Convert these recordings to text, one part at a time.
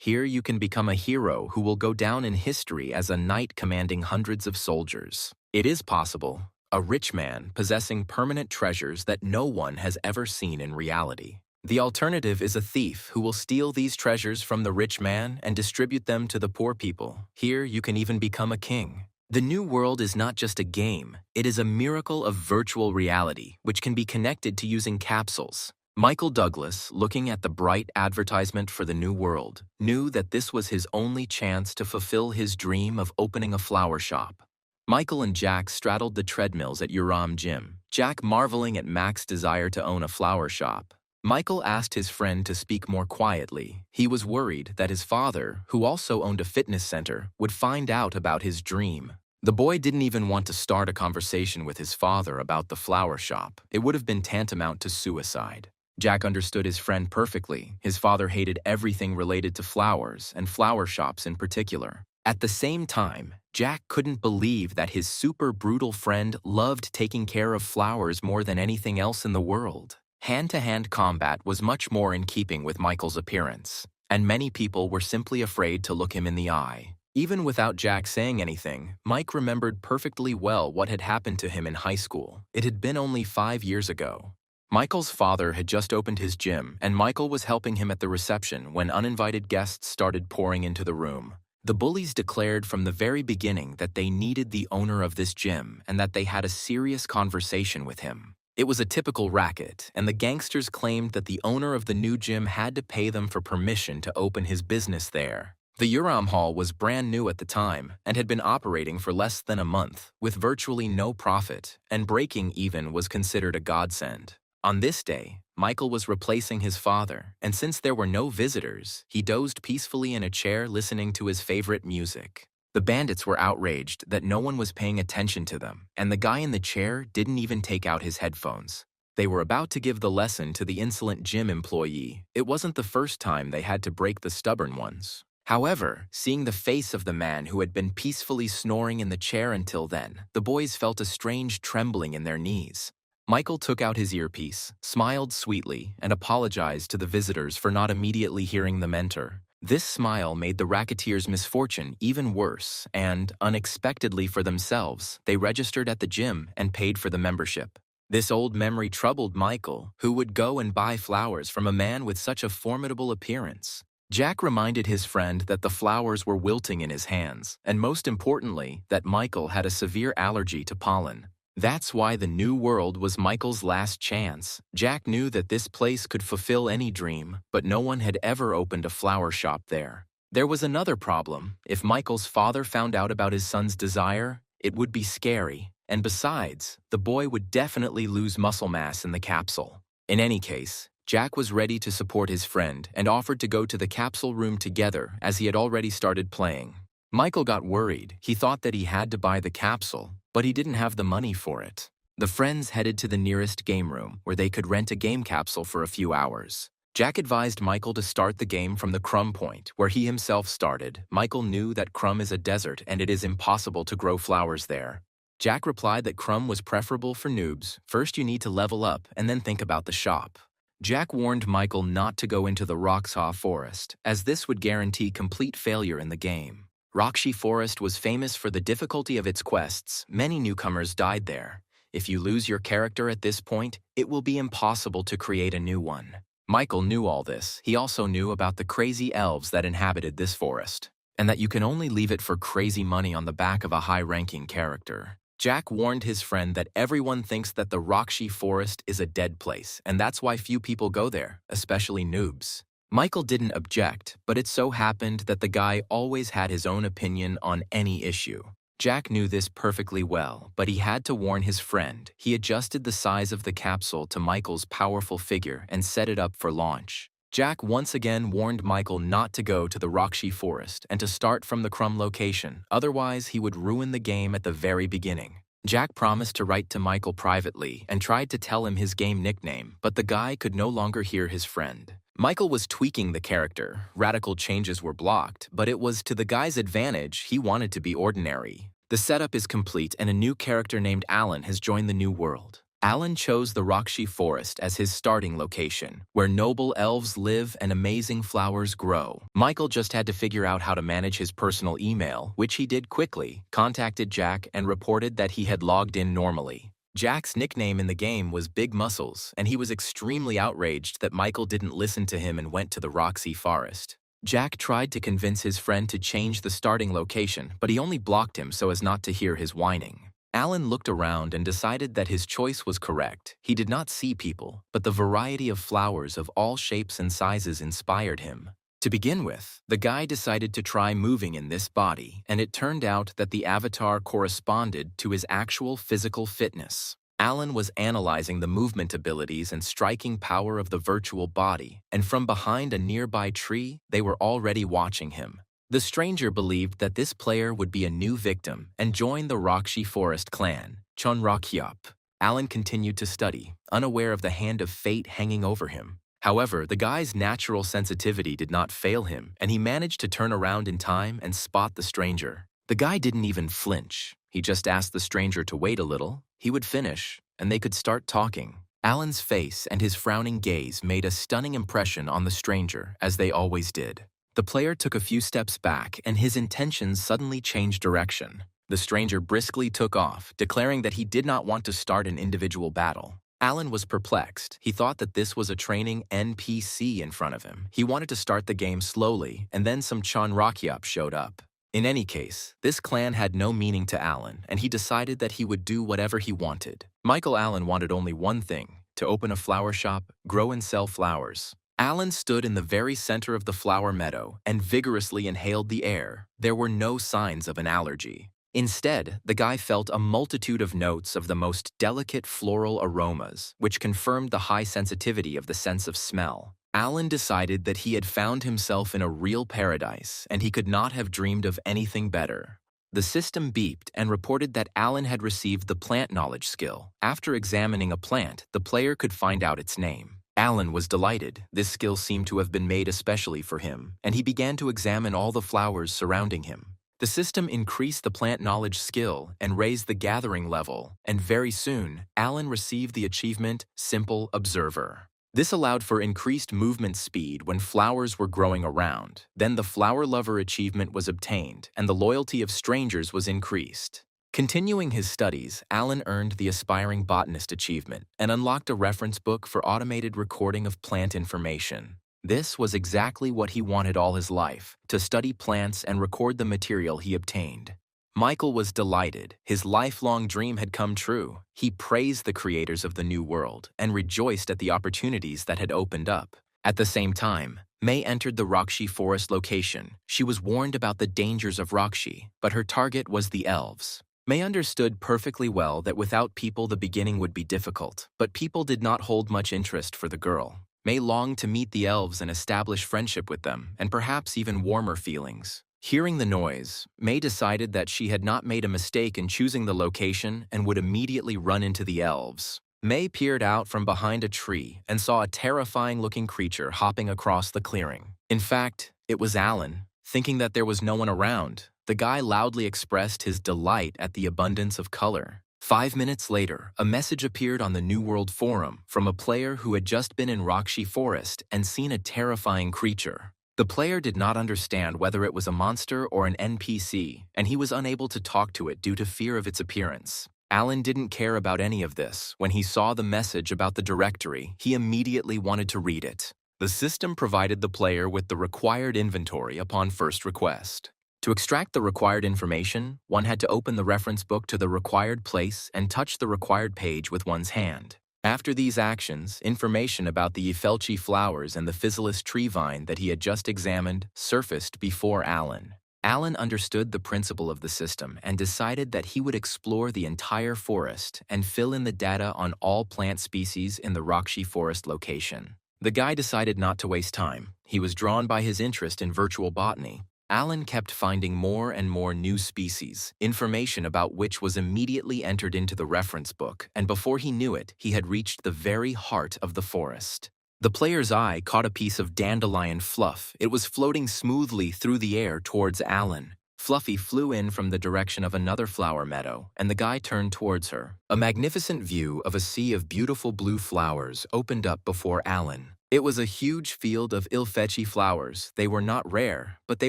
Here you can become a hero who will go down in history as a knight commanding hundreds of soldiers. It is possible. A rich man possessing permanent treasures that no one has ever seen in reality. The alternative is a thief who will steal these treasures from the rich man and distribute them to the poor people. Here you can even become a king. The new world is not just a game, it is a miracle of virtual reality which can be connected to using capsules. Michael Douglas, looking at the bright advertisement for the new world, knew that this was his only chance to fulfill his dream of opening a flower shop. Michael and Jack straddled the treadmills at Uram Gym, Jack marveling at Mac's desire to own a flower shop. Michael asked his friend to speak more quietly. He was worried that his father, who also owned a fitness center, would find out about his dream. The boy didn't even want to start a conversation with his father about the flower shop. It would have been tantamount to suicide. Jack understood his friend perfectly. His father hated everything related to flowers, and flower shops in particular. At the same time, Jack couldn't believe that his super brutal friend loved taking care of flowers more than anything else in the world. Hand-to-hand combat was much more in keeping with Michael's appearance, and many people were simply afraid to look him in the eye. Even without Jack saying anything, Mike remembered perfectly well what had happened to him in high school. It had been only 5 years ago. Michael's father had just opened his gym, and Michael was helping him at the reception when uninvited guests started pouring into the room. The bullies declared from the very beginning that they needed the owner of this gym and that they had a serious conversation with him. It was a typical racket, and the gangsters claimed that the owner of the new gym had to pay them for permission to open his business there. The Uram Hall was brand new at the time and had been operating for less than a month, with virtually no profit, and breaking even was considered a godsend. On this day, Michael was replacing his father, and since there were no visitors, he dozed peacefully in a chair listening to his favorite music. The bandits were outraged that no one was paying attention to them, and the guy in the chair didn't even take out his headphones. They were about to give the lesson to the insolent gym employee. It wasn't the first time they had to break the stubborn ones. However, seeing the face of the man who had been peacefully snoring in the chair until then, the boys felt a strange trembling in their knees. Michael took out his earpiece, smiled sweetly, and apologized to the visitors for not immediately hearing them enter. This smile made the racketeers' misfortune even worse, and, unexpectedly for themselves, they registered at the gym and paid for the membership. This old memory troubled Michael, who would go and buy flowers from a man with such a formidable appearance. Jack reminded his friend that the flowers were wilting in his hands, and most importantly, that Michael had a severe allergy to pollen. That's why the new world was Michael's last chance. Jack knew that this place could fulfill any dream, but no one had ever opened a flower shop there. There was another problem. If Michael's father found out about his son's desire, it would be scary. And besides, the boy would definitely lose muscle mass in the capsule. In any case, Jack was ready to support his friend and offered to go to the capsule room together as he had already started playing. Michael got worried. He thought that he had to buy the capsule, but he didn't have the money for it. The friends headed to the nearest game room where they could rent a game capsule for a few hours. Jack advised Michael to start the game from the Crumb Point, where he himself started. Michael knew that Crumb is a desert and it is impossible to grow flowers there. Jack replied that Crumb was preferable for noobs. First you need to level up and then think about the shop. Jack warned Michael not to go into the Roxhaw Forest, as this would guarantee complete failure in the game. Roxy Forest was famous for the difficulty of its quests. Many newcomers died there. If you lose your character at this point, it will be impossible to create a new one. Michael knew all this. He also knew about the crazy elves that inhabited this forest, and that you can only leave it for crazy money on the back of a high-ranking character. Jack warned his friend that everyone thinks that the Roxy Forest is a dead place, and that's why few people go there, especially noobs. Michael didn't object, but it so happened that the guy always had his own opinion on any issue. Jack knew this perfectly well, but he had to warn his friend. He adjusted the size of the capsule to Michael's powerful figure and set it up for launch. Jack once again warned Michael not to go to the Roxy Forest and to start from the Crumb location, otherwise he would ruin the game at the very beginning. Jack promised to write to Michael privately and tried to tell him his game nickname, but the guy could no longer hear his friend. Michael was tweaking the character. Radical changes were blocked, but it was to the guy's advantage. He wanted to be ordinary. The setup is complete and a new character named Alan has joined the new world. Alan chose the Rakshi Forest as his starting location, where noble elves live and amazing flowers grow. Michael just had to figure out how to manage his personal email, which he did quickly, contacted Jack, and reported that he had logged in normally. Jack's nickname in the game was Big Muscles, and he was extremely outraged that Michael didn't listen to him and went to the Roxy Forest. Jack tried to convince his friend to change the starting location, but he only blocked him so as not to hear his whining. Alan looked around and decided that his choice was correct. He did not see people, but the variety of flowers of all shapes and sizes inspired him. To begin with, the guy decided to try moving in this body, and it turned out that the avatar corresponded to his actual physical fitness. Alan was analyzing the movement abilities and striking power of the virtual body, and from behind a nearby tree, they were already watching him. The stranger believed that this player would be a new victim and join the Rakshi Forest clan, Chonrakyap. Alan continued to study, unaware of the hand of fate hanging over him. However, the guy's natural sensitivity did not fail him, and he managed to turn around in time and spot the stranger. The guy didn't even flinch. He just asked the stranger to wait a little. He would finish, and they could start talking. Alan's face and his frowning gaze made a stunning impression on the stranger, as they always did. The player took a few steps back, and his intentions suddenly changed direction. The stranger briskly took off, declaring that he did not want to start an individual battle. Alan was perplexed. He thought that this was a training NPC in front of him. He wanted to start the game slowly, and then some Chonrakyap showed up. In any case, this clan had no meaning to Alan, and he decided that he would do whatever he wanted. Michael Allen wanted only one thing: to open a flower shop, grow and sell flowers. Alan stood in the very center of the flower meadow and vigorously inhaled the air. There were no signs of an allergy. Instead, the guy felt a multitude of notes of the most delicate floral aromas, which confirmed the high sensitivity of the sense of smell. Alan decided that he had found himself in a real paradise, and he could not have dreamed of anything better. The system beeped and reported that Alan had received the plant knowledge skill. After examining a plant, the player could find out its name. Alan was delighted. This skill seemed to have been made especially for him, and he began to examine all the flowers surrounding him. The system increased the plant knowledge skill and raised the gathering level, and very soon, Alan received the achievement Simple Observer. This allowed for increased movement speed when flowers were growing around. Then the Flower Lover achievement was obtained, and the loyalty of strangers was increased. Continuing his studies, Alan earned the Aspiring Botanist achievement and unlocked a reference book for automated recording of plant information. This was exactly what he wanted all his life, to study plants and record the material he obtained. Michael was delighted. His lifelong dream had come true. He praised the creators of the new world and rejoiced at the opportunities that had opened up. At the same time, May entered the Rakshi Forest location. She was warned about the dangers of Rakshi, but her target was the elves. May understood perfectly well that without people the beginning would be difficult, but people did not hold much interest for the girl. May longed to meet the elves and establish friendship with them, and perhaps even warmer feelings. Hearing the noise, May decided that she had not made a mistake in choosing the location and would immediately run into the elves. May peered out from behind a tree and saw a terrifying-looking creature hopping across the clearing. In fact, it was Alan. Thinking that there was no one around, the guy loudly expressed his delight at the abundance of color. 5 minutes later, a message appeared on the New World forum from a player who had just been in Rakshi Forest and seen a terrifying creature. The player did not understand whether it was a monster or an NPC, and he was unable to talk to it due to fear of its appearance. Alan didn't care about any of this. When he saw the message about the directory, he immediately wanted to read it. The system provided the player with the required inventory upon first request. To extract the required information, one had to open the reference book to the required place and touch the required page with one's hand. After these actions, information about the Yfelchi flowers and the Physalis tree vine that he had just examined surfaced before Alan. Alan understood the principle of the system and decided that he would explore the entire forest and fill in the data on all plant species in the Rakshi Forest location. The guy decided not to waste time. He was drawn by his interest in virtual botany. Alan kept finding more and more new species, information about which was immediately entered into the reference book, and before he knew it, he had reached the very heart of the forest. The player's eye caught a piece of dandelion fluff. It was floating smoothly through the air towards Alan. Fluffy flew in from the direction of another flower meadow, and the guy turned towards her. A magnificent view of a sea of beautiful blue flowers opened up before Alan. It was a huge field of ilfetchy flowers. They were not rare, but they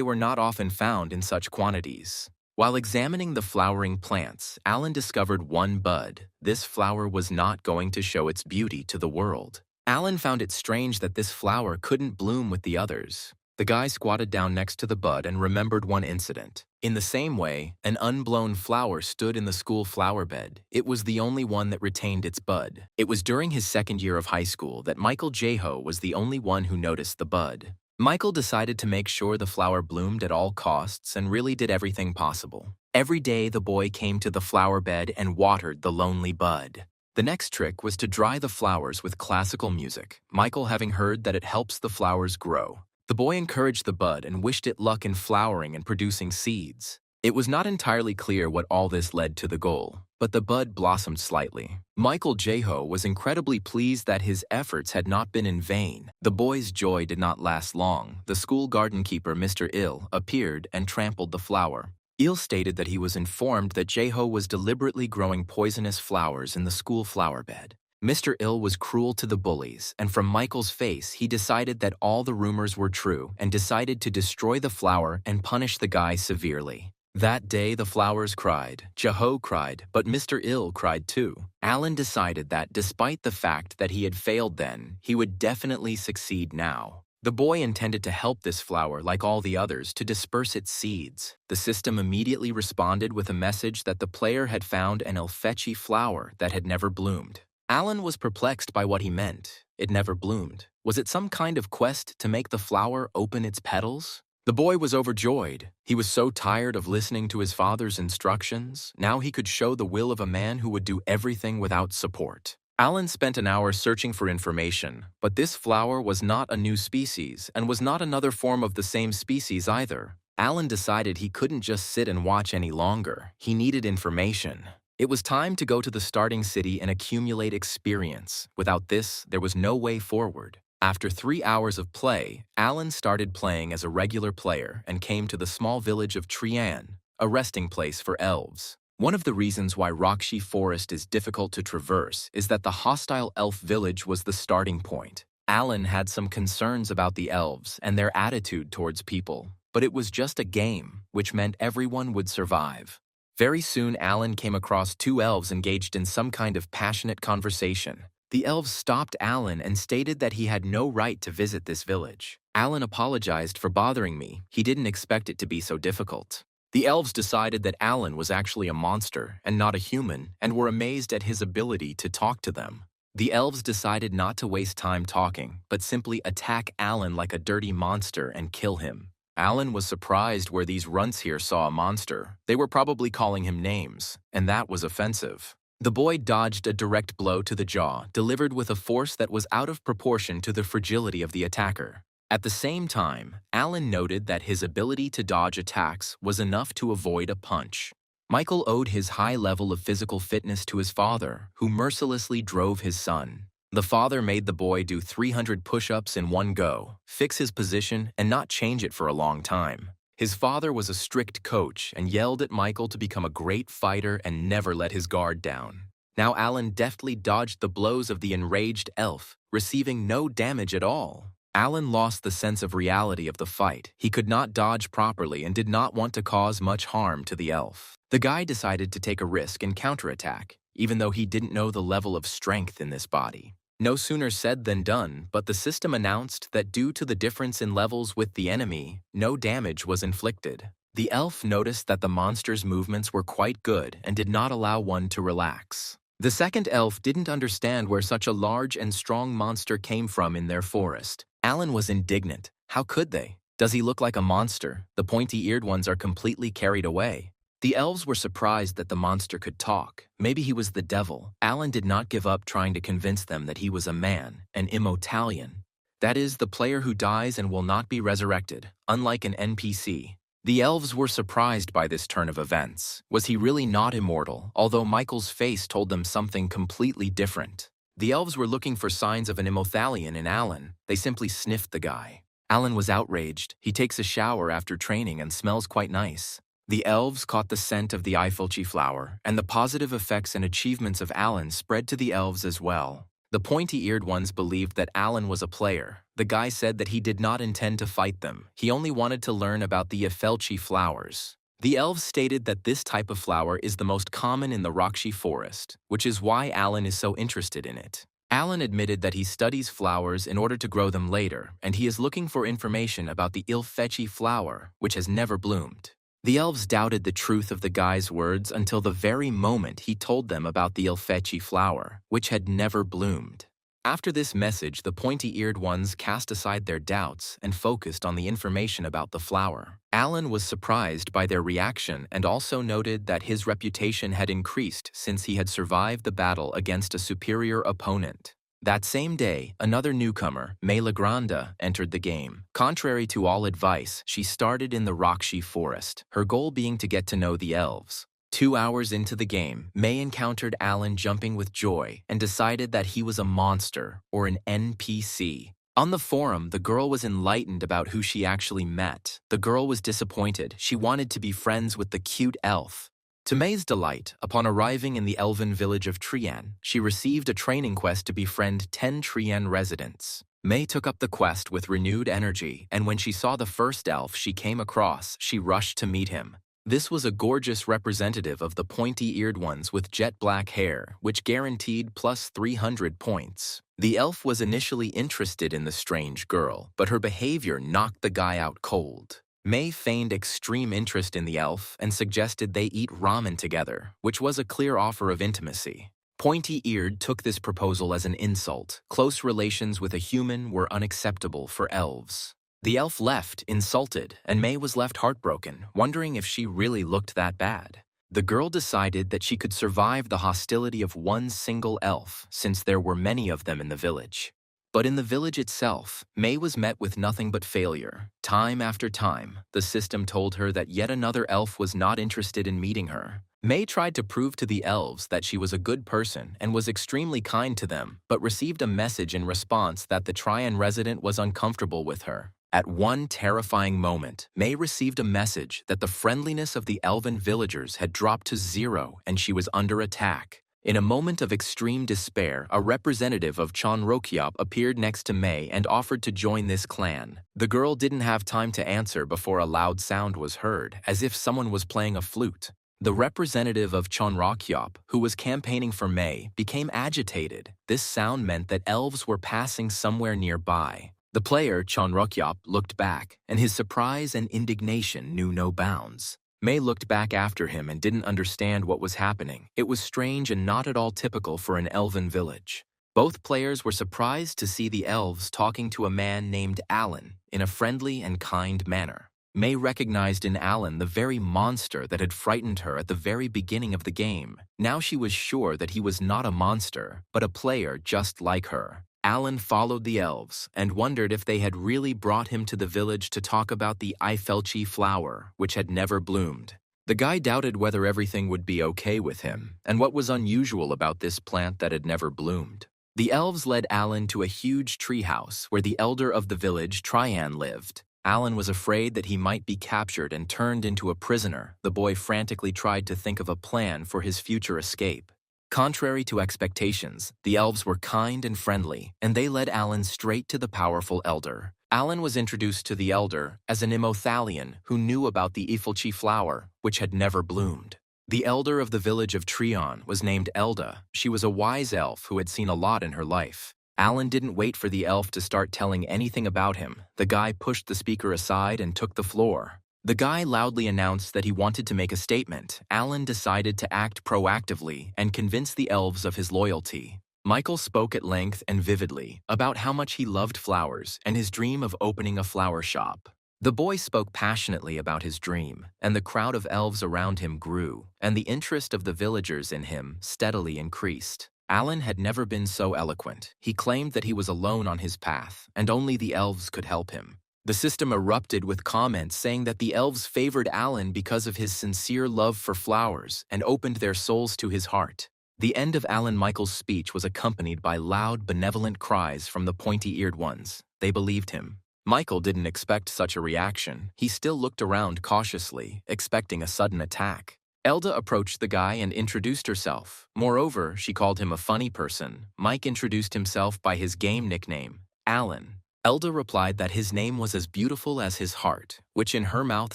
were not often found in such quantities. While examining the flowering plants, Alan discovered one bud. This flower was not going to show its beauty to the world. Alan found it strange that this flower couldn't bloom with the others. The guy squatted down next to the bud and remembered one incident. In the same way, an unblown flower stood in the school flower bed. It was the only one that retained its bud. It was during his second year of high school that Michael J-Ho was the only one who noticed the bud. Michael decided to make sure the flower bloomed at all costs and really did everything possible. Every day, the boy came to the flower bed and watered the lonely bud. The next trick was to dry the flowers with classical music, Michael having heard that it helps the flowers grow. The boy encouraged the bud and wished it luck in flowering and producing seeds. It was not entirely clear what all this led to the goal, but the bud blossomed slightly. Michael J-Ho was incredibly pleased that his efforts had not been in vain. The boy's joy did not last long. The school garden keeper, Mr. Il, appeared and trampled the flower. Il stated that he was informed that J-Ho was deliberately growing poisonous flowers in the school flower bed. Mr. Il was cruel to the bullies, and from Michael's face, he decided that all the rumors were true and decided to destroy the flower and punish the guy severely. That day, the flowers cried, J-Ho cried, but Mr. Il cried too. Alan decided that despite the fact that he had failed then, he would definitely succeed now. The boy intended to help this flower, like all the others, to disperse its seeds. The system immediately responded with a message that the player had found an ilfetchy flower that had never bloomed. Alan was perplexed by what he meant. It never bloomed. Was it some kind of quest to make the flower open its petals? The boy was overjoyed. He was so tired of listening to his father's instructions. Now he could show the will of a man who would do everything without support. Alan spent an hour searching for information, but this flower was not a new species and was not another form of the same species either. Alan decided he couldn't just sit and watch any longer. He needed information. It was time to go to the starting city and accumulate experience. Without this, there was no way forward. After 3 hours of play, Alan started playing as a regular player and came to the small village of Trian, a resting place for elves. One of the reasons why Rockshi Forest is difficult to traverse is that the hostile elf village was the starting point. Alan had some concerns about the elves and their attitude towards people, but it was just a game, which meant everyone would survive. Very soon, Alan came across 2 elves engaged in some kind of passionate conversation. The elves stopped Alan and stated that he had no right to visit this village. Alan apologized for bothering me. He didn't expect it to be so difficult. The elves decided that Alan was actually a monster and not a human and were amazed at his ability to talk to them. The elves decided not to waste time talking, but simply attack Alan like a dirty monster and kill him. Alan was surprised where these runts here saw a monster. They were probably calling him names, and that was offensive. The boy dodged a direct blow to the jaw, delivered with a force that was out of proportion to the fragility of the attacker. At the same time, Alan noted that his ability to dodge attacks was enough to avoid a punch. Michael owed his high level of physical fitness to his father, who mercilessly drove his son. The father made the boy do 300 push-ups in one go, fix his position, and not change it for a long time. His father was a strict coach and yelled at Michael to become a great fighter and never let his guard down. Now Alan deftly dodged the blows of the enraged elf, receiving no damage at all. Alan lost the sense of reality of the fight. He could not dodge properly and did not want to cause much harm to the elf. The guy decided to take a risk and counterattack, even though he didn't know the level of strength in this body. No sooner said than done, but the system announced that due to the difference in levels with the enemy, no damage was inflicted. The elf noticed that the monster's movements were quite good and did not allow one to relax. The second elf didn't understand where such a large and strong monster came from in their forest. Alan was indignant. How could they? Does he look like a monster? The pointy-eared ones are completely carried away. The elves were surprised that the monster could talk. Maybe he was the devil. Alan did not give up trying to convince them that he was a man, an immortalian. That is, the player who dies and will not be resurrected, unlike an NPC. The elves were surprised by this turn of events. Was he really not immortal, although Michael's face told them something completely different? The elves were looking for signs of an immortalian in Alan. They simply sniffed the guy. Alan was outraged. He takes a shower after training and smells quite nice. The elves caught the scent of the Eifelchi flower, and the positive effects and achievements of Alan spread to the elves as well. The pointy-eared ones believed that Alan was a player. The guy said that he did not intend to fight them. He only wanted to learn about the Eifelchi flowers. The elves stated that this type of flower is the most common in the Rakshi forest, which is why Alan is so interested in it. Alan admitted that he studies flowers in order to grow them later, and he is looking for information about the Eifelchi flower, which has never bloomed. The elves doubted the truth of the guy's words until the very moment he told them about the Eifelchi flower, which had never bloomed. After this message, the pointy-eared ones cast aside their doubts and focused on the information about the flower. Alan was surprised by their reaction and also noted that his reputation had increased since he had survived the battle against a superior opponent. That same day, another newcomer, May Legrande, entered the game. Contrary to all advice, she started in the Rakshi forest, her goal being to get to know the elves. 2 hours into the game, May encountered Alan jumping with joy and decided that he was a monster, or an NPC. On the forum, the girl was enlightened about who she actually met. The girl was disappointed. She wanted to be friends with the cute elf. To May's delight, upon arriving in the elven village of Trian, she received a training quest to befriend 10 Trian residents. May took up the quest with renewed energy, and when she saw the first elf she came across, she rushed to meet him. This was a gorgeous representative of the pointy-eared ones with jet black hair, which guaranteed plus 300 points. The elf was initially interested in the strange girl, but her behavior knocked the guy out cold. May feigned extreme interest in the elf and suggested they eat ramen together, which was a clear offer of intimacy. Pointy-eared took this proposal as an insult. Close relations with a human were unacceptable for elves. The elf left, insulted, and May was left heartbroken, wondering if she really looked that bad. The girl decided that she could survive the hostility of one single elf, since there were many of them in the village. But in the village itself, May was met with nothing but failure. Time after time, the system told her that yet another elf was not interested in meeting her. May tried to prove to the elves that she was a good person and was extremely kind to them, but received a message in response that the Trian resident was uncomfortable with her. At one terrifying moment, May received a message that the friendliness of the elven villagers had dropped to 0 and she was under attack. In a moment of extreme despair, a representative of Chanrokyop appeared next to May and offered to join this clan. The girl didn't have time to answer before a loud sound was heard, as if someone was playing a flute. The representative of Chanrokyop, who was campaigning for May, became agitated. This sound meant that elves were passing somewhere nearby. The player, Chanrokyop, looked back, and his surprise and indignation knew no bounds. May looked back after him and didn't understand what was happening. It was strange and not at all typical for an elven village. Both players were surprised to see the elves talking to a man named Alan in a friendly and kind manner. May recognized in Alan the very monster that had frightened her at the very beginning of the game. Now she was sure that he was not a monster, but a player just like her. Alan followed the elves and wondered if they had really brought him to the village to talk about the Eifelchi flower, which had never bloomed. The guy doubted whether everything would be okay with him, and what was unusual about this plant that had never bloomed. The elves led Alan to a huge treehouse where the elder of the village, Trian, lived. Alan was afraid that he might be captured and turned into a prisoner. The boy frantically tried to think of a plan for his future escape. Contrary to expectations, the elves were kind and friendly, and they led Alan straight to the powerful elder. Alan was introduced to the elder as an Imothalian who knew about the Eifelchi flower, which had never bloomed. The elder of the village of Trion was named Elda. She was a wise elf who had seen a lot in her life. Alan didn't wait for the elf to start telling anything about him. The guy pushed the speaker aside and took the floor. The guy loudly announced that he wanted to make a statement. Alan decided to act proactively and convince the elves of his loyalty. Michael spoke at length and vividly about how much he loved flowers and his dream of opening a flower shop. The boy spoke passionately about his dream, and the crowd of elves around him grew, and the interest of the villagers in him steadily increased. Alan had never been so eloquent. He claimed that he was alone on his path, and only the elves could help him. The system erupted with comments saying that the elves favored Alan because of his sincere love for flowers and opened their souls to his heart. The end of Alan Michael's speech was accompanied by loud, benevolent cries from the pointy-eared ones. They believed him. Michael didn't expect such a reaction. He still looked around cautiously, expecting a sudden attack. Elda approached the guy and introduced herself. Moreover, she called him a funny person. Mike introduced himself by his game nickname, Alan. Elda replied that his name was as beautiful as his heart, which in her mouth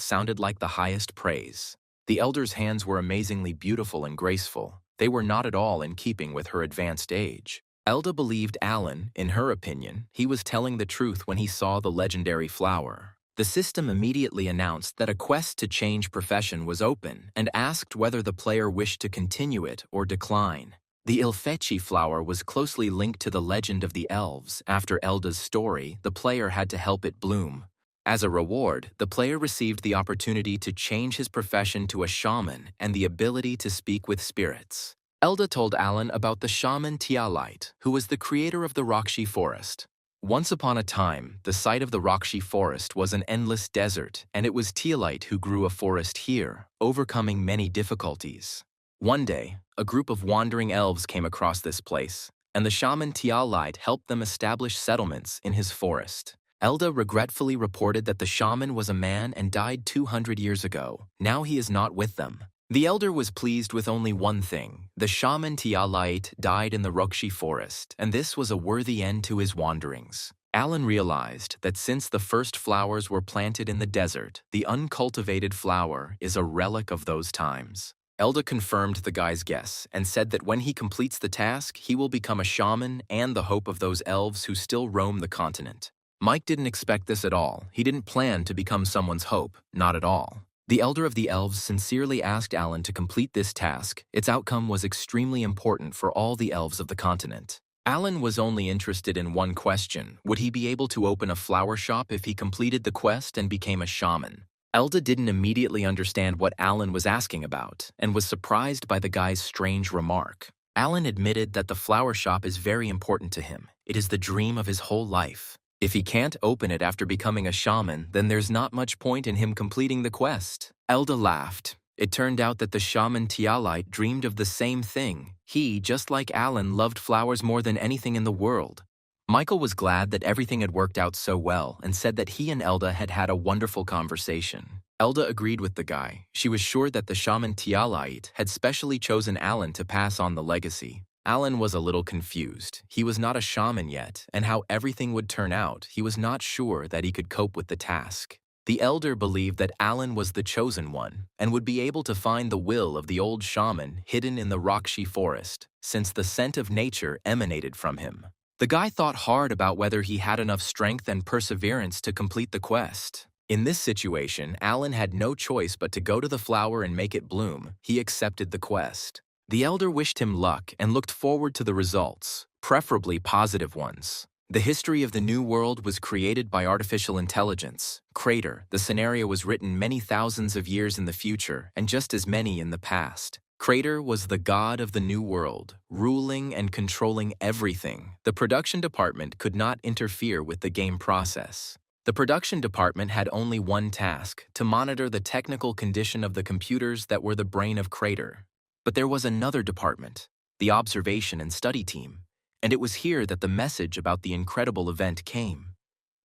sounded like the highest praise. The elder's hands were amazingly beautiful and graceful. They were not at all in keeping with her advanced age. Elda believed Alan, in her opinion, he was telling the truth when he saw the legendary flower. The system immediately announced that a quest to change profession was open and asked whether the player wished to continue it or decline. The Ilfechi flower was closely linked to the legend of the elves. After Elda's story, the player had to help it bloom. As a reward, the player received the opportunity to change his profession to a shaman and the ability to speak with spirits. Elda told Alan about the shaman Tialite, who was the creator of the Rakshi forest. Once upon a time, the site of the Rakshi forest was an endless desert, and it was Tialite who grew a forest here, overcoming many difficulties. One day, a group of wandering elves came across this place, and the shaman Tialite helped them establish settlements in his forest. Elda regretfully reported that the shaman was a man and died 200 years ago. Now he is not with them. The elder was pleased with only one thing. The shaman Tialite died in the Rakshi forest, and this was a worthy end to his wanderings. Alan realized that since the first flowers were planted in the desert, the uncultivated flower is a relic of those times. Elda confirmed the guy's guess and said that when he completes the task, he will become a shaman and the hope of those elves who still roam the continent. Mike didn't expect this at all. He didn't plan to become someone's hope, not at all. The elder of the elves sincerely asked Alan to complete this task. Its outcome was extremely important for all the elves of the continent. Alan was only interested in one question. Would he be able to open a flower shop if he completed the quest and became a shaman? Elda didn't immediately understand what Alan was asking about and was surprised by the guy's strange remark. Alan admitted that the flower shop is very important to him. It is the dream of his whole life. If he can't open it after becoming a shaman, then there's not much point in him completing the quest. Elda laughed. It turned out that the shaman Tialite dreamed of the same thing. He, just like Alan, loved flowers more than anything in the world. Michael was glad that everything had worked out so well and said that he and Elda had had a wonderful conversation. Elda agreed with the guy. She was sure that the shaman Tialite had specially chosen Alan to pass on the legacy. Alan was a little confused. He was not a shaman yet, and how everything would turn out, he was not sure that he could cope with the task. The elder believed that Alan was the chosen one and would be able to find the will of the old shaman hidden in the Rakshi forest, since the scent of nature emanated from him. The guy thought hard about whether he had enough strength and perseverance to complete the quest. In this situation, Alan had no choice but to go to the flower and make it bloom. He accepted the quest. The elder wished him luck and looked forward to the results, preferably positive ones. The history of the New World was created by artificial intelligence. Crater, the scenario was written many thousands of years in the future and just as many in the past. Crater was the god of the New World, ruling and controlling everything. The production department could not interfere with the game process. The production department had only one task, to monitor the technical condition of the computers that were the brain of Crater. But there was another department, the observation and study team, and it was here that the message about the incredible event came.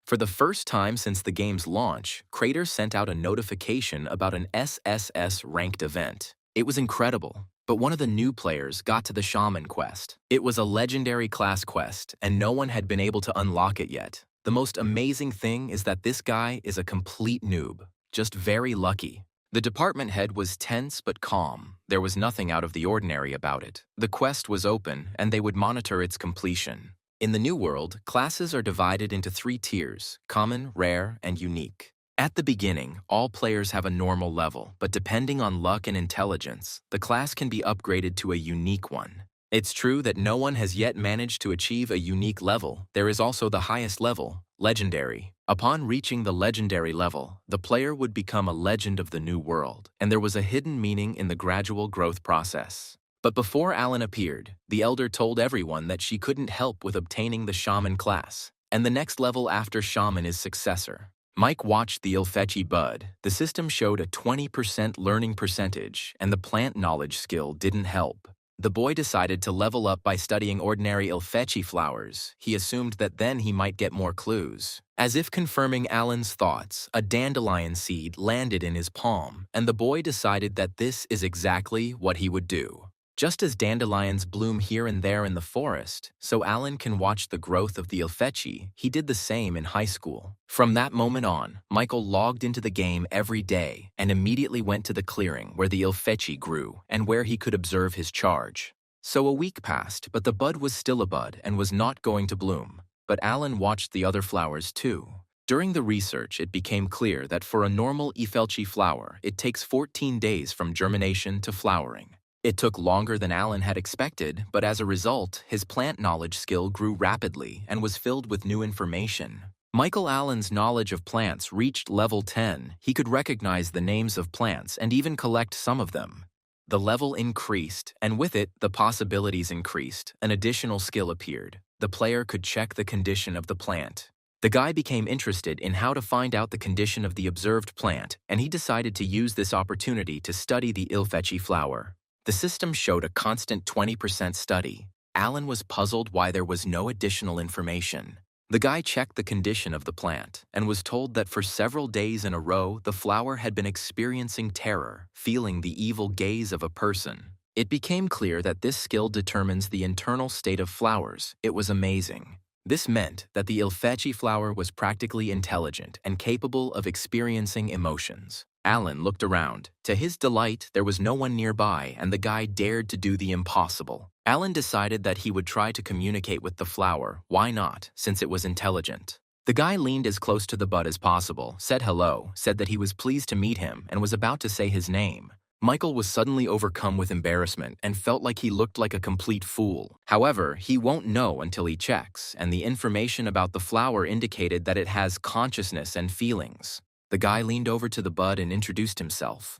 For the first time since the game's launch, Crater sent out a notification about an SSS-ranked event. It was incredible, but one of the new players got to the Shaman quest. It was a legendary class quest, and no one had been able to unlock it yet. The most amazing thing is that this guy is a complete noob, just very lucky. The department head was tense but calm. There was nothing out of the ordinary about it. The quest was open, and they would monitor its completion. In the New World, classes are divided into 3 tiers: common, rare, and unique. At the beginning, all players have a normal level, but depending on luck and intelligence, the class can be upgraded to a unique one. It's true that no one has yet managed to achieve a unique level. There is also the highest level, legendary. Upon reaching the legendary level, the player would become a legend of the New World, and there was a hidden meaning in the gradual growth process. But before Alan appeared, the elder told everyone that she couldn't help with obtaining the shaman class, and the next level after shaman is successor. Mike watched the Ilfechi bud. The system showed a 20% learning percentage, and the plant knowledge skill didn't help. The boy decided to level up by studying ordinary ilfetchi flowers. He assumed that then he might get more clues. As if confirming Alan's thoughts, a dandelion seed landed in his palm, and the boy decided that this is exactly what he would do. Just as dandelions bloom here and there in the forest, so Alan can watch the growth of the ilfetchi, he did the same in high school. From that moment on, Michael logged into the game every day and immediately went to the clearing where the ilfetchi grew and where he could observe his charge. So a week passed, but the bud was still a bud and was not going to bloom. But Alan watched the other flowers too. During the research, it became clear that for a normal ilfetchi flower, it takes 14 days from germination to flowering. It took longer than Alan had expected, but as a result, his plant knowledge skill grew rapidly and was filled with new information. Michael Allen's knowledge of plants reached level 10. He could recognize the names of plants and even collect some of them. The level increased, and with it, the possibilities increased. An additional skill appeared. The player could check the condition of the plant. The guy became interested in how to find out the condition of the observed plant, and he decided to use this opportunity to study the ilfetchi flower. The system showed a constant 20% study. Alan was puzzled why there was no additional information. The guy checked the condition of the plant and was told that for several days in a row, the flower had been experiencing terror, feeling the evil gaze of a person. It became clear that this skill determines the internal state of flowers. It was amazing. This meant that the ilfetchi flower was practically intelligent and capable of experiencing emotions. Alan looked around. To his delight, there was no one nearby, and the guy dared to do the impossible. Alan decided that he would try to communicate with the flower. Why not, since it was intelligent? The guy leaned as close to the bud as possible, said hello, said that he was pleased to meet him, and was about to say his name. Michael was suddenly overcome with embarrassment and felt like he looked like a complete fool. However, he won't know until he checks, and the information about the flower indicated that it has consciousness and feelings. The guy leaned over to the bud and introduced himself.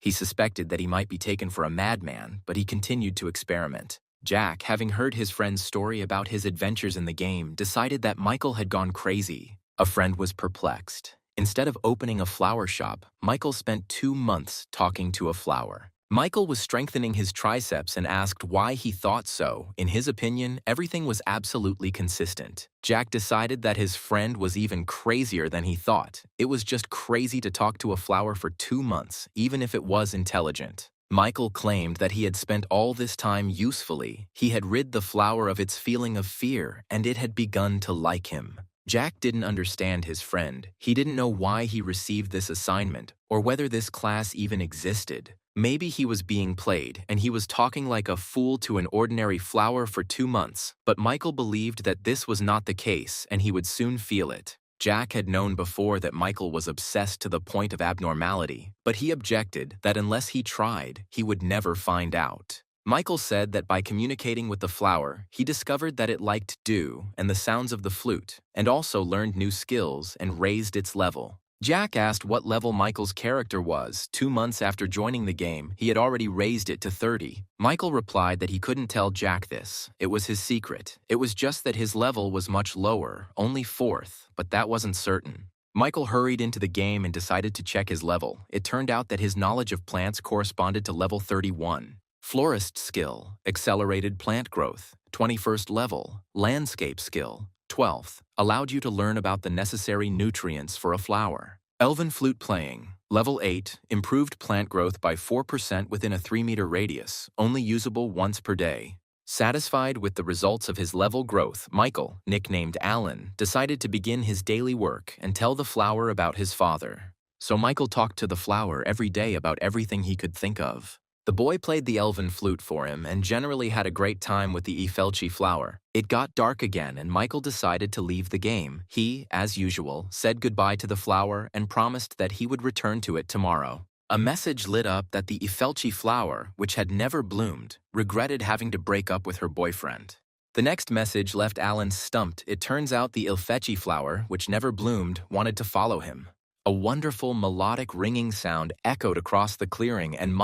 He suspected that he might be taken for a madman, but he continued to experiment. Jack, having heard his friend's story about his adventures in the game, decided that Michael had gone crazy. A friend was perplexed. Instead of opening a flower shop, Michael spent 2 months talking to a flower. Michael was strengthening his triceps and asked why he thought so. In his opinion, everything was absolutely consistent. Jack decided that his friend was even crazier than he thought. It was just crazy to talk to a flower for 2 months, even if it was intelligent. Michael claimed that he had spent all this time usefully. He had rid the flower of its feeling of fear, and it had begun to like him. Jack didn't understand his friend. He didn't know why he received this assignment, or whether this class even existed. Maybe he was being played, and he was talking like a fool to an ordinary flower for 2 months, but Michael believed that this was not the case, and he would soon feel it. Jack had known before that Michael was obsessed to the point of abnormality, but he objected that unless he tried, he would never find out. Michael said that by communicating with the flower, he discovered that it liked dew and the sounds of the flute, and also learned new skills and raised its level. Jack asked what level Michael's character was. 2 months after joining the game, he had already raised it to 30. Michael replied that he couldn't tell Jack this. It was his secret. It was just that his level was much lower, only 4th, but that wasn't certain. Michael hurried into the game and decided to check his level. It turned out that his knowledge of plants corresponded to level 31. Florist skill, accelerated plant growth, 21st level, landscape skill, 12th, allowed you to learn about the necessary nutrients for a flower. Elven flute playing, level 8, improved plant growth by 4% within a 3-meter radius, only usable once per day. Satisfied with the results of his level growth, Michael, nicknamed Alan, decided to begin his daily work and tell the flower about his father. So Michael talked to the flower every day about everything he could think of. The boy played the elven flute for him and generally had a great time with the ilfetchi flower. It got dark again and Michael decided to leave the game. He, as usual, said goodbye to the flower and promised that he would return to it tomorrow. A message lit up that the ilfetchi flower, which had never bloomed, regretted having to break up with her boyfriend. The next message left Alan stumped. It turns out the ilfetchi flower, which never bloomed, wanted to follow him. A wonderful melodic ringing sound echoed across the clearing, and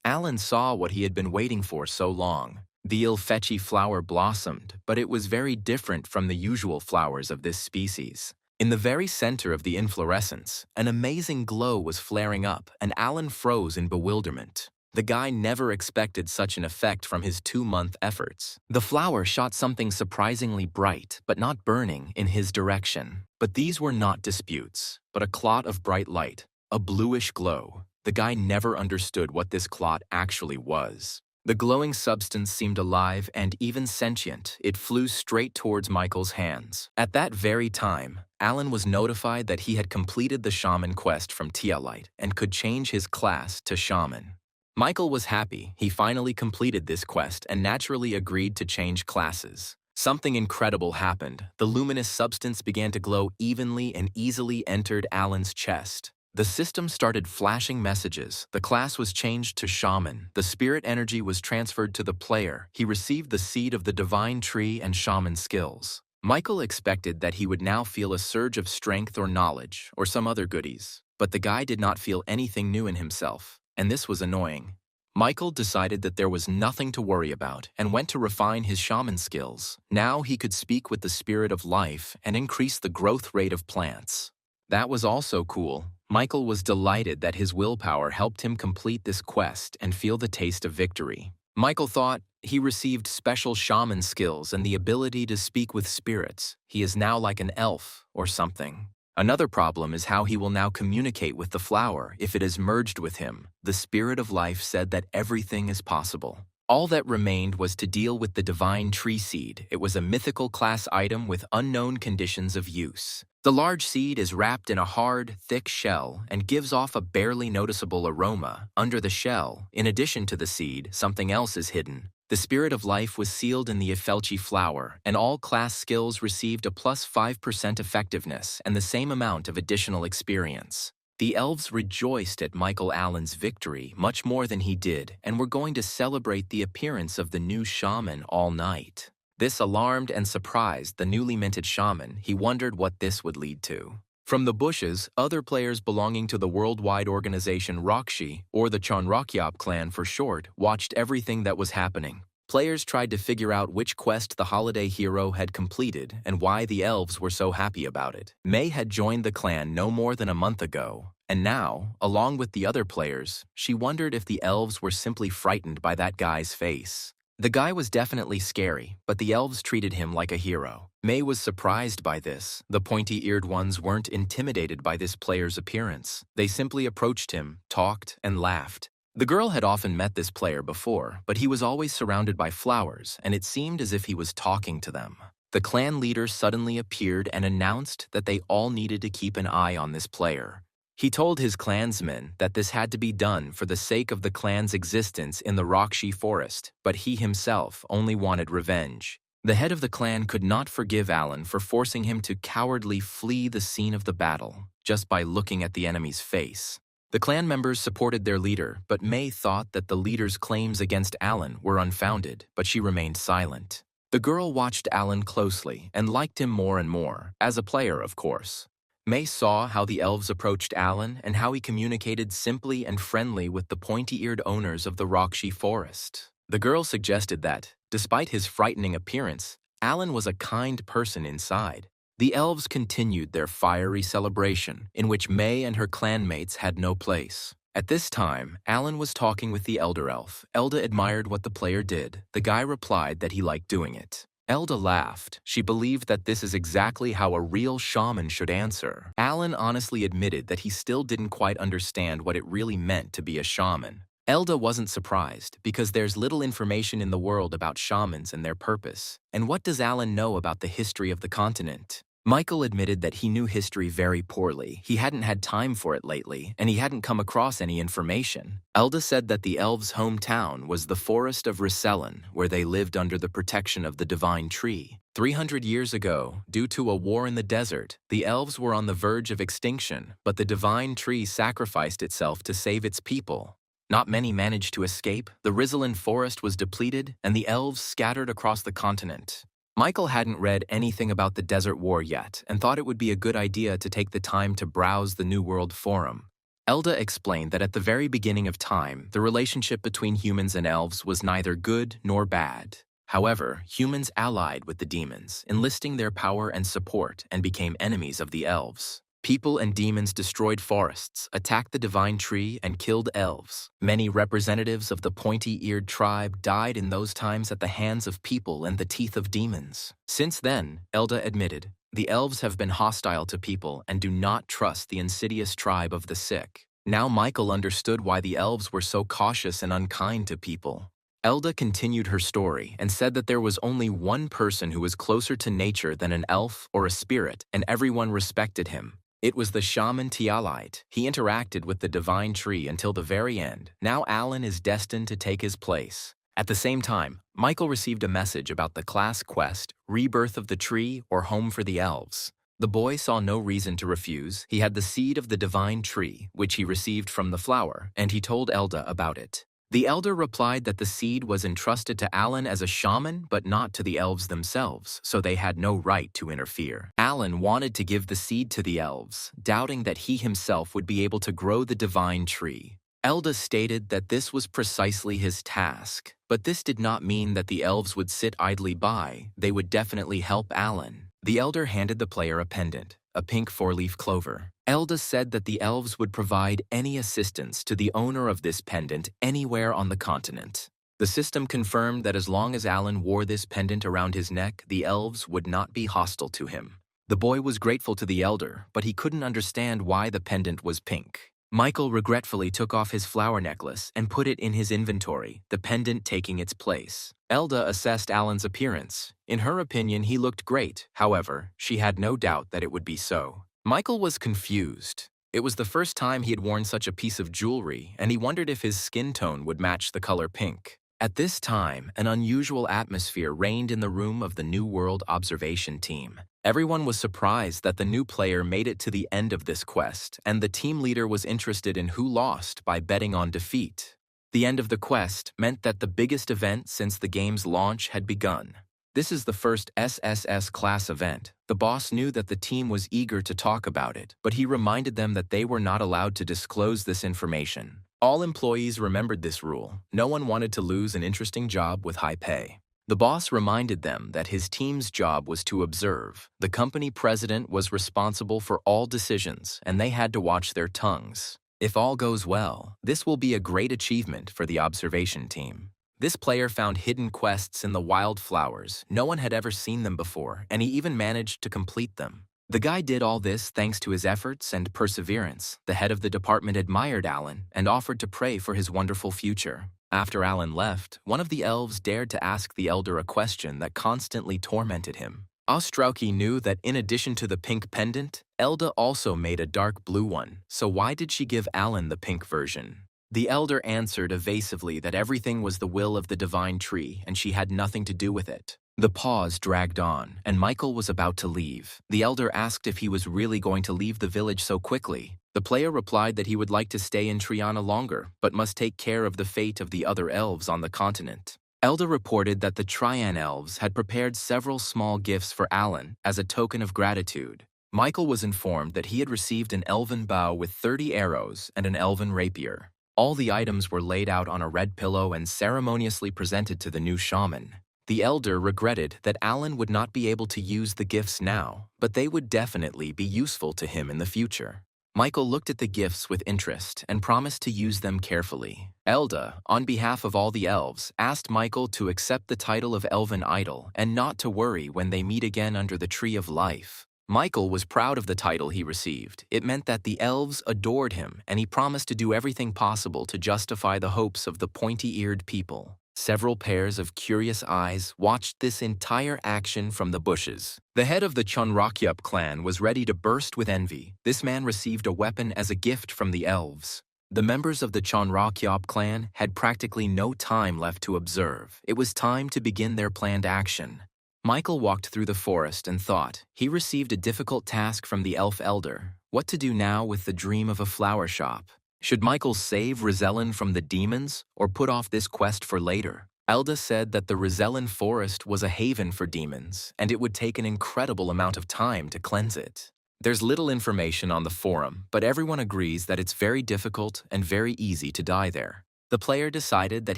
Alan saw what he had been waiting for so long. The ilfetchi flower blossomed, but it was very different from the usual flowers of this species. In the very center of the inflorescence, an amazing glow was flaring up, and Alan froze in bewilderment. The guy never expected such an effect from his 2-month efforts. The flower shot something surprisingly bright, but not burning, in his direction. But these were not disputes, but a clot of bright light, a bluish glow. The guy never understood what this clot actually was. The glowing substance seemed alive and even sentient. It flew straight towards Michael's hands. At that very time, Alan was notified that he had completed the shaman quest from Tialite and could change his class to shaman. Michael was happy. He finally completed this quest and naturally agreed to change classes. Something incredible happened. The luminous substance began to glow evenly and easily entered Alan's chest. The system started flashing messages. The class was changed to shaman. The spirit energy was transferred to the player. He received the seed of the divine tree and shaman skills. Michael expected that he would now feel a surge of strength or knowledge or some other goodies. But the guy did not feel anything new in himself, and this was annoying. Michael decided that there was nothing to worry about and went to refine his shaman skills. Now he could speak with the spirit of life and increase the growth rate of plants. That was also cool. Michael was delighted that his willpower helped him complete this quest and feel the taste of victory. Michael thought he received special shaman skills and the ability to speak with spirits. He is now like an elf or something. Another problem is how he will now communicate with the flower if it is merged with him. The spirit of life said that everything is possible. All that remained was to deal with the divine tree seed. It was a mythical class item with unknown conditions of use. The large seed is wrapped in a hard, thick shell and gives off a barely noticeable aroma. Under the shell, in addition to the seed, something else is hidden. The spirit of life was sealed in the Ifelchi flower, and all class skills received a plus 5% effectiveness and the same amount of additional experience. The elves rejoiced at Michael Allen's victory much more than he did and were going to celebrate the appearance of the new shaman all night. This alarmed and surprised the newly minted shaman. He wondered what this would lead to. From the bushes, other players belonging to the worldwide organization Rakshi, or the Chanrakyap clan for short, watched everything that was happening. Players tried to figure out which quest the holiday hero had completed and why the elves were so happy about it. May had joined the clan no more than a month ago, and now, along with the other players, she wondered if the elves were simply frightened by that guy's face. The guy was definitely scary, but the elves treated him like a hero. May was surprised by this. The pointy-eared ones weren't intimidated by this player's appearance. They simply approached him, talked, and laughed. The girl had often met this player before, but he was always surrounded by flowers, and it seemed as if he was talking to them. The clan leader suddenly appeared and announced that they all needed to keep an eye on this player. He told his clansmen that this had to be done for the sake of the clan's existence in the Rakshi forest, but he himself only wanted revenge. The head of the clan could not forgive Alan for forcing him to cowardly flee the scene of the battle, just by looking at the enemy's face. The clan members supported their leader, but May thought that the leader's claims against Alan were unfounded, but she remained silent. The girl watched Alan closely and liked him more and more, as a player, of course. May saw how the elves approached Alan and how he communicated simply and friendly with the pointy-eared owners of the Rakshi forest. The girl suggested that, despite his frightening appearance, Alan was a kind person inside. The elves continued their fiery celebration, in which May and her clanmates had no place. At this time, Alan was talking with the elder elf. Elda admired what the player did. The guy replied that he liked doing it. Elda laughed. She believed that this is exactly how a real shaman should answer. Alan honestly admitted that he still didn't quite understand what it really meant to be a shaman. Elda wasn't surprised, because there's little information in the world about shamans and their purpose. And what does Alan know about the history of the continent? Michael admitted that he knew history very poorly. He hadn't had time for it lately, and he hadn't come across any information. Elda said that the elves' hometown was the forest of Risellen, where they lived under the protection of the divine tree. 300 years ago, due to a war in the desert, the elves were on the verge of extinction, but the divine tree sacrificed itself to save its people. Not many managed to escape. The Risellen forest was depleted, and the elves scattered across the continent. Michael hadn't read anything about the Desert War yet and thought it would be a good idea to take the time to browse the New World Forum. Elda explained that at the very beginning of time, the relationship between humans and elves was neither good nor bad. However, humans allied with the demons, enlisting their power and support, and became enemies of the elves. People and demons destroyed forests, attacked the divine tree, and killed elves. Many representatives of the pointy-eared tribe died in those times at the hands of people and the teeth of demons. Since then, Elda admitted, the elves have been hostile to people and do not trust the insidious tribe of the sick. Now Michael understood why the elves were so cautious and unkind to people. Elda continued her story and said that there was only one person who was closer to nature than an elf or a spirit, and everyone respected him. It was the shaman Tialite. He interacted with the divine tree until the very end. Now Alan is destined to take his place. At the same time, Michael received a message about the class quest, Rebirth of the Tree or Home for the Elves. The boy saw no reason to refuse. He had the seed of the divine tree, which he received from the flower, and he told Elda about it. The elder replied that the seed was entrusted to Alan as a shaman, but not to the elves themselves, so they had no right to interfere. Alan wanted to give the seed to the elves, doubting that he himself would be able to grow the divine tree. Elda stated that this was precisely his task, but this did not mean that the elves would sit idly by. They would definitely help Alan. The elder handed the player a pendant, a pink four-leaf clover. Elda said that the elves would provide any assistance to the owner of this pendant anywhere on the continent. The system confirmed that as long as Alan wore this pendant around his neck, the elves would not be hostile to him. The boy was grateful to the elder, but he couldn't understand why the pendant was pink. Michael regretfully took off his flower necklace and put it in his inventory, the pendant taking its place. Elda assessed Alan's appearance. In her opinion, he looked great. However, she had no doubt that it would be so. Michael was confused. It was the first time he had worn such a piece of jewelry, and he wondered if his skin tone would match the color pink. At this time, an unusual atmosphere reigned in the room of the New World observation team. Everyone was surprised that the new player made it to the end of this quest, and the team leader was interested in who lost by betting on defeat. The end of the quest meant that the biggest event since the game's launch had begun. This is the first SSS class event. The boss knew that the team was eager to talk about it, but he reminded them that they were not allowed to disclose this information. All employees remembered this rule. No one wanted to lose an interesting job with high pay. The boss reminded them that his team's job was to observe. The company president was responsible for all decisions, and they had to watch their tongues. If all goes well, this will be a great achievement for the observation team. This player found hidden quests in the wildflowers. No one had ever seen them before, and he even managed to complete them. The guy did all this thanks to his efforts and perseverance. The head of the department admired Alan and offered to pray for his wonderful future. After Alan left, one of the elves dared to ask the elder a question that constantly tormented him. Ostrowski knew that in addition to the pink pendant, Elda also made a dark blue one, so why did she give Alan the pink version? The elder answered evasively that everything was the will of the divine tree and she had nothing to do with it. The pause dragged on, and Michael was about to leave. The elder asked if he was really going to leave the village so quickly. The player replied that he would like to stay in Triana longer, but must take care of the fate of the other elves on the continent. Elda reported that the Trian elves had prepared several small gifts for Alan as a token of gratitude. Michael was informed that he had received an elven bow with 30 arrows and an elven rapier. All the items were laid out on a red pillow and ceremoniously presented to the new shaman. The elder regretted that Alan would not be able to use the gifts now, but they would definitely be useful to him in the future. Michael looked at the gifts with interest and promised to use them carefully. Elda, on behalf of all the elves, asked Michael to accept the title of Elven Idol and not to worry when they meet again under the Tree of Life. Michael was proud of the title he received. It meant that the elves adored him, and he promised to do everything possible to justify the hopes of the pointy-eared people. Several pairs of curious eyes watched this entire action from the bushes. The head of the Chonrakyup clan was ready to burst with envy. This man received a weapon as a gift from the elves. The members of the Chonrakyup clan had practically no time left to observe. It was time to begin their planned action. Michael walked through the forest and thought. He received a difficult task from the elf elder. What to do now with the dream of a flower shop? Should Michael save Rizellen from the demons or put off this quest for later? Elda said that the Rizellen forest was a haven for demons, and it would take an incredible amount of time to cleanse it. There's little information on the forum, but everyone agrees that it's very difficult and very easy to die there. The player decided that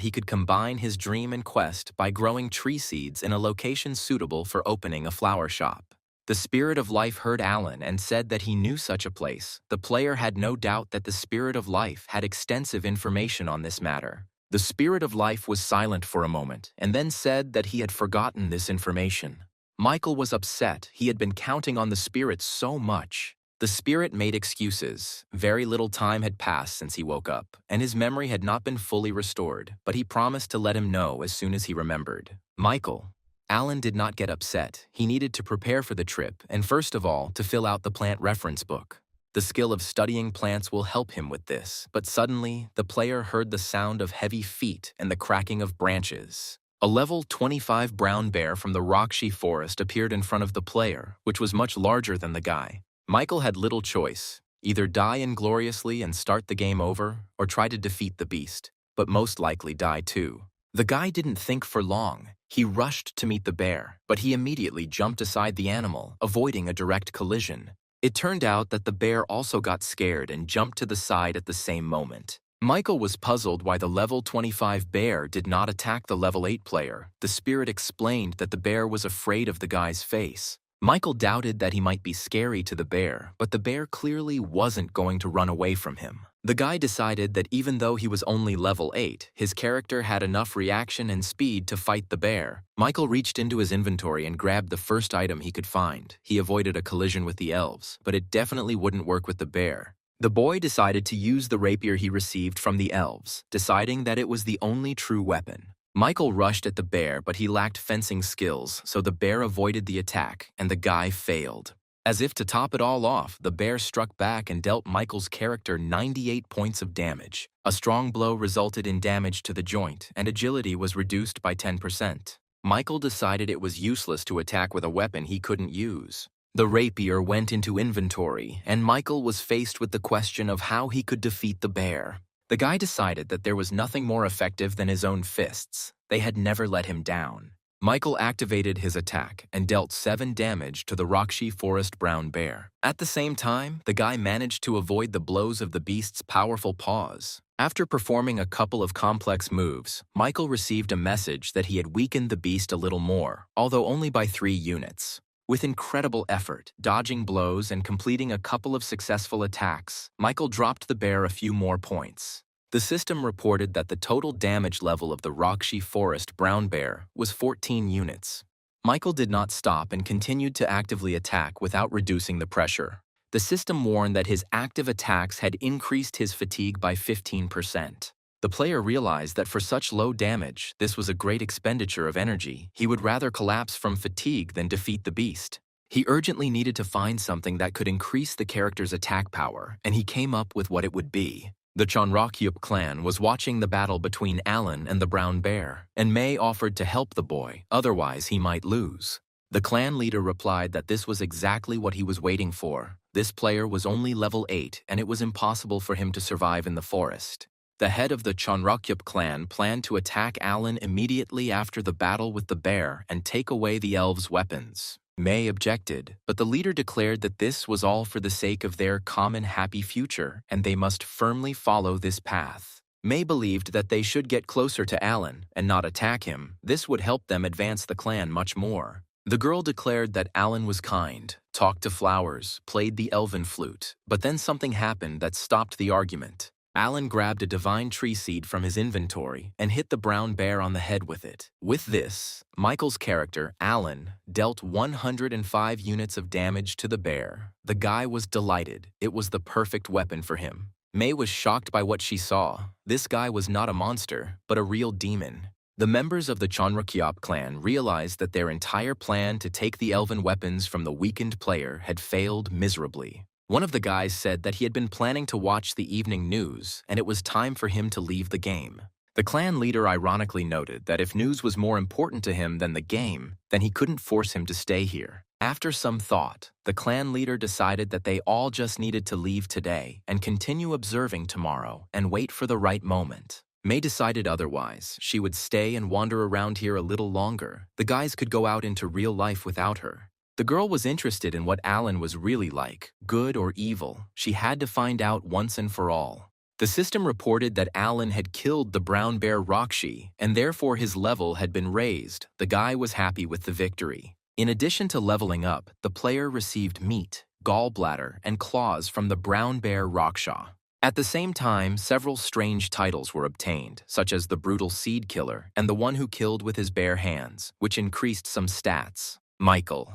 he could combine his dream and quest by growing tree seeds in a location suitable for opening a flower shop. The Spirit of Life heard Alan and said that he knew such a place. The player had no doubt that the Spirit of Life had extensive information on this matter. The Spirit of Life was silent for a moment and then said that he had forgotten this information. Michael was upset. He had been counting on the Spirit so much. The Spirit made excuses. Very little time had passed since he woke up, and his memory had not been fully restored, but he promised to let him know as soon as he remembered. Alan did not get upset. He needed to prepare for the trip, and first of all, to fill out the plant reference book. The skill of studying plants will help him with this, but suddenly, the player heard the sound of heavy feet and the cracking of branches. A level 25 brown bear from the Rockshi forest appeared in front of the player, which was much larger than the guy. Michael had little choice. Either die ingloriously and start the game over, or try to defeat the beast, but most likely die too. The guy didn't think for long. He rushed to meet the bear, but he immediately jumped aside the animal, avoiding a direct collision. It turned out that the bear also got scared and jumped to the side at the same moment. Michael was puzzled why the level 25 bear did not attack the level 8 player. The Spirit explained that the bear was afraid of the guy's face. Michael doubted that he might be scary to the bear, but the bear clearly wasn't going to run away from him. The guy decided that even though he was only level 8, his character had enough reaction and speed to fight the bear. Michael reached into his inventory and grabbed the first item he could find. He avoided a collision with the elves, but it definitely wouldn't work with the bear. The boy decided to use the rapier he received from the elves, deciding that it was the only true weapon. Michael rushed at the bear, but he lacked fencing skills, so the bear avoided the attack, and the guy failed. As if to top it all off, the bear struck back and dealt Michael's character 98 points of damage. A strong blow resulted in damage to the joint, and agility was reduced by 10%. Michael decided it was useless to attack with a weapon he couldn't use. The rapier went into inventory, and Michael was faced with the question of how he could defeat the bear. The guy decided that there was nothing more effective than his own fists. They had never let him down. Michael activated his attack and dealt 7 damage to the Rockshi Forest brown bear. At the same time, the guy managed to avoid the blows of the beast's powerful paws. After performing a couple of complex moves, Michael received a message that he had weakened the beast a little more, although only by 3 units. With incredible effort, dodging blows and completing a couple of successful attacks, Michael dropped the bear a few more points. The system reported that the total damage level of the Rockshi Forest brown bear was 14 units. Michael did not stop and continued to actively attack without reducing the pressure. The system warned that his active attacks had increased his fatigue by 15%. The player realized that for such low damage, this was a great expenditure of energy. He would rather collapse from fatigue than defeat the beast. He urgently needed to find something that could increase the character's attack power, and he came up with what it would be. The Chanrakyup clan was watching the battle between Alan and the brown bear, and May offered to help the boy, otherwise he might lose. The clan leader replied that this was exactly what he was waiting for. This player was only level 8, and it was impossible for him to survive in the forest. The head of the Chanrakyup clan planned to attack Alan immediately after the battle with the bear and take away the elves' weapons. May objected, but the leader declared that this was all for the sake of their common happy future, and they must firmly follow this path. May believed that they should get closer to Alan and not attack him. This would help them advance the clan much more. The girl declared that Alan was kind, talked to flowers, played the elven flute, but then something happened that stopped the argument. Alan grabbed a divine tree seed from his inventory and hit the brown bear on the head with it. With this, Michael's character, Alan, dealt 105 units of damage to the bear. The guy was delighted. It was the perfect weapon for him. May was shocked by what she saw. This guy was not a monster, but a real demon. The members of the Chanrakyup clan realized that their entire plan to take the elven weapons from the weakened player had failed miserably. One of the guys said that he had been planning to watch the evening news, and it was time for him to leave the game. The clan leader ironically noted that if news was more important to him than the game, then he couldn't force him to stay here. After some thought, the clan leader decided that they all just needed to leave today and continue observing tomorrow and wait for the right moment. May decided otherwise. She would stay and wander around here a little longer. The guys could go out into real life without her. The girl was interested in what Alan was really like, good or evil. She had to find out once and for all. The system reported that Alan had killed the brown bear Rockshi, and therefore his level had been raised. The guy was happy with the victory. In addition to leveling up, the player received meat, gallbladder, and claws from the brown bear Raksha. At the same time, several strange titles were obtained, such as the brutal seed killer and the one who killed with his bare hands, which increased some stats. Michael.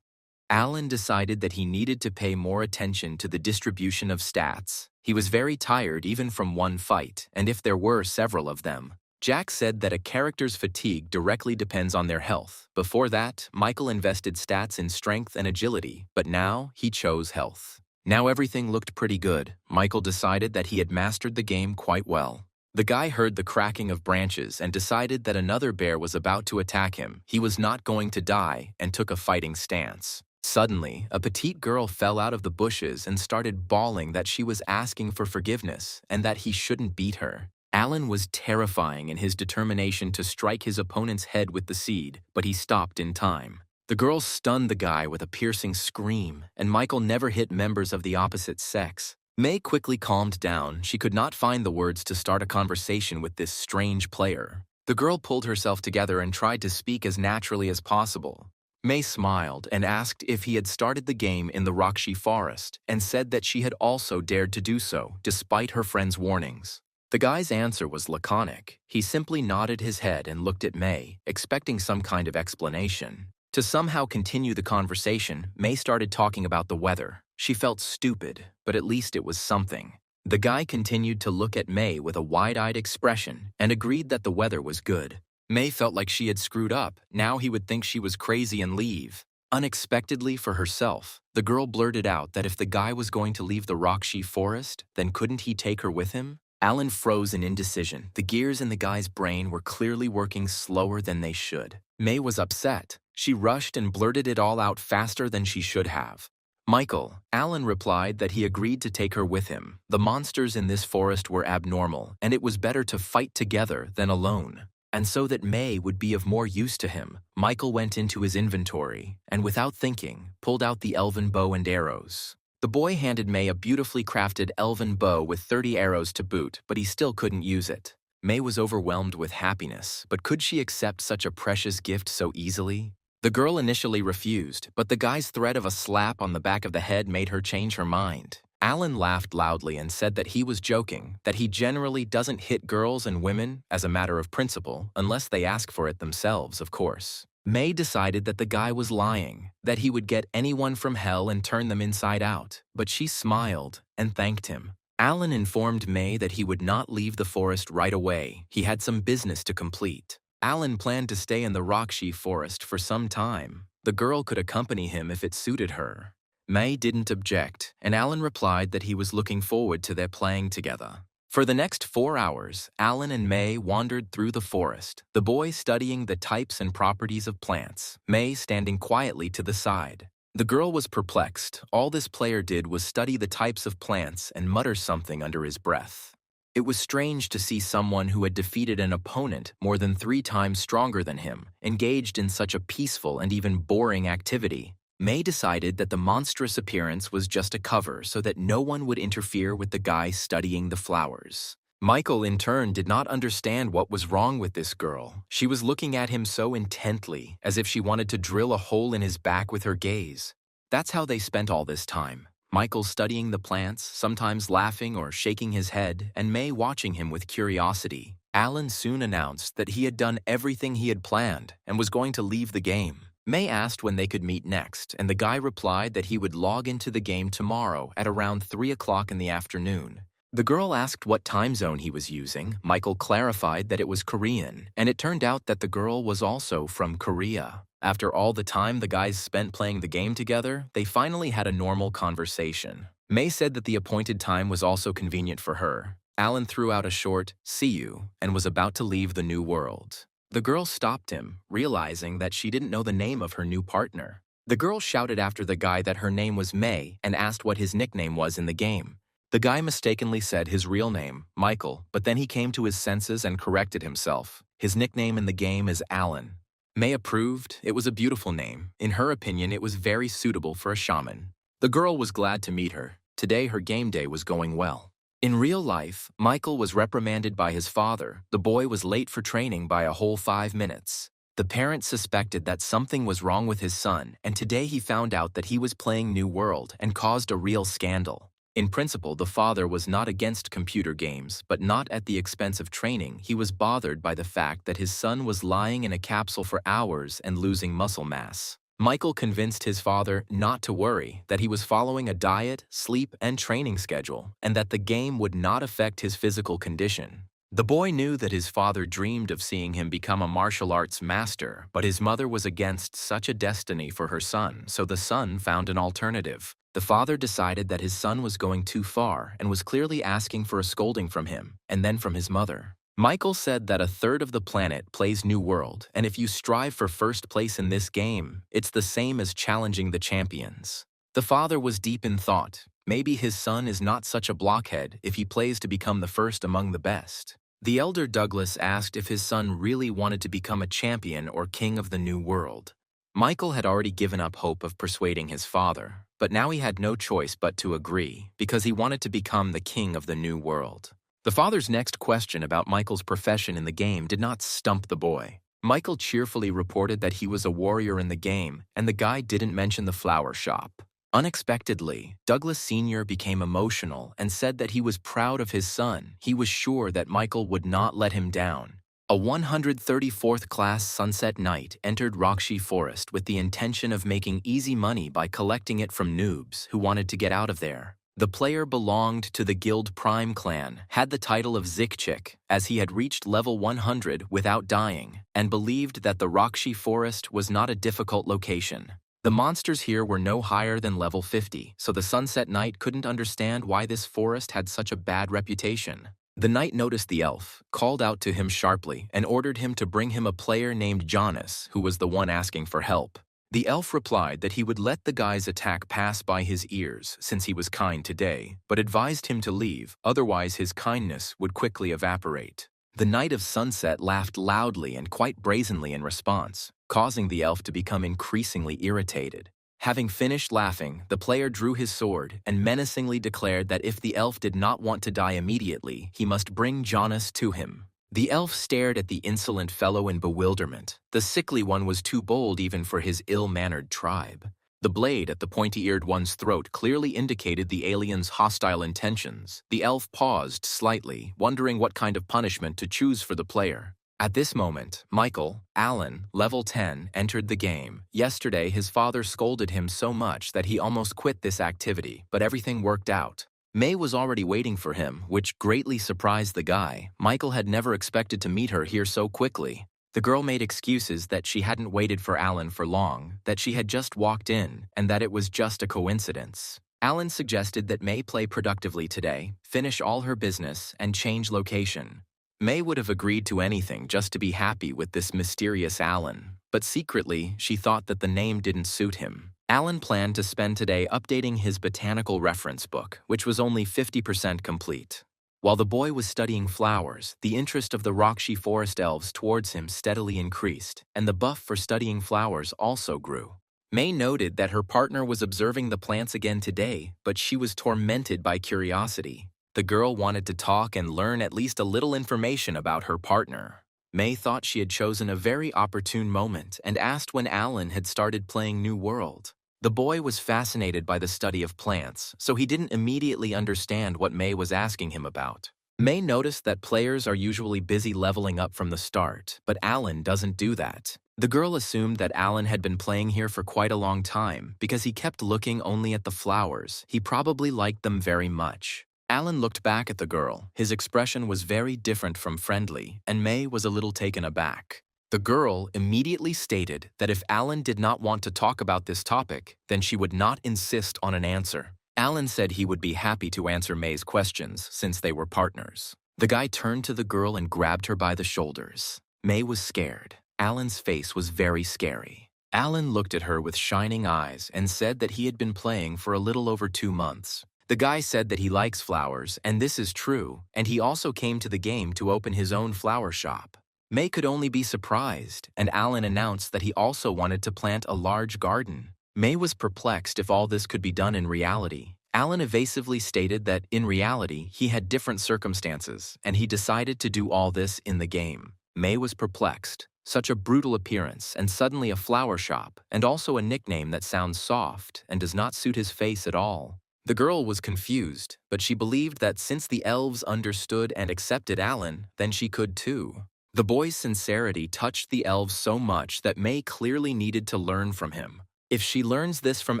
Alan decided that he needed to pay more attention to the distribution of stats. He was very tired even from one fight, and if there were several of them. Jack said that a character's fatigue directly depends on their health. Before that, Michael invested stats in strength and agility, but now he chose health. Now everything looked pretty good. Michael decided that he had mastered the game quite well. The guy heard the cracking of branches and decided that another bear was about to attack him. He was not going to die and took a fighting stance. Suddenly, a petite girl fell out of the bushes and started bawling that she was asking for forgiveness and that he shouldn't beat her. Alan was terrifying in his determination to strike his opponent's head with the seed, but he stopped in time. The girl stunned the guy with a piercing scream, and Michael never hit members of the opposite sex. May quickly calmed down. She could not find the words to start a conversation with this strange player. The girl pulled herself together and tried to speak as naturally as possible. May smiled and asked if he had started the game in the Rakshi forest, and said that she had also dared to do so, despite her friend's warnings. The guy's answer was laconic. He simply nodded his head and looked at May, expecting some kind of explanation. To somehow continue the conversation, May started talking about the weather. She felt stupid, but at least it was something. The guy continued to look at May with a wide-eyed expression and agreed that the weather was good. May felt like she had screwed up. Now he would think she was crazy and leave. Unexpectedly for herself, the girl blurted out that if the guy was going to leave the Rakshi forest, then couldn't he take her with him? Alan froze in indecision. The gears in the guy's brain were clearly working slower than they should. May was upset. She rushed and blurted it all out faster than she should have. Michael. Alan replied that he agreed to take her with him. The monsters in this forest were abnormal, and it was better to fight together than alone. And so that May would be of more use to him, Michael went into his inventory and, without thinking, pulled out the elven bow and arrows. The boy handed May a beautifully crafted elven bow with 30 arrows to boot, but he still couldn't use it. May was overwhelmed with happiness, but could she accept such a precious gift so easily? The girl initially refused, but the guy's threat of a slap on the back of the head made her change her mind. Alan laughed loudly and said that he was joking, that he generally doesn't hit girls and women, as a matter of principle, unless they ask for it themselves, of course. May decided that the guy was lying, that he would get anyone from hell and turn them inside out, but she smiled and thanked him. Alan informed May that he would not leave the forest right away. He had some business to complete. Alan planned to stay in the Rakshi forest for some time. The girl could accompany him if it suited her. May didn't object, and Alan replied that he was looking forward to their playing together. For the next 4 hours, Alan and May wandered through the forest, the boy studying the types and properties of plants, May standing quietly to the side. The girl was perplexed. All this player did was study the types of plants and mutter something under his breath. It was strange to see someone who had defeated an opponent more than 3 times stronger than him, engaged in such a peaceful and even boring activity. May decided that the monstrous appearance was just a cover so that no one would interfere with the guy studying the flowers. Michael, in turn, did not understand what was wrong with this girl. She was looking at him so intently, as if she wanted to drill a hole in his back with her gaze. That's how they spent all this time. Michael studying the plants, sometimes laughing or shaking his head, and May watching him with curiosity. Alan soon announced that he had done everything he had planned and was going to leave the game. May asked when they could meet next, and the guy replied that he would log into the game tomorrow at around 3 o'clock in the afternoon. The girl asked what time zone he was using. Michael clarified that it was Korean, and it turned out that the girl was also from Korea. After all the time the guys spent playing the game together, they finally had a normal conversation. May said that the appointed time was also convenient for her. Alan threw out a short, "See you," and was about to leave the new world. The girl stopped him, realizing that she didn't know the name of her new partner. The girl shouted after the guy that her name was May and asked what his nickname was in the game. The guy mistakenly said his real name, Michael, but then he came to his senses and corrected himself. His nickname in the game is Alan. May approved. It was a beautiful name. In her opinion, it was very suitable for a shaman. The girl was glad to meet her. Today, her game day was going well. In real life, Michael was reprimanded by his father. The boy was late for training by a whole 5 minutes. The parent suspected that something was wrong with his son, and today he found out that he was playing New World and caused a real scandal. In principle, the father was not against computer games, but not at the expense of training. He was bothered by the fact that his son was lying in a capsule for hours and losing muscle mass. Michael convinced his father not to worry, that he was following a diet, sleep, and training schedule, and that the game would not affect his physical condition. The boy knew that his father dreamed of seeing him become a martial arts master, but his mother was against such a destiny for her son, so the son found an alternative. The father decided that his son was going too far and was clearly asking for a scolding from him, and then from his mother. Michael said that a third of the planet plays New World, and if you strive for first place in this game, it's the same as challenging the champions. The father was deep in thought. Maybe his son is not such a blockhead if he plays to become the first among the best. The elder Douglas asked if his son really wanted to become a champion or king of the New World. Michael had already given up hope of persuading his father, but now he had no choice but to agree, because he wanted to become the king of the New World. The father's next question about Michael's profession in the game did not stump the boy. Michael cheerfully reported that he was a warrior in the game, and the guy didn't mention the flower shop. Unexpectedly, Douglas Sr. became emotional and said that he was proud of his son. He was sure that Michael would not let him down. A 134th class Sunset Knight entered Rakshi Forest with the intention of making easy money by collecting it from noobs who wanted to get out of there. The player belonged to the Guild Prime clan, had the title of Zikchik, as he had reached level 100 without dying, and believed that the Rakshi Forest was not a difficult location. The monsters here were no higher than level 50, so the Sunset Knight couldn't understand why this forest had such a bad reputation. The knight noticed the elf, called out to him sharply, and ordered him to bring him a player named Jonas, who was the one asking for help. The elf replied that he would let the guy's attack pass by his ears since he was kind today, but advised him to leave, otherwise his kindness would quickly evaporate. The Knight of Sunset laughed loudly and quite brazenly in response, causing the elf to become increasingly irritated. Having finished laughing, the player drew his sword and menacingly declared that if the elf did not want to die immediately, he must bring Jonas to him. The elf stared at the insolent fellow in bewilderment. The sickly one was too bold even for his ill-mannered tribe. The blade at the pointy-eared one's throat clearly indicated the alien's hostile intentions. The elf paused slightly, wondering what kind of punishment to choose for the player. At this moment, Michael, Alan, level 10, entered the game. Yesterday, his father scolded him so much that he almost quit this activity, but everything worked out. May was already waiting for him, which greatly surprised the guy. Michael had never expected to meet her here so quickly. The girl made excuses that she hadn't waited for Alan for long, that she had just walked in, and that it was just a coincidence. Alan suggested that May play productively today, finish all her business, and change location. May would have agreed to anything just to be happy with this mysterious Alan, but secretly she thought that the name didn't suit him. Alan planned to spend today updating his botanical reference book, which was only 50% complete. While the boy was studying flowers, the interest of the Rakshi forest elves towards him steadily increased, and the buff for studying flowers also grew. May noted that her partner was observing the plants again today, but she was tormented by curiosity. The girl wanted to talk and learn at least a little information about her partner. May thought she had chosen a very opportune moment and asked when Alan had started playing New World. The boy was fascinated by the study of plants, so he didn't immediately understand what May was asking him about. May noticed that players are usually busy leveling up from the start, but Alan doesn't do that. The girl assumed that Alan had been playing here for quite a long time because he kept looking only at the flowers. He probably liked them very much. Alan looked back at the girl. His expression was very different from friendly, and May was a little taken aback. The girl immediately stated that if Alan did not want to talk about this topic, then she would not insist on an answer. Alan said he would be happy to answer May's questions since they were partners. The guy turned to the girl and grabbed her by the shoulders. May was scared. Alan's face was very scary. Alan looked at her with shining eyes and said that he had been playing for a little over 2 months. The guy said that he likes flowers, and this is true, and he also came to the game to open his own flower shop. May could only be surprised, and Alan announced that he also wanted to plant a large garden. May was perplexed if all this could be done in reality. Alan evasively stated that, in reality, he had different circumstances, and he decided to do all this in the game. May was perplexed. Such a brutal appearance, and suddenly a flower shop, and also a nickname that sounds soft and does not suit his face at all. The girl was confused, but she believed that since the elves understood and accepted Alan, then she could too. The boy's sincerity touched the elves so much that May clearly needed to learn from him. If she learns this from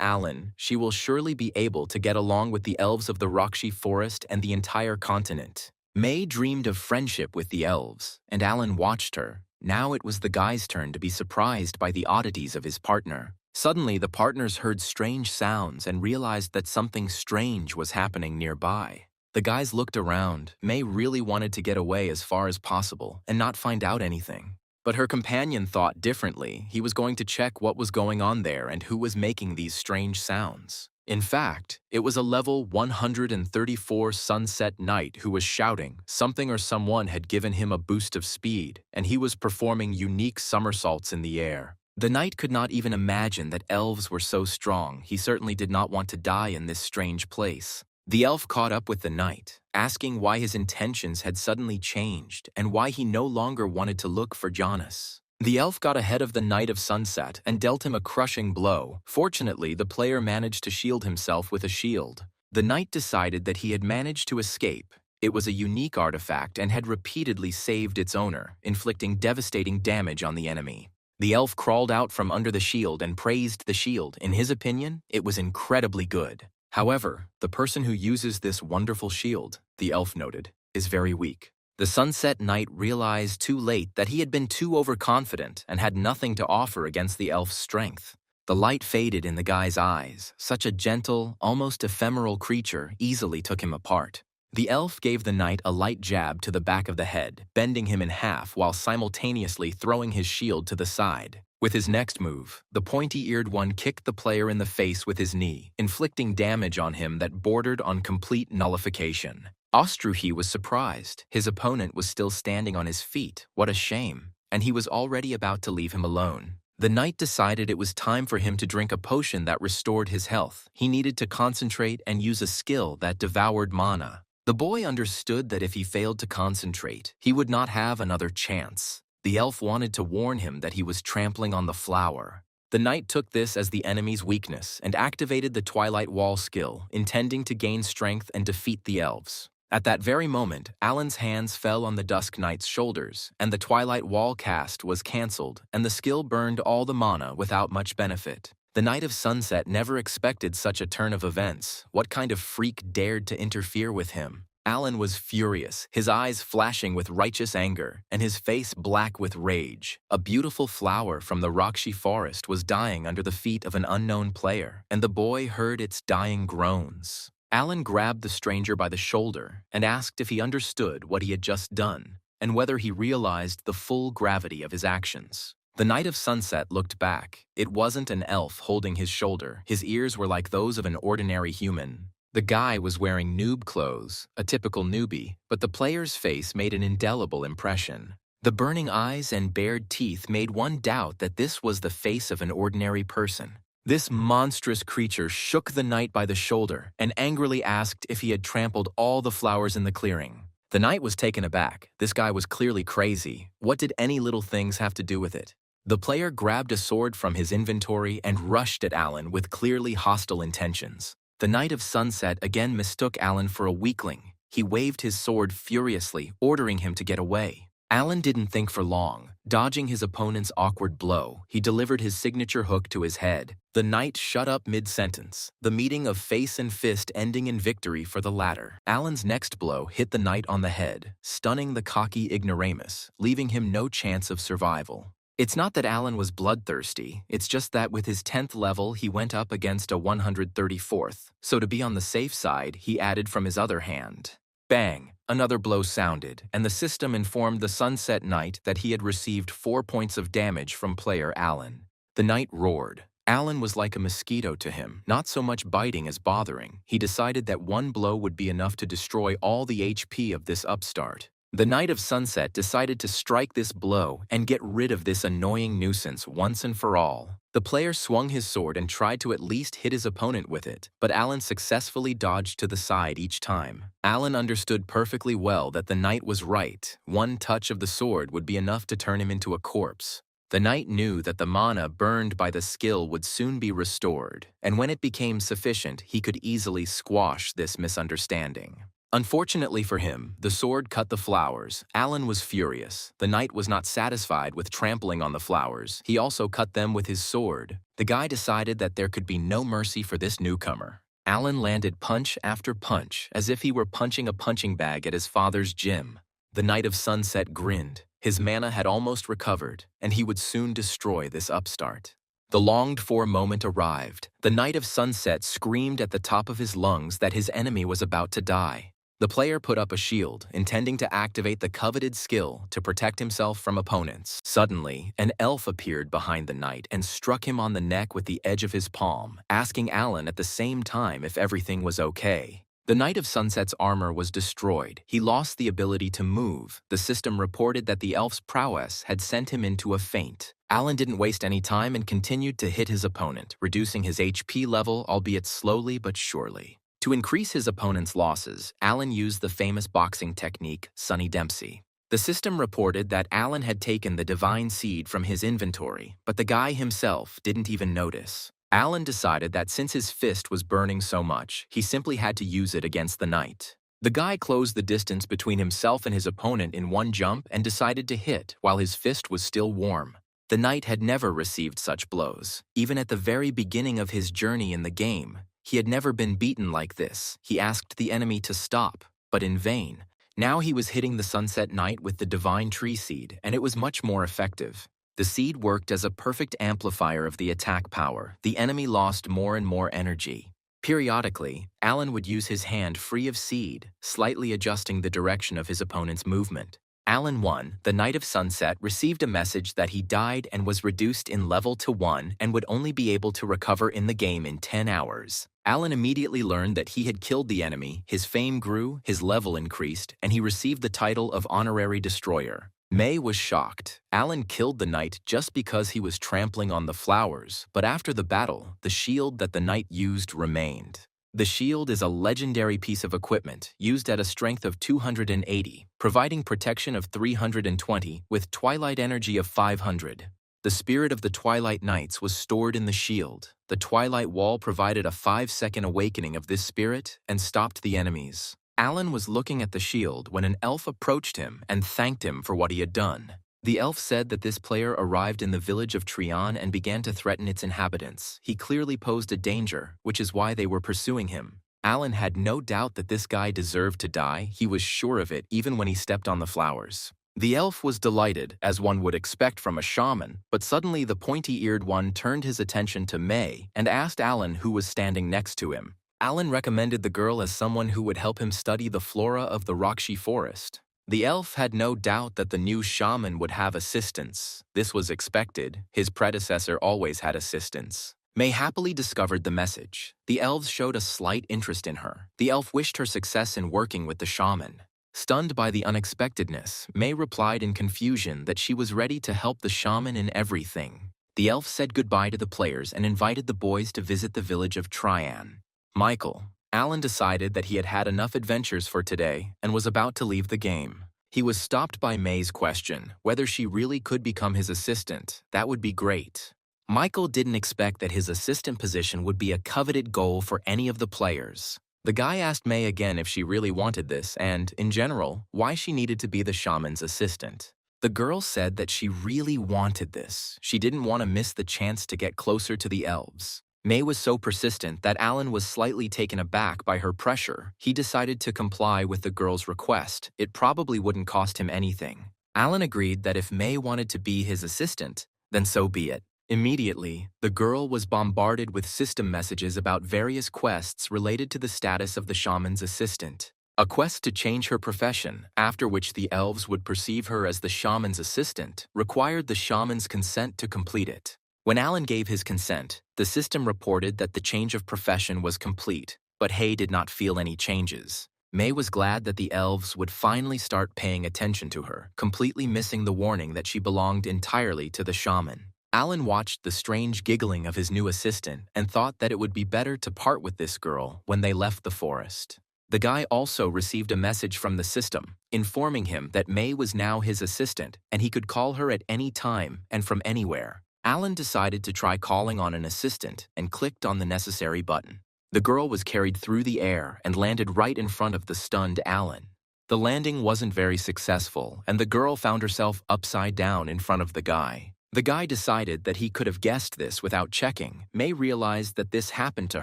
Alan, she will surely be able to get along with the elves of the Rakshi forest and the entire continent. May dreamed of friendship with the elves, and Alan watched her. Now it was the guy's turn to be surprised by the oddities of his partner. Suddenly, the partners heard strange sounds and realized that something strange was happening nearby. The guys looked around. May really wanted to get away as far as possible and not find out anything. But her companion thought differently. He was going to check what was going on there and who was making these strange sounds. In fact, it was a level 134 Sunset Knight who was shouting. Something or someone had given him a boost of speed, and he was performing unique somersaults in the air. The knight could not even imagine that elves were so strong. He certainly did not want to die in this strange place. The elf caught up with the knight, asking why his intentions had suddenly changed and why he no longer wanted to look for Jonas. The elf got ahead of the Knight of Sunset and dealt him a crushing blow. Fortunately, the player managed to shield himself with a shield. The knight decided that he had managed to escape. It was a unique artifact and had repeatedly saved its owner, inflicting devastating damage on the enemy. The elf crawled out from under the shield and praised the shield. In his opinion, it was incredibly good. However, the person who uses this wonderful shield, the elf noted, is very weak. The Sunset Knight realized too late that he had been too overconfident and had nothing to offer against the elf's strength. The light faded in the guy's eyes. Such a gentle, almost ephemeral creature easily took him apart. The elf gave the knight a light jab to the back of the head, bending him in half while simultaneously throwing his shield to the side. With his next move, the pointy-eared one kicked the player in the face with his knee, inflicting damage on him that bordered on complete nullification. Ostruhi was surprised. His opponent was still standing on his feet. What a shame. And he was already about to leave him alone. The knight decided it was time for him to drink a potion that restored his health. He needed to concentrate and use a skill that devoured mana. The boy understood that if he failed to concentrate, he would not have another chance. The elf wanted to warn him that he was trampling on the flower. The knight took this as the enemy's weakness and activated the Twilight Wall skill, intending to gain strength and defeat the elves. At that very moment, Alan's hands fell on the Dusk Knight's shoulders, and the Twilight Wall cast was cancelled, and the skill burned all the mana without much benefit. The Knight of Sunset never expected such a turn of events. What kind of freak dared to interfere with him? Alan was furious, his eyes flashing with righteous anger, and his face black with rage. A beautiful flower from the Rakshi forest was dying under the feet of an unknown player, and the boy heard its dying groans. Alan grabbed the stranger by the shoulder and asked if he understood what he had just done, and whether he realized the full gravity of his actions. The Knight of Sunset looked back. It wasn't an elf holding his shoulder. His ears were like those of an ordinary human. The guy was wearing noob clothes, a typical newbie, but the player's face made an indelible impression. The burning eyes and bared teeth made one doubt that this was the face of an ordinary person. This monstrous creature shook the knight by the shoulder and angrily asked if he had trampled all the flowers in the clearing. The knight was taken aback. This guy was clearly crazy. What did any little things have to do with it? The player grabbed a sword from his inventory and rushed at Alan with clearly hostile intentions. The Knight of Sunset again mistook Alan for a weakling. He waved his sword furiously, ordering him to get away. Alan didn't think for long. Dodging his opponent's awkward blow, he delivered his signature hook to his head. The knight shut up mid-sentence, the meeting of face and fist ending in victory for the latter. Alan's next blow hit the knight on the head, stunning the cocky ignoramus, leaving him no chance of survival. It's not that Alan was bloodthirsty, it's just that with his 10th level he went up against a 134th, so to be on the safe side, he added from his other hand. Bang! Another blow sounded, and the system informed the Sunset Knight that he had received 4 points of damage from player Alan. The knight roared. Alan was like a mosquito to him, not so much biting as bothering. He decided that one blow would be enough to destroy all the HP of this upstart. The Knight of Sunset decided to strike this blow and get rid of this annoying nuisance once and for all. The player swung his sword and tried to at least hit his opponent with it, but Alan successfully dodged to the side each time. Alan understood perfectly well that the knight was right. One touch of the sword would be enough to turn him into a corpse. The knight knew that the mana burned by the skill would soon be restored, and when it became sufficient, he could easily squash this misunderstanding. Unfortunately for him, the sword cut the flowers. Alan was furious. The knight was not satisfied with trampling on the flowers. He also cut them with his sword. The guy decided that there could be no mercy for this newcomer. Alan landed punch after punch, as if he were punching a punching bag at his father's gym. The Knight of Sunset grinned. His mana had almost recovered, and he would soon destroy this upstart. The longed-for moment arrived. The Knight of Sunset screamed at the top of his lungs that his enemy was about to die. The player put up a shield, intending to activate the coveted skill to protect himself from opponents. Suddenly, an elf appeared behind the knight and struck him on the neck with the edge of his palm, asking Alan at the same time if everything was okay. The Knight of Sunset's armor was destroyed. He lost the ability to move. The system reported that the elf's prowess had sent him into a faint. Alan didn't waste any time and continued to hit his opponent, reducing his HP level, albeit slowly but surely. To increase his opponent's losses, Alan used the famous boxing technique, Sonny Dempsey. The system reported that Alan had taken the divine seed from his inventory, but the guy himself didn't even notice. Alan decided that since his fist was burning so much, he simply had to use it against the knight. The guy closed the distance between himself and his opponent in one jump and decided to hit while his fist was still warm. The knight had never received such blows. Even at the very beginning of his journey in the game, he had never been beaten like this. He asked the enemy to stop, but in vain. Now he was hitting the Sunset Knight with the Divine Tree Seed, and it was much more effective. The seed worked as a perfect amplifier of the attack power. The enemy lost more and more energy. Periodically, Alan would use his hand free of seed, slightly adjusting the direction of his opponent's movement. Alan 1, the Knight of Sunset, received a message that he died and was reduced in level to 1 and would only be able to recover in the game in 10 hours. Alan immediately learned that he had killed the enemy, his fame grew, his level increased, and he received the title of Honorary Destroyer. May was shocked. Alan killed the knight just because he was trampling on the flowers, but after the battle, the shield that the knight used remained. The shield is a legendary piece of equipment used at a strength of 280, providing protection of 320 with twilight energy of 500. The spirit of the Twilight Knights was stored in the shield. The Twilight Wall provided a 5-second awakening of this spirit and stopped the enemies. Alan was looking at the shield when an elf approached him and thanked him for what he had done. The elf said that this player arrived in the village of Trion and began to threaten its inhabitants. He clearly posed a danger, which is why they were pursuing him. Alan had no doubt that this guy deserved to die. He was sure of it even when he stepped on the flowers. The elf was delighted, as one would expect from a shaman, but suddenly the pointy-eared one turned his attention to May and asked Alan who was standing next to him. Alan recommended the girl as someone who would help him study the flora of the Rakshi forest. The elf had no doubt that the new shaman would have assistants. This was expected. His predecessor always had assistants. May happily discovered the message. The elves showed a slight interest in her. The elf wished her success in working with the shaman. Stunned by the unexpectedness, May replied in confusion that she was ready to help the shaman in everything. The elf said goodbye to the players and invited the boys to visit the village of Trian. Michael. Alan decided that he had had enough adventures for today and was about to leave the game. He was stopped by May's question, whether she really could become his assistant. That would be great. Michael didn't expect that his assistant position would be a coveted goal for any of the players. The guy asked May again if she really wanted this and, in general, why she needed to be the shaman's assistant. The girl said that she really wanted this. She didn't want to miss the chance to get closer to the elves. May was so persistent that Alan was slightly taken aback by her pressure. He decided to comply with the girl's request. It probably wouldn't cost him anything. Alan agreed that if May wanted to be his assistant, then so be it. Immediately, the girl was bombarded with system messages about various quests related to the status of the shaman's assistant. A quest to change her profession, after which the elves would perceive her as the shaman's assistant, required the shaman's consent to complete it. When Alan gave his consent, the system reported that the change of profession was complete, but Hay did not feel any changes. May was glad that the elves would finally start paying attention to her, completely missing the warning that she belonged entirely to the shaman. Alan watched the strange giggling of his new assistant and thought that it would be better to part with this girl when they left the forest. The guy also received a message from the system, informing him that May was now his assistant and he could call her at any time and from anywhere. Alan decided to try calling on an assistant and clicked on the necessary button. The girl was carried through the air and landed right in front of the stunned Alan. The landing wasn't very successful, and the girl found herself upside down in front of the guy. The guy decided that he could have guessed this without checking. May realized that this happened to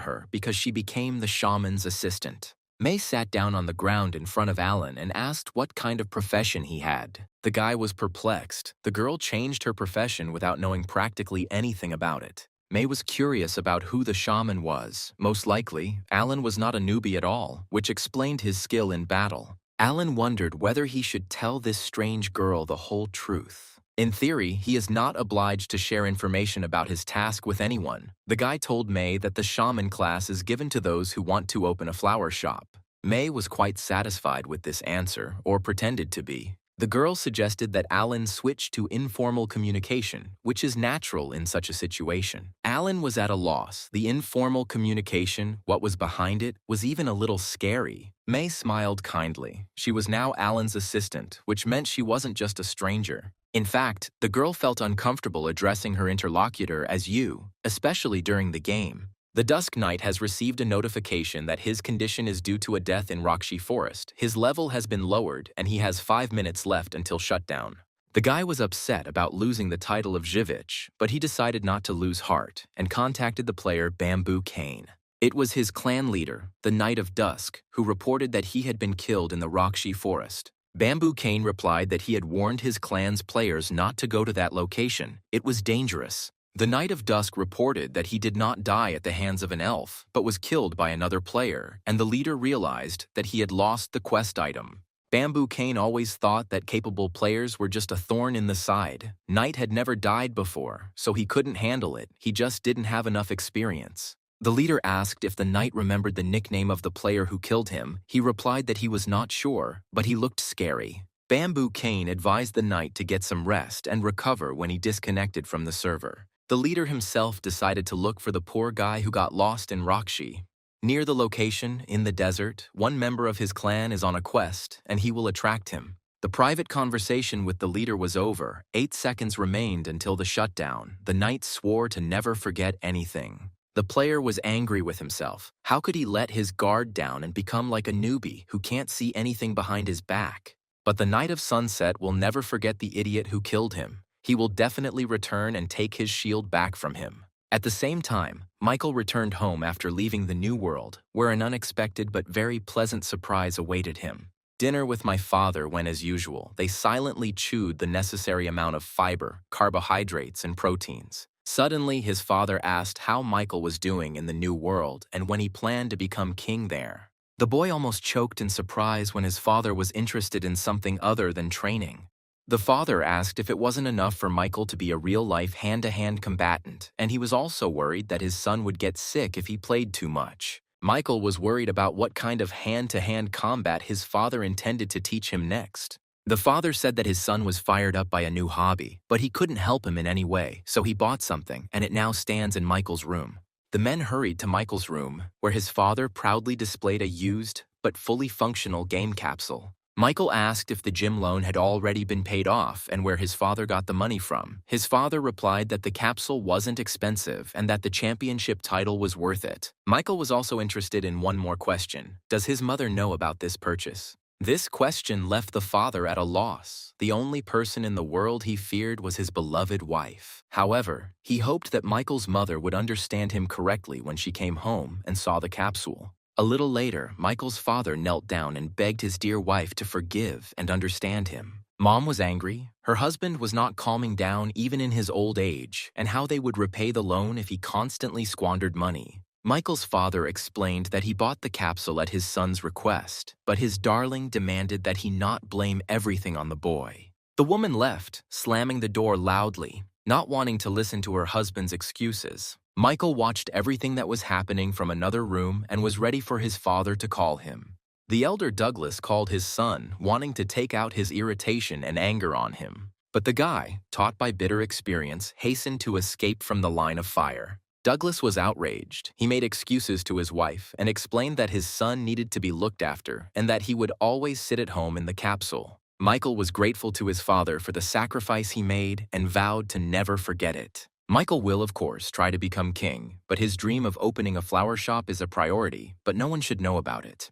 her because she became the shaman's assistant. May sat down on the ground in front of Alan and asked what kind of profession he had. The guy was perplexed. The girl changed her profession without knowing practically anything about it. May was curious about who the shaman was. Most likely, Alan was not a newbie at all, which explained his skill in battle. Alan wondered whether he should tell this strange girl the whole truth. In theory, he is not obliged to share information about his task with anyone. The guy told May that the shaman class is given to those who want to open a flower shop. May was quite satisfied with this answer, or pretended to be. The girl suggested that Alan switch to informal communication, which is natural in such a situation. Alan was at a loss. The informal communication, what was behind it, was even a little scary. May smiled kindly. She was now Alan's assistant, which meant she wasn't just a stranger. In fact, the girl felt uncomfortable addressing her interlocutor as you, especially during the game. The Dusk Knight has received a notification that his condition is due to a death in Rakshi Forest. His level has been lowered, and he has 5 minutes left until shutdown. The guy was upset about losing the title of Zhivich, but he decided not to lose heart and contacted the player Bamboo Cane. It was his clan leader, the Knight of Dusk, who reported that he had been killed in the Rakshi Forest. Bamboo Cane replied that he had warned his clan's players not to go to that location. It was dangerous. The Knight of Dusk reported that he did not die at the hands of an elf, but was killed by another player, and the leader realized that he had lost the quest item. Bamboo Cane always thought that capable players were just a thorn in the side. Knight had never died before, so he couldn't handle it. He just didn't have enough experience. The leader asked if the knight remembered the nickname of the player who killed him. He replied that he was not sure, but he looked scary. Bamboo Cane advised the knight to get some rest and recover when he disconnected from the server. The leader himself decided to look for the poor guy who got lost in Rakshi. Near the location, in the desert, one member of his clan is on a quest, and he will attract him. The private conversation with the leader was over. 8 seconds remained until the shutdown. The knight swore to never forget anything. The player was angry with himself. How could he let his guard down and become like a newbie who can't see anything behind his back? But the Knight of Sunset will never forget the idiot who killed him. He will definitely return and take his shield back from him. At the same time, Michael returned home after leaving the New World, where an unexpected but very pleasant surprise awaited him. Dinner with my father went as usual. They silently chewed the necessary amount of fiber, carbohydrates, and proteins. Suddenly, his father asked how Michael was doing in the New World and when he planned to become king there. The boy almost choked in surprise when his father was interested in something other than training. The father asked if it wasn't enough for Michael to be a real-life hand-to-hand combatant, and he was also worried that his son would get sick if he played too much. Michael was worried about what kind of hand-to-hand combat his father intended to teach him next. The father said that his son was fired up by a new hobby, but he couldn't help him in any way, so he bought something, and it now stands in Michael's room. The men hurried to Michael's room, where his father proudly displayed a used, but fully functional game capsule. Michael asked if the gym loan had already been paid off and where his father got the money from. His father replied that the capsule wasn't expensive and that the championship title was worth it. Michael was also interested in one more question. Does his mother know about this purchase? This question left the father at a loss. The only person in the world he feared was his beloved wife. However, he hoped that Michael's mother would understand him correctly when she came home and saw the capsule. A little later, Michael's father knelt down and begged his dear wife to forgive and understand him. Mom was angry. Her husband was not calming down even in his old age, and how they would repay the loan if he constantly squandered money. Michael's father explained that he bought the capsule at his son's request, but his darling demanded that he not blame everything on the boy. The woman left, slamming the door loudly, not wanting to listen to her husband's excuses. Michael watched everything that was happening from another room and was ready for his father to call him. The elder Douglas called his son, wanting to take out his irritation and anger on him. But the guy, taught by bitter experience, hastened to escape from the line of fire. Douglas was outraged. He made excuses to his wife and explained that his son needed to be looked after and that he would always sit at home in the capsule. Michael was grateful to his father for the sacrifice he made and vowed to never forget it. Michael will, of course, try to become king, but his dream of opening a flower shop is a priority, but no one should know about it.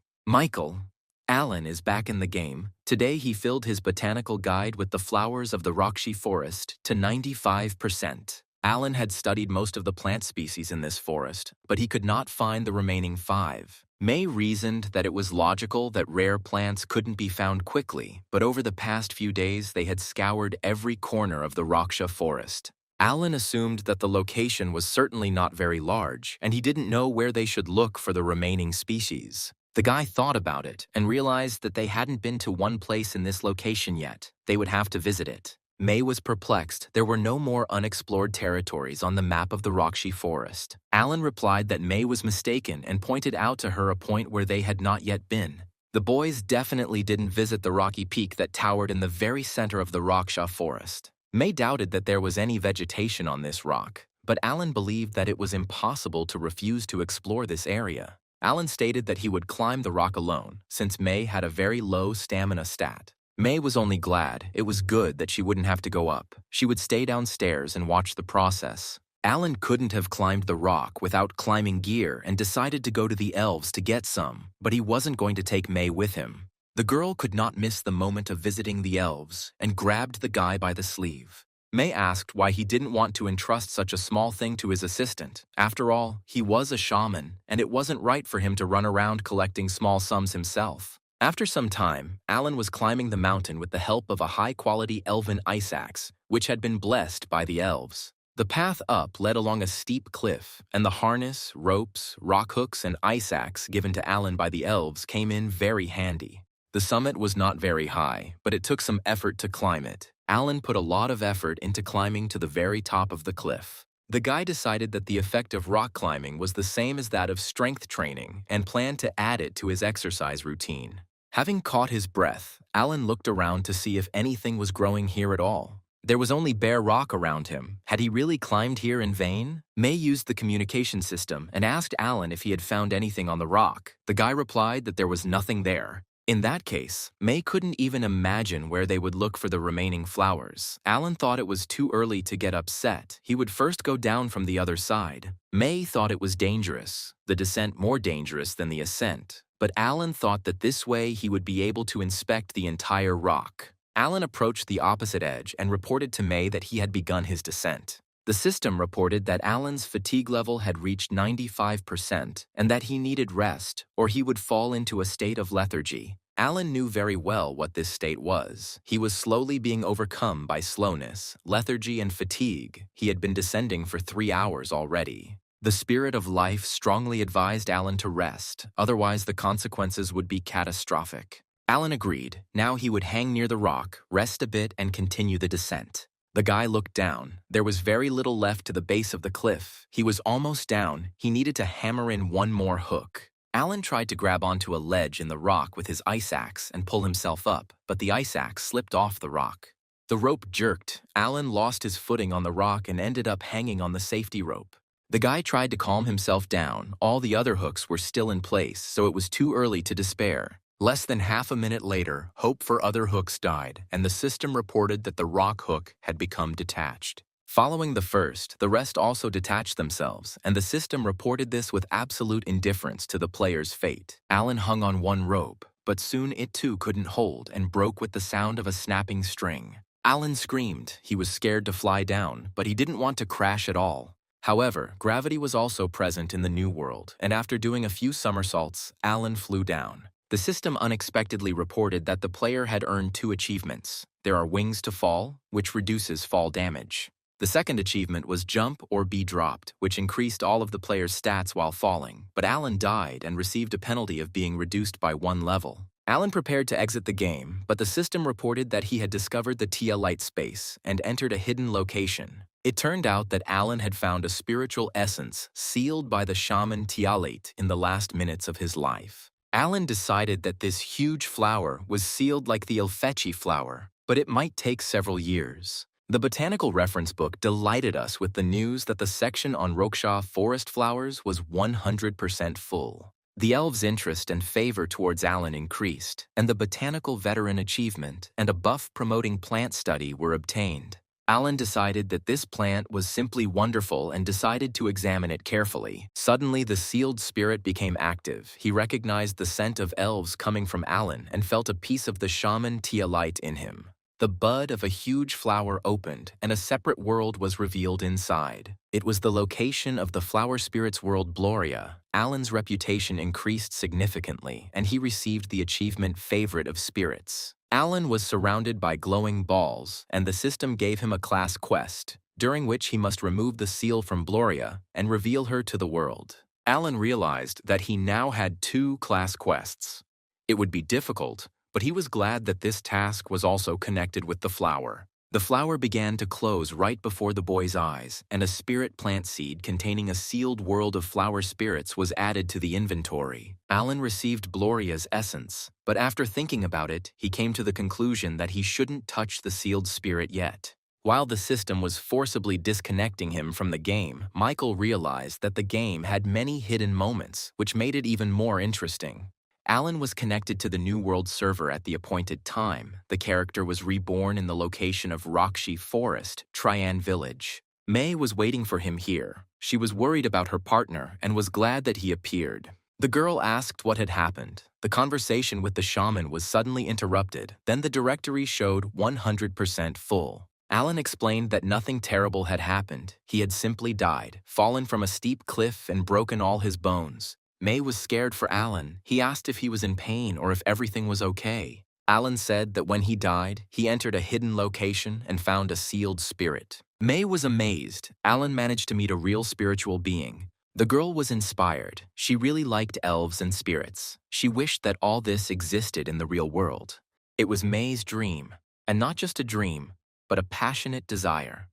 Alan is back in the game. Today he filled his botanical guide with the flowers of the Rakshi forest to 95%. Alan had studied most of the plant species in this forest, but he could not find the remaining 5. May reasoned that it was logical that rare plants couldn't be found quickly, but over the past few days they had scoured every corner of the Raksha forest. Alan assumed that the location was certainly not very large, and he didn't know where they should look for the remaining species. The guy thought about it and realized that they hadn't been to one place in this location yet. They would have to visit it. May was perplexed. There were no more unexplored territories on the map of the Rakshi forest. Alan replied that May was mistaken and pointed out to her a point where they had not yet been. The boys definitely didn't visit the rocky peak that towered in the very center of the Raksha forest. May doubted that there was any vegetation on this rock, but Alan believed that it was impossible to refuse to explore this area. Alan stated that he would climb the rock alone, since May had a very low stamina stat. May was only glad. It was good that she wouldn't have to go up. She would stay downstairs and watch the process. Alan couldn't have climbed the rock without climbing gear and decided to go to the elves to get some, but he wasn't going to take May with him. The girl could not miss the moment of visiting the elves and grabbed the guy by the sleeve. May asked why he didn't want to entrust such a small thing to his assistant. After all, he was a shaman, and it wasn't right for him to run around collecting small sums himself. After some time, Alan was climbing the mountain with the help of a high-quality elven ice axe, which had been blessed by the elves. The path up led along a steep cliff, and the harness, ropes, rock hooks, and ice axe given to Alan by the elves came in very handy. The summit was not very high, but it took some effort to climb it. Alan put a lot of effort into climbing to the very top of the cliff. The guy decided that the effect of rock climbing was the same as that of strength training and planned to add it to his exercise routine. Having caught his breath, Alan looked around to see if anything was growing here at all. There was only bare rock around him. Had he really climbed here in vain? May used the communication system and asked Alan if he had found anything on the rock. The guy replied that there was nothing there. In that case, May couldn't even imagine where they would look for the remaining flowers. Alan thought it was too early to get upset. He would first go down from the other side. May thought it was dangerous, the descent more dangerous than the ascent. But Alan thought that this way he would be able to inspect the entire rock. Alan approached the opposite edge and reported to May that he had begun his descent. The system reported that Alan's fatigue level had reached 95% and that he needed rest or he would fall into a state of lethargy. Alan knew very well what this state was. He was slowly being overcome by slowness, lethargy, and fatigue. He had been descending for 3 hours already. The spirit of life strongly advised Alan to rest, otherwise the consequences would be catastrophic. Alan agreed. Now he would hang near the rock, rest a bit, and continue the descent. The guy looked down. There was very little left to the base of the cliff. He was almost down. He needed to hammer in one more hook. Alan tried to grab onto a ledge in the rock with his ice axe and pull himself up, but the ice axe slipped off the rock. The rope jerked. Alan lost his footing on the rock and ended up hanging on the safety rope. The guy tried to calm himself down. All the other hooks were still in place, so it was too early to despair. Less than half a minute later, hope for other hooks died, and the system reported that the rock hook had become detached. Following the first, the rest also detached themselves, and the system reported this with absolute indifference to the player's fate. Alan hung on one rope, but soon it too couldn't hold and broke with the sound of a snapping string. Alan screamed. He was scared to fly down, but he didn't want to crash at all. However, gravity was also present in the new world, and after doing a few somersaults, Alan flew down. The system unexpectedly reported that the player had earned 2 achievements. There are wings to fall, which reduces fall damage. The second achievement was jump or be dropped, which increased all of the player's stats while falling, but Alan died and received a penalty of being reduced by 1 level. Alan prepared to exit the game, but the system reported that he had discovered the Tia light space and entered a hidden location. It turned out that Alan had found a spiritual essence sealed by the shaman Tialit in the last minutes of his life. Alan decided that this huge flower was sealed like the Ilfechi flower, but it might take several years. The botanical reference book delighted us with the news that the section on Roksha forest flowers was 100% full. The elves' interest and favor towards Alan increased, and the botanical veteran achievement and a buff promoting plant study were obtained. Alan decided that this plant was simply wonderful and decided to examine it carefully. Suddenly, the sealed spirit became active. He recognized the scent of elves coming from Alan and felt a piece of the shaman Tia light in him. The bud of a huge flower opened, and a separate world was revealed inside. It was the location of the flower spirit's world Gloria. Alan's reputation increased significantly, and he received the achievement Favorite of Spirits. Alan was surrounded by glowing balls, and the system gave him a class quest, during which he must remove the seal from Gloria and reveal her to the world. Alan realized that he now had 2 class quests. It would be difficult, but he was glad that this task was also connected with the flower. The flower began to close right before the boy's eyes, and a spirit plant seed containing a sealed world of flower spirits was added to the inventory. Alan received Gloria's essence, but after thinking about it, he came to the conclusion that he shouldn't touch the sealed spirit yet. While the system was forcibly disconnecting him from the game, Michael realized that the game had many hidden moments, which made it even more interesting. Alan was connected to the New World server at the appointed time. The character was reborn in the location of Rakshi Forest, Trian Village. May was waiting for him here. She was worried about her partner and was glad that he appeared. The girl asked what had happened. The conversation with the shaman was suddenly interrupted. Then the directory showed 100% full. Alan explained that nothing terrible had happened. He had simply died, fallen from a steep cliff and broken all his bones. May was scared for Alan. He asked if he was in pain or if everything was okay. Alan said that when he died, he entered a hidden location and found a sealed spirit. May was amazed. Alan managed to meet a real spiritual being. The girl was inspired. She really liked elves and spirits. She wished that all this existed in the real world. It was May's dream, and not just a dream, but a passionate desire.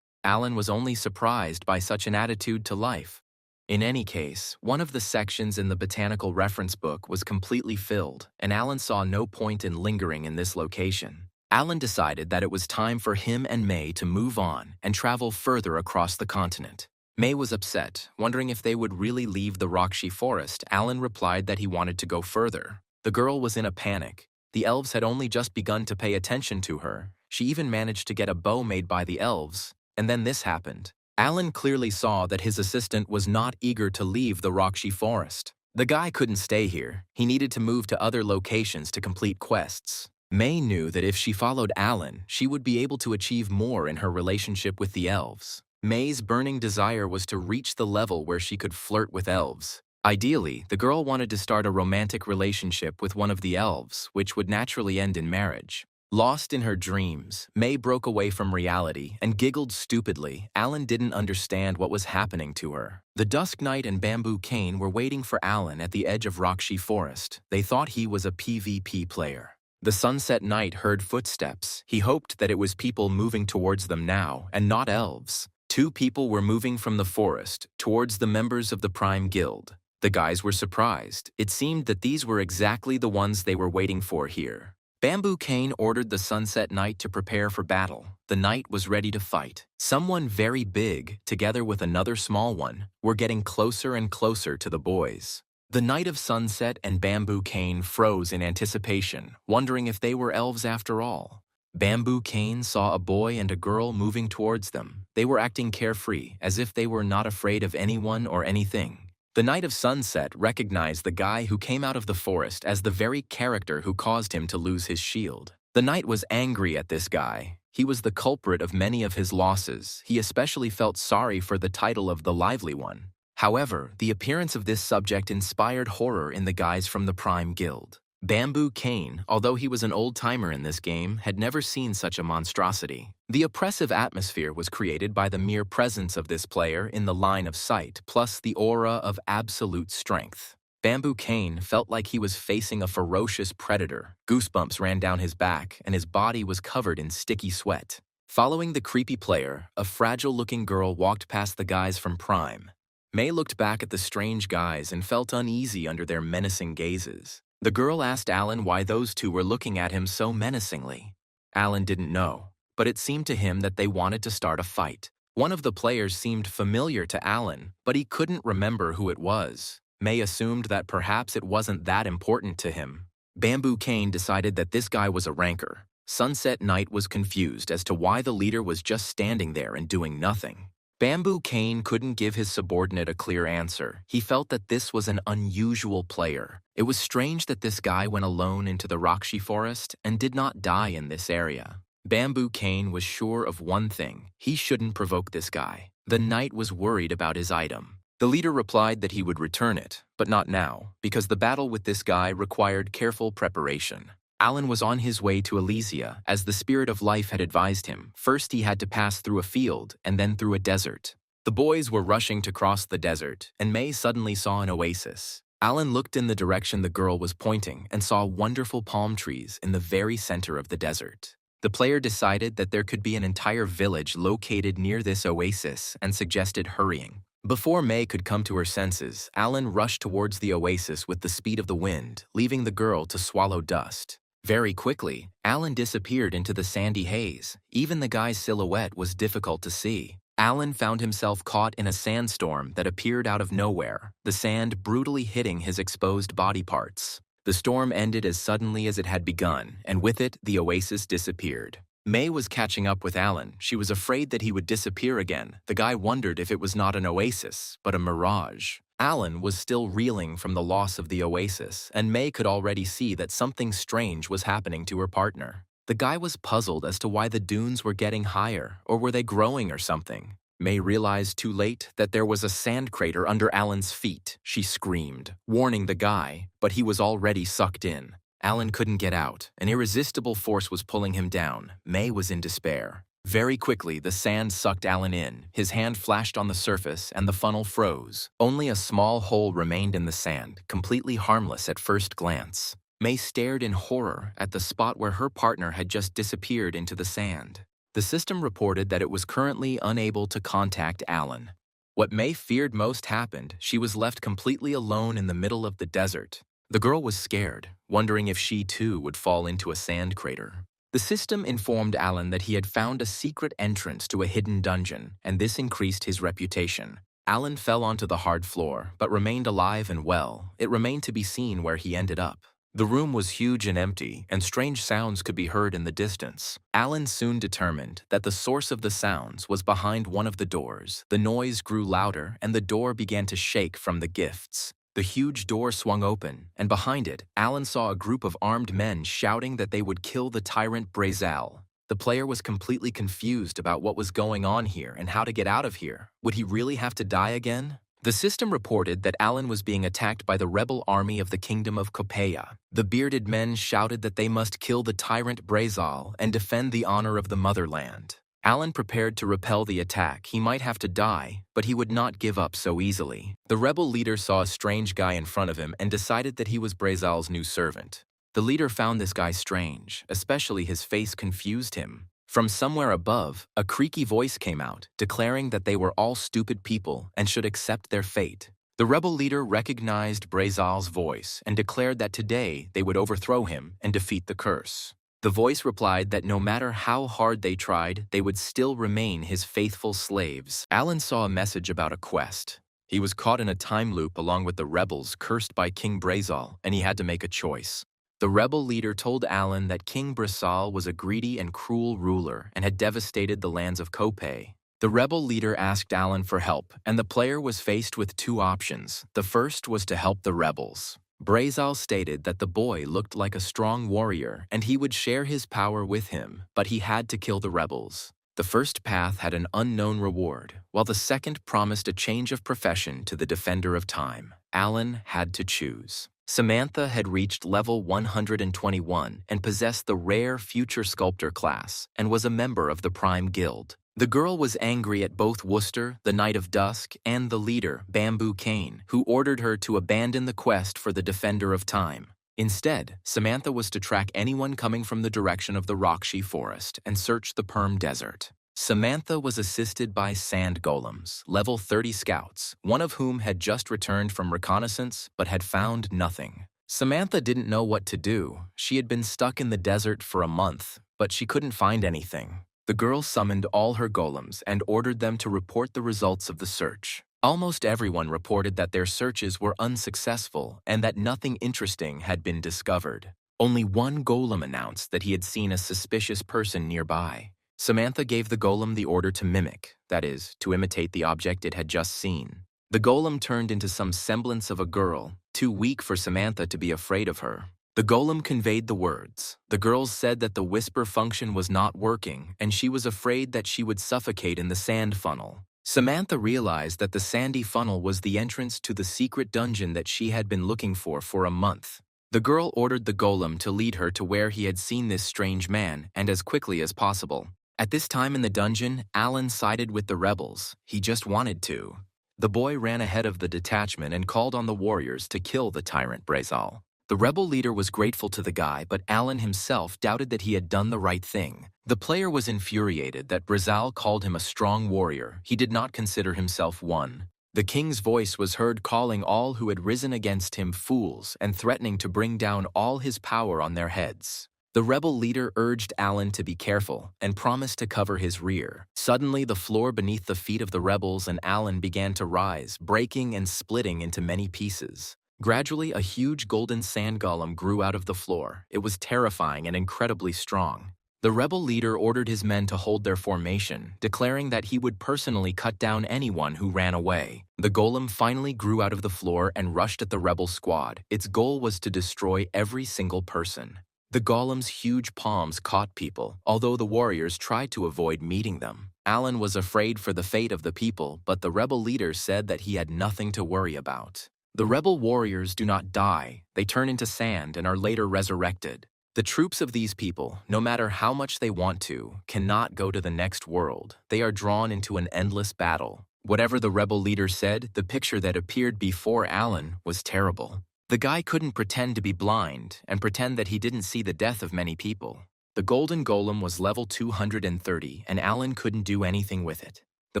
Alan was only surprised by such an attitude to life. In any case, one of the sections in the botanical reference book was completely filled, and Alan saw no point in lingering in this location. Alan decided that it was time for him and May to move on and travel further across the continent. May was upset, wondering if they would really leave the Rakshi forest. Alan replied that he wanted to go further. The girl was in a panic. The elves had only just begun to pay attention to her. She even managed to get a bow made by the elves, and then this happened. Alan clearly saw that his assistant was not eager to leave the Rakshi forest. The guy couldn't stay here. He needed to move to other locations to complete quests. May knew that if she followed Alan, she would be able to achieve more in her relationship with the elves. May's burning desire was to reach the level where she could flirt with elves. Ideally, the girl wanted to start a romantic relationship with one of the elves, which would naturally end in marriage. Lost in her dreams, May broke away from reality and giggled stupidly. Alan didn't understand what was happening to her. The Dusk Knight and Bamboo Cane were waiting for Alan at the edge of Rakshi Forest. They thought he was a PvP player. The Sunset Knight heard footsteps. He hoped that it was people moving towards them now, and not elves. 2 people were moving from the forest towards the members of the Prime Guild. The guys were surprised. It seemed that these were exactly the ones they were waiting for here. Bamboo Cane ordered the Sunset Knight to prepare for battle. The knight was ready to fight. Someone very big, together with another small one, were getting closer and closer to the boys. The Knight of Sunset and Bamboo Cane froze in anticipation, wondering if they were elves after all. Bamboo Cane saw a boy and a girl moving towards them. They were acting carefree, as if they were not afraid of anyone or anything. The Knight of Sunset recognized the guy who came out of the forest as the very character who caused him to lose his shield. The knight was angry at this guy. He was the culprit of many of his losses. He especially felt sorry for the title of the Lively One. However, the appearance of this subject inspired horror in the guys from the Prime Guild. Bamboo Cane, although he was an old-timer in this game, had never seen such a monstrosity. The oppressive atmosphere was created by the mere presence of this player in the line of sight, plus the aura of absolute strength. Bamboo Cane felt like he was facing a ferocious predator. Goosebumps ran down his back, and his body was covered in sticky sweat. Following the creepy player, a fragile-looking girl walked past the guys from Prime. May looked back at the strange guys and felt uneasy under their menacing gazes. The girl asked Alan why those two were looking at him so menacingly. Alan didn't know, but it seemed to him that they wanted to start a fight. One of the players seemed familiar to Alan, but he couldn't remember who it was. May assumed that perhaps it wasn't that important to him. Bamboo Cane decided that this guy was a ranker. Sunset Knight was confused as to why the leader was just standing there and doing nothing. Bamboo Cane couldn't give his subordinate a clear answer. He felt that this was an unusual player. It was strange that this guy went alone into the Rakshi forest and did not die in this area. Bamboo Cane was sure of one thing: he shouldn't provoke this guy. The knight was worried about his item. The leader replied that he would return it, but not now, because the battle with this guy required careful preparation. Alan was on his way to Elysia, as the Spirit of Life had advised him. First he had to pass through a field, and then through a desert. The boys were rushing to cross the desert, and May suddenly saw an oasis. Alan looked in the direction the girl was pointing and saw wonderful palm trees in the very center of the desert. The player decided that there could be an entire village located near this oasis and suggested hurrying. Before May could come to her senses, Alan rushed towards the oasis with the speed of the wind, leaving the girl to swallow dust. Very quickly, Alan disappeared into the sandy haze. Even the guy's silhouette was difficult to see. Alan found himself caught in a sandstorm that appeared out of nowhere, the sand brutally hitting his exposed body parts. The storm ended as suddenly as it had begun, and with it, the oasis disappeared. May was catching up with Alan. She was afraid that he would disappear again. The guy wondered if it was not an oasis, but a mirage. Alan was still reeling from the loss of the oasis, and May could already see that something strange was happening to her partner. The guy was puzzled as to why the dunes were getting higher, or were they growing or something. May realized too late that there was a sand crater under Alan's feet. She screamed, warning the guy, but he was already sucked in. Alan couldn't get out. An irresistible force was pulling him down. May was in despair. Very quickly, the sand sucked Alan in. His hand flashed on the surface, and the funnel froze. Only a small hole remained in the sand, completely harmless at first glance. May stared in horror at the spot where her partner had just disappeared into the sand. The system reported that it was currently unable to contact Alan. What May feared most happened. She was left completely alone in the middle of the desert. The girl was scared, wondering if she too would fall into a sand crater. The system informed Alan that he had found a secret entrance to a hidden dungeon, and this increased his reputation. Alan fell onto the hard floor, but remained alive and well. It remained to be seen where he ended up. The room was huge and empty, and strange sounds could be heard in the distance. Alan soon determined that the source of the sounds was behind one of the doors. The noise grew louder, and the door began to shake from the gifts. The huge door swung open, and behind it, Alan saw a group of armed men shouting that they would kill the tyrant Brazal. The player was completely confused about what was going on here and how to get out of here. Would he really have to die again? The system reported that Alan was being attacked by the rebel army of the Kingdom of Copeia. The bearded men shouted that they must kill the tyrant Brazal and defend the honor of the motherland. Alan prepared to repel the attack. He might have to die, but he would not give up so easily. The rebel leader saw a strange guy in front of him and decided that he was Brazal's new servant. The leader found this guy strange, especially his face confused him. From somewhere above, a creaky voice came out, declaring that they were all stupid people and should accept their fate. The rebel leader recognized Brazal's voice and declared that today they would overthrow him and defeat the curse. The voice replied that no matter how hard they tried, they would still remain his faithful slaves. Alan saw a message about a quest. He was caught in a time loop along with the rebels cursed by King Brazal, and he had to make a choice. The rebel leader told Alan that King Brazal was a greedy and cruel ruler and had devastated the lands of Kopei. The rebel leader asked Alan for help, and the player was faced with two options. The first was to help the rebels. Brazal stated that the boy looked like a strong warrior and he would share his power with him, but he had to kill the rebels. The first path had an unknown reward, while the second promised a change of profession to the Defender of Time. Alan had to choose. Samantha had reached level 121 and possessed the rare Future Sculptor class and was a member of the Prime Guild. The girl was angry at both Worcester, the Knight of Dusk, and the leader, Bamboo Cane, who ordered her to abandon the quest for the Defender of Time. Instead, Samantha was to track anyone coming from the direction of the Rakshi forest and search the Perm Desert. Samantha was assisted by sand golems, level 30 scouts, one of whom had just returned from reconnaissance but had found nothing. Samantha didn't know what to do. She had been stuck in the desert for a month, but she couldn't find anything. The girl summoned all her golems and ordered them to report the results of the search. Almost everyone reported that their searches were unsuccessful and that nothing interesting had been discovered. Only one golem announced that he had seen a suspicious person nearby. Samantha gave the golem the order to mimic, that is, to imitate the object it had just seen. The golem turned into some semblance of a girl, too weak for Samantha to be afraid of her. The golem conveyed the words. The girl said that the whisper function was not working, and she was afraid that she would suffocate in the sand funnel. Samantha realized that the sandy funnel was the entrance to the secret dungeon that she had been looking for a month. The girl ordered the golem to lead her to where he had seen this strange man, and as quickly as possible. At this time in the dungeon, Alan sided with the rebels. He just wanted to. The boy ran ahead of the detachment and called on the warriors to kill the tyrant Brazal. The rebel leader was grateful to the guy, but Alan himself doubted that he had done the right thing. The player was infuriated that Brazal called him a strong warrior. He did not consider himself one. The king's voice was heard calling all who had risen against him fools and threatening to bring down all his power on their heads. The rebel leader urged Alan to be careful and promised to cover his rear. Suddenly, the floor beneath the feet of the rebels and Alan began to rise, breaking and splitting into many pieces. Gradually, a huge golden sand golem grew out of the floor. It was terrifying and incredibly strong. The rebel leader ordered his men to hold their formation, declaring that he would personally cut down anyone who ran away. The golem finally grew out of the floor and rushed at the rebel squad. Its goal was to destroy every single person. The golem's huge palms caught people, although the warriors tried to avoid meeting them. Alan was afraid for the fate of the people, but the rebel leader said that he had nothing to worry about. The rebel warriors do not die. They turn into sand and are later resurrected. The troops of these people, no matter how much they want to, cannot go to the next world. They are drawn into an endless battle. Whatever the rebel leader said, the picture that appeared before Alan was terrible. The guy couldn't pretend to be blind and pretend that he didn't see the death of many people. The golden golem was level 230 and Alan couldn't do anything with it. The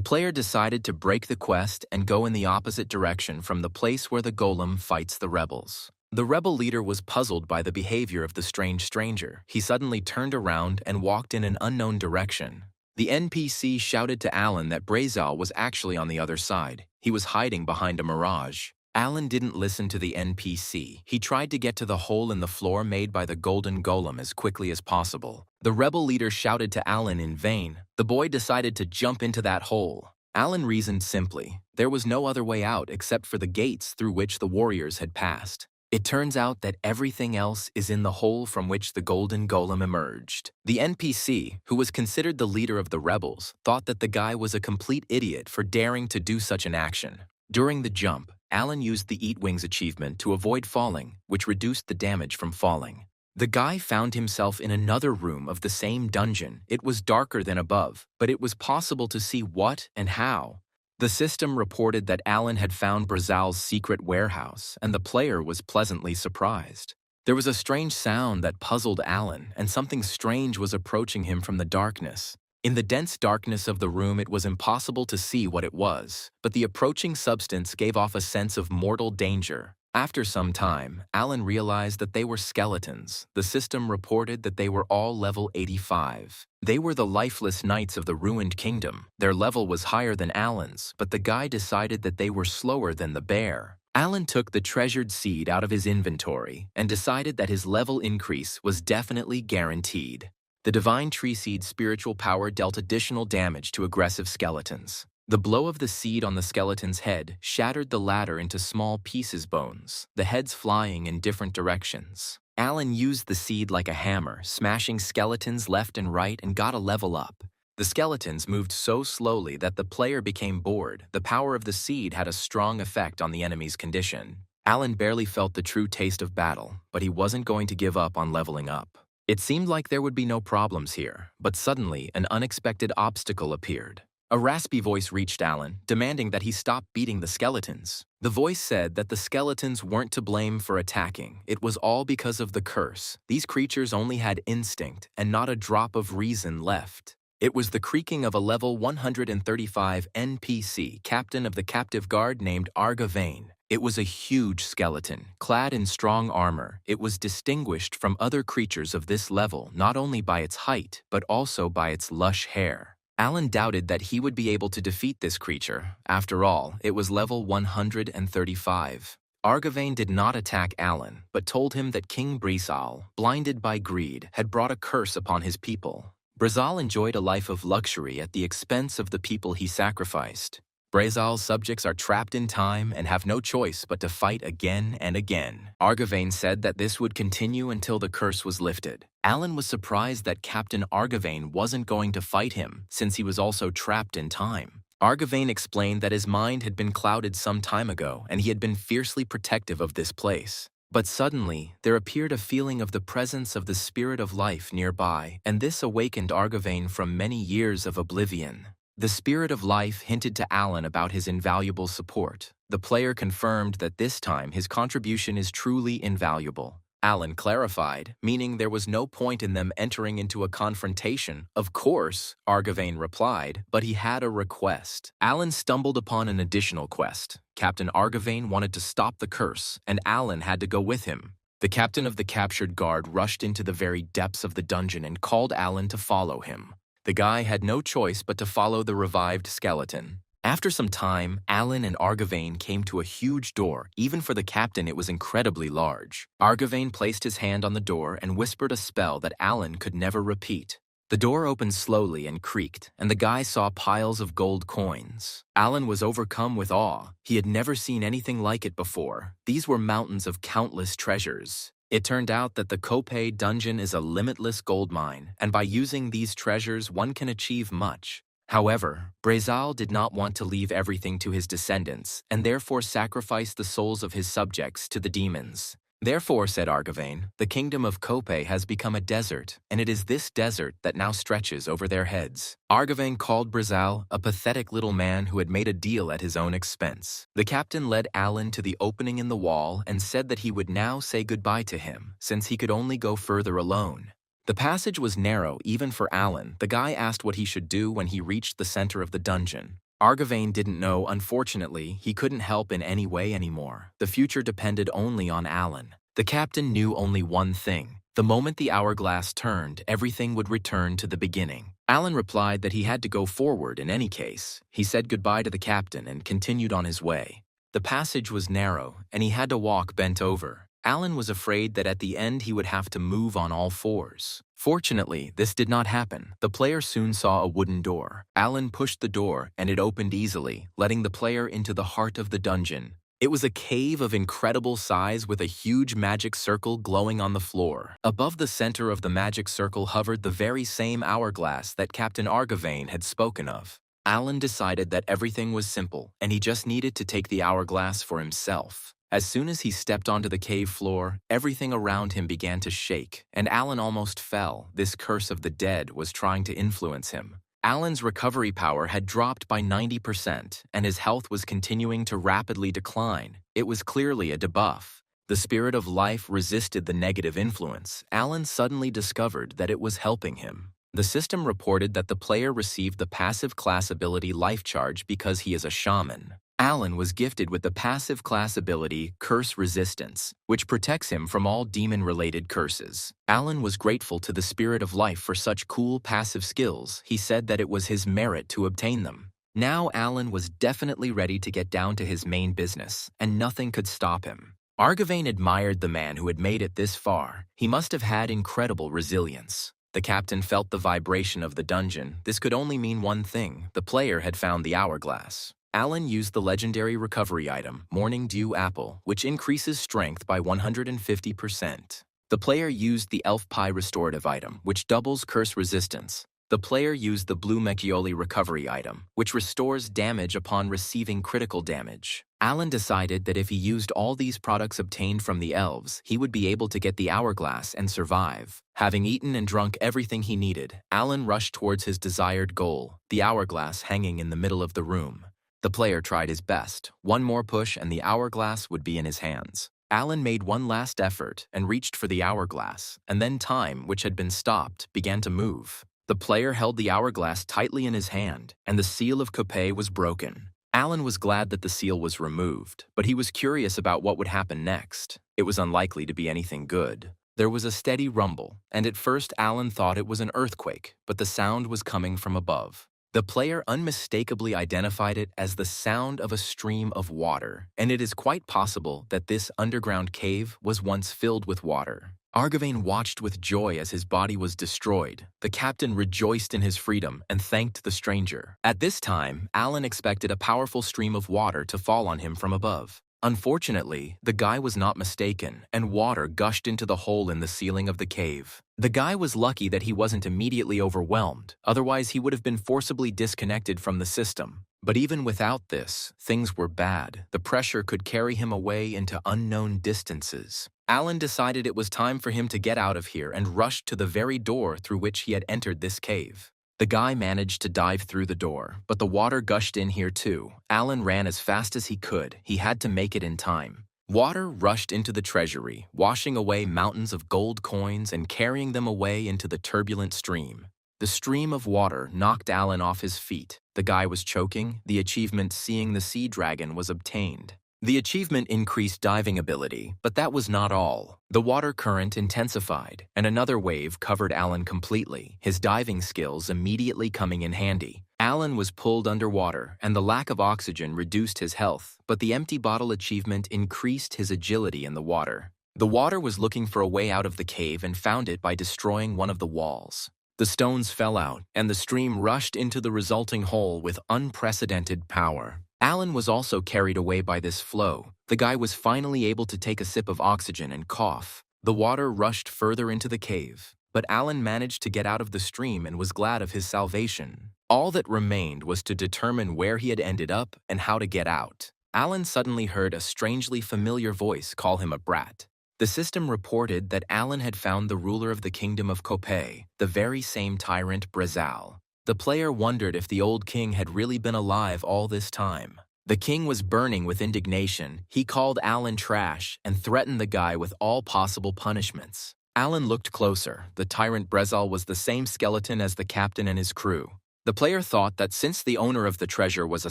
player decided to break the quest and go in the opposite direction from the place where the golem fights the rebels. The rebel leader was puzzled by the behavior of the strange stranger. He suddenly turned around and walked in an unknown direction. The NPC shouted to Alan that Brazal was actually on the other side. He was hiding behind a mirage. Alan didn't listen to the NPC. He tried to get to the hole in the floor made by the golden golem as quickly as possible. The rebel leader shouted to Alan in vain. The boy decided to jump into that hole. Alan reasoned simply. There was no other way out except for the gates through which the warriors had passed. It turns out that everything else is in the hole from which the golden golem emerged. The NPC, who was considered the leader of the rebels, thought that the guy was a complete idiot for daring to do such an action. During the jump, Alan used the Eat Wings achievement to avoid falling, which reduced the damage from falling. The guy found himself in another room of the same dungeon. It was darker than above, but it was possible to see what and how. The system reported that Alan had found Brazal's secret warehouse, and the player was pleasantly surprised. There was a strange sound that puzzled Alan, and something strange was approaching him from the darkness. In the dense darkness of the room, it was impossible to see what it was, but the approaching substance gave off a sense of mortal danger. After some time, Alan realized that they were skeletons. The system reported that they were all level 85. They were the lifeless knights of the ruined kingdom. Their level was higher than Alan's, but the guy decided that they were slower than the bear. Alan took the treasured seed out of his inventory and decided that his level increase was definitely guaranteed. The divine tree seed's spiritual power dealt additional damage to aggressive skeletons. The blow of the seed on the skeleton's head shattered the latter into small pieces bones, the heads flying in different directions. Alan used the seed like a hammer, smashing skeletons left and right, and got a level up. The skeletons moved so slowly that the player became bored. The power of the seed had a strong effect on the enemy's condition. Alan barely felt the true taste of battle, but he wasn't going to give up on leveling up. It seemed like there would be no problems here, but suddenly an unexpected obstacle appeared. A raspy voice reached Alan, demanding that he stop beating the skeletons. The voice said that the skeletons weren't to blame for attacking. It was all because of the curse. These creatures only had instinct and not a drop of reason left. It was the creaking of a level 135 NPC captain of the captive guard named Argavain. It was a huge skeleton, clad in strong armor. It was distinguished from other creatures of this level not only by its height, but also by its lush hair. Alan doubted that he would be able to defeat this creature. After all, it was level 135. Argavain did not attack Alan, but told him that King Brizal, blinded by greed, had brought a curse upon his people. Brizal enjoyed a life of luxury at the expense of the people he sacrificed. Brizal's subjects are trapped in time and have no choice but to fight again and again. Argavain said that this would continue until the curse was lifted. Alan was surprised that Captain Argavain wasn't going to fight him, since he was also trapped in time. Argavain explained that his mind had been clouded some time ago and he had been fiercely protective of this place. But suddenly, there appeared a feeling of the presence of the spirit of life nearby, and this awakened Argavain from many years of oblivion. The spirit of life hinted to Alan about his invaluable support. The player confirmed that this time his contribution is truly invaluable. Alan clarified, meaning there was no point in them entering into a confrontation. Of course, Argavain replied, but he had a request. Alan stumbled upon an additional quest. Captain Argavain wanted to stop the curse, and Alan had to go with him. The captain of the captured guard rushed into the very depths of the dungeon and called Alan to follow him. The guy had no choice but to follow the revived skeleton. After some time, Alan and Argavain came to a huge door. Even for the captain, it was incredibly large. Argavain placed his hand on the door and whispered a spell that Alan could never repeat. The door opened slowly and creaked, and the guy saw piles of gold coins. Alan was overcome with awe. He had never seen anything like it before. These were mountains of countless treasures. It turned out that the Kopei dungeon is a limitless gold mine, and by using these treasures one can achieve much. However, Brizal did not want to leave everything to his descendants, and therefore sacrificed the souls of his subjects to the demons. Therefore, said Argavain, the kingdom of Kopei has become a desert, and it is this desert that now stretches over their heads. Argavain called Brizal a pathetic little man who had made a deal at his own expense. The captain led Alan to the opening in the wall and said that he would now say goodbye to him, since he could only go further alone. The passage was narrow even for Alan. The guy asked what he should do when he reached the center of the dungeon. Argavain didn't know. Unfortunately, he couldn't help in any way anymore. The future depended only on Alan. The captain knew only one thing. The moment the hourglass turned, everything would return to the beginning. Alan replied that he had to go forward in any case. He said goodbye to the captain and continued on his way. The passage was narrow, and he had to walk bent over. Alan was afraid that at the end he would have to move on all fours. Fortunately, this did not happen. The player soon saw a wooden door. Alan pushed the door, and it opened easily, letting the player into the heart of the dungeon. It was a cave of incredible size with a huge magic circle glowing on the floor. Above the center of the magic circle hovered the very same hourglass that Captain Argavain had spoken of. Alan decided that everything was simple, and he just needed to take the hourglass for himself. As soon as he stepped onto the cave floor, everything around him began to shake, and Alan almost fell. This curse of the dead was trying to influence him. Alan's recovery power had dropped by 90%, and his health was continuing to rapidly decline. It was clearly a debuff. The spirit of life resisted the negative influence. Alan suddenly discovered that it was helping him. The system reported that the player received the passive class ability Life Charge because he is a shaman. Alan was gifted with the passive class ability Curse Resistance, which protects him from all demon-related curses. Alan was grateful to the Spirit of Life for such cool passive skills. He said that it was his merit to obtain them. Now Alan was definitely ready to get down to his main business, and nothing could stop him. Argavain admired the man who had made it this far. He must have had incredible resilience. The captain felt the vibration of the dungeon. This could only mean one thing. The player had found the hourglass. Alan used the legendary recovery item, Morning Dew Apple, which increases strength by 150%. The player used the Elf Pie restorative item, which doubles curse resistance. The player used the Blue Mechioli recovery item, which restores damage upon receiving critical damage. Alan decided that if he used all these products obtained from the elves, he would be able to get the hourglass and survive. Having eaten and drunk everything he needed, Alan rushed towards his desired goal, the hourglass hanging in the middle of the room. The player tried his best. One more push and the hourglass would be in his hands. Alan made one last effort and reached for the hourglass, and then time, which had been stopped, began to move. The player held the hourglass tightly in his hand, and the seal of Kopei was broken. Alan was glad that the seal was removed, but he was curious about what would happen next. It was unlikely to be anything good. There was a steady rumble, and at first Alan thought it was an earthquake, but the sound was coming from above. The player unmistakably identified it as the sound of a stream of water, and it is quite possible that this underground cave was once filled with water. Argavain watched with joy as his body was destroyed. The captain rejoiced in his freedom and thanked the stranger. At this time, Alan expected a powerful stream of water to fall on him from above. Unfortunately, the guy was not mistaken, and water gushed into the hole in the ceiling of the cave. The guy was lucky that he wasn't immediately overwhelmed, otherwise he would have been forcibly disconnected from the system. But even without this, things were bad. The pressure could carry him away into unknown distances. Alan decided it was time for him to get out of here and rushed to the very door through which he had entered this cave. The guy managed to dive through the door, but the water gushed in here too. Alan ran as fast as he could. He had to make it in time. Water rushed into the treasury, washing away mountains of gold coins and carrying them away into the turbulent stream. The stream of water knocked Alan off his feet. The guy was choking. The achievement Seeing the Sea Dragon was obtained. The achievement increased diving ability, but that was not all. The water current intensified, and another wave covered Alan completely, his diving skills immediately coming in handy. Alan was pulled underwater, and the lack of oxygen reduced his health, but the empty bottle achievement increased his agility in the water. The water was looking for a way out of the cave and found it by destroying one of the walls. The stones fell out, and the stream rushed into the resulting hole with unprecedented power. Alan was also carried away by this flow. The guy was finally able to take a sip of oxygen and cough. The water rushed further into the cave, but Alan managed to get out of the stream and was glad of his salvation. All that remained was to determine where he had ended up and how to get out. Alan suddenly heard a strangely familiar voice call him a brat. The system reported that Alan had found the ruler of the kingdom of Kopei, the very same tyrant Brazal. The player wondered if the old king had really been alive all this time. The king was burning with indignation. He called Alan trash and threatened the guy with all possible punishments. Alan looked closer. The tyrant Brazal was the same skeleton as the captain and his crew. The player thought that since the owner of the treasure was a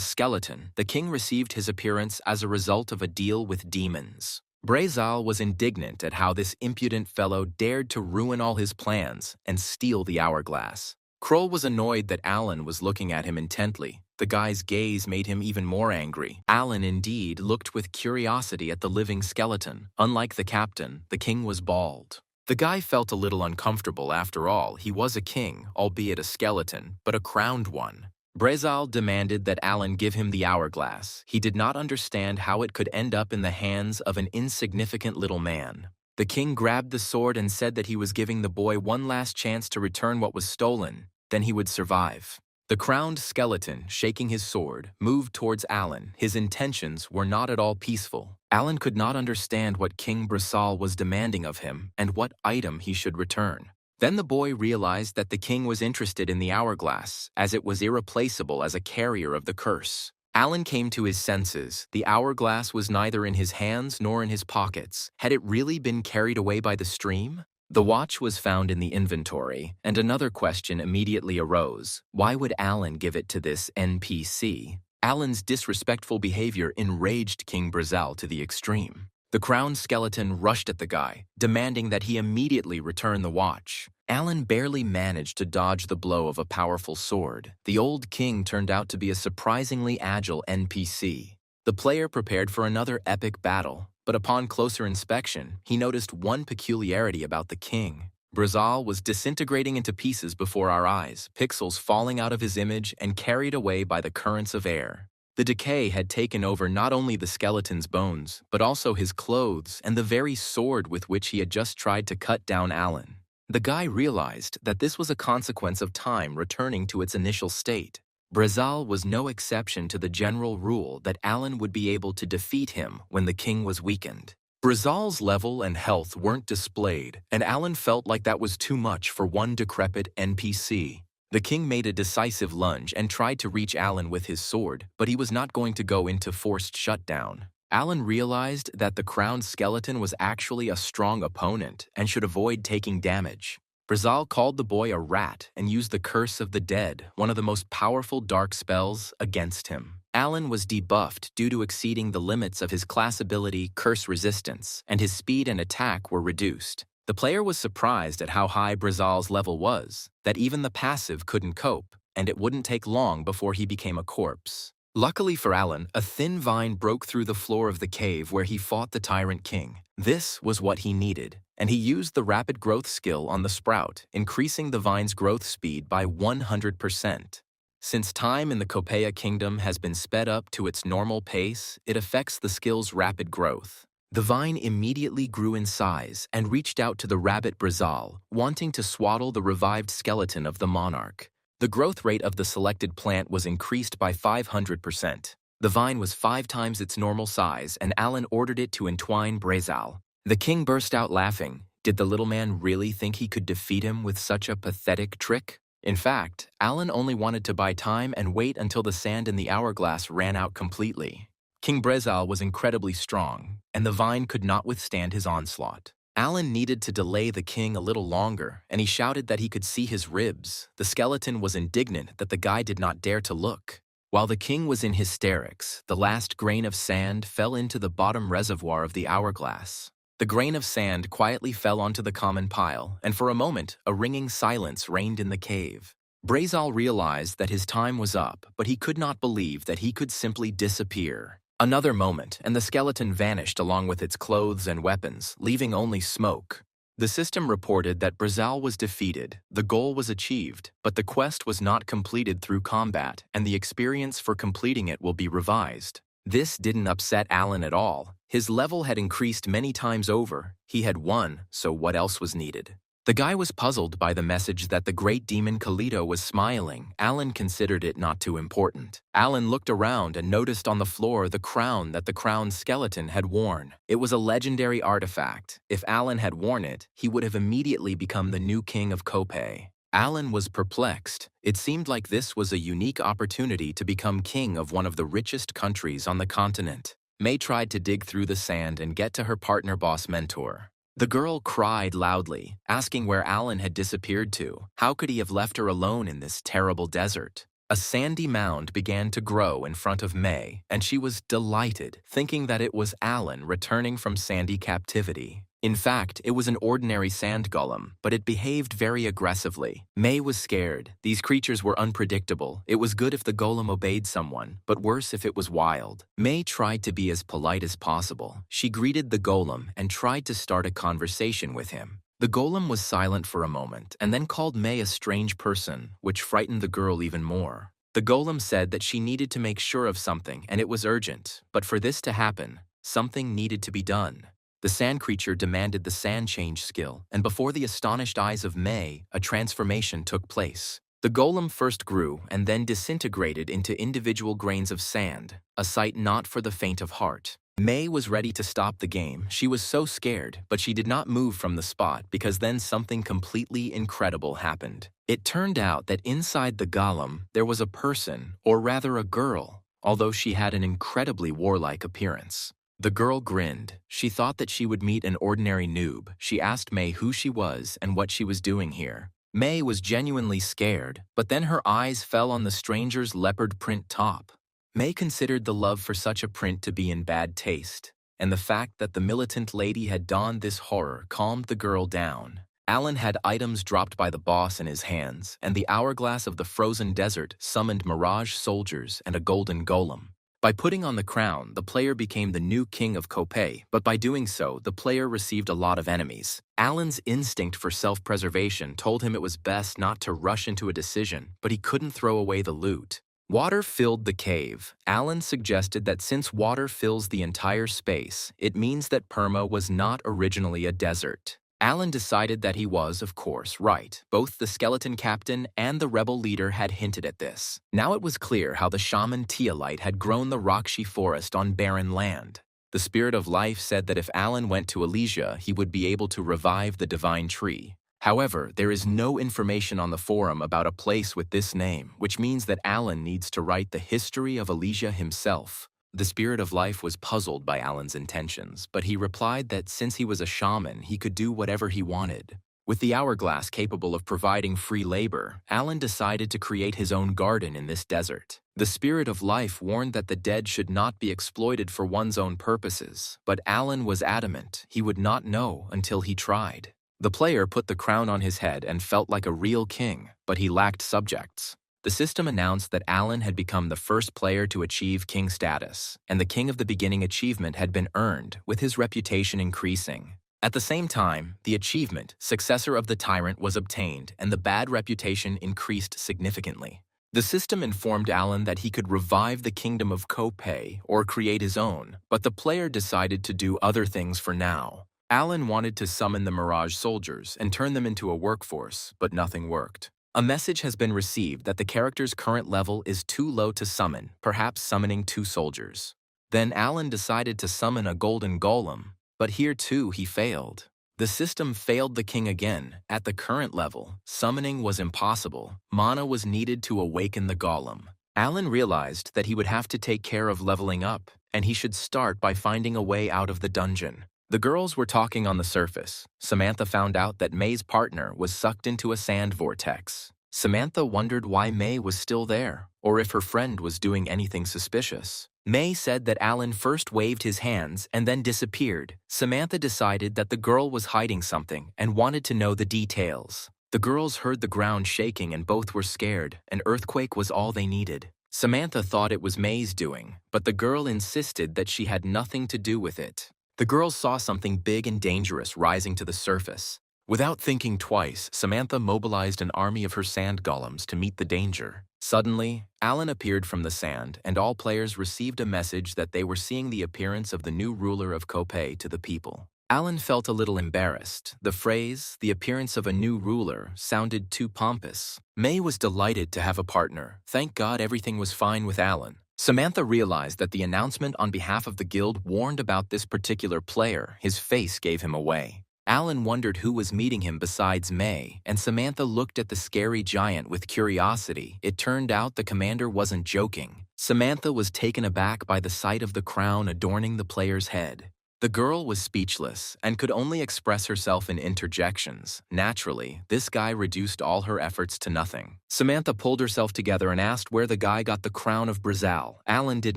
skeleton, the king received his appearance as a result of a deal with demons. Brazal was indignant at how this impudent fellow dared to ruin all his plans and steal the hourglass. Kroll was annoyed that Alan was looking at him intently. The guy's gaze made him even more angry. Alan indeed looked with curiosity at the living skeleton. Unlike the captain, the king was bald. The guy felt a little uncomfortable. After all, he was a king, albeit a skeleton, but a crowned one. Brazal demanded that Alan give him the hourglass. He did not understand how it could end up in the hands of an insignificant little man. The king grabbed the sword and said that he was giving the boy one last chance to return what was stolen. Then he would survive. The crowned skeleton, shaking his sword, moved towards Alan. His intentions were not at all peaceful. Alan could not understand what King Brazal was demanding of him and what item he should return. Then the boy realized that the king was interested in the hourglass, as it was irreplaceable as a carrier of the curse. Alan came to his senses. The hourglass was neither in his hands nor in his pockets. Had it really been carried away by the stream? The watch was found in the inventory, and another question immediately arose. Why would Alan give it to this NPC? Alan's disrespectful behavior enraged King Brazal to the extreme. The crowned skeleton rushed at the guy, demanding that he immediately return the watch. Alan barely managed to dodge the blow of a powerful sword. The old king turned out to be a surprisingly agile NPC. The player prepared for another epic battle, but upon closer inspection, he noticed one peculiarity about the king. Brazal was disintegrating into pieces before our eyes, pixels falling out of his image and carried away by the currents of air. The decay had taken over not only the skeleton's bones, but also his clothes and the very sword with which he had just tried to cut down Alan. The guy realized that this was a consequence of time returning to its initial state. Brazal was no exception to the general rule that Alan would be able to defeat him when the king was weakened. Brazal's level and health weren't displayed, and Alan felt like that was too much for one decrepit NPC. The king made a decisive lunge and tried to reach Alan with his sword, but he was not going to go into forced shutdown. Alan realized that the crowned skeleton was actually a strong opponent and should avoid taking damage. Brazal called the boy a rat and used the Curse of the Dead, one of the most powerful dark spells, against him. Alan was debuffed due to exceeding the limits of his class ability Curse Resistance, and his speed and attack were reduced. The player was surprised at how high Brazal's level was, that even the passive couldn't cope, and it wouldn't take long before he became a corpse. Luckily for Alan, a thin vine broke through the floor of the cave where he fought the Tyrant King. This was what he needed, and he used the rapid growth skill on the sprout, increasing the vine's growth speed by 100%. Since time in the Copeia Kingdom has been sped up to its normal pace, it affects the skill's rapid growth. The vine immediately grew in size and reached out to the rabbit Brazal, wanting to swaddle the revived skeleton of the monarch. The growth rate of the selected plant was increased by 500%. The vine was 5 times its normal size, and Alan ordered it to entwine Brazal. The king burst out laughing. Did the little man really think he could defeat him with such a pathetic trick? In fact, Alan only wanted to buy time and wait until the sand in the hourglass ran out completely. King Brazal was incredibly strong, and the vine could not withstand his onslaught. Alan needed to delay the king a little longer, and he shouted that he could see his ribs. The skeleton was indignant that the guy did not dare to look. While the king was in hysterics, the last grain of sand fell into the bottom reservoir of the hourglass. The grain of sand quietly fell onto the common pile, and for a moment, a ringing silence reigned in the cave. Brazal realized that his time was up, but he could not believe that he could simply disappear. Another moment, and the skeleton vanished along with its clothes and weapons, leaving only smoke. The system reported that Brazal was defeated, the goal was achieved, but the quest was not completed through combat, and the experience for completing it will be revised. This didn't upset Alan at all. His level had increased many times over. He had won, so what else was needed? The guy was puzzled by the message that the great demon Kalito was smiling. Alan considered it not too important. Alan looked around and noticed on the floor the crown that the crowned skeleton had worn. It was a legendary artifact. If Alan had worn it, he would have immediately become the new king of Kopei. Alan was perplexed. It seemed like this was a unique opportunity to become king of one of the richest countries on the continent. May tried to dig through the sand and get to her partner boss mentor. The girl cried loudly, asking where Alan had disappeared to. How could he have left her alone in this terrible desert? A sandy mound began to grow in front of May, and she was delighted, thinking that it was Alan returning from sandy captivity. In fact, it was an ordinary sand golem, but it behaved very aggressively. May was scared. These creatures were unpredictable. It was good if the golem obeyed someone, but worse if it was wild. May tried to be as polite as possible. She greeted the golem and tried to start a conversation with him. The golem was silent for a moment and then called May a strange person, which frightened the girl even more. The golem said that she needed to make sure of something and it was urgent, but for this to happen, something needed to be done. The sand creature demanded the sand change skill, and before the astonished eyes of May, a transformation took place. The golem first grew and then disintegrated into individual grains of sand, a sight not for the faint of heart. May was ready to stop the game. She was so scared, but she did not move from the spot because then something completely incredible happened. It turned out that inside the golem, there was a person, or rather a girl, although she had an incredibly warlike appearance. The girl grinned. She thought that she would meet an ordinary noob. She asked May who she was and what she was doing here. May was genuinely scared, but then her eyes fell on the stranger's leopard print top. May considered the love for such a print to be in bad taste, and the fact that the militant lady had donned this horror calmed the girl down. Alan had items dropped by the boss in his hands, and the hourglass of the frozen desert summoned mirage soldiers and a golden golem. By putting on the crown, the player became the new king of Kopei, but by doing so, the player received a lot of enemies. Alan's instinct for self-preservation told him it was best not to rush into a decision, but he couldn't throw away the loot. Water filled the cave. Alan suggested that since water fills the entire space, it means that Perma was not originally a desert. Alan decided that he was, of course, right. Both the skeleton captain and the rebel leader had hinted at this. Now it was clear how the shaman Teolite had grown the Rakshi forest on barren land. The spirit of life said that if Alan went to Elysia, he would be able to revive the divine tree. However, there is no information on the forum about a place with this name, which means that Alan needs to write the history of Elysia himself. The spirit of life was puzzled by Alan's intentions, but he replied that since he was a shaman, he could do whatever he wanted. With the hourglass capable of providing free labor, Alan decided to create his own garden in this desert. The spirit of life warned that the dead should not be exploited for one's own purposes, but Alan was adamant he would not know until he tried. The player put the crown on his head and felt like a real king, but he lacked subjects. The system announced that Alan had become the first player to achieve king status, and the King of the Beginning achievement had been earned, with his reputation increasing. At the same time, the achievement, Successor of the Tyrant, was obtained, and the bad reputation increased significantly. The system informed Alan that he could revive the Kingdom of Kopei or create his own, but the player decided to do other things for now. Alan wanted to summon the Mirage soldiers and turn them into a workforce, but nothing worked. A message has been received that the character's current level is too low to summon, perhaps summoning 2 soldiers. Then Alan decided to summon a golden golem, but here too he failed. The system failed the king again. At the current level, summoning was impossible. Mana was needed to awaken the golem. Alan realized that he would have to take care of leveling up, and he should start by finding a way out of the dungeon. The girls were talking on the surface. Samantha found out that May's partner was sucked into a sand vortex. Samantha wondered why May was still there, or if her friend was doing anything suspicious. May said that Alan first waved his hands and then disappeared. Samantha decided that the girl was hiding something and wanted to know the details. The girls heard the ground shaking and both were scared. An earthquake was all they needed. Samantha thought it was May's doing, but the girl insisted that she had nothing to do with it. The girls saw something big and dangerous rising to the surface. Without thinking twice, Samantha mobilized an army of her sand golems to meet the danger. Suddenly, Alan appeared from the sand, and all players received a message that they were seeing the appearance of the new ruler of Kopei to the people. Alan felt a little embarrassed. The phrase, "the appearance of a new ruler," sounded too pompous. May was delighted to have a partner. Thank God everything was fine with Alan. Samantha realized that the announcement on behalf of the guild warned about this particular player. His face gave him away. Alan wondered who was meeting him besides May, and Samantha looked at the scary giant with curiosity. It turned out the commander wasn't joking. Samantha was taken aback by the sight of the crown adorning the player's head. The girl was speechless and could only express herself in interjections. Naturally, this guy reduced all her efforts to nothing. Samantha pulled herself together and asked where the guy got the crown of Brazil. Alan did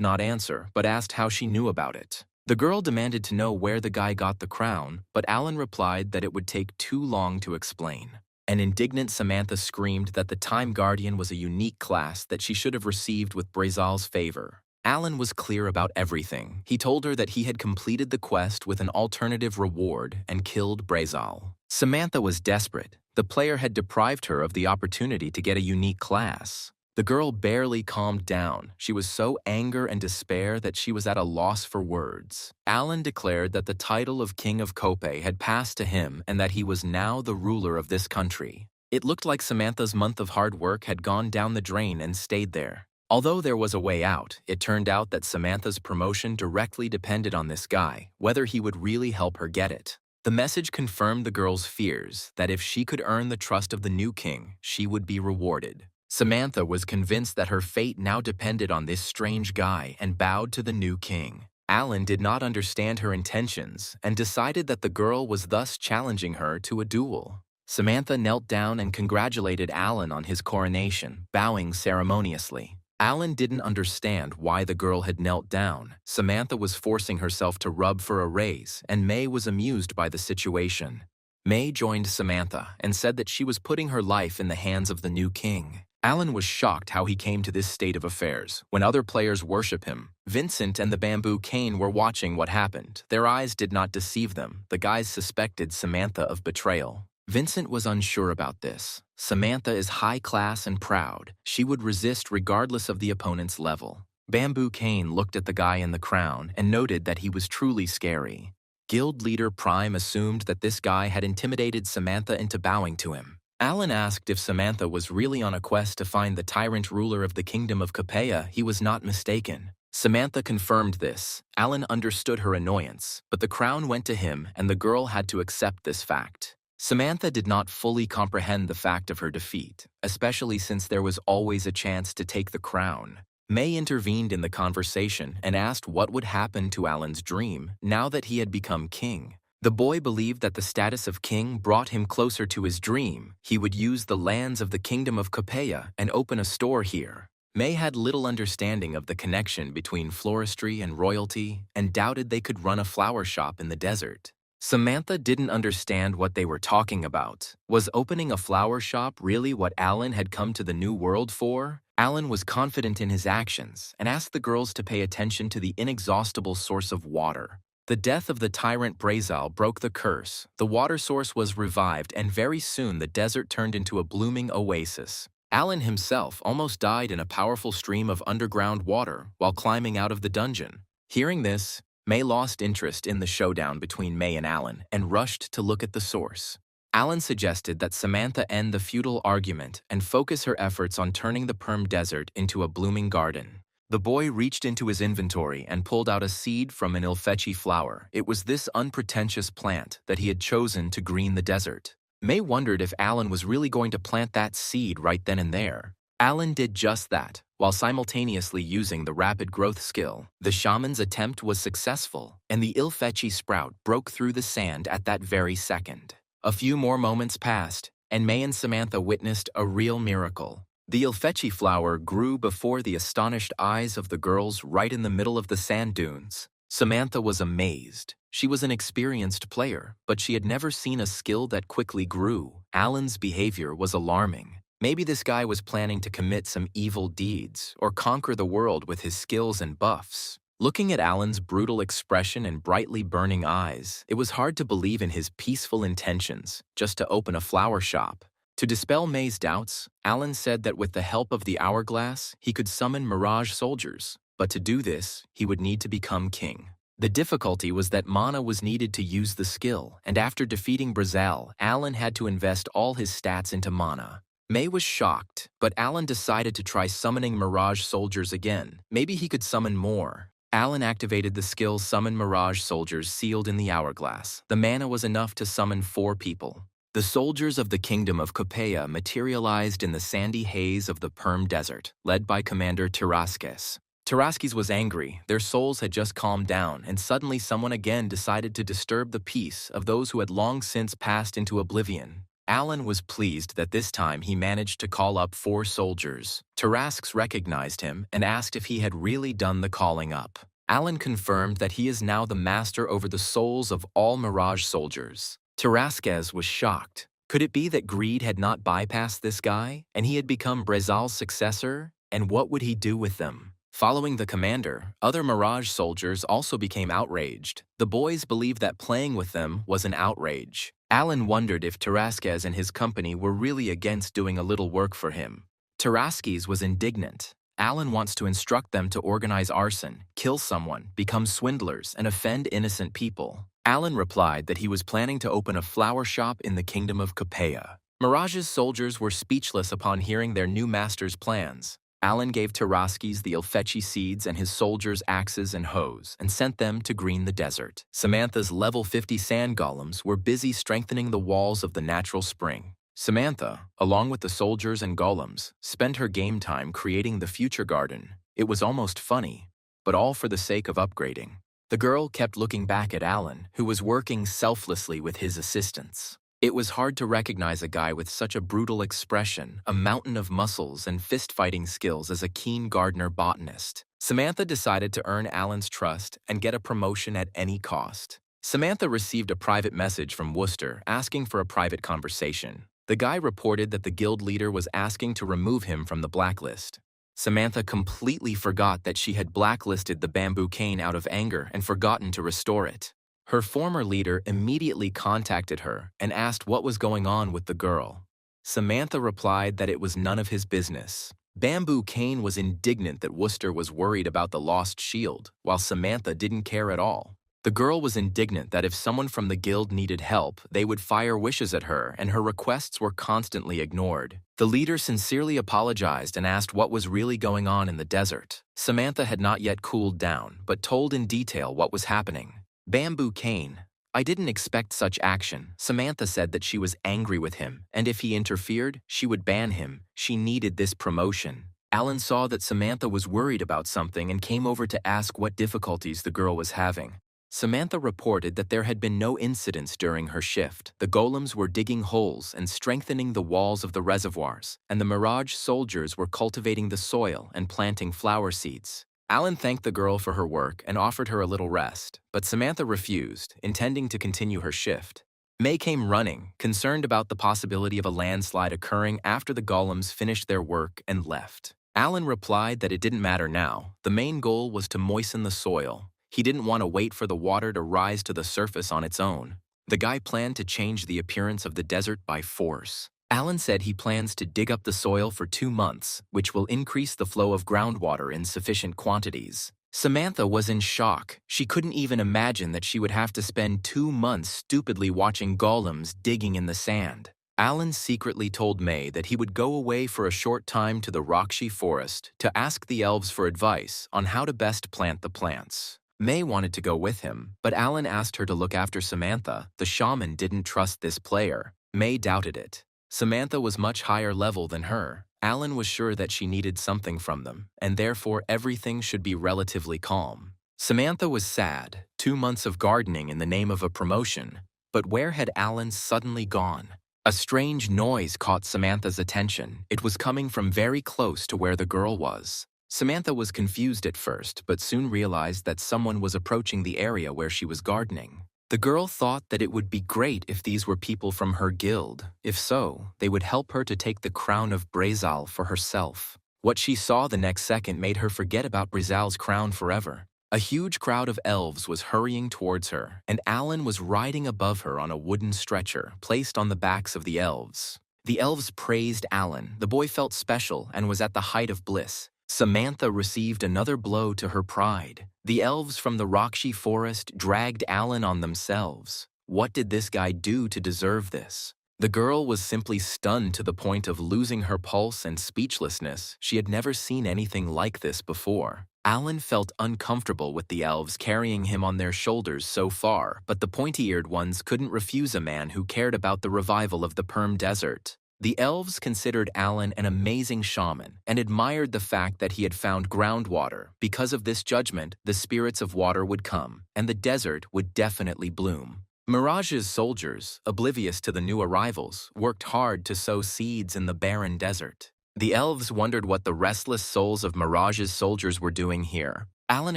not answer, but asked how she knew about it. The girl demanded to know where the guy got the crown, but Alan replied that it would take too long to explain. An indignant Samantha screamed that the Time Guardian was a unique class that she should have received with Brazil's favor. Alan was clear about everything. He told her that he had completed the quest with an alternative reward and killed Brazil. Samantha was desperate. The player had deprived her of the opportunity to get a unique class. The girl barely calmed down. She was so angry and despair that she was at a loss for words. Alan declared that the title of King of Kopei had passed to him and that he was now the ruler of this country. It looked like Samantha's month of hard work had gone down the drain and stayed there. Although there was a way out, it turned out that Samantha's promotion directly depended on this guy, whether he would really help her get it. The message confirmed the girl's fears that if she could earn the trust of the new king, she would be rewarded. Samantha was convinced that her fate now depended on this strange guy and bowed to the new king. Alan did not understand her intentions and decided that the girl was thus challenging her to a duel. Samantha knelt down and congratulated Alan on his coronation, bowing ceremoniously. Alan didn't understand why the girl had knelt down. Samantha was forcing herself to rub for a raise, and May was amused by the situation. May joined Samantha and said that she was putting her life in the hands of the new king. Alan was shocked how he came to this state of affairs. When other players worship him, Vincent and the bamboo cane were watching what happened. Their eyes did not deceive them. The guys suspected Samantha of betrayal. Vincent was unsure about this. Samantha is high class and proud. She would resist regardless of the opponent's level. Bamboo Cane looked at the guy in the crown and noted that he was truly scary. Guild leader Prime assumed that this guy had intimidated Samantha into bowing to him. Alan asked if Samantha was really on a quest to find the tyrant ruler of the kingdom of Kopei. He was not mistaken. Samantha confirmed this. Alan understood her annoyance, but the crown went to him and the girl had to accept this fact. Samantha did not fully comprehend the fact of her defeat, especially since there was always a chance to take the crown. May intervened in the conversation and asked what would happen to Alan's dream now that he had become king. The boy believed that the status of king brought him closer to his dream. He would use the lands of the kingdom of Capella and open a store here. May had little understanding of the connection between floristry and royalty and doubted they could run a flower shop in the desert. Samantha didn't understand what they were talking about. Was opening a flower shop really what Alan had come to the New World for? Alan was confident in his actions and asked the girls to pay attention to the inexhaustible source of water. The death of the tyrant Brazal broke the curse. The water source was revived, and very soon the desert turned into a blooming oasis. Alan himself almost died in a powerful stream of underground water while climbing out of the dungeon. Hearing this, May lost interest in the showdown between May and Alan and rushed to look at the source. Alan suggested that Samantha end the futile argument and focus her efforts on turning the Perm Desert into a blooming garden. The boy reached into his inventory and pulled out a seed from an ilfechi flower. It was this unpretentious plant that he had chosen to green the desert. May wondered if Alan was really going to plant that seed right then and there. Alan did just that, while simultaneously using the rapid growth skill. The shaman's attempt was successful, and the ilfechi sprout broke through the sand at that very second. A few more moments passed, and May and Samantha witnessed a real miracle. The ilfechi flower grew before the astonished eyes of the girls right in the middle of the sand dunes. Samantha was amazed. She was an experienced player, but she had never seen a skill that quickly grew. Alan's behavior was alarming. Maybe this guy was planning to commit some evil deeds or conquer the world with his skills and buffs. Looking at Alan's brutal expression and brightly burning eyes, it was hard to believe in his peaceful intentions, just to open a flower shop. To dispel May's doubts, Alan said that with the help of the hourglass, he could summon mirage soldiers, but to do this, he would need to become king. The difficulty was that mana was needed to use the skill, and after defeating Brazal, Alan had to invest all his stats into mana. May was shocked, but Alan decided to try summoning mirage soldiers again. Maybe he could summon more. Alan activated the skill Summon Mirage Soldiers sealed in the hourglass. The mana was enough to summon 4 people. The soldiers of the kingdom of Capella materialized in the sandy haze of the Perm Desert, led by Commander Tarasques. Tarasques was angry. Their souls had just calmed down, and suddenly someone again decided to disturb the peace of those who had long since passed into oblivion. Alan was pleased that this time he managed to call up 4 soldiers. Tarasques recognized him and asked if he had really done the calling up. Alan confirmed that he is now the master over the souls of all Mirage soldiers. Tarasques was shocked. Could it be that greed had not bypassed this guy, and he had become Brazal's successor? And what would he do with them? Following the commander, other Mirage soldiers also became outraged. The boys believed that playing with them was an outrage. Alan wondered if Tarasques and his company were really against doing a little work for him. Tarasques was indignant. Alan wants to instruct them to organize arson, kill someone, become swindlers, and offend innocent people. Alan replied that he was planning to open a flower shop in the kingdom of Capella. Mirage's soldiers were speechless upon hearing their new master's plans. Alan gave Tarasques the ilfechi seeds and his soldiers axes and hoes and sent them to green the desert. Samantha's level 50 sand golems were busy strengthening the walls of the natural spring. Samantha, along with the soldiers and golems, spent her game time creating the future garden. It was almost funny, but all for the sake of upgrading. The girl kept looking back at Alan, who was working selflessly with his assistants. It was hard to recognize a guy with such a brutal expression, a mountain of muscles and fist-fighting skills as a keen gardener botanist. Samantha decided to earn Alan's trust and get a promotion at any cost. Samantha received a private message from Worcester asking for a private conversation. The guy reported that the guild leader was asking to remove him from the blacklist. Samantha completely forgot that she had blacklisted the bamboo cane out of anger and forgotten to restore it. Her former leader immediately contacted her and asked what was going on with the girl. Samantha replied that it was none of his business. Bamboo Cane was indignant that Worcester was worried about the lost shield, while Samantha didn't care at all. The girl was indignant that if someone from the guild needed help, they would fire wishes at her, and her requests were constantly ignored. The leader sincerely apologized and asked what was really going on in the desert. Samantha had not yet cooled down, but told in detail what was happening. Bamboo Cane. I didn't expect such action. Samantha said that she was angry with him, and if he interfered, she would ban him. She needed this promotion. Alan saw that Samantha was worried about something and came over to ask what difficulties the girl was having. Samantha reported that there had been no incidents during her shift. The golems were digging holes and strengthening the walls of the reservoirs, and the Mirage soldiers were cultivating the soil and planting flower seeds. Alan thanked the girl for her work and offered her a little rest, but Samantha refused, intending to continue her shift. May came running, concerned about the possibility of a landslide occurring after the golems finished their work and left. Alan replied that it didn't matter now. The main goal was to moisten the soil. He didn't want to wait for the water to rise to the surface on its own. The guy planned to change the appearance of the desert by force. Alan said he plans to dig up the soil for 2 months, which will increase the flow of groundwater in sufficient quantities. Samantha was in shock. She couldn't even imagine that she would have to spend 2 months stupidly watching golems digging in the sand. Alan secretly told May that he would go away for a short time to the Rockshi forest to ask the elves for advice on how to best plant the plants. May wanted to go with him, but Alan asked her to look after Samantha. The shaman didn't trust this player. May doubted it. Samantha was much higher level than her. Alan was sure that she needed something from them, and therefore everything should be relatively calm. Samantha was sad. 2 months of gardening in the name of a promotion. But where had Alan suddenly gone? A strange noise caught Samantha's attention. It was coming from very close to where the girl was. Samantha was confused at first, but soon realized that someone was approaching the area where she was gardening. The girl thought that it would be great if these were people from her guild. If so, they would help her to take the crown of Brazal for herself. What she saw the next second made her forget about Brazal's crown forever. A huge crowd of elves was hurrying towards her, and Alan was riding above her on a wooden stretcher placed on the backs of the elves. The elves praised Alan. The boy felt special and was at the height of bliss. Samantha received another blow to her pride. The elves from the Rockshi forest dragged Alan on themselves. What did this guy do to deserve this? The girl was simply stunned to the point of losing her pulse and speechlessness. She had never seen anything like this before. Alan felt uncomfortable with the elves carrying him on their shoulders so far, but the pointy-eared ones couldn't refuse a man who cared about the revival of the Perm Desert. The elves considered Alan an amazing shaman and admired the fact that he had found groundwater. Because of this judgment, the spirits of water would come, and the desert would definitely bloom. Mirage's soldiers, oblivious to the new arrivals, worked hard to sow seeds in the barren desert. The elves wondered what the restless souls of Mirage's soldiers were doing here. Alan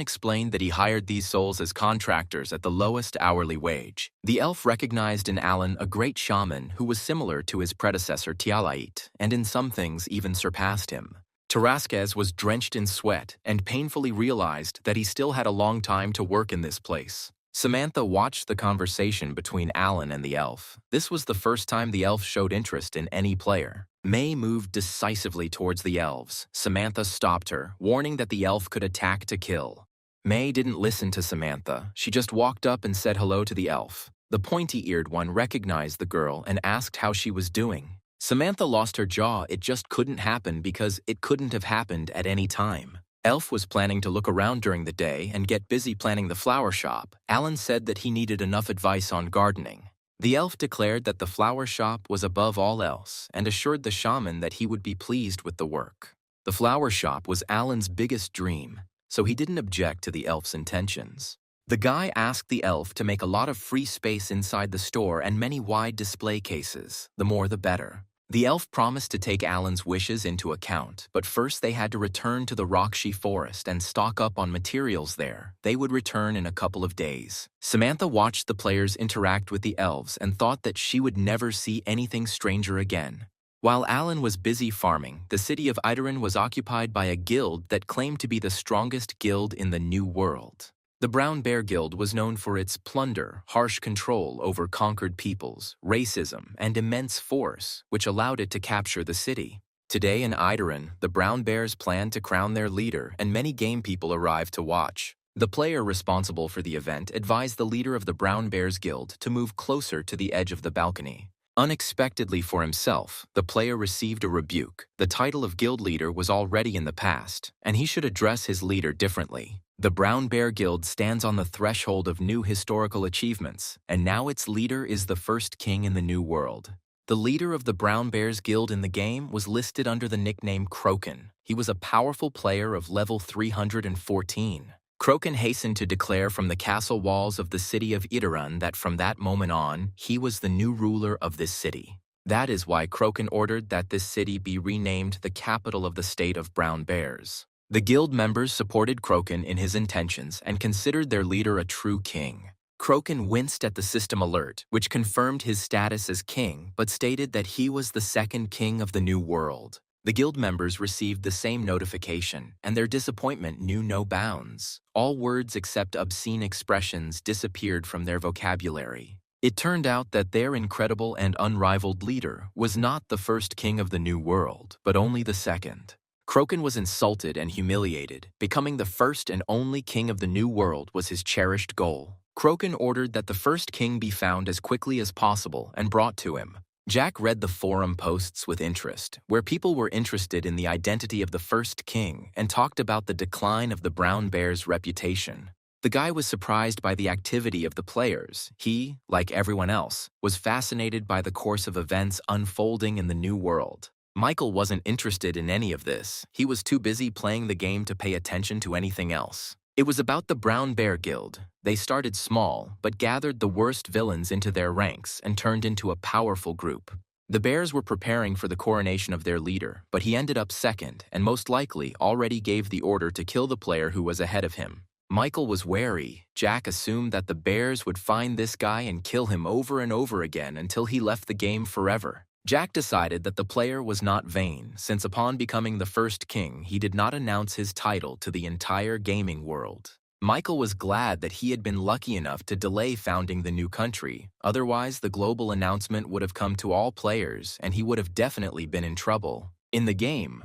explained that he hired these souls as contractors at the lowest hourly wage. The elf recognized in Alan a great shaman who was similar to his predecessor Tialait, and in some things even surpassed him. Tarasquez was drenched in sweat and painfully realized that he still had a long time to work in this place. Samantha watched the conversation between Alan and the elf. This was the first time the elf showed interest in any player. May moved decisively towards the elves. Samantha stopped her, warning that the elf could attack to kill. May didn't listen to Samantha. She just walked up and said hello to the elf. The pointy-eared one recognized the girl and asked how she was doing. Samantha lost her jaw. It just couldn't happen because it couldn't have happened at any time. Elf was planning to look around during the day and get busy planning the flower shop. Alan said that he needed enough advice on gardening. The elf declared that the flower shop was above all else and assured the shaman that he would be pleased with the work. The flower shop was Alan's biggest dream, so he didn't object to the elf's intentions. The guy asked the elf to make a lot of free space inside the store and many wide display cases. The more the better. The elf promised to take Alan's wishes into account, but first they had to return to the Rockshi forest and stock up on materials there. They would return in a couple of days. Samantha watched the players interact with the elves and thought that she would never see anything stranger again. While Alan was busy farming, the city of Idaran was occupied by a guild that claimed to be the strongest guild in the New World. The Brown Bear Guild was known for its plunder, harsh control over conquered peoples, racism, and immense force, which allowed it to capture the city. Today in Idaran, the Brown Bears planned to crown their leader, and many game people arrived to watch. The player responsible for the event advised the leader of the Brown Bears Guild to move closer to the edge of the balcony. Unexpectedly for himself, the player received a rebuke. The title of guild leader was already in the past, and he should address his leader differently. The Brown Bear Guild stands on the threshold of new historical achievements, and now its leader is the first king in the New World. The leader of the Brown Bears Guild in the game was listed under the nickname Kroken. He was a powerful player of level 314. Croken hastened to declare from the castle walls of the city of Itaran that from that moment on, he was the new ruler of this city. That is why Croken ordered that this city be renamed the capital of the state of Brown Bears. The guild members supported Croken in his intentions and considered their leader a true king. Croken winced at the system alert, which confirmed his status as king but stated that he was the second king of the new world. The guild members received the same notification, and their disappointment knew no bounds. All words except obscene expressions disappeared from their vocabulary. It turned out that their incredible and unrivaled leader was not the first king of the new world, but only the second. Croken was insulted and humiliated. Becoming the first and only king of the new world was his cherished goal. Croken ordered that the first king be found as quickly as possible and brought to him. Jack read the forum posts with interest, where people were interested in the identity of the first king and talked about the decline of the Brown Bears' reputation. The guy was surprised by the activity of the players. He, like everyone else, was fascinated by the course of events unfolding in the new world. Michael wasn't interested in any of this. He was too busy playing the game to pay attention to anything else. It was about the Brown Bear Guild. They started small, but gathered the worst villains into their ranks and turned into a powerful group. The Bears were preparing for the coronation of their leader, but he ended up second and most likely already gave the order to kill the player who was ahead of him. Michael was wary. Jack assumed that the Bears would find this guy and kill him over and over again until he left the game forever. Jack decided that the player was not vain, since upon becoming the first king, he did not announce his title to the entire gaming world. Michael was glad that he had been lucky enough to delay founding the new country. Otherwise, the global announcement would have come to all players, and he would have definitely been in trouble. In the game,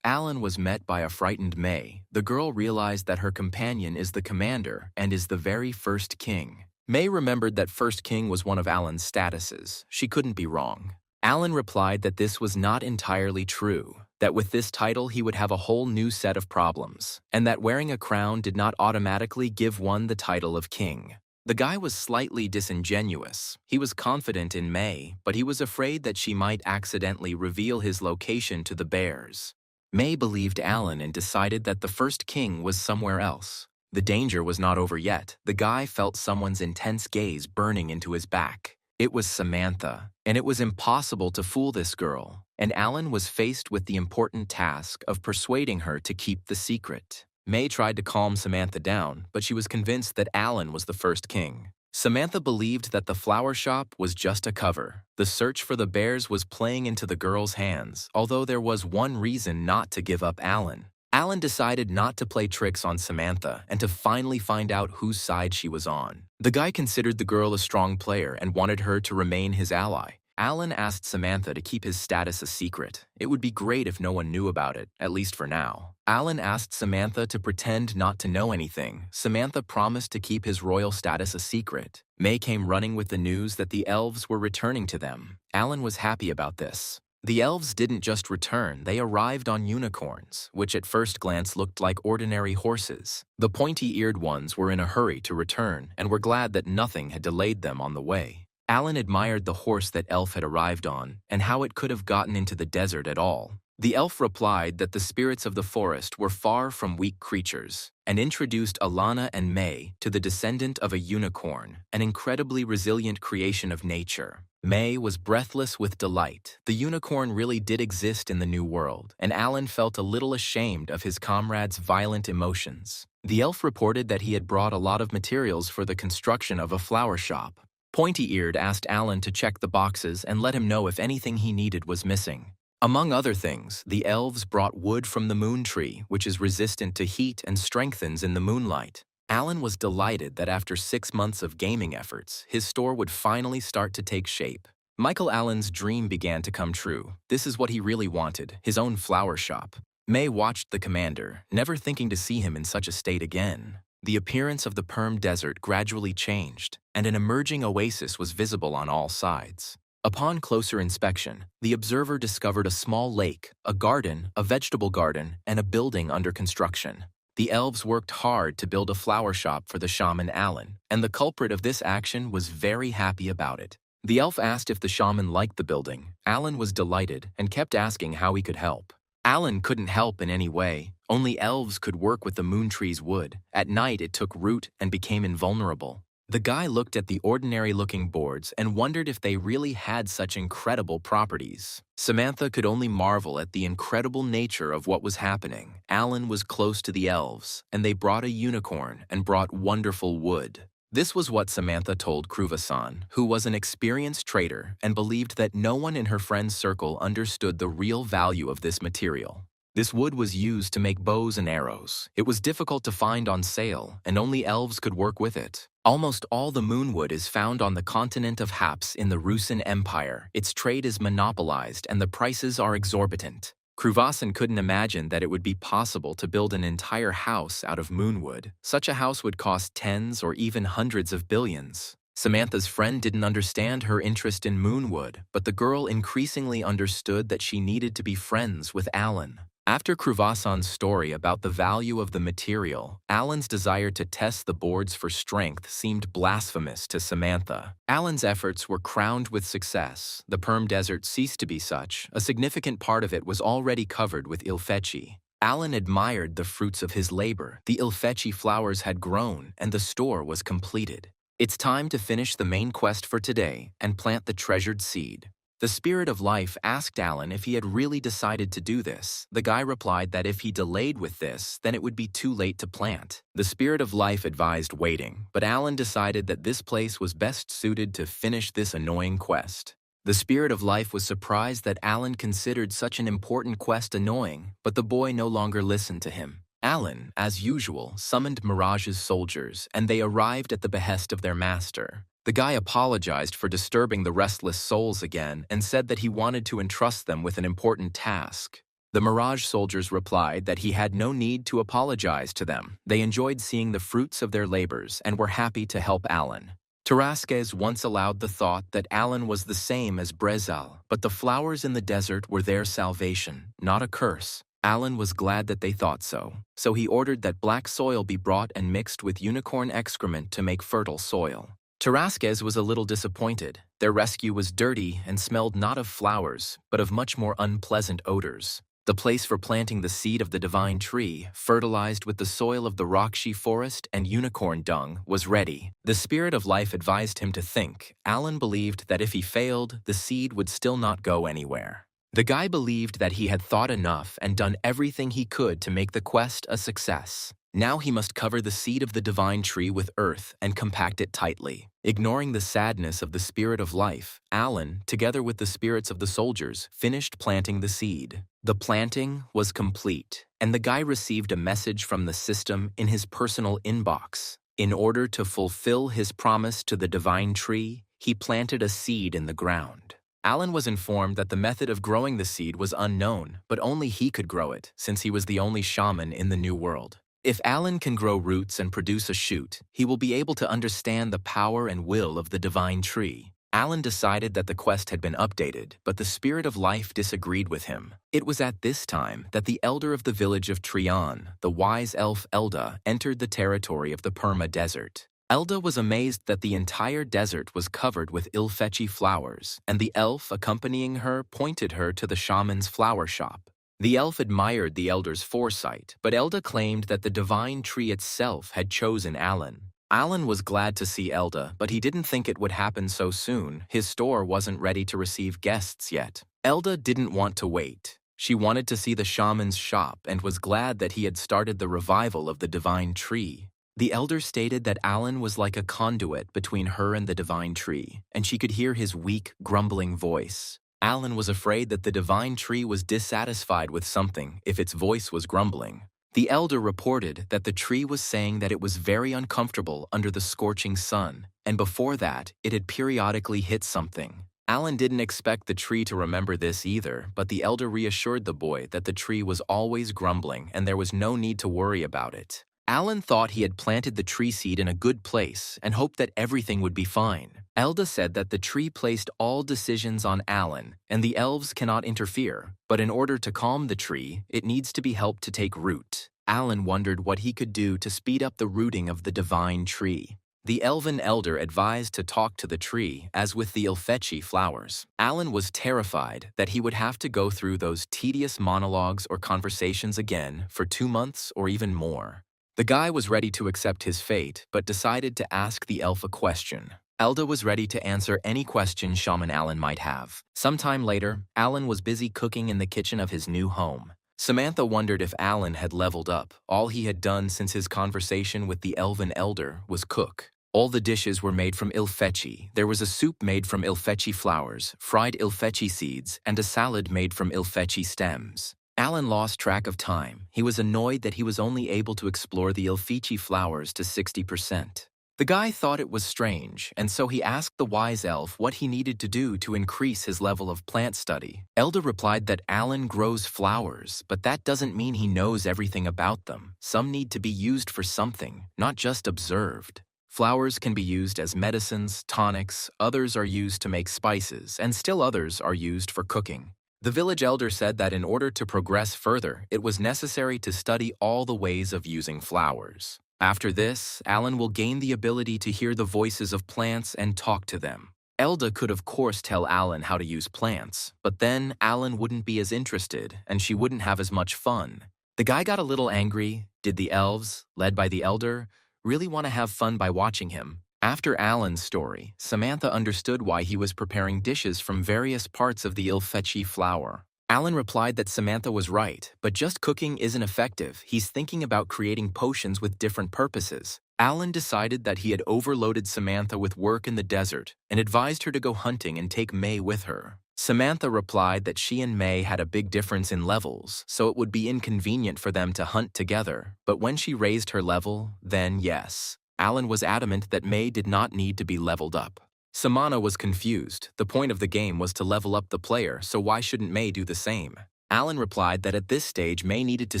Alan was met by a frightened May. The girl realized that her companion is the commander and is the very first king. May remembered that first king was one of Alan's statuses. She couldn't be wrong. Alan replied that this was not entirely true, that with this title he would have a whole new set of problems, and that wearing a crown did not automatically give one the title of king. The guy was slightly disingenuous. He was confident in May, but he was afraid that she might accidentally reveal his location to the Bears. May believed Alan and decided that the first king was somewhere else. The danger was not over yet. The guy felt someone's intense gaze burning into his back. It was Samantha, and it was impossible to fool this girl, and Alan was faced with the important task of persuading her to keep the secret. May tried to calm Samantha down, but she was convinced that Alan was the first king. Samantha believed that the flower shop was just a cover. The search for the Bears was playing into the girl's hands, although there was one reason not to give up Alan. Alan decided not to play tricks on Samantha and to finally find out whose side she was on. The guy considered the girl a strong player and wanted her to remain his ally. Alan asked Samantha to keep his status a secret. It would be great if no one knew about it, at least for now. Alan asked Samantha to pretend not to know anything. Samantha promised to keep his royal status a secret. May came running with the news that the elves were returning to them. Alan was happy about this. The elves didn't just return, they arrived on unicorns, which at first glance looked like ordinary horses. The pointy-eared ones were in a hurry to return and were glad that nothing had delayed them on the way. Alan admired the horse that elf had arrived on and how it could have gotten into the desert at all. The elf replied that the spirits of the forest were far from weak creatures and introduced Alana and May to the descendant of a unicorn, an incredibly resilient creation of nature. May was breathless with delight. The unicorn really did exist in the new world, and Alan felt a little ashamed of his comrade's violent emotions. The elf reported that he had brought a lot of materials for the construction of a flower shop. Pointy-Eared asked Alan to check the boxes and let him know if anything he needed was missing. Among other things, the elves brought wood from the moon tree, which is resistant to heat and strengthens in the moonlight. Alan was delighted that after 6 months of gaming efforts, his store would finally start to take shape. Michael Allen's dream began to come true. This is what he really wanted, his own flower shop. May watched the commander, never thinking to see him in such a state again. The appearance of the Perm Desert gradually changed, and an emerging oasis was visible on all sides. Upon closer inspection, the observer discovered a small lake, a garden, a vegetable garden, and a building under construction. The elves worked hard to build a flower shop for the shaman Alan, and the culprit of this action was very happy about it. The elf asked if the shaman liked the building. Alan was delighted and kept asking how he could help. Alan couldn't help in any way. Only elves could work with the moon tree's wood. At night, it took root and became invulnerable. The guy looked at the ordinary-looking boards and wondered if they really had such incredible properties. Samantha could only marvel at the incredible nature of what was happening. Alan was close to the elves, and they brought a unicorn and brought wonderful wood. This was what Samantha told Kruvasan, who was an experienced trader and believed that no one in her friend's circle understood the real value of this material. This wood was used to make bows and arrows. It was difficult to find on sale, and only elves could work with it. Almost all the moonwood is found on the continent of Haps in the Rusin Empire. Its trade is monopolized, and the prices are exorbitant. Kruvasan couldn't imagine that it would be possible to build an entire house out of moonwood. Such a house would cost tens or even hundreds of billions. Samantha's friend didn't understand her interest in moonwood, but the girl increasingly understood that she needed to be friends with Alan. After Kruvasan's story about the value of the material, Alan's desire to test the boards for strength seemed blasphemous to Samantha. Alan's efforts were crowned with success. The Perm Desert ceased to be such. A significant part of it was already covered with ilfetchi. Alan admired the fruits of his labor. The ilfetchi flowers had grown, and the store was completed. It's time to finish the main quest for today and plant the treasured seed. The Spirit of Life asked Alan if he had really decided to do this. The guy replied that if he delayed with this, then it would be too late to plant. The Spirit of Life advised waiting, but Alan decided that this place was best suited to finish this annoying quest. The Spirit of Life was surprised that Alan considered such an important quest annoying, but the boy no longer listened to him. Alan, as usual, summoned Mirage's soldiers, and they arrived at the behest of their master. The guy apologized for disturbing the restless souls again and said that he wanted to entrust them with an important task. The Mirage soldiers replied that he had no need to apologize to them. They enjoyed seeing the fruits of their labors and were happy to help Alan. Tarasquez once allowed the thought that Alan was the same as Brezal, but the flowers in the desert were their salvation, not a curse. Alan was glad that they thought so, so he ordered that black soil be brought and mixed with unicorn excrement to make fertile soil. Tarasquez was a little disappointed. Their rescue was dirty and smelled not of flowers, but of much more unpleasant odors. The place for planting the seed of the divine tree, fertilized with the soil of the Rakshi forest and unicorn dung, was ready. The Spirit of Life advised him to think. Alan believed that if he failed, the seed would still not go anywhere. The guy believed that he had thought enough and done everything he could to make the quest a success. Now he must cover the seed of the divine tree with earth and compact it tightly. Ignoring the sadness of the Spirit of Life, Alan, together with the spirits of the soldiers, finished planting the seed. The planting was complete, and the guy received a message from the system in his personal inbox. In order to fulfill his promise to the divine tree, he planted a seed in the ground. Alan was informed that the method of growing the seed was unknown, but only he could grow it, since he was the only shaman in the New World. If Alan can grow roots and produce a shoot, he will be able to understand the power and will of the divine tree. Alan decided that the quest had been updated, but the Spirit of Life disagreed with him. It was at this time that the elder of the village of Trion, the wise elf Elda, entered the territory of the Perma Desert. Elda was amazed that the entire desert was covered with ilfetchi flowers, and the elf accompanying her pointed her to the shaman's flower shop. The elf admired the elder's foresight, but Elda claimed that the divine tree itself had chosen Alan. Alan was glad to see Elda, but he didn't think it would happen so soon. His store wasn't ready to receive guests yet. Elda didn't want to wait. She wanted to see the shaman's shop and was glad that he had started the revival of the divine tree. The elder stated that Alan was like a conduit between her and the divine tree, and she could hear his weak, grumbling voice. Alan was afraid that the divine tree was dissatisfied with something if its voice was grumbling. The elder reported that the tree was saying that it was very uncomfortable under the scorching sun, and before that, it had periodically hit something. Alan didn't expect the tree to remember this either, but the elder reassured the boy that the tree was always grumbling and there was no need to worry about it. Alan thought he had planted the tree seed in a good place and hoped that everything would be fine. Elda said that the tree placed all decisions on Alan, and the elves cannot interfere, but in order to calm the tree, it needs to be helped to take root. Alan wondered what he could do to speed up the rooting of the divine tree. The elven elder advised to talk to the tree, as with the ilfetchii flowers. Alan was terrified that he would have to go through those tedious monologues or conversations again for 2 months or even more. The guy was ready to accept his fate, but decided to ask the elf a question. Elda was ready to answer any question Shaman Alan might have. Sometime later, Alan was busy cooking in the kitchen of his new home. Samantha wondered if Alan had leveled up. All he had done since his conversation with the elven elder was cook. All the dishes were made from ilfetchii. There was a soup made from ilfetchii flowers, fried ilfetchii seeds, and a salad made from ilfetchii stems. Alan lost track of time. He was annoyed that he was only able to explore the ilfetchii flowers to 60%. The guy thought it was strange, and so he asked the wise elf what he needed to do to increase his level of plant study. Elda replied that Alan grows flowers, but that doesn't mean he knows everything about them. Some need to be used for something, not just observed. Flowers can be used as medicines, tonics, others are used to make spices, and still others are used for cooking. The village elder said that in order to progress further, it was necessary to study all the ways of using flowers. After this, Alan will gain the ability to hear the voices of plants and talk to them. Elda could of course tell Alan how to use plants, but then Alan wouldn't be as interested and she wouldn't have as much fun. The guy got a little angry. Did the elves, led by the elder, really want to have fun by watching him? After Alan's story, Samantha understood why he was preparing dishes from various parts of the ilfetchii flower. Alan replied that Samantha was right, but just cooking isn't effective. He's thinking about creating potions with different purposes. Alan decided that he had overloaded Samantha with work in the desert and advised her to go hunting and take May with her. Samantha replied that she and May had a big difference in levels, so it would be inconvenient for them to hunt together, but when she raised her level, then yes. Alan was adamant that May did not need to be leveled up. Samana was confused. The point of the game was to level up the player, so why shouldn't May do the same? Alan replied that at this stage May needed to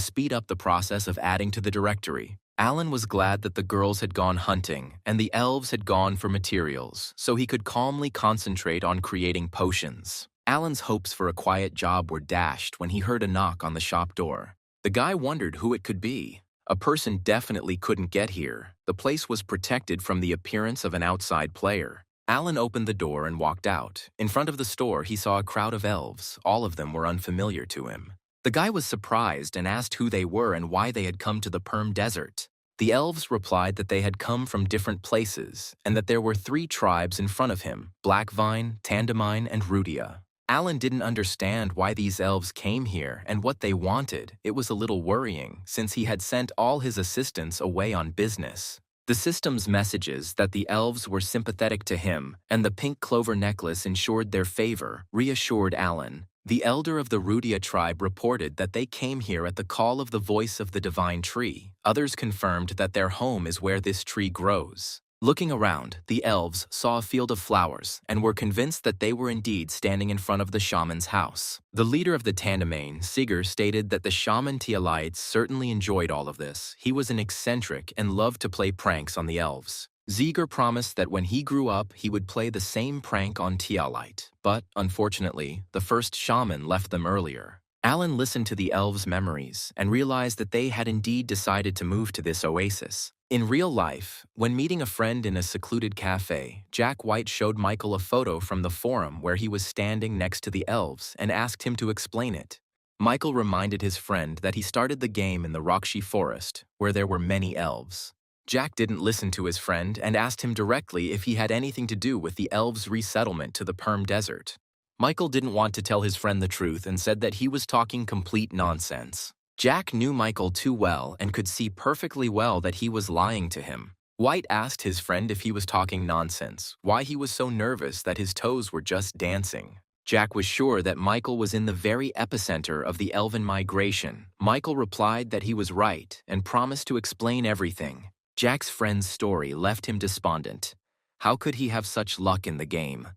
speed up the process of adding to the directory. Alan was glad that the girls had gone hunting and the elves had gone for materials, so he could calmly concentrate on creating potions. Alan's hopes for a quiet job were dashed when he heard a knock on the shop door. The guy wondered who it could be. A person definitely couldn't get here. The place was protected from the appearance of an outside player. Alan opened the door and walked out. In front of the store, he saw a crowd of elves. All of them were unfamiliar to him. The guy was surprised and asked who they were and why they had come to the Perm Desert. The elves replied that they had come from different places and that there were 3 tribes in front of him: Blackvine, Tandemine, and Rudia. Alan didn't understand why these elves came here and what they wanted. It was a little worrying, since he had sent all his assistants away on business. The system's messages that the elves were sympathetic to him and the pink clover necklace ensured their favor reassured Alan. The elder of the Rudia tribe reported that they came here at the call of the voice of the divine tree. Others confirmed that their home is where this tree grows. Looking around, the elves saw a field of flowers and were convinced that they were indeed standing in front of the shaman's house. The leader of the Tandemane, Sigurd, stated that the shaman Tialites certainly enjoyed all of this. He was an eccentric and loved to play pranks on the elves. Ziegler promised that when he grew up, he would play the same prank on Tialite, but unfortunately, the first shaman left them earlier. Alan listened to the elves' memories and realized that they had indeed decided to move to this oasis. In real life, when meeting a friend in a secluded cafe, Jack White showed Michael a photo from the forum where he was standing next to the elves and asked him to explain it. Michael reminded his friend that he started the game in the Rockshi Forest, where there were many elves. Jack didn't listen to his friend and asked him directly if he had anything to do with the elves' resettlement to the Perm Desert. Michael didn't want to tell his friend the truth and said that he was talking complete nonsense. Jack knew Michael too well and could see perfectly well that he was lying to him. White asked his friend if he was talking nonsense, why he was so nervous that his toes were just dancing. Jack was sure that Michael was in the very epicenter of the elven migration. Michael replied that he was right and promised to explain everything. Jack's friend's story left him despondent. How could he have such luck in the game?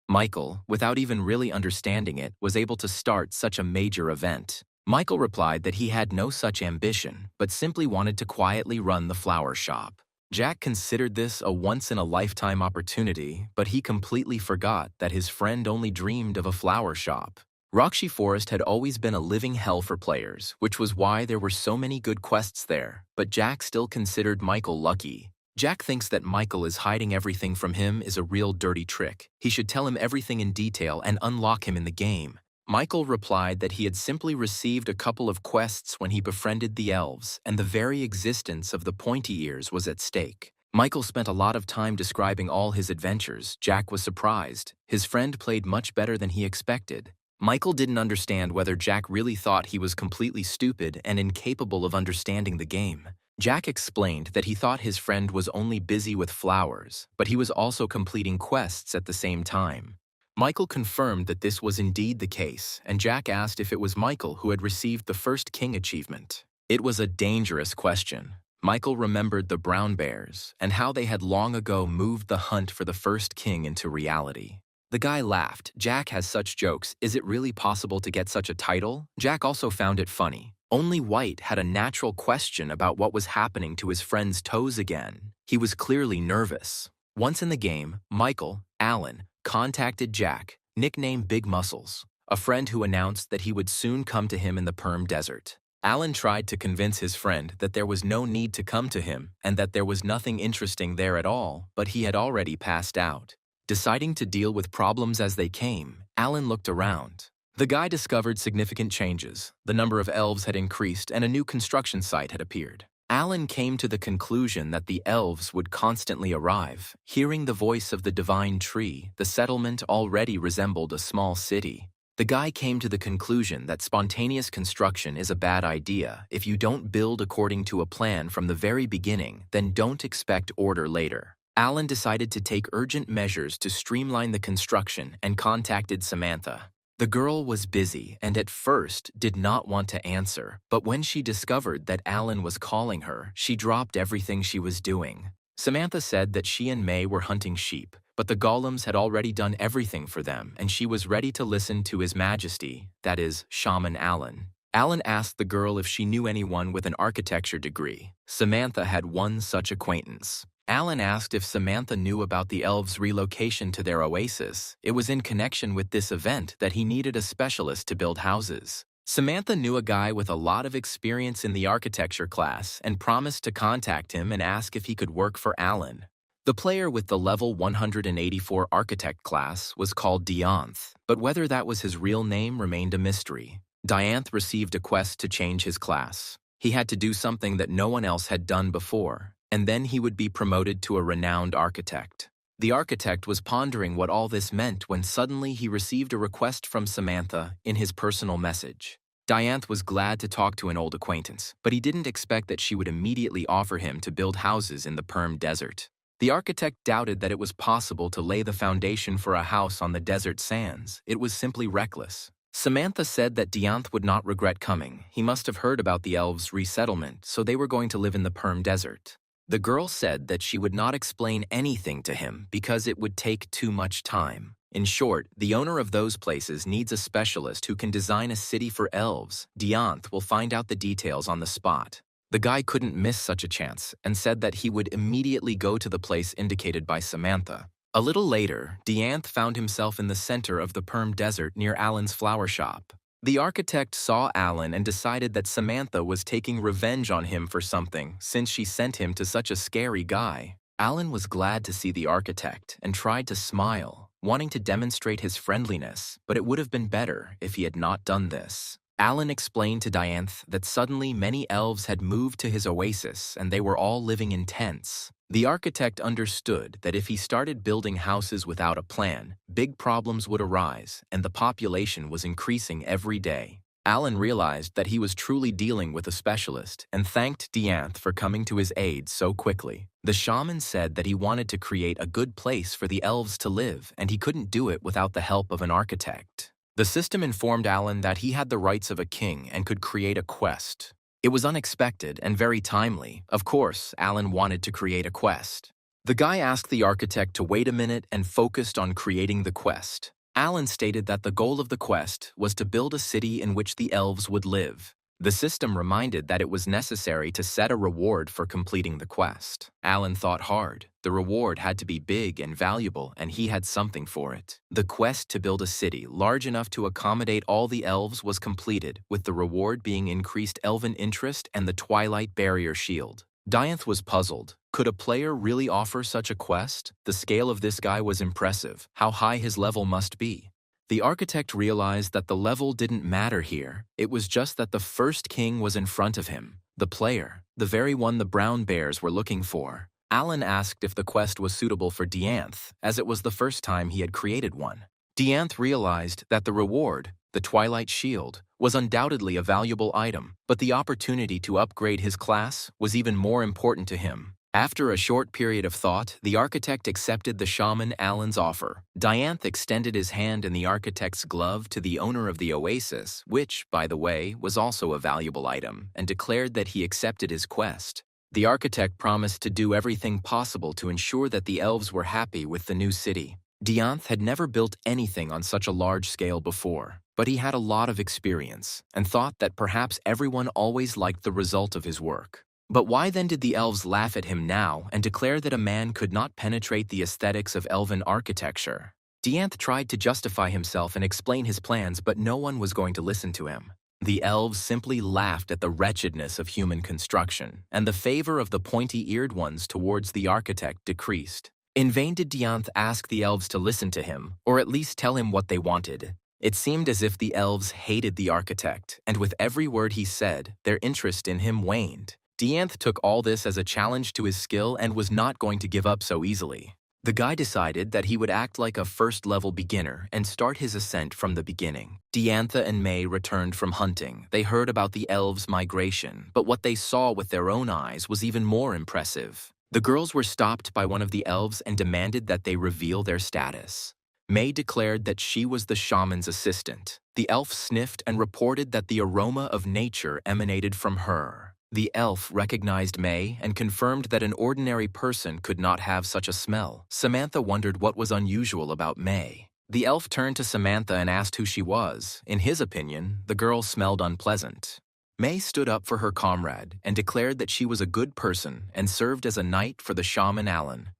Michael, without even really understanding it, was able to start such a major event. Michael replied that he had no such ambition, but simply wanted to quietly run the flower shop. Jack considered this a once-in-a-lifetime opportunity, but he completely forgot that his friend only dreamed of a flower shop. Rockshi Forest had always been a living hell for players, which was why there were so many good quests there, but Jack still considered Michael lucky. Jack thinks that Michael is hiding everything from him is a real dirty trick. He should tell him everything in detail and unlock him in the game. Michael replied that he had simply received a couple of quests when he befriended the elves, and the very existence of the pointy ears was at stake. Michael spent a lot of time describing all his adventures. Jack was surprised. His friend played much better than he expected. Michael didn't understand whether Jack really thought he was completely stupid and incapable of understanding the game. Jack explained that he thought his friend was only busy with flowers, but he was also completing quests at the same time. Michael confirmed that this was indeed the case, and Jack asked if it was Michael who had received the first king achievement. It was a dangerous question. Michael remembered the brown bears and how they had long ago moved the hunt for the first king into reality. The guy laughed. Jack has such jokes. Is it really possible to get such a title? Jack also found it funny. Only White had a natural question about what was happening to his friend's toes again. He was clearly nervous. Once in the game, Michael, Alan, contacted Jack, nicknamed Big Muscles, a friend who announced that he would soon come to him in the Perm Desert. Alan tried to convince his friend that there was no need to come to him and that there was nothing interesting there at all, but he had already passed out. Deciding to deal with problems as they came, Alan looked around. The guy discovered significant changes. The number of elves had increased and a new construction site had appeared. Alan came to the conclusion that the elves would constantly arrive. Hearing the voice of the divine tree, the settlement already resembled a small city. The guy came to the conclusion that spontaneous construction is a bad idea. If you don't build according to a plan from the very beginning, then don't expect order later. Alan decided to take urgent measures to streamline the construction and contacted Samantha. The girl was busy and at first did not want to answer, but when she discovered that Alan was calling her, she dropped everything she was doing. Samantha said that she and May were hunting sheep, but the golems had already done everything for them and she was ready to listen to His Majesty, that is, Shaman Alan. Alan asked the girl if she knew anyone with an architecture degree. Samantha had one such acquaintance. Alan asked if Samantha knew about the elves' relocation to their oasis. It was in connection with this event that he needed a specialist to build houses. Samantha knew a guy with a lot of experience in the architecture class and promised to contact him and ask if he could work for Alan. The player with the level 184 architect class was called Dianth, but whether that was his real name remained a mystery. Dianth received a quest to change his class. He had to do something that no one else had done before, and then he would be promoted to a renowned architect. The architect was pondering what all this meant when suddenly he received a request from Samantha in his personal message. Dianth was glad to talk to an old acquaintance, but he didn't expect that she would immediately offer him to build houses in the Perm Desert. The architect doubted that it was possible to lay the foundation for a house on the desert sands. It was simply reckless. Samantha said that Dianth would not regret coming. He must have heard about the elves' resettlement, so they were going to live in the Perm Desert. The girl said that she would not explain anything to him because it would take too much time. In short, the owner of those places needs a specialist who can design a city for elves. Dianth will find out the details on the spot. The guy couldn't miss such a chance and said that he would immediately go to the place indicated by Samantha. A little later, Dianth found himself in the center of the Perm Desert near Alan's flower shop. The architect saw Alan and decided that Samantha was taking revenge on him for something since she sent him to such a scary guy. Alan was glad to see the architect and tried to smile, wanting to demonstrate his friendliness, but it would have been better if he had not done this. Alan explained to Dianth that suddenly many elves had moved to his oasis and they were all living in tents. The architect understood that if he started building houses without a plan, big problems would arise and the population was increasing every day. Alan realized that he was truly dealing with a specialist and thanked Dianth for coming to his aid so quickly. The shaman said that he wanted to create a good place for the elves to live and he couldn't do it without the help of an architect. The system informed Alan that he had the rights of a king and could create a quest. It was unexpected and very timely. Of course, Alan wanted to create a quest. The guy asked the architect to wait a minute and focused on creating the quest. Alan stated that the goal of the quest was to build a city in which the elves would live. The system reminded that it was necessary to set a reward for completing the quest. Alan thought hard. The reward had to be big and valuable, and he had something for it. The quest to build a city large enough to accommodate all the elves was completed, with the reward being increased elven interest and the Twilight Barrier Shield. Dianth was puzzled. Could a player really offer such a quest? The scale of this guy was impressive. How high his level must be. The architect realized that the level didn't matter here. It was just that the first king was in front of him. The player, the very one the brown bears were looking for. Alan asked if the quest was suitable for Dianth, as it was the first time he had created one. Dianth realized that the reward, the Twilight Shield, was undoubtedly a valuable item, but the opportunity to upgrade his class was even more important to him. After a short period of thought, the architect accepted the shaman Alan's offer. Dianth extended his hand in the architect's glove to the owner of the oasis, which, by the way, was also a valuable item, and declared that he accepted his quest. The architect promised to do everything possible to ensure that the elves were happy with the new city. Dianth had never built anything on such a large scale before, but he had a lot of experience, and thought that perhaps everyone always liked the result of his work. But why then did the elves laugh at him now and declare that a man could not penetrate the aesthetics of elven architecture? Dianth tried to justify himself and explain his plans, but no one was going to listen to him. The elves simply laughed at the wretchedness of human construction, and the favor of the pointy-eared ones towards the architect decreased. In vain did Dianth ask the elves to listen to him, or at least tell him what they wanted. It seemed as if the elves hated the architect, and with every word he said, their interest in him waned. Dianth took all this as a challenge to his skill and was not going to give up so easily. The guy decided that he would act like a first-level beginner and start his ascent from the beginning. Diantha and May returned from hunting. They heard about the elves' migration, but what they saw with their own eyes was even more impressive. The girls were stopped by one of the elves and demanded that they reveal their status. May declared that she was the shaman's assistant. The elf sniffed and reported that the aroma of nature emanated from her. The elf recognized May and confirmed that an ordinary person could not have such a smell. Samantha wondered what was unusual about May. The elf turned to Samantha and asked who she was. In his opinion, the girl smelled unpleasant. May stood up for her comrade and declared that she was a good person and served as a knight for the shaman Alan.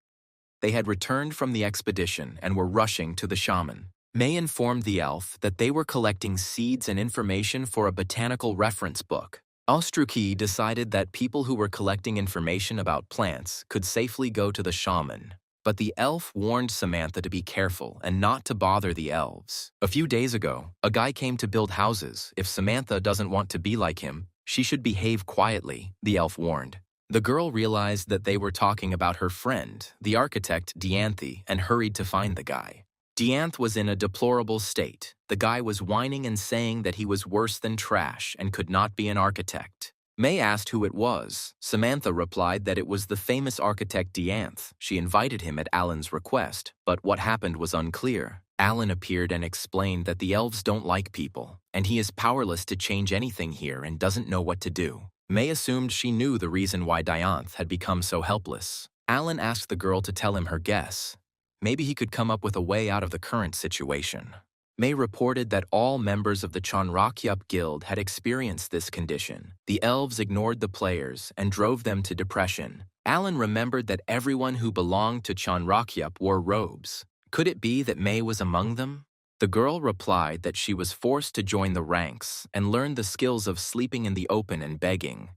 They had returned from the expedition and were rushing to the shaman. May informed the elf that they were collecting seeds and information for a botanical reference book. Ostruki decided that people who were collecting information about plants could safely go to the shaman, but the elf warned Samantha to be careful and not to bother the elves. A few days ago, a guy came to build houses. If Samantha doesn't want to be like him, she should behave quietly, the elf warned. The girl realized that they were talking about her friend, the architect Dianthi, and hurried to find the guy. Dianth was in a deplorable state. The guy was whining and saying that he was worse than trash and could not be an architect. May asked who it was. Samantha replied that it was the famous architect Dianth. She invited him at Alan's request, but what happened was unclear. Alan appeared and explained that the elves don't like people, and he is powerless to change anything here and doesn't know what to do. May assumed she knew the reason why Dianth had become so helpless. Alan asked the girl to tell him her guess. Maybe he could come up with a way out of the current situation. May reported that all members of the Chanrakyup Guild had experienced this condition. The elves ignored the players and drove them to depression. Alan remembered that everyone who belonged to Chanrakyup wore robes. Could it be that May was among them? The girl replied that she was forced to join the ranks and learn the skills of sleeping in the open and begging.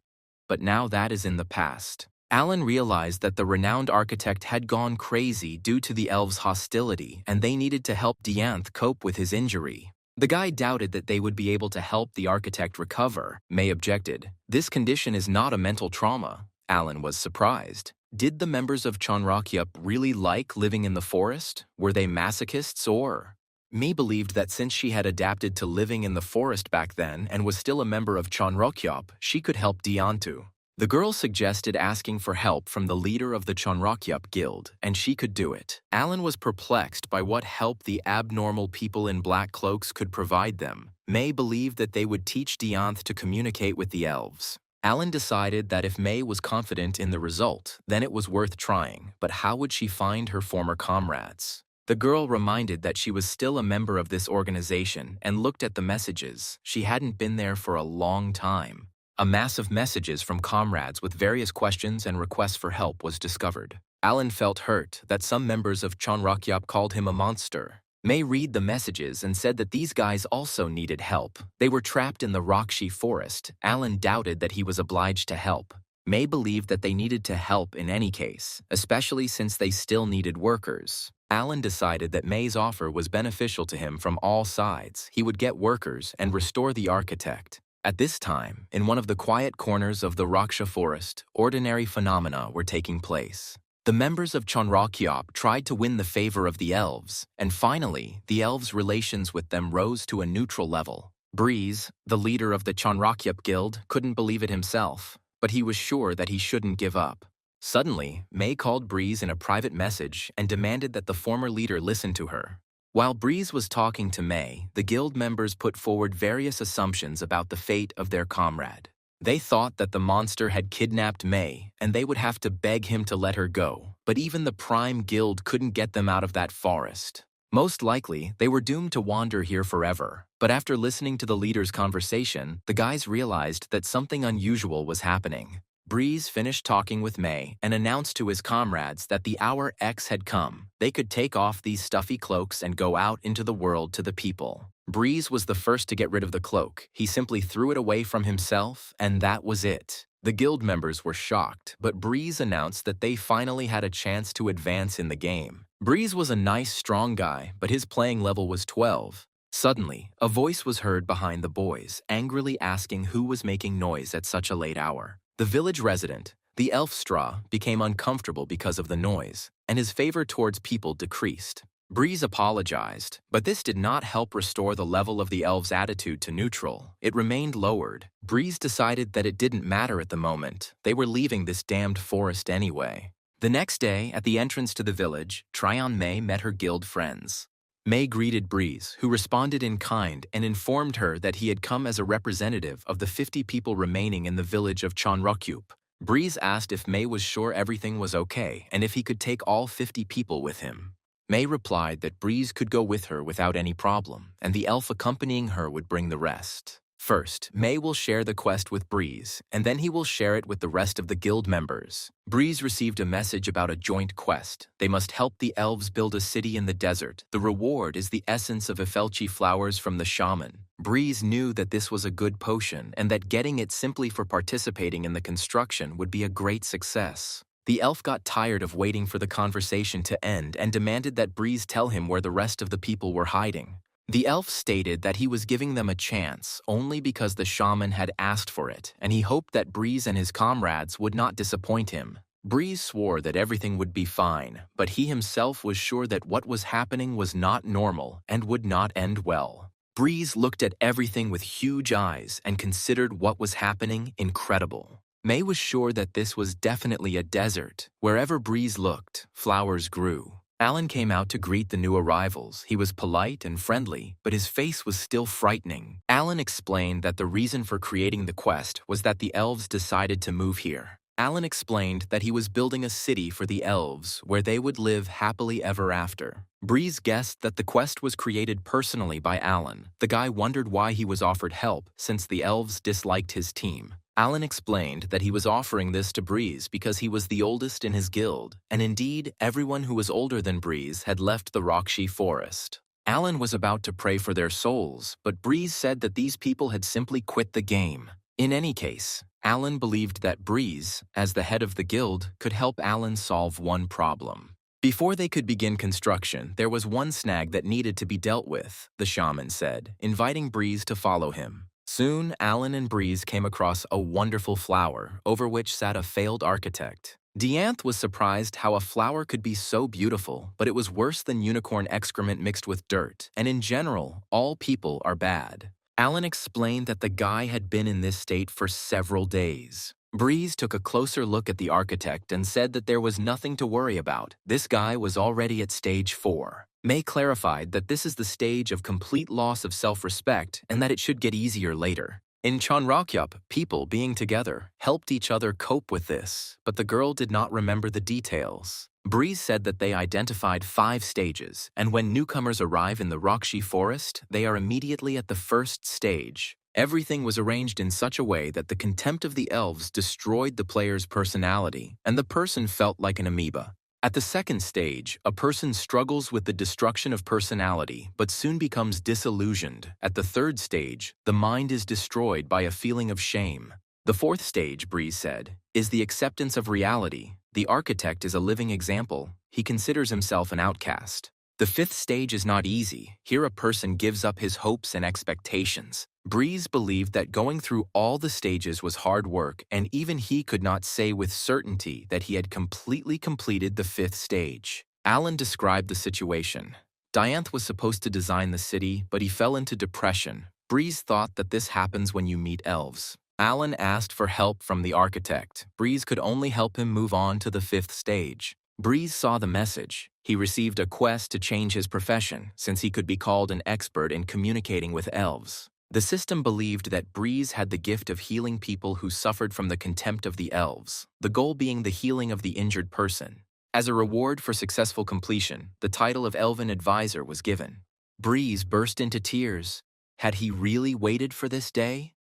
But now that is in the past. Alan realized that the renowned architect had gone crazy due to the elves' hostility, and they needed to help Dianth cope with his injury. The guy doubted that they would be able to help the architect recover. May objected. This condition is not a mental trauma. Alan was surprised. Did the members of Chanrakyup really like living in the forest? Were they masochists or? May believed that since she had adapted to living in the forest back then and was still a member of Chanrakyup, she could help Diantu. The girl suggested asking for help from the leader of the Chanrakyup Guild, and she could do it. Alan was perplexed by what help the abnormal people in black cloaks could provide them. May believed that they would teach Dianth to communicate with the elves. Alan decided that if May was confident in the result, then it was worth trying, but how would she find her former comrades? The girl reminded that she was still a member of this organization and looked at the messages. She hadn't been there for a long time. A mass of messages from comrades with various questions and requests for help was discovered. Alan felt hurt that some members of Chanrakyup called him a monster. May read the messages and said that these guys also needed help. They were trapped in the Rakshi forest. Alan doubted that he was obliged to help. May believed that they needed to help in any case, especially since they still needed workers. Alan decided that May's offer was beneficial to him from all sides. He would get workers and restore the architect. At this time, in one of the quiet corners of the Raksha forest, ordinary phenomena were taking place. The members of Chanrakyop tried to win the favor of the elves, and finally, the elves' relations with them rose to a neutral level. Breeze, the leader of the Chanrakyop guild, couldn't believe it himself, but he was sure that he shouldn't give up. Suddenly, May called Breeze in a private message and demanded that the former leader listen to her. While Breeze was talking to May, the guild members put forward various assumptions about the fate of their comrade. They thought that the monster had kidnapped May, and they would have to beg him to let her go, but even the Prime Guild couldn't get them out of that forest. Most likely, they were doomed to wander here forever, but after listening to the leader's conversation, the guys realized that something unusual was happening. Breeze finished talking with May and announced to his comrades that the hour X had come. They could take off these stuffy cloaks and go out into the world to the people. Breeze was the first to get rid of the cloak. He simply threw it away from himself, and that was it. The guild members were shocked, but Breeze announced that they finally had a chance to advance in the game. Breeze was a nice, strong guy, but his playing level was 12. Suddenly, a voice was heard behind the boys, angrily asking who was making noise at such a late hour. The village resident, the elf Straw, became uncomfortable because of the noise, and his favor towards people decreased. Breeze apologized, but this did not help restore the level of the elves' attitude to neutral. It remained lowered. Breeze decided that it didn't matter at the moment. They were leaving this damned forest anyway. The next day, at the entrance to the village, Tryon May met her guild friends. May greeted Breeze, who responded in kind and informed her that he had come as a representative of the 50 people remaining in the village of Chanrakyop. Breeze asked if May was sure everything was okay and if he could take all 50 people with him. May replied that Breeze could go with her without any problem, and the elf accompanying her would bring the rest. First, May will share the quest with Breeze, and then he will share it with the rest of the guild members. Breeze received a message about a joint quest. They must help the elves build a city in the desert. The reward is the essence of Ifelchi flowers from the shaman. Breeze knew that this was a good potion, and that getting it simply for participating in the construction would be a great success. The elf got tired of waiting for the conversation to end and demanded that Breeze tell him where the rest of the people were hiding. The elf stated that he was giving them a chance only because the shaman had asked for it, and he hoped that Breeze and his comrades would not disappoint him. Breeze swore that everything would be fine, but he himself was sure that what was happening was not normal and would not end well. Breeze looked at everything with huge eyes and considered what was happening incredible. May was sure that this was definitely a desert. Wherever Breeze looked, flowers grew. Alan came out to greet the new arrivals. He was polite and friendly, but his face was still frightening. Alan explained that the reason for creating the quest was that the elves decided to move here. Alan explained that he was building a city for the elves where they would live happily ever after. Breeze guessed that the quest was created personally by Alan. The guy wondered why he was offered help since the elves disliked his team. Alan explained that he was offering this to Breeze because he was the oldest in his guild, and indeed, everyone who was older than Breeze had left the Rakshi forest. Alan was about to pray for their souls, but Breeze said that these people had simply quit the game. In any case, Alan believed that Breeze, as the head of the guild, could help Alan solve one problem. Before they could begin construction, there was one snag that needed to be dealt with, the shaman said, inviting Breeze to follow him. Soon, Alan and Breeze came across a wonderful flower, over which sat a failed architect. Dianth was surprised how a flower could be so beautiful, but it was worse than unicorn excrement mixed with dirt, and in general, all people are bad. Alan explained that the guy had been in this state for several days. Breeze took a closer look at the architect and said that there was nothing to worry about. This guy was already at stage 4. May clarified that this is the stage of complete loss of self-respect and that it should get easier later. In Chanrakyop, people being together helped each other cope with this, but the girl did not remember the details. Breeze said that they identified 5 stages, and when newcomers arrive in the Rakshi forest, they are immediately at the first stage. Everything was arranged in such a way that the contempt of the elves destroyed the player's personality, and the person felt like an amoeba. At the second stage, a person struggles with the destruction of personality but soon becomes disillusioned. At the third stage, the mind is destroyed by a feeling of shame. The fourth stage, Breeze said, is the acceptance of reality. The architect is a living example. He considers himself an outcast. The fifth stage is not easy. Here a person gives up his hopes and expectations. Breeze believed that going through all the stages was hard work, and even he could not say with certainty that he had completely completed the fifth stage. Alan described the situation. Dianth was supposed to design the city, but he fell into depression. Breeze thought that this happens when you meet elves. Alan asked for help from the architect. Breeze could only help him move on to the fifth stage. Breeze saw the message. He received a quest to change his profession, since he could be called an expert in communicating with elves. The system believed that Breeze had the gift of healing people who suffered from the contempt of the elves, the goal being the healing of the injured person. As a reward for successful completion, the title of Elven Advisor was given. Breeze burst into tears. Had he really waited for this day?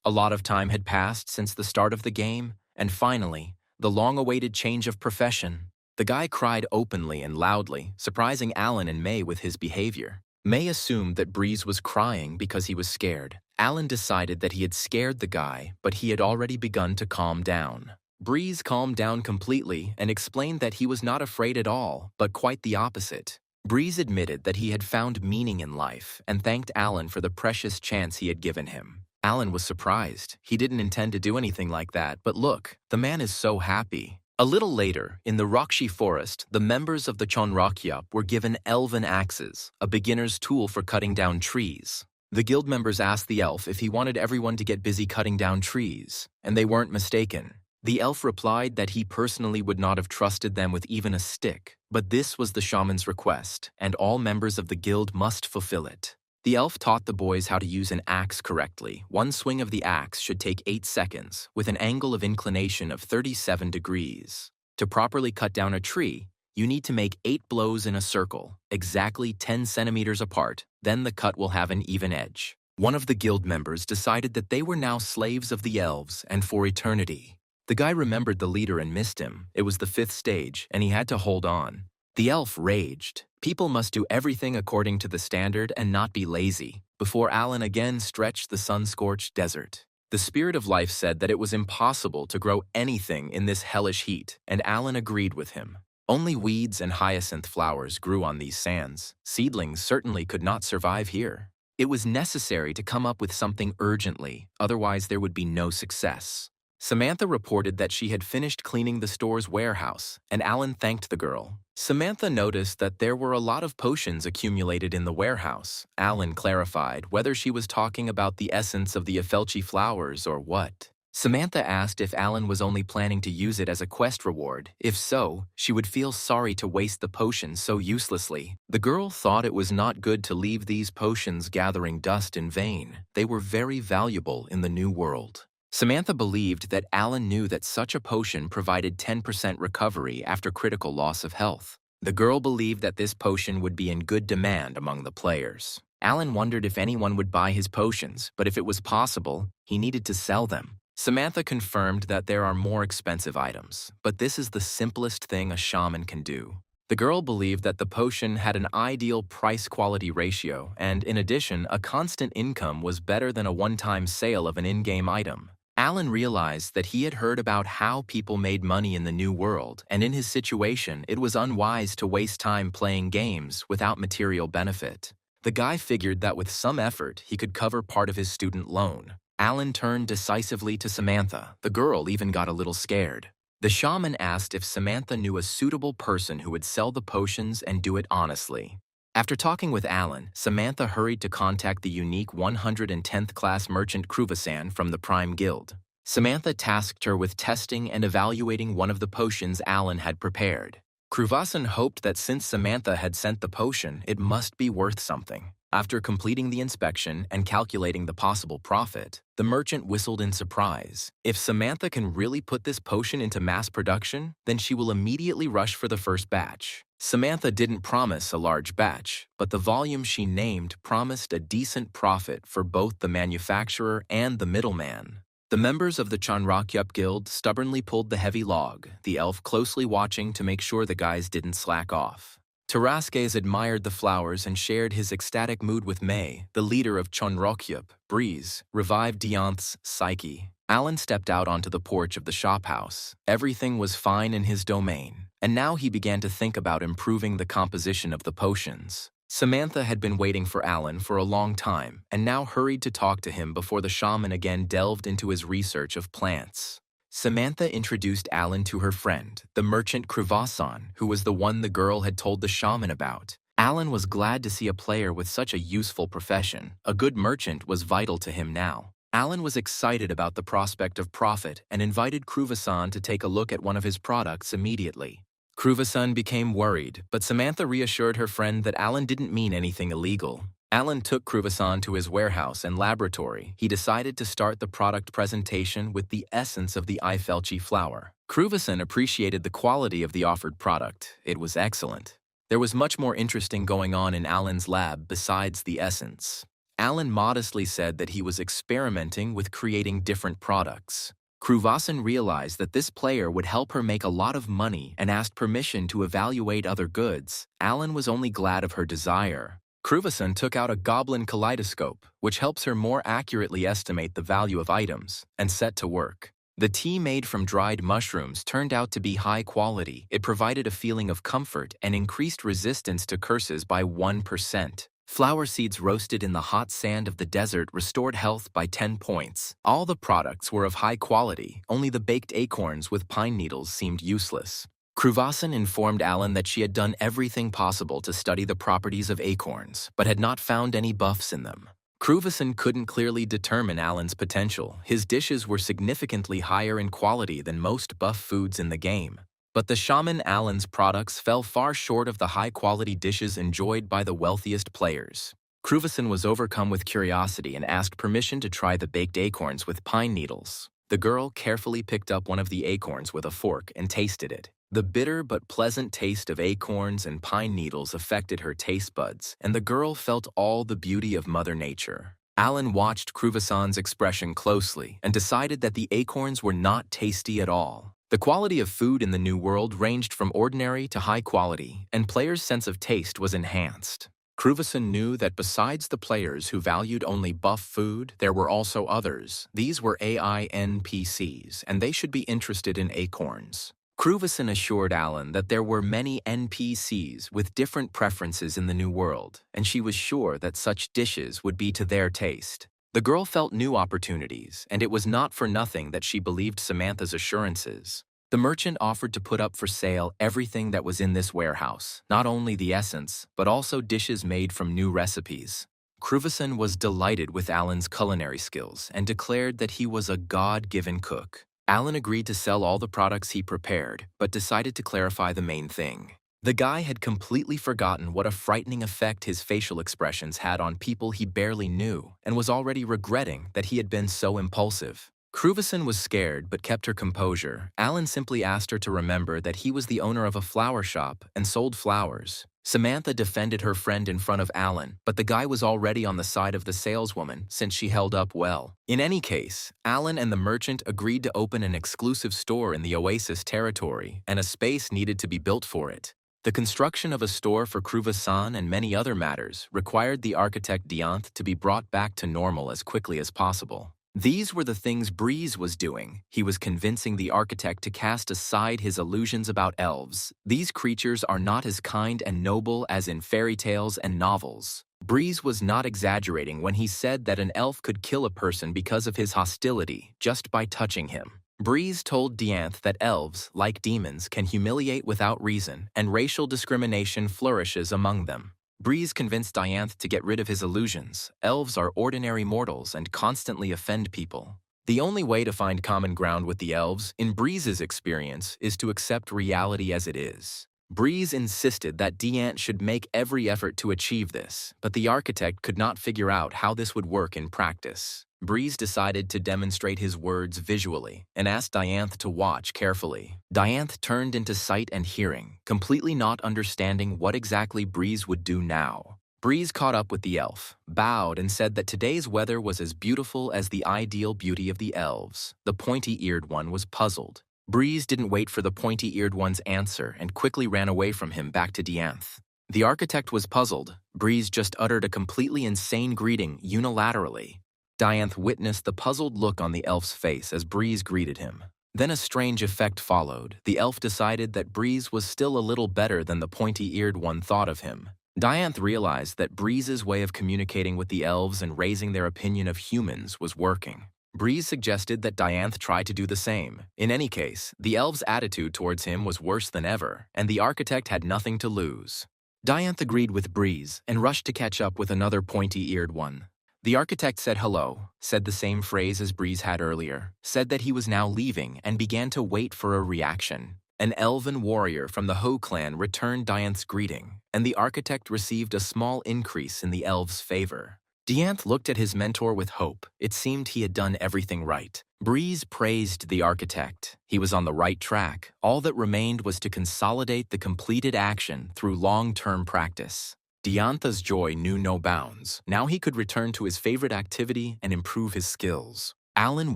A lot of time had passed since the start of the game, and finally, the long-awaited change of profession. The guy cried openly and loudly, surprising Alan and May with his behavior. May assumed that Breeze was crying because he was scared. Alan decided that he had scared the guy, but he had already begun to calm down. Breeze calmed down completely and explained that he was not afraid at all, but quite the opposite. Breeze admitted that he had found meaning in life and thanked Alan for the precious chance he had given him. Alan was surprised. He didn't intend to do anything like that, but look, the man is so happy. A little later, in the Rakshi forest, the members of the Chonrakyup were given elven axes, a beginner's tool for cutting down trees. The guild members asked the elf if he wanted everyone to get busy cutting down trees, and they weren't mistaken. The elf replied that he personally would not have trusted them with even a stick, but this was the shaman's request, and all members of the guild must fulfill it. The elf taught the boys how to use an axe correctly. One swing of the axe should take 8 seconds, with an angle of inclination of 37 degrees. To properly cut down a tree, you need to make 8 blows in a circle, exactly 10 centimeters apart, then the cut will have an even edge. One of the guild members decided that they were now slaves of the elves and for eternity. The guy remembered the leader and missed him. It was the 5th stage, and he had to hold on. The elf raged. People must do everything according to the standard and not be lazy, before Alan again stretched the sun-scorched desert. The spirit of life said that it was impossible to grow anything in this hellish heat, and Alan agreed with him. Only weeds and hyacinth flowers grew on these sands. Seedlings certainly could not survive here. It was necessary to come up with something urgently, otherwise there would be no success. Samantha reported that she had finished cleaning the store's warehouse, and Alan thanked the girl. Samantha noticed that there were a lot of potions accumulated in the warehouse. Alan clarified whether she was talking about the essence of the Afelchi flowers or what. Samantha asked if Alan was only planning to use it as a quest reward. If so, she would feel sorry to waste the potions so uselessly. The girl thought it was not good to leave these potions gathering dust in vain. They were very valuable in the new world. Samantha believed that Alan knew that such a potion provided 10% recovery after critical loss of health. The girl believed that this potion would be in good demand among the players. Alan wondered if anyone would buy his potions, but if it was possible, he needed to sell them. Samantha confirmed that there are more expensive items, but this is the simplest thing a shaman can do. The girl believed that the potion had an ideal price-quality ratio, and in addition, a constant income was better than a one-time sale of an in-game item. Alan realized that he had heard about how people made money in the new world, and in his situation, it was unwise to waste time playing games without material benefit. The guy figured that with some effort, he could cover part of his student loan. Alan turned decisively to Samantha. The girl even got a little scared. The shaman asked if Samantha knew a suitable person who would sell the potions and do it honestly. After talking with Alan, Samantha hurried to contact the unique 110th class merchant Kruvasan from the Prime Guild. Samantha tasked her with testing and evaluating one of the potions Alan had prepared. Kruvasan hoped that since Samantha had sent the potion, it must be worth something. After completing the inspection and calculating the possible profit, the merchant whistled in surprise. If Samantha can really put this potion into mass production, then she will immediately rush for the first batch. Samantha didn't promise a large batch, but the volume she named promised a decent profit for both the manufacturer and the middleman. The members of the Chonrakyup Guild stubbornly pulled the heavy log, the elf closely watching to make sure the guys didn't slack off. Tarasques admired the flowers and shared his ecstatic mood with May, the leader of Chonrakyup. Breeze revived Dianth's psyche. Alan stepped out onto the porch of the shophouse. Everything was fine in his domain, and now he began to think about improving the composition of the potions. Samantha had been waiting for Alan for a long time and now hurried to talk to him before the shaman again delved into his research of plants. Samantha introduced Alan to her friend, the merchant Cruvasson, who was the one the girl had told the shaman about. Alan was glad to see a player with such a useful profession. A good merchant was vital to him now. Alan was excited about the prospect of profit and invited Cruvasson to take a look at one of his products immediately. Cruvasson became worried, but Samantha reassured her friend that Alan didn't mean anything illegal. Alan took Cruvasson to his warehouse and laboratory. He decided to start the product presentation with the essence of the Eifelchi flower. Cruvasson appreciated the quality of the offered product. It was excellent. There was much more interesting going on in Alan's lab besides the essence. Alan modestly said that he was experimenting with creating different products. Cruvasson realized that this player would help her make a lot of money and asked permission to evaluate other goods. Alan was only glad of her desire. Cruvasson took out a goblin kaleidoscope, which helps her more accurately estimate the value of items, and set to work. The tea made from dried mushrooms turned out to be high quality. It provided a feeling of comfort and increased resistance to curses by 1%. Flower seeds roasted in the hot sand of the desert restored health by 10 points. All the products were of high quality, only the baked acorns with pine needles seemed useless. Cruvasson informed Alan that she had done everything possible to study the properties of acorns, but had not found any buffs in them. Cruvasson couldn't clearly determine Alan's potential. His dishes were significantly higher in quality than most buff foods in the game. But the shaman Alan's products fell far short of the high-quality dishes enjoyed by the wealthiest players. Cruvasson was overcome with curiosity and asked permission to try the baked acorns with pine needles. The girl carefully picked up one of the acorns with a fork and tasted it. The bitter but pleasant taste of acorns and pine needles affected her taste buds, and the girl felt all the beauty of Mother Nature. Alan watched Cruvasson's expression closely and decided that the acorns were not tasty at all. The quality of food in the New World ranged from ordinary to high quality, and players' sense of taste was enhanced. Cruvasson knew that besides the players who valued only buff food, there were also others. These were AI NPCs, and they should be interested in acorns. Cruvasson assured Alan that there were many NPCs with different preferences in the New World, and she was sure that such dishes would be to their taste. The girl felt new opportunities, and it was not for nothing that she believed Samantha's assurances. The merchant offered to put up for sale everything that was in this warehouse, not only the essence, but also dishes made from new recipes. Cruvasson was delighted with Alan's culinary skills and declared that he was a God-given cook. Alan agreed to sell all the products he prepared, but decided to clarify the main thing. The guy had completely forgotten what a frightening effect his facial expressions had on people he barely knew, and was already regretting that he had been so impulsive. Cruvasson was scared but kept her composure. Alan simply asked her to remember that he was the owner of a flower shop and sold flowers. Samantha defended her friend in front of Alan, but the guy was already on the side of the saleswoman since she held up well. In any case, Alan and the merchant agreed to open an exclusive store in the Oasis territory, and a space needed to be built for it. The construction of a store for Cruvasson and many other matters required the architect Dianth to be brought back to normal as quickly as possible. These were the things Breeze was doing. He was convincing the architect to cast aside his illusions about elves. These creatures are not as kind and noble as in fairy tales and novels. Breeze was not exaggerating when he said that an elf could kill a person because of his hostility just by touching him. Breeze told Dianth that elves, like demons, can humiliate without reason, and racial discrimination flourishes among them. Breeze convinced Dianth to get rid of his illusions. Elves are ordinary mortals and constantly offend people. The only way to find common ground with the elves, in Breeze's experience, is to accept reality as it is. Breeze insisted that Dianth should make every effort to achieve this, but the architect could not figure out how this would work in practice. Breeze decided to demonstrate his words visually and asked Dianth to watch carefully. Dianth turned into sight and hearing, completely not understanding what exactly Breeze would do now. Breeze caught up with the elf, bowed, and said that today's weather was as beautiful as the ideal beauty of the elves. The pointy-eared one was puzzled. Breeze didn't wait for the pointy-eared one's answer and quickly ran away from him back to Dianth. The architect was puzzled. Breeze just uttered a completely insane greeting unilaterally. Dianth witnessed the puzzled look on the elf's face as Breeze greeted him. Then a strange effect followed. The elf decided that Breeze was still a little better than the pointy-eared one thought of him. Dianth realized that Breeze's way of communicating with the elves and raising their opinion of humans was working. Breeze suggested that Dianth try to do the same. In any case, the elf's attitude towards him was worse than ever, and the architect had nothing to lose. Dianth agreed with Breeze and rushed to catch up with another pointy-eared one. The architect said hello, said the same phrase as Breeze had earlier, said that he was now leaving, and began to wait for a reaction. An elven warrior from the Ho clan returned Dianth's greeting, and the architect received a small increase in the elves' favor. Dianth looked at his mentor with hope. It seemed he had done everything right. Breeze praised the architect. He was on the right track. All that remained was to consolidate the completed action through long-term practice. Diantha's joy knew no bounds. Now he could return to his favorite activity and improve his skills. Alan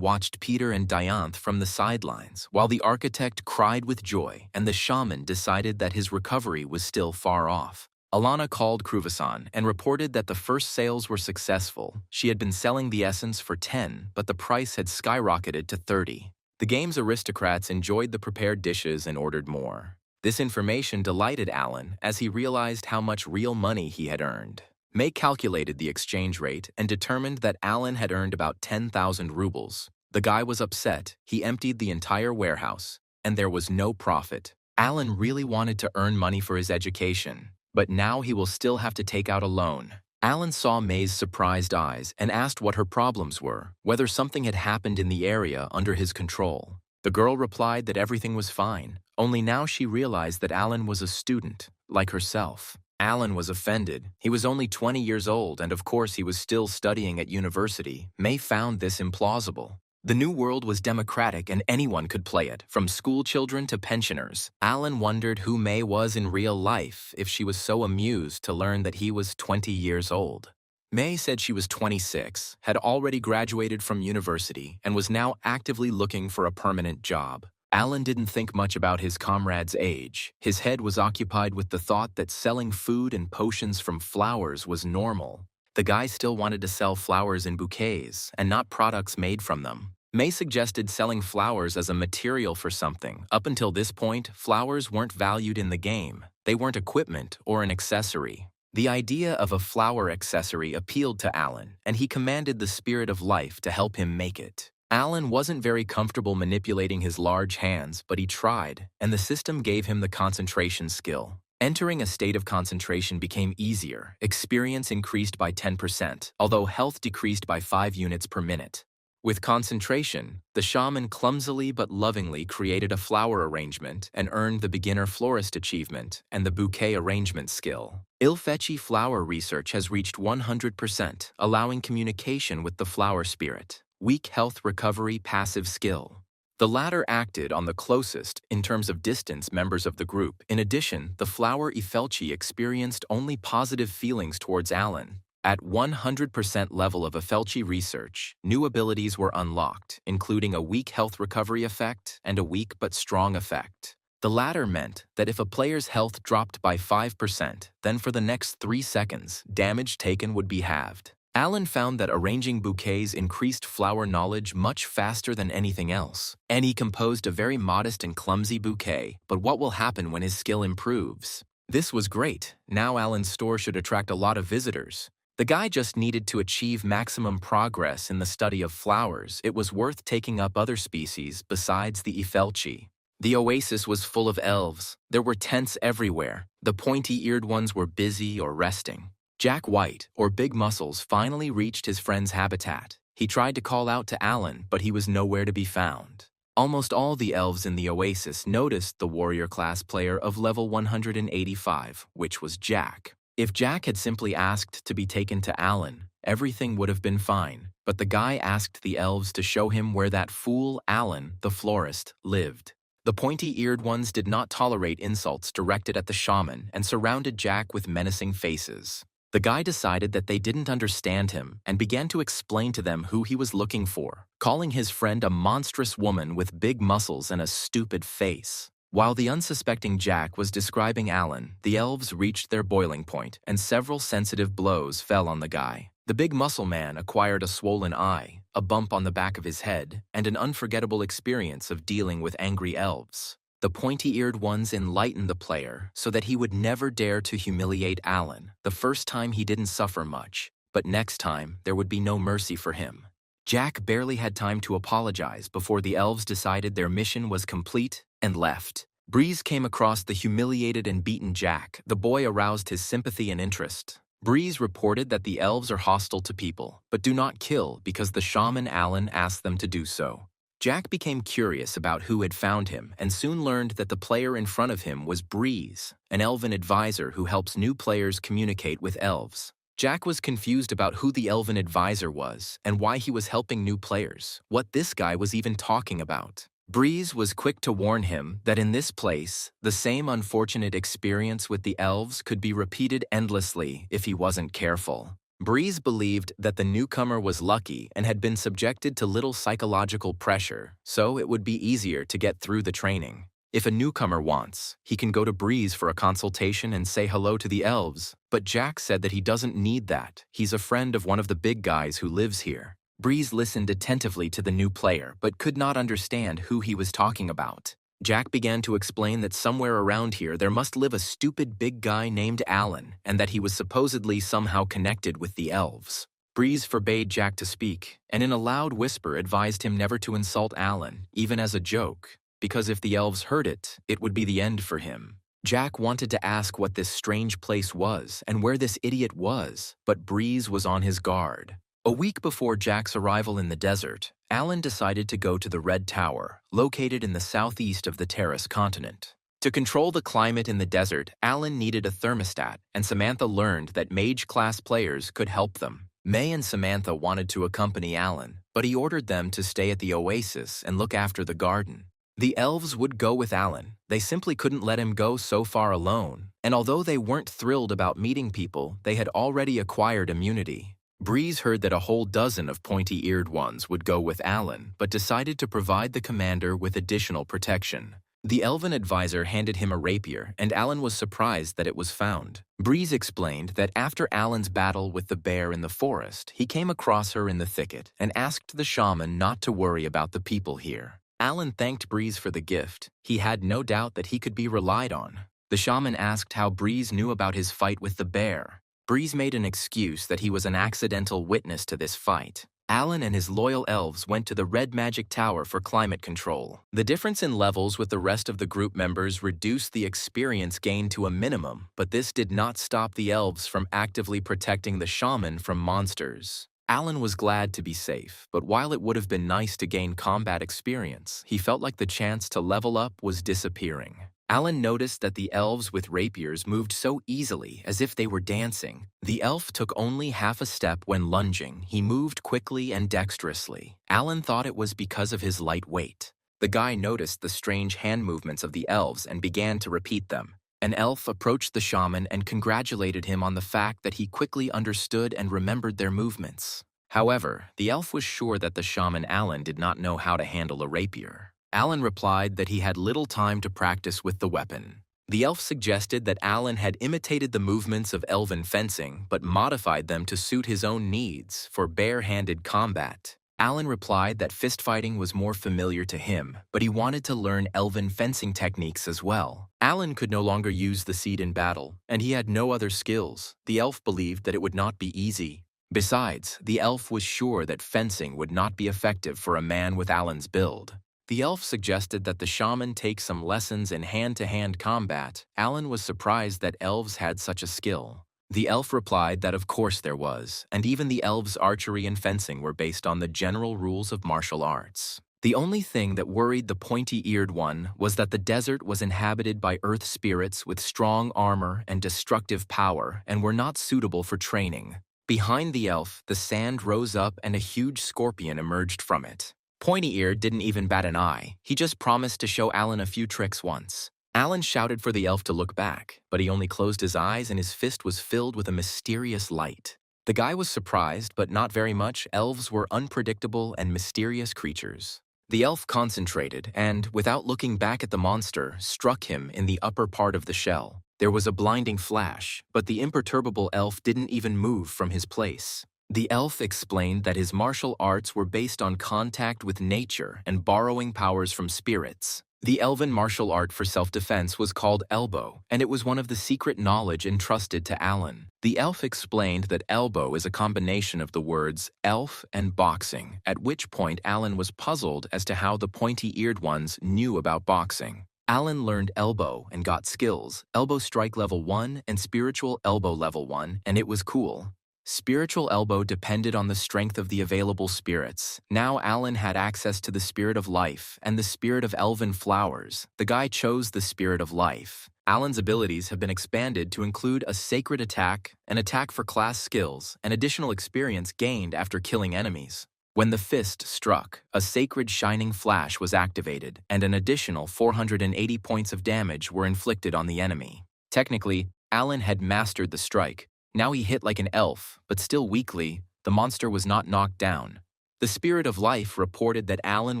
watched Peter and Dianth from the sidelines, while the architect cried with joy, and the shaman decided that his recovery was still far off. Alana called Kruvasan and reported that the first sales were successful. She had been selling the essence for 10, but the price had skyrocketed to 30. The game's aristocrats enjoyed the prepared dishes and ordered more. This information delighted Alan as he realized how much real money he had earned. May calculated the exchange rate and determined that Alan had earned about 10,000 rubles. The guy was upset. He emptied the entire warehouse, and there was no profit. Alan really wanted to earn money for his education, but now he will still have to take out a loan. Alan saw May's surprised eyes and asked what her problems were, whether something had happened in the area under his control. The girl replied that everything was fine, only now she realized that Alan was a student, like herself. Alan was offended. He was only 20 years old, and of course he was still studying at university. May found this implausible. The new world was democratic and anyone could play it, from school children to pensioners. Alan wondered who May was in real life if she was so amused to learn that he was 20 years old. May said she was 26, had already graduated from university, and was now actively looking for a permanent job. Alan didn't think much about his comrade's age. His head was occupied with the thought that selling food and potions from flowers was normal. The guy still wanted to sell flowers in bouquets and not products made from them. May suggested selling flowers as a material for something. Up until this point, flowers weren't valued in the game. They weren't equipment or an accessory. The idea of a flower accessory appealed to Alan, and he commanded the spirit of life to help him make it. Alan wasn't very comfortable manipulating his large hands, but he tried, and the system gave him the concentration skill. Entering a state of concentration became easier. Experience increased by 10%, although health decreased by 5 units per minute. With concentration, the shaman clumsily but lovingly created a flower arrangement and earned the beginner florist achievement and the bouquet arrangement skill. Ilfetchi flower research has reached 100%, allowing communication with the flower spirit. Weak health recovery passive skill. The latter acted on the closest, in terms of distance, members of the group. In addition, the flower Ifelchi experienced only positive feelings towards Alan. At 100% level of Ifelchi research, new abilities were unlocked, including a weak health recovery effect and a weak but strong effect. The latter meant that if a player's health dropped by 5%, then for the next 3 seconds, damage taken would be halved. Alan found that arranging bouquets increased flower knowledge much faster than anything else, and he composed a very modest and clumsy bouquet. But what will happen when his skill improves? This was great. Now Alan's store should attract a lot of visitors. The guy just needed to achieve maximum progress in the study of flowers. It was worth taking up other species besides the Ifelchi. The oasis was full of elves. There were tents everywhere. The pointy-eared ones were busy or resting. Jack White, or Big Muscles, finally reached his friend's habitat. He tried to call out to Alan, but he was nowhere to be found. Almost all the elves in the oasis noticed the warrior class player of level 185, which was Jack. If Jack had simply asked to be taken to Alan, everything would have been fine, but the guy asked the elves to show him where that fool Alan, the florist, lived. The pointy-eared ones did not tolerate insults directed at the shaman and surrounded Jack with menacing faces. The guy decided that they didn't understand him and began to explain to them who he was looking for, calling his friend a monstrous woman with big muscles and a stupid face. While the unsuspecting Jack was describing Alan, the elves reached their boiling point and several sensitive blows fell on the guy. The big muscle man acquired a swollen eye, a bump on the back of his head, and an unforgettable experience of dealing with angry elves. The pointy-eared ones enlightened the player so that he would never dare to humiliate Alan. The first time he didn't suffer much, but next time there would be no mercy for him. Jack barely had time to apologize before the elves decided their mission was complete and left. Breeze came across the humiliated and beaten Jack. The boy aroused his sympathy and interest. Breeze reported that the elves are hostile to people, but do not kill because the shaman Alan asked them to do so. Jack became curious about who had found him and soon learned that the player in front of him was Breeze, an elven advisor who helps new players communicate with elves. Jack was confused about who the elven advisor was and why he was helping new players, what this guy was even talking about. Breeze was quick to warn him that in this place, the same unfortunate experience with the elves could be repeated endlessly if he wasn't careful. Breeze believed that the newcomer was lucky and had been subjected to little psychological pressure, so it would be easier to get through the training. If a newcomer wants, he can go to Breeze for a consultation and say hello to the elves, but Jack said that he doesn't need that. He's a friend of one of the big guys who lives here. Breeze listened attentively to the new player, but could not understand who he was talking about. Jack began to explain that somewhere around here there must live a stupid big guy named Alan, and that he was supposedly somehow connected with the elves. Breeze forbade Jack to speak, and in a loud whisper advised him never to insult Alan, even as a joke, because if the elves heard it, it would be the end for him. Jack wanted to ask what this strange place was and where this idiot was, but Breeze was on his guard. A week before Jack's arrival in the desert, Alan decided to go to the Red Tower, located in the southeast of the Terrace continent. To control the climate in the desert, Alan needed a thermostat, and Samantha learned that Mage-class players could help them. May and Samantha wanted to accompany Alan, but he ordered them to stay at the oasis and look after the garden. The elves would go with Alan. They simply couldn't let him go so far alone, and although they weren't thrilled about meeting people, they had already acquired immunity. Breeze heard that a whole dozen of pointy-eared ones would go with Alan, but decided to provide the commander with additional protection. The elven advisor handed him a rapier, and Alan was surprised that it was found. Breeze explained that after Alan's battle with the bear in the forest, he came across her in the thicket and asked the shaman not to worry about the people here. Alan thanked Breeze for the gift. He had no doubt that he could be relied on. The shaman asked how Breeze knew about his fight with the bear. Breeze made an excuse that he was an accidental witness to this fight. Alan and his loyal elves went to the Red Magic Tower for climate control. The difference in levels with the rest of the group members reduced the experience gained to a minimum, but this did not stop the elves from actively protecting the shaman from monsters. Alan was glad to be safe, but while it would have been nice to gain combat experience, he felt like the chance to level up was disappearing. Alan noticed that the elves with rapiers moved so easily, as if they were dancing. The elf took only half a step when lunging. He moved quickly and dexterously. Alan thought it was because of his light weight. The guy noticed the strange hand movements of the elves and began to repeat them. An elf approached the shaman and congratulated him on the fact that he quickly understood and remembered their movements. However, the elf was sure that the shaman Alan did not know how to handle a rapier. Alan replied that he had little time to practice with the weapon. The elf suggested that Alan had imitated the movements of elven fencing but modified them to suit his own needs for bare-handed combat. Alan replied that fistfighting was more familiar to him, but he wanted to learn elven fencing techniques as well. Alan could no longer use the seed in battle, and he had no other skills. The elf believed that it would not be easy. Besides, the elf was sure that fencing would not be effective for a man with Alan's build. The elf suggested that the shaman take some lessons in hand-to-hand combat. Alan was surprised that elves had such a skill. The elf replied that of course there was, and even the elves' archery and fencing were based on the general rules of martial arts. The only thing that worried the pointy-eared one was that the desert was inhabited by earth spirits with strong armor and destructive power and were not suitable for training. Behind the elf, the sand rose up and a huge scorpion emerged from it. Pointy-ear didn't even bat an eye. He just promised to show Alan a few tricks once. Alan shouted for the elf to look back, but he only closed his eyes and his fist was filled with a mysterious light. The guy was surprised, but not very much. Elves were unpredictable and mysterious creatures. The elf concentrated and, without looking back at the monster, struck him in the upper part of the shell. There was a blinding flash, but the imperturbable elf didn't even move from his place. The elf explained that his martial arts were based on contact with nature and borrowing powers from spirits. The elven martial art for self-defense was called elbow, and it was one of the secret knowledge entrusted to Alan. The elf explained that elbow is a combination of the words elf and boxing, at which point Alan was puzzled as to how the pointy-eared ones knew about boxing. Alan learned elbow and got skills, elbow strike level 1 and spiritual elbow level 1, and it was cool. Spiritual elbow depended on the strength of the available spirits. Now Alan had access to the spirit of life and the spirit of elven flowers. The guy chose the spirit of life. Alan's abilities have been expanded to include a sacred attack, an attack for class skills, and additional experience gained after killing enemies. When the fist struck, a sacred shining flash was activated, and an additional 480 points of damage were inflicted on the enemy. Technically, Alan had mastered the strike. Now he hit like an elf, but still weakly. The monster was not knocked down. The spirit of life reported that Alan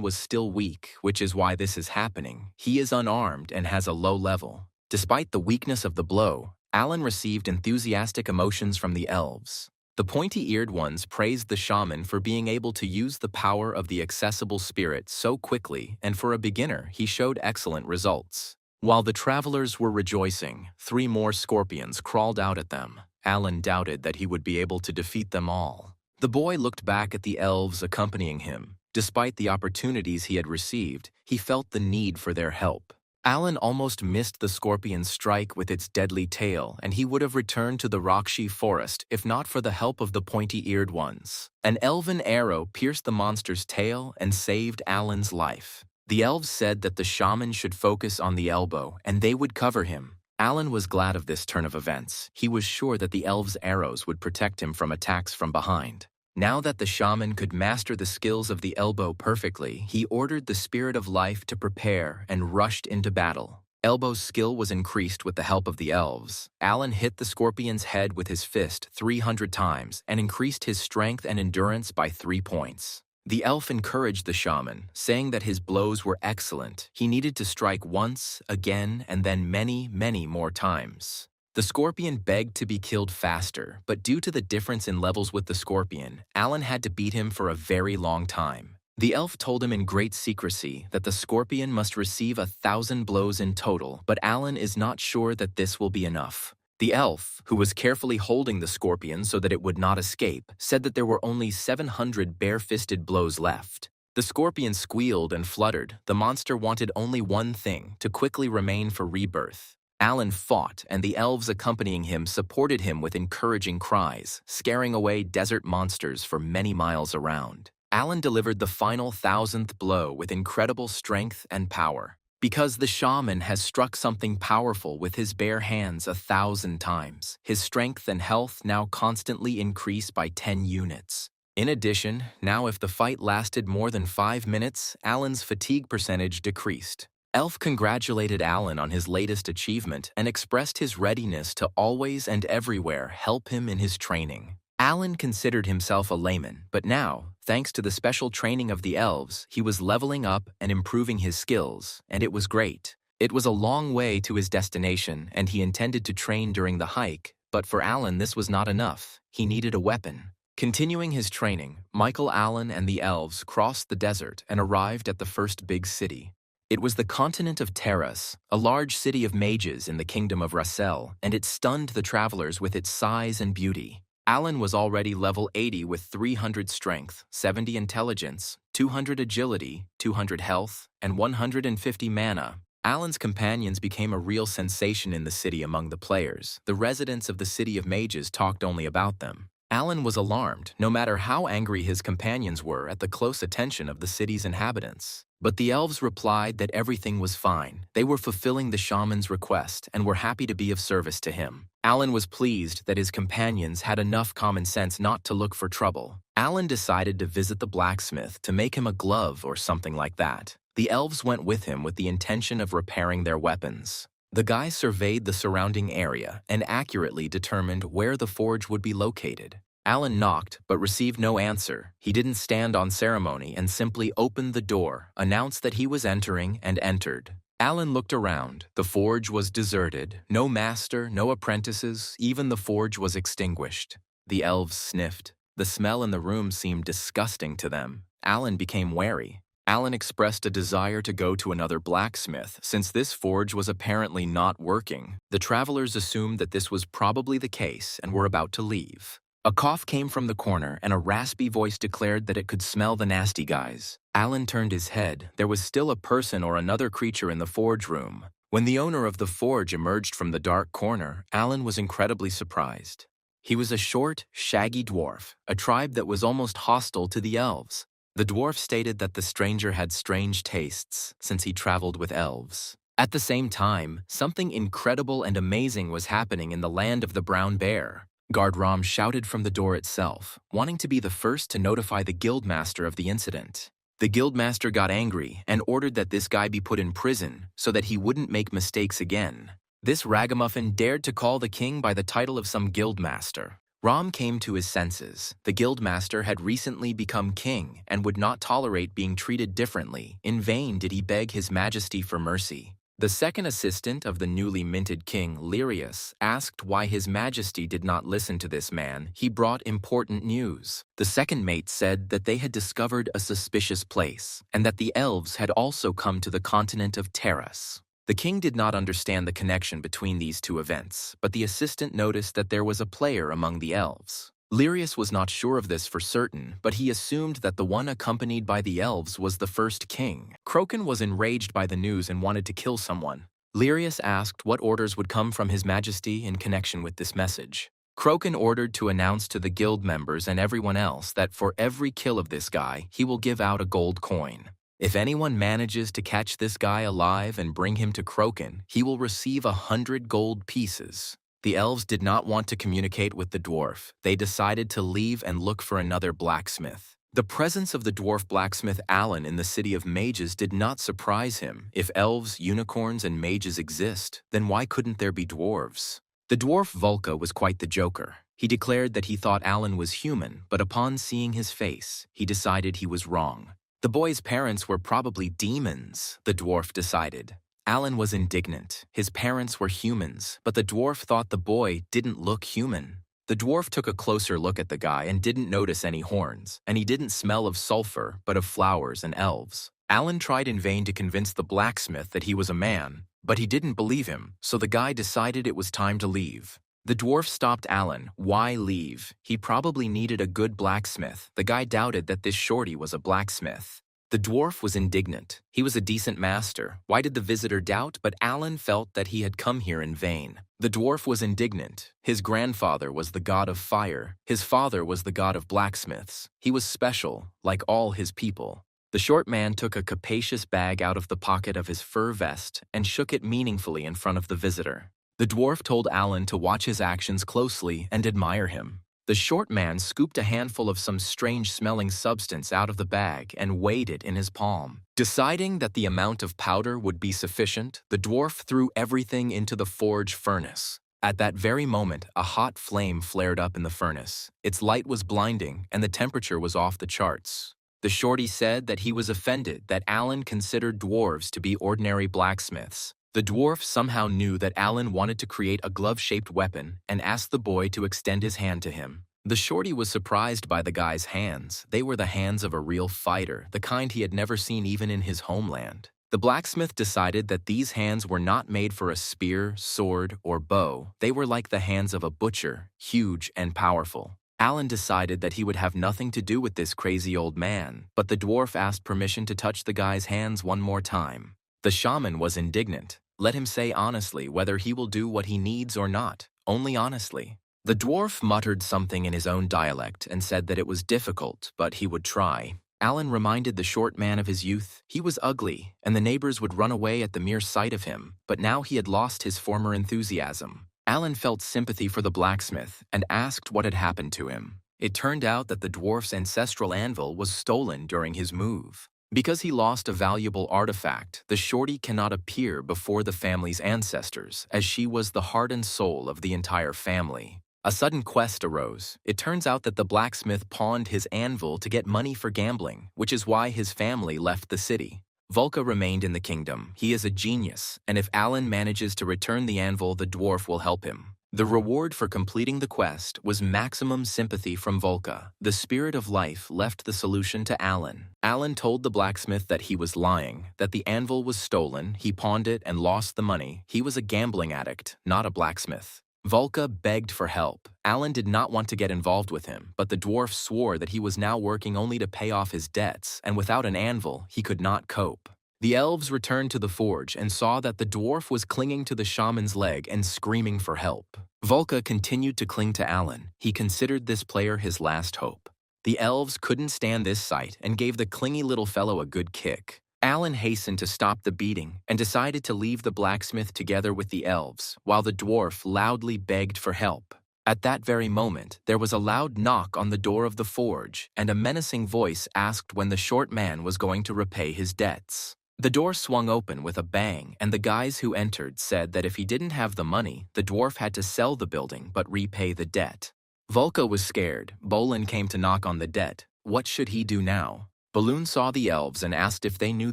was still weak, which is why this is happening. He is unarmed and has a low level. Despite the weakness of the blow, Alan received enthusiastic emotions from the elves. The pointy-eared ones praised the shaman for being able to use the power of the accessible spirit so quickly, and for a beginner, he showed excellent results. While the travelers were rejoicing, 3 more scorpions crawled out at them. Alan doubted that he would be able to defeat them all. The boy looked back at the elves accompanying him. Despite the opportunities he had received, he felt the need for their help. Alan almost missed the scorpion's strike with its deadly tail, and he would have returned to the Rakshi forest if not for the help of the pointy-eared ones. An elven arrow pierced the monster's tail and saved Alan's life. The elves said that the shaman should focus on the elbow, and they would cover him. Alan was glad of this turn of events. He was sure that the elves' arrows would protect him from attacks from behind. Now that the shaman could master the skills of the elbow perfectly, he ordered the spirit of life to prepare and rushed into battle. Elbow's skill was increased with the help of the elves. Alan hit the scorpion's head with his fist 300 times and increased his strength and endurance by 3 points. The elf encouraged the shaman, saying that his blows were excellent. He needed to strike once, again, and then many, many more times. The scorpion begged to be killed faster, but due to the difference in levels with the scorpion, Alan had to beat him for a very long time. The elf told him in great secrecy that the scorpion must receive 1,000 blows in total, but Alan is not sure that this will be enough. The elf, who was carefully holding the scorpion so that it would not escape, said that there were only 700 bare-fisted blows left. The scorpion squealed and fluttered. The monster wanted only one thing, to quickly remain for rebirth. Alan fought, and the elves accompanying him supported him with encouraging cries, scaring away desert monsters for many miles around. Alan delivered the final 1,000th blow with incredible strength and power. Because the shaman has struck something powerful with his bare hands 1,000 times, his strength and health now constantly increase by 10 units. In addition, now if the fight lasted more than 5 minutes, Alan's fatigue percentage decreased. Elf congratulated Alan on his latest achievement and expressed his readiness to always and everywhere help him in his training. Alan considered himself a layman, but now, thanks to the special training of the elves, he was leveling up and improving his skills, and it was great. It was a long way to his destination, and he intended to train during the hike, but for Alan this was not enough. He needed a weapon. Continuing his training, Michael Allen and the elves crossed the desert and arrived at the first big city. It was the continent of Terras, a large city of mages in the kingdom of Rassel, and it stunned the travelers with its size and beauty. Alan was already level 80 with 300 strength, 70 intelligence, 200 agility, 200 health, and 150 mana. Alan's companions became a real sensation in the city among the players. The residents of the city of mages talked only about them. Alan was alarmed, no matter how angry his companions were at the close attention of the city's inhabitants. But the elves replied that everything was fine. They were fulfilling the shaman's request and were happy to be of service to him. Alan was pleased that his companions had enough common sense not to look for trouble. Alan decided to visit the blacksmith to make him a glove or something like that. The elves went with him with the intention of repairing their weapons. The guy surveyed the surrounding area and accurately determined where the forge would be located. Alan knocked but received no answer. He didn't stand on ceremony and simply opened the door, announced that he was entering, and entered. Alan looked around. The forge was deserted. No master, no apprentices, even the forge was extinguished. The elves sniffed. The smell in the room seemed disgusting to them. Alan became wary. Alan expressed a desire to go to another blacksmith, since this forge was apparently not working. The travelers assumed that this was probably the case and were about to leave. A cough came from the corner, and a raspy voice declared that it could smell the nasty guys. Alan turned his head. There was still a person or another creature in the forge room. When the owner of the forge emerged from the dark corner, Alan was incredibly surprised. He was a short, shaggy dwarf, a tribe that was almost hostile to the elves. The dwarf stated that the stranger had strange tastes, since he traveled with elves. At the same time, something incredible and amazing was happening in the land of the brown bear. Guard Ram shouted from the door itself, wanting to be the first to notify the guildmaster of the incident. The guildmaster got angry and ordered that this guy be put in prison so that he wouldn't make mistakes again. This ragamuffin dared to call the king by the title of some guildmaster. Ram came to his senses. The guildmaster had recently become king and would not tolerate being treated differently. In vain did he beg his majesty for mercy. The second assistant of the newly minted king, Lirius, asked why his majesty did not listen to this man. He brought important news. The second mate said that they had discovered a suspicious place, and that the elves had also come to the continent of Terras. The king did not understand the connection between these two events, but the assistant noticed that there was a player among the elves. Lirius was not sure of this for certain, but he assumed that the one accompanied by the elves was the first king. Croken was enraged by the news and wanted to kill someone. Lirius asked what orders would come from his majesty in connection with this message. Croken ordered to announce to the guild members and everyone else that for every kill of this guy, he will give out a gold coin. If anyone manages to catch this guy alive and bring him to Croken, he will receive 100 gold pieces. The elves did not want to communicate with the dwarf. They decided to leave and look for another blacksmith. The presence of the dwarf blacksmith Alan in the city of mages did not surprise him. If elves, unicorns, and mages exist, then why couldn't there be dwarves? The dwarf Volka was quite the joker. He declared that he thought Alan was human, but upon seeing his face, he decided he was wrong. The boy's parents were probably demons, the dwarf decided. Alan was indignant. His parents were humans, but the dwarf thought the boy didn't look human. The dwarf took a closer look at the guy and didn't notice any horns, and he didn't smell of sulfur, but of flowers and elves. Alan tried in vain to convince the blacksmith that he was a man, but he didn't believe him, so the guy decided it was time to leave. The dwarf stopped Alan. Why leave? He probably needed a good blacksmith. The guy doubted that this shorty was a blacksmith. The dwarf was indignant. He was a decent master. Why did the visitor doubt? But Alan felt that he had come here in vain. The dwarf was indignant. His grandfather was the god of fire. His father was the god of blacksmiths. He was special, like all his people. The short man took a capacious bag out of the pocket of his fur vest and shook it meaningfully in front of the visitor. The dwarf told Alan to watch his actions closely and admire him. The short man scooped a handful of some strange-smelling substance out of the bag and weighed it in his palm. Deciding that the amount of powder would be sufficient, the dwarf threw everything into the forge furnace. At that very moment, a hot flame flared up in the furnace. Its light was blinding, and the temperature was off the charts. The shorty said that he was offended that Alan considered dwarves to be ordinary blacksmiths. The dwarf somehow knew that Alan wanted to create a glove-shaped weapon and asked the boy to extend his hand to him. The shorty was surprised by the guy's hands. They were the hands of a real fighter, the kind he had never seen even in his homeland. The blacksmith decided that these hands were not made for a spear, sword, or bow. They were like the hands of a butcher, huge and powerful. Alan decided that he would have nothing to do with this crazy old man, but the dwarf asked permission to touch the guy's hands one more time. The shaman was indignant. Let him say honestly whether he will do what he needs or not, only honestly. The dwarf muttered something in his own dialect and said that it was difficult, but he would try. Alan reminded the short man of his youth. He was ugly, and the neighbors would run away at the mere sight of him, but now he had lost his former enthusiasm. Alan felt sympathy for the blacksmith and asked what had happened to him. It turned out that the dwarf's ancestral anvil was stolen during his move. Because he lost a valuable artifact, the shorty cannot appear before the family's ancestors, as she was the heart and soul of the entire family. A sudden quest arose. It turns out that the blacksmith pawned his anvil to get money for gambling, which is why his family left the city. Volka remained in the kingdom. He is a genius, and if Alan manages to return the anvil, the dwarf will help him. The reward for completing the quest was maximum sympathy from Volka. The spirit of life left the solution to Alan. Alan told the blacksmith that he was lying, that the anvil was stolen, he pawned it and lost the money. He was a gambling addict, not a blacksmith. Volka begged for help. Alan did not want to get involved with him, but the dwarf swore that he was now working only to pay off his debts, and without an anvil, he could not cope. The elves returned to the forge and saw that the dwarf was clinging to the shaman's leg and screaming for help. Volka continued to cling to Alan. He considered this player his last hope. The elves couldn't stand this sight and gave the clingy little fellow a good kick. Alan hastened to stop the beating and decided to leave the blacksmith together with the elves, while the dwarf loudly begged for help. At that very moment, there was a loud knock on the door of the forge, and a menacing voice asked when the short man was going to repay his debts. The door swung open with a bang, and the guys who entered said that if he didn't have the money, the dwarf had to sell the building but repay the debt. Volka was scared. Bolin came to knock on the debt. What should he do now? Balloon saw the elves and asked if they knew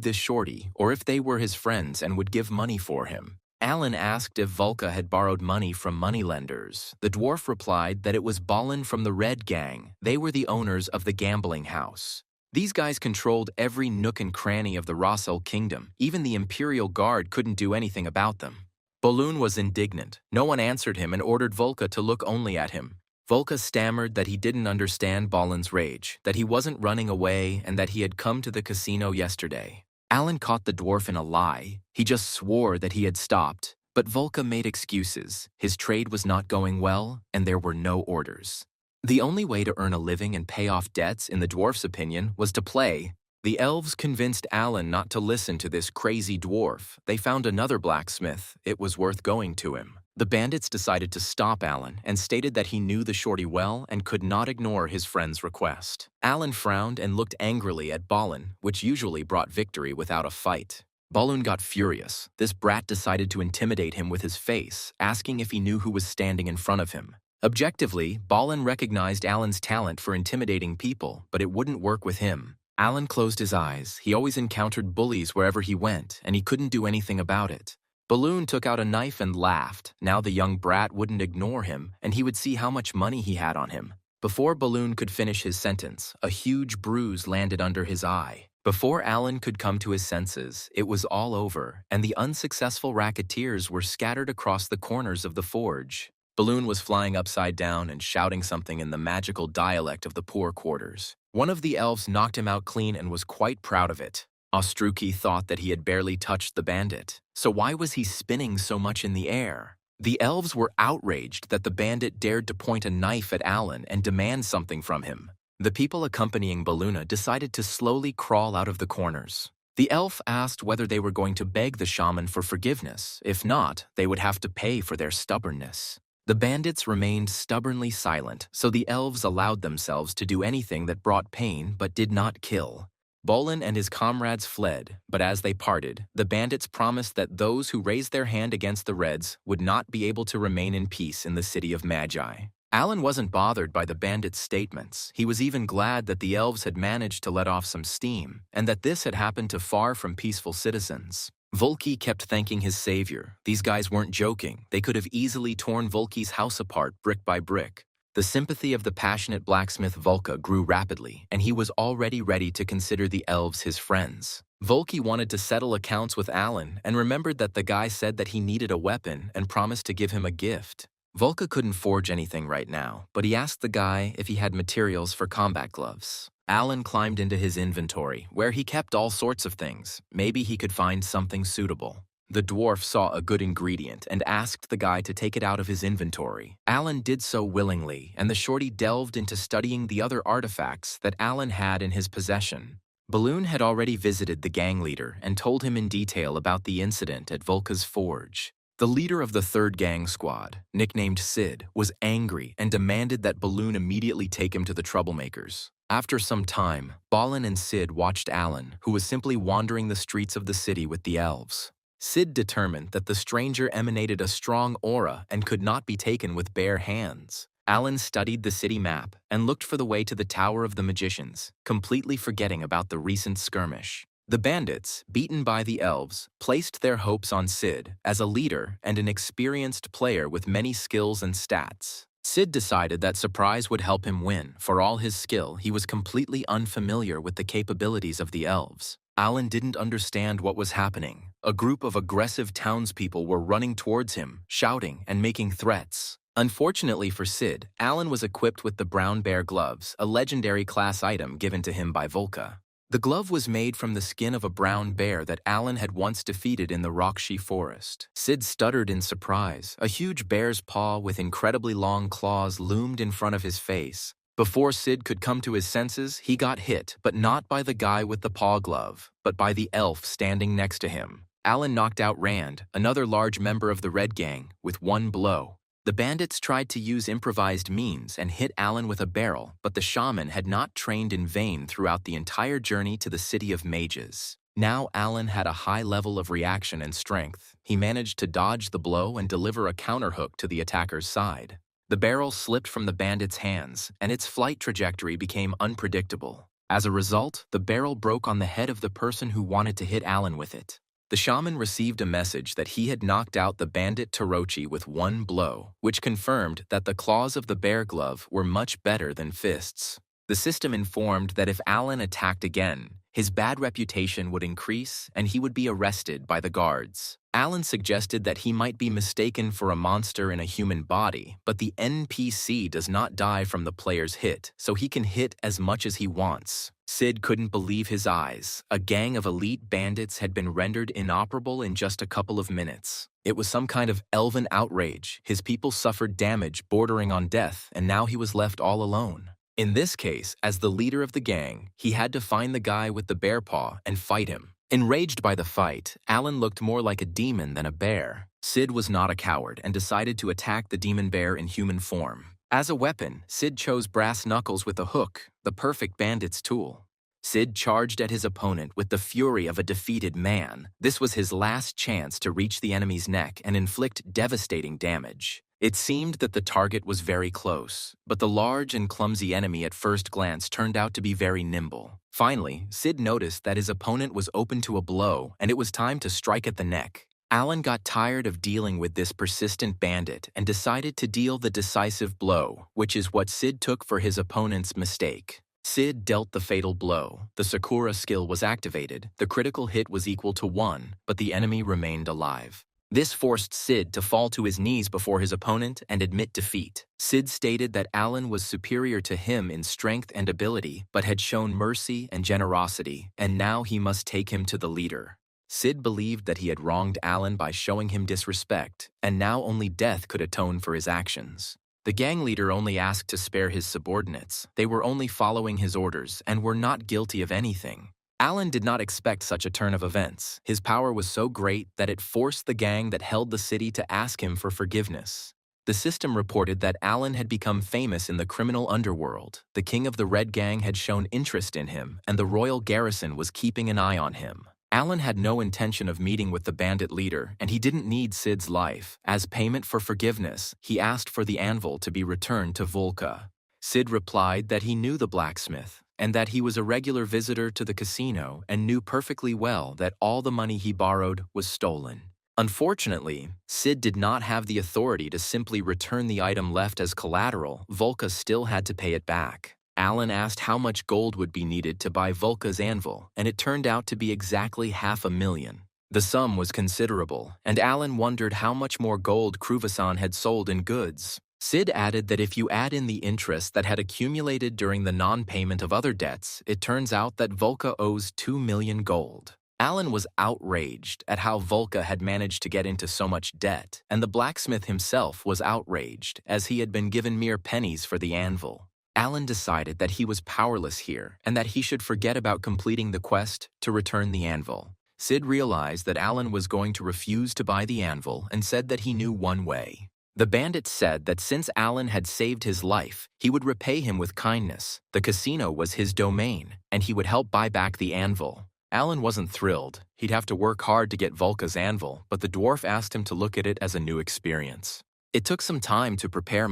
this shorty, or if they were his friends and would give money for him. Alan asked if Volka had borrowed money from moneylenders. The dwarf replied that it was Balin from the Red Gang. They were the owners of the gambling house. These guys controlled every nook and cranny of the Rossel kingdom. Even the Imperial Guard couldn't do anything about them. Balloon was indignant. No one answered him and ordered Volka to look only at him. Volka stammered that he didn't understand Balin's rage, that he wasn't running away, and that he had come to the casino yesterday. Alan caught the dwarf in a lie. He just swore that he had stopped. But Volka made excuses. His trade was not going well, and there were no orders. The only way to earn a living and pay off debts, in the dwarf's opinion, was to play. The elves convinced Alan not to listen to this crazy dwarf. They found another blacksmith. It was worth going to him. The bandits decided to stop Alan and stated that he knew the shorty well and could not ignore his friend's request. Alan frowned and looked angrily at Balin, which usually brought victory without a fight. Balin got furious. This brat decided to intimidate him with his face, asking if he knew who was standing in front of him. Objectively, Balin recognized Alan's talent for intimidating people, but it wouldn't work with him. Alan closed his eyes. He always encountered bullies wherever he went, and he couldn't do anything about it. Balloon took out a knife and laughed. Now the young brat wouldn't ignore him, and he would see how much money he had on him. Before Balloon could finish his sentence, a huge bruise landed under his eye. Before Alan could come to his senses, it was all over, and the unsuccessful racketeers were scattered across the corners of the forge. Balloon was flying upside down and shouting something in the magical dialect of the poor quarters. One of the elves knocked him out clean and was quite proud of it. Ostruki thought that he had barely touched the bandit. So why was he spinning so much in the air? The elves were outraged that the bandit dared to point a knife at Alan and demand something from him. The people accompanying Balloona decided to slowly crawl out of the corners. The elf asked whether they were going to beg the shaman for forgiveness. If not, they would have to pay for their stubbornness. The bandits remained stubbornly silent, so the elves allowed themselves to do anything that brought pain but did not kill. Bolin and his comrades fled, but as they parted, the bandits promised that those who raised their hand against the Reds would not be able to remain in peace in the city of Magi. Alan wasn't bothered by the bandits' statements. He was even glad that the elves had managed to let off some steam, and that this had happened to far from peaceful citizens. Volki kept thanking his savior. These guys weren't joking. They could have easily torn Volki's house apart brick by brick. The sympathy of the passionate blacksmith Volka grew rapidly, and he was already ready to consider the elves his friends. Volki wanted to settle accounts with Alan and remembered that the guy said that he needed a weapon and promised to give him a gift. Volka couldn't forge anything right now, but he asked the guy if he had materials for combat gloves. Alan climbed into his inventory, where he kept all sorts of things. Maybe he could find something suitable. The dwarf saw a good ingredient and asked the guy to take it out of his inventory. Alan did so willingly, and the shorty delved into studying the other artifacts that Alan had in his possession. Balloon had already visited the gang leader and told him in detail about the incident at Volka's forge. The leader of the third gang squad, nicknamed Sid, was angry and demanded that Balloon immediately take him to the troublemakers. After some time, Balin and Sid watched Alan, who was simply wandering the streets of the city with the elves. Sid determined that the stranger emanated a strong aura and could not be taken with bare hands. Alan studied the city map and looked for the way to the Tower of the Magicians, completely forgetting about the recent skirmish. The bandits, beaten by the elves, placed their hopes on Sid as a leader and an experienced player with many skills and stats. Sid decided that surprise would help him win. For all his skill, he was completely unfamiliar with the capabilities of the elves. Alan didn't understand what was happening. A group of aggressive townspeople were running towards him, shouting and making threats. Unfortunately for Sid, Alan was equipped with the brown bear gloves, a legendary class item given to him by Volca. The glove was made from the skin of a brown bear that Alan had once defeated in the Rockshi forest. Sid stuttered in surprise. A huge bear's paw with incredibly long claws loomed in front of his face. Before Sid could come to his senses, he got hit, but not by the guy with the paw glove, but by the elf standing next to him. Alan knocked out Rand, another large member of the Red Gang, with one blow. The bandits tried to use improvised means and hit Alan with a barrel, but the shaman had not trained in vain throughout the entire journey to the city of mages. Now Alan had a high level of reaction and strength. He managed to dodge the blow and deliver a counterhook to the attacker's side. The barrel slipped from the bandit's hands, and its flight trajectory became unpredictable. As a result, the barrel broke on the head of the person who wanted to hit Alan with it. The shaman received a message that he had knocked out the bandit Torochi with one blow, which confirmed that the claws of the bear glove were much better than fists. The system informed that if Alan attacked again, his bad reputation would increase and he would be arrested by the guards. Alan suggested that he might be mistaken for a monster in a human body, but the NPC does not die from the player's hit, so he can hit as much as he wants. Sid couldn't believe his eyes. A gang of elite bandits had been rendered inoperable in just a couple of minutes. It was some kind of elven outrage. His people suffered damage bordering on death, and now he was left all alone. In this case, as the leader of the gang, he had to find the guy with the bear paw and fight him. Enraged by the fight, Alan looked more like a demon than a bear. Sid was not a coward and decided to attack the demon bear in human form. As a weapon, Sid chose brass knuckles with a hook, the perfect bandit's tool. Sid charged at his opponent with the fury of a defeated man. This was his last chance to reach the enemy's neck and inflict devastating damage. It seemed that the target was very close, but the large and clumsy enemy at first glance turned out to be very nimble. Finally, Sid noticed that his opponent was open to a blow, and it was time to strike at the neck. Alan got tired of dealing with this persistent bandit and decided to deal the decisive blow, which is what Sid took for his opponent's mistake. Sid dealt the fatal blow. The Sakura skill was activated, the critical hit was equal to 1, but the enemy remained alive. This forced Sid to fall to his knees before his opponent and admit defeat. Sid stated that Alan was superior to him in strength and ability, but had shown mercy and generosity, and now he must take him to the leader. Sid believed that he had wronged Alan by showing him disrespect, and now only death could atone for his actions. The gang leader only asked to spare his subordinates. They were only following his orders and were not guilty of anything. Alan did not expect such a turn of events. His power was so great that it forced the gang that held the city to ask him for forgiveness. The system reported that Alan had become famous in the criminal underworld. The king of the Red Gang had shown interest in him, and the royal garrison was keeping an eye on him. Alan had no intention of meeting with the bandit leader, and he didn't need Sid's life. As payment for forgiveness, he asked for the anvil to be returned to Volca. Sid replied that he knew the blacksmith, and that he was a regular visitor to the casino and knew perfectly well that all the money he borrowed was stolen. Unfortunately, Sid did not have the authority to simply return the item left as collateral. Volca still had to pay it back. Alan asked how much gold would be needed to buy Volca's anvil, and it turned out to be exactly 500,000. The sum was considerable, and Alan wondered how much more gold Kruvasan had sold in goods. Sid added that if you add in the interest that had accumulated during the non-payment of other debts, it turns out that Volca owes 2 million gold. Alan was outraged at how Volca had managed to get into so much debt, and the blacksmith himself was outraged, as he had been given mere pennies for the anvil. Alan decided that he was powerless here, and that he should forget about completing the quest to return the anvil. Sid realized that Alan was going to refuse to buy the anvil and said that he knew one way. The bandit said that since Alan had saved his life, he would repay him with kindness. The casino was his domain, and he would help buy back the anvil. Alan wasn't thrilled. He'd have to work hard to get Volca's anvil, but the dwarf asked him to look at it as a new experience. It took some time to prepare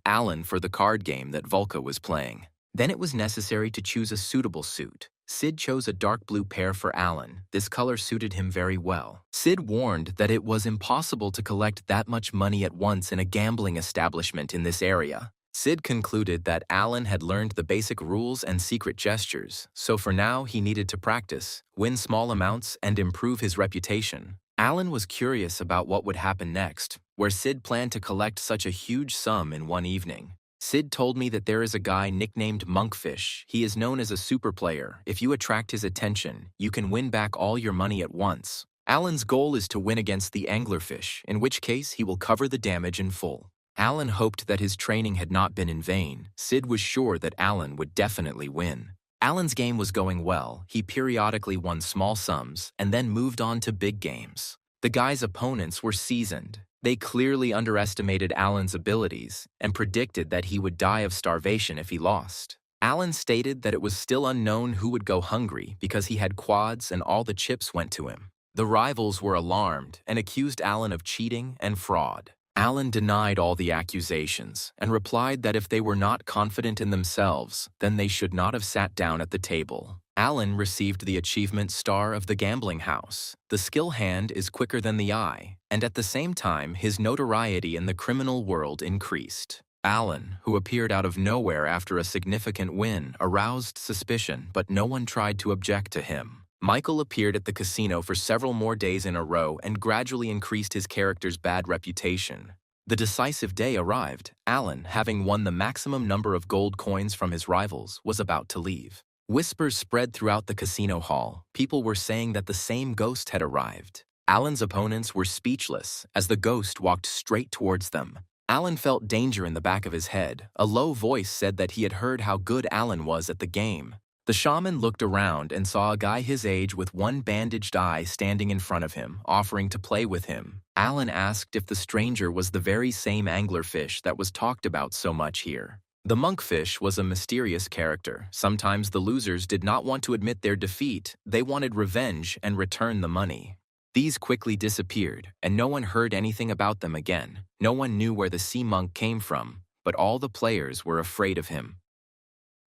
Alan, for the card game that Volca was playing. Then it was necessary to choose a suitable suit. Sid chose a dark blue pair for Alan. This color suited him very well. Sid warned that it was impossible to collect that much money at once in a gambling establishment in this area. Sid concluded that Alan had learned the basic rules and secret gestures, so for now he needed to practice, win small amounts, and improve his reputation. Alan was curious about what would happen next, where Sid planned to collect such a huge sum in one evening. Sid told me that there is a guy nicknamed Monkfish. He is known as a super player. If you attract his attention, you can win back all your money at once. Alan's goal is to win against the anglerfish, in which case he will cover the damage in full. Alan hoped that his training had not been in vain. Sid was sure that Alan would definitely win. Alan's game was going well. He periodically won small sums and then moved on to big games. The guy's opponents were seasoned. They clearly underestimated Alan's abilities and predicted that he would die of starvation if he lost. Alan stated that it was still unknown who would go hungry because he had quads and all the chips went to him. The rivals were alarmed and accused Alan of cheating and fraud. Alan denied all the accusations and replied that if they were not confident in themselves, then they should not have sat down at the table. Alan received the achievement star of the gambling house. The skill hand is quicker than the eye, and at the same time, his notoriety in the criminal world increased. Alan, who appeared out of nowhere after a significant win, aroused suspicion, but no one tried to object to him. Michael appeared at the casino for several more days in a row and gradually increased his character's bad reputation. The decisive day arrived. Alan, having won the maximum number of gold coins from his rivals, was about to leave. Whispers spread throughout the casino hall. People were saying that the same ghost had arrived. Alan's opponents were speechless as the ghost walked straight towards them. Alan felt danger in the back of his head. A low voice said that he had heard how good Alan was at the game. The shaman looked around and saw a guy his age with one bandaged eye standing in front of him, offering to play with him. Alan asked if the stranger was the very same anglerfish that was talked about so much here. The monkfish was a mysterious character. Sometimes the losers did not want to admit their defeat. They wanted revenge and return the money. These quickly disappeared, and no one heard anything about them again. No one knew where the sea monk came from, but all the players were afraid of him.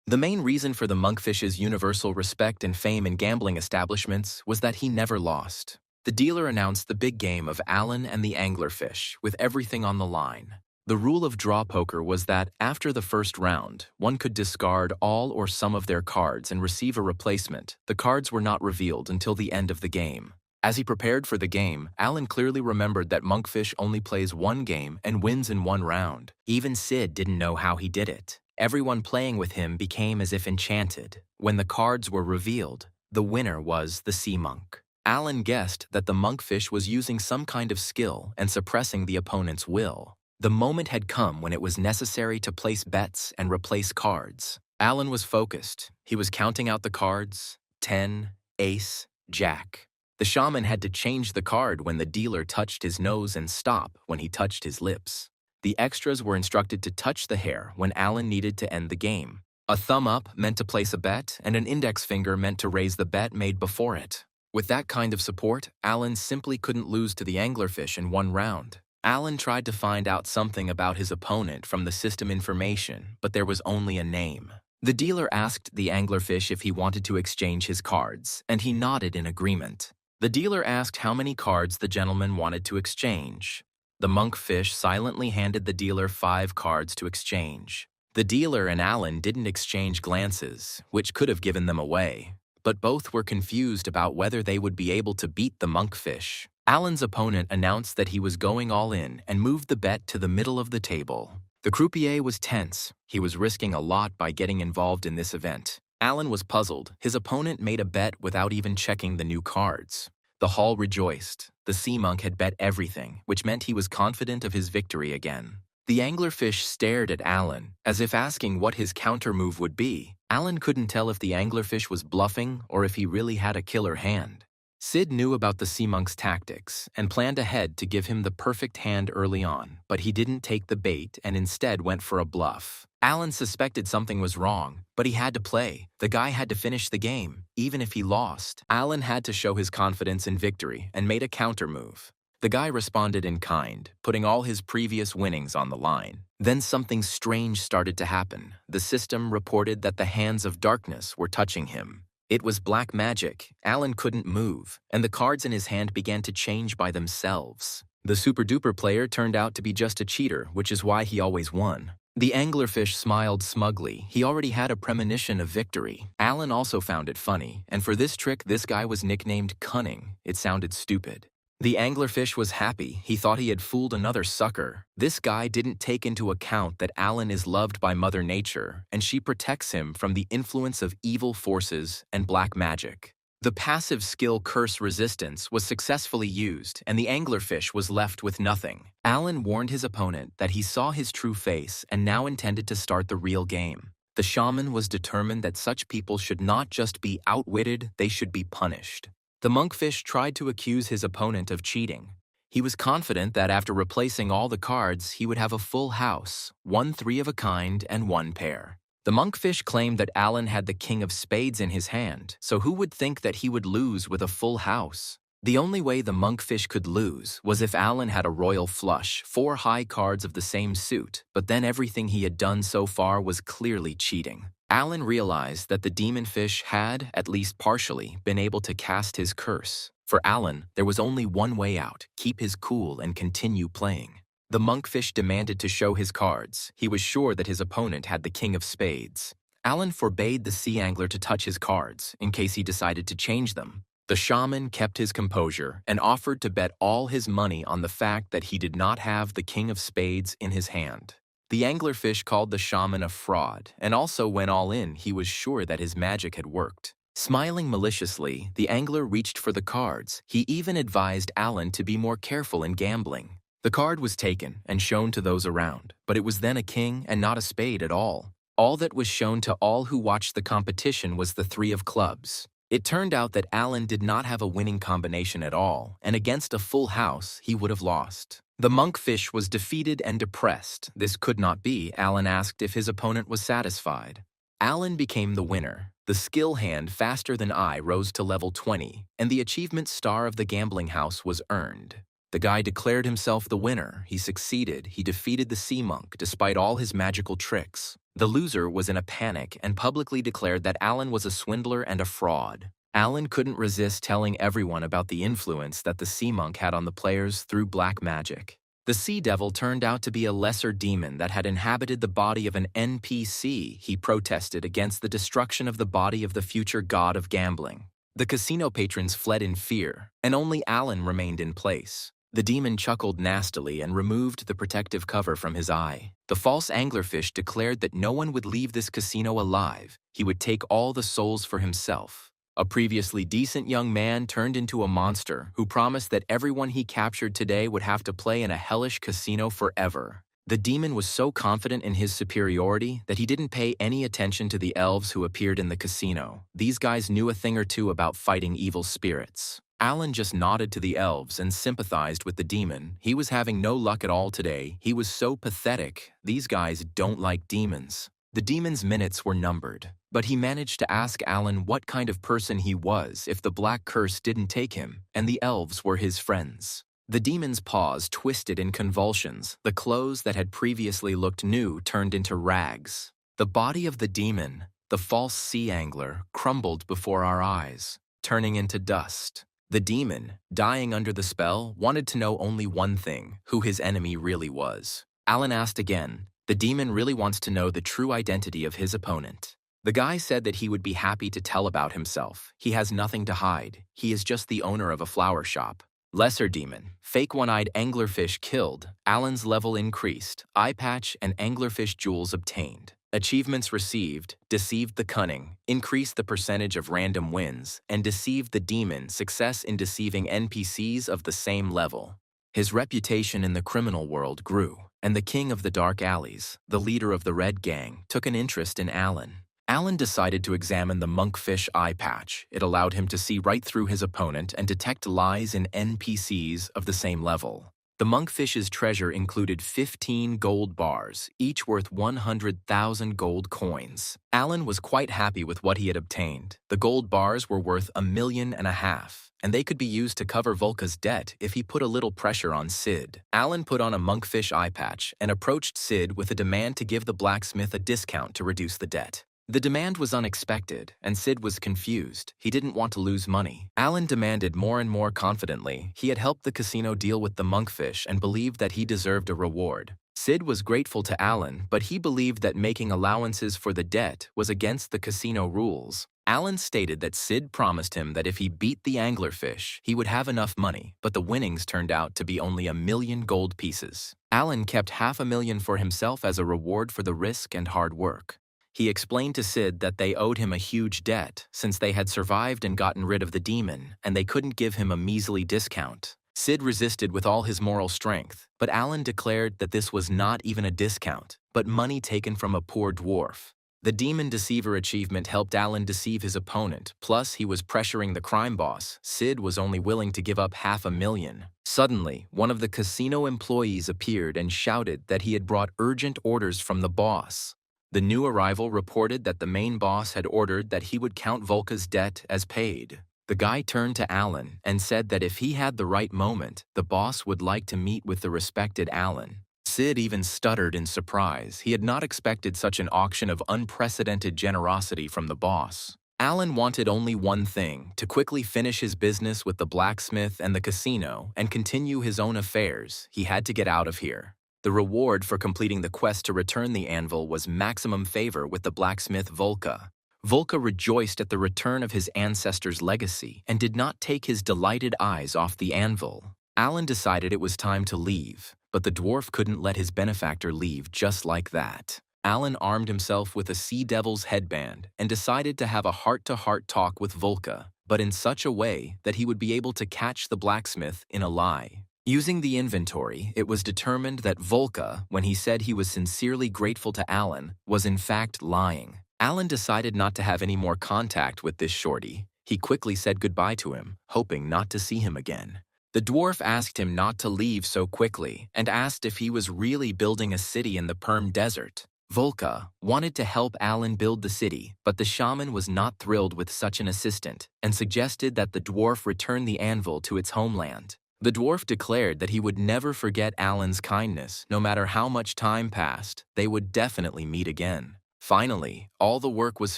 The main reason for the monkfish's universal respect and fame in gambling establishments was that he never lost. The dealer announced the big game of Alan and the anglerfish, with everything on the line. The rule of draw poker was that, after the first round, one could discard all or some of their cards and receive a replacement. The cards were not revealed until the end of the game. As he prepared for the game, Alan clearly remembered that Monkfish only plays one game and wins in one round. Even Sid didn't know how he did it. Everyone playing with him became as if enchanted. When the cards were revealed, the winner was the sea monk. Alan guessed that the monkfish was using some kind of skill and suppressing the opponent's will. The moment had come when it was necessary to place bets and replace cards. Alan was focused. He was counting out the cards: 10, ace, jack. The shaman had to change the card when the dealer touched his nose and stop when he touched his lips. The extras were instructed to touch the hair when Alan needed to end the game. A thumb up meant to place a bet, and an index finger meant to raise the bet made before it. With that kind of support, Alan simply couldn't lose to the anglerfish in one round. Alan tried to find out something about his opponent from the system information, but there was only a name. The dealer asked the anglerfish if he wanted to exchange his cards, and he nodded in agreement. The dealer asked how many cards the gentleman wanted to exchange. The monkfish silently handed the dealer 5 cards to exchange. The dealer and Alan didn't exchange glances, which could have given them away, but both were confused about whether they would be able to beat the monkfish. Alan's opponent announced that he was going all in and moved the bet to the middle of the table. The croupier was tense. He was risking a lot by getting involved in this event. Alan was puzzled. His opponent made a bet without even checking the new cards. The hall rejoiced. The sea monk had bet everything, which meant he was confident of his victory again. The anglerfish stared at Alan, as if asking what his counter move would be. Alan couldn't tell if the anglerfish was bluffing or if he really had a killer hand. Sid knew about the sea monk's tactics and planned ahead to give him the perfect hand early on, but he didn't take the bait and instead went for a bluff. Alan suspected something was wrong, but he had to play. The guy had to finish the game, even if he lost. Alan had to show his confidence in victory and made a counter move. The guy responded in kind, putting all his previous winnings on the line. Then something strange started to happen. The system reported that the hands of darkness were touching him. It was black magic. Alan couldn't move, and the cards in his hand began to change by themselves. The super-duper player turned out to be just a cheater, which is why he always won. The anglerfish smiled smugly. He already had a premonition of victory. Alan also found it funny, and for this trick this guy was nicknamed Cunning. It sounded stupid. The anglerfish was happy. He thought he had fooled another sucker. This guy didn't take into account that Alan is loved by Mother Nature, and she protects him from the influence of evil forces and black magic. The passive skill Curse Resistance was successfully used, and the anglerfish was left with nothing. Alan warned his opponent that he saw his true face and now intended to start the real game. The shaman was determined that such people should not just be outwitted, they should be punished. The monkfish tried to accuse his opponent of cheating. He was confident that after replacing all the cards, he would have a full house, 1 3 of a kind and 1 pair. The monkfish claimed that Alan had the king of spades in his hand, so who would think that he would lose with a full house? The only way the monkfish could lose was if Alan had a royal flush, 4 high cards of the same suit, but then everything he had done so far was clearly cheating. Alan realized that the demonfish had, at least partially, been able to cast his curse. For Alan, there was only one way out: keep his cool and continue playing. The monkfish demanded to show his cards. He was sure that his opponent had the king of spades. Alan forbade the sea angler to touch his cards, in case he decided to change them. The shaman kept his composure and offered to bet all his money on the fact that he did not have the king of spades in his hand. The anglerfish called the shaman a fraud, and also went all in. He was sure that his magic had worked. Smiling maliciously, the angler reached for the cards. He even advised Alan to be more careful in gambling. The card was taken and shown to those around, but it was then a king and not a spade at all. All that was shown to all who watched the competition was the 3 of clubs. It turned out that Alan did not have a winning combination at all, and against a full house, he would have lost. The monkfish was defeated and depressed. This could not be. Alan asked if his opponent was satisfied. Alan became the winner. The skill hand Faster Than I rose to level 20, and the achievement Star of the Gambling House was earned. The guy declared himself the winner. He succeeded. He defeated the sea monk despite all his magical tricks. The loser was in a panic and publicly declared that Alan was a swindler and a fraud. Alan couldn't resist telling everyone about the influence that the sea monk had on the players through black magic. The sea devil turned out to be a lesser demon that had inhabited the body of an NPC. He protested against the destruction of the body of the future god of gambling. The casino patrons fled in fear, and only Alan remained in place. The demon chuckled nastily and removed the protective cover from his eye. The false anglerfish declared that no one would leave this casino alive. He would take all the souls for himself. A previously decent young man turned into a monster who promised that everyone he captured today would have to play in a hellish casino forever. The demon was so confident in his superiority that he didn't pay any attention to the elves who appeared in the casino. These guys knew a thing or two about fighting evil spirits. Alan just nodded to the elves and sympathized with the demon. He was having no luck at all today. He was so pathetic. These guys don't like demons. The demon's minutes were numbered, but he managed to ask Alan what kind of person he was if the black curse didn't take him, and the elves were his friends. The demon's paws twisted in convulsions. The clothes that had previously looked new turned into rags. The body of the demon, the false sea angler, crumbled before our eyes, turning into dust. The demon, dying under the spell, wanted to know only one thing: who his enemy really was. Alan asked again. The demon really wants to know the true identity of his opponent. The guy said that he would be happy to tell about himself. He has nothing to hide. He is just the owner of a flower shop. Lesser demon, fake one-eyed anglerfish killed. Alan's level increased. Eye patch and anglerfish jewels obtained. Achievements received: deceived the cunning, increased the percentage of random wins, and deceived the demon, success in deceiving NPCs of the same level. His reputation in the criminal world grew, and the king of the dark alleys, the leader of the Red Gang, took an interest in Alan. Alan decided to examine the monkfish eye patch. It allowed him to see right through his opponent and detect lies in NPCs of the same level. The monkfish's treasure included 15 gold bars, each worth 100,000 gold coins. Alan was quite happy with what he had obtained. The gold bars were worth $1.5 million, and they could be used to cover Volka's debt if he put a little pressure on Sid. Alan put on a monkfish eye patch and approached Sid with a demand to give the blacksmith a discount to reduce the debt. The demand was unexpected, and Sid was confused. He didn't want to lose money. Alan demanded more and more confidently. He had helped the casino deal with the monkfish and believed that he deserved a reward. Sid was grateful to Alan, but he believed that making allowances for the debt was against the casino rules. Alan stated that Sid promised him that if he beat the anglerfish, he would have enough money, but the winnings turned out to be only 1,000,000 gold pieces. Alan kept $500,000 for himself as a reward for the risk and hard work. He explained to Sid that they owed him a huge debt since they had survived and gotten rid of the demon, and they couldn't give him a measly discount. Sid resisted with all his moral strength, but Alan declared that this was not even a discount, but money taken from a poor dwarf. The Demon Deceiver achievement helped Alan deceive his opponent, plus he was pressuring the crime boss. Sid was only willing to give up $500,000. Suddenly, one of the casino employees appeared and shouted that he had brought urgent orders from the boss. The new arrival reported that the main boss had ordered that he would count Volka's debt as paid. The guy turned to Alan and said that if he had the right moment, the boss would like to meet with the respected Alan. Sid even stuttered in surprise. He had not expected such an auction of unprecedented generosity from the boss. Alan wanted only one thing, to quickly finish his business with the blacksmith and the casino and continue his own affairs. He had to get out of here. The reward for completing the quest to return the anvil was maximum favor with the blacksmith Volka. Volka rejoiced at the return of his ancestors' legacy and did not take his delighted eyes off the anvil. Alan decided it was time to leave, but the dwarf couldn't let his benefactor leave just like that. Alan armed himself with a sea devil's headband and decided to have a heart-to-heart talk with Volka, but in such a way that he would be able to catch the blacksmith in a lie. Using the inventory, it was determined that Volka, when he said he was sincerely grateful to Alan, was in fact lying. Alan decided not to have any more contact with this shorty. He quickly said goodbye to him, hoping not to see him again. The dwarf asked him not to leave so quickly and asked if he was really building a city in the Perm Desert. Volka wanted to help Alan build the city, but the shaman was not thrilled with such an assistant and suggested that the dwarf return the anvil to its homeland. The dwarf declared that he would never forget Alan's kindness. No matter how much time passed, they would definitely meet again. Finally, all the work was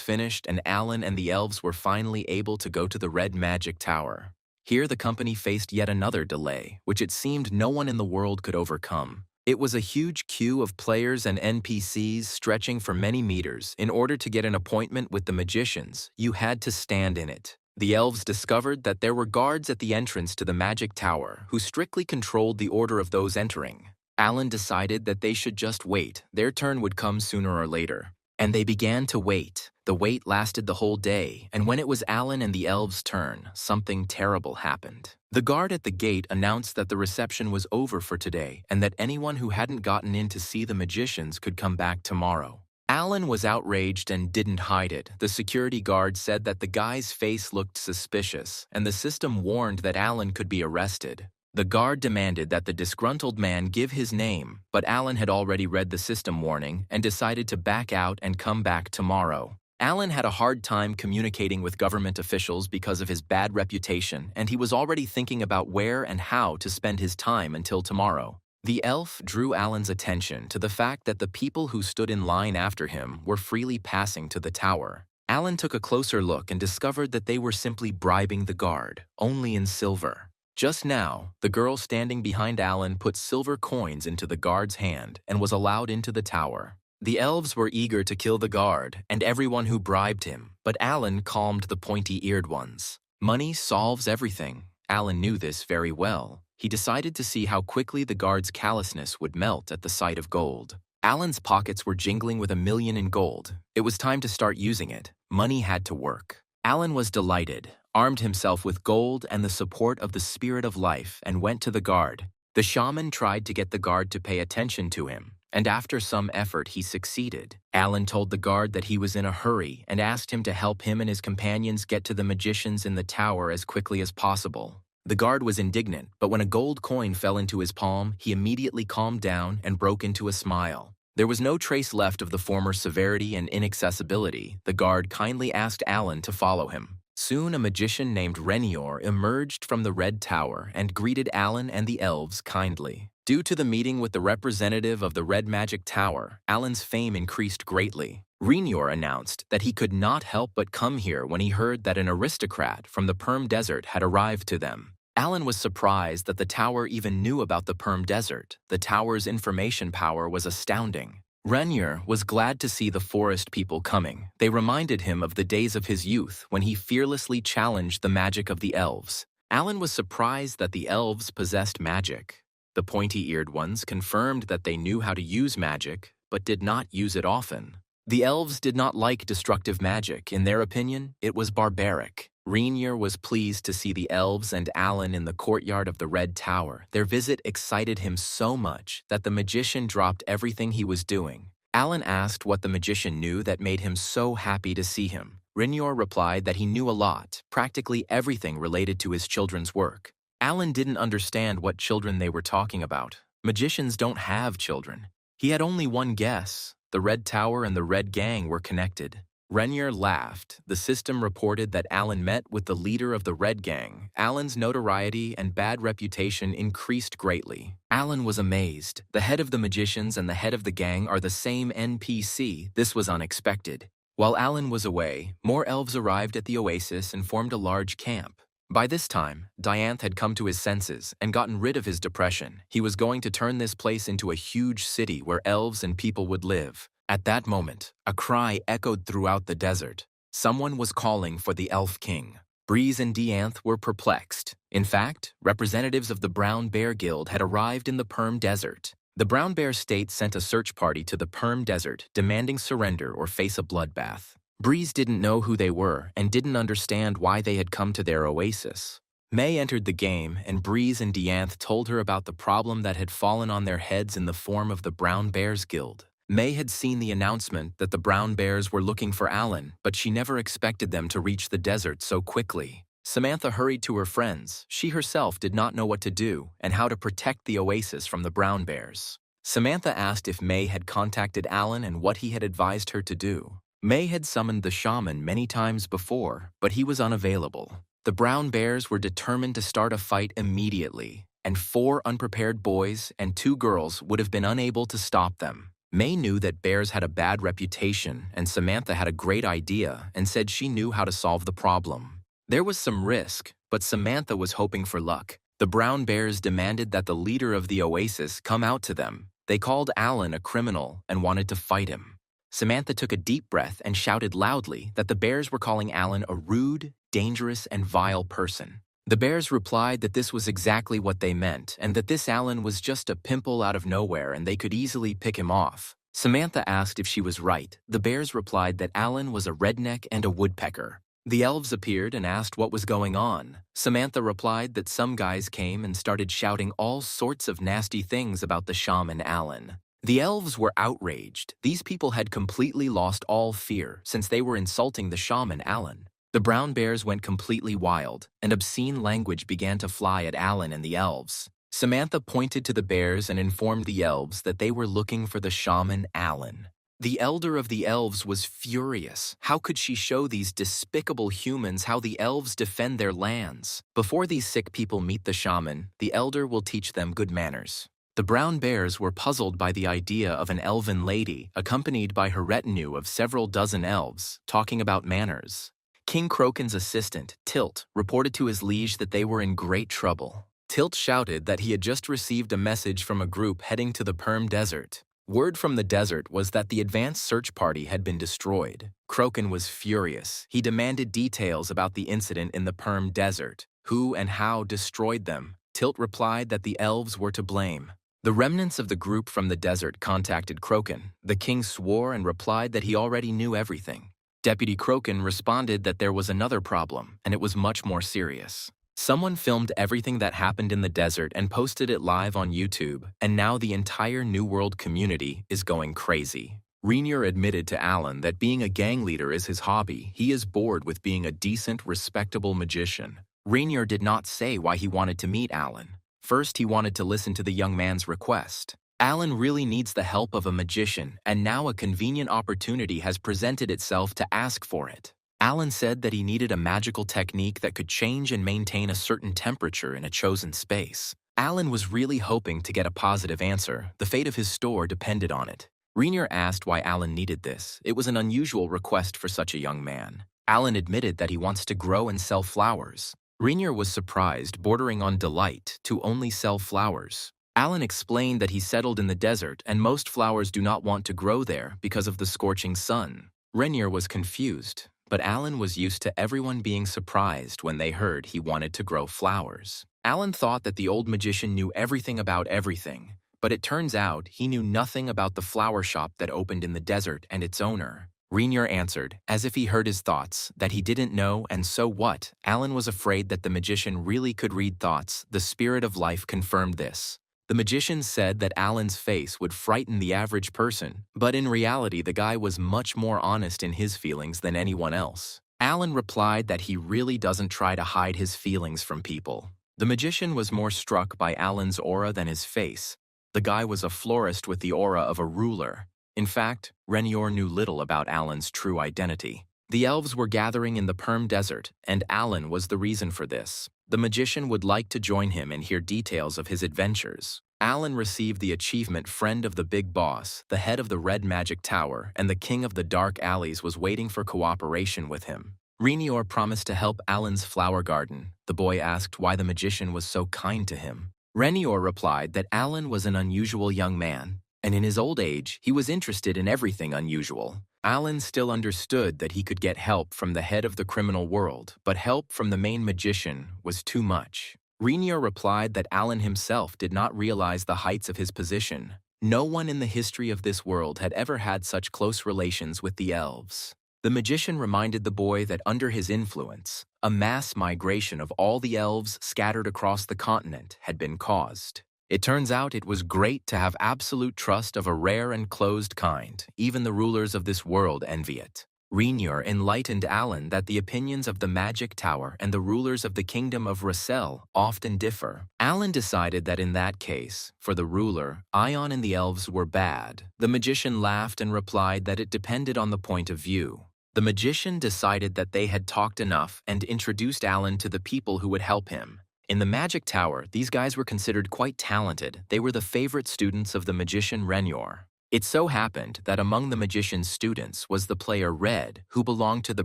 finished and Alan and the elves were finally able to go to the Red Magic Tower. Here the company faced yet another delay, which it seemed no one in the world could overcome. It was a huge queue of players and NPCs stretching for many meters. In order to get an appointment with the magicians, you had to stand in it. The elves discovered that there were guards at the entrance to the Magic Tower who strictly controlled the order of those entering. Alan decided that they should just wait. Their turn would come sooner or later. And they began to wait. The wait lasted the whole day, and when it was Alan and the elves' turn, something terrible happened. The guard at the gate announced that the reception was over for today and that anyone who hadn't gotten in to see the magicians could come back tomorrow. Alan was outraged and didn't hide it. The security guard said that the guy's face looked suspicious, and the system warned that Alan could be arrested. The guard demanded that the disgruntled man give his name, but Alan had already read the system warning and decided to back out and come back tomorrow. Alan had a hard time communicating with government officials because of his bad reputation, and he was already thinking about where and how to spend his time until tomorrow. The elf drew Alan's attention to the fact that the people who stood in line after him were freely passing to the tower. Alan took a closer look and discovered that they were simply bribing the guard, only in silver. Just now, the girl standing behind Alan put silver coins into the guard's hand and was allowed into the tower. The elves were eager to kill the guard and everyone who bribed him, but Alan calmed the pointy-eared ones. Money solves everything. Alan knew this very well. He decided to see how quickly the guard's callousness would melt at the sight of gold. Alan's pockets were jingling with $1,000,000 in gold. It was time to start using it. Money had to work. Alan was delighted, armed himself with gold and the support of the spirit of life, and went to the guard. The shaman tried to get the guard to pay attention to him, and after some effort he succeeded. Alan told the guard that he was in a hurry and asked him to help him and his companions get to the magicians in the tower as quickly as possible. The guard was indignant, but when a gold coin fell into his palm, he immediately calmed down and broke into a smile. There was no trace left of the former severity and inaccessibility. The guard kindly asked Alan to follow him. Soon a magician named Renior emerged from the Red Tower and greeted Alan and the elves kindly. Due to the meeting with the representative of the Red Magic Tower, Alan's fame increased greatly. Renior announced that he could not help but come here when he heard that an aristocrat from the Perm Desert had arrived to them. Alan was surprised that the tower even knew about the Perm Desert. The tower's information power was astounding. Renier was glad to see the forest people coming. They reminded him of the days of his youth when he fearlessly challenged the magic of the elves. Alan was surprised that the elves possessed magic. The pointy-eared ones confirmed that they knew how to use magic, but did not use it often. The elves did not like destructive magic. In their opinion, it was barbaric. Renier was pleased to see the elves and Alan in the courtyard of the Red Tower. Their visit excited him so much that the magician dropped everything he was doing. Alan asked what the magician knew that made him so happy to see him. Renier replied that he knew a lot, practically everything related to his children's work. Alan didn't understand what children they were talking about. Magicians don't have children. He had only one guess. The Red Tower and the Red Gang were connected. Renier laughed. The system reported that Alan met with the leader of the Red Gang. Alan's notoriety and bad reputation increased greatly. Alan was amazed. The head of the magicians and the head of the gang are the same NPC. This was unexpected. While Alan was away, more elves arrived at the oasis and formed a large camp. By this time, Dianth had come to his senses and gotten rid of his depression. He was going to turn this place into a huge city where elves and people would live. At that moment, a cry echoed throughout the desert. Someone was calling for the Elf King. Breeze and Dianth were perplexed. In fact, representatives of the Brown Bear Guild had arrived in the Perm Desert. The Brown Bear State sent a search party to the Perm Desert, demanding surrender or face a bloodbath. Breeze didn't know who they were and didn't understand why they had come to their oasis. May entered the game, and Breeze and Dianth told her about the problem that had fallen on their heads in the form of the Brown Bears Guild. May had seen the announcement that the Brown Bears were looking for Alan, but she never expected them to reach the desert so quickly. Samantha hurried to her friends. She herself did not know what to do and how to protect the oasis from the Brown Bears. Samantha asked if May had contacted Alan and what he had advised her to do. May had summoned the shaman many times before, but he was unavailable. The Brown Bears were determined to start a fight immediately, and 4 unprepared boys and 2 girls would have been unable to stop them. May knew that bears had a bad reputation, and Samantha had a great idea and said she knew how to solve the problem. There was some risk, but Samantha was hoping for luck. The Brown Bears demanded that the leader of the oasis come out to them. They called Alan a criminal and wanted to fight him. Samantha took a deep breath and shouted loudly that the bears were calling Alan a rude, dangerous, and vile person. The bears replied that this was exactly what they meant and that this Alan was just a pimple out of nowhere and they could easily pick him off. Samantha asked if she was right. The bears replied that Alan was a redneck and a woodpecker. The elves appeared and asked what was going on. Samantha replied that some guys came and started shouting all sorts of nasty things about the shaman Alan. The elves were outraged. These people had completely lost all fear since they were insulting the shaman Alan. The Brown Bears went completely wild, and obscene language began to fly at Alan and the elves. Samantha pointed to the bears and informed the elves that they were looking for the shaman Alan. The elder of the elves was furious. How could she show these despicable humans how the elves defend their lands? Before these sick people meet the shaman, the elder will teach them good manners. The Brown Bears were puzzled by the idea of an elven lady, accompanied by her retinue of several dozen elves, talking about manners. King Croaken's assistant, Tilt, reported to his liege that they were in great trouble. Tilt shouted that he had just received a message from a group heading to the Perm Desert. Word from the desert was that the advanced search party had been destroyed. Croaken was furious. He demanded details about the incident in the Perm Desert. Who and how destroyed them? Tilt replied that the elves were to blame. The remnants of the group from the desert contacted Croaken. The king swore and replied that he already knew everything. Deputy Croaken responded that there was another problem, and it was much more serious. Someone filmed everything that happened in the desert and posted it live on YouTube, and now the entire New World community is going crazy. Renier admitted to Alan that being a gang leader is his hobby. He is bored with being a decent, respectable magician. Renier did not say why he wanted to meet Alan. First, he wanted to listen to the young man's request. Alan really needs the help of a magician, and now a convenient opportunity has presented itself to ask for it. Alan said that he needed a magical technique that could change and maintain a certain temperature in a chosen space. Alan was really hoping to get a positive answer. The fate of his store depended on it. Rainier asked why Alan needed this. It was an unusual request for such a young man. Alan admitted that he wants to grow and sell flowers. Rainier was surprised, bordering on delight, to only sell flowers. Alan explained that he settled in the desert and most flowers do not want to grow there because of the scorching sun. Rainier was confused, but Alan was used to everyone being surprised when they heard he wanted to grow flowers. Alan thought that the old magician knew everything about everything, but it turns out he knew nothing about the flower shop that opened in the desert and its owner. Rainier answered, as if he heard his thoughts, that he didn't know, and so what? Alan was afraid that the magician really could read thoughts. The spirit of life confirmed this. The magician said that Alan's face would frighten the average person, but in reality the guy was much more honest in his feelings than anyone else. Alan replied that he really doesn't try to hide his feelings from people. The magician was more struck by Alan's aura than his face. The guy was a florist with the aura of a ruler. In fact, Rainier knew little about Alan's true identity. The elves were gathering in the Perm Desert, and Alan was the reason for this. The magician would like to join him and hear details of his adventures. Alan received the achievement Friend of the Big Boss, the head of the Red Magic Tower, and the King of the Dark Alleys was waiting for cooperation with him. Rainier promised to help Alan's flower garden. The boy asked why the magician was so kind to him. Rainier replied that Alan was an unusual young man, and in his old age, he was interested in everything unusual. Alan still understood that he could get help from the head of the criminal world, but help from the main magician was too much. Rainier replied that Alan himself did not realize the heights of his position. No one in the history of this world had ever had such close relations with the elves. The magician reminded the boy that under his influence, a mass migration of all the elves scattered across the continent had been caused. It turns out it was great to have absolute trust of a rare and closed kind. Even the rulers of this world envy it. Rainier enlightened Alan that the opinions of the Magic Tower and the rulers of the Kingdom of Russell often differ. Alan decided that in that case, for the ruler, Ion and the elves were bad. The magician laughed and replied that it depended on the point of view. The magician decided that they had talked enough and introduced Alan to the people who would help him. In the Magic Tower, these guys were considered quite talented. They were the favorite students of the magician Rainier. It so happened that among the magician's students was the player Red, who belonged to the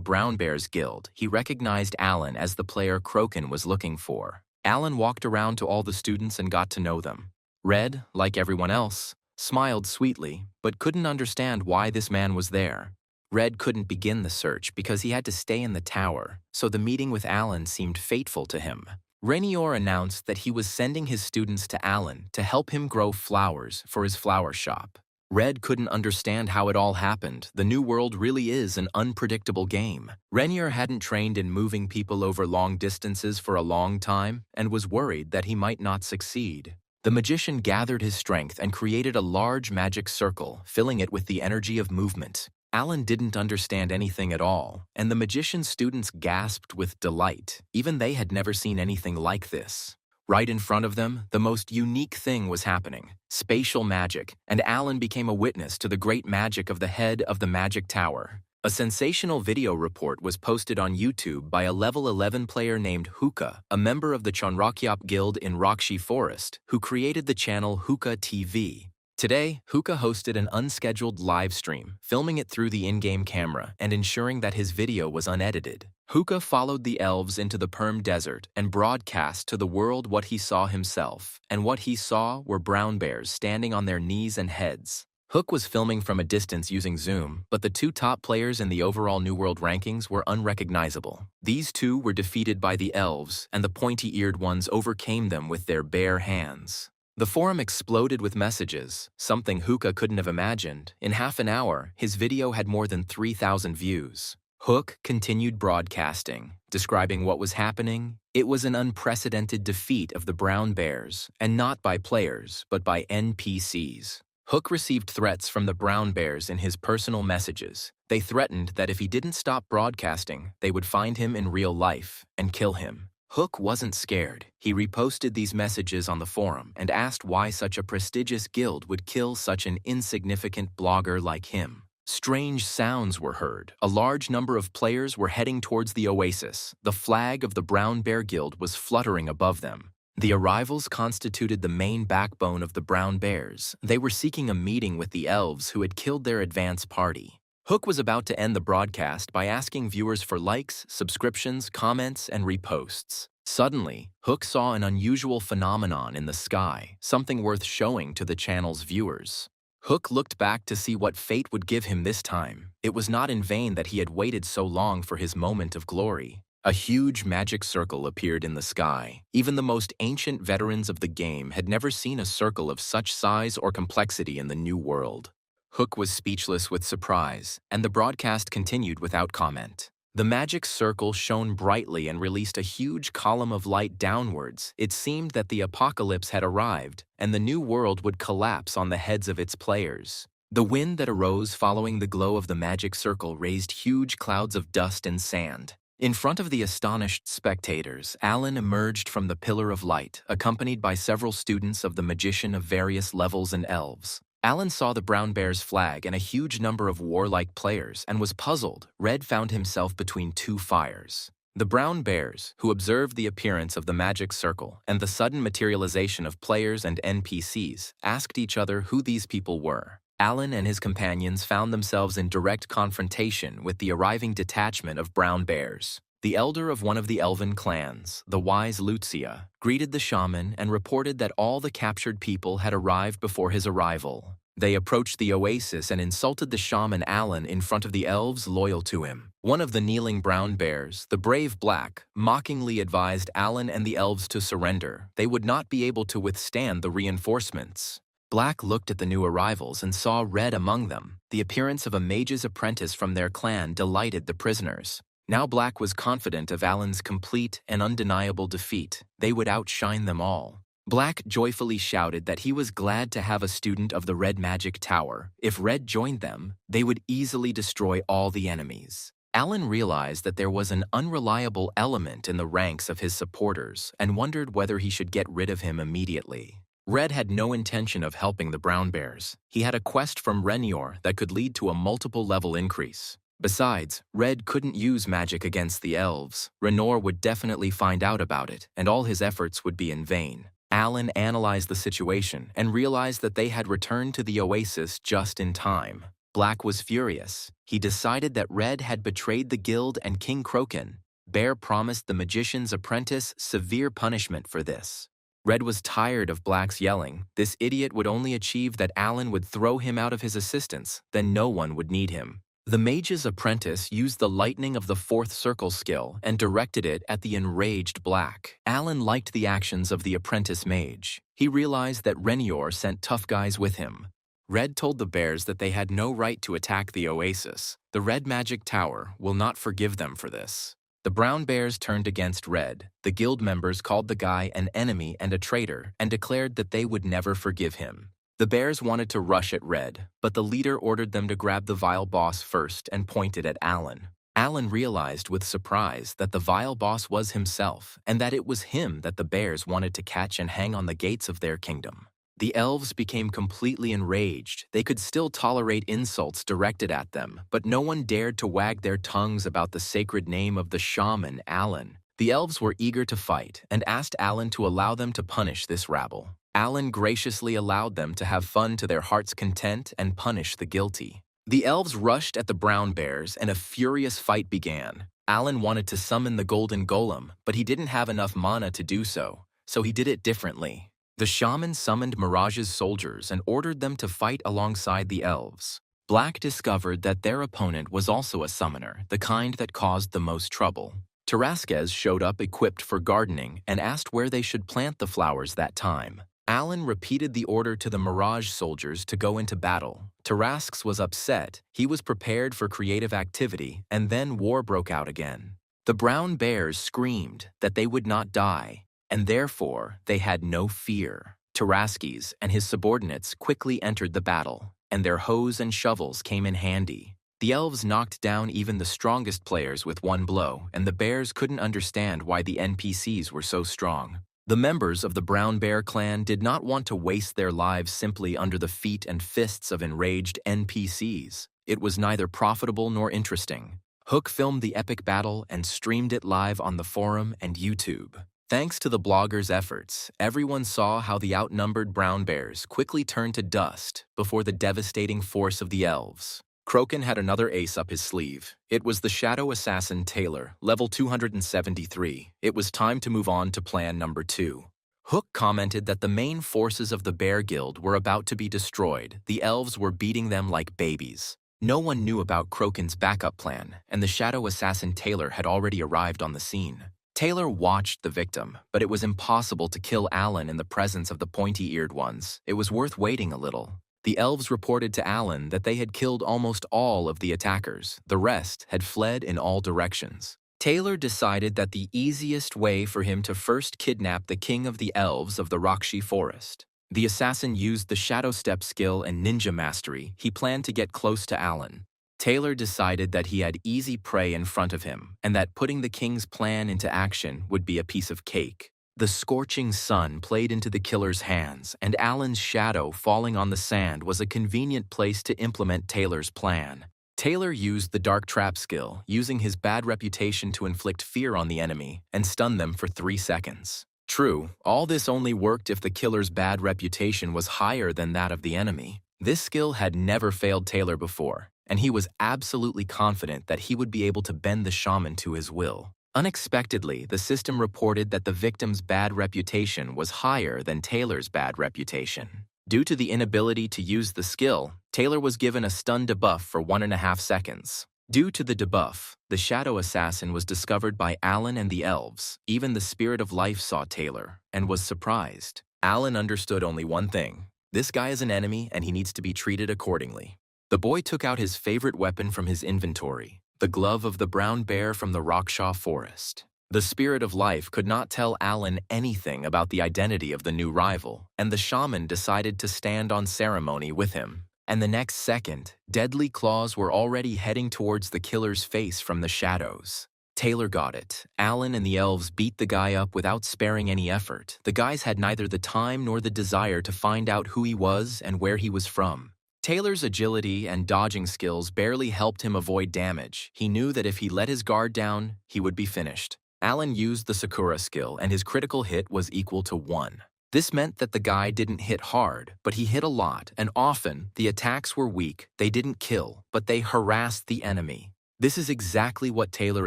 Brown Bears Guild. He recognized Alan as the player Crokin was looking for. Alan walked around to all the students and got to know them. Red, like everyone else, smiled sweetly, but couldn't understand why this man was there. Red couldn't begin the search because he had to stay in the tower, so the meeting with Alan seemed fateful to him. Rainier announced that he was sending his students to Alan to help him grow flowers for his flower shop. Red couldn't understand how it all happened. The new world really is an unpredictable game. Rainier hadn't trained in moving people over long distances for a long time and was worried that he might not succeed. The magician gathered his strength and created a large magic circle, filling it with the energy of movement. Alan didn't understand anything at all, and the magician's students gasped with delight. Even they had never seen anything like this. Right in front of them, the most unique thing was happening: spatial magic, and Alan became a witness to the great magic of the head of the Magic Tower. A sensational video report was posted on YouTube by a level 11 player named Hookah, a member of the Chonrakyop Guild in Rakshi Forest, who created the channel Hookah TV. Today, Hookah hosted an unscheduled live stream, filming it through the in-game camera and ensuring that his video was unedited. Hookah followed the elves into the Perm Desert and broadcast to the world what he saw himself, and what he saw were brown bears standing on their knees and heads. Hook was filming from a distance using Zoom, but the two top players in the overall New World rankings were unrecognizable. These two were defeated by the elves, and the pointy-eared ones overcame them with their bare hands. The forum exploded with messages, something Hookah couldn't have imagined. In half an hour, his video had more than 3,000 views. Hook continued broadcasting, describing what was happening. It was an unprecedented defeat of the Brown Bears, and not by players, but by NPCs. Hook received threats from the Brown Bears in his personal messages. They threatened that if he didn't stop broadcasting, they would find him in real life and kill him. Hook wasn't scared. He reposted these messages on the forum and asked why such a prestigious guild would kill such an insignificant blogger like him. Strange sounds were heard. A large number of players were heading towards the oasis. The flag of the Brown Bear Guild was fluttering above them. The arrivals constituted the main backbone of the brown bears. They were seeking a meeting with the elves who had killed their advance party. Hook was about to end the broadcast by asking viewers for likes, subscriptions, comments, and reposts. Suddenly, Hook saw an unusual phenomenon in the sky, something worth showing to the channel's viewers. Hook looked back to see what fate would give him this time. It was not in vain that he had waited so long for his moment of glory. A huge magic circle appeared in the sky. Even the most ancient veterans of the game had never seen a circle of such size or complexity in the new world. Hook was speechless with surprise, and the broadcast continued without comment. The magic circle shone brightly and released a huge column of light downwards. It seemed that the apocalypse had arrived, and the new world would collapse on the heads of its players. The wind that arose following the glow of the magic circle raised huge clouds of dust and sand. In front of the astonished spectators, Alan emerged from the pillar of light, accompanied by several students of the magician of various levels and elves. Alan saw the Brown Bears flag and a huge number of warlike players and was puzzled. Red found himself between two fires. The Brown Bears, who observed the appearance of the magic circle and the sudden materialization of players and NPCs, asked each other who these people were. Alan and his companions found themselves in direct confrontation with the arriving detachment of Brown Bears. The elder of one of the elven clans, the wise Lucia, greeted the shaman and reported that all the captured people had arrived before his arrival. They approached the oasis and insulted the shaman Alan in front of the elves loyal to him. One of the kneeling Brown Bears, the brave Black, mockingly advised Alan and the elves to surrender. They would not be able to withstand the reinforcements. Black looked at the new arrivals and saw Red among them. The appearance of a mage's apprentice from their clan delighted the prisoners. Now Black was confident of Alan's complete and undeniable defeat. They would outshine them all. Black joyfully shouted that he was glad to have a student of the Red Magic Tower. If Red joined them, they would easily destroy all the enemies. Alan realized that there was an unreliable element in the ranks of his supporters and wondered whether he should get rid of him immediately. Red had no intention of helping the Brown Bears. He had a quest from Renior that could lead to a multiple-level increase. Besides, Red couldn't use magic against the elves. Renior would definitely find out about it, and all his efforts would be in vain. Alan analyzed the situation and realized that they had returned to the oasis just in time. Black was furious. He decided that Red had betrayed the guild and King Crokin. Bear promised the magician's apprentice severe punishment for this. Red was tired of Black's yelling. This idiot would only achieve that Alan would throw him out of his assistance, then no one would need him. The mage's apprentice used the lightning of the fourth circle skill and directed it at the enraged Black. Alan liked the actions of the apprentice mage. He realized that Renior sent tough guys with him. Red told the bears that they had no right to attack the oasis. The Red Magic Tower will not forgive them for this. The Brown Bears turned against Red. The guild members called the guy an enemy and a traitor and declared that they would never forgive him. The bears wanted to rush at Red, but the leader ordered them to grab the vile boss first and pointed at Alan. Alan realized with surprise that the vile boss was himself, and that it was him that the bears wanted to catch and hang on the gates of their kingdom. The elves became completely enraged. They could still tolerate insults directed at them, but no one dared to wag their tongues about the sacred name of the shaman, Alan. The elves were eager to fight and asked Alan to allow them to punish this rabble. Alan graciously allowed them to have fun to their heart's content and punish the guilty. The elves rushed at the Brown Bears and a furious fight began. Alan wanted to summon the golden golem, but he didn't have enough mana to do so, so he did it differently. The shaman summoned Mirage's soldiers and ordered them to fight alongside the elves. Black discovered that their opponent was also a summoner, the kind that caused the most trouble. Tarasquez showed up equipped for gardening and asked where they should plant the flowers that time. Alan repeated the order to the Mirage soldiers to go into battle. Tarasquez was upset. He was prepared for creative activity, and then war broke out again. The Brown Bears screamed that they would not die, and therefore they had no fear. Tarasquez and his subordinates quickly entered the battle, and their hoes and shovels came in handy. The elves knocked down even the strongest players with one blow, and the bears couldn't understand why the NPCs were so strong. The members of the Brown Bear clan did not want to waste their lives simply under the feet and fists of enraged NPCs. It was neither profitable nor interesting. Hook filmed the epic battle and streamed it live on the forum and YouTube. Thanks to the blogger's efforts, everyone saw how the outnumbered brown bears quickly turned to dust before the devastating force of the elves. Crokin had another ace up his sleeve. It was the shadow assassin Taylor, level 273. It was time to move on to plan number 2. Hook commented that the main forces of the Bear Guild were about to be destroyed. The elves were beating them like babies. No one knew about Crokin's backup plan, and the shadow assassin Taylor had already arrived on the scene. Taylor watched the victim, but it was impossible to kill Alan in the presence of the pointy-eared ones. It was worth waiting a little. The elves reported to Alan that they had killed almost all of the attackers. The rest had fled in all directions. Taylor decided that the easiest way for him to first kidnap the king of the elves of the Rakshi forest. The assassin used the shadow step skill and ninja mastery. He planned to get close to Alan. Taylor decided that he had easy prey in front of him, and that putting the king's plan into action would be a piece of cake. The scorching sun played into the killer's hands, and Alan's shadow falling on the sand was a convenient place to implement Taylor's plan. Taylor used the dark trap skill, using his bad reputation to inflict fear on the enemy and stun them for 3 seconds. True, all this only worked if the killer's bad reputation was higher than that of the enemy. This skill had never failed Taylor before, and he was absolutely confident that he would be able to bend the shaman to his will. Unexpectedly, the system reported that the victim's bad reputation was higher than Taylor's bad reputation. Due to the inability to use the skill, Taylor was given a stun debuff for 1.5 seconds. Due to the debuff, the shadow assassin was discovered by Alan and the elves. Even the spirit of life saw Taylor and was surprised. Alan understood only one thing. This guy is an enemy and he needs to be treated accordingly. The boy took out his favorite weapon from his inventory, the glove of the brown bear from the Raksha forest. The spirit of life could not tell Alan anything about the identity of the new rival, and the shaman decided to stand on ceremony with him. And the next second, deadly claws were already heading towards the killer's face from the shadows. Taylor got it. Alan and the elves beat the guy up without sparing any effort. The guys had neither the time nor the desire to find out who he was and where he was from. Taylor's agility and dodging skills barely helped him avoid damage. He knew that if he let his guard down, he would be finished. Alan used the Sakura skill, and his critical hit was equal to 1. This meant that the guy didn't hit hard, but he hit a lot, and often the attacks were weak. They didn't kill, but they harassed the enemy. This is exactly what Taylor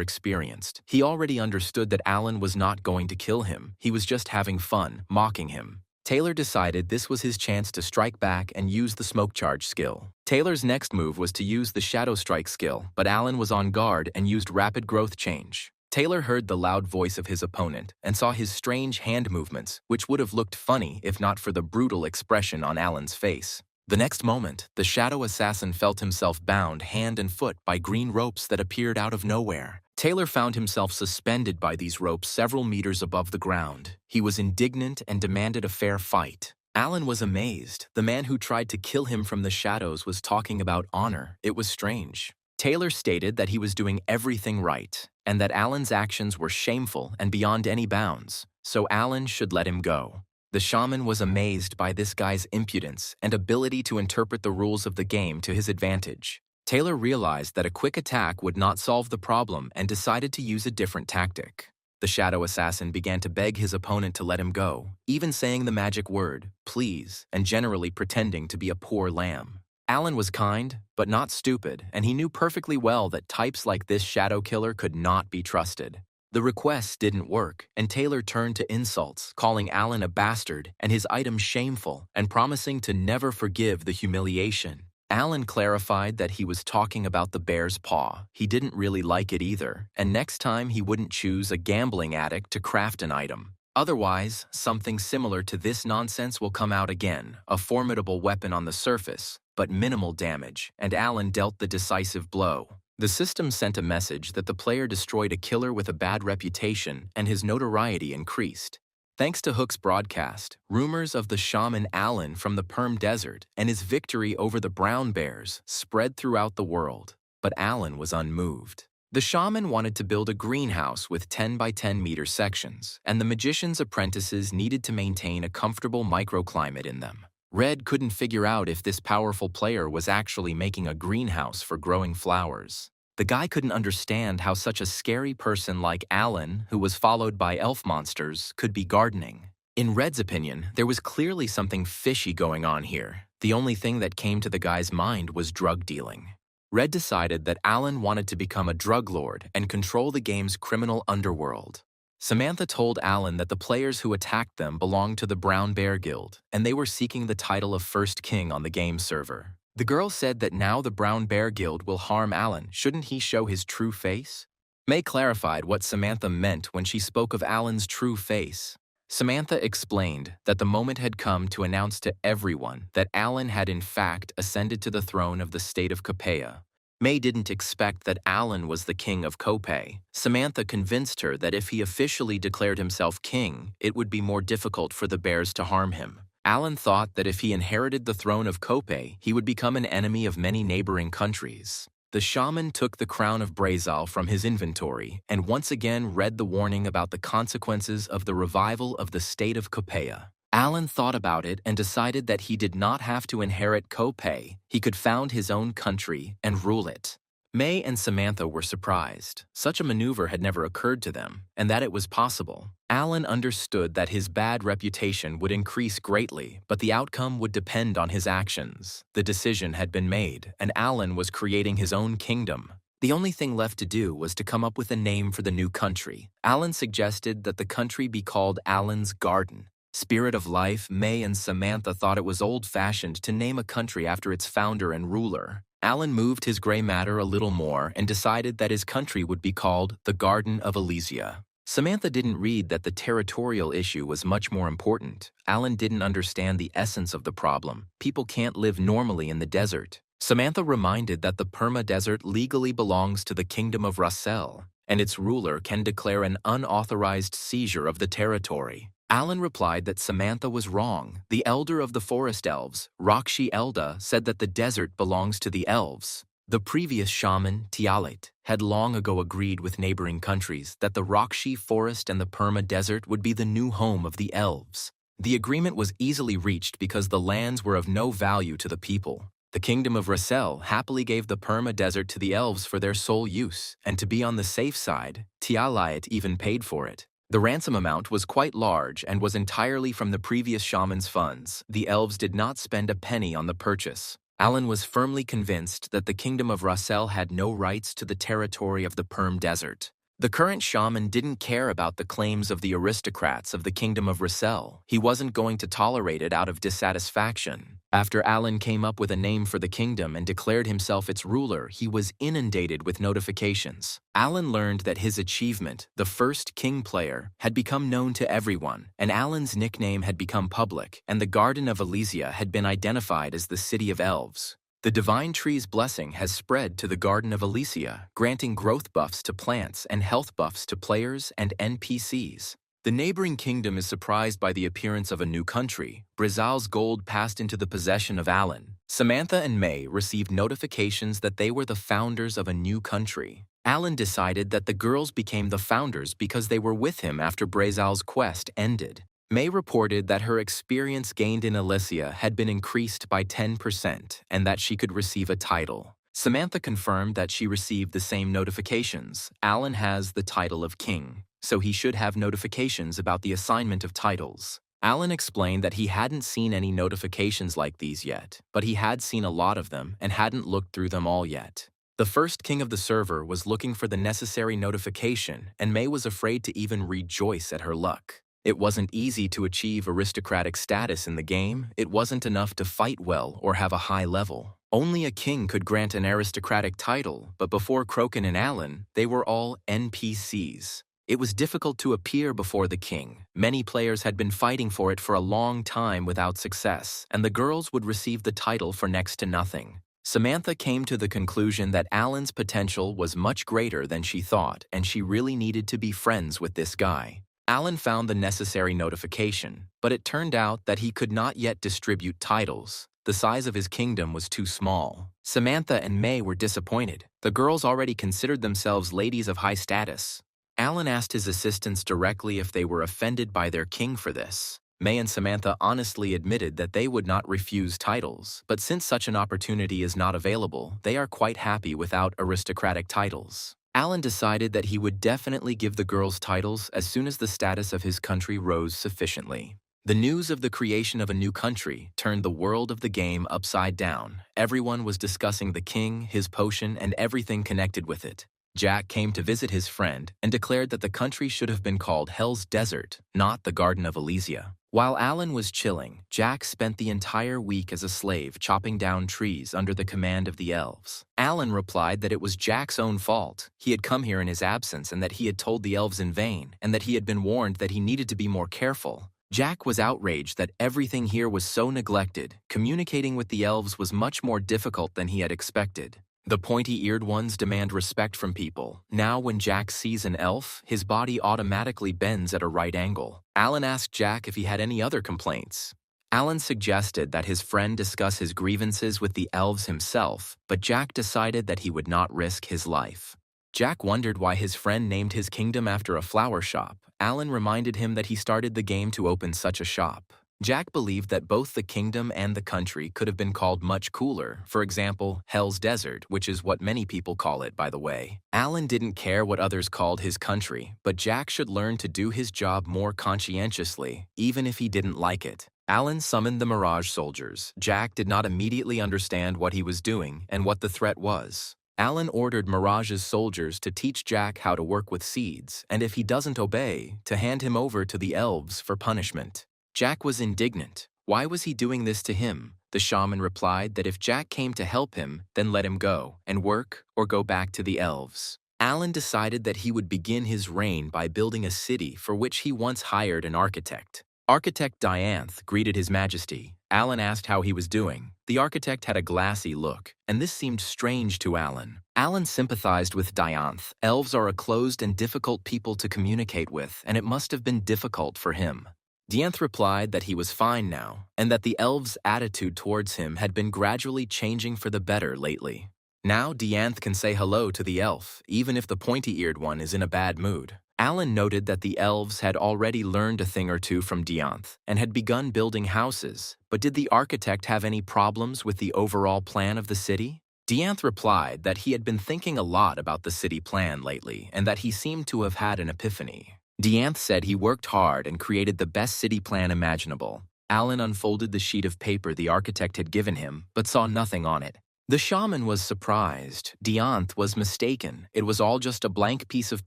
experienced. He already understood that Alan was not going to kill him. He was just having fun, mocking him. Taylor decided this was his chance to strike back and use the smoke charge skill. Taylor's next move was to use the shadow strike skill, but Alan was on guard and used rapid growth change. Taylor heard the loud voice of his opponent and saw his strange hand movements, which would have looked funny if not for the brutal expression on Alan's face. The next moment, the shadow assassin felt himself bound hand and foot by green ropes that appeared out of nowhere. Taylor found himself suspended by these ropes several meters above the ground. He was indignant and demanded a fair fight. Alan was amazed. The man who tried to kill him from the shadows was talking about honor. It was strange. Taylor stated that he was doing everything right, and that Alan's actions were shameful and beyond any bounds, so Alan should let him go. The shaman was amazed by this guy's impudence and ability to interpret the rules of the game to his advantage. Taylor realized that a quick attack would not solve the problem and decided to use a different tactic. The shadow assassin began to beg his opponent to let him go, even saying the magic word, please, and generally pretending to be a poor lamb. Alan was kind, but not stupid, and he knew perfectly well that types like this shadow killer could not be trusted. The requests didn't work, and Taylor turned to insults, calling Alan a bastard and his item shameful, and promising to never forgive the humiliation. Alan clarified that he was talking about the bear's paw. He didn't really like it either, and next time he wouldn't choose a gambling addict to craft an item. Otherwise, something similar to this nonsense will come out again, a formidable weapon on the surface, but minimal damage, and Alan dealt the decisive blow. The system sent a message that the player destroyed a killer with a bad reputation and his notoriety increased. Thanks to Hook's broadcast, rumors of the shaman Alan from the Perm Desert and his victory over the brown bears spread throughout the world, but Alan was unmoved. The shaman wanted to build a greenhouse with 10 by 10 meter sections, and the magician's apprentices needed to maintain a comfortable microclimate in them. Red couldn't figure out if this powerful player was actually making a greenhouse for growing flowers. The guy couldn't understand how such a scary person like Alan, who was followed by elf monsters, could be gardening. In Red's opinion, there was clearly something fishy going on here. The only thing that came to the guy's mind was drug dealing. Red decided that Alan wanted to become a drug lord and control the game's criminal underworld. Samantha told Alan that the players who attacked them belonged to the Brown Bear Guild, and they were seeking the title of First King on the game server. The girl said that now the Brown Bear Guild will harm Alan. Shouldn't he show his true face? May clarified what Samantha meant when she spoke of Alan's true face. Samantha explained that the moment had come to announce to everyone that Alan had in fact ascended to the throne of the state of Capea. May didn't expect that Alan was the king of Cope. Samantha convinced her that if he officially declared himself king, it would be more difficult for the bears to harm him. Alan thought that if he inherited the throne of Cope, he would become an enemy of many neighboring countries. The shaman took the crown of Brazil from his inventory and once again read the warning about the consequences of the revival of the state of Capea. Alan thought about it and decided that he did not have to inherit Cope. He could found his own country and rule it. May and Samantha were surprised. Such a maneuver had never occurred to them, and that it was possible. Alan understood that his bad reputation would increase greatly, but the outcome would depend on his actions. The decision had been made, and Alan was creating his own kingdom. The only thing left to do was to come up with a name for the new country. Alan suggested that the country be called Alan's Garden. Spirit of life, May and Samantha thought it was old-fashioned to name a country after its founder and ruler. Alan moved his gray matter a little more and decided that his country would be called the Garden of Elysia. Samantha didn't read that the territorial issue was much more important. Alan didn't understand the essence of the problem. People can't live normally in the desert. Samantha reminded that the Perma-Desert legally belongs to the Kingdom of Russell, and its ruler can declare an unauthorized seizure of the territory. Alan replied that Samantha was wrong. The elder of the forest elves, Rakshi Elda, said that the desert belongs to the elves. The previous shaman, Tialit, had long ago agreed with neighboring countries that the Rakshi forest and the Perma Desert would be the new home of the elves. The agreement was easily reached because the lands were of no value to the people. The Kingdom of Russell happily gave the Perma Desert to the elves for their sole use, and to be on the safe side, Tialit even paid for it. The ransom amount was quite large and was entirely from the previous shaman's funds. The elves did not spend a penny on the purchase. Alan was firmly convinced that the Kingdom of Russell had no rights to the territory of the Perm Desert. The current shaman didn't care about the claims of the aristocrats of the Kingdom of Russell. He wasn't going to tolerate it out of dissatisfaction. After Alan came up with a name for the kingdom and declared himself its ruler, he was inundated with notifications. Alan learned that his achievement, the first king player, had become known to everyone, and Alan's nickname had become public, and the Garden of Elysia had been identified as the City of Elves. The Divine Tree's blessing has spread to the Garden of Elysia, granting growth buffs to plants and health buffs to players and NPCs. The neighboring kingdom is surprised by the appearance of a new country. Brazil's gold passed into the possession of Alan. Samantha and May received notifications that they were the founders of a new country. Alan decided that the girls became the founders because they were with him after Brazil's quest ended. May reported that her experience gained in Elysia had been increased by 10% and that she could receive a title. Samantha confirmed that she received the same notifications. Alan has the title of king, so he should have notifications about the assignment of titles. Alan explained that he hadn't seen any notifications like these yet, but he had seen a lot of them and hadn't looked through them all yet. The first king of the server was looking for the necessary notification, and May was afraid to even rejoice at her luck. It wasn't easy to achieve aristocratic status in the game. It wasn't enough to fight well or have a high level. Only a king could grant an aristocratic title, but before Croken and Alan, they were all NPCs. It was difficult to appear before the king. Many players had been fighting for it for a long time without success, and the girls would receive the title for next to nothing. Samantha came to the conclusion that Alan's potential was much greater than she thought, and she really needed to be friends with this guy. Alan found the necessary notification, but it turned out that he could not yet distribute titles. The size of his kingdom was too small. Samantha and May were disappointed. The girls already considered themselves ladies of high status. Alan asked his assistants directly if they were offended by their king for this. May and Samantha honestly admitted that they would not refuse titles, but since such an opportunity is not available, they are quite happy without aristocratic titles. Alan decided that he would definitely give the girls titles as soon as the status of his country rose sufficiently. The news of the creation of a new country turned the world of the game upside down. Everyone was discussing the king, his potion, and everything connected with it. Jack came to visit his friend and declared that the country should have been called Hell's Desert, not the Garden of Elysia. While Alan was chilling, Jack spent the entire week as a slave chopping down trees under the command of the elves. Alan replied that it was Jack's own fault. He had come here in his absence and that he had told the elves in vain, and that he had been warned that he needed to be more careful. Jack was outraged that everything here was so neglected. Communicating with the elves was much more difficult than he had expected. The pointy-eared ones demand respect from people. Now when Jack sees an elf, his body automatically bends at a right angle. Alan asked Jack if he had any other complaints. Alan suggested that his friend discuss his grievances with the elves himself, but Jack decided that he would not risk his life. Jack wondered why his friend named his kingdom after a flower shop. Alan reminded him that he started the game to open such a shop. Jack believed that both the kingdom and the country could have been called much cooler, for example, Hell's Desert, which is what many people call it, by the way. Alan didn't care what others called his country, but Jack should learn to do his job more conscientiously, even if he didn't like it. Alan summoned the Mirage soldiers. Jack did not immediately understand what he was doing and what the threat was. Alan ordered Mirage's soldiers to teach Jack how to work with seeds, and if he doesn't obey, to hand him over to the elves for punishment. Jack was indignant. Why was he doing this to him? The shaman replied that if Jack came to help him, then let him go and work or go back to the elves. Alan decided that he would begin his reign by building a city for which he once hired an architect. Architect Dianth greeted His Majesty. Alan asked how he was doing. The architect had a glassy look, and this seemed strange to Alan. Alan sympathized with Dianth. Elves are a closed and difficult people to communicate with, and it must have been difficult for him. Dianth replied that he was fine now, and that the elves' attitude towards him had been gradually changing for the better lately. Now Dianth can say hello to the elf, even if the pointy-eared one is in a bad mood. Alan noted that the elves had already learned a thing or two from Dianth and had begun building houses, but did the architect have any problems with the overall plan of the city? Dianth replied that he had been thinking a lot about the city plan lately and that he seemed to have had an epiphany. Dianth said he worked hard and created the best city plan imaginable. Alan unfolded the sheet of paper the architect had given him, but saw nothing on it. The shaman was surprised. Dianth was mistaken. It was all just a blank piece of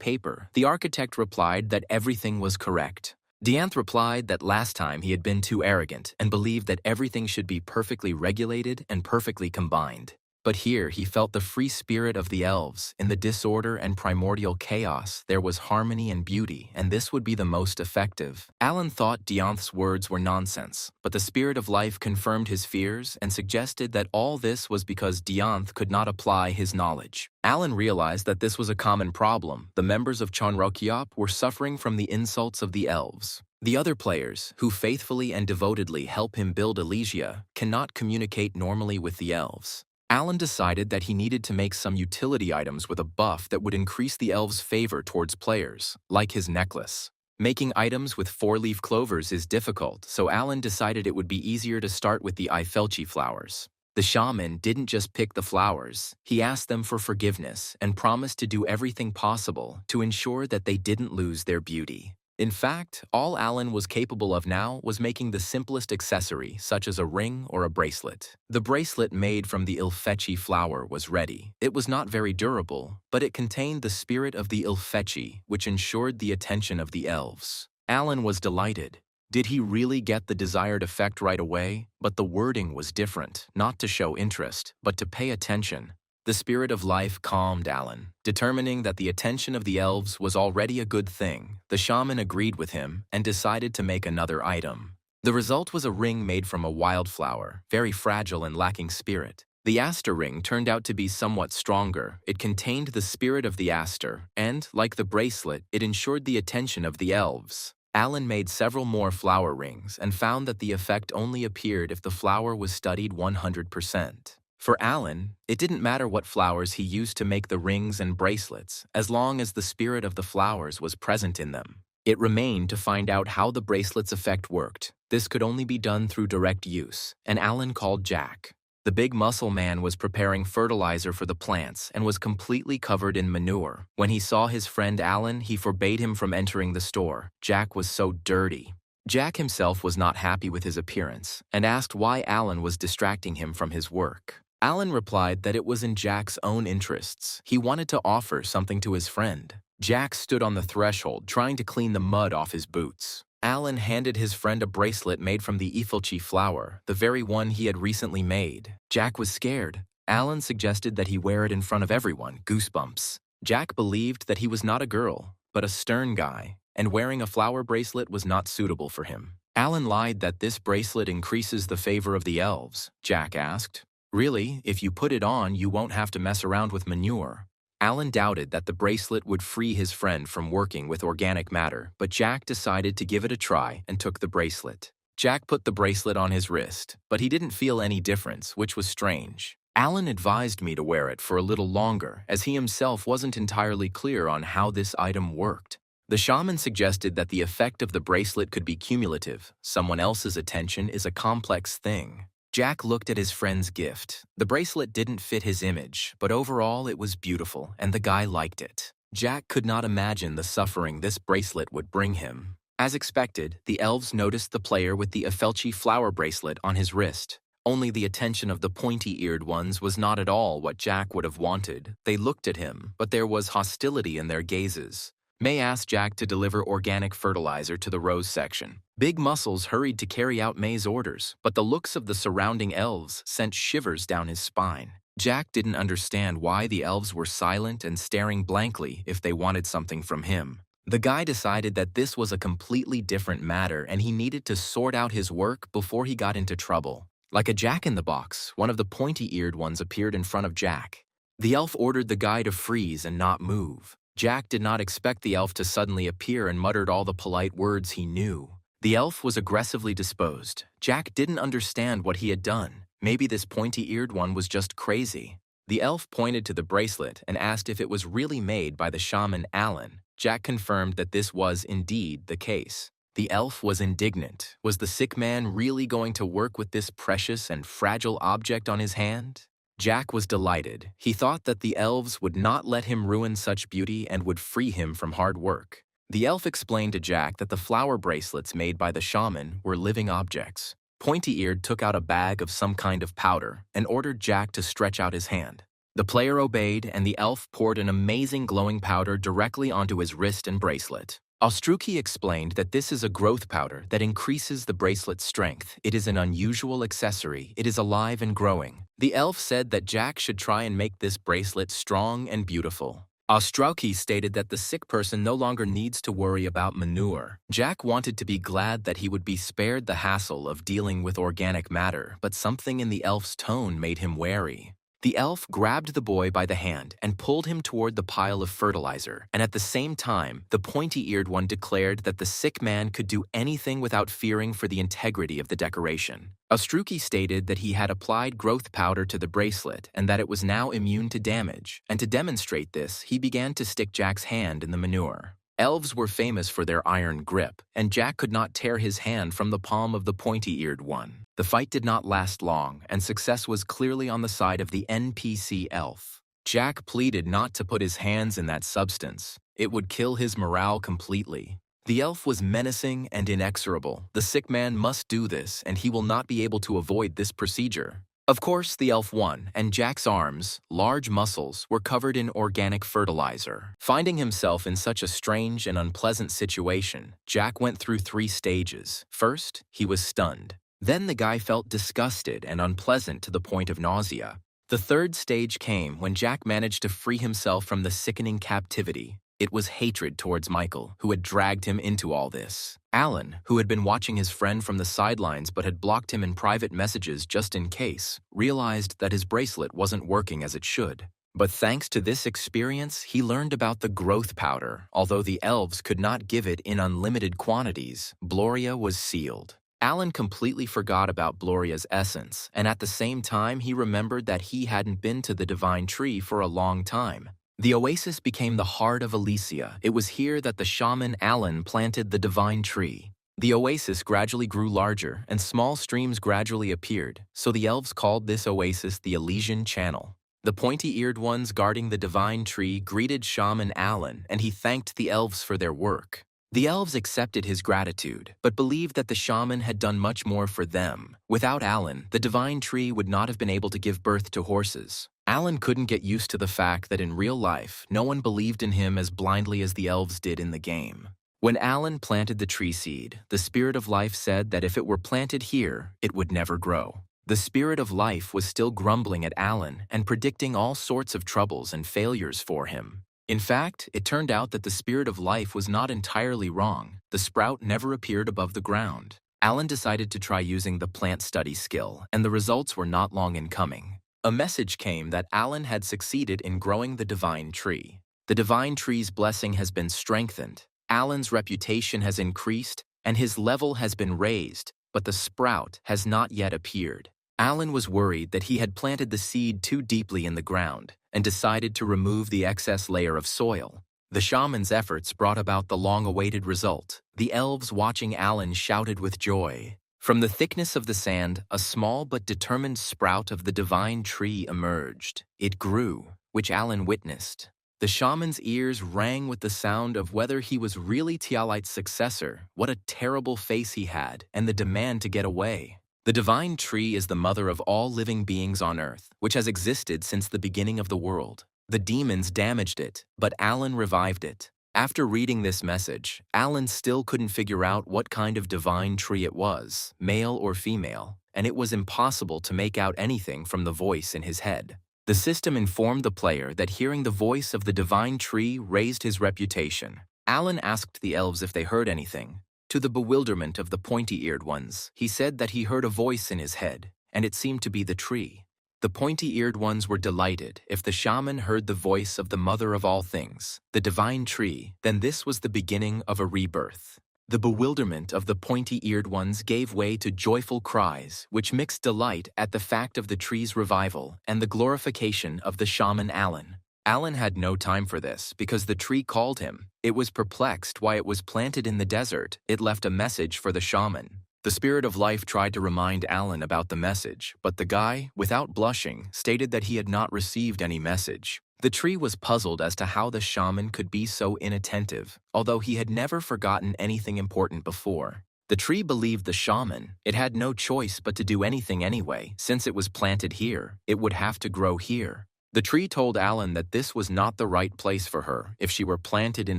paper. The architect replied that everything was correct. Dianth replied that last time he had been too arrogant and believed that everything should be perfectly regulated and perfectly combined. But here he felt the free spirit of the elves. In the disorder and primordial chaos, there was harmony and beauty, and this would be the most effective. Alan thought Dianth's words were nonsense, but the spirit of life confirmed his fears and suggested that all this was because Dianth could not apply his knowledge. Alan realized that this was a common problem. The members of Chanrokiop were suffering from the insults of the elves. The other players, who faithfully and devotedly help him build Elysia, cannot communicate normally with the elves. Alan decided that he needed to make some utility items with a buff that would increase the elves' favor towards players, like his necklace. Making items with 4-leaf clovers is difficult, so Alan decided it would be easier to start with the Ifelchi flowers. The shaman didn't just pick the flowers, he asked them for forgiveness and promised to do everything possible to ensure that they didn't lose their beauty. In fact, all Alan was capable of now was making the simplest accessory, such as a ring or a bracelet. The bracelet made from the Ilfechi flower was ready. It was not very durable, but it contained the spirit of the Ilfechi, which ensured the attention of the elves. Alan was delighted. Did he really get the desired effect right away? But the wording was different, not to show interest, but to pay attention. The spirit of life calmed Alan. Determining that the attention of the elves was already a good thing, the shaman agreed with him and decided to make another item. The result was a ring made from a wildflower, very fragile and lacking spirit. The aster ring turned out to be somewhat stronger. It contained the spirit of the aster, and, like the bracelet, it ensured the attention of the elves. Alan made several more flower rings and found that the effect only appeared if the flower was studied 100%. For Alan, it didn't matter what flowers he used to make the rings and bracelets, as long as the spirit of the flowers was present in them. It remained to find out how the bracelet's effect worked. This could only be done through direct use, and Alan called Jack. The big muscle man was preparing fertilizer for the plants and was completely covered in manure. When he saw his friend Alan, he forbade him from entering the store. Jack was so dirty. Jack himself was not happy with his appearance and asked why Alan was distracting him from his work. Alan replied that it was in Jack's own interests. He wanted to offer something to his friend. Jack stood on the threshold trying to clean the mud off his boots. Alan handed his friend a bracelet made from the ifilchi flower, the very one he had recently made. Jack was scared. Alan suggested that he wear it in front of everyone, goosebumps. Jack believed that he was not a girl, but a stern guy, and wearing a flower bracelet was not suitable for him. Alan lied that this bracelet increases the favor of the elves. Jack asked, "Really, if you put it on, you won't have to mess around with manure." Alan doubted that the bracelet would free his friend from working with organic matter, but Jack decided to give it a try and took the bracelet. Jack put the bracelet on his wrist, but he didn't feel any difference, which was strange. Alan advised me to wear it for a little longer, as he himself wasn't entirely clear on how this item worked. The shaman suggested that the effect of the bracelet could be cumulative. Someone else's attention is a complex thing. Jack looked at his friend's gift. The bracelet didn't fit his image, but overall it was beautiful, and the guy liked it. Jack could not imagine the suffering this bracelet would bring him. As expected, the elves noticed the player with the ifilchi flower bracelet on his wrist. Only the attention of the pointy-eared ones was not at all what Jack would have wanted. They looked at him, but there was hostility in their gazes. May asked Jack to deliver organic fertilizer to the rose section. Big Muscles hurried to carry out May's orders, but the looks of the surrounding elves sent shivers down his spine. Jack didn't understand why the elves were silent and staring blankly if they wanted something from him. The guy decided that this was a completely different matter and he needed to sort out his work before he got into trouble. Like a jack-in-the-box, one of the pointy-eared ones appeared in front of Jack. The elf ordered the guy to freeze and not move. Jack did not expect the elf to suddenly appear and muttered all the polite words he knew. The elf was aggressively disposed. Jack didn't understand what he had done. Maybe this pointy-eared one was just crazy. The elf pointed to the bracelet and asked if it was really made by the shaman Alan. Jack confirmed that this was indeed the case. The elf was indignant. Was the sick man really going to work with this precious and fragile object on his hand? Jack was delighted. He thought that the elves would not let him ruin such beauty and would free him from hard work. The elf explained to Jack that the flower bracelets made by the shaman were living objects. Pointy-eared took out a bag of some kind of powder and ordered Jack to stretch out his hand. The player obeyed, and the elf poured an amazing glowing powder directly onto his wrist and bracelet. Ostruki explained that this is a growth powder that increases the bracelet's strength. It is an unusual accessory. It is alive and growing. The elf said that Jack should try and make this bracelet strong and beautiful. Ostrowski stated that the sick person no longer needs to worry about manure. Jack wanted to be glad that he would be spared the hassle of dealing with organic matter, but something in the elf's tone made him wary. The elf grabbed the boy by the hand and pulled him toward the pile of fertilizer, and at the same time, the pointy-eared one declared that the sick man could do anything without fearing for the integrity of the decoration. Ostruki stated that he had applied growth powder to the bracelet and that it was now immune to damage, and to demonstrate this, he began to stick Jack's hand in the manure. Elves were famous for their iron grip, and Jack could not tear his hand from the palm of the pointy-eared one. The fight did not last long, and success was clearly on the side of the NPC elf. Jack pleaded not to put his hands in that substance. It would kill his morale completely. The elf was menacing and inexorable. The sick man must do this, and he will not be able to avoid this procedure. Of course, the elf won, and Jack's arms, large muscles, were covered in organic fertilizer. Finding himself in such a strange and unpleasant situation, Jack went through 3 stages. First, he was stunned. Then the guy felt disgusted and unpleasant to the point of nausea. The 3rd stage came when Jack managed to free himself from the sickening captivity. It was hatred towards Michael, who had dragged him into all this. Alan, who had been watching his friend from the sidelines but had blocked him in private messages just in case, realized that his bracelet wasn't working as it should. But thanks to this experience, he learned about the growth powder. Although the elves could not give it in unlimited quantities, Bloria was sealed. Alan completely forgot about Bloria's essence, and at the same time he remembered that he hadn't been to the divine tree for a long time. The oasis became the heart of Elysia. It was here that the shaman Alan planted the divine tree. The oasis gradually grew larger, and small streams gradually appeared, so the elves called this oasis the Elysian Channel. The pointy-eared ones guarding the divine tree greeted shaman Alan, and he thanked the elves for their work. The elves accepted his gratitude, but believed that the shaman had done much more for them. Without Alan, the divine tree would not have been able to give birth to horses. Alan couldn't get used to the fact that in real life, no one believed in him as blindly as the elves did in the game. When Alan planted the tree seed, the Spirit of Life said that if it were planted here, it would never grow. The Spirit of Life was still grumbling at Alan and predicting all sorts of troubles and failures for him. In fact, it turned out that the Spirit of Life was not entirely wrong. The sprout never appeared above the ground. Alan decided to try using the plant study skill, and the results were not long in coming. A message came that Alan had succeeded in growing the divine tree. The divine tree's blessing has been strengthened. Alan's reputation has increased, and his level has been raised, but the sprout has not yet appeared. Alan was worried that he had planted the seed too deeply in the ground and decided to remove the excess layer of soil. The shaman's efforts brought about the long-awaited result. The elves watching Alan shouted with joy. From the thickness of the sand, a small but determined sprout of the divine tree emerged. It grew, which Alan witnessed. The shaman's ears rang with the sound of whether he was really Tialite's successor, what a terrible face he had, and the demand to get away. The divine tree is the mother of all living beings on Earth, which has existed since the beginning of the world. The demons damaged it, but Alan revived it. After reading this message, Alan still couldn't figure out what kind of divine tree it was, male or female, and it was impossible to make out anything from the voice in his head. The system informed the player that hearing the voice of the divine tree raised his reputation. Alan asked the elves if they heard anything. To the bewilderment of the pointy-eared ones, he said that he heard a voice in his head, and it seemed to be the tree. The pointy-eared ones were delighted. If the shaman heard the voice of the mother of all things, the divine tree, then this was the beginning of a rebirth. The bewilderment of the pointy-eared ones gave way to joyful cries, which mixed delight at the fact of the tree's revival and the glorification of the shaman Alan. Alan had no time for this because the tree called him. It was perplexed why it was planted in the desert. It left a message for the shaman. The Spirit of Life tried to remind Alan about the message, but the guy, without blushing, stated that he had not received any message. The tree was puzzled as to how the shaman could be so inattentive, although he had never forgotten anything important before. The tree believed the shaman. It had no choice but to do anything anyway. Since it was planted here, it would have to grow here. The tree told Alan that this was not the right place for her. If she were planted in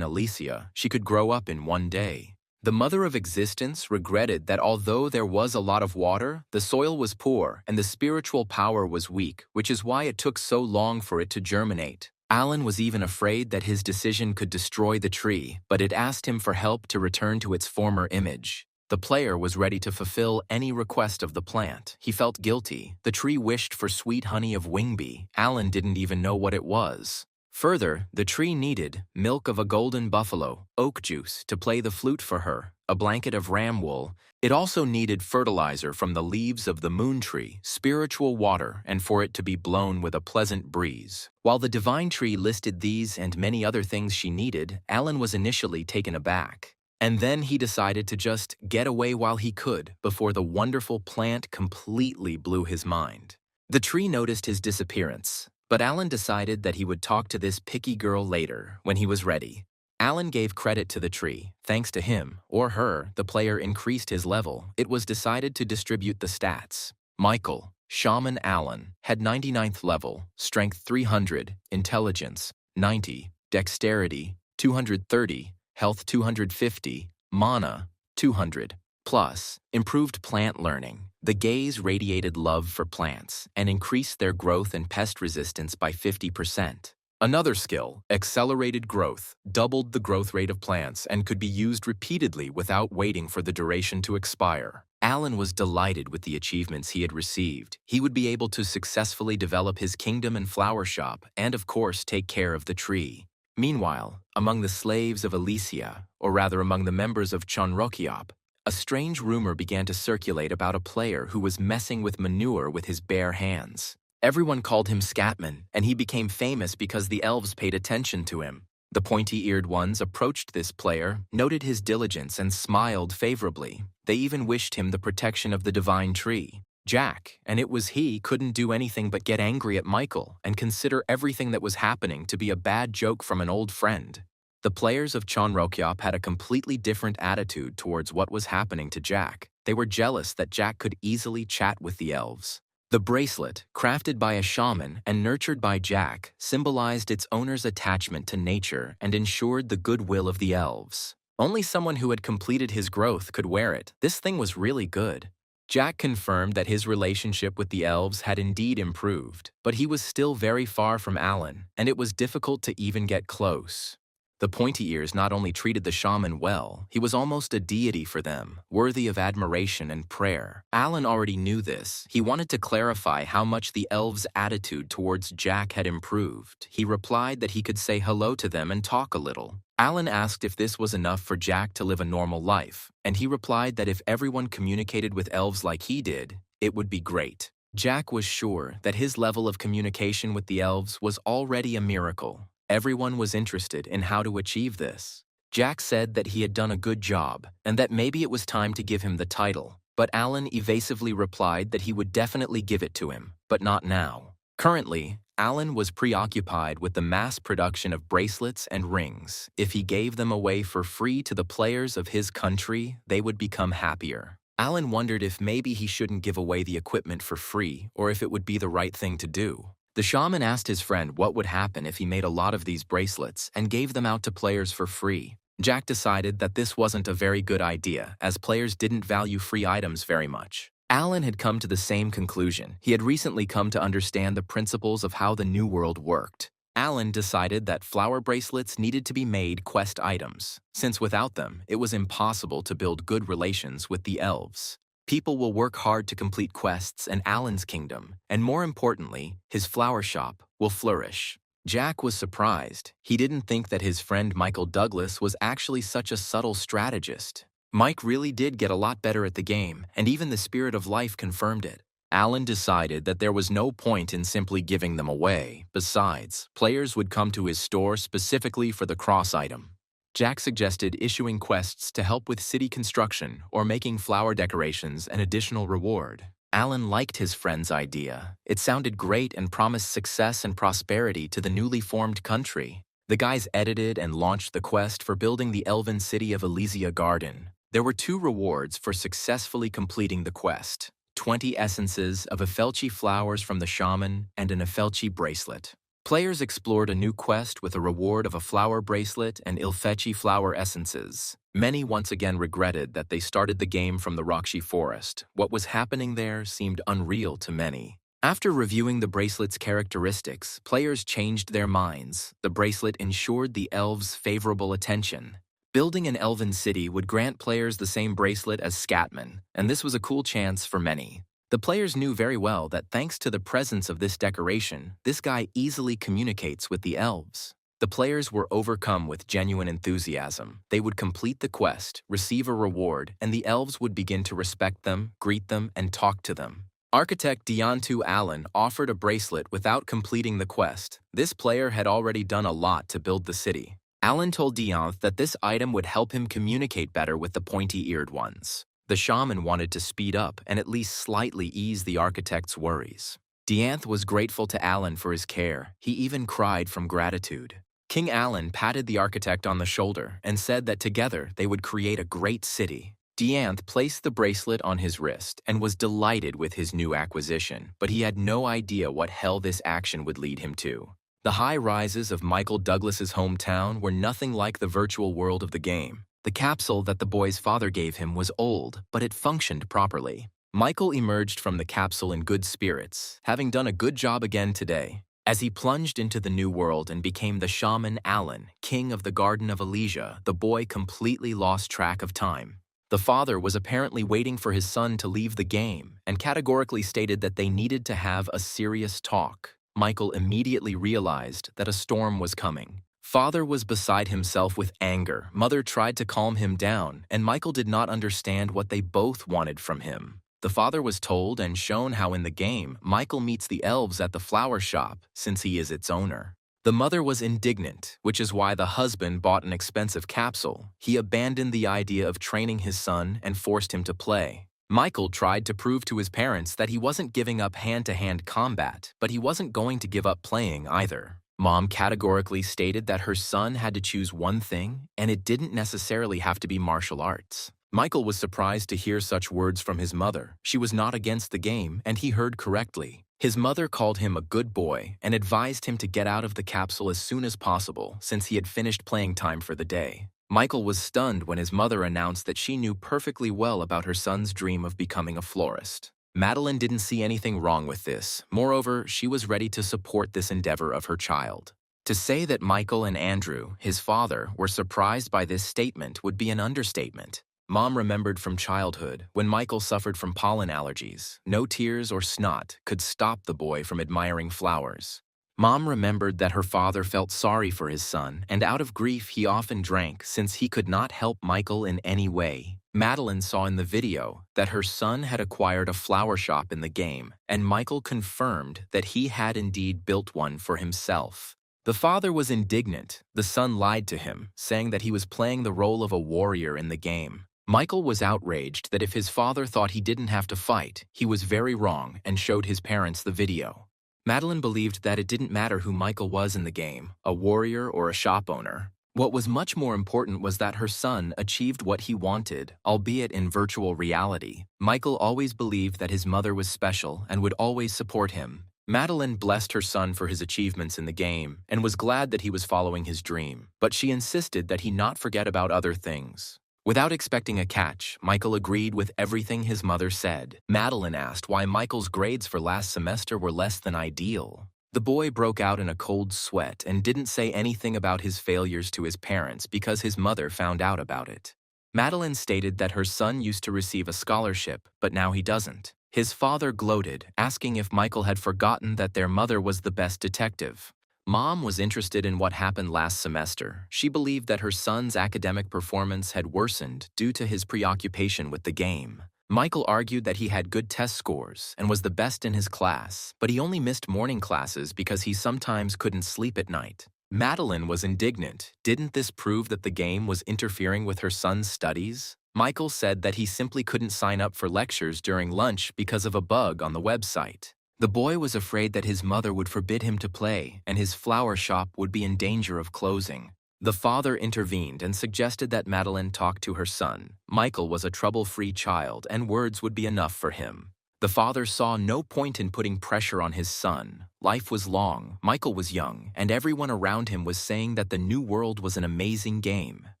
Elysia, she could grow up in one day. The Mother of Existence regretted that although there was a lot of water, the soil was poor and the spiritual power was weak, which is why it took so long for it to germinate. Alan was even afraid that his decision could destroy the tree, but it asked him for help to return to its former image. The player was ready to fulfill any request of the plant. He felt guilty. The tree wished for sweet honey of wingbee. Alan didn't even know what it was. Further, the tree needed milk of a golden buffalo, oak juice to play the flute for her, a blanket of ram wool. It also needed fertilizer from the leaves of the moon tree, spiritual water, and for it to be blown with a pleasant breeze. While the divine tree listed these and many other things she needed, Alan was initially taken aback. And then he decided to just get away while he could before the wonderful plant completely blew his mind. The tree noticed his disappearance, but Alan decided that he would talk to this picky girl later when he was ready. Alan gave credit to the tree. Thanks to him, or her, the player increased his level. It was decided to distribute the stats. Michael, Shaman Alan, had 99th level, Strength 300, Intelligence 90, Dexterity 230, Health 250, Mana 200. Plus, improved plant learning. The gaze radiated love for plants and increased their growth and pest resistance by 50%. Another skill, accelerated growth, doubled the growth rate of plants and could be used repeatedly without waiting for the duration to expire. Alan was delighted with the achievements he had received. He would be able to successfully develop his kingdom and flower shop and, of course, take care of the tree. Meanwhile, among the slaves of Elysia, or rather among the members of Chonrokiop, a strange rumor began to circulate about a player who was messing with manure with his bare hands. Everyone called him Scatman, and he became famous because the elves paid attention to him. The pointy-eared ones approached this player, noted his diligence, and smiled favorably. They even wished him the protection of the divine tree. Jack, and it was he, couldn't do anything but get angry at Michael and consider everything that was happening to be a bad joke from an old friend. The players of Chonrokyop had a completely different attitude towards what was happening to Jack. They were jealous that Jack could easily chat with the elves. The bracelet, crafted by a shaman and nurtured by Jack, symbolized its owner's attachment to nature and ensured the goodwill of the elves. Only someone who had completed his growth could wear it. This thing was really good. Jack confirmed that his relationship with the elves had indeed improved, but he was still very far from Alan, and it was difficult to even get close. The pointy ears not only treated the shaman well, he was almost a deity for them, worthy of admiration and prayer. Alan already knew this. He wanted to clarify how much the elves' attitude towards Jack had improved. He replied that he could say hello to them and talk a little. Alan asked if this was enough for Jack to live a normal life, and he replied that if everyone communicated with elves like he did, it would be great. Jack was sure that his level of communication with the elves was already a miracle. Everyone was interested in how to achieve this. Jack said that he had done a good job and that maybe it was time to give him the title, but Alan evasively replied that he would definitely give it to him, but not now. Currently, Alan was preoccupied with the mass production of bracelets and rings. If he gave them away for free to the players of his country, they would become happier. Alan wondered if maybe he shouldn't give away the equipment for free or if it would be the right thing to do. The shaman asked his friend what would happen if he made a lot of these bracelets and gave them out to players for free. Jack decided that this wasn't a very good idea, as players didn't value free items very much. Alan had come to the same conclusion. He had recently come to understand the principles of how the New World worked. Alan decided that flower bracelets needed to be made quest items, since without them, it was impossible to build good relations with the elves. People will work hard to complete quests in Alan's kingdom, and more importantly, his flower shop will flourish. Jack was surprised. He didn't think that his friend Michael Douglas was actually such a subtle strategist. Mike really did get a lot better at the game, and even the Spirit of Life confirmed it. Alan decided that there was no point in simply giving them away. Besides, players would come to his store specifically for the cross item. Jack suggested issuing quests to help with city construction or making flower decorations an additional reward. Alan liked his friend's idea. It sounded great and promised success and prosperity to the newly formed country. The guys edited and launched the quest for building the elven city of Elysia Garden. There were 2 rewards for successfully completing the quest: 20 essences of Afelchi flowers from the shaman and an Afelchi bracelet. Players explored a new quest with a reward of a flower bracelet and Ilfechi flower essences. Many once again regretted that they started the game from the Rakshi forest. What was happening there seemed unreal to many. After reviewing the bracelet's characteristics, players changed their minds. The bracelet ensured the elves' favorable attention. Building an elven city would grant players the same bracelet as Scatman, and this was a cool chance for many. The players knew very well that thanks to the presence of this decoration, this guy easily communicates with the elves. The players were overcome with genuine enthusiasm. They would complete the quest, receive a reward, and the elves would begin to respect them, greet them, and talk to them. Architect Deontu Allen offered a bracelet without completing the quest. This player had already done a lot to build the city. Allen told Deonth that this item would help him communicate better with the pointy-eared ones. The shaman wanted to speed up and at least slightly ease the architect's worries. Deanth was grateful to Allen for his care. He even cried from gratitude. King Allen patted the architect on the shoulder and said that together they would create a great city. Deanth placed the bracelet on his wrist and was delighted with his new acquisition, but he had no idea what hell this action would lead him to. The high rises of Michael Douglas's hometown were nothing like the virtual world of the game. The capsule that the boy's father gave him was old, but it functioned properly. Michael emerged from the capsule in good spirits, having done a good job again today. As he plunged into the new world and became the shaman Allen, king of the Garden of Elysia, the boy completely lost track of time. The father was apparently waiting for his son to leave the game and categorically stated that they needed to have a serious talk. Michael immediately realized that a storm was coming. Father was beside himself with anger. Mother tried to calm him down, and Michael did not understand what they both wanted from him. The father was told and shown how in the game, Michael meets the elves at the flower shop since he is its owner. The mother was indignant, which is why the husband bought an expensive capsule. He abandoned the idea of training his son and forced him to play. Michael tried to prove to his parents that he wasn't giving up hand-to-hand combat, but he wasn't going to give up playing either. Mom categorically stated that her son had to choose one thing, and it didn't necessarily have to be martial arts. Michael was surprised to hear such words from his mother. She was not against the game, and he heard correctly. His mother called him a good boy and advised him to get out of the capsule as soon as possible since he had finished playing time for the day. Michael was stunned when his mother announced that she knew perfectly well about her son's dream of becoming a florist. Madeline didn't see anything wrong with this. Moreover, she was ready to support this endeavor of her child. To say that Michael and Andrew, his father, were surprised by this statement would be an understatement. Mom remembered from childhood when Michael suffered from pollen allergies. No tears or snot could stop the boy from admiring flowers. Mom remembered that her father felt sorry for his son, and out of grief he often drank since he could not help Michael in any way. Madeline saw in the video that her son had acquired a flower shop in the game, and Michael confirmed that he had indeed built one for himself. The father was indignant. The son lied to him, saying that he was playing the role of a warrior in the game. Michael was outraged that if his father thought he didn't have to fight, he was very wrong and showed his parents the video. Madeline believed that it didn't matter who Michael was in the game, a warrior or a shop owner. What was much more important was that her son achieved what he wanted, albeit in virtual reality. Michael always believed that his mother was special and would always support him. Madeline blessed her son for his achievements in the game and was glad that he was following his dream, but she insisted that he not forget about other things. Without expecting a catch, Michael agreed with everything his mother said. Madeline asked why Michael's grades for last semester were less than ideal. The boy broke out in a cold sweat and didn't say anything about his failures to his parents because his mother found out about it. Madeline stated that her son used to receive a scholarship, but now he doesn't. His father gloated, asking if Michael had forgotten that their mother was the best detective. Mom was interested in what happened last semester. She believed that her son's academic performance had worsened due to his preoccupation with the game. Michael argued that he had good test scores and was the best in his class, but he only missed morning classes because he sometimes couldn't sleep at night. Madeline was indignant. Didn't this prove that the game was interfering with her son's studies? Michael said that he simply couldn't sign up for lectures during lunch because of a bug on the website. The boy was afraid that his mother would forbid him to play and his flower shop would be in danger of closing. The father intervened and suggested that Madeline talk to her son. Michael was a trouble-free child and words would be enough for him. The father saw no point in putting pressure on his son. Life was long, Michael was young, and everyone around him was saying that the new world was an amazing game.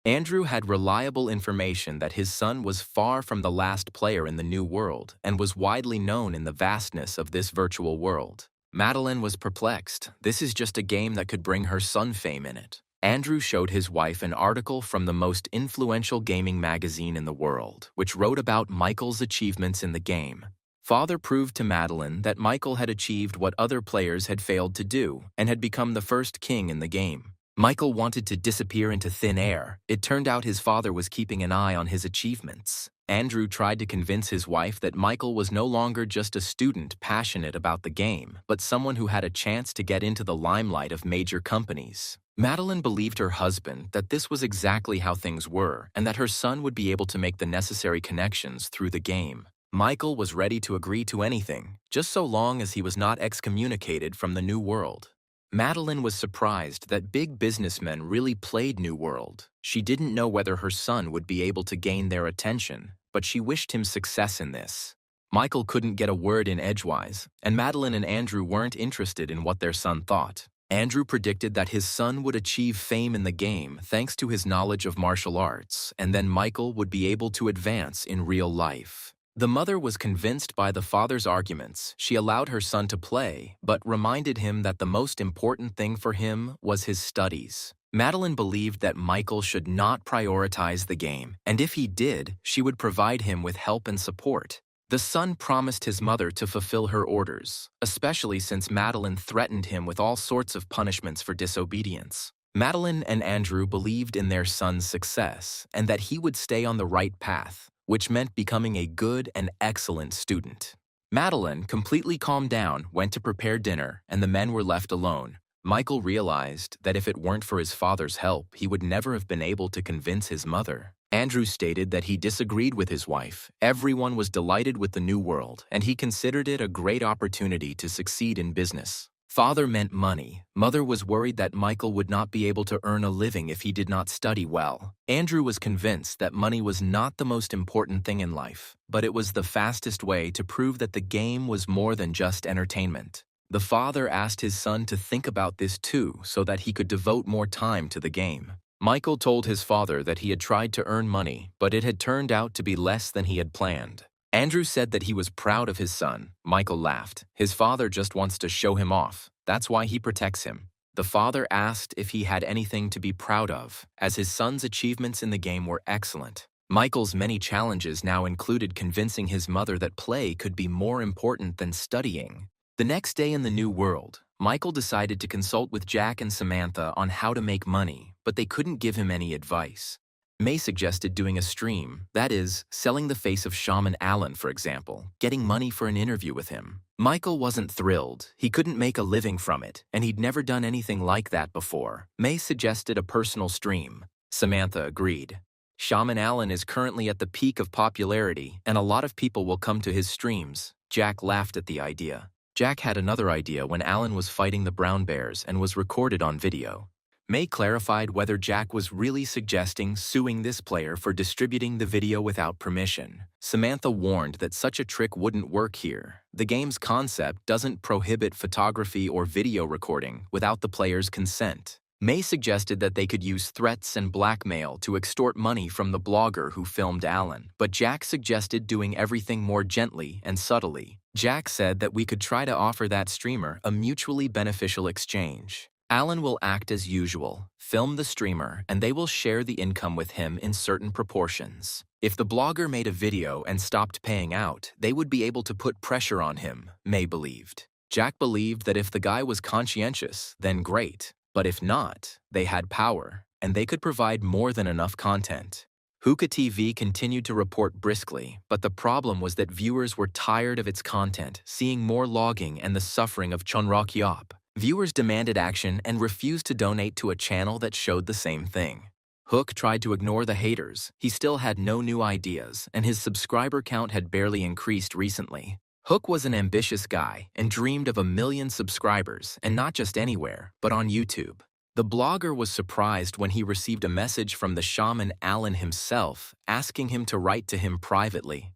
Andrew had reliable information that his son was far from the last player in the new world and was widely known in the vastness of this virtual world. Madeline was perplexed. This is just a game that could bring her son fame in it. Andrew showed his wife an article from the most influential gaming magazine in the world, which wrote about Michael's achievements in the game. Father proved to Madeline that Michael had achieved what other players had failed to do and had become the first king in the game. Michael wanted to disappear into thin air. It turned out his father was keeping an eye on his achievements. Andrew tried to convince his wife that Michael was no longer just a student passionate about the game, but someone who had a chance to get into the limelight of major companies. Madeline believed her husband that this was exactly how things were and that her son would be able to make the necessary connections through the game. Michael was ready to agree to anything, just so long as he was not excommunicated from the New World. Madeline was surprised that big businessmen really played New World. She didn't know whether her son would be able to gain their attention, but she wished him success in this. Michael couldn't get a word in edgewise, and Madeline and Andrew weren't interested in what their son thought. Andrew predicted that his son would achieve fame in the game thanks to his knowledge of martial arts, and then Michael would be able to advance in real life. The mother was convinced by the father's arguments. She allowed her son to play, but reminded him that the most important thing for him was his studies. Madeline believed that Michael should not prioritize the game, and if he did, she would provide him with help and support. The son promised his mother to fulfill her orders, especially since Madeline threatened him with all sorts of punishments for disobedience. Madeline and Andrew believed in their son's success and that he would stay on the right path. which meant becoming a good and excellent student. Madeline, completely calmed down, went to prepare dinner, and the men were left alone. Michael realized that if it weren't for his father's help, he would never have been able to convince his mother. Andrew stated that he disagreed with his wife. Everyone was delighted with the new world, and he considered it a great opportunity to succeed in business. Father meant money. Mother was worried that Michael would not be able to earn a living if he did not study well. Andrew was convinced that money was not the most important thing in life, but it was the fastest way to prove that the game was more than just entertainment. The father asked his son to think about this too so that he could devote more time to the game. Michael told his father that he had tried to earn money, but it had turned out to be less than he had planned. Andrew said that he was proud of his son. Michael laughed. His father just wants to show him off. That's why he protects him. The father asked if he had anything to be proud of, as his son's achievements in the game were excellent. Michael's many challenges now included convincing his mother that play could be more important than studying. The next day in the new world, Michael decided to consult with Jack and Samantha on how to make money, but they couldn't give him any advice. May suggested doing a stream, that is, selling the face of Shaman Allen, for example, getting money for an interview with him. Michael wasn't thrilled. He couldn't make a living from it, and he'd never done anything like that before. May suggested a personal stream. Samantha agreed. Shaman Allen is currently at the peak of popularity, and a lot of people will come to his streams. Jack laughed at the idea. Jack had another idea when Allen was fighting the brown bears and was recorded on video. May clarified whether Jack was really suggesting suing this player for distributing the video without permission. Samantha warned that such a trick wouldn't work here. The game's concept doesn't prohibit photography or video recording without the player's consent. May suggested that they could use threats and blackmail to extort money from the blogger who filmed Allen, but Jack suggested doing everything more gently and subtly. Jack said that we could try to offer that streamer a mutually beneficial exchange. Allen will act as usual, film the streamer, and they will share the income with him in certain proportions. If the blogger made a video and stopped paying out, they would be able to put pressure on him, May believed. Jack believed that if the guy was conscientious, then great. But if not, they had power, and they could provide more than enough content. Hookah TV continued to report briskly, but the problem was that viewers were tired of its content, seeing more logging and the suffering of Chonrakyop. Viewers demanded action and refused to donate to a channel that showed the same thing. Hook tried to ignore the haters. He still had no new ideas, and his subscriber count had barely increased recently. Hook was an ambitious guy and dreamed of 1 million subscribers, and not just anywhere, but on YouTube. The blogger was surprised when he received a message from the shaman Allen himself, asking him to write to him privately.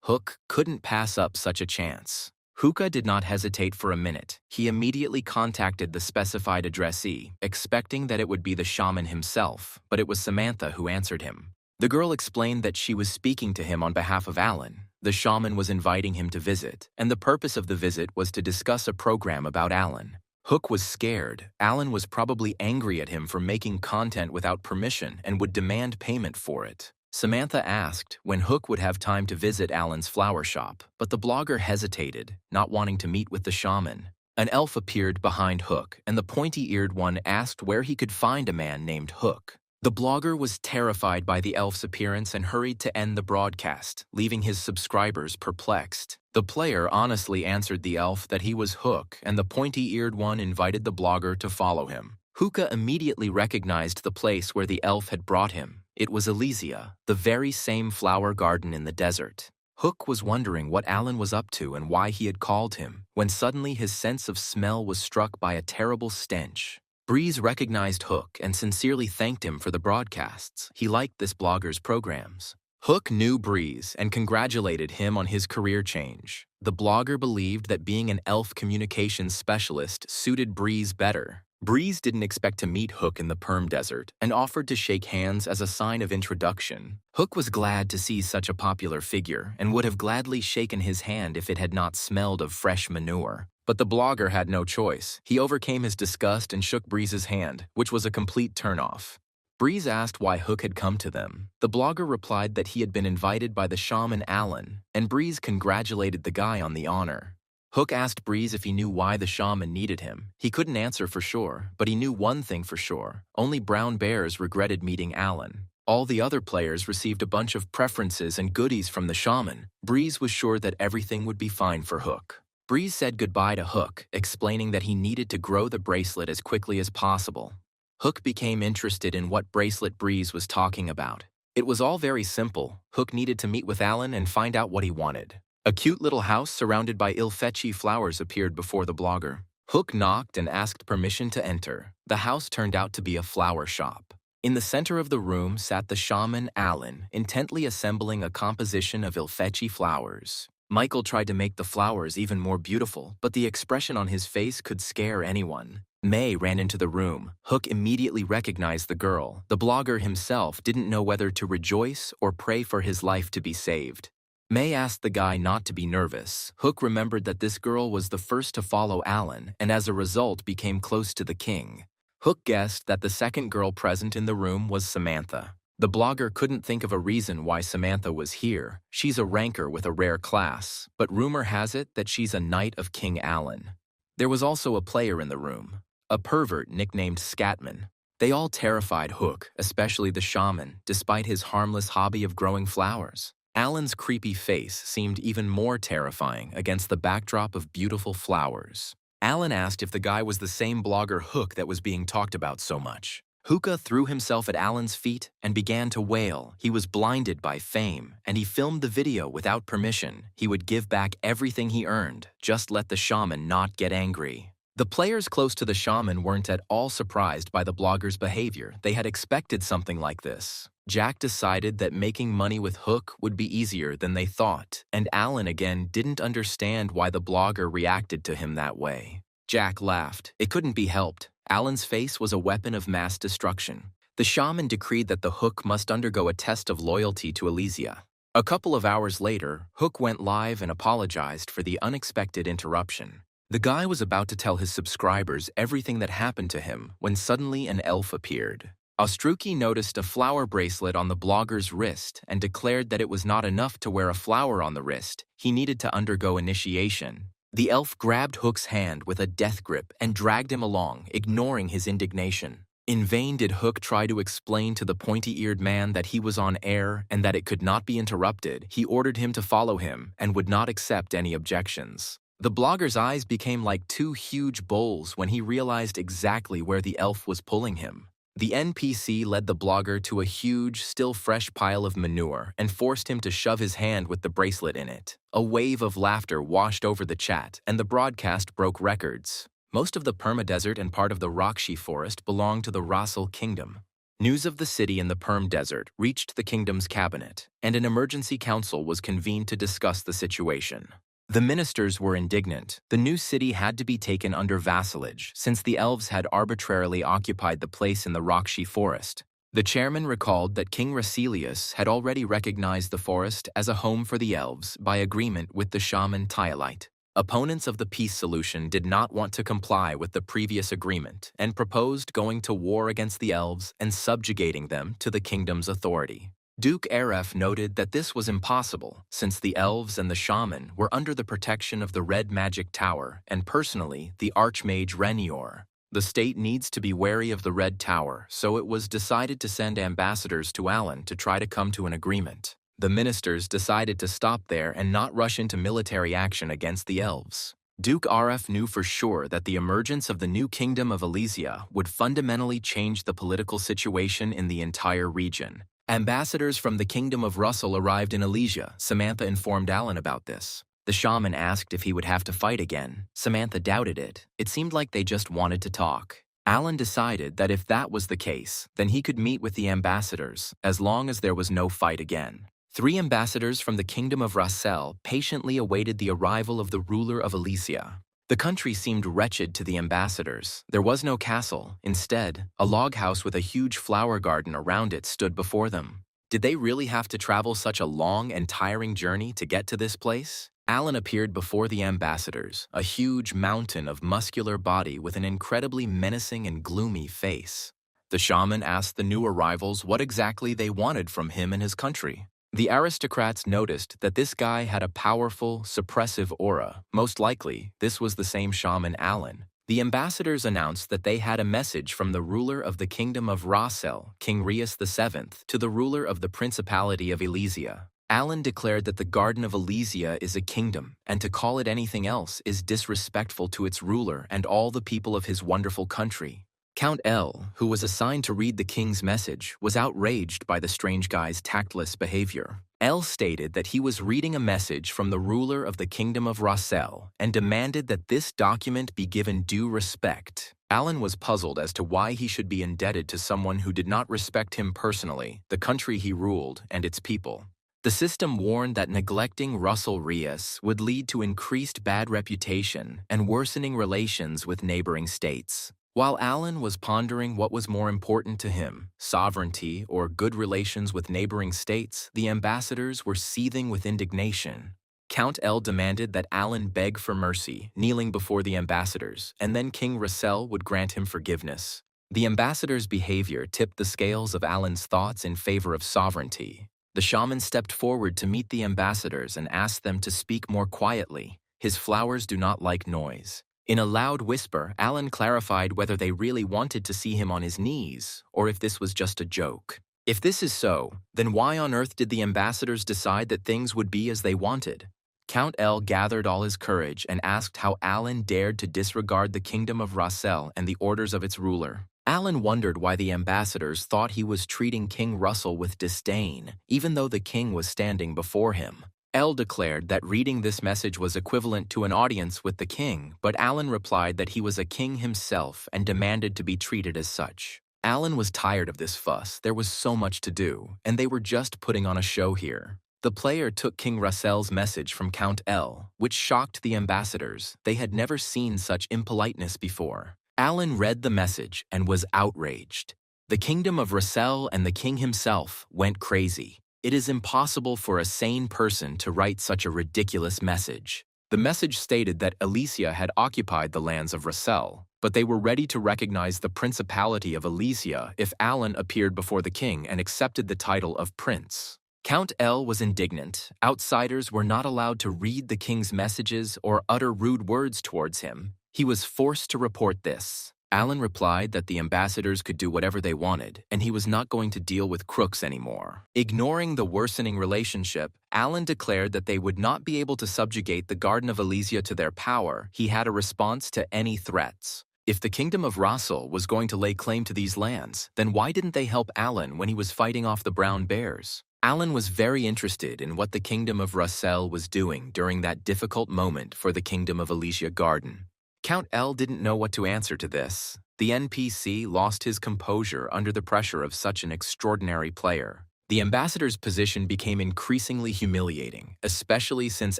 Hook couldn't pass up such a chance. Hookah did not hesitate for a minute. He immediately contacted the specified addressee, expecting that it would be the shaman himself, but it was Samantha who answered him. The girl explained that she was speaking to him on behalf of Allen. The shaman was inviting him to visit, and the purpose of the visit was to discuss a program about Allen. Hook was scared. Allen was probably angry at him for making content without permission and would demand payment for it. Samantha asked when Hook would have time to visit Allen's flower shop, but the blogger hesitated, not wanting to meet with the shaman. An elf appeared behind Hook, and the pointy-eared one asked where he could find a man named Hook. The blogger was terrified by the elf's appearance and hurried to end the broadcast, leaving his subscribers perplexed. The player honestly answered the elf that he was Hook, and the pointy-eared one invited the blogger to follow him. Hookah immediately recognized the place where the elf had brought him. It was Elysia, the very same flower garden in the desert. Hook was wondering what Allen was up to and why he had called him, when suddenly his sense of smell was struck by a terrible stench. Breeze recognized Hook and sincerely thanked him for the broadcasts. He liked this blogger's programs. Hook knew Breeze and congratulated him on his career change. The blogger believed that being an elf communications specialist suited Breeze better. Breeze didn't expect to meet Hook in the Perm Desert and offered to shake hands as a sign of introduction. Hook was glad to see such a popular figure and would have gladly shaken his hand if it had not smelled of fresh manure. But the blogger had no choice. He overcame his disgust and shook Breeze's hand, which was a complete turnoff. Breeze asked why Hook had come to them. The blogger replied that he had been invited by the shaman Allen, and Breeze congratulated the guy on the honor. Hook asked Breeze if he knew why the shaman needed him. He couldn't answer for sure, but he knew one thing for sure. Only brown bears regretted meeting Allen. All the other players received a bunch of preferences and goodies from the shaman. Breeze was sure that everything would be fine for Hook. Breeze said goodbye to Hook, explaining that he needed to grow the bracelet as quickly as possible. Hook became interested in what bracelet Breeze was talking about. It was all very simple. Hook needed to meet with Alan and find out what he wanted. A cute little house surrounded by ill-fetchy flowers appeared before the blogger. Hook knocked and asked permission to enter. The house turned out to be a flower shop. In the center of the room sat the shaman Alan, intently assembling a composition of ill-fetchy flowers. Michael tried to make the flowers even more beautiful, but the expression on his face could scare anyone. May ran into the room. Hook immediately recognized the girl. The blogger himself didn't know whether to rejoice or pray for his life to be saved. May asked the guy not to be nervous. Hook remembered that this girl was the first to follow Alan, and as a result became close to the king. Hook guessed that the second girl present in the room was Samantha. The blogger couldn't think of a reason why Samantha was here. She's a ranker with a rare class, but rumor has it that she's a knight of King Alan. There was also a player in the room, a pervert nicknamed Scatman. They all terrified Hook, especially the shaman, despite his harmless hobby of growing flowers. Alan's creepy face seemed even more terrifying against the backdrop of beautiful flowers. Alan asked if the guy was the same blogger Hook that was being talked about so much. Hookah threw himself at Alan's feet and began to wail. He was blinded by fame, and he filmed the video without permission. He would give back everything he earned, just let the shaman not get angry. The players close to the shaman weren't at all surprised by the blogger's behavior. They had expected something like this. Jack decided that making money with Hook would be easier than they thought, and Alan again didn't understand why the blogger reacted to him that way. Jack laughed. It couldn't be helped. Alan's face was a weapon of mass destruction. The shaman decreed that the Hook must undergo a test of loyalty to Elysia. A couple of hours later, Hook went live and apologized for the unexpected interruption. The guy was about to tell his subscribers everything that happened to him when suddenly an elf appeared. Ostruki noticed a flower bracelet on the blogger's wrist and declared that it was not enough to wear a flower on the wrist. He needed to undergo initiation. The elf grabbed Hook's hand with a death grip and dragged him along, ignoring his indignation. In vain did Hook try to explain to the pointy-eared man that he was on air and that it could not be interrupted. He ordered him to follow him and would not accept any objections. The blogger's eyes became like two huge bowls when he realized exactly where the elf was pulling him. The NPC led the blogger to a huge, still fresh pile of manure and forced him to shove his hand with the bracelet in it. A wave of laughter washed over the chat, and the broadcast broke records. Most of the perma-desert and part of the Rakshi forest belonged to the Russell Kingdom. News of the city in the Perm Desert reached the kingdom's cabinet, and an emergency council was convened to discuss the situation. The ministers were indignant. The new city had to be taken under vassalage, since the elves had arbitrarily occupied the place in the Rakshi forest. The chairman recalled that King Rasilius had already recognized the forest as a home for the elves by agreement with the shaman Tyalite. Opponents of the peace solution did not want to comply with the previous agreement and proposed going to war against the elves and subjugating them to the kingdom's authority. Duke Aref noted that this was impossible, since the elves and the shaman were under the protection of the Red Magic Tower and personally the Archmage Renior. The state needs to be wary of the Red Tower, so it was decided to send ambassadors to Alan to try to come to an agreement. The ministers decided to stop there and not rush into military action against the elves. Duke Aref knew for sure that the emergence of the new kingdom of Elysia would fundamentally change the political situation in the entire region. Ambassadors from the Kingdom of Russell arrived in Elysia. Samantha informed Alan about this. The shaman asked if he would have to fight again. Samantha doubted it. It seemed like they just wanted to talk. Alan decided that if that was the case, then he could meet with the ambassadors, as long as there was no fight again. 3 ambassadors from the Kingdom of Russell patiently awaited the arrival of the ruler of Elysia. The country seemed wretched to the ambassadors. There was no castle. Instead, a log house with a huge flower garden around it stood before them. Did they really have to travel such a long and tiring journey to get to this place? Alan appeared before the ambassadors, a huge mountain of muscular body with an incredibly menacing and gloomy face. The shaman asked the new arrivals what exactly they wanted from him and his country. The aristocrats noticed that this guy had a powerful, suppressive aura. Most likely, this was the same shaman Alan. The ambassadors announced that they had a message from the ruler of the kingdom of Rossel, King Rheus VII, to the ruler of the Principality of Elysia. Alan declared that the Garden of Elysia is a kingdom, and to call it anything else is disrespectful to its ruler and all the people of his wonderful country. Count L, who was assigned to read the king's message, was outraged by the strange guy's tactless behavior. L stated that he was reading a message from the ruler of the kingdom of Rossel and demanded that this document be given due respect. Alan was puzzled as to why he should be indebted to someone who did not respect him personally, the country he ruled, and its people. The system warned that neglecting Russell Rheus would lead to increased bad reputation and worsening relations with neighboring states. While Alan was pondering what was more important to him, sovereignty or good relations with neighboring states, the ambassadors were seething with indignation. Count L demanded that Alan beg for mercy, kneeling before the ambassadors, and then King Russell would grant him forgiveness. The ambassadors' behavior tipped the scales of Alan's thoughts in favor of sovereignty. The shaman stepped forward to meet the ambassadors and asked them to speak more quietly. His flowers do not like noise. In a loud whisper, Alan clarified whether they really wanted to see him on his knees, or if this was just a joke. If this is so, then why on earth did the ambassadors decide that things would be as they wanted? Count L gathered all his courage and asked how Alan dared to disregard the kingdom of Rossel and the orders of its ruler. Alan wondered why the ambassadors thought he was treating King Russell with disdain, even though the king was standing before him. L declared that reading this message was equivalent to an audience with the king, but Alan replied that he was a king himself and demanded to be treated as such. Alan was tired of this fuss. There was so much to do, and they were just putting on a show here. The player took King Russell's message from Count L, which shocked the ambassadors. They had never seen such impoliteness before. Alan read the message and was outraged. The kingdom of Russell and the king himself went crazy. It is impossible for a sane person to write such a ridiculous message. The message stated that Elysia had occupied the lands of Russell, but they were ready to recognize the Principality of Elysia if Alan appeared before the king and accepted the title of prince. Count L was indignant. Outsiders were not allowed to read the king's messages or utter rude words towards him. He was forced to report this. Alan replied that the ambassadors could do whatever they wanted, and he was not going to deal with crooks anymore. Ignoring the worsening relationship, Alan declared that they would not be able to subjugate the Garden of Elysia to their power. He had a response to any threats. If the kingdom of Rossel was going to lay claim to these lands, then why didn't they help Alan when he was fighting off the brown bears? Alan was very interested in what the kingdom of Rossel was doing during that difficult moment for the kingdom of Elysia Garden. Count L didn't know what to answer to this. The NPC lost his composure under the pressure of such an extraordinary player. The ambassador's position became increasingly humiliating, especially since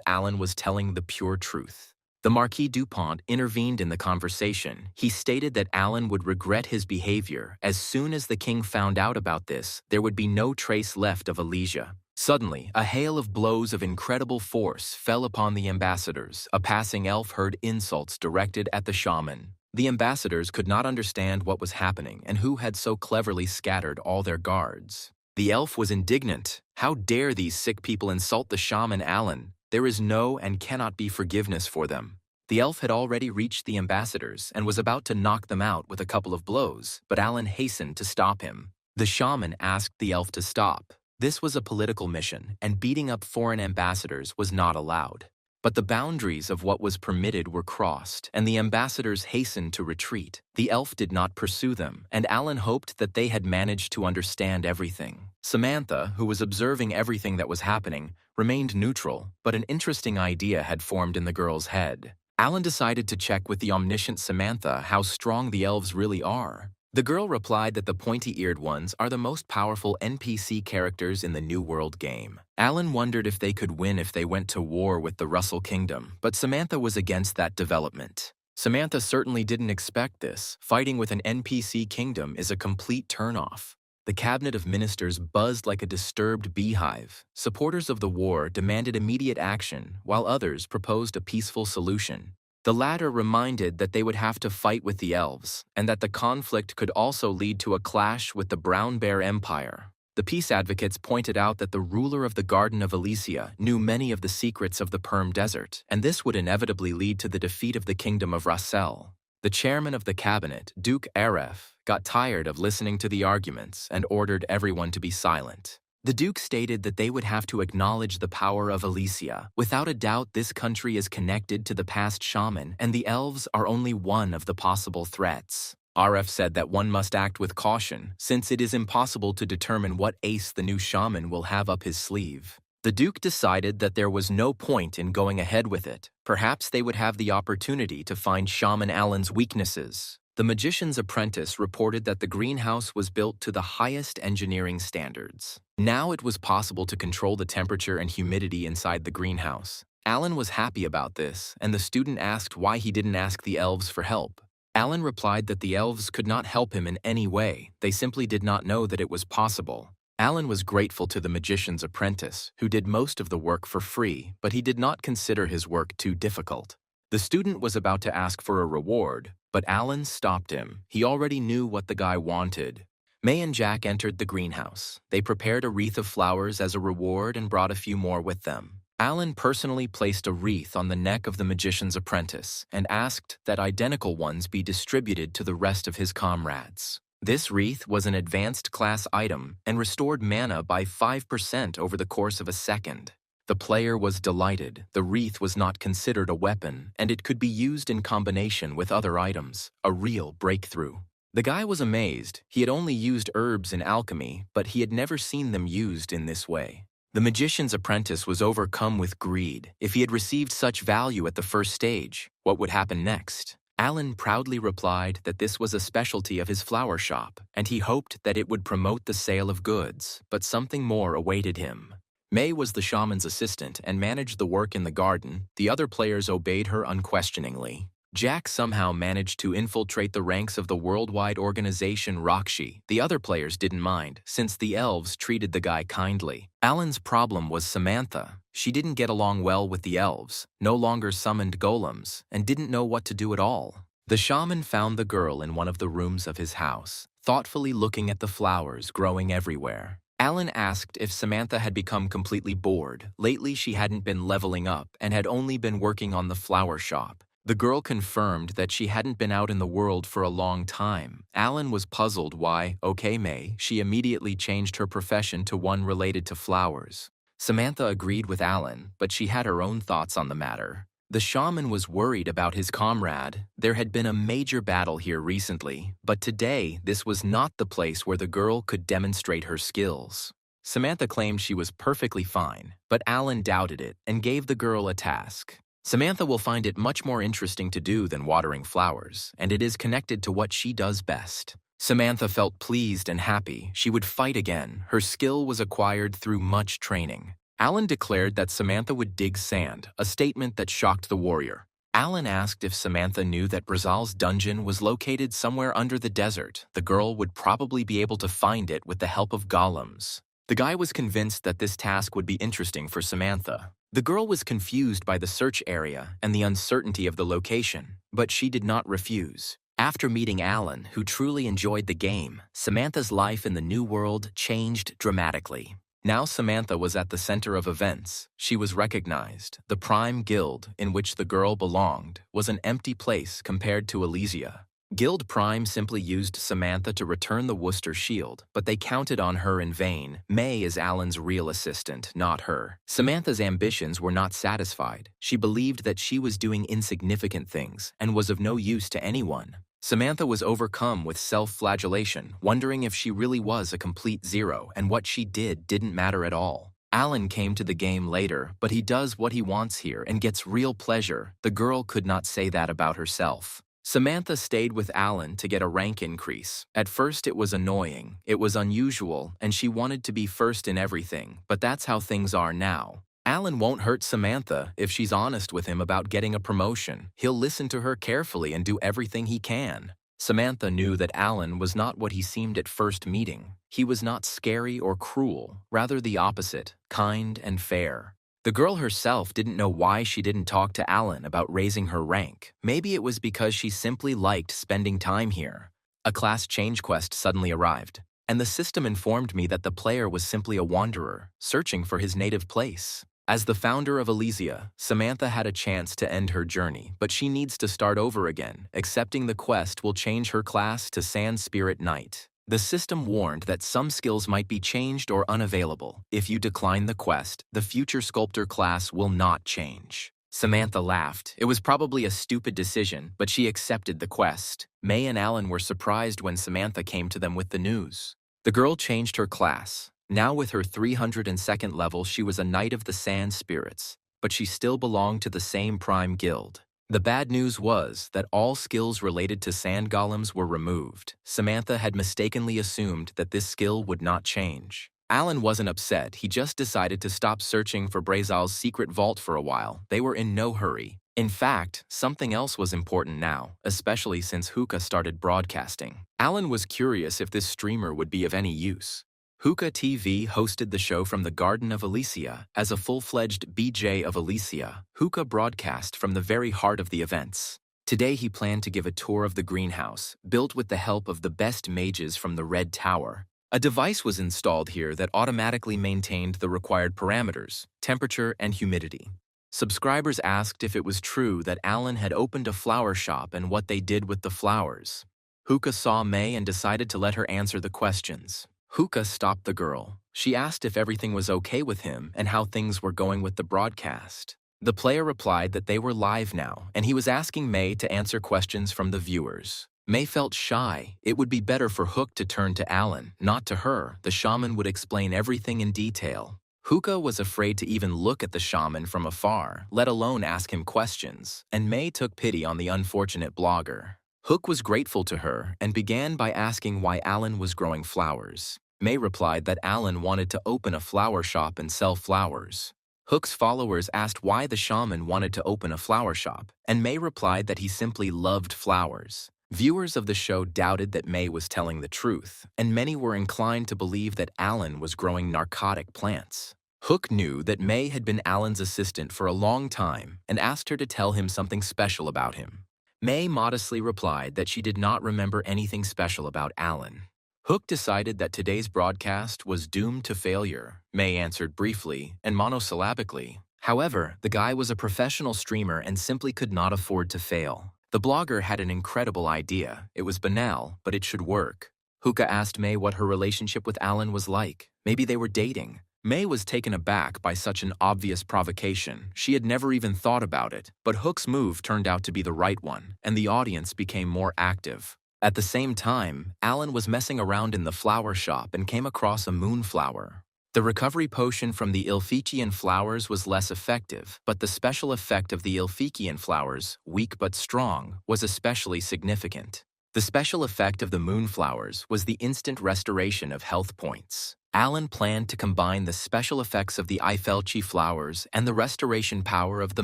Alan was telling the pure truth. The Marquis Dupont intervened in the conversation. He stated that Alan would regret his behavior. As soon as the king found out about this, there would be no trace left of Elysia. Suddenly, a hail of blows of incredible force fell upon the ambassadors. A passing elf heard insults directed at the shaman. The ambassadors could not understand what was happening and who had so cleverly scattered all their guards. The elf was indignant. How dare these sick people insult the shaman Alan? There is no and cannot be forgiveness for them. The elf had already reached the ambassadors and was about to knock them out with a couple of blows, but Alan hastened to stop him. The shaman asked the elf to stop. This was a political mission, and beating up foreign ambassadors was not allowed. But the boundaries of what was permitted were crossed, and the ambassadors hastened to retreat. The elf did not pursue them, and Alan hoped that they had managed to understand everything. Samantha, who was observing everything that was happening, remained neutral, but an interesting idea had formed in the girl's head. Alan decided to check with the omniscient Samantha how strong the elves really are. The girl replied that the pointy-eared ones are the most powerful NPC characters in the New World game. Alan wondered if they could win if they went to war with the Russell Kingdom, but Samantha was against that development. Samantha certainly didn't expect this. Fighting with an NPC kingdom is a complete turnoff. The cabinet of ministers buzzed like a disturbed beehive. Supporters of the war demanded immediate action, while others proposed a peaceful solution. The latter reminded that they would have to fight with the elves, and that the conflict could also lead to a clash with the Brown Bear Empire. The peace advocates pointed out that the ruler of the Garden of Elysia knew many of the secrets of the Perm Desert, and this would inevitably lead to the defeat of the kingdom of Rossel. The chairman of the cabinet, Duke Aref, got tired of listening to the arguments and ordered everyone to be silent. The Duke stated that they would have to acknowledge the power of Elysia. Without a doubt, this country is connected to the past shaman, and the elves are only one of the possible threats. Aref said that one must act with caution, since it is impossible to determine what ace the new shaman will have up his sleeve. The Duke decided that there was no point in going ahead with it. Perhaps they would have the opportunity to find Shaman Alan's weaknesses. The magician's apprentice reported that the greenhouse was built to the highest engineering standards. Now it was possible to control the temperature and humidity inside the greenhouse. Alan was happy about this, and the student asked why he didn't ask the elves for help. Alan replied that the elves could not help him in any way. They simply did not know that it was possible. Alan was grateful to the magician's apprentice, who did most of the work for free, but he did not consider his work too difficult. The student was about to ask for a reward, but Alan stopped him. He already knew what the guy wanted. May and Jack entered the greenhouse. They prepared a wreath of flowers as a reward and brought a few more with them. Alan personally placed a wreath on the neck of the magician's apprentice and asked that identical ones be distributed to the rest of his comrades. This wreath was an advanced class item and restored mana by 5% over the course of a second. The player was delighted. The wreath was not considered a weapon, and it could be used in combination with other items, a real breakthrough. The guy was amazed. He had only used herbs in alchemy, but he had never seen them used in this way. The magician's apprentice was overcome with greed. If he had received such value at the first stage, what would happen next? Alan proudly replied that this was a specialty of his flower shop, and he hoped that it would promote the sale of goods, but something more awaited him. May was the shaman's assistant and managed the work in the garden. The other players obeyed her unquestioningly. Jack somehow managed to infiltrate the ranks of the worldwide organization Rakshi. The other players didn't mind, since the elves treated the guy kindly. Alan's problem was Samantha. She didn't get along well with the elves, no longer summoned golems, and didn't know what to do at all. The shaman found the girl in one of the rooms of his house, thoughtfully looking at the flowers growing everywhere. Alan asked if Samantha had become completely bored. Lately, she hadn't been leveling up and had only been working on the flower shop. The girl confirmed that she hadn't been out in the world for a long time. Alan was puzzled why, okay May, she immediately changed her profession to one related to flowers. Samantha agreed with Alan, but she had her own thoughts on the matter. The shaman was worried about his comrade. There had been a major battle here recently, but today this was not the place where the girl could demonstrate her skills. Samantha claimed she was perfectly fine, but Alan doubted it and gave the girl a task. Samantha will find it much more interesting to do than watering flowers, and it is connected to what she does best. Samantha felt pleased and happy. She would fight again. Her skill was acquired through much training. Alan declared that Samantha would dig sand, a statement that shocked the warrior. Alan asked if Samantha knew that Brazal's dungeon was located somewhere under the desert. The girl would probably be able to find it with the help of golems. The guy was convinced that this task would be interesting for Samantha. The girl was confused by the search area and the uncertainty of the location, but she did not refuse. After meeting Alan, who truly enjoyed the game, Samantha's life in the new world changed dramatically. Now Samantha was at the center of events. She was recognized. The Prime Guild, in which the girl belonged, was an empty place compared to Elysia. Guild Prime simply used Samantha to return the Worcester shield, but they counted on her in vain. May is Alan's real assistant, not her. Samantha's ambitions were not satisfied. She believed that she was doing insignificant things and was of no use to anyone. Samantha was overcome with self-flagellation, wondering if she really was a complete zero and what she did didn't matter at all. Alan came to the game later, but he does what he wants here and gets real pleasure. The girl could not say that about herself. Samantha stayed with Alan to get a rank increase. At first it was annoying, it was unusual, and she wanted to be first in everything, but that's how things are now. Alan won't hurt Samantha if she's honest with him about getting a promotion. He'll listen to her carefully and do everything he can. Samantha knew that Alan was not what he seemed at first meeting. He was not scary or cruel, rather the opposite, kind and fair. The girl herself didn't know why she didn't talk to Alan about raising her rank. Maybe it was because she simply liked spending time here. A class change quest suddenly arrived, and the system informed me that the player was simply a wanderer, searching for his native place. As the founder of Elysia, Samantha had a chance to end her journey, but she needs to start over again. Accepting the quest will change her class to Sand Spirit Knight. The system warned that some skills might be changed or unavailable. If you decline the quest, the future sculptor class will not change. Samantha laughed. It was probably a stupid decision, but she accepted the quest. May and Alan were surprised when Samantha came to them with the news. The girl changed her class. Now with her 302nd level, she was a Knight of the Sand Spirits, but she still belonged to the same Prime Guild. The bad news was that all skills related to sand golems were removed. Samantha had mistakenly assumed that this skill would not change. Alan wasn't upset, he just decided to stop searching for Brazal's secret vault for a while. They were in no hurry. In fact, something else was important now, especially since Hookah started broadcasting. Alan was curious if this streamer would be of any use. Hookah TV hosted the show from the Garden of Elysia. As a full-fledged BJ of Elysia, Hookah broadcast from the very heart of the events. Today he planned to give a tour of the greenhouse, built with the help of the best mages from the Red Tower. A device was installed here that automatically maintained the required parameters, temperature and humidity. Subscribers asked if it was true that Alan had opened a flower shop and what they did with the flowers. Hookah saw May and decided to let her answer the questions. Hookah stopped the girl. She asked if everything was okay with him and how things were going with the broadcast. The player replied that they were live now, and he was asking May to answer questions from the viewers. May felt shy. It would be better for Hook to turn to Alan, not to her. The shaman would explain everything in detail. Hookah was afraid to even look at the shaman from afar, let alone ask him questions, and May took pity on the unfortunate blogger. Hook was grateful to her and began by asking why Alan was growing flowers. May replied that Alan wanted to open a flower shop and sell flowers. Hook's followers asked why the shaman wanted to open a flower shop, and May replied that he simply loved flowers. Viewers of the show doubted that May was telling the truth, and many were inclined to believe that Alan was growing narcotic plants. Hook knew that May had been Alan's assistant for a long time and asked her to tell him something special about him. May modestly replied that she did not remember anything special about Alan. Hook decided that today's broadcast was doomed to failure. May answered briefly and monosyllabically. However, the guy was a professional streamer and simply could not afford to fail. The blogger had an incredible idea. It was banal, but it should work. Hookah asked May what her relationship with Alan was like. Maybe they were dating. May was taken aback by such an obvious provocation. She had never even thought about it, but Hook's move turned out to be the right one, and the audience became more active. At the same time, Alan was messing around in the flower shop and came across a moonflower. The recovery potion from the Ilfikian flowers was less effective, but the special effect of the Ilfikian flowers, weak but strong, was especially significant. The special effect of the moonflowers was the instant restoration of health points. Alan planned to combine the special effects of the Ifelchi flowers and the restoration power of the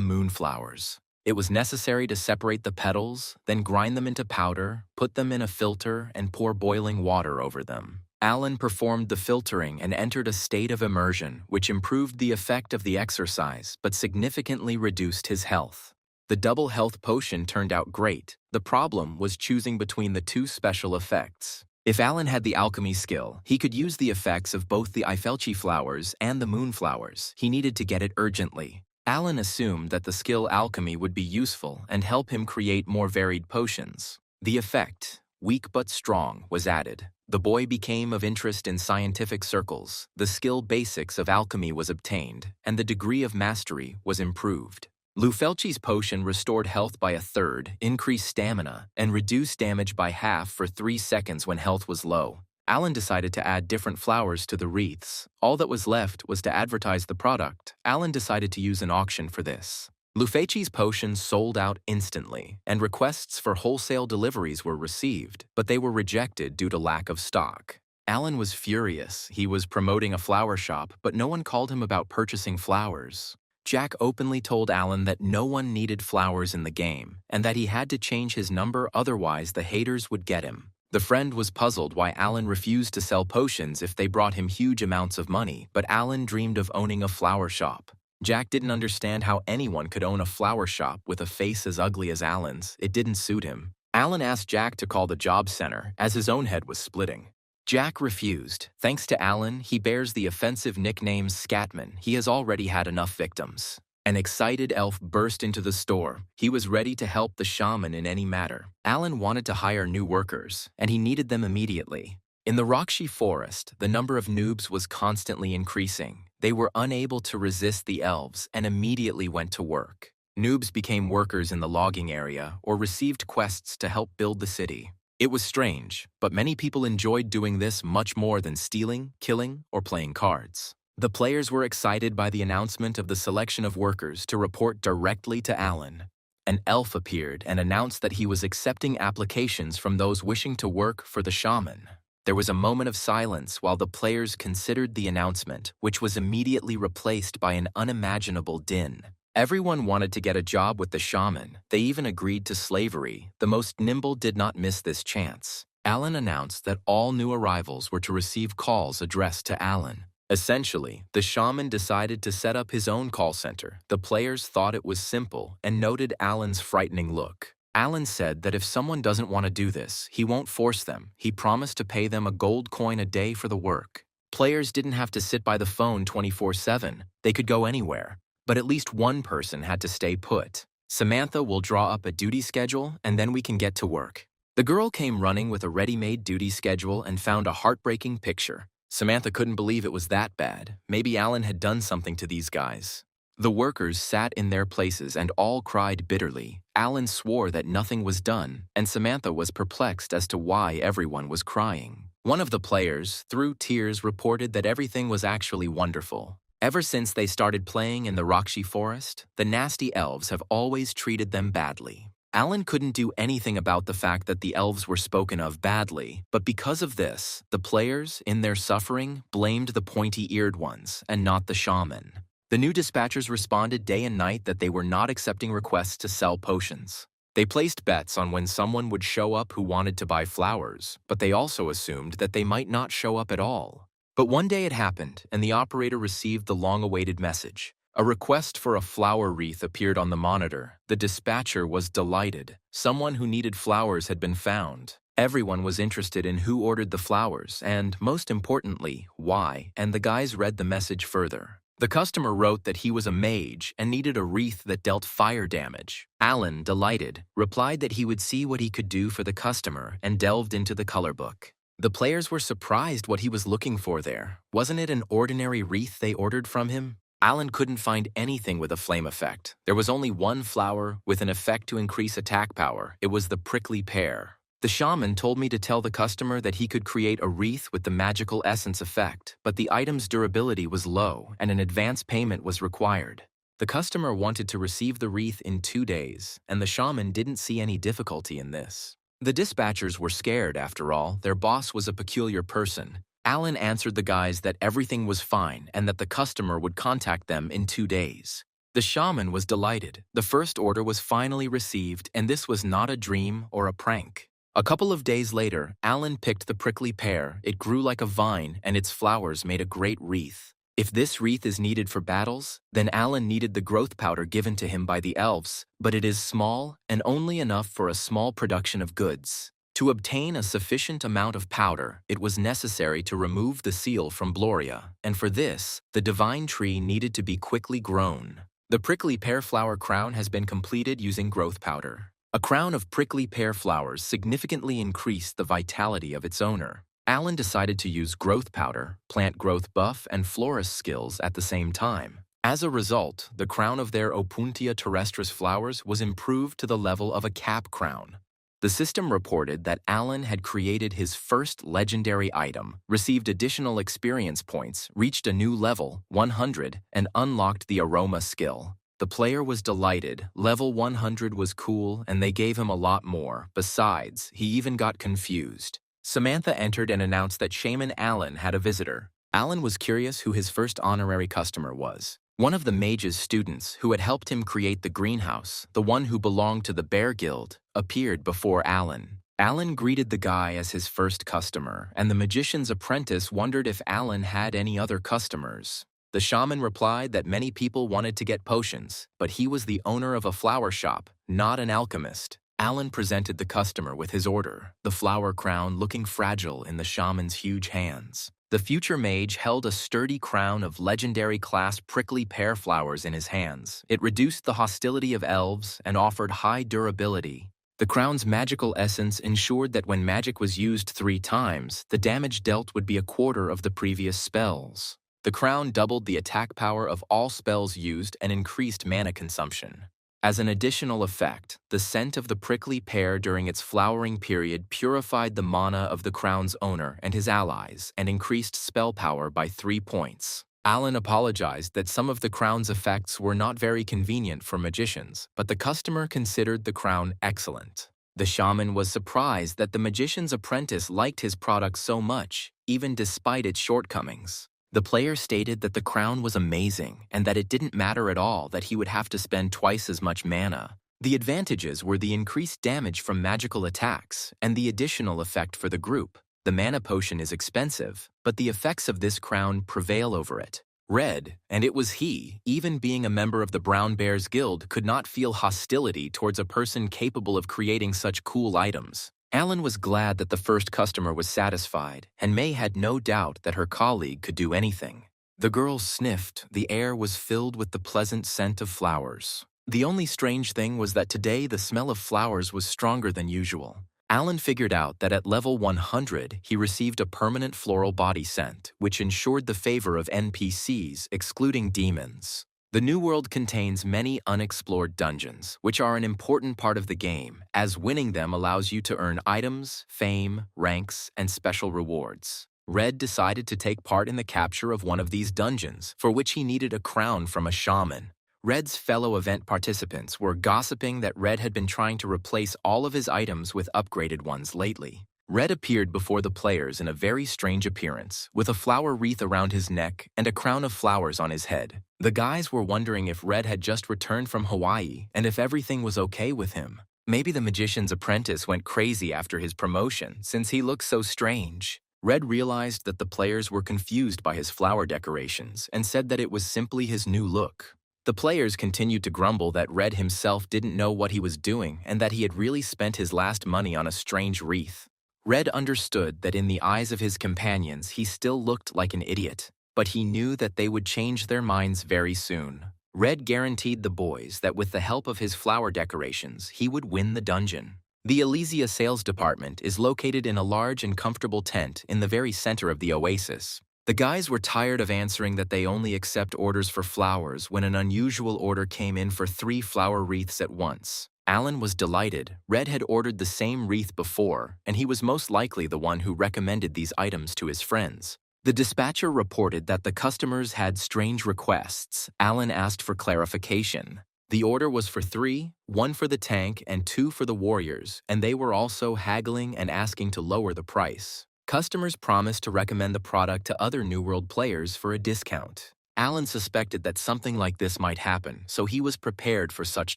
moonflowers. It was necessary to separate the petals, then grind them into powder, put them in a filter, and pour boiling water over them. Alan performed the filtering and entered a state of immersion, which improved the effect of the exercise but significantly reduced his health. The double health potion turned out great. The problem was choosing between the two special effects. If Alan had the alchemy skill, he could use the effects of both the Ifelchi flowers and the moonflowers. He needed to get it urgently. Alan assumed that the skill alchemy would be useful and help him create more varied potions. The effect, weak but strong, was added. The boy became of interest in scientific circles. The skill basics of alchemy was obtained, and the degree of mastery was improved. Lufelchi's potion restored health by 1/3, increased stamina, and reduced damage by half for 3 seconds when health was low. Alan decided to add different flowers to the wreaths. All that was left was to advertise the product. Alan decided to use an auction for this. Lufelchi's potions sold out instantly, and requests for wholesale deliveries were received, but they were rejected due to lack of stock. Alan was furious. He was promoting a flower shop, but no one called him about purchasing flowers. Jack openly told Alan that no one needed flowers in the game, and that he had to change his number, otherwise the haters would get him. The friend was puzzled why Alan refused to sell potions if they brought him huge amounts of money, but Alan dreamed of owning a flower shop. Jack didn't understand how anyone could own a flower shop with a face as ugly as Alan's. It didn't suit him. Alan asked Jack to call the job center, as his own head was splitting. Jack refused. Thanks to Alan, he bears the offensive nickname Scatman. He has already had enough victims. An excited elf burst into the store. He was ready to help the shaman in any matter. Alan wanted to hire new workers, and he needed them immediately. In the Rakshi forest, the number of noobs was constantly increasing. They were unable to resist the elves and immediately went to work. Noobs became workers in the logging area or received quests to help build the city. It was strange, but many people enjoyed doing this much more than stealing, killing, or playing cards. The players were excited by the announcement of the selection of workers to report directly to Alan. An elf appeared and announced that he was accepting applications from those wishing to work for the shaman. There was a moment of silence while the players considered the announcement, which was immediately replaced by an unimaginable din. Everyone wanted to get a job with the shaman. They even agreed to slavery. The most nimble did not miss this chance. Alan announced that all new arrivals were to receive calls addressed to Alan. Essentially, the shaman decided to set up his own call center. The players thought it was simple and noted Alan's frightening look. Alan said that if someone doesn't want to do this, he won't force them. He promised to pay them a gold coin a day for the work. Players didn't have to sit by the phone 24/7. They could go anywhere. But at least one person had to stay put. Samantha will draw up a duty schedule, and then we can get to work. The girl came running with a ready-made duty schedule and found a heartbreaking picture. Samantha couldn't believe it was that bad. Maybe Alan had done something to these guys. The workers sat in their places and all cried bitterly. Alan swore that nothing was done, and Samantha was perplexed as to why everyone was crying. One of the players, through tears, reported that everything was actually wonderful. Ever since they started playing in the Rakshi forest, the nasty elves have always treated them badly. Alan couldn't do anything about the fact that the elves were spoken of badly, but because of this, the players, in their suffering, blamed the pointy-eared ones and not the shaman. The new dispatchers responded day and night that they were not accepting requests to sell potions. They placed bets on when someone would show up who wanted to buy flowers, but they also assumed that they might not show up at all. But one day it happened, and the operator received the long-awaited message. A request for a flower wreath appeared on the monitor. The dispatcher was delighted. Someone who needed flowers had been found. Everyone was interested in who ordered the flowers, and, most importantly, why, and the guys read the message further. The customer wrote that he was a mage and needed a wreath that dealt fire damage. Alan, delighted, replied that he would see what he could do for the customer and delved into the color book. The players were surprised what he was looking for there. Wasn't it an ordinary wreath they ordered from him? Alan couldn't find anything with a flame effect. There was only one flower with an effect to increase attack power. It was the prickly pear. The shaman told me to tell the customer that he could create a wreath with the magical essence effect, but the item's durability was low and an advance payment was required. The customer wanted to receive the wreath in 2 days, and the shaman didn't see any difficulty in this. The dispatchers were scared, after all. Their boss was a peculiar person. Alan answered the guys that everything was fine and that the customer would contact them in 2 days. The shaman was delighted. The first order was finally received, and this was not a dream or a prank. A couple of days later, Alan picked the prickly pear. It grew like a vine, and its flowers made a great wreath. If this wreath is needed for battles, then Alan needed the growth powder given to him by the elves, but it is small and only enough for a small production of goods. To obtain a sufficient amount of powder, it was necessary to remove the seal from Gloria, and for this, the divine tree needed to be quickly grown. The prickly pear flower crown has been completed using growth powder. A crown of prickly pear flowers significantly increased the vitality of its owner. Alan decided to use growth powder, plant growth buff, and florist skills at the same time. As a result, the crown of their Opuntia terrestris flowers was improved to the level of a cap crown. The system reported that Alan had created his first legendary item, received additional experience points, reached a new level, 100, and unlocked the aroma skill. The player was delighted. Level 100 was cool, and they gave him a lot more. Besides, he even got confused. Samantha entered and announced that Shaman Alan had a visitor. Alan was curious who his first honorary customer was. One of the Mage's students, who had helped him create the greenhouse, the one who belonged to the Bear Guild, appeared before Alan. Alan greeted the guy as his first customer, and the magician's apprentice wondered if Alan had any other customers. The shaman replied that many people wanted to get potions, but he was the owner of a flower shop, not an alchemist. Alan presented the customer with his order, the flower crown looking fragile in the shaman's huge hands. The future mage held a sturdy crown of legendary class prickly pear flowers in his hands. It reduced the hostility of elves and offered high durability. The crown's magical essence ensured that when magic was used 3 times, the damage dealt would be a quarter of the previous spells. The crown doubled the attack power of all spells used and increased mana consumption. As an additional effect, the scent of the prickly pear during its flowering period purified the mana of the crown's owner and his allies and increased spell power by 3 points. Alan apologized that some of the crown's effects were not very convenient for magicians, but the customer considered the crown excellent. The shaman was surprised that the magician's apprentice liked his product so much, even despite its shortcomings. The player stated that the crown was amazing and that it didn't matter at all that he would have to spend twice as much mana. The advantages were the increased damage from magical attacks and the additional effect for the group. The mana potion is expensive, but the effects of this crown prevail over it. Red, and it was he, even being a member of the Brown Bears Guild, could not feel hostility towards a person capable of creating such cool items. Alan was glad that the first customer was satisfied, and May had no doubt that her colleague could do anything. The girl sniffed. The air was filled with the pleasant scent of flowers. The only strange thing was that today the smell of flowers was stronger than usual. Alan figured out that at level 100, he received a permanent floral body scent, which ensured the favor of NPCs, excluding demons. The New World contains many unexplored dungeons, which are an important part of the game, as winning them allows you to earn items, fame, ranks, and special rewards. Red decided to take part in the capture of one of these dungeons, for which he needed a crown from a shaman. Red's fellow event participants were gossiping that Red had been trying to replace all of his items with upgraded ones lately. Red appeared before the players in a very strange appearance, with a flower wreath around his neck and a crown of flowers on his head. The guys were wondering if Red had just returned from Hawaii and if everything was okay with him. Maybe the magician's apprentice went crazy after his promotion, since he looked so strange. Red realized that the players were confused by his flower decorations and said that it was simply his new look. The players continued to grumble that Red himself didn't know what he was doing and that he had really spent his last money on a strange wreath. Red understood that in the eyes of his companions he still looked like an idiot, but he knew that they would change their minds very soon. Red guaranteed the boys that with the help of his flower decorations, he would win the dungeon. The Elysia sales department is located in a large and comfortable tent in the very center of the oasis. The guys were tired of answering that they only accept orders for flowers when an unusual order came in for 3 flower wreaths at once. Alan was delighted. Red had ordered the same wreath before, and he was most likely the one who recommended these items to his friends. The dispatcher reported that the customers had strange requests. Alan asked for clarification. The order was for 3, 1 for the tank and 2 for the warriors, and they were also haggling and asking to lower the price. Customers promised to recommend the product to other New World players for a discount. Alan suspected that something like this might happen, so he was prepared for such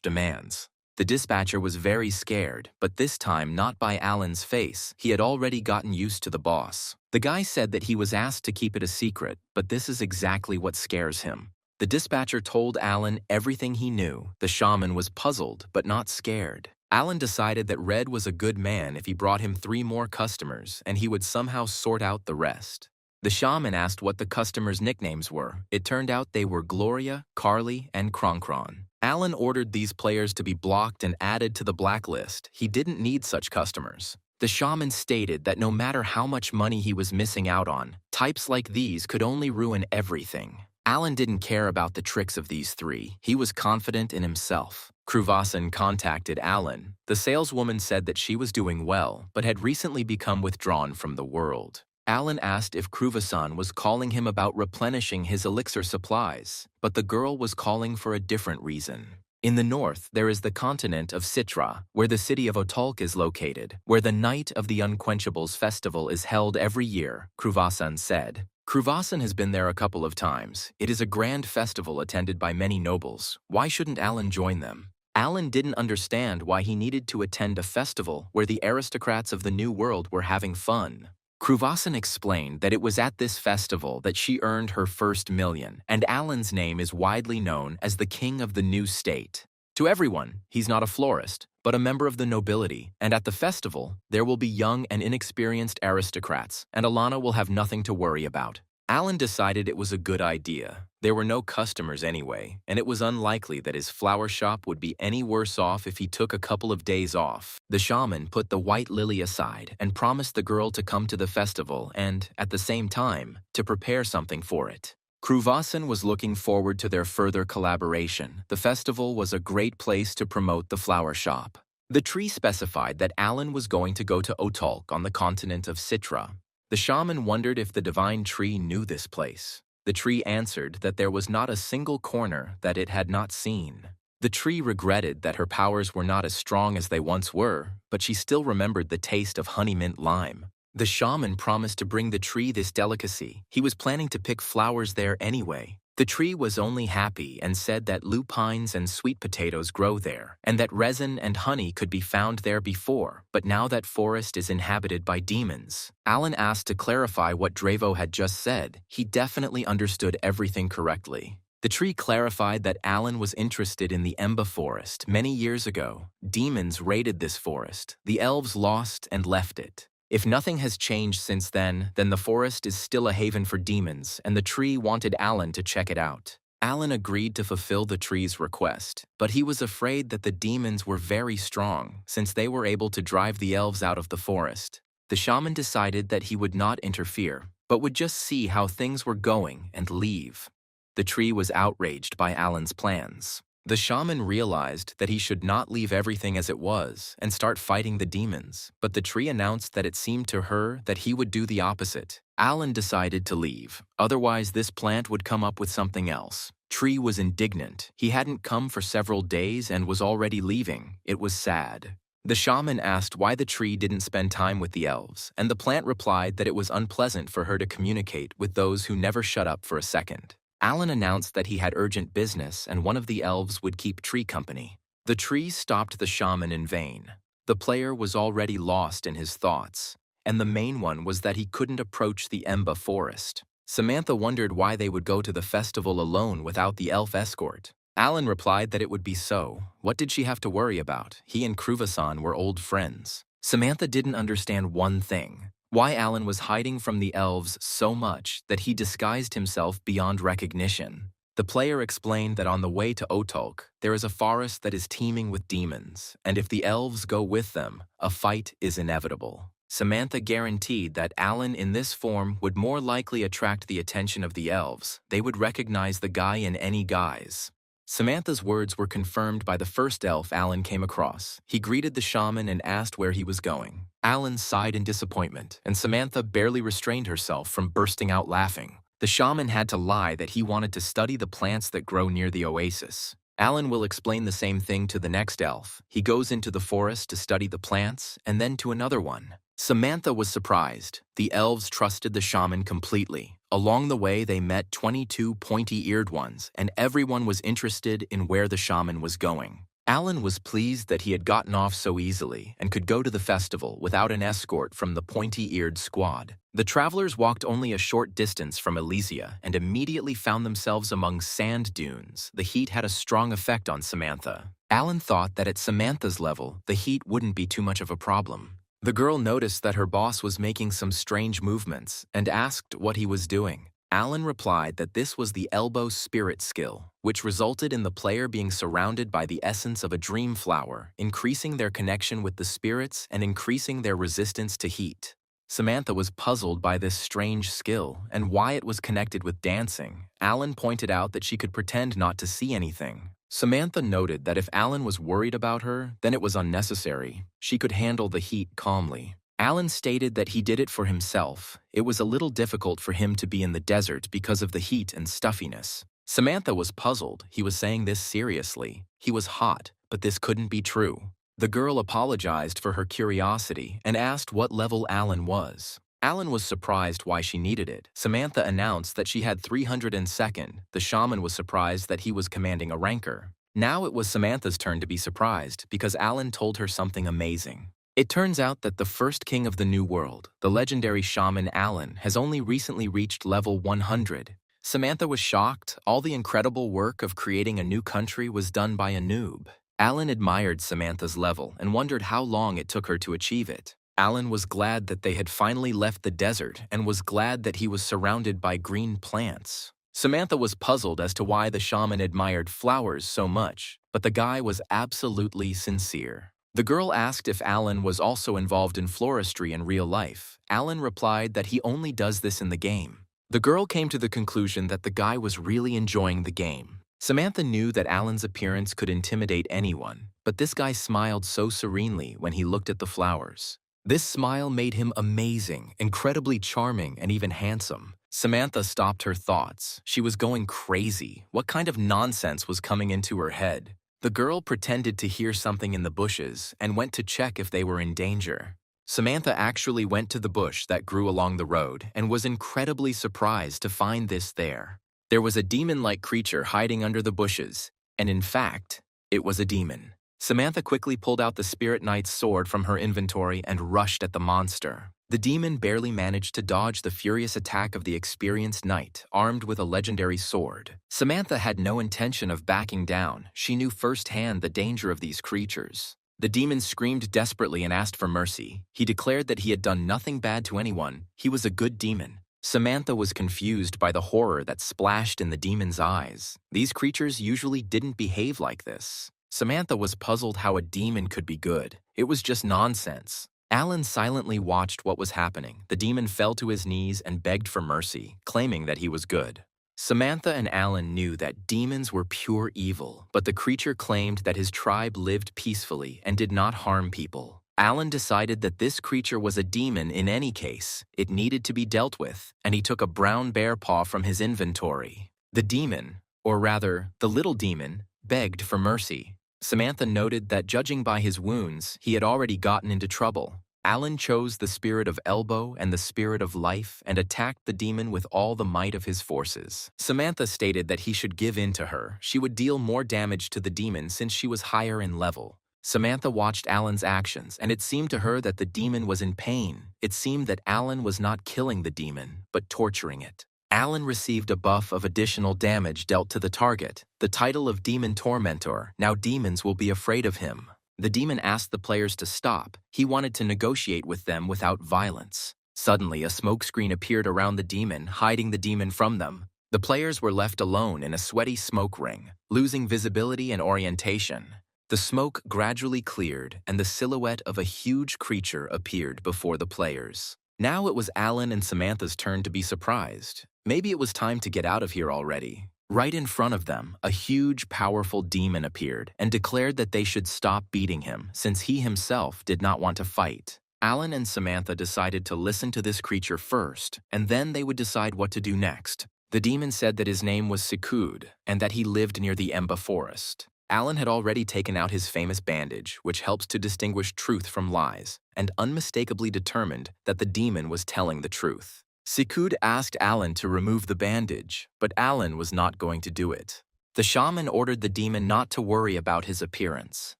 demands. The dispatcher was very scared, but this time not by Alan's face. He had already gotten used to the boss. The guy said that he was asked to keep it a secret, but this is exactly what scares him. The dispatcher told Alan everything he knew. The shaman was puzzled, but not scared. Alan decided that Red was a good man if he brought him 3 more customers, and he would somehow sort out the rest. The shaman asked what the customers' nicknames were. It turned out they were Gloria, Carly, and Kronkron. Alan ordered these players to be blocked and added to the blacklist. He didn't need such customers. The shaman stated that no matter how much money he was missing out on, types like these could only ruin everything. Alan didn't care about the tricks of these 3. He was confident in himself. Kruvasan contacted Alan. The saleswoman said that she was doing well, but had recently become withdrawn from the world. Alan asked if Kruvasan was calling him about replenishing his elixir supplies, but the girl was calling for a different reason. In the north, there is the continent of Citra, where the city of Otulk is located, where the Night of the Unquenchables festival is held every year, Kruvasan said. Kruvasan has been there a couple of times. It is a grand festival attended by many nobles. Why shouldn't Alan join them? Alan didn't understand why he needed to attend a festival where the aristocrats of the New World were having fun. Kruvasan explained that it was at this festival that she earned her first million, and Alan's name is widely known as the King of the New State. To everyone, he's not a florist, but a member of the nobility, and at the festival, there will be young and inexperienced aristocrats, and Alana will have nothing to worry about. Alan decided it was a good idea. There were no customers anyway, and it was unlikely that his flower shop would be any worse off if he took a couple of days off. The shaman put the white lily aside and promised the girl to come to the festival and, at the same time, to prepare something for it. Kruvasan was looking forward to their further collaboration. The festival was a great place to promote the flower shop. The tree specified that Alan was going to go to Otulk on the continent of Citra. The shaman wondered if the divine tree knew this place. The tree answered that there was not a single corner that it had not seen. The tree regretted that her powers were not as strong as they once were, but she still remembered the taste of honey mint lime. The shaman promised to bring the tree this delicacy. He was planning to pick flowers there anyway. The tree was only happy and said that lupines and sweet potatoes grow there, and that resin and honey could be found there before, but now that forest is inhabited by demons. Alan asked to clarify what Dravo had just said. He definitely understood everything correctly. The tree clarified that Alan was interested in the Emba forest many years ago. Demons raided this forest. The elves lost and left it. If nothing has changed since then the forest is still a haven for demons, and the tree wanted Alan to check it out. Alan agreed to fulfill the tree's request, but he was afraid that the demons were very strong, since they were able to drive the elves out of the forest. The shaman decided that he would not interfere, but would just see how things were going and leave. The tree was outraged by Alan's plans. The shaman realized that he should not leave everything as it was and start fighting the demons, but the tree announced that it seemed to her that he would do the opposite. Alan decided to leave, otherwise this plant would come up with something else. Tree was indignant. He hadn't come for several days and was already leaving. It was sad. The shaman asked why the tree didn't spend time with the elves, and the plant replied that it was unpleasant for her to communicate with those who never shut up for a second. Alan announced that he had urgent business and one of the elves would keep Tree company. The tree stopped the shaman in vain. The player was already lost in his thoughts, and the main one was that he couldn't approach the Emba forest. Samantha wondered why they would go to the festival alone without the elf escort. Alan replied that it would be so. What did she have to worry about? He and Kruvasan were old friends. Samantha didn't understand one thing. Why Alan was hiding from the elves so much that he disguised himself beyond recognition. The player explained that on the way to Otulk, there is a forest that is teeming with demons, and if the elves go with them, a fight is inevitable. Samantha guaranteed that Alan in this form would more likely attract the attention of the elves. They would recognize the guy in any guise. Samantha's words were confirmed by the first elf Alan came across. He greeted the shaman and asked where he was going. Alan sighed in disappointment, and Samantha barely restrained herself from bursting out laughing. The shaman had to lie that he wanted to study the plants that grow near the oasis. Alan will explain the same thing to the next elf. He goes into the forest to study the plants, and then to another one. Samantha was surprised. The elves trusted the shaman completely. Along the way, they met 22 pointy-eared ones, and everyone was interested in where the shaman was going. Alan was pleased that he had gotten off so easily and could go to the festival without an escort from the pointy-eared squad. The travelers walked only a short distance from Elysia and immediately found themselves among sand dunes. The heat had a strong effect on Samantha. Alan thought that at Samantha's level, the heat wouldn't be too much of a problem. The girl noticed that her boss was making some strange movements and asked what he was doing. Alan replied that this was the elbow spirit skill, which resulted in the player being surrounded by the essence of a dream flower, increasing their connection with the spirits and increasing their resistance to heat. Samantha was puzzled by this strange skill and why it was connected with dancing. Alan pointed out that she could pretend not to see anything. Samantha noted that if Alan was worried about her, then it was unnecessary. She could handle the heat calmly. Alan stated that he did it for himself. It was a little difficult for him to be in the desert because of the heat and stuffiness. Samantha was puzzled. He was saying this seriously. He was hot, but this couldn't be true. The girl apologized for her curiosity and asked what level Alan was. Alan was surprised why she needed it. Samantha announced that she had 302nd. The shaman was surprised that he was commanding a ranker. Now it was Samantha's turn to be surprised because Alan told her something amazing. It turns out that the first king of the New World, the legendary shaman Alan, has only recently reached level 100. Samantha was shocked. All the incredible work of creating a new country was done by a noob. Alan admired Samantha's level and wondered how long it took her to achieve it. Alan was glad that they had finally left the desert and was glad that he was surrounded by green plants. Samantha was puzzled as to why the shaman admired flowers so much, but the guy was absolutely sincere. The girl asked if Alan was also involved in floristry in real life. Alan replied that he only does this in the game. The girl came to the conclusion that the guy was really enjoying the game. Samantha knew that Alan's appearance could intimidate anyone, but this guy smiled so serenely when he looked at the flowers. This smile made him amazing, incredibly charming, and even handsome. Samantha stopped her thoughts. She was going crazy. What kind of nonsense was coming into her head? The girl pretended to hear something in the bushes and went to check if they were in danger. Samantha actually went to the bush that grew along the road and was incredibly surprised to find this there. There was a demon-like creature hiding under the bushes, and in fact, it was a demon. Samantha quickly pulled out the Spirit Knight's sword from her inventory and rushed at the monster. The demon barely managed to dodge the furious attack of the experienced knight, armed with a legendary sword. Samantha had no intention of backing down. She knew firsthand the danger of these creatures. The demon screamed desperately and asked for mercy. He declared that he had done nothing bad to anyone. He was a good demon. Samantha was confused by the horror that splashed in the demon's eyes. These creatures usually didn't behave like this. Samantha was puzzled how a demon could be good. It was just nonsense. Alan silently watched what was happening. The demon fell to his knees and begged for mercy, claiming that he was good. Samantha and Alan knew that demons were pure evil, but the creature claimed that his tribe lived peacefully and did not harm people. Alan decided that this creature was a demon in any case. It needed to be dealt with, and he took a brown bear paw from his inventory. The demon, or rather, the little demon, begged for mercy. Samantha noted that judging by his wounds, he had already gotten into trouble. Alan chose the spirit of elbow and the spirit of life and attacked the demon with all the might of his forces. Samantha stated that he should give in to her. She would deal more damage to the demon since she was higher in level. Samantha watched Alan's actions, and it seemed to her that the demon was in pain. It seemed that Alan was not killing the demon, but torturing it. Alan received a buff of additional damage dealt to the target, the title of Demon Tormentor. Now demons will be afraid of him. The demon asked the players to stop. He wanted to negotiate with them without violence. Suddenly, a smokescreen appeared around the demon, hiding the demon from them. The players were left alone in a sweaty smoke ring, losing visibility and orientation. The smoke gradually cleared, and the silhouette of a huge creature appeared before the players. Now it was Alan and Samantha's turn to be surprised. Maybe it was time to get out of here already. Right in front of them, a huge, powerful demon appeared and declared that they should stop beating him, since he himself did not want to fight. Alan and Samantha decided to listen to this creature first, and then they would decide what to do next. The demon said that his name was Sikud, and that he lived near the Emba forest. Alan had already taken out his famous bandage, which helps to distinguish truth from lies, and unmistakably determined that the demon was telling the truth. Sikud asked Alan to remove the bandage, but Alan was not going to do it. The shaman ordered the demon not to worry about his appearance,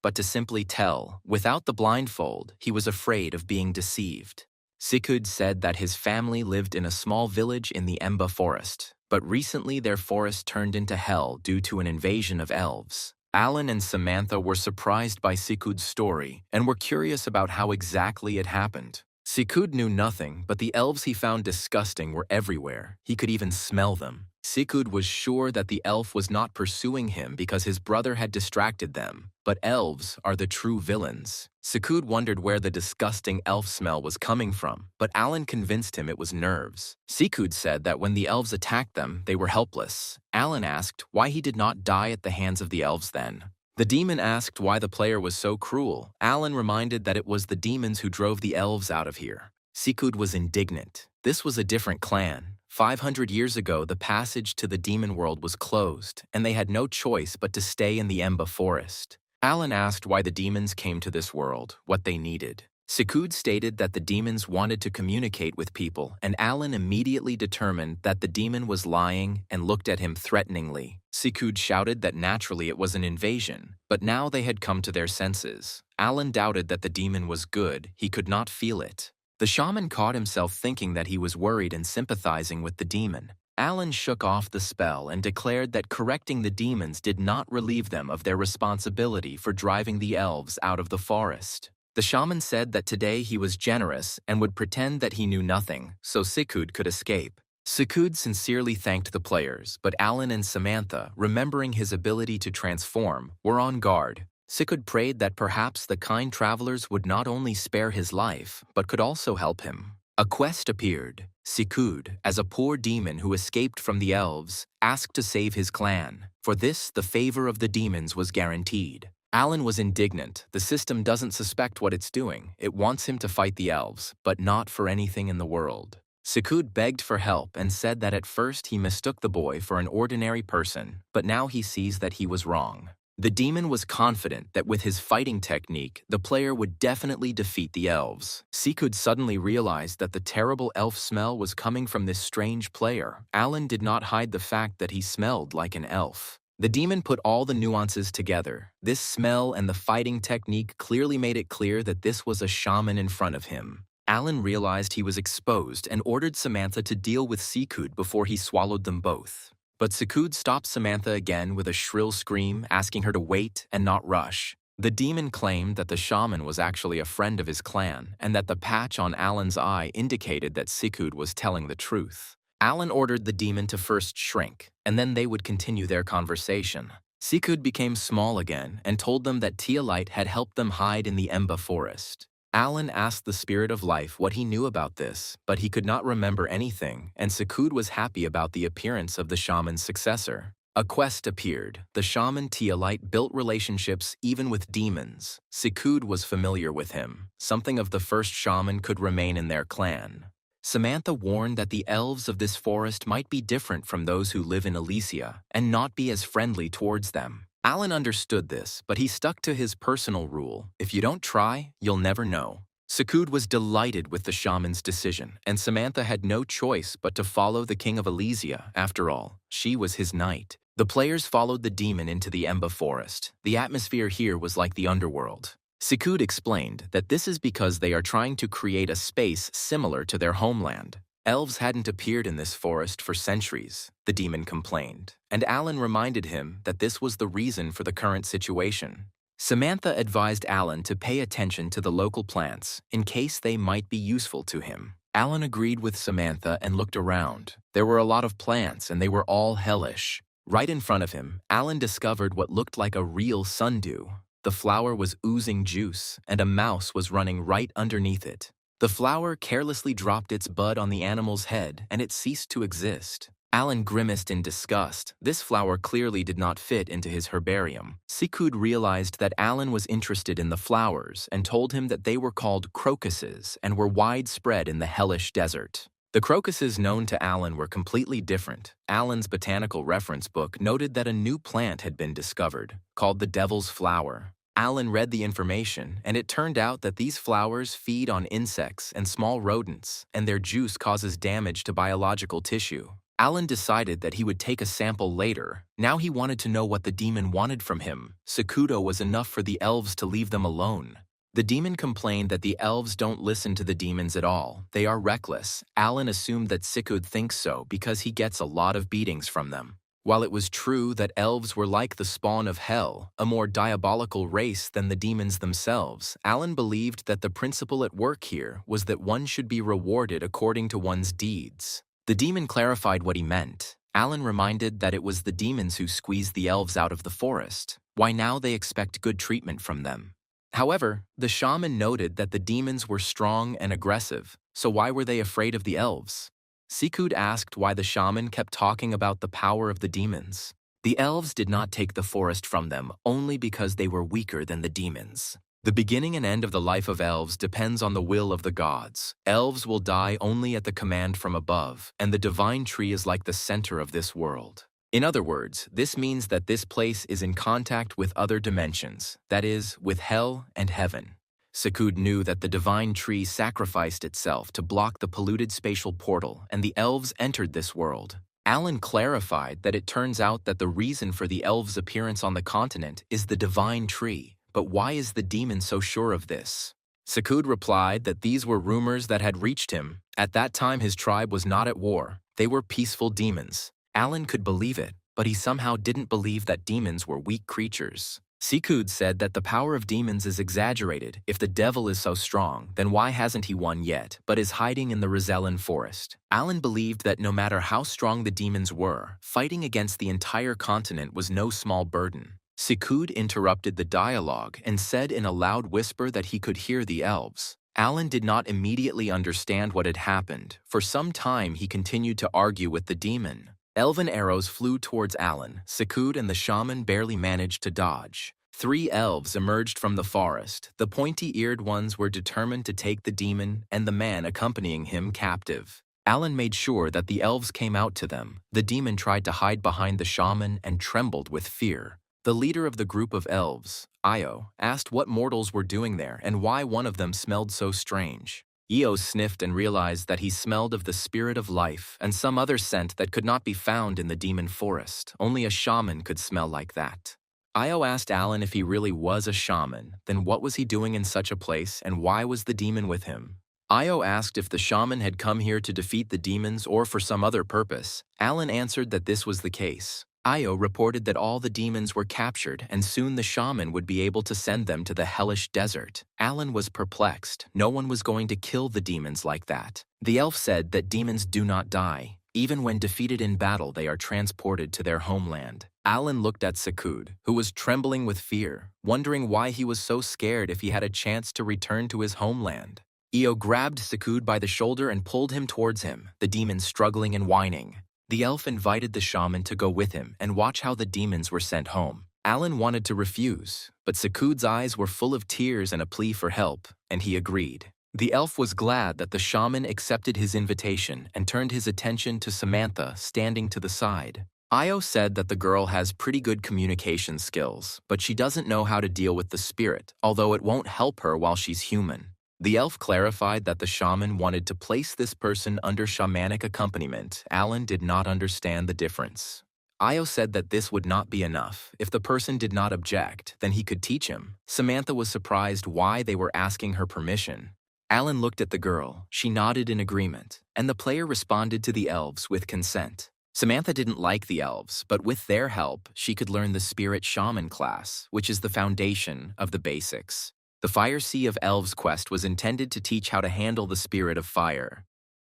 but to simply tell. Without the blindfold, he was afraid of being deceived. Sikud said that his family lived in a small village in the Emba forest, but recently their forest turned into hell due to an invasion of elves. Alan and Samantha were surprised by Sikud's story and were curious about how exactly it happened. Sikud knew nothing, but the elves he found disgusting were everywhere. He could even smell them. Sikud was sure that the elf was not pursuing him because his brother had distracted them, but elves are the true villains. Sikud wondered where the disgusting elf smell was coming from, but Alan convinced him it was nerves. Sikud said that when the elves attacked them, they were helpless. Alan asked why he did not die at the hands of the elves then. The demon asked why the player was so cruel. Alan reminded that it was the demons who drove the elves out of here. Sikud was indignant. This was a different clan. 500 years ago, the passage to the demon world was closed, and they had no choice but to stay in the Emba forest. Alan asked why the demons came to this world, what they needed. Sikud stated that the demons wanted to communicate with people, and Alan immediately determined that the demon was lying and looked at him threateningly. Sikud shouted that naturally it was an invasion, but now they had come to their senses. Alan doubted that the demon was good. He could not feel it. The shaman caught himself thinking that he was worried and sympathizing with the demon. Alan shook off the spell and declared that correcting the demons did not relieve them of their responsibility for driving the elves out of the forest. The shaman said that today he was generous and would pretend that he knew nothing, so Sikud could escape. Sikud sincerely thanked the players, but Alan and Samantha, remembering his ability to transform, were on guard. Sikud prayed that perhaps the kind travelers would not only spare his life, but could also help him. A quest appeared. Sikud, as a poor demon who escaped from the elves, asked to save his clan. For this, the favor of the demons was guaranteed. Alan was indignant. The system doesn't suspect what it's doing. It wants him to fight the elves, but not for anything in the world. Sikud begged for help and said that at first he mistook the boy for an ordinary person, but now he sees that he was wrong. The demon was confident that with his fighting technique, the player would definitely defeat the elves. Sikud suddenly realized that the terrible elf smell was coming from this strange player. Alan did not hide the fact that he smelled like an elf. The demon put all the nuances together. This smell and the fighting technique clearly made it clear that this was a shaman in front of him. Alan realized he was exposed and ordered Samantha to deal with Sikud before he swallowed them both. But Sikud stopped Samantha again with a shrill scream, asking her to wait and not rush. The demon claimed that the shaman was actually a friend of his clan, and that the patch on Alan's eye indicated that Sikud was telling the truth. Alan ordered the demon to first shrink, and then they would continue their conversation. Sikud became small again and told them that Teolite had helped them hide in the Emba forest. Alan asked the Spirit of Life what he knew about this, but he could not remember anything, and Sikud was happy about the appearance of the shaman's successor. A quest appeared. The shaman Teolite built relationships even with demons. Sikud was familiar with him. Something of the first shaman could remain in their clan. Samantha warned that the elves of this forest might be different from those who live in Elysia, and not be as friendly towards them. Alan understood this, but he stuck to his personal rule: if you don't try, you'll never know. Sikud was delighted with the shaman's decision, and Samantha had no choice but to follow the king of Elysia. After all, she was his knight. The players followed the demon into the Emba forest. The atmosphere here was like the underworld. Sikud explained that this is because they are trying to create a space similar to their homeland. Elves hadn't appeared in this forest for centuries, the demon complained, and Alan reminded him that this was the reason for the current situation. Samantha advised Alan to pay attention to the local plants in case they might be useful to him. Alan agreed with Samantha and looked around. There were a lot of plants and they were all hellish. Right in front of him, Alan discovered what looked like a real sundew. The flower was oozing juice, and a mouse was running right underneath it. The flower carelessly dropped its bud on the animal's head, and it ceased to exist. Alan grimaced in disgust. This flower clearly did not fit into his herbarium. Sikud realized that Alan was interested in the flowers and told him that they were called crocuses and were widespread in the hellish desert. The crocuses known to Alan were completely different. Alan's botanical reference book noted that a new plant had been discovered, called the devil's flower. Alan read the information, and it turned out that these flowers feed on insects and small rodents, and their juice causes damage to biological tissue. Alan decided that he would take a sample later. Now he wanted to know what the demon wanted from him. Sikudo was enough for the elves to leave them alone. The demon complained that the elves don't listen to the demons at all. They are reckless. Alan assumed that Sikud thinks so because he gets a lot of beatings from them. While it was true that elves were like the spawn of hell, a more diabolical race than the demons themselves, Alan believed that the principle at work here was that one should be rewarded according to one's deeds. The demon clarified what he meant. Alan reminded that it was the demons who squeezed the elves out of the forest. Why now they expect good treatment from them? However, the shaman noted that the demons were strong and aggressive, so why were they afraid of the elves? Sikud asked why the shaman kept talking about the power of the demons. The elves did not take the forest from them only because they were weaker than the demons. The beginning and end of the life of elves depends on the will of the gods. Elves will die only at the command from above, and the divine tree is like the center of this world. In other words, this means that this place is in contact with other dimensions, that is, with hell and heaven. Sikud knew that the divine tree sacrificed itself to block the polluted spatial portal, and the elves entered this world. Alan clarified that it turns out that the reason for the elves' appearance on the continent is the divine tree. But why is the demon so sure of this? Sekud replied that these were rumors that had reached him. At that time his tribe was not at war. They were peaceful demons. Alan could believe it, but he somehow didn't believe that demons were weak creatures. Sekud said that the power of demons is exaggerated. If the devil is so strong, then why hasn't he won yet, but is hiding in the Rosellan forest? Alan believed that no matter how strong the demons were, fighting against the entire continent was no small burden. Sekud interrupted the dialogue and said in a loud whisper that he could hear the elves. Alan did not immediately understand what had happened. For some time he continued to argue with the demon. Elven arrows flew towards Alan. Sekud and the shaman barely managed to dodge. 3 elves emerged from the forest. The pointy-eared ones were determined to take the demon and the man accompanying him captive. Alan made sure that the elves came out to them. The demon tried to hide behind the shaman and trembled with fear. The leader of the group of elves, Io, asked what mortals were doing there and why one of them smelled so strange. Io sniffed and realized that he smelled of the spirit of life and some other scent that could not be found in the demon forest. Only a shaman could smell like that. Io asked Alan if he really was a shaman, then what was he doing in such a place and why was the demon with him? Io asked if the shaman had come here to defeat the demons or for some other purpose. Alan answered that this was the case. Io reported that all the demons were captured and soon the shaman would be able to send them to the hellish desert. Alan was perplexed. No one was going to kill the demons like that. The elf said that demons do not die. Even when defeated in battle, they are transported to their homeland. Alan looked at Sekud, who was trembling with fear, wondering why he was so scared if he had a chance to return to his homeland. Io grabbed Sekud by the shoulder and pulled him towards him, the demon struggling and whining. The elf invited the shaman to go with him and watch how the demons were sent home. Alan wanted to refuse, but Sekud's eyes were full of tears and a plea for help, and he agreed. The elf was glad that the shaman accepted his invitation and turned his attention to Samantha standing to the side. Io said that the girl has pretty good communication skills, but she doesn't know how to deal with the spirit, although it won't help her while she's human. The elf clarified that the shaman wanted to place this person under shamanic accompaniment. Alan did not understand the difference. Io said that this would not be enough. If the person did not object, then he could teach him. Samantha was surprised why they were asking her permission. Alan looked at the girl. She nodded in agreement, and the player responded to the elves with consent. Samantha didn't like the elves, but with their help, she could learn the Spirit Shaman class, which is the foundation of the basics. The Fire Sea of Elves quest was intended to teach how to handle the spirit of fire.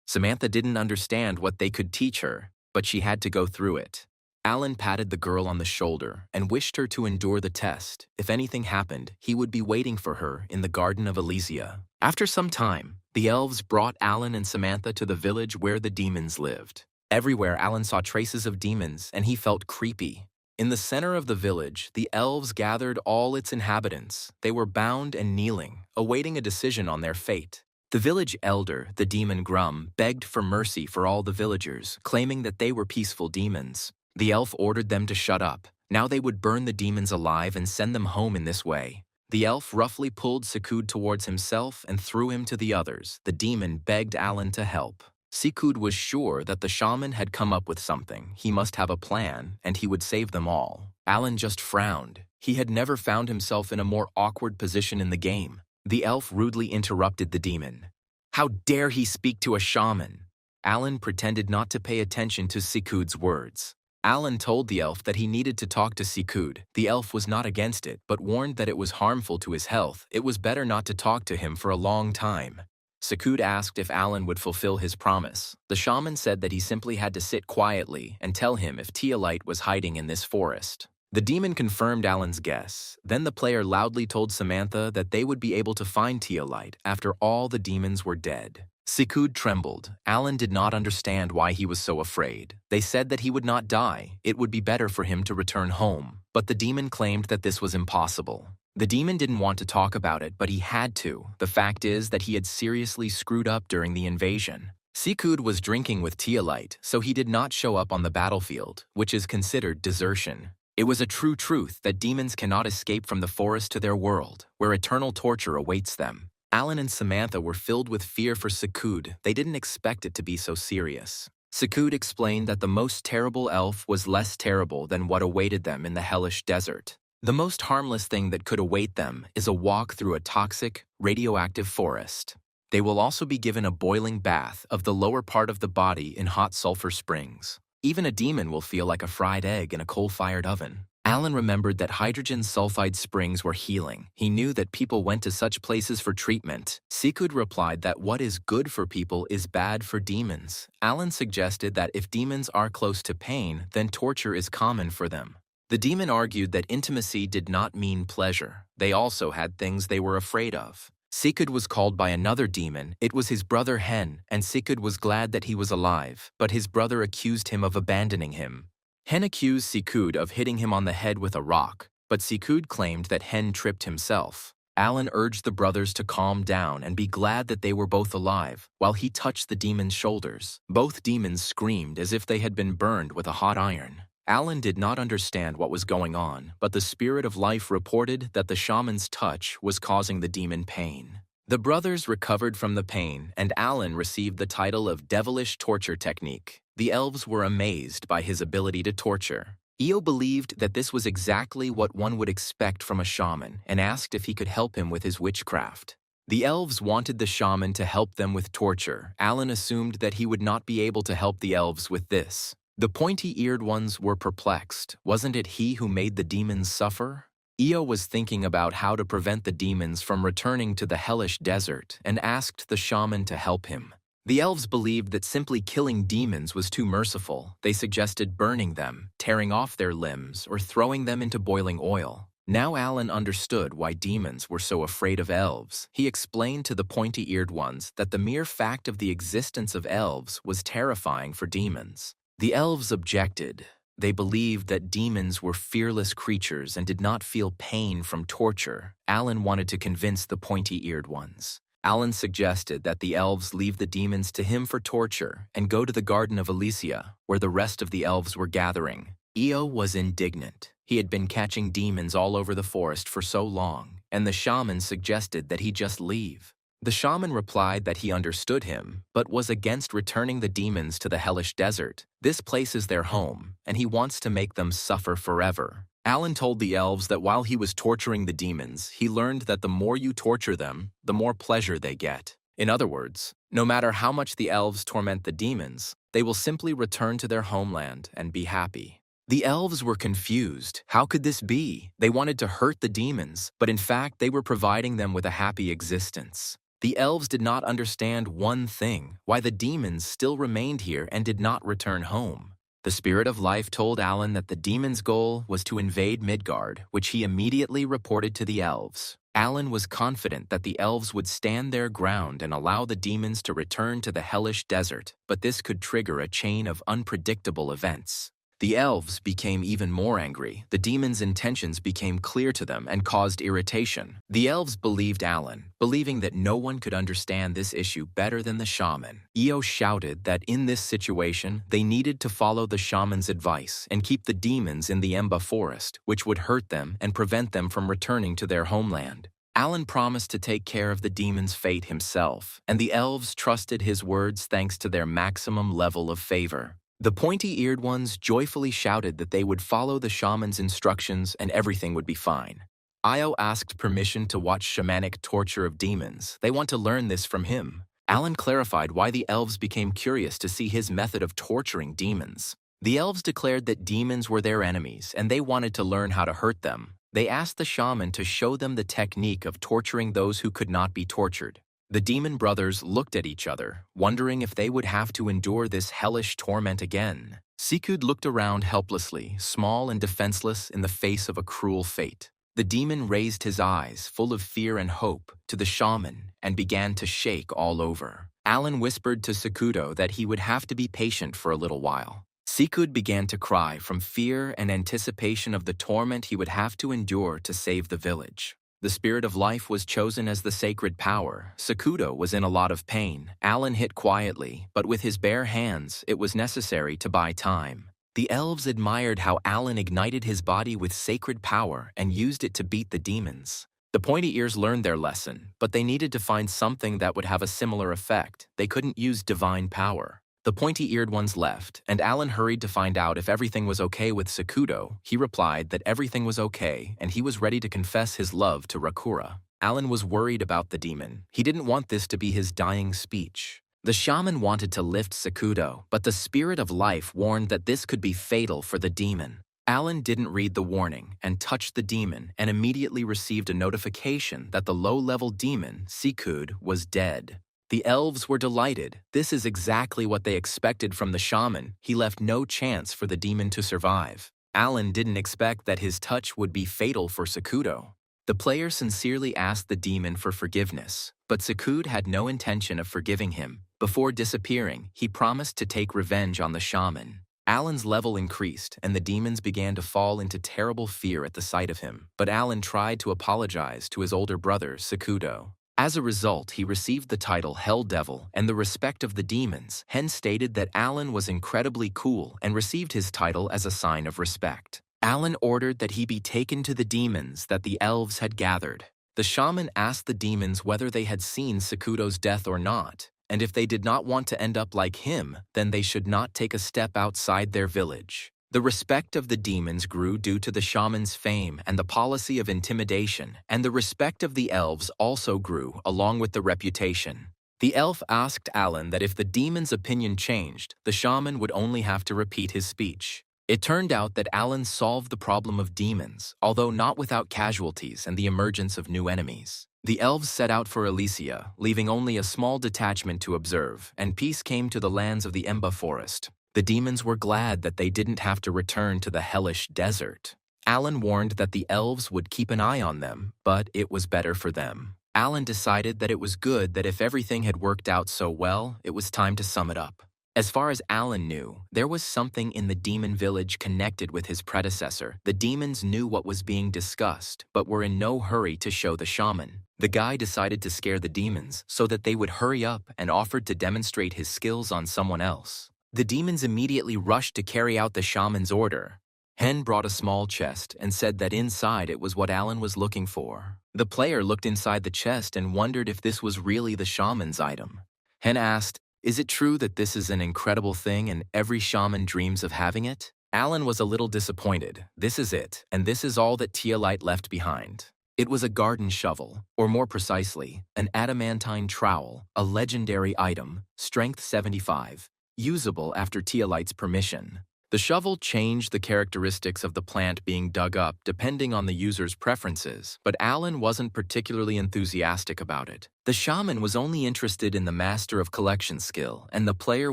Samantha didn't understand what they could teach her, but she had to go through it. Alan patted the girl on the shoulder and wished her to endure the test. If anything happened, he would be waiting for her in the Garden of Elysia. After some time, the elves brought Alan and Samantha to the village where the demons lived. Everywhere Alan saw traces of demons, and he felt creepy. In the center of the village, the elves gathered all its inhabitants. They were bound and kneeling, awaiting a decision on their fate. The village elder, the demon Grum, begged for mercy for all the villagers, claiming that they were peaceful demons. The elf ordered them to shut up. Now they would burn the demons alive and send them home in this way. The elf roughly pulled Sekud towards himself and threw him to the others. The demon begged Alan to help. Sekud was sure that the shaman had come up with something. He must have a plan, and he would save them all. Alan just frowned. He had never found himself in a more awkward position in the game. The elf rudely interrupted the demon. How dare he speak to a shaman? Alan pretended not to pay attention to Sekud's words. Alan told the elf that he needed to talk to Sekud. The elf was not against it, but warned that it was harmful to his health. It was better not to talk to him for a long time. Sekud asked if Alan would fulfill his promise. The shaman said that he simply had to sit quietly and tell him if Teolite was hiding in this forest. The demon confirmed Alan's guess. Then the player loudly told Samantha that they would be able to find Teolite after all the demons were dead. Sekud trembled. Alan did not understand why he was so afraid. They said that he would not die. It would be better for him to return home. But the demon claimed that this was impossible. The demon didn't want to talk about it, but he had to. The fact is that he had seriously screwed up during the invasion. Sekud was drinking with Teolite, so he did not show up on the battlefield, which is considered desertion. It was a true truth that demons cannot escape from the forest to their world, where eternal torture awaits them. Alan and Samantha were filled with fear for Sekud. They didn't expect it to be so serious. Sekud explained that the most terrible elf was less terrible than what awaited them in the hellish desert. The most harmless thing that could await them is a walk through a toxic, radioactive forest. They will also be given a boiling bath of the lower part of the body in hot sulfur springs. Even a demon will feel like a fried egg in a coal-fired oven. Alan remembered that hydrogen sulfide springs were healing. He knew that people went to such places for treatment. Sikud replied that what is good for people is bad for demons. Alan suggested that if demons are close to pain, then torture is common for them. The demon argued that intimacy did not mean pleasure. They also had things they were afraid of. Sikud was called by another demon. It was his brother Hen, and Sikud was glad that he was alive, but his brother accused him of abandoning him. Hen accused Sikud of hitting him on the head with a rock, but Sikud claimed that Hen tripped himself. Alan urged the brothers to calm down and be glad that they were both alive, while he touched the demon's shoulders. Both demons screamed as if they had been burned with a hot iron. Alan did not understand what was going on, but the spirit of life reported that the shaman's touch was causing the demon pain. The brothers recovered from the pain, and Alan received the title of Devilish Torture Technique. The elves were amazed by his ability to torture. Io believed that this was exactly what one would expect from a shaman and asked if he could help him with his witchcraft. The elves wanted the shaman to help them with torture. Alan assumed that he would not be able to help the elves with this. The pointy-eared ones were perplexed. Wasn't it he who made the demons suffer? Io was thinking about how to prevent the demons from returning to the hellish desert and asked the shaman to help him. The elves believed that simply killing demons was too merciful. They suggested burning them, tearing off their limbs, or throwing them into boiling oil. Now Alan understood why demons were so afraid of elves. He explained to the pointy-eared ones that the mere fact of the existence of elves was terrifying for demons. The elves objected. They believed that demons were fearless creatures and did not feel pain from torture. Alan wanted to convince the pointy-eared ones. Alan suggested that the elves leave the demons to him for torture and go to the Garden of Elysia, where the rest of the elves were gathering. Io was indignant. He had been catching demons all over the forest for so long, and the shaman suggested that he just leave. The shaman replied that he understood him, but was against returning the demons to the hellish desert. This place is their home, and he wants to make them suffer forever. Alan told the elves that while he was torturing the demons, he learned that the more you torture them, the more pleasure they get. In other words, no matter how much the elves torment the demons, they will simply return to their homeland and be happy. The elves were confused. How could this be? They wanted to hurt the demons, but in fact they were providing them with a happy existence. The elves did not understand one thing, why the demons still remained here and did not return home. The spirit of life told Alan that the demons' goal was to invade Midgard, which he immediately reported to the elves. Alan was confident that the elves would stand their ground and allow the demons to return to the hellish desert, but this could trigger a chain of unpredictable events. The elves became even more angry. The demons' intentions became clear to them and caused irritation. The elves believed Alan, believing that no one could understand this issue better than the shaman. Io shouted that in this situation, they needed to follow the shaman's advice and keep the demons in the Emba forest, which would hurt them and prevent them from returning to their homeland. Alan promised to take care of the demon's fate himself, and the elves trusted his words thanks to their maximum level of favor. The pointy-eared ones joyfully shouted that they would follow the shaman's instructions and everything would be fine. Io asked permission to watch shamanic torture of demons. They want to learn this from him. Alan clarified why the elves became curious to see his method of torturing demons. The elves declared that demons were their enemies and they wanted to learn how to hurt them. They asked the shaman to show them the technique of torturing those who could not be tortured. The demon brothers looked at each other, wondering if they would have to endure this hellish torment again. Sikud looked around helplessly, small and defenseless in the face of a cruel fate. The demon raised his eyes, full of fear and hope, to the shaman and began to shake all over. Alan whispered to Sikudo that he would have to be patient for a little while. Sikud began to cry from fear and anticipation of the torment he would have to endure to save the village. The spirit of life was chosen as the sacred power. Sikudo was in a lot of pain. Alan hit quietly, but with his bare hands, it was necessary to buy time. The elves admired how Alan ignited his body with sacred power and used it to beat the demons. The pointy ears learned their lesson, but they needed to find something that would have a similar effect. They couldn't use divine power. The pointy-eared ones left, and Alan hurried to find out if everything was okay with Sakudo. He replied that everything was okay, and he was ready to confess his love to Rakura. Alan was worried about the demon. He didn't want this to be his dying speech. The shaman wanted to lift Sakudo, but the spirit of life warned that this could be fatal for the demon. Alan didn't read the warning and touched the demon and immediately received a notification that the low-level demon, Sikud, was dead. The elves were delighted. This is exactly what they expected from the shaman. He left no chance for the demon to survive. Alan didn't expect that his touch would be fatal for Sakudo. The player sincerely asked the demon for forgiveness, but Sikud had no intention of forgiving him. Before disappearing, he promised to take revenge on the shaman. Alan's level increased, and the demons began to fall into terrible fear at the sight of him, but Alan tried to apologize to his older brother, Sakudo. As a result, he received the title Hell Devil and the respect of the demons. Hen stated that Alan was incredibly cool and received his title as a sign of respect. Alan ordered that he be taken to the demons that the elves had gathered. The shaman asked the demons whether they had seen Sakudo's death or not, and if they did not want to end up like him, then they should not take a step outside their village. The respect of the demons grew due to the shaman's fame and the policy of intimidation, and the respect of the elves also grew along with the reputation. The elf asked Alan that if the demon's opinion changed, the shaman would only have to repeat his speech. It turned out that Alan solved the problem of demons, although not without casualties and the emergence of new enemies. The elves set out for Elysia, leaving only a small detachment to observe, and peace came to the lands of the Emba forest. The demons were glad that they didn't have to return to the hellish desert. Alan warned that the elves would keep an eye on them, but it was better for them. Alan decided that it was good that if everything had worked out so well, it was time to sum it up. As far as Alan knew, there was something in the demon village connected with his predecessor. The demons knew what was being discussed, but were in no hurry to show the shaman. The guy decided to scare the demons so that they would hurry up and offered to demonstrate his skills on someone else. The demons immediately rushed to carry out the shaman's order. Hen brought a small chest and said that inside it was what Alan was looking for. The player looked inside the chest and wondered if this was really the shaman's item. Hen asked, "Is it true that this is an incredible thing and every shaman dreams of having it?" Alan was a little disappointed. This is it, and this is all that Teolite left behind. It was a garden shovel, or more precisely, an adamantine trowel, a legendary item, strength 75. Usable after Teolite's permission. The shovel changed the characteristics of the plant being dug up depending on the user's preferences, but Alan wasn't particularly enthusiastic about it. The shaman was only interested in the Master of Collection skill, and the player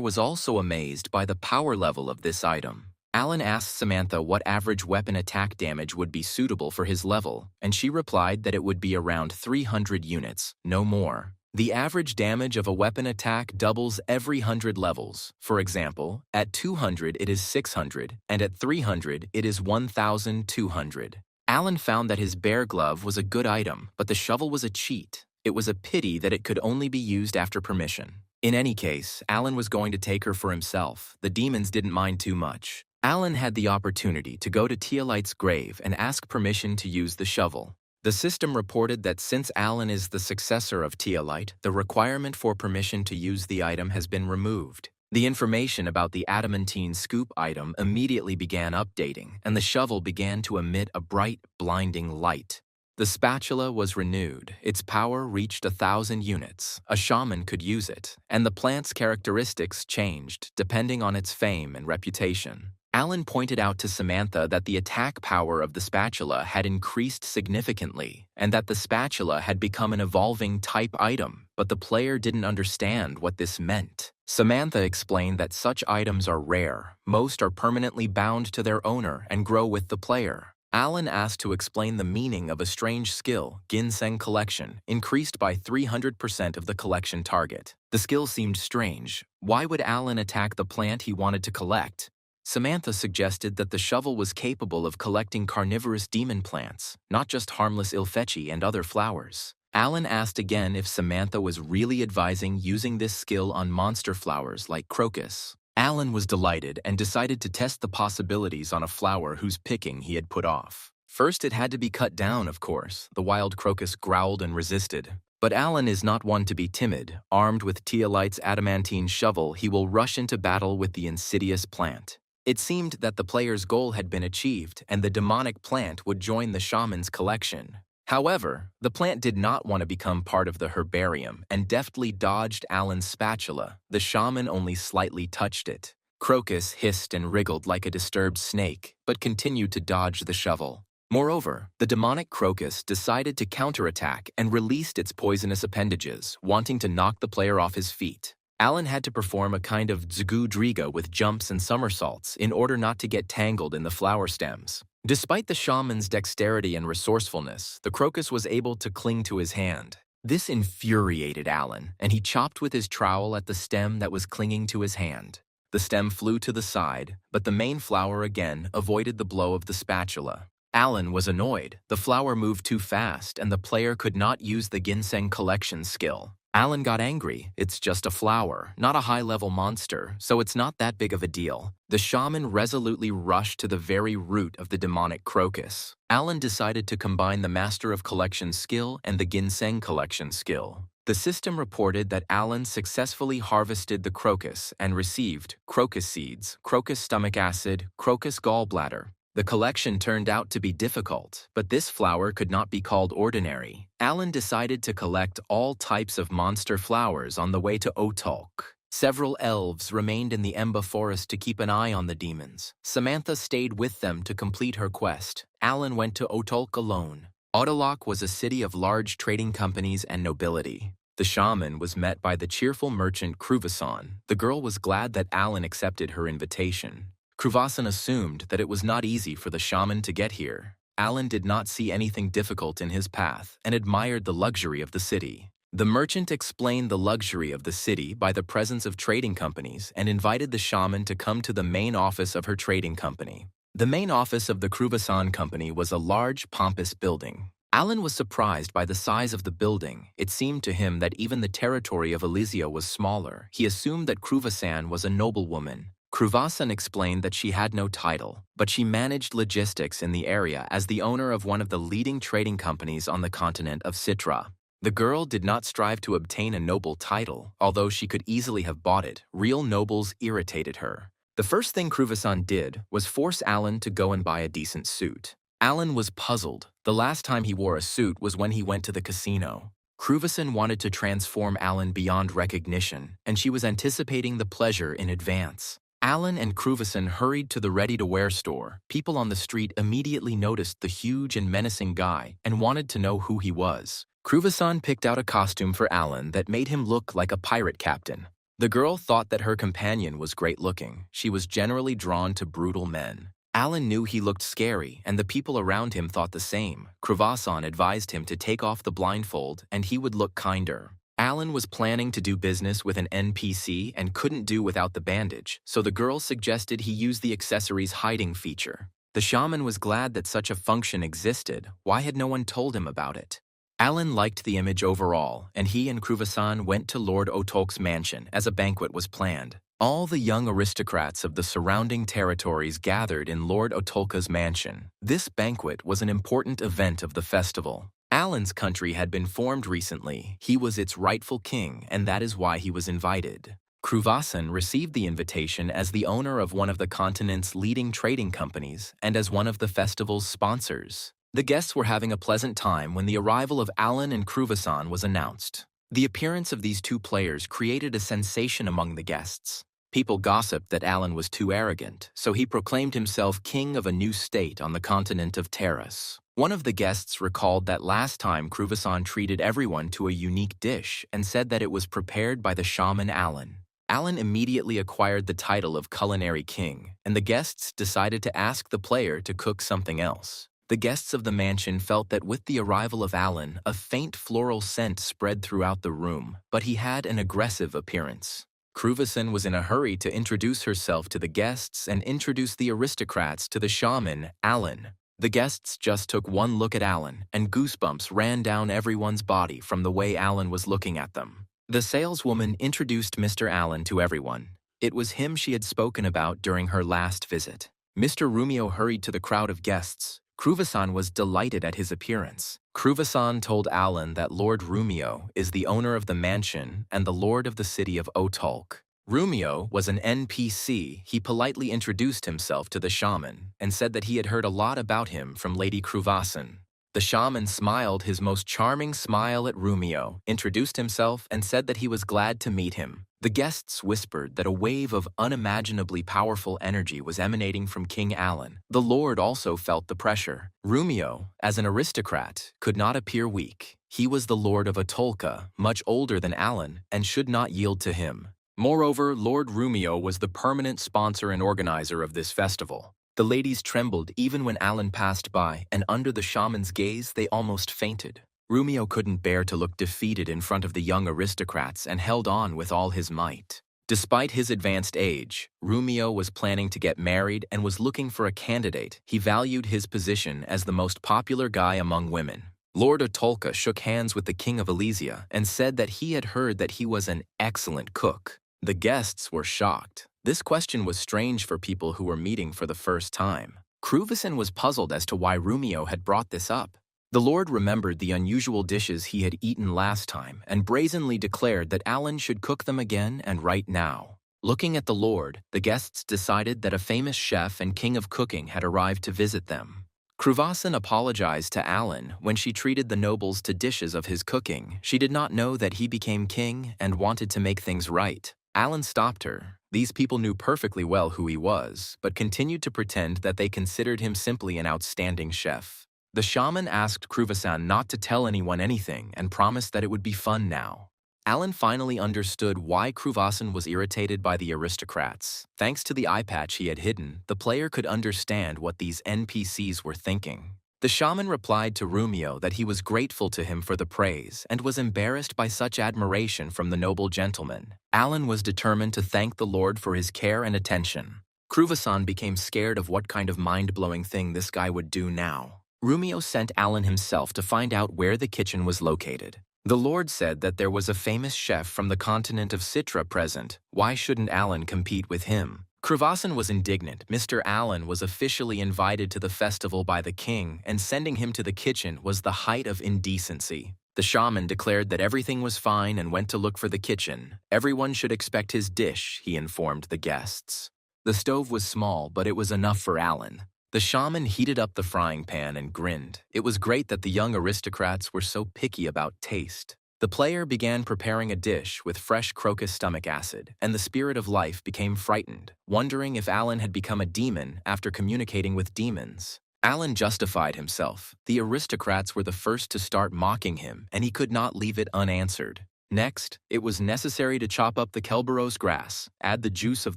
was also amazed by the power level of this item. Alan asked Samantha what average weapon attack damage would be suitable for his level, and she replied that it would be around 300 units, no more. The average damage of a weapon attack doubles every 100 levels. For example, at 200 it is 600, and at 300 it is 1,200. Alan found that his bear glove was a good item, but the shovel was a cheat. It was a pity that it could only be used after permission. In any case, Alan was going to take her for himself. The demons didn't mind too much. Alan had the opportunity to go to Teolite's grave and ask permission to use the shovel. The system reported that since Alan is the successor of Teolite, the requirement for permission to use the item has been removed. The information about the adamantine scoop item immediately began updating, and the shovel began to emit a bright, blinding light. The spatula was renewed. Its power reached 1,000 units. A shaman could use it, and the plant's characteristics changed depending on its fame and reputation. Alan pointed out to Samantha that the attack power of the spatula had increased significantly, and that the spatula had become an evolving type item, but the player didn't understand what this meant. Samantha explained that such items are rare. Most are permanently bound to their owner and grow with the player. Alan asked to explain the meaning of a strange skill, Ginseng Collection, increased by 300% of the collection target. The skill seemed strange. Why would Alan attack the plant he wanted to collect? Samantha suggested that the shovel was capable of collecting carnivorous demon plants, not just harmless ilfetchi and other flowers. Alan asked again if Samantha was really advising using this skill on monster flowers like crocus. Alan was delighted and decided to test the possibilities on a flower whose picking he had put off. First, it had to be cut down, of course. The wild crocus growled and resisted. But Alan is not one to be timid. Armed with Teolite's adamantine shovel, he will rush into battle with the insidious plant. It seemed that the player's goal had been achieved, and the demonic plant would join the shaman's collection. However, the plant did not want to become part of the herbarium and deftly dodged Alan's spatula. The shaman only slightly touched it. Crocus hissed and wriggled like a disturbed snake, but continued to dodge the shovel. Moreover, the demonic crocus decided to counterattack and released its poisonous appendages, wanting to knock the player off his feet. Alan had to perform a kind of zgu-driga with jumps and somersaults in order not to get tangled in the flower stems. Despite the shaman's dexterity and resourcefulness, the crocus was able to cling to his hand. This infuriated Alan, and he chopped with his trowel at the stem that was clinging to his hand. The stem flew to the side, but the main flower again avoided the blow of the spatula. Alan was annoyed. The flower moved too fast, and the player could not use the ginseng collection skill. Alan got angry. It's just a flower, not a high-level monster, so it's not that big of a deal. The shaman resolutely rushed to the very root of the demonic crocus. Alan decided to combine the Master of Collection skill and the ginseng collection skill. The system reported that Alan successfully harvested the crocus and received crocus seeds, crocus stomach acid, crocus gallbladder. The collection turned out to be difficult, but this flower could not be called ordinary. Alan decided to collect all types of monster flowers on the way to Otolk. Several elves remained in the Emba forest to keep an eye on the demons. Samantha stayed with them to complete her quest. Alan went to Otolk alone. Otolok was a city of large trading companies and nobility. The shaman was met by the cheerful merchant Kruvasan. The girl was glad that Alan accepted her invitation. Kruvasan assumed that it was not easy for the shaman to get here. Alan did not see anything difficult in his path and admired the luxury of the city. The merchant explained the luxury of the city by the presence of trading companies and invited the shaman to come to the main office of her trading company. The main office of the Kruvasan company was a large, pompous building. Alan was surprised by the size of the building. It seemed to him that even the territory of Elysia was smaller. He assumed that Kruvasan was a noblewoman. Kruvasan explained that she had no title, but she managed logistics in the area as the owner of one of the leading trading companies on the continent of Citra. The girl did not strive to obtain a noble title, although she could easily have bought it. Real nobles irritated her. The first thing Kruvasan did was force Alan to go and buy a decent suit. Alan was puzzled. The last time he wore a suit was when he went to the casino. Kruvasan wanted to transform Alan beyond recognition, and she was anticipating the pleasure in advance. Alan and Kruvasan hurried to the ready-to-wear store. People on the street immediately noticed the huge and menacing guy and wanted to know who he was. Kruvasan picked out a costume for Alan that made him look like a pirate captain. The girl thought that her companion was great-looking. She was generally drawn to brutal men. Alan knew he looked scary, and the people around him thought the same. Kruvasan advised him to take off the blindfold, and he would look kinder. Alan was planning to do business with an NPC and couldn't do without the bandage, so the girl suggested he use the accessory's hiding feature. The shaman was glad that such a function existed. Why had no one told him about it? Alan liked the image overall, and he and Kruvasan went to Lord Otolk's mansion as a banquet was planned. All the young aristocrats of the surrounding territories gathered in Lord Otolka's mansion. This banquet was an important event of the festival. Alan's country had been formed recently. He was its rightful king, and that is why he was invited. Kruvasan received the invitation as the owner of one of the continent's leading trading companies and as one of the festival's sponsors. The guests were having a pleasant time when the arrival of Alan and Kruvasan was announced. The appearance of these two players created a sensation among the guests. People gossiped that Alan was too arrogant, so he proclaimed himself king of a new state on the continent of Terras. One of the guests recalled that last time Kruvasan treated everyone to a unique dish and said that it was prepared by the shaman Alan. Alan immediately acquired the title of culinary king, and the guests decided to ask the player to cook something else. The guests of the mansion felt that with the arrival of Alan, a faint floral scent spread throughout the room, but he had an aggressive appearance. Kruvasan was in a hurry to introduce herself to the guests and introduce the aristocrats to the shaman, Alan. The guests just took one look at Alan, and goosebumps ran down everyone's body from the way Alan was looking at them. The saleswoman introduced Mr. Alan to everyone. It was him she had spoken about during her last visit. Mr. Rumio hurried to the crowd of guests. Kruvasan was delighted at his appearance. Kruvasan told Alan that Lord Rumio is the owner of the mansion and the lord of the city of Otulk. Rumio was an NPC. He politely introduced himself to the shaman and said that he had heard a lot about him from Lady Kruvasan. The shaman smiled his most charming smile at Rumio, introduced himself, and said that he was glad to meet him. The guests whispered that a wave of unimaginably powerful energy was emanating from King Alan. The lord also felt the pressure. Rumio, as an aristocrat, could not appear weak. He was the lord of Atolka, much older than Alan, and should not yield to him. Moreover, Lord Rumio was the permanent sponsor and organizer of this festival. The ladies trembled even when Alan passed by, and under the shaman's gaze they almost fainted. Rumio couldn't bear to look defeated in front of the young aristocrats and held on with all his might. Despite his advanced age, Rumio was planning to get married and was looking for a candidate. He valued his position as the most popular guy among women. Lord Atolka shook hands with the King of Elysia and said that he had heard that he was an excellent cook. The guests were shocked. This question was strange for people who were meeting for the first time. Kruvasan was puzzled as to why Rumio had brought this up. The lord remembered the unusual dishes he had eaten last time and brazenly declared that Alan should cook them again and right now. Looking at the lord, the guests decided that a famous chef and king of cooking had arrived to visit them. Kruvasan apologized to Alan when she treated the nobles to dishes of his cooking. She did not know that he became king and wanted to make things right. Alan stopped her. These people knew perfectly well who he was, but continued to pretend that they considered him simply an outstanding chef. The shaman asked Kruvasan not to tell anyone anything and promised that it would be fun now. Alan finally understood why Kruvasan was irritated by the aristocrats. Thanks to the eye patch he had hidden, the player could understand what these NPCs were thinking. The shaman replied to Rumio that he was grateful to him for the praise and was embarrassed by such admiration from the noble gentleman. Alan was determined to thank the lord for his care and attention. Kruvasan became scared of what kind of mind-blowing thing this guy would do now. Rumio sent Alan himself to find out where the kitchen was located. The lord said that there was a famous chef from the continent of Citra present. Why shouldn't Alan compete with him? Kruvasan was indignant. Mr. Alan was officially invited to the festival by the king, and sending him to the kitchen was the height of indecency. The shaman declared that everything was fine and went to look for the kitchen. Everyone should expect his dish, he informed the guests. The stove was small, but it was enough for Alan. The shaman heated up the frying pan and grinned. It was great that the young aristocrats were so picky about taste. The player began preparing a dish with fresh crocus stomach acid, and the spirit of life became frightened, wondering if Alan had become a demon after communicating with demons. Alan justified himself. The aristocrats were the first to start mocking him, and he could not leave it unanswered. Next, it was necessary to chop up the Kelberos grass, add the juice of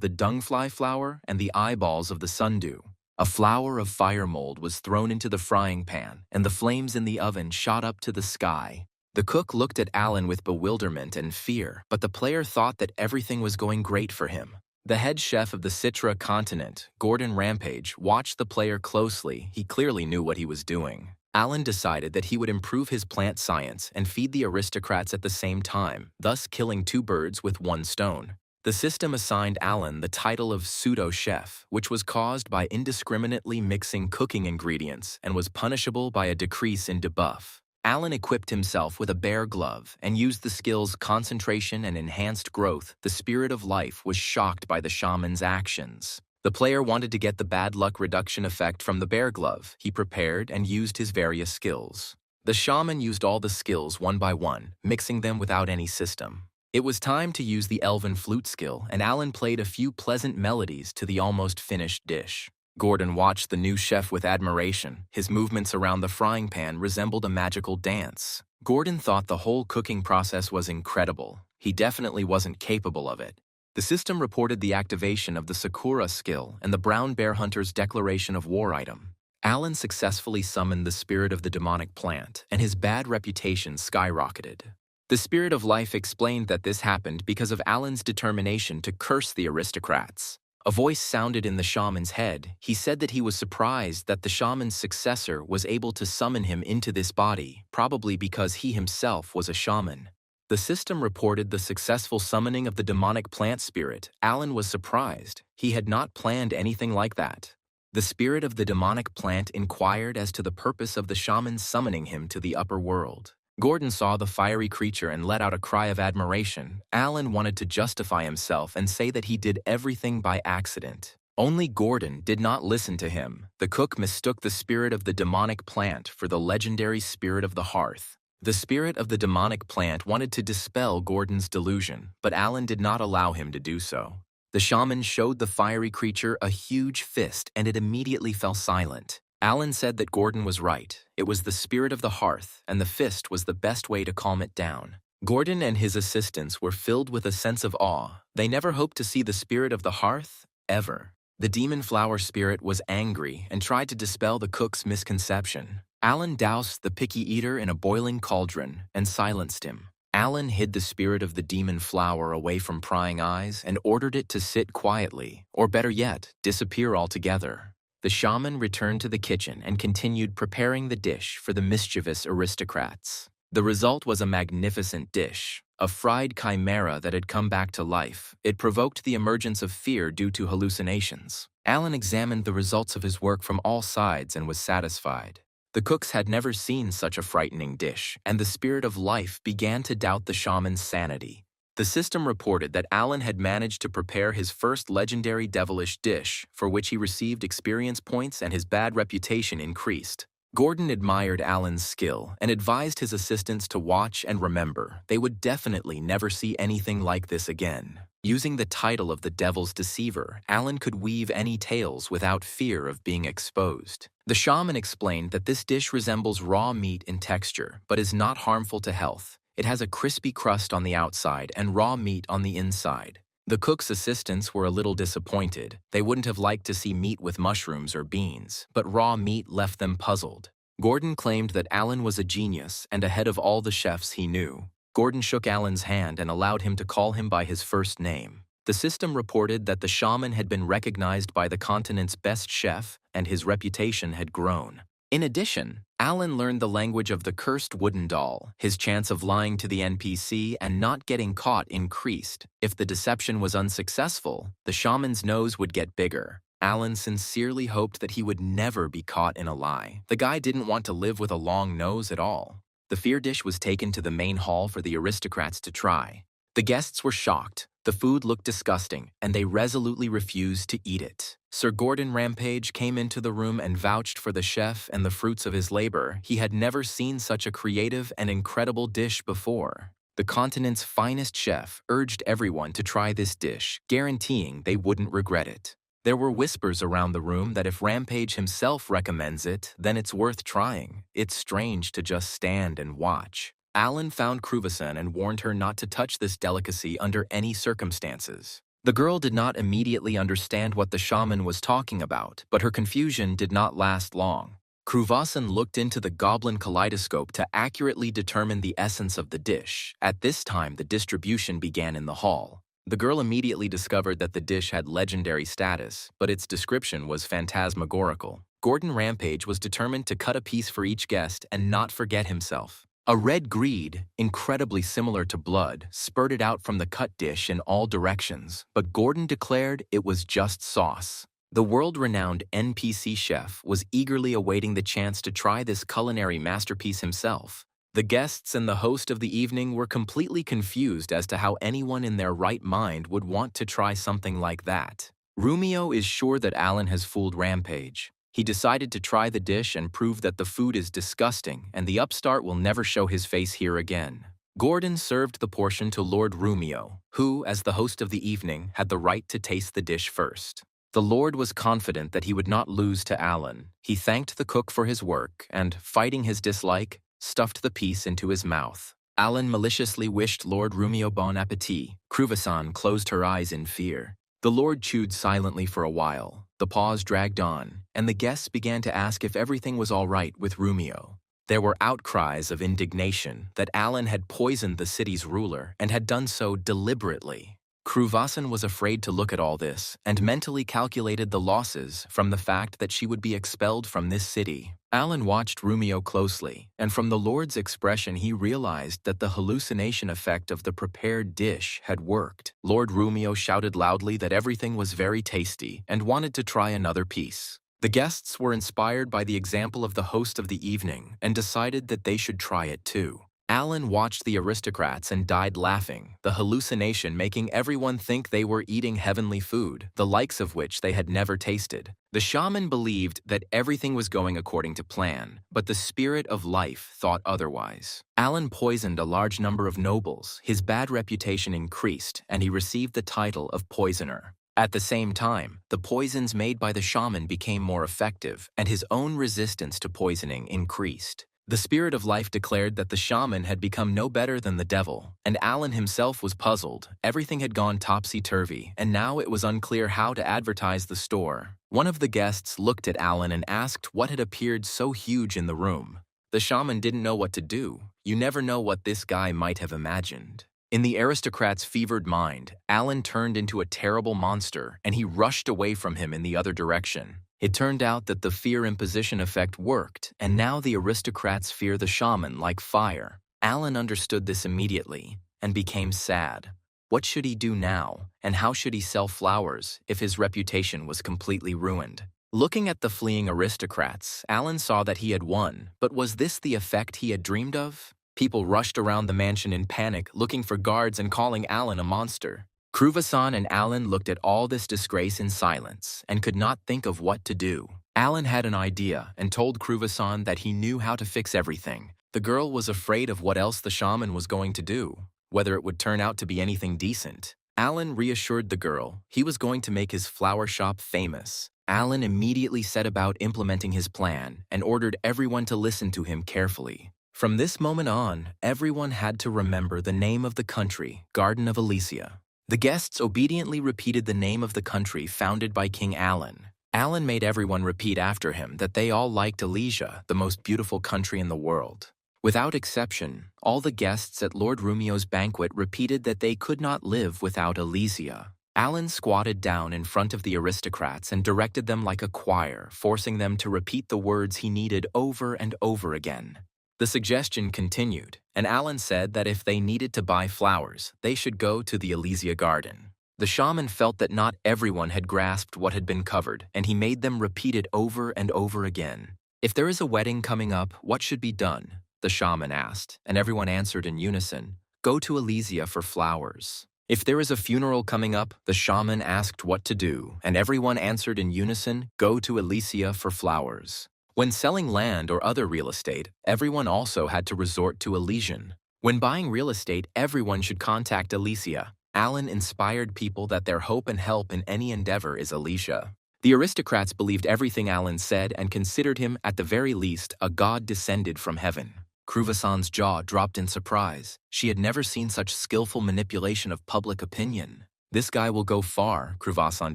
the dungfly flower and the eyeballs of the sundew. A flower of fire mold was thrown into the frying pan, and the flames in the oven shot up to the sky. The cook looked at Alan with bewilderment and fear, but the player thought that everything was going great for him. The head chef of the Citra continent, Gordon Rampage, watched the player closely. He clearly knew what he was doing. Alan decided that he would improve his plant science and feed the aristocrats at the same time, thus killing two birds with one stone. The system assigned Alan the title of pseudo-chef, which was caused by indiscriminately mixing cooking ingredients and was punishable by a decrease in debuff. Alan equipped himself with a bear glove and used the skills concentration and enhanced growth. The spirit of life was shocked by the shaman's actions. The player wanted to get the bad luck reduction effect from the bear glove. He prepared and used his various skills. The shaman used all the skills one by one, mixing them without any system. It was time to use the elven flute skill, and Alan played a few pleasant melodies to the almost finished dish. Gordon watched the new chef with admiration. His movements around the frying pan resembled a magical dance. Gordon thought the whole cooking process was incredible. He definitely wasn't capable of it. The system reported the activation of the Sakura skill and the brown bear hunter's declaration of war item. Alan successfully summoned the spirit of the demonic plant, and his bad reputation skyrocketed. The spirit of life explained that this happened because of Alan's determination to curse the aristocrats. A voice sounded in the shaman's head. He said that he was surprised that the shaman's successor was able to summon him into this body, probably because he himself was a shaman. The system reported the successful summoning of the demonic plant spirit. Alan was surprised. He had not planned anything like that. The spirit of the demonic plant inquired as to the purpose of the shaman summoning him to the upper world. Gordon saw the fiery creature and let out a cry of admiration. Alan wanted to justify himself and say that he did everything by accident. Only Gordon did not listen to him. The cook mistook the spirit of the demonic plant for the legendary spirit of the hearth. The spirit of the demonic plant wanted to dispel Gordon's delusion, but Alan did not allow him to do so. The shaman showed the fiery creature a huge fist and it immediately fell silent. Alan said that Gordon was right. It was the spirit of the hearth, and the fist was the best way to calm it down. Gordon and his assistants were filled with a sense of awe. They never hoped to see the spirit of the hearth, ever. The demon flower spirit was angry and tried to dispel the cook's misconception. Alan doused the picky eater in a boiling cauldron and silenced him. Alan hid the spirit of the demon flower away from prying eyes and ordered it to sit quietly, or better yet, disappear altogether. The shaman returned to the kitchen and continued preparing the dish for the mischievous aristocrats. The result was a magnificent dish, a fried chimera that had come back to life. It provoked the emergence of fear due to hallucinations. Alan examined the results of his work from all sides and was satisfied. The cooks had never seen such a frightening dish, and the spirit of life began to doubt the shaman's sanity. The system reported that Alan had managed to prepare his first legendary devilish dish, for which he received experience points and his bad reputation increased. Gordon admired Alan's skill and advised his assistants to watch and remember. They would definitely never see anything like this again. Using the title of the Devil's Deceiver, Alan could weave any tales without fear of being exposed. The shaman explained that this dish resembles raw meat in texture, but is not harmful to health. It has a crispy crust on the outside and raw meat on the inside. The cook's assistants were a little disappointed. They wouldn't have liked to see meat with mushrooms or beans, but raw meat left them puzzled. Gordon claimed that Alan was a genius and ahead of all the chefs he knew. Gordon shook Alan's hand and allowed him to call him by his first name. The system reported that the shaman had been recognized by the continent's best chef and his reputation had grown. In addition, Alan learned the language of the cursed wooden doll. His chance of lying to the NPC and not getting caught increased. If the deception was unsuccessful, the shaman's nose would get bigger. Alan sincerely hoped that he would never be caught in a lie. The guy didn't want to live with a long nose at all. The fear dish was taken to the main hall for the aristocrats to try. The guests were shocked. The food looked disgusting, and they resolutely refused to eat it. Sir Gordon Rampage came into the room and vouched for the chef and the fruits of his labor. He had never seen such a creative and incredible dish before. The continent's finest chef urged everyone to try this dish, guaranteeing they wouldn't regret it. There were whispers around the room that if Rampage himself recommends it, then it's worth trying. It's strange to just stand and watch. Alan found Cruvison and warned her not to touch this delicacy under any circumstances. The girl did not immediately understand what the shaman was talking about, but her confusion did not last long. Cruvison looked into the goblin kaleidoscope to accurately determine the essence of the dish. At this time, the distribution began in the hall. The girl immediately discovered that the dish had legendary status, but its description was phantasmagorical. Gordon Rampage was determined to cut a piece for each guest and not forget himself. A red greed, incredibly similar to blood, spurted out from the cut dish in all directions, but Gordon declared it was just sauce. The world-renowned NPC chef was eagerly awaiting the chance to try this culinary masterpiece himself. The guests and the host of the evening were completely confused as to how anyone in their right mind would want to try something like that. Rumio is sure that Alan has fooled Rampage. He decided to try the dish and prove that the food is disgusting and the upstart will never show his face here again. Gordon served the portion to Lord Rumio, who, as the host of the evening, had the right to taste the dish first. The Lord was confident that he would not lose to Alan. He thanked the cook for his work and, fighting his dislike, stuffed the piece into his mouth. Alan maliciously wished Lord Rumio bon appétit. Cruvison closed her eyes in fear. The Lord chewed silently for a while. The pause dragged on, and the guests began to ask if everything was all right with Rumio. There were outcries of indignation that Alan had poisoned the city's ruler and had done so deliberately. Cruvison was afraid to look at all this and mentally calculated the losses from the fact that she would be expelled from this city. Alan watched Rumio closely, and from the Lord's expression he realized that the hallucination effect of the prepared dish had worked. Lord Rumio shouted loudly that everything was very tasty and wanted to try another piece. The guests were inspired by the example of the host of the evening and decided that they should try it too. Alan watched the aristocrats and died laughing, the hallucination making everyone think they were eating heavenly food, the likes of which they had never tasted. The shaman believed that everything was going according to plan, but the spirit of life thought otherwise. Alan poisoned a large number of nobles, his bad reputation increased, and he received the title of poisoner. At the same time, the poisons made by the shaman became more effective, and his own resistance to poisoning increased. The spirit of life declared that the shaman had become no better than the devil, and Alan himself was puzzled. Everything had gone topsy-turvy, and now it was unclear how to advertise the store. One of the guests looked at Alan and asked what had appeared so huge in the room. The shaman didn't know what to do. You never know what this guy might have imagined. In the aristocrat's fevered mind, Alan turned into a terrible monster, and he rushed away from him in the other direction. It turned out that the fear imposition effect worked, and now the aristocrats fear the shaman like fire. Alan understood this immediately and became sad. What should he do now, and how should he sell flowers if his reputation was completely ruined? Looking at the fleeing aristocrats, Alan saw that he had won, but was this the effect he had dreamed of? People rushed around the mansion in panic, looking for guards and calling Alan a monster. Kruvasan and Alan looked at all this disgrace in silence and could not think of what to do. Alan had an idea and told Kruvasan that he knew how to fix everything. The girl was afraid of what else the shaman was going to do, whether it would turn out to be anything decent. Alan reassured the girl he was going to make his flower shop famous. Alan immediately set about implementing his plan and ordered everyone to listen to him carefully. From this moment on, everyone had to remember the name of the country, Garden of Elysia. The guests obediently repeated the name of the country founded by King Alan. Alan made everyone repeat after him that they all liked Elysia, the most beautiful country in the world. Without exception, all the guests at Lord Rumio's banquet repeated that they could not live without Elysia. Alan squatted down in front of the aristocrats and directed them like a choir, forcing them to repeat the words he needed over and over again. The suggestion continued, and Alan said that if they needed to buy flowers, they should go to the Elysia garden. The shaman felt that not everyone had grasped what had been covered, and he made them repeat it over and over again. If there is a wedding coming up, what should be done? The shaman asked, and everyone answered in unison, go to Elysia for flowers. If there is a funeral coming up, the shaman asked what to do, and everyone answered in unison, go to Elysia for flowers. When selling land or other real estate, everyone also had to resort to Elysian. When buying real estate, everyone should contact Elysia. Alan inspired people that their hope and help in any endeavor is Elysia. The aristocrats believed everything Alan said and considered him, at the very least, a god descended from heaven. Kruvasan's jaw dropped in surprise. She had never seen such skillful manipulation of public opinion. This guy will go far, Kruvasan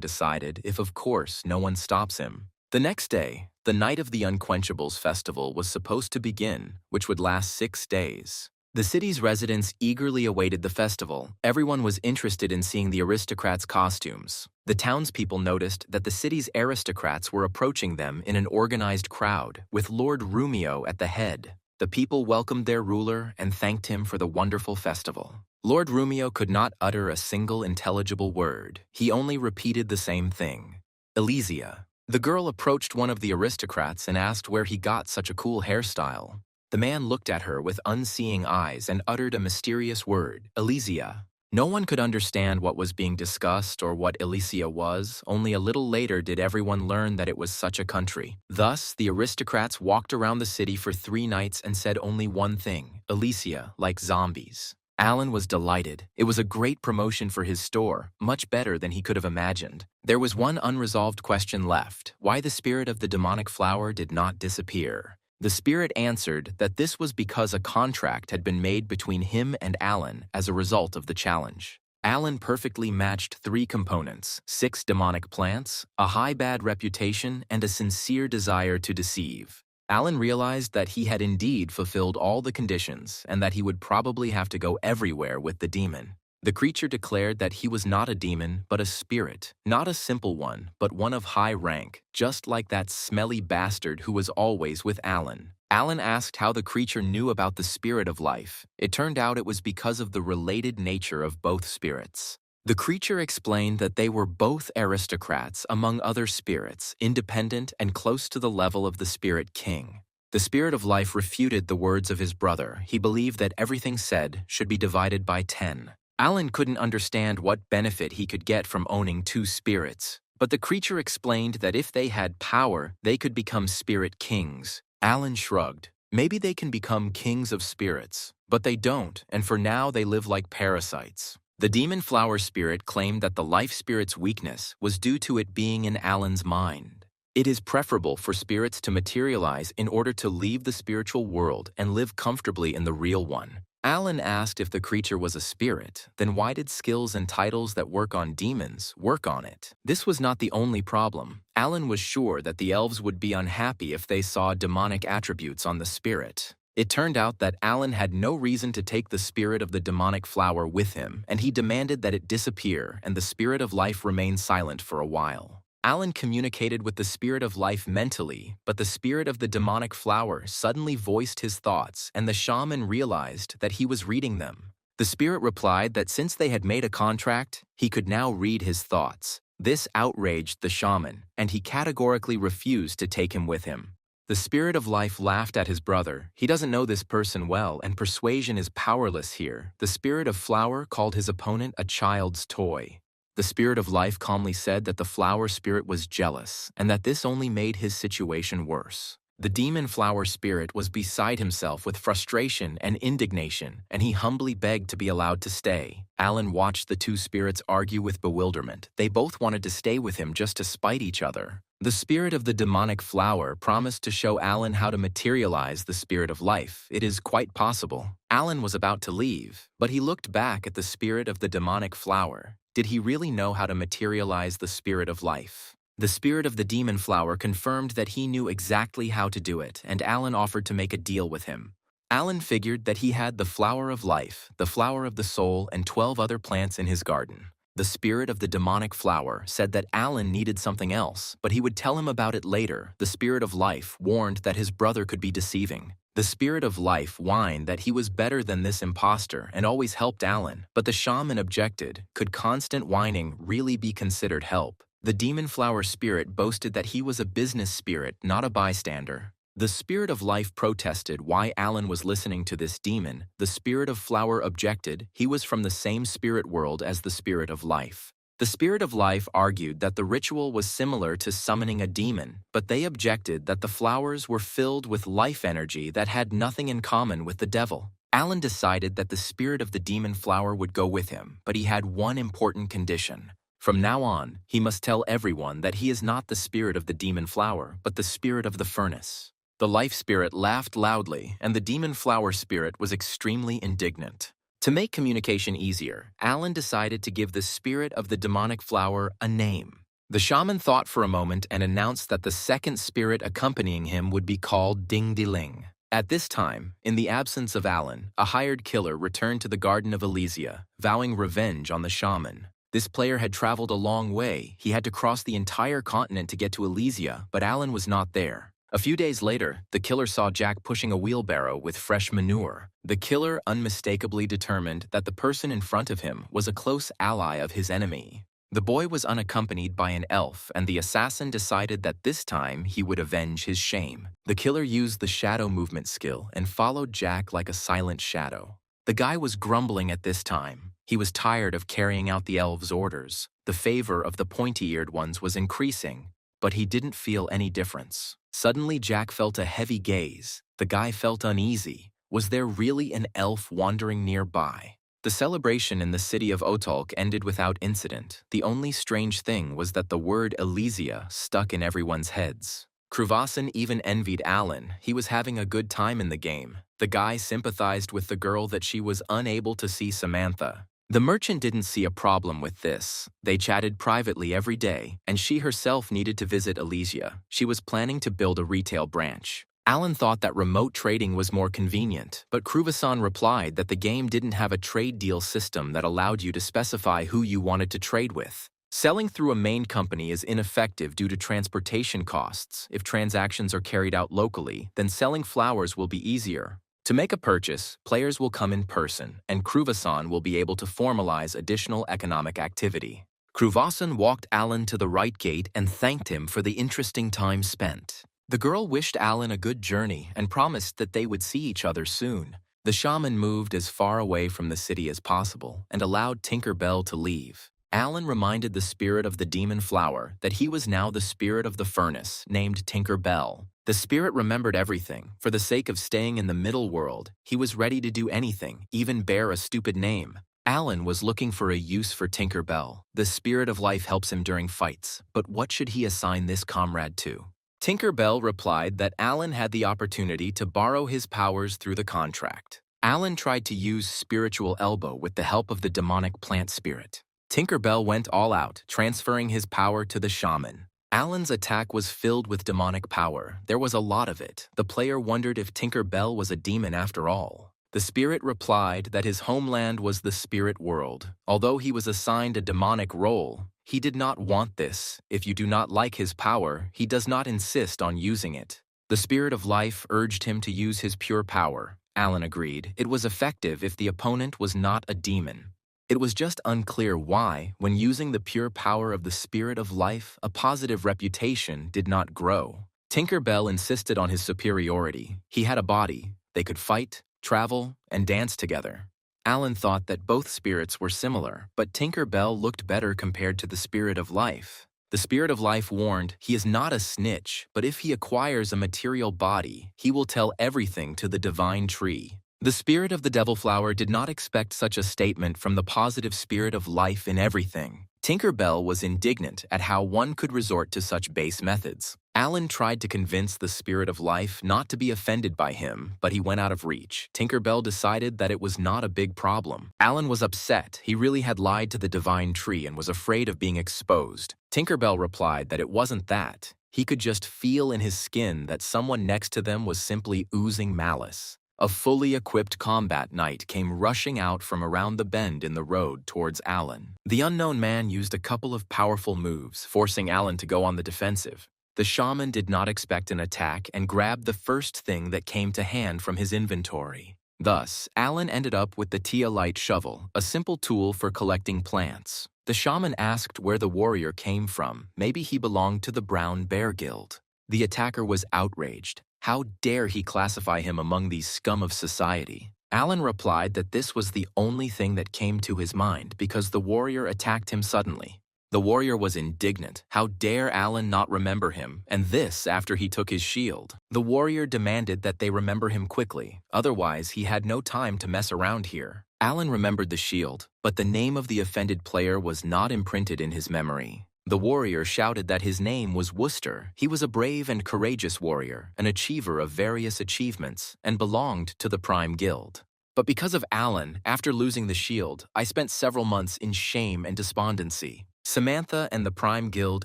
decided, if of course no one stops him. The next day, the night of the Unquenchables festival was supposed to begin, which would last 6 days. The city's residents eagerly awaited the festival. Everyone was interested in seeing the aristocrats' costumes. The townspeople noticed that the city's aristocrats were approaching them in an organized crowd, with Lord Rumio at the head. The people welcomed their ruler and thanked him for the wonderful festival. Lord Rumio could not utter a single intelligible word. He only repeated the same thing. Elysia. The girl approached one of the aristocrats and asked where he got such a cool hairstyle. The man looked at her with unseeing eyes and uttered a mysterious word, Elysia. No one could understand what was being discussed or what Elysia was. Only a little later did everyone learn that it was such a country. Thus, the aristocrats walked around the city for 3 nights and said only one thing, Elysia, like zombies. Alan was delighted. It was a great promotion for his store, much better than he could have imagined. There was one unresolved question left, why the spirit of the demonic flower did not disappear. The spirit answered that this was because a contract had been made between him and Alan as a result of the challenge. Alan perfectly matched 3 components, 6 demonic plants, a high bad reputation, and a sincere desire to deceive. Alan realized that he had indeed fulfilled all the conditions and that he would probably have to go everywhere with the demon. The creature declared that he was not a demon, but a spirit, not a simple one, but one of high rank, just like that smelly bastard who was always with Alan. Alan asked how the creature knew about the spirit of life. It turned out it was because of the related nature of both spirits. The creature explained that they were both aristocrats among other spirits, independent and close to the level of the Spirit King. The Spirit of Life refuted the words of his brother. He believed that everything said should be divided by 10. Alan couldn't understand what benefit he could get from owning two spirits, but the creature explained that if they had power, they could become spirit kings. Alan shrugged. Maybe they can become kings of spirits, but they don't, and for now they live like parasites. The demon flower spirit claimed that the life spirit's weakness was due to it being in Alan's mind. It is preferable for spirits to materialize in order to leave the spiritual world and live comfortably in the real one. Alan asked if the creature was a spirit, then why did skills and titles that work on demons work on it? This was not the only problem. Alan was sure that the elves would be unhappy if they saw demonic attributes on the spirit. It turned out that Alan had no reason to take the spirit of the demonic flower with him, and he demanded that it disappear and the Spirit of Life remain silent for a while. Alan communicated with the Spirit of Life mentally, but the spirit of the demonic flower suddenly voiced his thoughts, and the shaman realized that he was reading them. The spirit replied that since they had made a contract, he could now read his thoughts. This outraged the shaman, and he categorically refused to take him with him. The Spirit of Life laughed at his brother. He doesn't know this person well, and persuasion is powerless here. The Spirit of Flower called his opponent a child's toy. The Spirit of Life calmly said that the flower spirit was jealous, and that this only made his situation worse. The demon flower spirit was beside himself with frustration and indignation, and he humbly begged to be allowed to stay. Alan watched the two spirits argue with bewilderment. They both wanted to stay with him just to spite each other. The spirit of the demonic flower promised to show Alan how to materialize the Spirit of Life. It is quite possible. Alan was about to leave, but he looked back at the spirit of the demonic flower. Did he really know how to materialize the Spirit of Life? The spirit of the demon flower confirmed that he knew exactly how to do it, and Alan offered to make a deal with him. Alan figured that he had the flower of life, the flower of the soul, and 12 other plants in his garden. The spirit of the demonic flower said that Alan needed something else, but he would tell him about it later. The Spirit of Life warned that his brother could be deceiving. The Spirit of Life whined that he was better than this imposter and always helped Alan, but the shaman objected. Could constant whining really be considered help? The demon flower spirit boasted that he was a business spirit, not a bystander. The Spirit of Life protested why Alan was listening to this demon. The Spirit of Flower objected. He was from the same spirit world as the Spirit of Life. The Spirit of Life argued that the ritual was similar to summoning a demon, but they objected that the flowers were filled with life energy that had nothing in common with the devil. Alan decided that the spirit of the demon flower would go with him, but he had one important condition. From now on, he must tell everyone that he is not the spirit of the demon flower, but the spirit of the furnace. The life spirit laughed loudly, and the demon flower spirit was extremely indignant. To make communication easier, Alan decided to give the spirit of the demonic flower a name. The shaman thought for a moment and announced that the second spirit accompanying him would be called Ding-Di-Ling. At this time, in the absence of Alan, a hired killer returned to the Garden of Elysia, vowing revenge on the shaman. This player had traveled a long way. He had to cross the entire continent to get to Elysia, but Alan was not there. A few days later, the killer saw Jack pushing a wheelbarrow with fresh manure. The killer unmistakably determined that the person in front of him was a close ally of his enemy. The boy was unaccompanied by an elf, and the assassin decided that this time he would avenge his shame. The killer used the shadow movement skill and followed Jack like a silent shadow. The guy was grumbling at this time. He was tired of carrying out the elves' orders. The favor of the pointy-eared ones was increasing, but he didn't feel any difference. Suddenly, Jack felt a heavy gaze. The guy felt uneasy. Was there really an elf wandering nearby? The celebration in the city of Otulk ended without incident. The only strange thing was that the word Elysia stuck in everyone's heads. Kruvasan even envied Alan. He was having a good time in the game. The guy sympathized with the girl that she was unable to see Samantha. The merchant didn't see a problem with this. They chatted privately every day, and she herself needed to visit Elysia. She was planning to build a retail branch. Alan thought that remote trading was more convenient, but Kruvasan replied that the game didn't have a trade deal system that allowed you to specify who you wanted to trade with. Selling through a main company is ineffective due to transportation costs. If transactions are carried out locally, then selling flowers will be easier. To make a purchase, players will come in person, and Kruvasan will be able to formalize additional economic activity. Kruvasan walked Alan to the right gate and thanked him for the interesting time spent. The girl wished Alan a good journey and promised that they would see each other soon. The shaman moved as far away from the city as possible and allowed Tinker Bell to leave. Alan reminded the spirit of the demon flower that he was now the spirit of the furnace, named Tinker Bell. The spirit remembered everything. For the sake of staying in the middle world, he was ready to do anything, even bear a stupid name. Alan was looking for a use for Tinker Bell. The spirit of life helps him during fights, but what should he assign this comrade to? Tinker Bell replied that Alan had the opportunity to borrow his powers through the contract. Alan tried to use Spiritual Elbow with the help of the demonic plant spirit. Tinker Bell went all out, transferring his power to the shaman. Alan's attack was filled with demonic power. There was a lot of it. The player wondered if Tinker Bell was a demon after all. The spirit replied that his homeland was the spirit world. Although he was assigned a demonic role, he did not want this. If you do not like his power, he does not insist on using it. The spirit of life urged him to use his pure power. Alan agreed. It was effective if the opponent was not a demon. It was just unclear why, when using the pure power of the spirit of life, a positive reputation did not grow. Tinker Bell insisted on his superiority. He had a body. They could fight, travel, and dance together. Alan thought that both spirits were similar, but Tinker Bell looked better compared to the spirit of life. The spirit of life warned, he is not a snitch, but if he acquires a material body, he will tell everything to the divine tree. The spirit of the devil flower did not expect such a statement from the positive spirit of life in everything. Tinker Bell was indignant at how one could resort to such base methods. Alan tried to convince the spirit of life not to be offended by him, but he went out of reach. Tinker Bell decided that it was not a big problem. Alan was upset. He really had lied to the divine tree and was afraid of being exposed. Tinker Bell replied that it wasn't that. He could just feel in his skin that someone next to them was simply oozing malice. A fully equipped combat knight came rushing out from around the bend in the road towards Alan. The unknown man used a couple of powerful moves, forcing Alan to go on the defensive. The shaman did not expect an attack and grabbed the first thing that came to hand from his inventory. Thus, Alan ended up with the teolite shovel, a simple tool for collecting plants. The shaman asked where the warrior came from. Maybe he belonged to the Brown Bear Guild. The attacker was outraged. How dare he classify him among these scum of society? Alan replied that this was the only thing that came to his mind because the warrior attacked him suddenly. The warrior was indignant. How dare Alan not remember him, and this after he took his shield. The warrior demanded that they remember him quickly, otherwise he had no time to mess around here. Alan remembered the shield, but the name of the offended player was not imprinted in his memory. The warrior shouted that his name was Worcester. He was a brave and courageous warrior, an achiever of various achievements, and belonged to the Prime Guild. But because of Alan, after losing the shield, I spent several months in shame and despondency. Samantha and the Prime Guild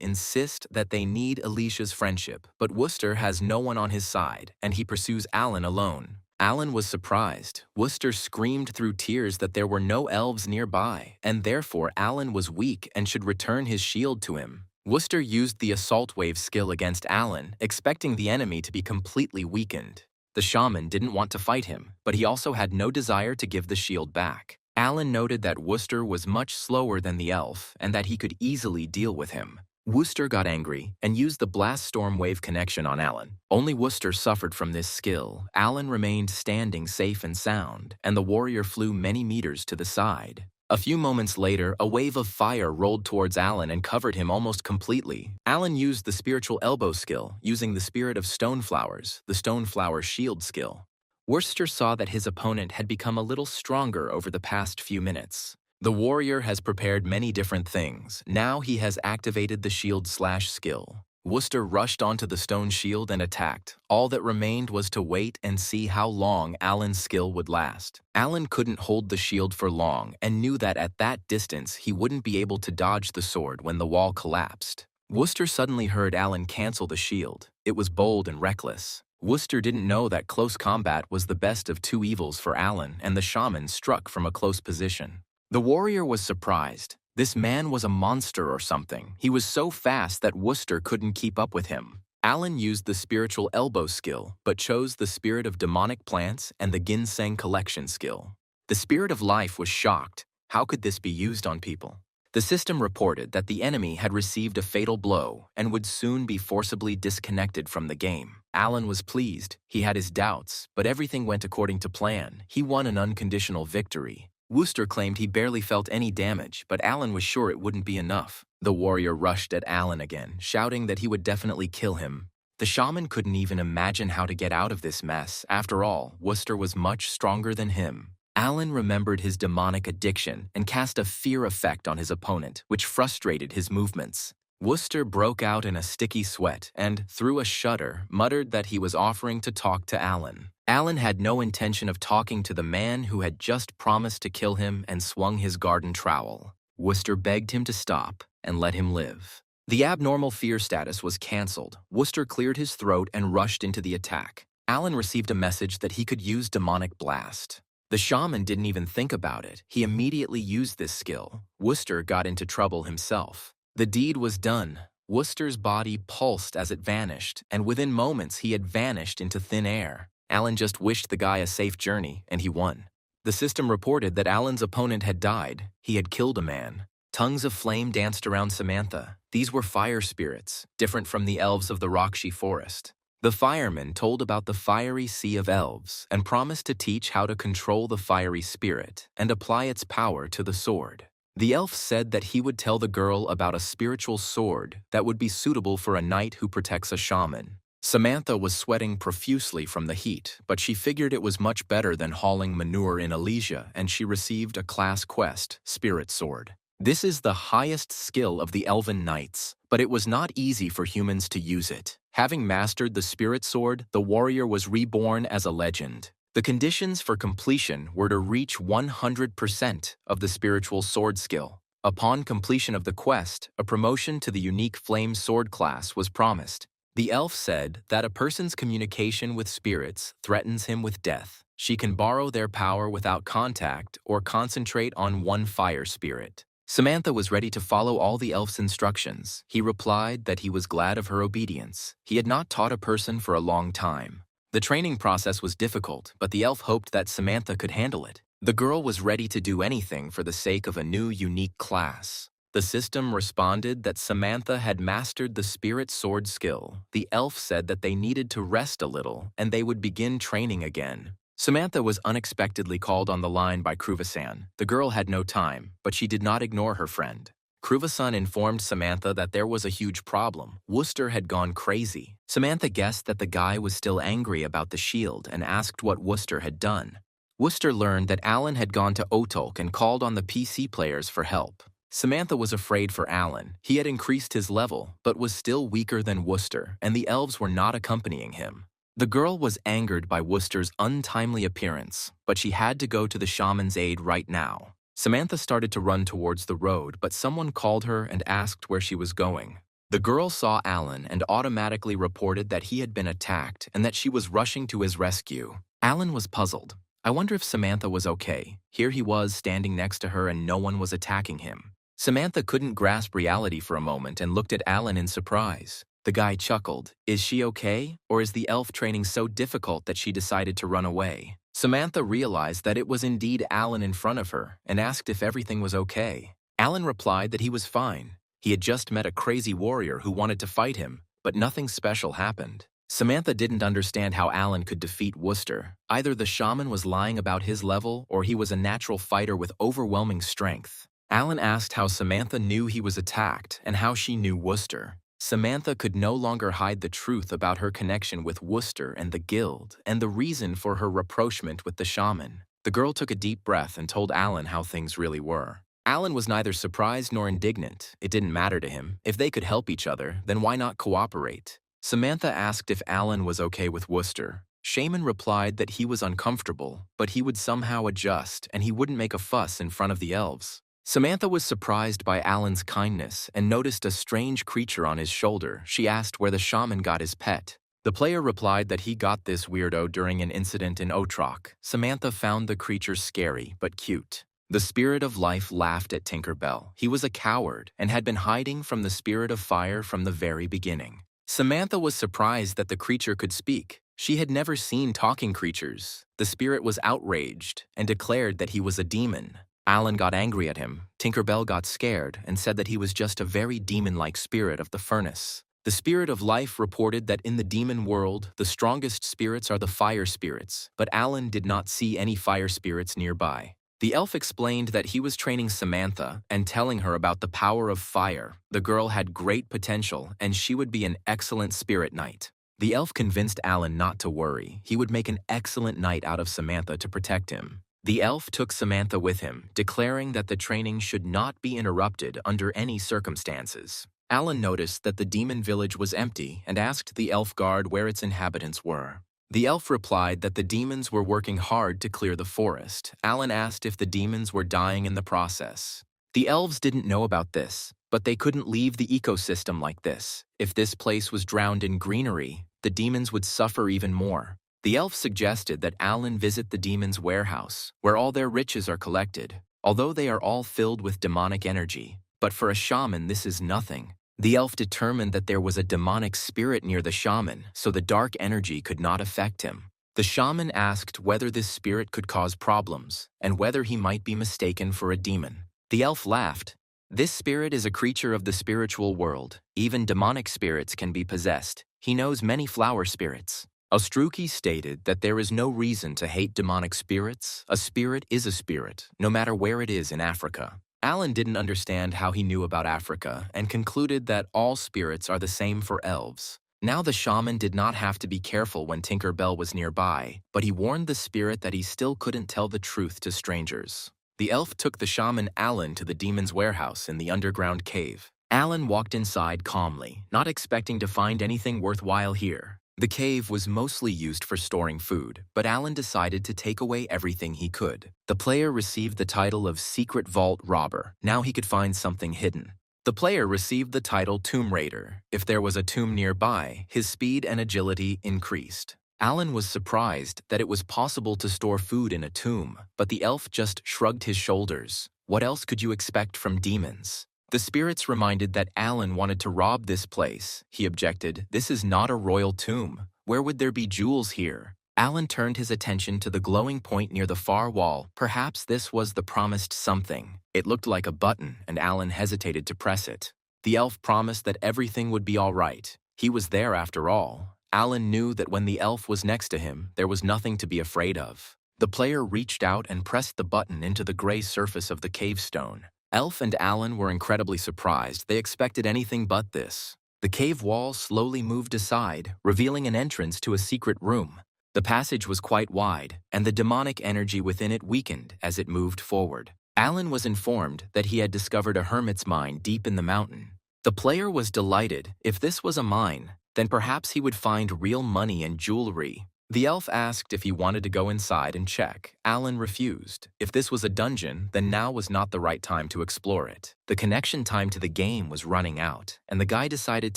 insist that they need Alicia's friendship, but Worcester has no one on his side, and he pursues Alan alone. Alan was surprised. Worcester screamed through tears that there were no elves nearby, and therefore Alan was weak and should return his shield to him. Worcester used the Assault Wave skill against Alan, expecting the enemy to be completely weakened. The shaman didn't want to fight him, but he also had no desire to give the shield back. Alan noted that Worcester was much slower than the elf and that he could easily deal with him. Worcester got angry and used the Blast Storm Wave connection on Alan. Only Worcester suffered from this skill. Alan remained standing safe and sound, and the warrior flew many meters to the side. A few moments later, a wave of fire rolled towards Alan and covered him almost completely. Alan used the Spiritual Elbow skill, using the Spirit of Stoneflowers, the Stoneflower Shield skill. Worcester saw that his opponent had become a little stronger over the past few minutes. The warrior has prepared many different things. Now he has activated the shield/slash skill. Worcester rushed onto the stone shield and attacked. All that remained was to wait and see how long Alan's skill would last. Alan couldn't hold the shield for long and knew that at that distance he wouldn't be able to dodge the sword when the wall collapsed. Worcester suddenly heard Alan cancel the shield. It was bold and reckless. Worcester didn't know that close combat was the best of two evils for Alan, and the shaman struck from a close position. The warrior was surprised. This man was a monster or something. He was so fast that Worcester couldn't keep up with him. Alan used the spiritual elbow skill, but chose the spirit of demonic plants and the ginseng collection skill. The spirit of life was shocked. How could this be used on people? The system reported that the enemy had received a fatal blow and would soon be forcibly disconnected from the game. Alan was pleased. He had his doubts, but everything went according to plan. He won an unconditional victory. Wooster claimed he barely felt any damage, but Alan was sure it wouldn't be enough. The warrior rushed at Alan again, shouting that he would definitely kill him. The shaman couldn't even imagine how to get out of this mess. After all, Wooster was much stronger than him. Alan remembered his demonic addiction and cast a fear effect on his opponent, which frustrated his movements. Wooster broke out in a sticky sweat and, through a shudder, muttered that he was offering to talk to Alan. Alan had no intention of talking to the man who had just promised to kill him and swung his garden trowel. Wooster begged him to stop and let him live. The abnormal fear status was cancelled. Wooster cleared his throat and rushed into the attack. Alan received a message that he could use demonic blast. The shaman didn't even think about it. He immediately used this skill. Wooster got into trouble himself. The deed was done. Wooster's body pulsed as it vanished, and within moments he had vanished into thin air. Alan just wished the guy a safe journey, and he won. The system reported that Alan's opponent had died. He had killed a man. Tongues of flame danced around Samantha. These were fire spirits, different from the elves of the Rakshi forest. The fireman told about the fiery sea of elves and promised to teach how to control the fiery spirit and apply its power to the sword. The elf said that he would tell the girl about a spiritual sword that would be suitable for a knight who protects a shaman. Samantha was sweating profusely from the heat, but she figured it was much better than hauling manure in Elysia, and she received a class quest, Spirit Sword. This is the highest skill of the Elven Knights, but it was not easy for humans to use it. Having mastered the Spirit Sword, the warrior was reborn as a legend. The conditions for completion were to reach 100% of the spiritual sword skill. Upon completion of the quest, a promotion to the unique Flame Sword class was promised. The elf said that a person's communication with spirits threatens him with death. She can borrow their power without contact or concentrate on one fire spirit. Samantha was ready to follow all the elf's instructions. He replied that he was glad of her obedience. He had not taught a person for a long time. The training process was difficult, but the elf hoped that Samantha could handle it. The girl was ready to do anything for the sake of a new, unique class. The system responded that Samantha had mastered the Spirit Sword skill. The elf said that they needed to rest a little, and they would begin training again. Samantha was unexpectedly called on the line by Kruvasan. The girl had no time, but she did not ignore her friend. Kruvasan informed Samantha that there was a huge problem. Wooster had gone crazy. Samantha guessed that the guy was still angry about the shield and asked what Wooster had done. Wooster learned that Alan had gone to Otulk and called on the PC players for help. Samantha was afraid for Alan. He had increased his level, but was still weaker than Wooster, and the elves were not accompanying him. The girl was angered by Wooster's untimely appearance, but she had to go to the shaman's aid right now. Samantha started to run towards the road, but someone called her and asked where she was going. The girl saw Alan and automatically reported that he had been attacked and that she was rushing to his rescue. Alan was puzzled. I wonder if Samantha was okay. Here he was standing next to her and no one was attacking him. Samantha couldn't grasp reality for a moment and looked at Alan in surprise. The guy chuckled. Is she okay? Or is the elf training so difficult that she decided to run away? Samantha realized that it was indeed Alan in front of her and asked if everything was okay. Alan replied that he was fine. He had just met a crazy warrior who wanted to fight him, but nothing special happened. Samantha didn't understand how Alan could defeat Wooster. Either the shaman was lying about his level or he was a natural fighter with overwhelming strength. Alan asked how Samantha knew he was attacked and how she knew Wooster. Samantha could no longer hide the truth about her connection with Wooster and the guild and the reason for her rapprochement with the shaman. The girl took a deep breath and told Alan how things really were. Alan was neither surprised nor indignant. It didn't matter to him. If they could help each other, then why not cooperate? Samantha asked if Alan was okay with Wooster. Shaman replied that he was uncomfortable, but he would somehow adjust and he wouldn't make a fuss in front of the elves. Samantha was surprised by Alan's kindness and noticed a strange creature on his shoulder. She asked where the shaman got his pet. The player replied that he got this weirdo during an incident in Otrok. Samantha found the creature scary but cute. The Spirit of Life laughed at Tinkerbell. He was a coward and had been hiding from the Spirit of Fire from the very beginning. Samantha was surprised that the creature could speak. She had never seen talking creatures. The spirit was outraged and declared that he was a demon. Alan got angry at him. Tinkerbell got scared and said that he was just a very demon-like spirit of the furnace. The spirit of life reported that in the demon world, the strongest spirits are the fire spirits, but Alan did not see any fire spirits nearby. The elf explained that he was training Samantha and telling her about the power of fire. The girl had great potential and she would be an excellent spirit knight. The elf convinced Alan not to worry. He would make an excellent knight out of Samantha to protect him. The elf took Samantha with him, declaring that the training should not be interrupted under any circumstances. Alan noticed that the demon village was empty and asked the elf guard where its inhabitants were. The elf replied that the demons were working hard to clear the forest. Alan asked if the demons were dying in the process. The elves didn't know about this, but they couldn't leave the ecosystem like this. If this place was drowned in greenery, the demons would suffer even more. The elf suggested that Alan visit the demons' warehouse, where all their riches are collected, although they are all filled with demonic energy. But for a shaman, this is nothing. The elf determined that there was a demonic spirit near the shaman, so the dark energy could not affect him. The shaman asked whether this spirit could cause problems, and whether he might be mistaken for a demon. The elf laughed. This spirit is a creature of the spiritual world. Even demonic spirits can be possessed. He knows many flower spirits. Ostruki stated that there is no reason to hate demonic spirits. A spirit is a spirit, no matter where it is in Africa. Alan didn't understand how he knew about Africa and concluded that all spirits are the same for elves. Now the shaman did not have to be careful when Tinkerbell was nearby, but he warned the spirit that he still couldn't tell the truth to strangers. The elf took the shaman Alan to the demon's warehouse in the underground cave. Alan walked inside calmly, not expecting to find anything worthwhile here. The cave was mostly used for storing food, but Alan decided to take away everything he could. The player received the title of Secret Vault Robber. Now he could find something hidden. The player received the title Tomb Raider. If there was a tomb nearby, his speed and agility increased. Alan was surprised that it was possible to store food in a tomb, but the elf just shrugged his shoulders. What else could you expect from demons? The spirits reminded that Alan wanted to rob this place. He objected, "This is not a royal tomb. Where would there be jewels here?" Alan turned his attention to the glowing point near the far wall. Perhaps this was the promised something. It looked like a button, and Alan hesitated to press it. The elf promised that everything would be all right. He was there after all. Alan knew that when the elf was next to him, there was nothing to be afraid of. The player reached out and pressed the button into the gray surface of the cave stone. Elf and Alan were incredibly surprised. They expected anything but this. The cave wall slowly moved aside, revealing an entrance to a secret room. The passage was quite wide, and the demonic energy within it weakened as it moved forward. Alan was informed that he had discovered a hermit's mine deep in the mountain. The player was delighted. If this was a mine, then perhaps he would find real money and jewelry. The elf asked if he wanted to go inside and check. Alan refused. If this was a dungeon, then now was not the right time to explore it. The connection time to the game was running out, and the guy decided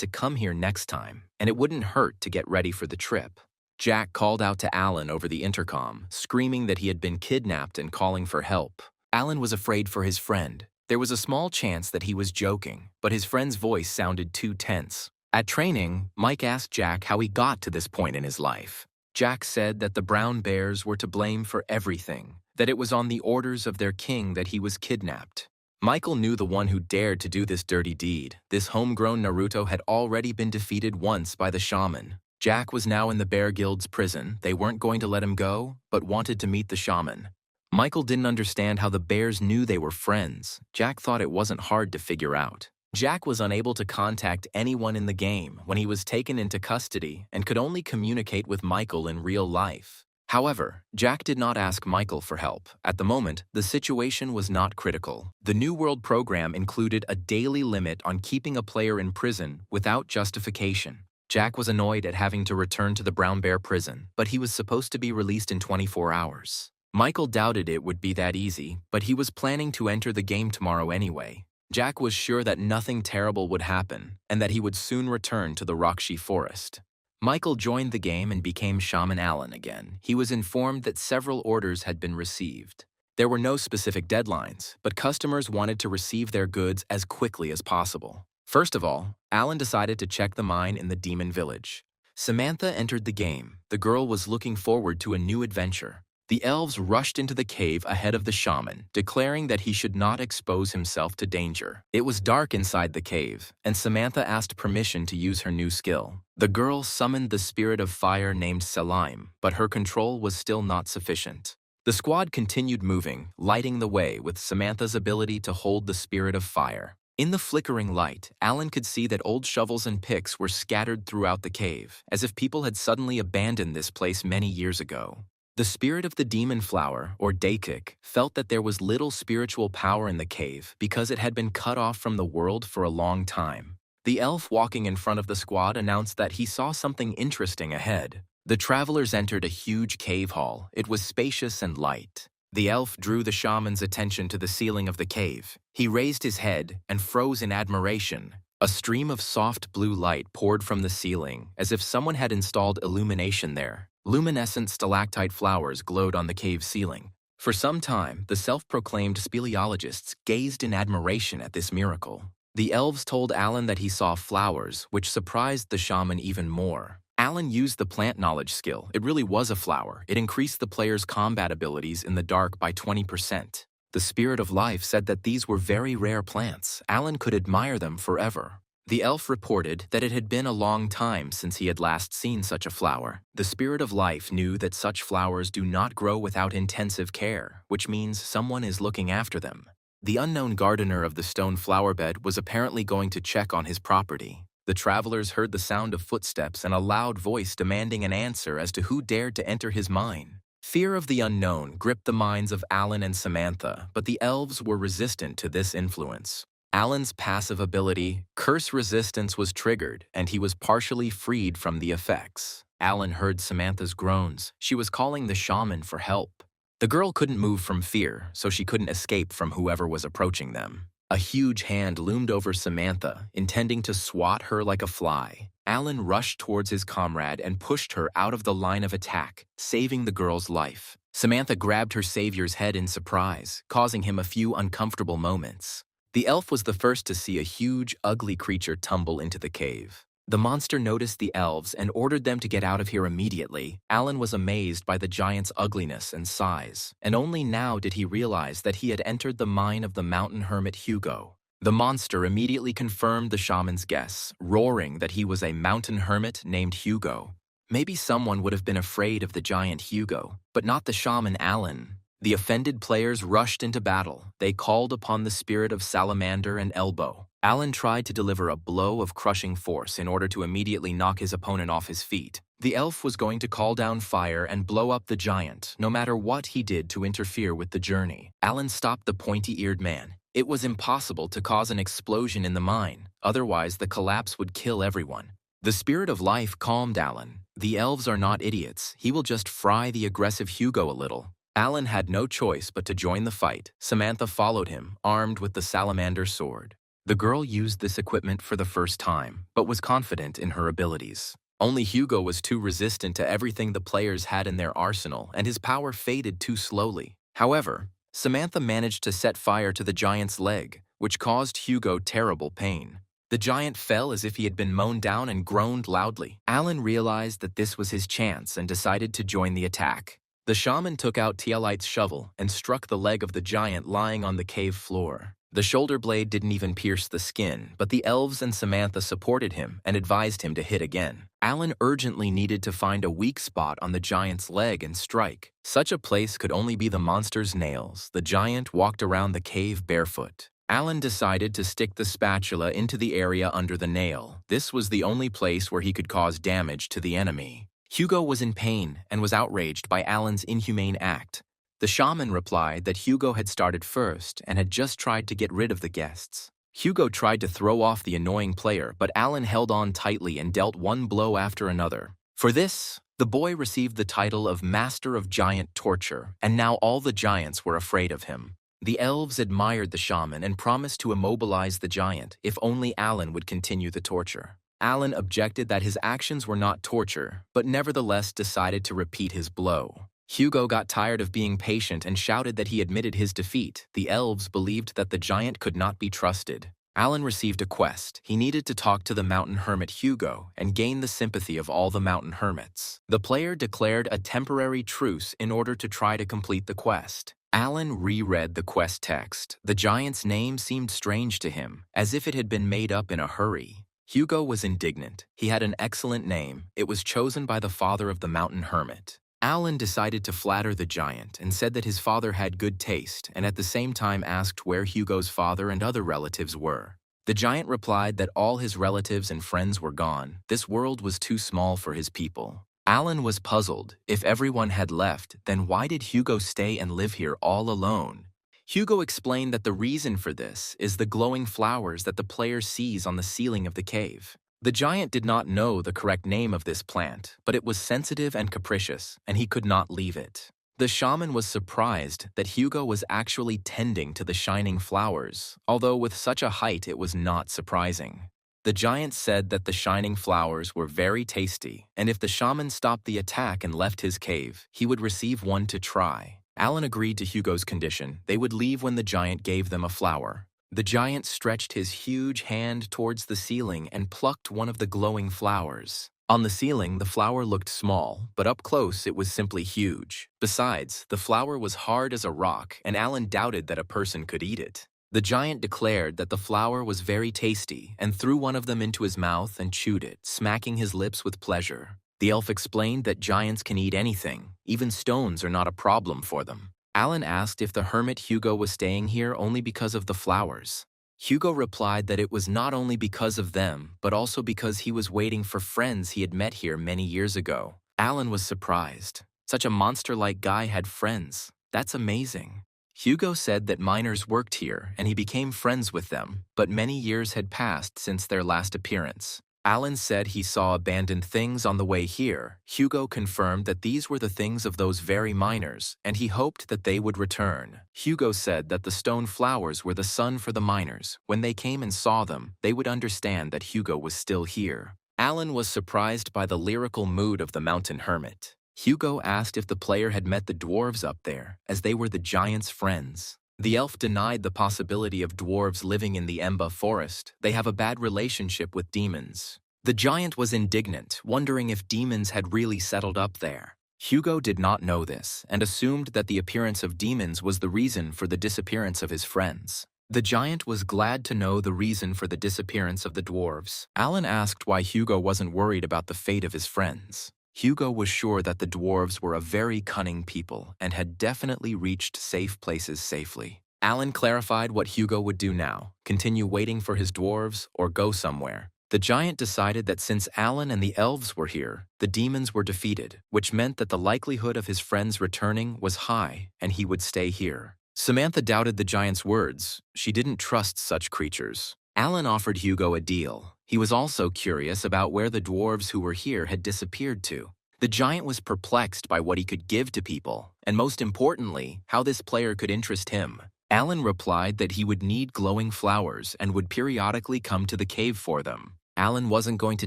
to come here next time, and it wouldn't hurt to get ready for the trip. Jack called out to Alan over the intercom, screaming that he had been kidnapped and calling for help. Alan was afraid for his friend. There was a small chance that he was joking, but his friend's voice sounded too tense. At training, Mike asked Jack how he got to this point in his life. Jack said that the brown bears were to blame for everything, that it was on the orders of their king that he was kidnapped. Michael knew the one who dared to do this dirty deed. This homegrown Naruto had already been defeated once by the shaman. Jack was now in the Bear Guild's prison. They weren't going to let him go, but wanted to meet the shaman. Michael didn't understand how the bears knew they were friends. Jack thought it wasn't hard to figure out. Jack was unable to contact anyone in the game when he was taken into custody and could only communicate with Michael in real life. However, Jack did not ask Michael for help. At the moment, the situation was not critical. The New World program included a daily limit on keeping a player in prison without justification. Jack was annoyed at having to return to the Brown Bear prison, but he was supposed to be released in 24 hours. Michael doubted it would be that easy, but he was planning to enter the game tomorrow anyway. Jack was sure that nothing terrible would happen and that he would soon return to the Rakshi forest. Michael joined the game and became Shaman Alan again. He was informed that several orders had been received. There were no specific deadlines, but customers wanted to receive their goods as quickly as possible. First of all, Alan decided to check the mine in the demon village. Samantha entered the game. The girl was looking forward to a new adventure. The elves rushed into the cave ahead of the shaman, declaring that he should not expose himself to danger. It was dark inside the cave, and Samantha asked permission to use her new skill. The girl summoned the spirit of fire named Selim, but her control was still not sufficient. The squad continued moving, lighting the way with Samantha's ability to hold the spirit of fire. In the flickering light, Alan could see that old shovels and picks were scattered throughout the cave, as if people had suddenly abandoned this place many years ago. The spirit of the demon flower, or Daikik, felt that there was little spiritual power in the cave because it had been cut off from the world for a long time. The elf walking in front of the squad announced that he saw something interesting ahead. The travelers entered a huge cave hall. It was spacious and light. The elf drew the shaman's attention to the ceiling of the cave. He raised his head and froze in admiration. A stream of soft blue light poured from the ceiling, as if someone had installed illumination there. Luminescent stalactite flowers glowed on the cave ceiling. For some time, the self-proclaimed speleologists gazed in admiration at this miracle. The elves told Alan that he saw flowers, which surprised the shaman even more. Alan used the plant knowledge skill. It really was a flower. It increased the player's combat abilities in the dark by 20%. The spirit of life said that these were very rare plants. Alan could admire them forever. The elf reported that it had been a long time since he had last seen such a flower. The spirit of life knew that such flowers do not grow without intensive care, which means someone is looking after them. The unknown gardener of the stone flower bed was apparently going to check on his property. The travelers heard the sound of footsteps and a loud voice demanding an answer as to who dared to enter his mine. Fear of the unknown gripped the minds of Alan and Samantha, but the elves were resistant to this influence. Alan's passive ability, Curse Resistance, was triggered, and he was partially freed from the effects. Alan heard Samantha's groans. She was calling the shaman for help. The girl couldn't move from fear, so she couldn't escape from whoever was approaching them. A huge hand loomed over Samantha, intending to swat her like a fly. Alan rushed towards his comrade and pushed her out of the line of attack, saving the girl's life. Samantha grabbed her savior's head in surprise, causing him a few uncomfortable moments. The elf was the first to see a huge, ugly creature tumble into the cave. The monster noticed the elves and ordered them to get out of here immediately. Alan was amazed by the giant's ugliness and size, and only now did he realize that he had entered the mine of the mountain hermit Hugo. The monster immediately confirmed the shaman's guess, roaring that he was a mountain hermit named Hugo. Maybe someone would have been afraid of the giant Hugo, but not the shaman Alan. The offended players rushed into battle. They called upon the spirit of Salamander and Elbow. Alan tried to deliver a blow of crushing force in order to immediately knock his opponent off his feet. The elf was going to call down fire and blow up the giant, no matter what he did to interfere with the journey. Alan stopped the pointy-eared man. It was impossible to cause an explosion in the mine, otherwise the collapse would kill everyone. The spirit of life calmed Alan. The elves are not idiots. He will just fry the aggressive Hugo a little. Alan had no choice but to join the fight. Samantha followed him, armed with the salamander sword. The girl used this equipment for the first time, but was confident in her abilities. Only Hugo was too resistant to everything the players had in their arsenal, and his power faded too slowly. However, Samantha managed to set fire to the giant's leg, which caused Hugo terrible pain. The giant fell as if he had been mown down and groaned loudly. Alan realized that this was his chance and decided to join the attack. The shaman took out Tialite's shovel and struck the leg of the giant lying on the cave floor. The shoulder blade didn't even pierce the skin, but the elves and Samantha supported him and advised him to hit again. Alan urgently needed to find a weak spot on the giant's leg and strike. Such a place could only be the monster's nails. The giant walked around the cave barefoot. Alan decided to stick the spatula into the area under the nail. This was the only place where he could cause damage to the enemy. Hugo was in pain and was outraged by Alan's inhumane act. The shaman replied that Hugo had started first and had just tried to get rid of the guests. Hugo tried to throw off the annoying player, but Alan held on tightly and dealt one blow after another. For this, the boy received the title of Master of Giant Torture, and now all the giants were afraid of him. The elves admired the shaman and promised to immobilize the giant if only Alan would continue the torture. Alan objected that his actions were not torture, but nevertheless decided to repeat his blow. Hugo got tired of being patient and shouted that he admitted his defeat. The elves believed that the giant could not be trusted. Alan received a quest. He needed to talk to the mountain hermit Hugo and gain the sympathy of all the mountain hermits. The player declared a temporary truce in order to try to complete the quest. Alan reread the quest text. The giant's name seemed strange to him, as if it had been made up in a hurry. Hugo was indignant. He had an excellent name. It was chosen by the father of the mountain hermit. Alan decided to flatter the giant and said that his father had good taste, and at the same time asked where Hugo's father and other relatives were. The giant replied that all his relatives and friends were gone. This world was too small for his people. Alan was puzzled. If everyone had left, then why did Hugo stay and live here all alone? Hugo explained that the reason for this is the glowing flowers that the player sees on the ceiling of the cave. The giant did not know the correct name of this plant, but it was sensitive and capricious, and he could not leave it. The shaman was surprised that Hugo was actually tending to the shining flowers, although with such a height it was not surprising. The giant said that the shining flowers were very tasty, and if the shaman stopped the attack and left his cave, he would receive one to try. Alan agreed to Hugo's condition. They would leave when the giant gave them a flower. The giant stretched his huge hand towards the ceiling and plucked one of the glowing flowers. On the ceiling, the flower looked small, but up close it was simply huge. Besides, the flower was hard as a rock, and Alan doubted that a person could eat it. The giant declared that the flower was very tasty and threw one of them into his mouth and chewed it, smacking his lips with pleasure. The elf explained that giants can eat anything. Even stones are not a problem for them. Alan asked if the hermit Hugo was staying here only because of the flowers. Hugo replied that it was not only because of them, but also because he was waiting for friends he had met here many years ago. Alan was surprised. Such a monster-like guy had friends. That's amazing. Hugo said that miners worked here, and he became friends with them, but many years had passed since their last appearance. Alan said he saw abandoned things on the way here. Hugo confirmed that these were the things of those very miners, and he hoped that they would return. Hugo said that the stone flowers were the sun for the miners. When they came and saw them, they would understand that Hugo was still here. Alan was surprised by the lyrical mood of the mountain hermit. Hugo asked if the player had met the dwarves up there, as they were the giant's friends. The elf denied the possibility of dwarves living in the Emba forest. They have a bad relationship with demons. The giant was indignant, wondering if demons had really settled up there. Hugo did not know this, and assumed that the appearance of demons was the reason for the disappearance of his friends. The giant was glad to know the reason for the disappearance of the dwarves. Alan asked why Hugo wasn't worried about the fate of his friends. Hugo was sure that the dwarves were a very cunning people and had definitely reached safe places safely. Alan clarified what Hugo would do now: continue waiting for his dwarves or go somewhere. The giant decided that since Alan and the elves were here, the demons were defeated, which meant that the likelihood of his friends returning was high and he would stay here. Samantha doubted the giant's words. She didn't trust such creatures. Alan offered Hugo a deal. He was also curious about where the dwarves who were here had disappeared to. The giant was perplexed by what he could give to people, and most importantly, how this player could interest him. Alan replied that he would need glowing flowers and would periodically come to the cave for them. Alan wasn't going to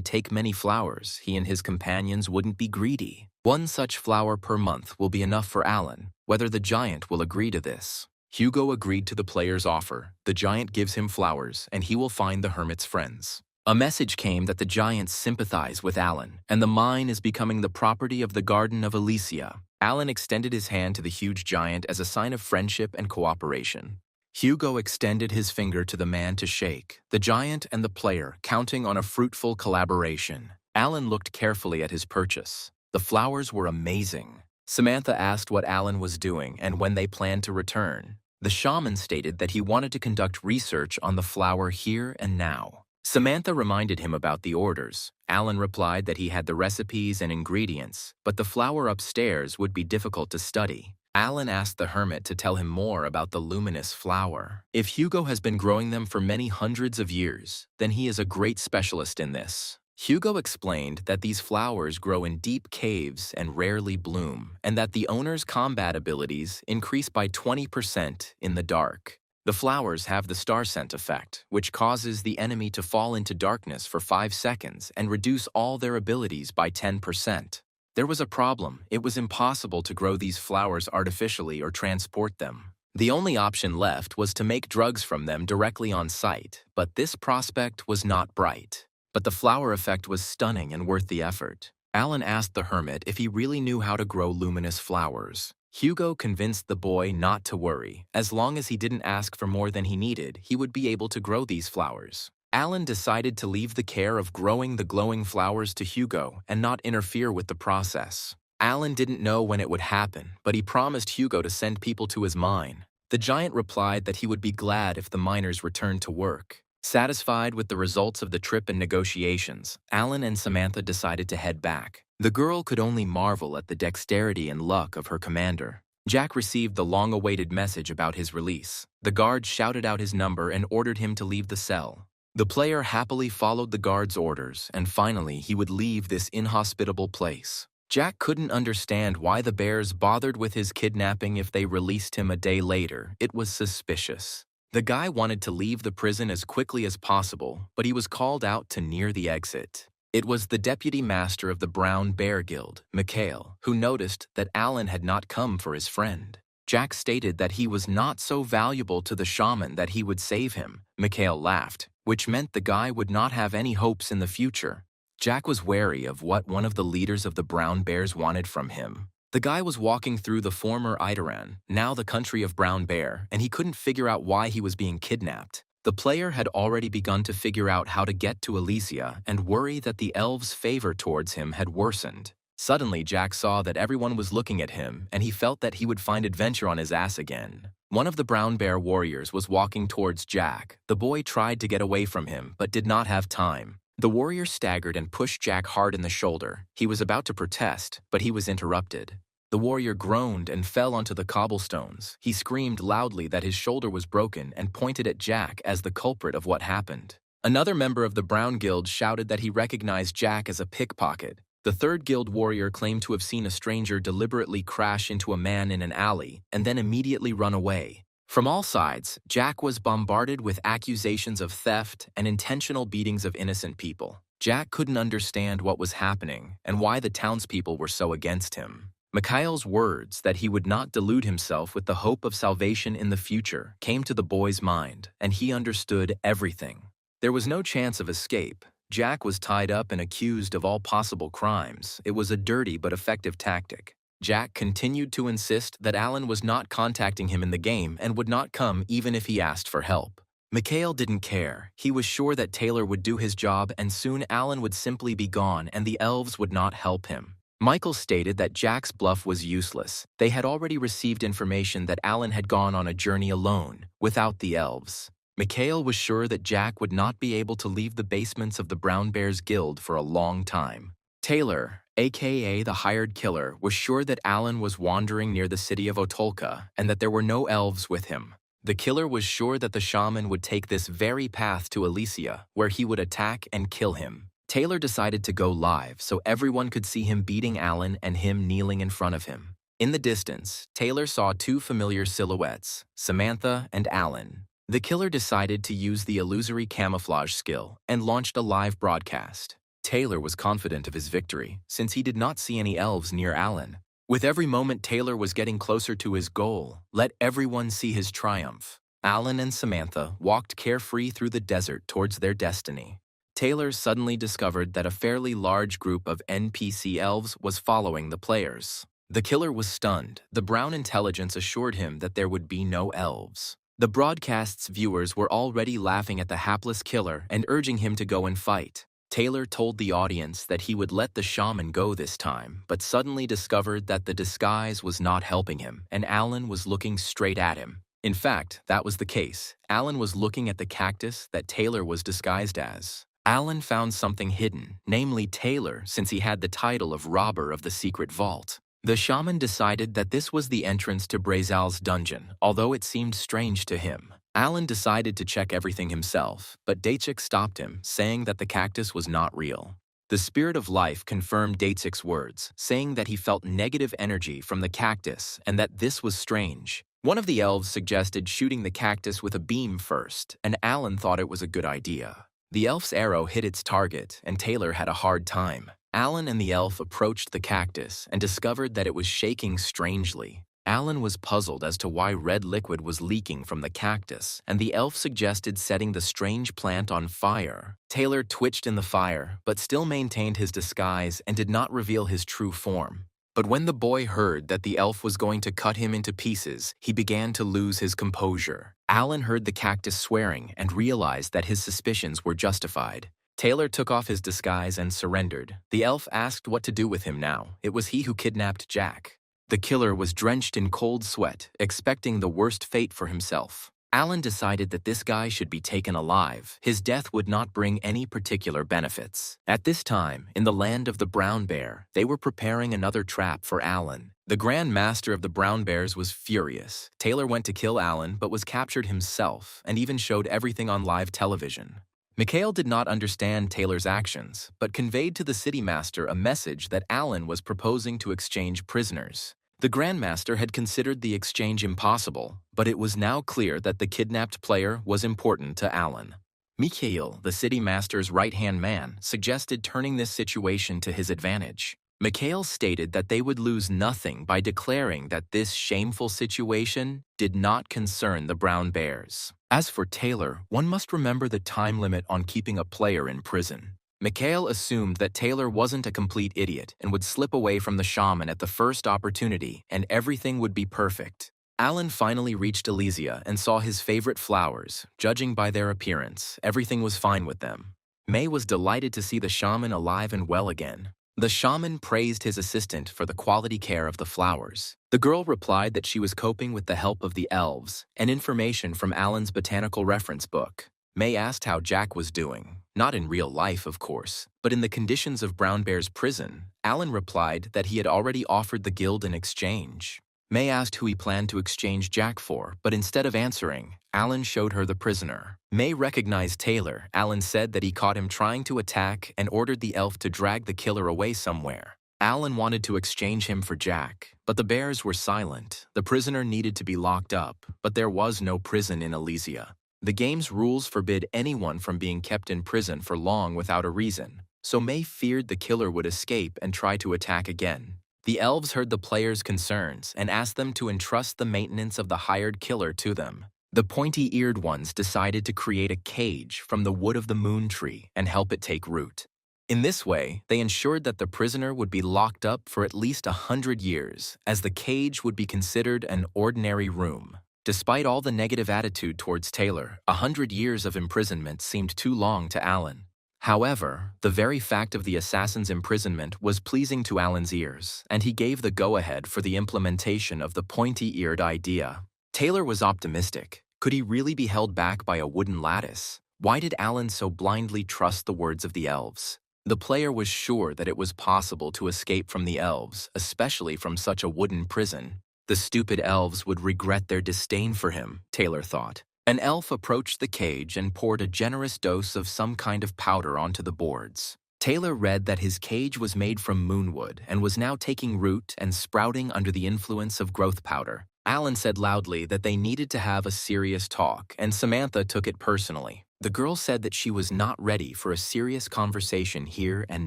take many flowers. He and his companions wouldn't be greedy. One such flower per month will be enough for Alan, whether the giant will agree to this. Hugo agreed to the player's offer. The giant gives him flowers, and he will find the hermit's friends. A message came that the giants sympathize with Alan, and the mine is becoming the property of the Garden of Elysia. Alan extended his hand to the huge giant as a sign of friendship and cooperation. Hugo extended his finger to the man to shake, the giant and the player counting on a fruitful collaboration. Alan looked carefully at his purchase. The flowers were amazing. Samantha asked what Alan was doing and when they planned to return. The shaman stated that he wanted to conduct research on the flower here and now. Samantha reminded him about the orders. Alan replied that he had the recipes and ingredients, but the flower upstairs would be difficult to study. Alan asked the hermit to tell him more about the luminous flower. If Hugo has been growing them for many hundreds of years, then he is a great specialist in this. Hugo explained that these flowers grow in deep caves and rarely bloom, and that the owner's combat abilities increase by 20% in the dark. The flowers have the star scent effect, which causes the enemy to fall into darkness for 5 seconds and reduce all their abilities by 10%. There was a problem. It was impossible to grow these flowers artificially or transport them. The only option left was to make drugs from them directly on site, but this prospect was not bright. But the flower effect was stunning and worth the effort. Alan asked the hermit if he really knew how to grow luminous flowers. Hugo convinced the boy not to worry. As long as he didn't ask for more than he needed, he would be able to grow these flowers. Alan decided to leave the care of growing the glowing flowers to Hugo and not interfere with the process. Alan didn't know when it would happen, but he promised Hugo to send people to his mine. The giant replied that he would be glad if the miners returned to work. Satisfied with the results of the trip and negotiations, Alan and Samantha decided to head back. The girl could only marvel at the dexterity and luck of her commander. Jack received the long-awaited message about his release. The guard shouted out his number and ordered him to leave the cell. The player happily followed the guard's orders, and finally he would leave this inhospitable place. Jack couldn't understand why the bears bothered with his kidnapping if they released him a day later. It was suspicious. The guy wanted to leave the prison as quickly as possible, but he was called out to near the exit. It was the deputy master of the Brown Bear Guild, Mikhail, who noticed that Alan had not come for his friend. Jack stated that he was not so valuable to the shaman that he would save him. Mikhail laughed, which meant the guy would not have any hopes in the future. Jack was wary of what one of the leaders of the Brown Bears wanted from him. The guy was walking through the former Idaran, now the country of Brown Bear, and he couldn't figure out why he was being kidnapped. The player had already begun to figure out how to get to Elysia and worry that the elves' favor towards him had worsened. Suddenly, Jack saw that everyone was looking at him, and he felt that he would find adventure on his ass again. One of the Brown Bear warriors was walking towards Jack. The boy tried to get away from him, but did not have time. The warrior staggered and pushed Jack hard in the shoulder. He was about to protest, but he was interrupted. The warrior groaned and fell onto the cobblestones. He screamed loudly that his shoulder was broken and pointed at Jack as the culprit of what happened. Another member of the Brown Guild shouted that he recognized Jack as a pickpocket. The third guild warrior claimed to have seen a stranger deliberately crash into a man in an alley and then immediately run away. From all sides, Jack was bombarded with accusations of theft and intentional beatings of innocent people. Jack couldn't understand what was happening and why the townspeople were so against him. Mikhail's words that he would not delude himself with the hope of salvation in the future came to the boy's mind, and he understood everything. There was no chance of escape. Jack was tied up and accused of all possible crimes. It was a dirty but effective tactic. Jack continued to insist that Alan was not contacting him in the game and would not come even if he asked for help. Mikhail didn't care. He was sure that Taylor would do his job and soon Alan would simply be gone and the elves would not help him. Michael stated that Jack's bluff was useless. They had already received information that Alan had gone on a journey alone, without the elves. Mikhail was sure that Jack would not be able to leave the basements of the Brown Bears Guild for a long time. Taylor, aka the hired killer, was sure that Alan was wandering near the city of Otolka and that there were no elves with him. The killer was sure that the shaman would take this very path to Elysia, where he would attack and kill him. Taylor decided to go live so everyone could see him beating Alan and him kneeling in front of him. In the distance, Taylor saw two familiar silhouettes, Samantha and Alan. The killer decided to use the illusory camouflage skill and launched a live broadcast. Taylor was confident of his victory, since he did not see any elves near Alan. With every moment Taylor was getting closer to his goal, let everyone see his triumph. Alan and Samantha walked carefree through the desert towards their destiny. Taylor suddenly discovered that a fairly large group of NPC elves was following the players. The killer was stunned. The Brown intelligence assured him that there would be no elves. The broadcast's viewers were already laughing at the hapless killer and urging him to go and fight. Taylor told the audience that he would let the shaman go this time, but suddenly discovered that the disguise was not helping him, and Alan was looking straight at him. In fact, that was the case. Alan was looking at the cactus that Taylor was disguised as. Alan found something hidden, namely Taylor, since he had the title of robber of the secret vault. The shaman decided that this was the entrance to Brazal's dungeon, although it seemed strange to him. Alan decided to check everything himself, but Dacic stopped him, saying that the cactus was not real. The spirit of life confirmed Dacic's words, saying that he felt negative energy from the cactus and that this was strange. One of the elves suggested shooting the cactus with a beam first, and Alan thought it was a good idea. The elf's arrow hit its target, and Taylor had a hard time. Alan and the elf approached the cactus and discovered that it was shaking strangely. Alan was puzzled as to why red liquid was leaking from the cactus, and the elf suggested setting the strange plant on fire. Taylor twitched in the fire, but still maintained his disguise and did not reveal his true form. But when the boy heard that the elf was going to cut him into pieces, he began to lose his composure. Alan heard the cactus swearing and realized that his suspicions were justified. Taylor took off his disguise and surrendered. The elf asked what to do with him now. It was he who kidnapped Jack. The killer was drenched in cold sweat, expecting the worst fate for himself. Alan decided that this guy should be taken alive. His death would not bring any particular benefits. At this time, in the land of the brown bear, they were preparing another trap for Alan. The Grand Master of the Brown Bears was furious. Taylor went to kill Alan, but was captured himself, and even showed everything on live television. Mikhail did not understand Taylor's actions, but conveyed to the city master a message that Alan was proposing to exchange prisoners. The Grandmaster had considered the exchange impossible, but it was now clear that the kidnapped player was important to Alan. Mikhail, the city master's right-hand man, suggested turning this situation to his advantage. Mikhail stated that they would lose nothing by declaring that this shameful situation did not concern the Brown Bears. As for Taylor, one must remember the time limit on keeping a player in prison. Mikhail assumed that Taylor wasn't a complete idiot and would slip away from the shaman at the first opportunity, and everything would be perfect. Alan finally reached Elysia and saw his favorite flowers. Judging by their appearance, everything was fine with them. May was delighted to see the shaman alive and well again. The shaman praised his assistant for the quality care of the flowers. The girl replied that she was coping with the help of the elves and information from Alan's botanical reference book. May asked how Jack was doing. Not in real life, of course, but in the conditions of Brown Bear's prison. Alan replied that he had already offered the guild in exchange. May asked who he planned to exchange Jack for, but instead of answering, Alan showed her the prisoner. May recognized Taylor. Alan said that he caught him trying to attack and ordered the elf to drag the killer away somewhere. Alan wanted to exchange him for Jack, but the bears were silent. The prisoner needed to be locked up, but there was no prison in Elysia. The game's rules forbid anyone from being kept in prison for long without a reason, so May feared the killer would escape and try to attack again. The elves heard the players' concerns and asked them to entrust the maintenance of the hired killer to them. The pointy-eared ones decided to create a cage from the wood of the moon tree and help it take root. In this way, they ensured that the prisoner would be locked up for at least 100 years, as the cage would be considered an ordinary room. Despite all the negative attitude towards Taylor, 100 years of imprisonment seemed too long to Alan. However, the very fact of the assassin's imprisonment was pleasing to Alan's ears, and he gave the go-ahead for the implementation of the pointy-eared idea. Taylor was optimistic. Could he really be held back by a wooden lattice? Why did Alan so blindly trust the words of the elves? The player was sure that it was possible to escape from the elves, especially from such a wooden prison. The stupid elves would regret their disdain for him, Taylor thought. An elf approached the cage and poured a generous dose of some kind of powder onto the boards. Taylor read that his cage was made from moonwood and was now taking root and sprouting under the influence of growth powder. Alan said loudly that they needed to have a serious talk, and Samantha took it personally. The girl said that she was not ready for a serious conversation here and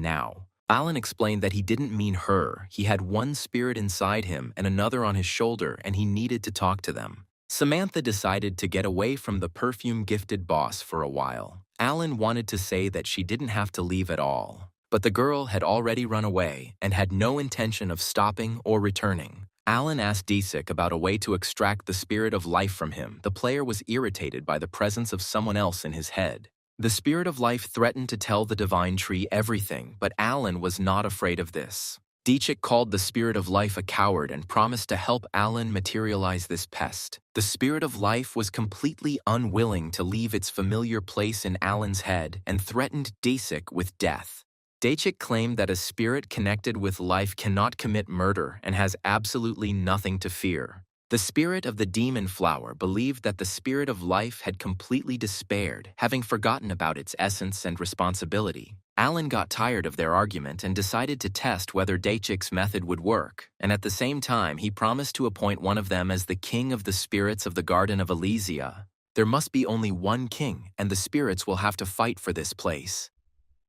now. Alan explained that he didn't mean her. He had one spirit inside him and another on his shoulder, and he needed to talk to them. Samantha decided to get away from the perfume-gifted boss for a while. Alan wanted to say that she didn't have to leave at all, but the girl had already run away and had no intention of stopping or returning. Alan asked Desik about a way to extract the spirit of life from him. The player was irritated by the presence of someone else in his head. The spirit of life threatened to tell the divine tree everything, but Alan was not afraid of this. Desik called the spirit of life a coward and promised to help Alan materialize this pest. The spirit of life was completely unwilling to leave its familiar place in Alan's head and threatened Desik with death. Desik claimed that a spirit connected with life cannot commit murder and has absolutely nothing to fear. The spirit of the demon flower believed that the spirit of life had completely despaired, having forgotten about its essence and responsibility. Alan got tired of their argument and decided to test whether Dachik's method would work, and at the same time he promised to appoint one of them as the king of the spirits of the Garden of Elysia. There must be only one king, and the spirits will have to fight for this place.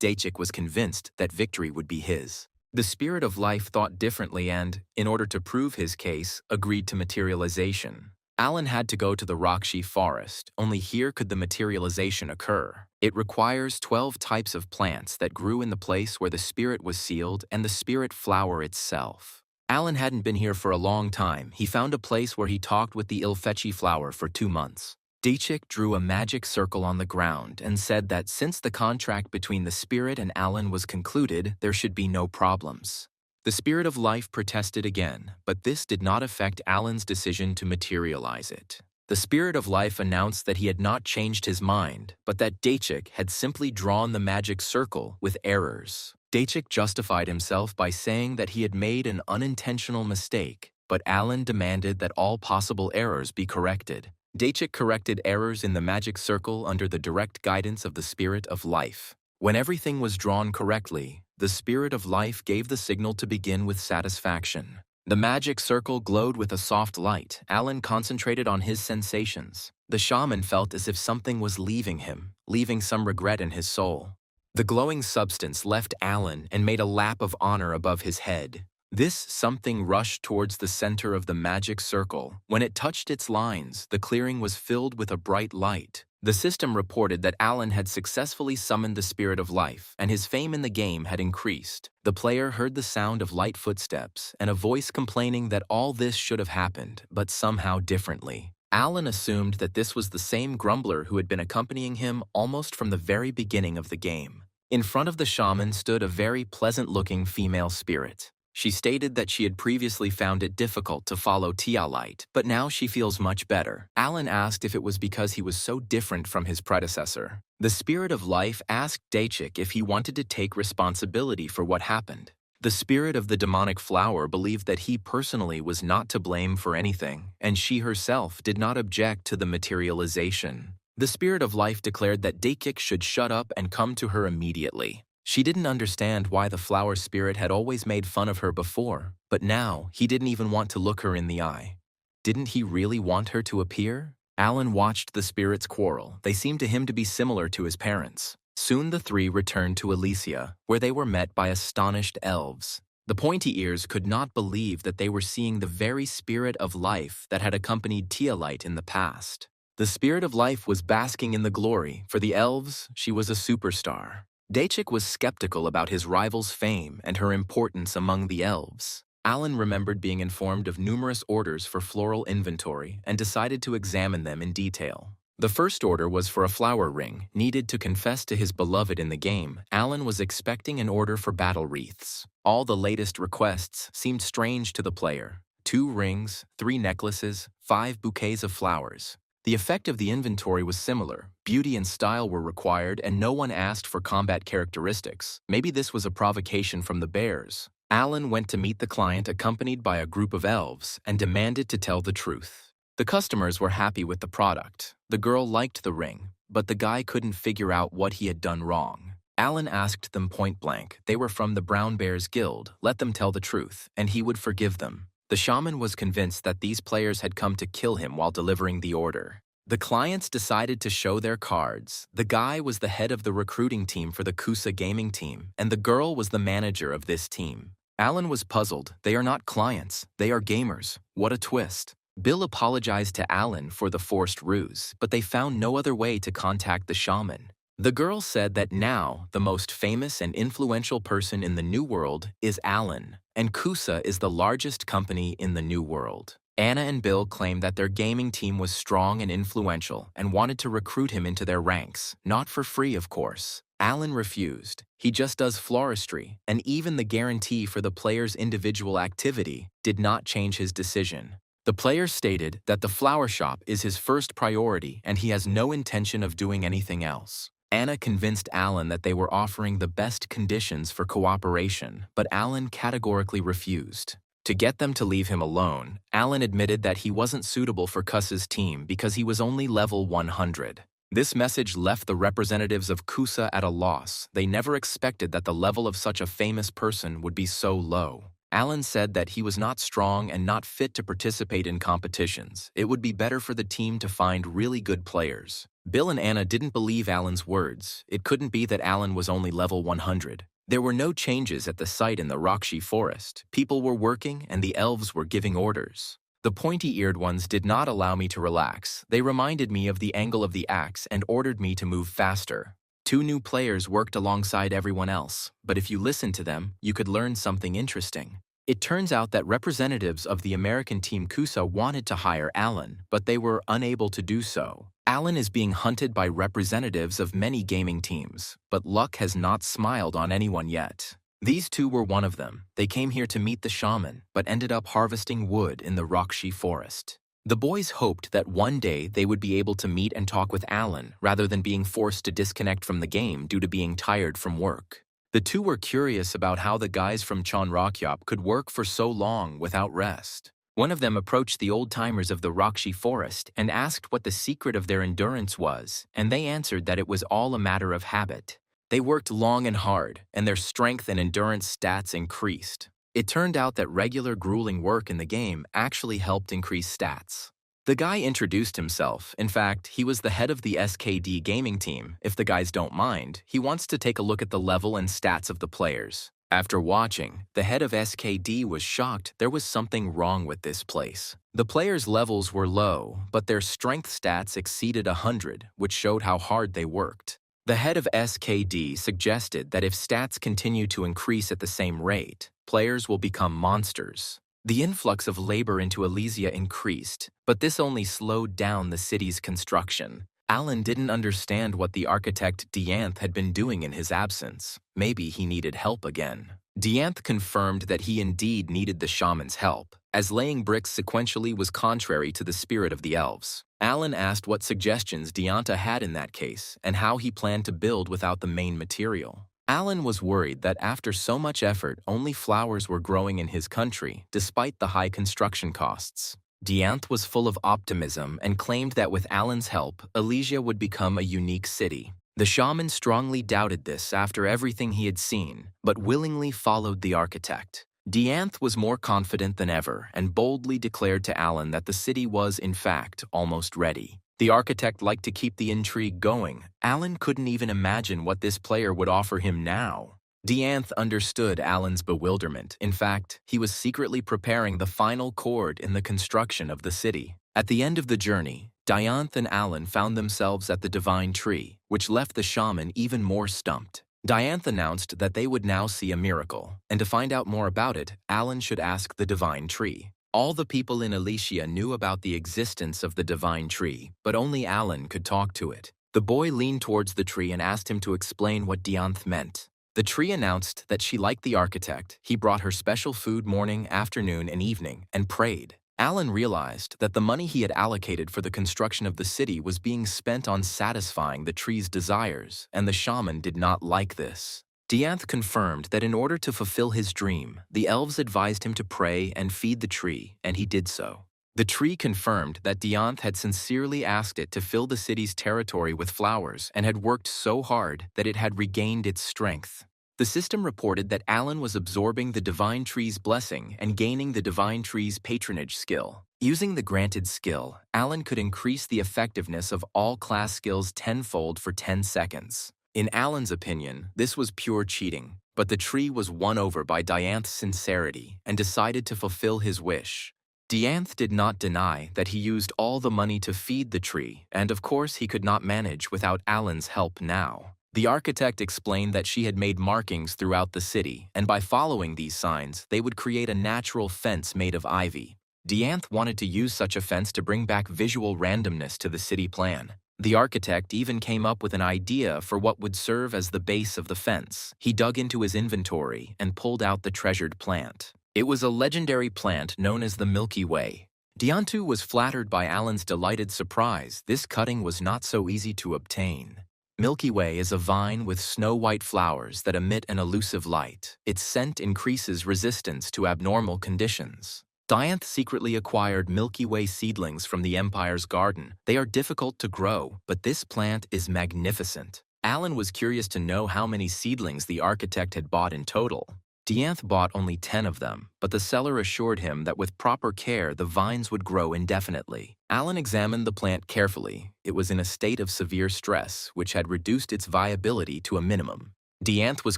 Dachik was convinced that victory would be his. The spirit of life thought differently and, in order to prove his case, agreed to materialization. Alan had to go to the Rakshi forest. Only here could the materialization occur. It requires 12 types of plants that grew in the place where the spirit was sealed and the spirit flower itself. Alan hadn't been here for a long time. He found a place where he talked with the Ilfechi flower for 2 months. Dachik drew a magic circle on the ground and said that since the contract between the spirit and Alan was concluded, there should be no problems. The spirit of life protested again, but this did not affect Alan's decision to materialize it. The spirit of life announced that he had not changed his mind, but that Dachik had simply drawn the magic circle with errors. Dachik justified himself by saying that he had made an unintentional mistake, but Alan demanded that all possible errors be corrected. Dachik corrected errors in the magic circle under the direct guidance of the spirit of life. When everything was drawn correctly, the spirit of life gave the signal to begin with satisfaction. The magic circle glowed with a soft light. Alan concentrated on his sensations. The shaman felt as if something was leaving him, leaving some regret in his soul. The glowing substance left Alan and made a lap of honor above his head. This something rushed towards the center of the magic circle. When it touched its lines, the clearing was filled with a bright light. The system reported that Alan had successfully summoned the spirit of life, and his fame in the game had increased. The player heard the sound of light footsteps and a voice complaining that all this should have happened, but somehow differently. Alan assumed that this was the same grumbler who had been accompanying him almost from the very beginning of the game. In front of the shaman stood a very pleasant-looking female spirit. She stated that she had previously found it difficult to follow Tialite, but now she feels much better. Alan asked if it was because he was so different from his predecessor. The spirit of life asked Dachik if he wanted to take responsibility for what happened. The spirit of the demonic flower believed that he personally was not to blame for anything, and she herself did not object to the materialization. The spirit of life declared that Dachik should shut up and come to her immediately. She didn't understand why the flower spirit had always made fun of her before, but now he didn't even want to look her in the eye. Didn't he really want her to appear? Alan watched the spirits quarrel. They seemed to him to be similar to his parents. Soon the three returned to Elysia, where they were met by astonished elves. The pointy ears could not believe that they were seeing the very spirit of life that had accompanied Tialite in the past. The spirit of life was basking in the glory. For the elves, she was a superstar. Dachik was skeptical about his rival's fame and her importance among the elves. Alan remembered being informed of numerous orders for floral inventory and decided to examine them in detail. The first order was for a flower ring, needed to confess to his beloved in the game. Alan was expecting an order for battle wreaths. All the latest requests seemed strange to the player. 2 rings, 3 necklaces, 5 bouquets of flowers. The effect of the inventory was similar. Beauty and style were required, and no one asked for combat characteristics. Maybe this was a provocation from the bears. Alan went to meet the client accompanied by a group of elves and demanded to tell the truth. The customers were happy with the product. The girl liked the ring, but the guy couldn't figure out what he had done wrong. Alan asked them point blank. They were from the Brown Bears Guild. Let them tell the truth, and he would forgive them. The shaman was convinced that these players had come to kill him while delivering the order. The clients decided to show their cards. The guy was the head of the recruiting team for the Kusa gaming team, and the girl was the manager of this team. Alan was puzzled. They are not clients. They are gamers. What a twist. Bill apologized to Alan for the forced ruse, but they found no other way to contact the shaman. The girl said that now the most famous and influential person in the New World is Alan, and Kusa is the largest company in the New World. Anna and Bill claimed that their gaming team was strong and influential and wanted to recruit him into their ranks, not for free, of course. Alan refused. He just does floristry, and even the guarantee for the player's individual activity did not change his decision. The player stated that the flower shop is his first priority and he has no intention of doing anything else. Anna convinced Alan that they were offering the best conditions for cooperation, but Alan categorically refused. To get them to leave him alone, Alan admitted that he wasn't suitable for Kusa's team because he was only level 100. This message left the representatives of Kusa at a loss. They never expected that the level of such a famous person would be so low. Alan said that he was not strong and not fit to participate in competitions. It would be better for the team to find really good players. Bill and Anna didn't believe Alan's words. It couldn't be that Alan was only level 100. There were no changes at the site in the Rakshi forest. People were working and the elves were giving orders. The pointy-eared ones did not allow me to relax. They reminded me of the angle of the axe and ordered me to move faster. 2 new players worked alongside everyone else, but if you listened to them, you could learn something interesting. It turns out that representatives of the American team Kusa wanted to hire Alan, but they were unable to do so. Alan is being hunted by representatives of many gaming teams, but luck has not smiled on anyone yet. These 2 were one of them. They came here to meet the shaman, but ended up harvesting wood in the Rakshi forest. The boys hoped that one day they would be able to meet and talk with Alan rather than being forced to disconnect from the game due to being tired from work. The 2 were curious about how the guys from Chanrakyap could work for so long without rest. One of them approached the old-timers of the Rakshi forest and asked what the secret of their endurance was, and they answered that it was all a matter of habit. They worked long and hard, and their strength and endurance stats increased. It turned out that regular grueling work in the game actually helped increase stats. The guy introduced himself. In fact, he was the head of the SKD gaming team. If the guys don't mind, he wants to take a look at the level and stats of the players. After watching, the head of SKD was shocked there was something wrong with this place. The players' levels were low, but their strength stats exceeded 100, which showed how hard they worked. The head of SKD suggested that if stats continue to increase at the same rate, players will become monsters. The influx of labor into Elysia increased, but this only slowed down the city's construction. Alan didn't understand what the architect Dianth had been doing in his absence. Maybe he needed help again. Dianth confirmed that he indeed needed the shaman's help, as laying bricks sequentially was contrary to the spirit of the elves. Alan asked what suggestions Dianta had in that case and how he planned to build without the main material. Alan was worried that after so much effort, only flowers were growing in his country, despite the high construction costs. Dianth was full of optimism and claimed that with Alan's help, Elysia would become a unique city. The shaman strongly doubted this after everything he had seen, but willingly followed the architect. Dianth was more confident than ever and boldly declared to Alan that the city was, in fact, almost ready. The architect liked to keep the intrigue going. Alan couldn't even imagine what this player would offer him now. Dianth understood Alan's bewilderment. In fact, he was secretly preparing the final chord in the construction of the city. At the end of the journey, Dianth and Alan found themselves at the divine tree, which left the shaman even more stumped. Dianth announced that they would now see a miracle, and to find out more about it, Alan should ask the divine tree. All the people in Elysia knew about the existence of the divine tree, but only Alan could talk to it. The boy leaned towards the tree and asked him to explain what Dianth meant. The tree announced that she liked the architect. He brought her special food morning, afternoon, and evening, and prayed. Alan realized that the money he had allocated for the construction of the city was being spent on satisfying the tree's desires, and the shaman did not like this. Dianth confirmed that in order to fulfill his dream, the elves advised him to pray and feed the tree, and he did so. The tree confirmed that Dianth had sincerely asked it to fill the city's territory with flowers and had worked so hard that it had regained its strength. The system reported that Alan was absorbing the divine tree's blessing and gaining the divine tree's patronage skill. Using the granted skill, Alan could increase the effectiveness of all class skills tenfold for 10 seconds. In Alan's opinion, this was pure cheating, but the tree was won over by Dianth's sincerity and decided to fulfill his wish. Dianth did not deny that he used all the money to feed the tree, and of course he could not manage without Alan's help now. The architect explained that she had made markings throughout the city, and by following these signs, they would create a natural fence made of ivy. Dianth wanted to use such a fence to bring back visual randomness to the city plan. The architect even came up with an idea for what would serve as the base of the fence. He dug into his inventory and pulled out the treasured plant. It was a legendary plant known as the Milky Way. Diantu was flattered by Alan's delighted surprise. This cutting was not so easy to obtain. Milky Way is a vine with snow-white flowers that emit an elusive light. Its scent increases resistance to abnormal conditions. Dianth secretly acquired Milky Way seedlings from the Empire's garden. They are difficult to grow, but this plant is magnificent. Alan was curious to know how many seedlings the architect had bought in total. Dianth bought only 10 of them, but the seller assured him that with proper care the vines would grow indefinitely. Alan examined the plant carefully. It was in a state of severe stress, which had reduced its viability to a minimum. Dianth was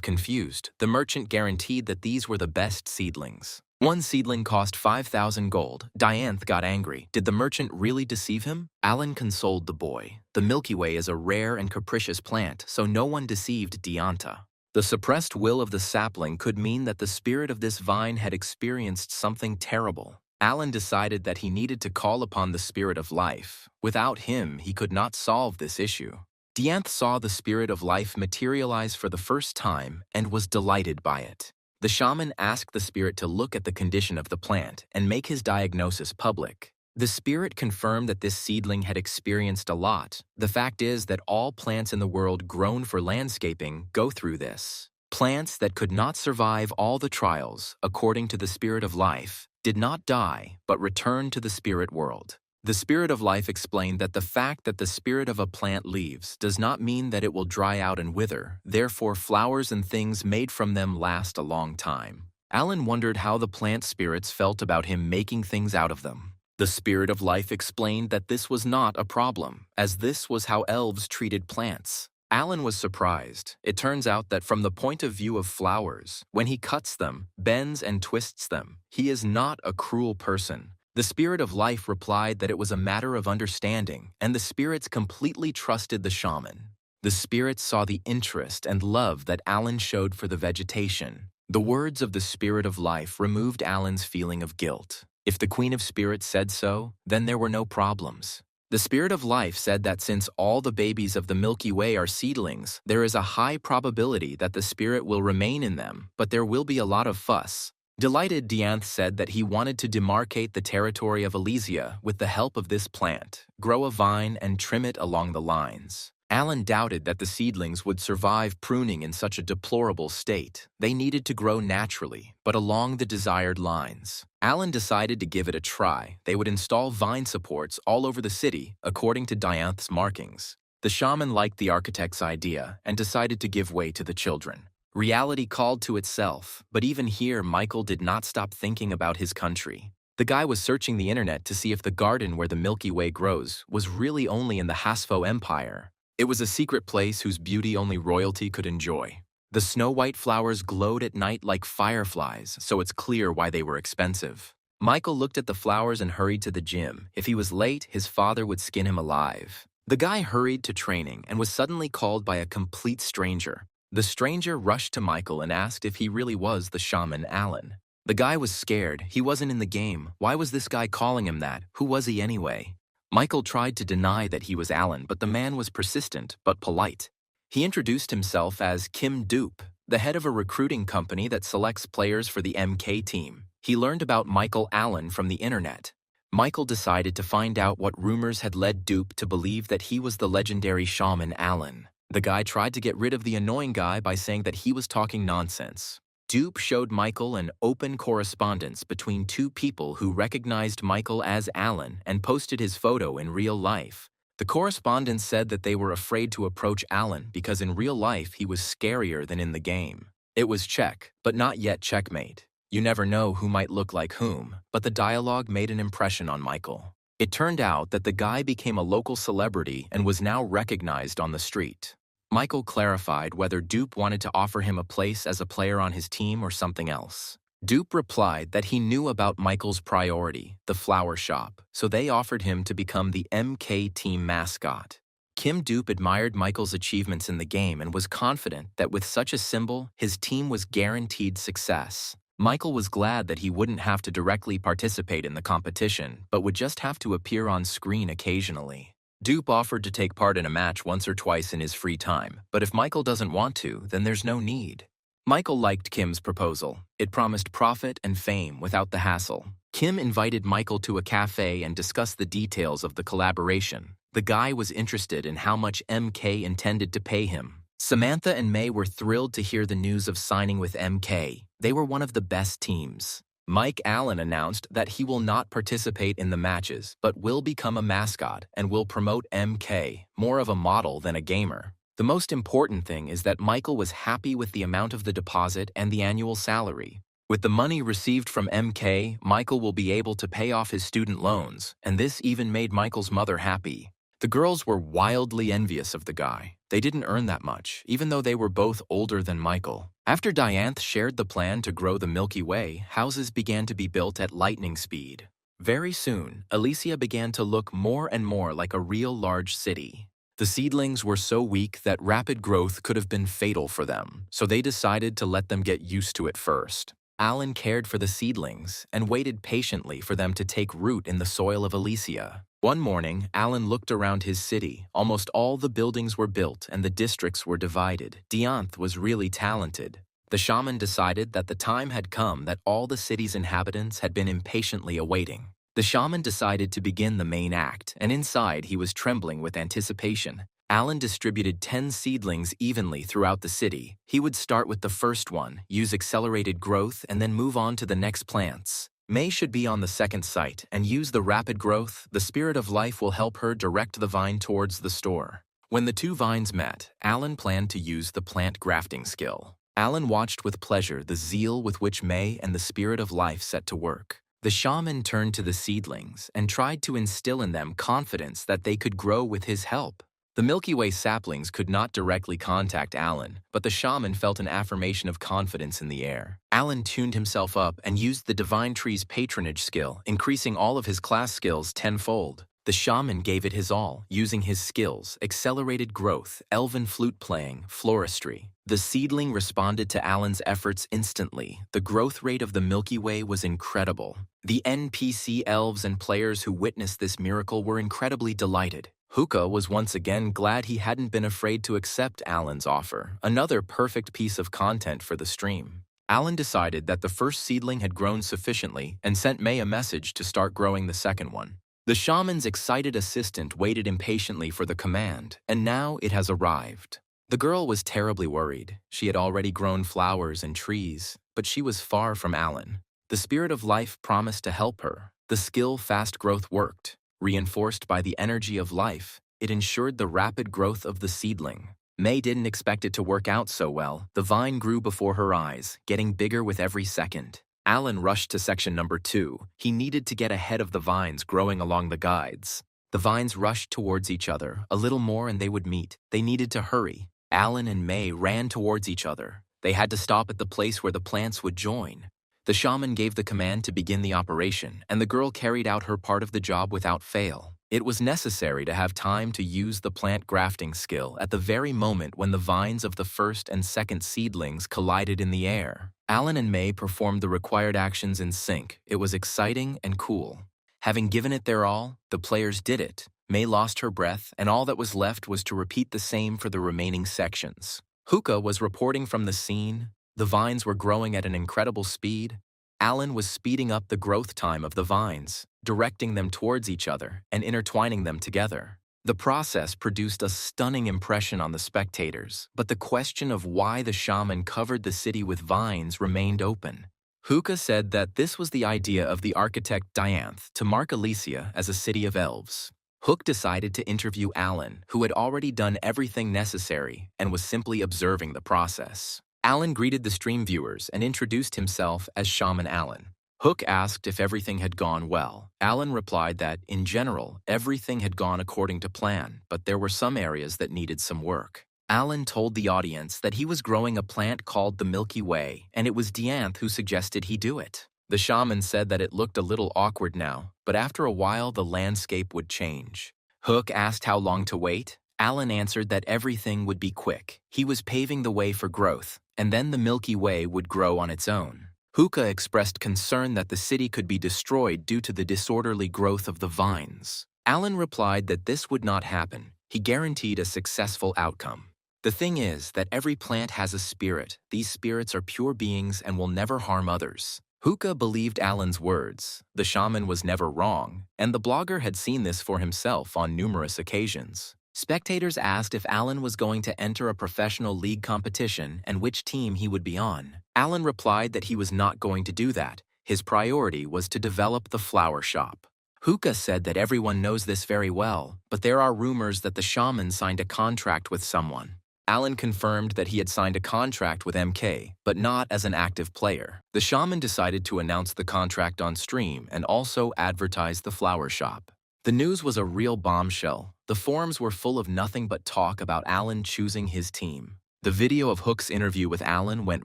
confused. The merchant guaranteed that these were the best seedlings. One seedling cost 5,000 gold. Dianth got angry. Did the merchant really deceive him? Alan consoled the boy. The Milky Way is a rare and capricious plant, so no one deceived Diantha. The suppressed will of the sapling could mean that the spirit of this vine had experienced something terrible. Alan decided that he needed to call upon the spirit of life. Without him, he could not solve this issue. Dianth saw the spirit of life materialize for the first time and was delighted by it. The shaman asked the spirit to look at the condition of the plant and make his diagnosis public. The spirit confirmed that this seedling had experienced a lot. The fact is that all plants in the world grown for landscaping go through this. Plants that could not survive all the trials, according to the spirit of life, did not die but returned to the spirit world. The spirit of life explained that the fact that the spirit of a plant leaves does not mean that it will dry out and wither, therefore flowers and things made from them last a long time. Alan wondered how the plant spirits felt about him making things out of them. The spirit of life explained that this was not a problem, as this was how elves treated plants. Alan was surprised. It turns out that from the point of view of flowers, when he cuts them, bends and twists them, he is not a cruel person. The spirit of life replied that it was a matter of understanding, and the spirits completely trusted the shaman. The spirits saw the interest and love that Alan showed for the vegetation. The words of the spirit of life removed Alan's feeling of guilt. If the Queen of Spirits said so, then there were no problems. The spirit of life said that since all the babies of the Milky Way are seedlings, there is a high probability that the spirit will remain in them, but there will be a lot of fuss. Delighted, Dianth said that he wanted to demarcate the territory of Elysia with the help of this plant, grow a vine and trim it along the lines. Alan doubted that the seedlings would survive pruning in such a deplorable state. They needed to grow naturally, but along the desired lines. Alan decided to give it a try. They would install vine supports all over the city, according to Dianth's markings. The shaman liked the architect's idea and decided to give way to the children. Reality called to itself, but even here Michael did not stop thinking about his country. The guy was searching the internet to see if the garden where the Milky Way grows was really only in the Hasfo Empire. It was a secret place whose beauty only royalty could enjoy. The snow-white flowers glowed at night like fireflies, so it's clear why they were expensive. Michael looked at the flowers and hurried to the gym. If he was late, his father would skin him alive. The guy hurried to training and was suddenly called by a complete stranger. The stranger rushed to Michael and asked if he really was the shaman Alan. The guy was scared. He wasn't in the game. Why was this guy calling him that? Who was he anyway? Michael tried to deny that he was Alan, but the man was persistent but polite. He introduced himself as Kim Dupe, the head of a recruiting company that selects players for the MK team. He learned about Michael Allen from the internet. Michael decided to find out what rumors had led Dupe to believe that he was the legendary shaman Alan. The guy tried to get rid of the annoying guy by saying that he was talking nonsense. Dupe showed Michael an open correspondence between two people who recognized Michael as Alan and posted his photo in real life. The correspondence said that they were afraid to approach Alan because in real life he was scarier than in the game. It was check, but not yet checkmate. You never know who might look like whom, but the dialogue made an impression on Michael. It turned out that the guy became a local celebrity and was now recognized on the street. Michael clarified whether Dupe wanted to offer him a place as a player on his team or something else. Dupe replied that he knew about Michael's priority, the flower shop, so they offered him to become the MK team mascot. Kim Dupe admired Michael's achievements in the game and was confident that with such a symbol, his team was guaranteed success. Michael was glad that he wouldn't have to directly participate in the competition, but would just have to appear on screen occasionally. Dupe offered to take part in a match once or twice in his free time, but if Michael doesn't want to, then there's no need. Michael liked Kim's proposal. It promised profit and fame without the hassle. Kim invited Michael to a cafe and discussed the details of the collaboration. The guy was interested in how much MK intended to pay him. Samantha and May were thrilled to hear the news of signing with MK. They were one of the best teams. Mike Allen announced that he will not participate in the matches, but will become a mascot and will promote MK, more of a model than a gamer. The most important thing is that Michael was happy with the amount of the deposit and the annual salary. With the money received from MK, Michael will be able to pay off his student loans, and this even made Michael's mother happy. The girls were wildly envious of the guy. They didn't earn that much, even though they were both older than Michael. After Dianth shared the plan to grow the Milky Way, houses began to be built at lightning speed. Very soon, Elysia began to look more and more like a real large city. The seedlings were so weak that rapid growth could have been fatal for them, so they decided to let them get used to it first. Alan cared for the seedlings and waited patiently for them to take root in the soil of Elysia. One morning, Alan looked around his city. Almost all the buildings were built and the districts were divided. Dianth was really talented. The shaman decided that the time had come that all the city's inhabitants had been impatiently awaiting. The shaman decided to begin the main act, and inside he was trembling with anticipation. Alan distributed 10 seedlings evenly throughout the city. He would start with the first one, use accelerated growth, and then move on to the next plants. May should be on the second site and use the rapid growth. The spirit of life will help her direct the vine towards the store. When the two vines met, Alan planned to use the plant grafting skill. Alan watched with pleasure the zeal with which May and the spirit of life set to work. The shaman turned to the seedlings and tried to instill in them confidence that they could grow with his help. The Milky Way saplings could not directly contact Alan, but the shaman felt an affirmation of confidence in the air. Alan tuned himself up and used the Divine Tree's patronage skill, increasing all of his class skills tenfold. The shaman gave it his all, using his skills, accelerated growth, elven flute playing, floristry. The seedling responded to Alan's efforts instantly. The growth rate of the Milky Way was incredible. The NPC elves and players who witnessed this miracle were incredibly delighted. Hookah was once again glad he hadn't been afraid to accept Alan's offer, another perfect piece of content for the stream. Alan decided that the first seedling had grown sufficiently and sent May a message to start growing the second one. The shaman's excited assistant waited impatiently for the command, and now it has arrived. The girl was terribly worried. She had already grown flowers and trees, but she was far from Alan. The spirit of life promised to help her. The skill fast growth worked. Reinforced by the energy of life, it ensured the rapid growth of the seedling. May didn't expect it to work out so well. The vine grew before her eyes, getting bigger with every second. Alan rushed to section number 2. He needed to get ahead of the vines growing along the guides. The vines rushed towards each other. A little more and they would meet. They needed to hurry. Alan and May ran towards each other. They had to stop at the place where the plants would join. The shaman gave the command to begin the operation, and the girl carried out her part of the job without fail. It was necessary to have time to use the plant grafting skill at the very moment when the vines of the first and second seedlings collided in the air. Alan and May performed the required actions in sync. It was exciting and cool. Having given it their all, the players did it. May lost her breath, and all that was left was to repeat the same for the remaining sections. Hookah was reporting from the scene. The vines were growing at an incredible speed. Alan was speeding up the growth time of the vines, directing them towards each other and intertwining them together. The process produced a stunning impression on the spectators, but the question of why the shaman covered the city with vines remained open. Hookah said that this was the idea of the architect Dianth to mark Elysia as a city of elves. Hook decided to interview Alan, who had already done everything necessary and was simply observing the process. Alan greeted the stream viewers and introduced himself as Shaman Alan. Hook asked if everything had gone well. Alan replied that, in general, everything had gone according to plan, but there were some areas that needed some work. Alan told the audience that he was growing a plant called the Milky Way, and it was Dianth who suggested he do it. The shaman said that it looked a little awkward now, but after a while the landscape would change. Hook asked how long to wait. Alan answered that everything would be quick. He was paving the way for growth, and then the Milky Way would grow on its own. Hookah expressed concern that the city could be destroyed due to the disorderly growth of the vines. Alan replied that this would not happen. He guaranteed a successful outcome. The thing is that every plant has a spirit. These spirits are pure beings and will never harm others. Hookah believed Alan's words. The shaman was never wrong, and the blogger had seen this for himself on numerous occasions. Spectators asked if Alan was going to enter a professional league competition and which team he would be on. Alan replied that he was not going to do that. His priority was to develop the flower shop. Hookah said that everyone knows this very well, but there are rumors that the shaman signed a contract with someone. Alan confirmed that he had signed a contract with MK, but not as an active player. The shaman decided to announce the contract on stream and also advertise the flower shop. The news was a real bombshell. The forums were full of nothing but talk about Alan choosing his team. The video of Hook's interview with Alan went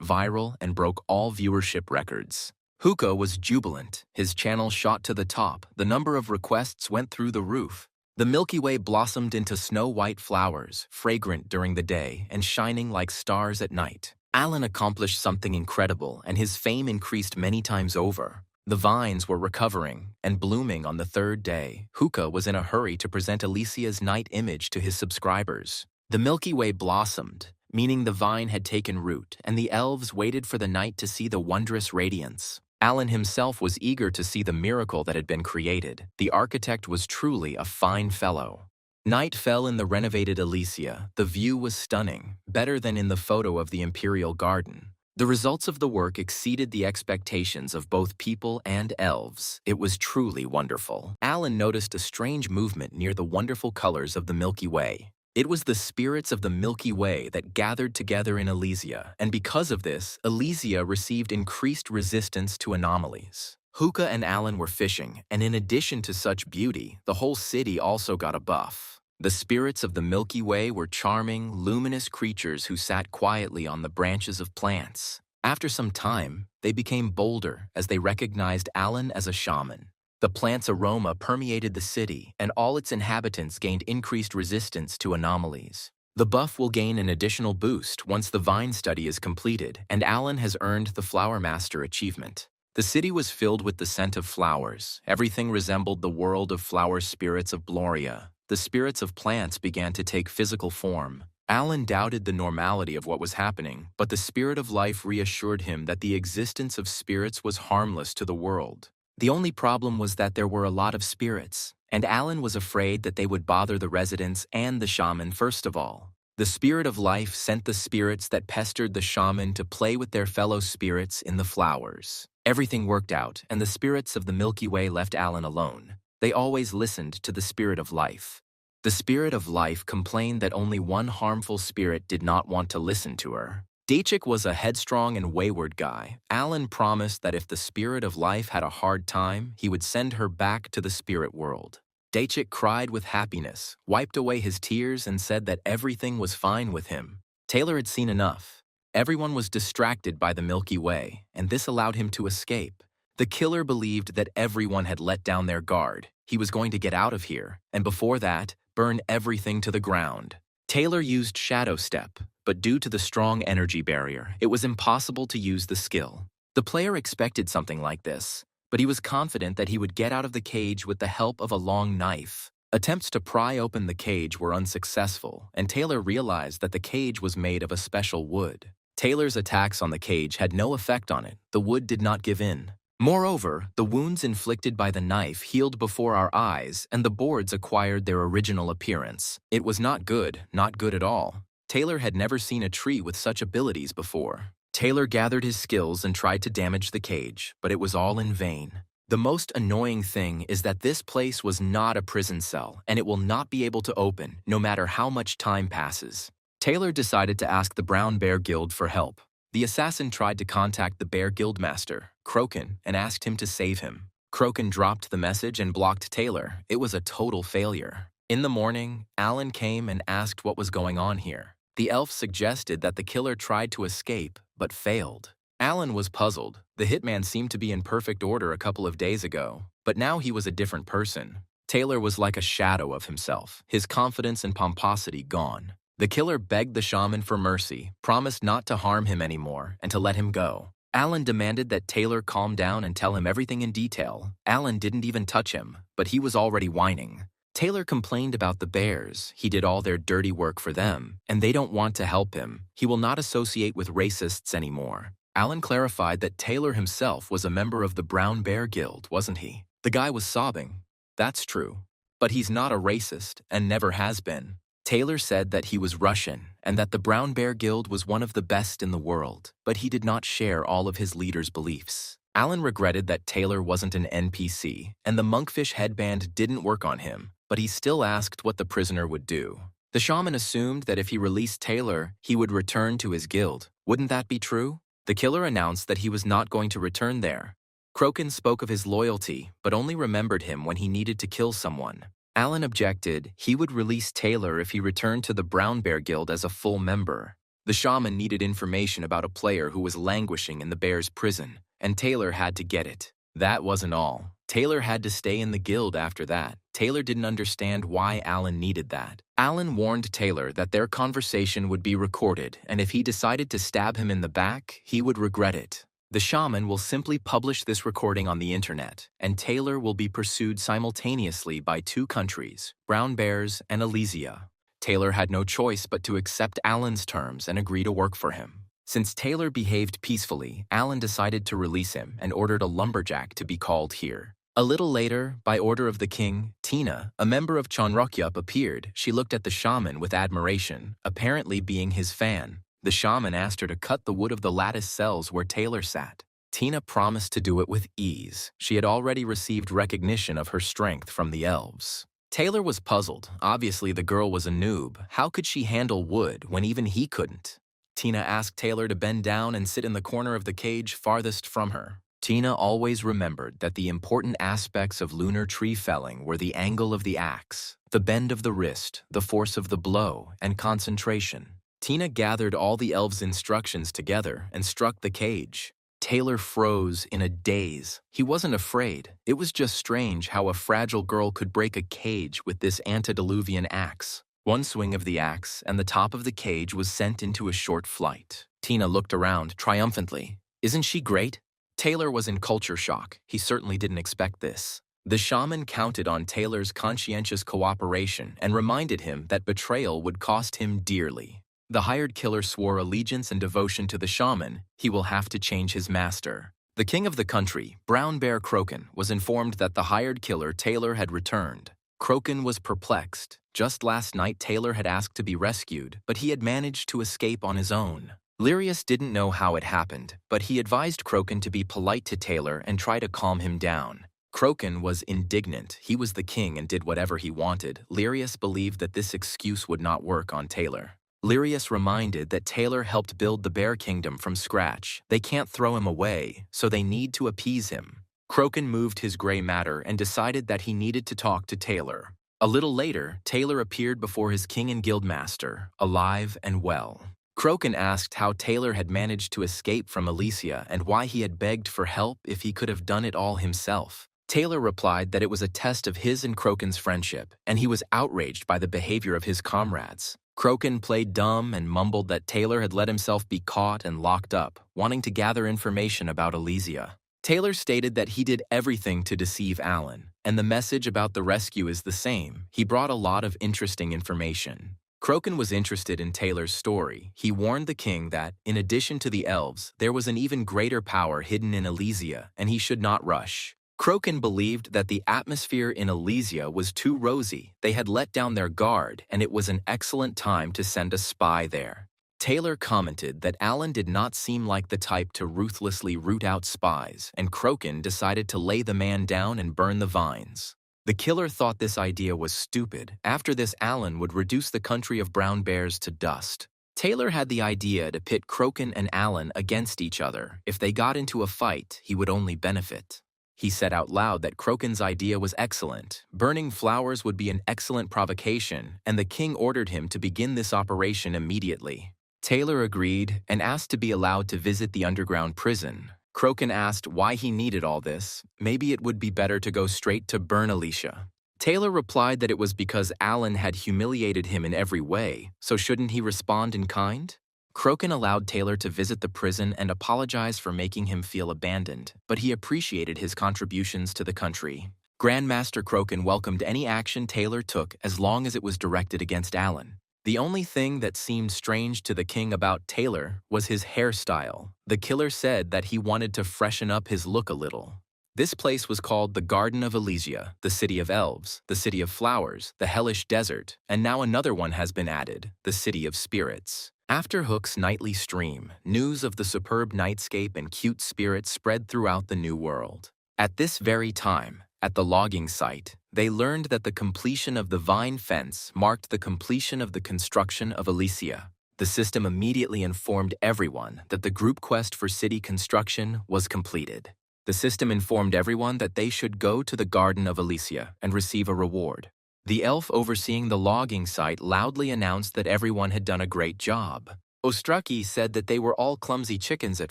viral and broke all viewership records. Hookah was jubilant. His channel shot to the top. The number of requests went through the roof. The Milky Way blossomed into snow-white flowers, fragrant during the day and shining like stars at night. Alan accomplished something incredible, and his fame increased many times over. The vines were recovering and blooming on the third day. Hookah was in a hurry to present Alicia's night image to his subscribers. The Milky Way blossomed, meaning the vine had taken root, and the elves waited for the night to see the wondrous radiance. Alan himself was eager to see the miracle that had been created. The architect was truly a fine fellow. Night fell in the renovated Alicia. The view was stunning, better than in the photo of the Imperial Garden. The results of the work exceeded the expectations of both people and elves. It was truly wonderful. Alan noticed a strange movement near the wonderful colors of the Milky Way. It was the spirits of the Milky Way that gathered together in Elysia, and because of this, Elysia received increased resistance to anomalies. Hookah and Alan were fishing, and in addition to such beauty, the whole city also got a buff. The spirits of the Milky Way were charming, luminous creatures who sat quietly on the branches of plants. After some time, they became bolder as they recognized Alan as a shaman. The plant's aroma permeated the city, and all its inhabitants gained increased resistance to anomalies. The buff will gain an additional boost once the vine study is completed, and Alan has earned the Flower Master achievement. The city was filled with the scent of flowers. Everything resembled the world of flower spirits of Bloria. The spirits of plants began to take physical form. Alan doubted the normality of what was happening, but the spirit of life reassured him that the existence of spirits was harmless to the world. The only problem was that there were a lot of spirits, and Alan was afraid that they would bother the residents and the shaman first of all. The spirit of life sent the spirits that pestered the shaman to play with their fellow spirits in the flowers. Everything worked out, and the spirits of the Milky Way left Alan alone. They always listened to the spirit of life. The spirit of life complained that only one harmful spirit did not want to listen to her. Dachik was a headstrong and wayward guy. Alan promised that if the spirit of life had a hard time, he would send her back to the spirit world. Dachik cried with happiness, wiped away his tears, and said that everything was fine with him. Taylor had seen enough. Everyone was distracted by the Milky Way, and this allowed him to escape. The killer believed that everyone had let down their guard. He was going to get out of here, and before that, burn everything to the ground. Taylor used Shadow Step, but due to the strong energy barrier, it was impossible to use the skill. The player expected something like this, but he was confident that he would get out of the cage with the help of a long knife. Attempts to pry open the cage were unsuccessful, and Taylor realized that the cage was made of a special wood. Taylor's attacks on the cage had no effect on it. The wood did not give in. Moreover, the wounds inflicted by the knife healed before our eyes, and the boards acquired their original appearance. It was not good at all. Taylor had never seen a tree with such abilities before. Taylor gathered his skills and tried to damage the cage, but it was all in vain. The most annoying thing is that this place was not a prison cell, and it will not be able to open, no matter how much time passes. Taylor decided to ask the Brown Bear Guild for help. The assassin tried to contact the Bear Guildmaster, Crokin, and asked him to save him. Crokin dropped the message and blocked Taylor. It was a total failure. In the morning, Alan came and asked what was going on here. The elf suggested that the killer tried to escape, but failed. Alan was puzzled. The hitman seemed to be in perfect order a couple of days ago, but now he was a different person. Taylor was like a shadow of himself, his confidence and pomposity gone. The killer begged the shaman for mercy, promised not to harm him anymore, and to let him go. Alan demanded that Taylor calm down and tell him everything in detail. Alan didn't even touch him, but he was already whining. Taylor complained about the bears. He did all their dirty work for them, and they don't want to help him. He will not associate with racists anymore. Alan clarified that Taylor himself was a member of the Brown Bear Guild, wasn't he? The guy was sobbing. That's true. But he's not a racist, and never has been. Taylor said that he was Russian and that the Brown Bear Guild was one of the best in the world, but he did not share all of his leader's beliefs. Alan regretted that Taylor wasn't an NPC, and the monkfish headband didn't work on him, but he still asked what the prisoner would do. The shaman assumed that if he released Taylor, he would return to his guild. Wouldn't that be true? The killer announced that he was not going to return there. Crokin spoke of his loyalty, but only remembered him when he needed to kill someone. Alan objected he would release Taylor if he returned to the Brown Bear Guild as a full member. The shaman needed information about a player who was languishing in the bear's prison, and Taylor had to get it. That wasn't all. Taylor had to stay in the guild after that. Taylor didn't understand why Alan needed that. Alan warned Taylor that their conversation would be recorded, and if he decided to stab him in the back, he would regret it. The shaman will simply publish this recording on the internet, and Taylor will be pursued simultaneously by 2 countries, Brown Bears and Elysia. Taylor had no choice but to accept Alan's terms and agree to work for him. Since Taylor behaved peacefully, Alan decided to release him and ordered a lumberjack to be called here. A little later, by order of the king, Tina, a member of Chanrokyup, appeared. She looked at the shaman with admiration, apparently being his fan. The shaman asked her to cut the wood of the lattice cells where Taylor sat. Tina promised to do it with ease. She had already received recognition of her strength from the elves. Taylor was puzzled. Obviously, the girl was a noob. How could she handle wood when even he couldn't? Tina asked Taylor to bend down and sit in the corner of the cage farthest from her. Tina always remembered that the important aspects of lunar tree felling were the angle of the axe, the bend of the wrist, the force of the blow, and concentration. Tina gathered all the elves' instructions together and struck the cage. Taylor froze in a daze. He wasn't afraid. It was just strange how a fragile girl could break a cage with this antediluvian axe. One swing of the axe, and the top of the cage was sent into a short flight. Tina looked around triumphantly. Isn't she great? Taylor was in culture shock. He certainly didn't expect this. The shaman counted on Taylor's conscientious cooperation and reminded him that betrayal would cost him dearly. The hired killer swore allegiance and devotion to the shaman. He will have to change his master. The king of the country, Brown Bear Crokin, was informed that the hired killer Taylor had returned. Crokin was perplexed. Just last night Taylor had asked to be rescued, but he had managed to escape on his own. Lirius didn't know how it happened, but he advised Crokin to be polite to Taylor and try to calm him down. Crokin was indignant. He was the king and did whatever he wanted. Lirius believed that this excuse would not work on Taylor. Lirius reminded that Taylor helped build the Bear Kingdom from scratch. They can't throw him away, so they need to appease him. Crokin moved his gray matter and decided that he needed to talk to Taylor. A little later, Taylor appeared before his king and guildmaster, alive and well. Crokin asked how Taylor had managed to escape from Elysia and why he had begged for help if he could have done it all himself. Taylor replied that it was a test of his and Crokin's friendship, and he was outraged by the behavior of his comrades. Crokin played dumb and mumbled that Taylor had let himself be caught and locked up, wanting to gather information about Elysia. Taylor stated that he did everything to deceive Alan, and the message about the rescue is the same. He brought a lot of interesting information. Crokin was interested in Taylor's story. He warned the king that, in addition to the elves, there was an even greater power hidden in Elysia, and he should not rush. Crokin believed that the atmosphere in Elysia was too rosy. They had let down their guard, and it was an excellent time to send a spy there. Taylor commented that Alan did not seem like the type to ruthlessly root out spies, and Crokin decided to lay the man down and burn the vines. The killer thought this idea was stupid. After this, Alan would reduce the country of brown bears to dust. Taylor had the idea to pit Crokin and Alan against each other. If they got into a fight, he would only benefit. He said out loud that Crokin's idea was excellent. Burning flowers would be an excellent provocation, and the king ordered him to begin this operation immediately. Taylor agreed and asked to be allowed to visit the underground prison. Crokin asked why he needed all this. Maybe it would be better to go straight to burn Elysia. Taylor replied that it was because Alan had humiliated him in every way, so shouldn't he respond in kind? Crokin allowed Taylor to visit the prison and apologize for making him feel abandoned, but he appreciated his contributions to the country. Grandmaster Crokin welcomed any action Taylor took as long as it was directed against Alan. The only thing that seemed strange to the king about Taylor was his hairstyle. The killer said that he wanted to freshen up his look a little. This place was called the Garden of Elysia, the City of Elves, the City of Flowers, the Hellish Desert, and now another one has been added, the City of Spirits. After Hook's nightly stream, news of the superb nightscape and cute spirits spread throughout the new world. At this very time, at the logging site, they learned that the completion of the vine fence marked the completion of the construction of Elysia. The system immediately informed everyone that the group quest for city construction was completed. The system informed everyone that they should go to the Garden of Elysia and receive a reward. The elf overseeing the logging site loudly announced that everyone had done a great job. Ostraki said that they were all clumsy chickens at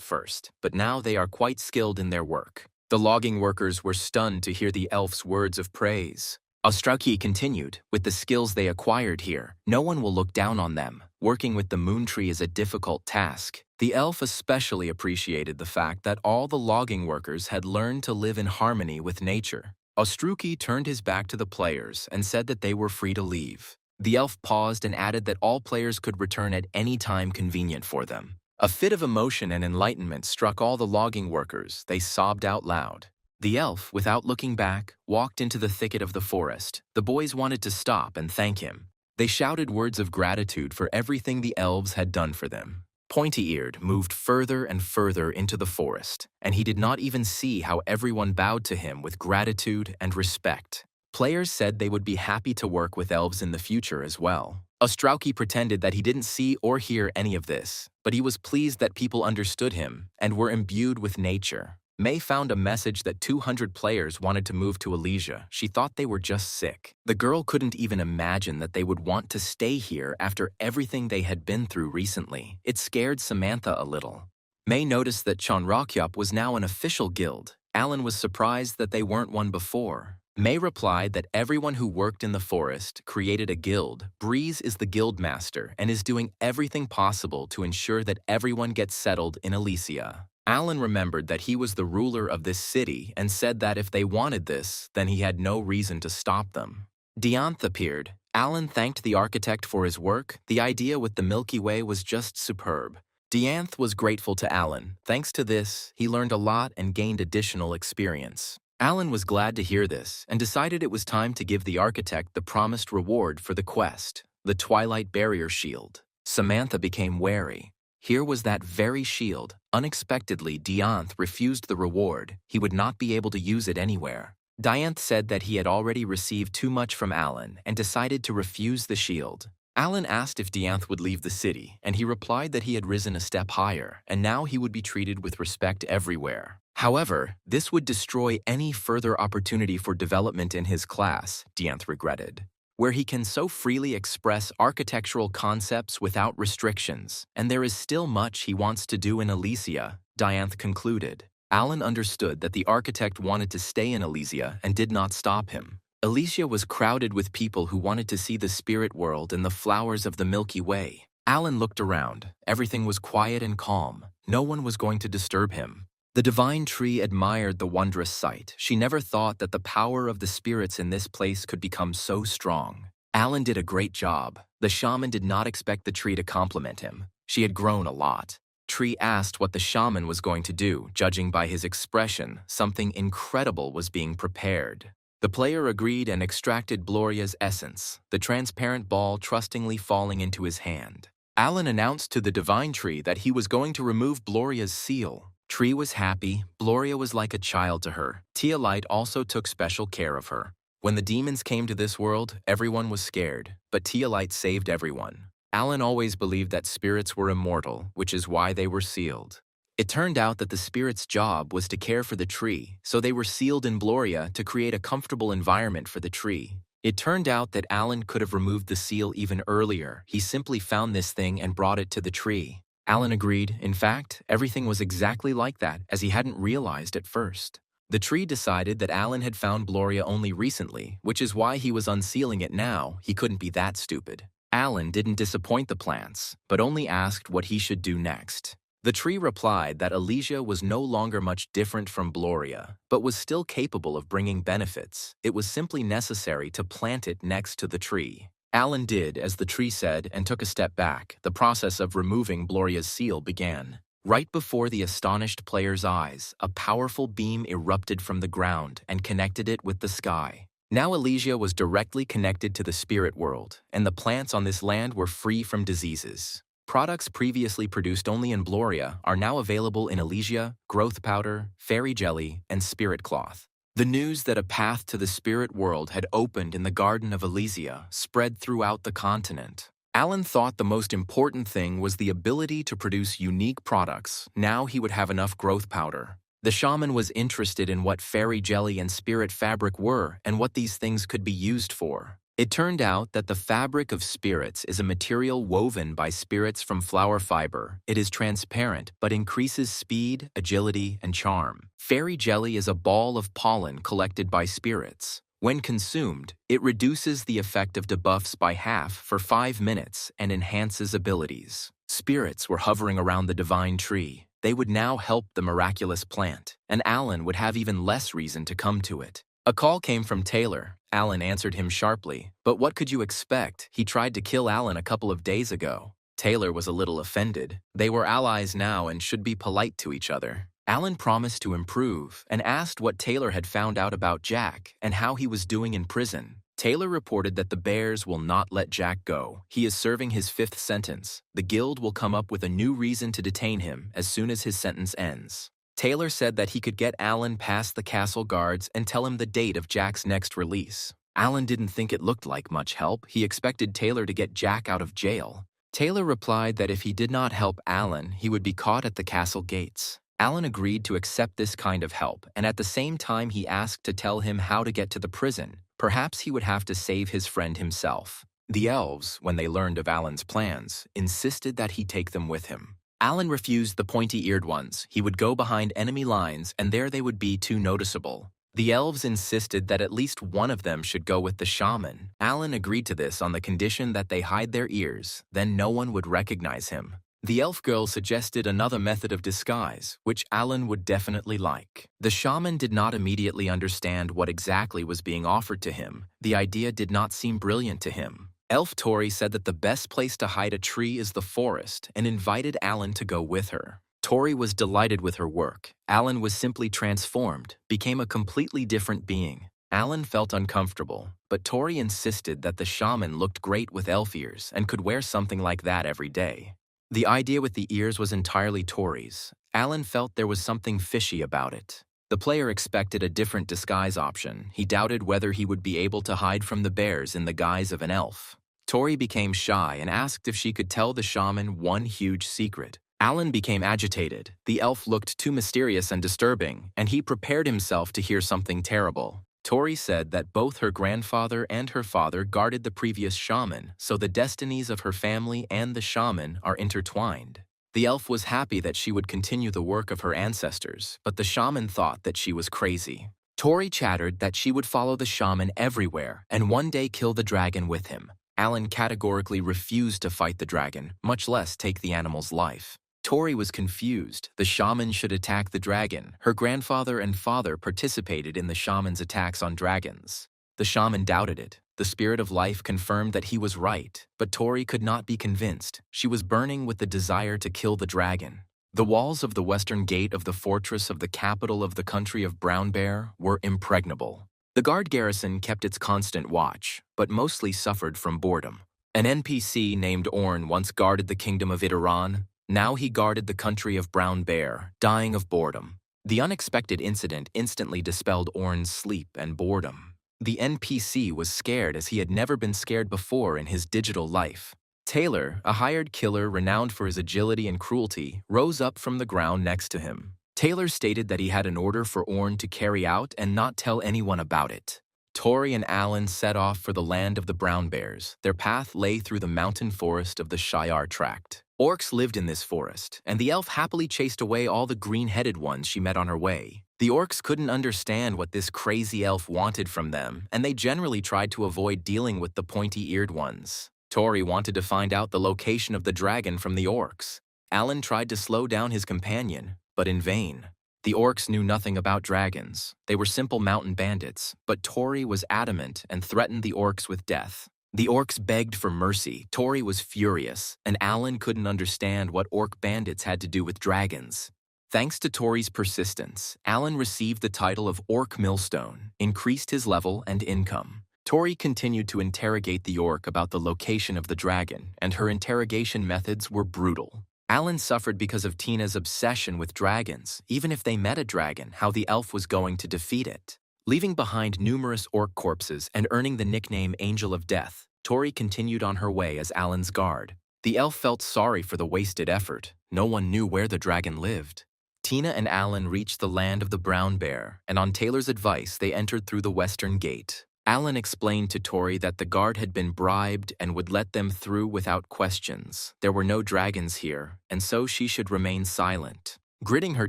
first, but now they are quite skilled in their work. The logging workers were stunned to hear the elf's words of praise. Ostraki continued, with the skills they acquired here, no one will look down on them. Working with the moon tree is a difficult task. The elf especially appreciated the fact that all the logging workers had learned to live in harmony with nature. Ostruki turned his back to the players and said that they were free to leave. The elf paused and added that all players could return at any time convenient for them. A fit of emotion and enlightenment struck all the logging workers. They sobbed out loud. The elf, without looking back, walked into the thicket of the forest. The boys wanted to stop and thank him. They shouted words of gratitude for everything the elves had done for them. Pointy-Eared moved further and further into the forest, and he did not even see how everyone bowed to him with gratitude and respect. Players said they would be happy to work with elves in the future as well. Ostrowski pretended that he didn't see or hear any of this, but he was pleased that people understood him and were imbued with nature. May found a message that 200 players wanted to move to Elysia. She thought they were just sick. The girl couldn't even imagine that they would want to stay here after everything they had been through recently. It scared Samantha a little. May noticed that Chanrakyup was now an official guild. Alan was surprised that they weren't one before. May replied that everyone who worked in the forest created a guild. Breeze is the guild master and is doing everything possible to ensure that everyone gets settled in Elysia. Alan remembered that he was the ruler of this city and said that if they wanted this, then he had no reason to stop them. Dianth appeared. Alan thanked the architect for his work. The idea with the Milky Way was just superb. Dianth was grateful to Alan. Thanks to this, he learned a lot and gained additional experience. Alan was glad to hear this and decided it was time to give the architect the promised reward for the quest, the Twilight Barrier Shield. Samantha became wary. Here was that very shield. Unexpectedly, Dianth refused the reward. He would not be able to use it anywhere. Dianth said that he had already received too much from Alan and decided to refuse the shield. Alan asked if Dianth would leave the city, and he replied that he had risen a step higher, and now he would be treated with respect everywhere. However, this would destroy any further opportunity for development in his class, Dianth regretted, where he can so freely express architectural concepts without restrictions, and there is still much he wants to do in Elysia, Dianth concluded. Alan understood that the architect wanted to stay in Elysia and did not stop him. Elysia was crowded with people who wanted to see the spirit world and the flowers of the Milky Way. Alan looked around. Everything was quiet and calm. No one was going to disturb him. The divine tree admired the wondrous sight. She never thought that the power of the spirits in this place could become so strong. Alan did a great job. The shaman did not expect the tree to compliment him. She had grown a lot. Tree asked what the shaman was going to do. Judging by his expression, something incredible was being prepared. The player agreed and extracted Gloria's essence, the transparent ball trustingly falling into his hand. Alan announced to the divine tree that he was going to remove Gloria's seal. Tree was happy. Gloria was like a child to her. Tia Light also took special care of her. When the demons came to this world, everyone was scared, but Tia Light saved everyone. Alan always believed that spirits were immortal, which is why they were sealed. It turned out that the spirit's job was to care for the tree, so they were sealed in Gloria to create a comfortable environment for the tree. It turned out that Alan could have removed the seal even earlier. He simply found this thing and brought it to the tree. Alan agreed. In fact, everything was exactly like that, as he hadn't realized at first. The tree decided that Alan had found Gloria only recently, which is why he was unsealing it now. He couldn't be that stupid. Alan didn't disappoint the plants, but only asked what he should do next. The tree replied that Elysia was no longer much different from Gloria, but was still capable of bringing benefits. It was simply necessary to plant it next to the tree. Alan did as the tree said and took a step back. The process of removing Gloria's seal began. Right before the astonished player's eyes, a powerful beam erupted from the ground and connected it with the sky. Now Elysia was directly connected to the spirit world, and the plants on this land were free from diseases. Products previously produced only in Gloria are now available in Elysia, growth powder, fairy jelly, and spirit cloth. The news that a path to the spirit world had opened in the Garden of Elysia spread throughout the continent. Alan thought the most important thing was the ability to produce unique products. Now he would have enough growth powder. The shaman was interested in what fairy jelly and spirit fabric were and what these things could be used for. It turned out that the fabric of spirits is a material woven by spirits from flower fiber. It is transparent but increases speed, agility, and charm. Fairy jelly is a ball of pollen collected by spirits. When consumed, it reduces the effect of debuffs by half for 5 minutes and enhances abilities. Spirits were hovering around the divine tree. They would now help the miraculous plant, and Alan would have even less reason to come to it. A call came from Taylor. Alan answered him sharply. But what could you expect? He tried to kill Alan a couple of days ago. Taylor was a little offended. They were allies now and should be polite to each other. Alan promised to improve and asked what Taylor had found out about Jack and how he was doing in prison. Taylor reported that the Bears will not let Jack go. He is serving his 5th sentence. The guild will come up with a new reason to detain him as soon as his sentence ends. Taylor said that he could get Alan past the castle guards and tell him the date of Jack's next release. Alan didn't think it looked like much help. He expected Taylor to get Jack out of jail. Taylor replied that if he did not help Alan, he would be caught at the castle gates. Alan agreed to accept this kind of help, and at the same time he asked to tell him how to get to the prison. Perhaps he would have to save his friend himself. The elves, when they learned of Alan's plans, insisted that he take them with him. Alan refused the pointy-eared ones. He would go behind enemy lines, and there they would be too noticeable. The elves insisted that at least one of them should go with the shaman. Alan agreed to this on the condition that they hide their ears, then no one would recognize him. The elf girl suggested another method of disguise, which Alan would definitely like. The shaman did not immediately understand what exactly was being offered to him. The idea did not seem brilliant to him. Elf Tori said that the best place to hide a tree is the forest and invited Alan to go with her. Tori was delighted with her work. Alan was simply transformed, became a completely different being. Alan felt uncomfortable, but Tori insisted that the shaman looked great with elf ears and could wear something like that every day. The idea with the ears was entirely Tori's. Alan felt there was something fishy about it. The player expected a different disguise option. He doubted whether he would be able to hide from the bears in the guise of an elf. Tori became shy and asked if she could tell the shaman one huge secret. Alan became agitated. The elf looked too mysterious and disturbing, and he prepared himself to hear something terrible. Tori said that both her grandfather and her father guarded the previous shaman, so the destinies of her family and the shaman are intertwined. The elf was happy that she would continue the work of her ancestors, but the shaman thought that she was crazy. Tori chattered that she would follow the shaman everywhere and one day kill the dragon with him. Alan categorically refused to fight the dragon, much less take the animal's life. Tori was confused. The shaman should attack the dragon. Her grandfather and father participated in the shaman's attacks on dragons. The shaman doubted it. The spirit of life confirmed that he was right, but Tori could not be convinced. She was burning with the desire to kill the dragon. The walls of the western gate of the fortress of the capital of the country of Brown Bear were impregnable. The guard garrison kept its constant watch, but mostly suffered from boredom. An NPC named Orn once guarded the kingdom of Itaran. Now he guarded the country of Brown Bear, dying of boredom. The unexpected incident instantly dispelled Orn's sleep and boredom. The NPC was scared as he had never been scared before in his digital life. Taylor, a hired killer renowned for his agility and cruelty, rose up from the ground next to him. Taylor stated that he had an order for Orn to carry out and not tell anyone about it. Tori and Alan set off for the land of the Brown Bears. Their path lay through the mountain forest of the Shiar Tract. Orcs lived in this forest, and the elf happily chased away all the green-headed ones she met on her way. The orcs couldn't understand what this crazy elf wanted from them, and they generally tried to avoid dealing with the pointy-eared ones. Tori wanted to find out the location of the dragon from the orcs. Alan tried to slow down his companion, but in vain. The orcs knew nothing about dragons. They were simple mountain bandits, but Tori was adamant and threatened the orcs with death. The orcs begged for mercy. Tori was furious, and Alan couldn't understand what orc bandits had to do with dragons. Thanks to Tori's persistence, Alan received the title of Orc Millstone, increased his level and income. Tori continued to interrogate the orc about the location of the dragon, and her interrogation methods were brutal. Alan suffered because of Tina's obsession with dragons. Even if they met a dragon, how the elf was going to defeat it. Leaving behind numerous orc corpses and earning the nickname Angel of Death, Tori continued on her way as Alan's guard. The elf felt sorry for the wasted effort. No one knew where the dragon lived. Tina and Alan reached the land of the brown bear, and on Taylor's advice, they entered through the western gate. Alan explained to Tori that the guard had been bribed and would let them through without questions. There were no dragons here, and so she should remain silent. Gritting her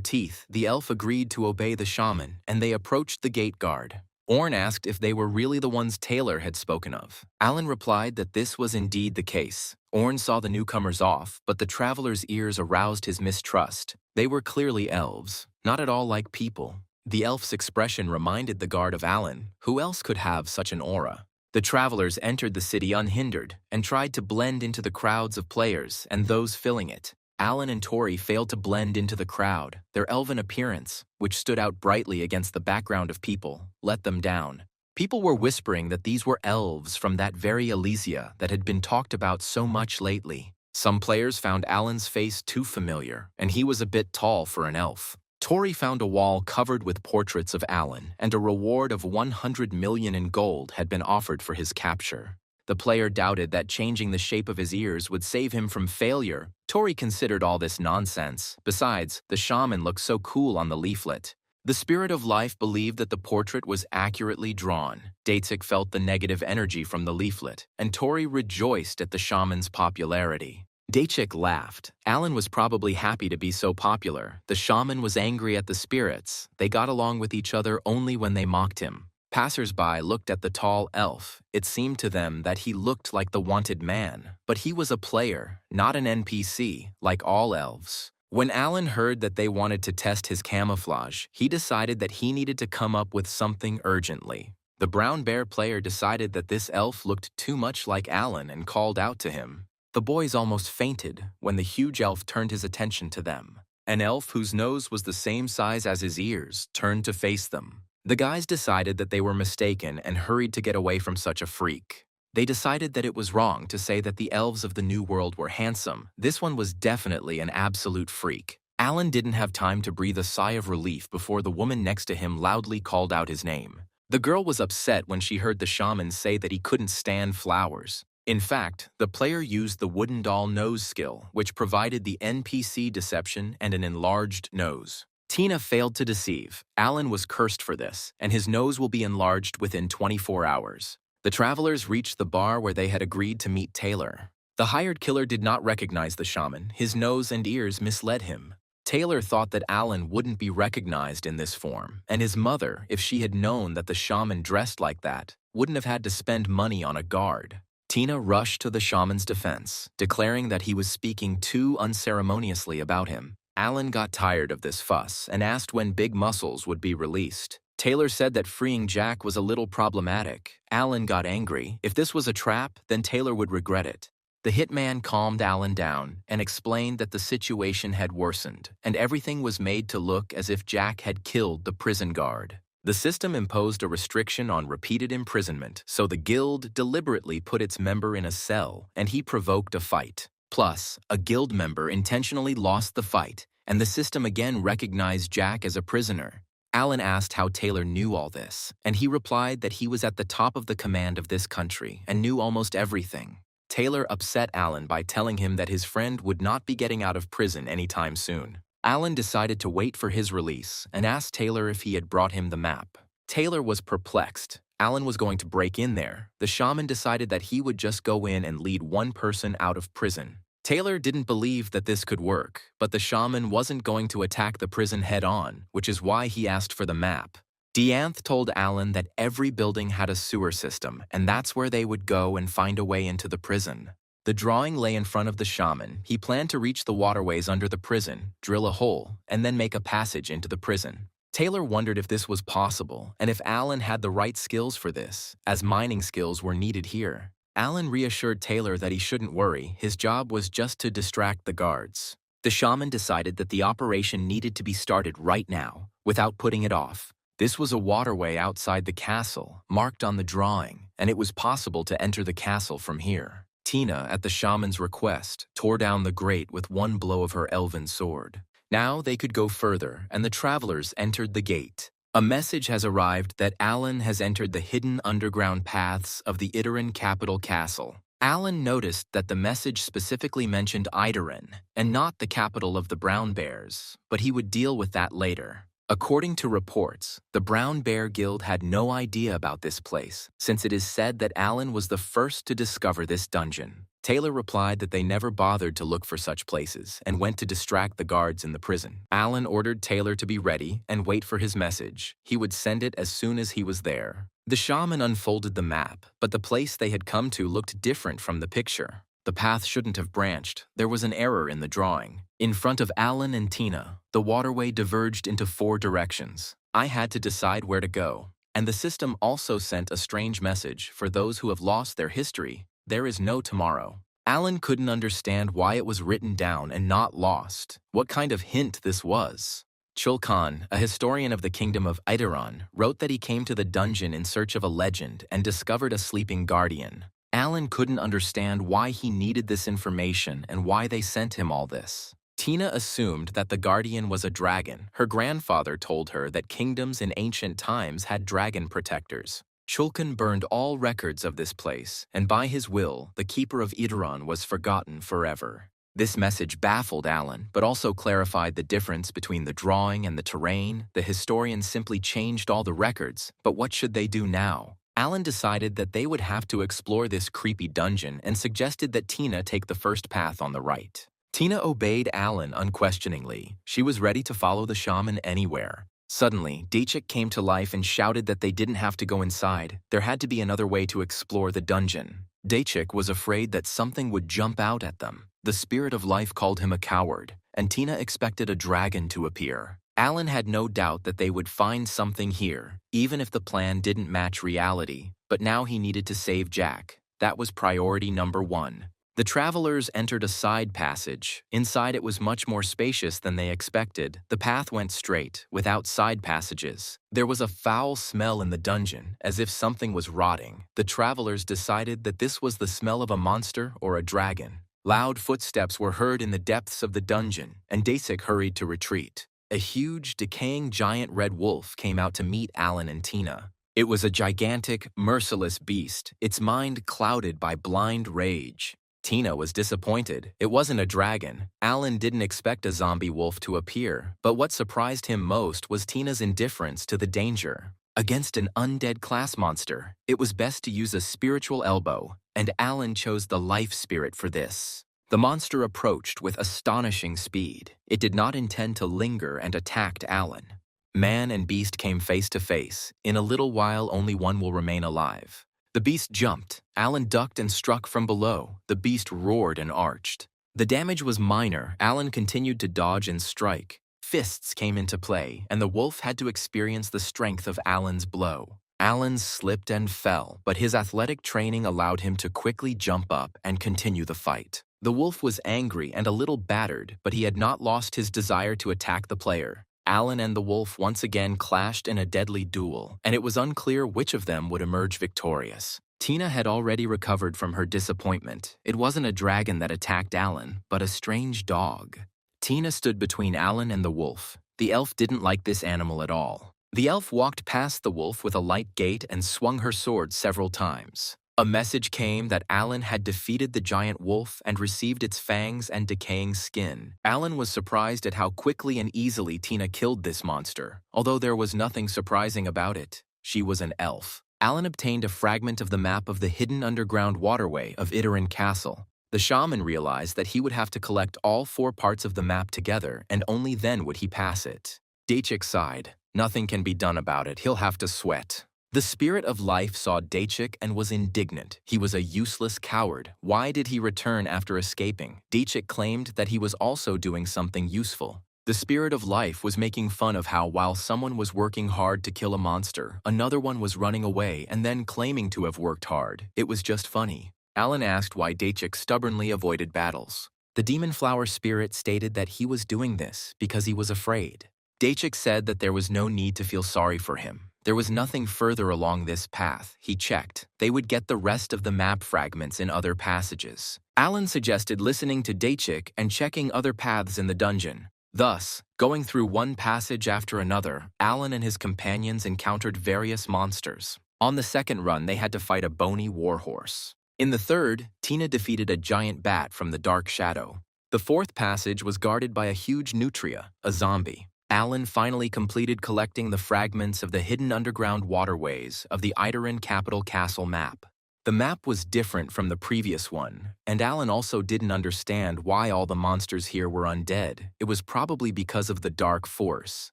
teeth, the elf agreed to obey the shaman, and they approached the gate guard. Orn asked if they were really the ones Taylor had spoken of. Alan replied that this was indeed the case. Orn saw the newcomers off, but the traveler's ears aroused his mistrust. They were clearly elves, not at all like people. The elf's expression reminded the guard of Alan. Who else could have such an aura? The travelers entered the city unhindered and tried to blend into the crowds of players and those filling it. Alan and Tori failed to blend into the crowd. Their elven appearance, which stood out brightly against the background of people, let them down. People were whispering that these were elves from that very Elysia that had been talked about so much lately. Some players found Alan's face too familiar, and he was a bit tall for an elf. Tori found a wall covered with portraits of Alan, and a reward of 100 million in gold had been offered for his capture. The player doubted that changing the shape of his ears would save him from failure. Tori considered all this nonsense. Besides, the shaman looked so cool on the leaflet. The spirit of life believed that the portrait was accurately drawn. Datsik felt the negative energy from the leaflet, and Tori rejoiced at the shaman's popularity. Datsik laughed. Alan was probably happy to be so popular. The shaman was angry at the spirits. They got along with each other only when they mocked him. Passers-by looked at the tall elf. It seemed to them that he looked like the wanted man, but he was a player, not an NPC, like all elves. When Alan heard that they wanted to test his camouflage, he decided that he needed to come up with something urgently. The brown bear player decided that this elf looked too much like Alan and called out to him. The boys almost fainted when the huge elf turned his attention to them. An elf whose nose was the same size as his ears turned to face them. The guys decided that they were mistaken and hurried to get away from such a freak. They decided that it was wrong to say that the elves of the New World were handsome. This one was definitely an absolute freak. Alan didn't have time to breathe a sigh of relief before the woman next to him loudly called out his name. The girl was upset when she heard the shaman say that he couldn't stand flowers. In fact, the player used the wooden doll nose skill, which provided the NPC deception and an enlarged nose. Tina failed to deceive. Alan was cursed for this, and his nose will be enlarged within 24 hours. The travelers reached the bar where they had agreed to meet Taylor. The hired killer did not recognize the shaman. His nose and ears misled him. Taylor thought that Alan wouldn't be recognized in this form, and his mother, if she had known that the shaman dressed like that, wouldn't have had to spend money on a guard. Tina rushed to the shaman's defense, declaring that he was speaking too unceremoniously about him. Alan got tired of this fuss and asked when Big Muscles would be released. Taylor said that freeing Jack was a little problematic. Alan got angry. If this was a trap, then Taylor would regret it. The hitman calmed Alan down and explained that the situation had worsened, and everything was made to look as if Jack had killed the prison guard. The system imposed a restriction on repeated imprisonment, so the guild deliberately put its member in a cell, and he provoked a fight. Plus, a guild member intentionally lost the fight, and the system again recognized Jack as a prisoner. Alan asked how Taylor knew all this, and he replied that he was at the top of the command of this country and knew almost everything. Taylor upset Alan by telling him that his friend would not be getting out of prison anytime soon. Alan decided to wait for his release and asked Taylor if he had brought him the map. Taylor was perplexed. Alan was going to break in there. The shaman decided that he would just go in and lead one person out of prison. Taylor didn't believe that this could work, but the shaman wasn't going to attack the prison head-on, which is why he asked for the map. Dianth told Alan that every building had a sewer system, and that's where they would go and find a way into the prison. The drawing lay in front of the shaman. He planned to reach the waterways under the prison, drill a hole, and then make a passage into the prison. Taylor wondered if this was possible, and if Alan had the right skills for this, as mining skills were needed here. Alan reassured Taylor that he shouldn't worry. His job was just to distract the guards. The shaman decided that the operation needed to be started right now, without putting it off. This was a waterway outside the castle, marked on the drawing, and it was possible to enter the castle from here. Tina, at the shaman's request, tore down the grate with one blow of her elven sword. Now they could go further, and the travelers entered the gate. A message has arrived that Alan has entered the hidden underground paths of the Iteran capital castle. Alan noticed that the message specifically mentioned Idarin, and not the capital of the Brown Bears, but he would deal with that later. According to reports, the Brown Bear Guild had no idea about this place, since it is said that Alan was the first to discover this dungeon. Taylor replied that they never bothered to look for such places and went to distract the guards in the prison. Alan ordered Taylor to be ready and wait for his message. He would send it as soon as he was there. The shaman unfolded the map, but the place they had come to looked different from the picture. The path shouldn't have branched. There was an error in the drawing. In front of Alan and Tina, the waterway diverged into 4 directions. I had to decide where to go. And the system also sent a strange message for those who have lost their history. There is no tomorrow. Alan couldn't understand why it was written down and not lost. What kind of hint this was? Chulkan, a historian of the kingdom of Idaron, wrote that he came to the dungeon in search of a legend and discovered a sleeping guardian. Alan couldn't understand why he needed this information and why they sent him all this. Tina assumed that the guardian was a dragon. Her grandfather told her that kingdoms in ancient times had dragon protectors. Chulkan burned all records of this place, and by his will, the keeper of Idaron was forgotten forever. This message baffled Alan, but also clarified the difference between the drawing and the terrain. The historian simply changed all the records, but what should they do now? Alan decided that they would have to explore this creepy dungeon and suggested that Tina take the first path on the right. Tina obeyed Alan unquestioningly. She was ready to follow the shaman anywhere. Suddenly, Dachik came to life and shouted that they didn't have to go inside. There had to be another way to explore the dungeon. Dachik was afraid that something would jump out at them. The spirit of life called him a coward, and Tina expected a dragon to appear. Alan had no doubt that they would find something here, even if the plan didn't match reality, but now he needed to save Jack. That was priority number 1. The travelers entered a side passage. Inside it was much more spacious than they expected. The path went straight, without side passages. There was a foul smell in the dungeon, as if something was rotting. The travelers decided that this was the smell of a monster or a dragon. Loud footsteps were heard in the depths of the dungeon, and Dacik hurried to retreat. A huge, decaying giant red wolf came out to meet Alan and Tina. It was a gigantic, merciless beast, its mind clouded by blind rage. Tina was disappointed. It wasn't a dragon. Alan didn't expect a zombie wolf to appear, but what surprised him most was Tina's indifference to the danger. Against an undead class monster, it was best to use a spiritual elbow, and Alan chose the life spirit for this. The monster approached with astonishing speed. It did not intend to linger and attacked Alan. Man and beast came face to face. In a little while, only one will remain alive. The beast jumped. Alan ducked and struck from below. The beast roared and arched. The damage was minor. Alan continued to dodge and strike. Fists came into play, and the wolf had to experience the strength of Alan's blow. Alan slipped and fell, but his athletic training allowed him to quickly jump up and continue the fight. The wolf was angry and a little battered, but he had not lost his desire to attack the player. Alan and the wolf once again clashed in a deadly duel, and it was unclear which of them would emerge victorious. Tina had already recovered from her disappointment. It wasn't a dragon that attacked Alan, but a strange dog. Tina stood between Alan and the wolf. The elf didn't like this animal at all. The elf walked past the wolf with a light gait and swung her sword several times. A message came that Alan had defeated the giant wolf and received its fangs and decaying skin. Alan was surprised at how quickly and easily Tina killed this monster, although there was nothing surprising about it. She was an elf. Alan obtained a fragment of the map of the hidden underground waterway of Idarin Castle. The shaman realized that he would have to collect all 4 parts of the map together, and only then would he pass it. Dachik sighed. Nothing can be done about it. He'll have to sweat. The spirit of life saw Dachik and was indignant. He was a useless coward. Why did he return after escaping? Dachik claimed that he was also doing something useful. The spirit of life was making fun of how while someone was working hard to kill a monster, another one was running away and then claiming to have worked hard. It was just funny. Alan asked why Dachik stubbornly avoided battles. The demon flower spirit stated that he was doing this because he was afraid. Dachik said that there was no need to feel sorry for him. There was nothing further along this path. He checked. They would get the rest of the map fragments in other passages. Alan suggested listening to Dachik and checking other paths in the dungeon. Thus, going through one passage after another, Alan and his companions encountered various monsters. On the second run, they had to fight a bony warhorse. In the third, Tina defeated a giant bat from the dark shadow. The fourth passage was guarded by a huge nutria, a zombie. Alan finally completed collecting the fragments of the hidden underground waterways of the Eideren capital castle map. The map was different from the previous one, and Alan also didn't understand why all the monsters here were undead. It was probably because of the dark force.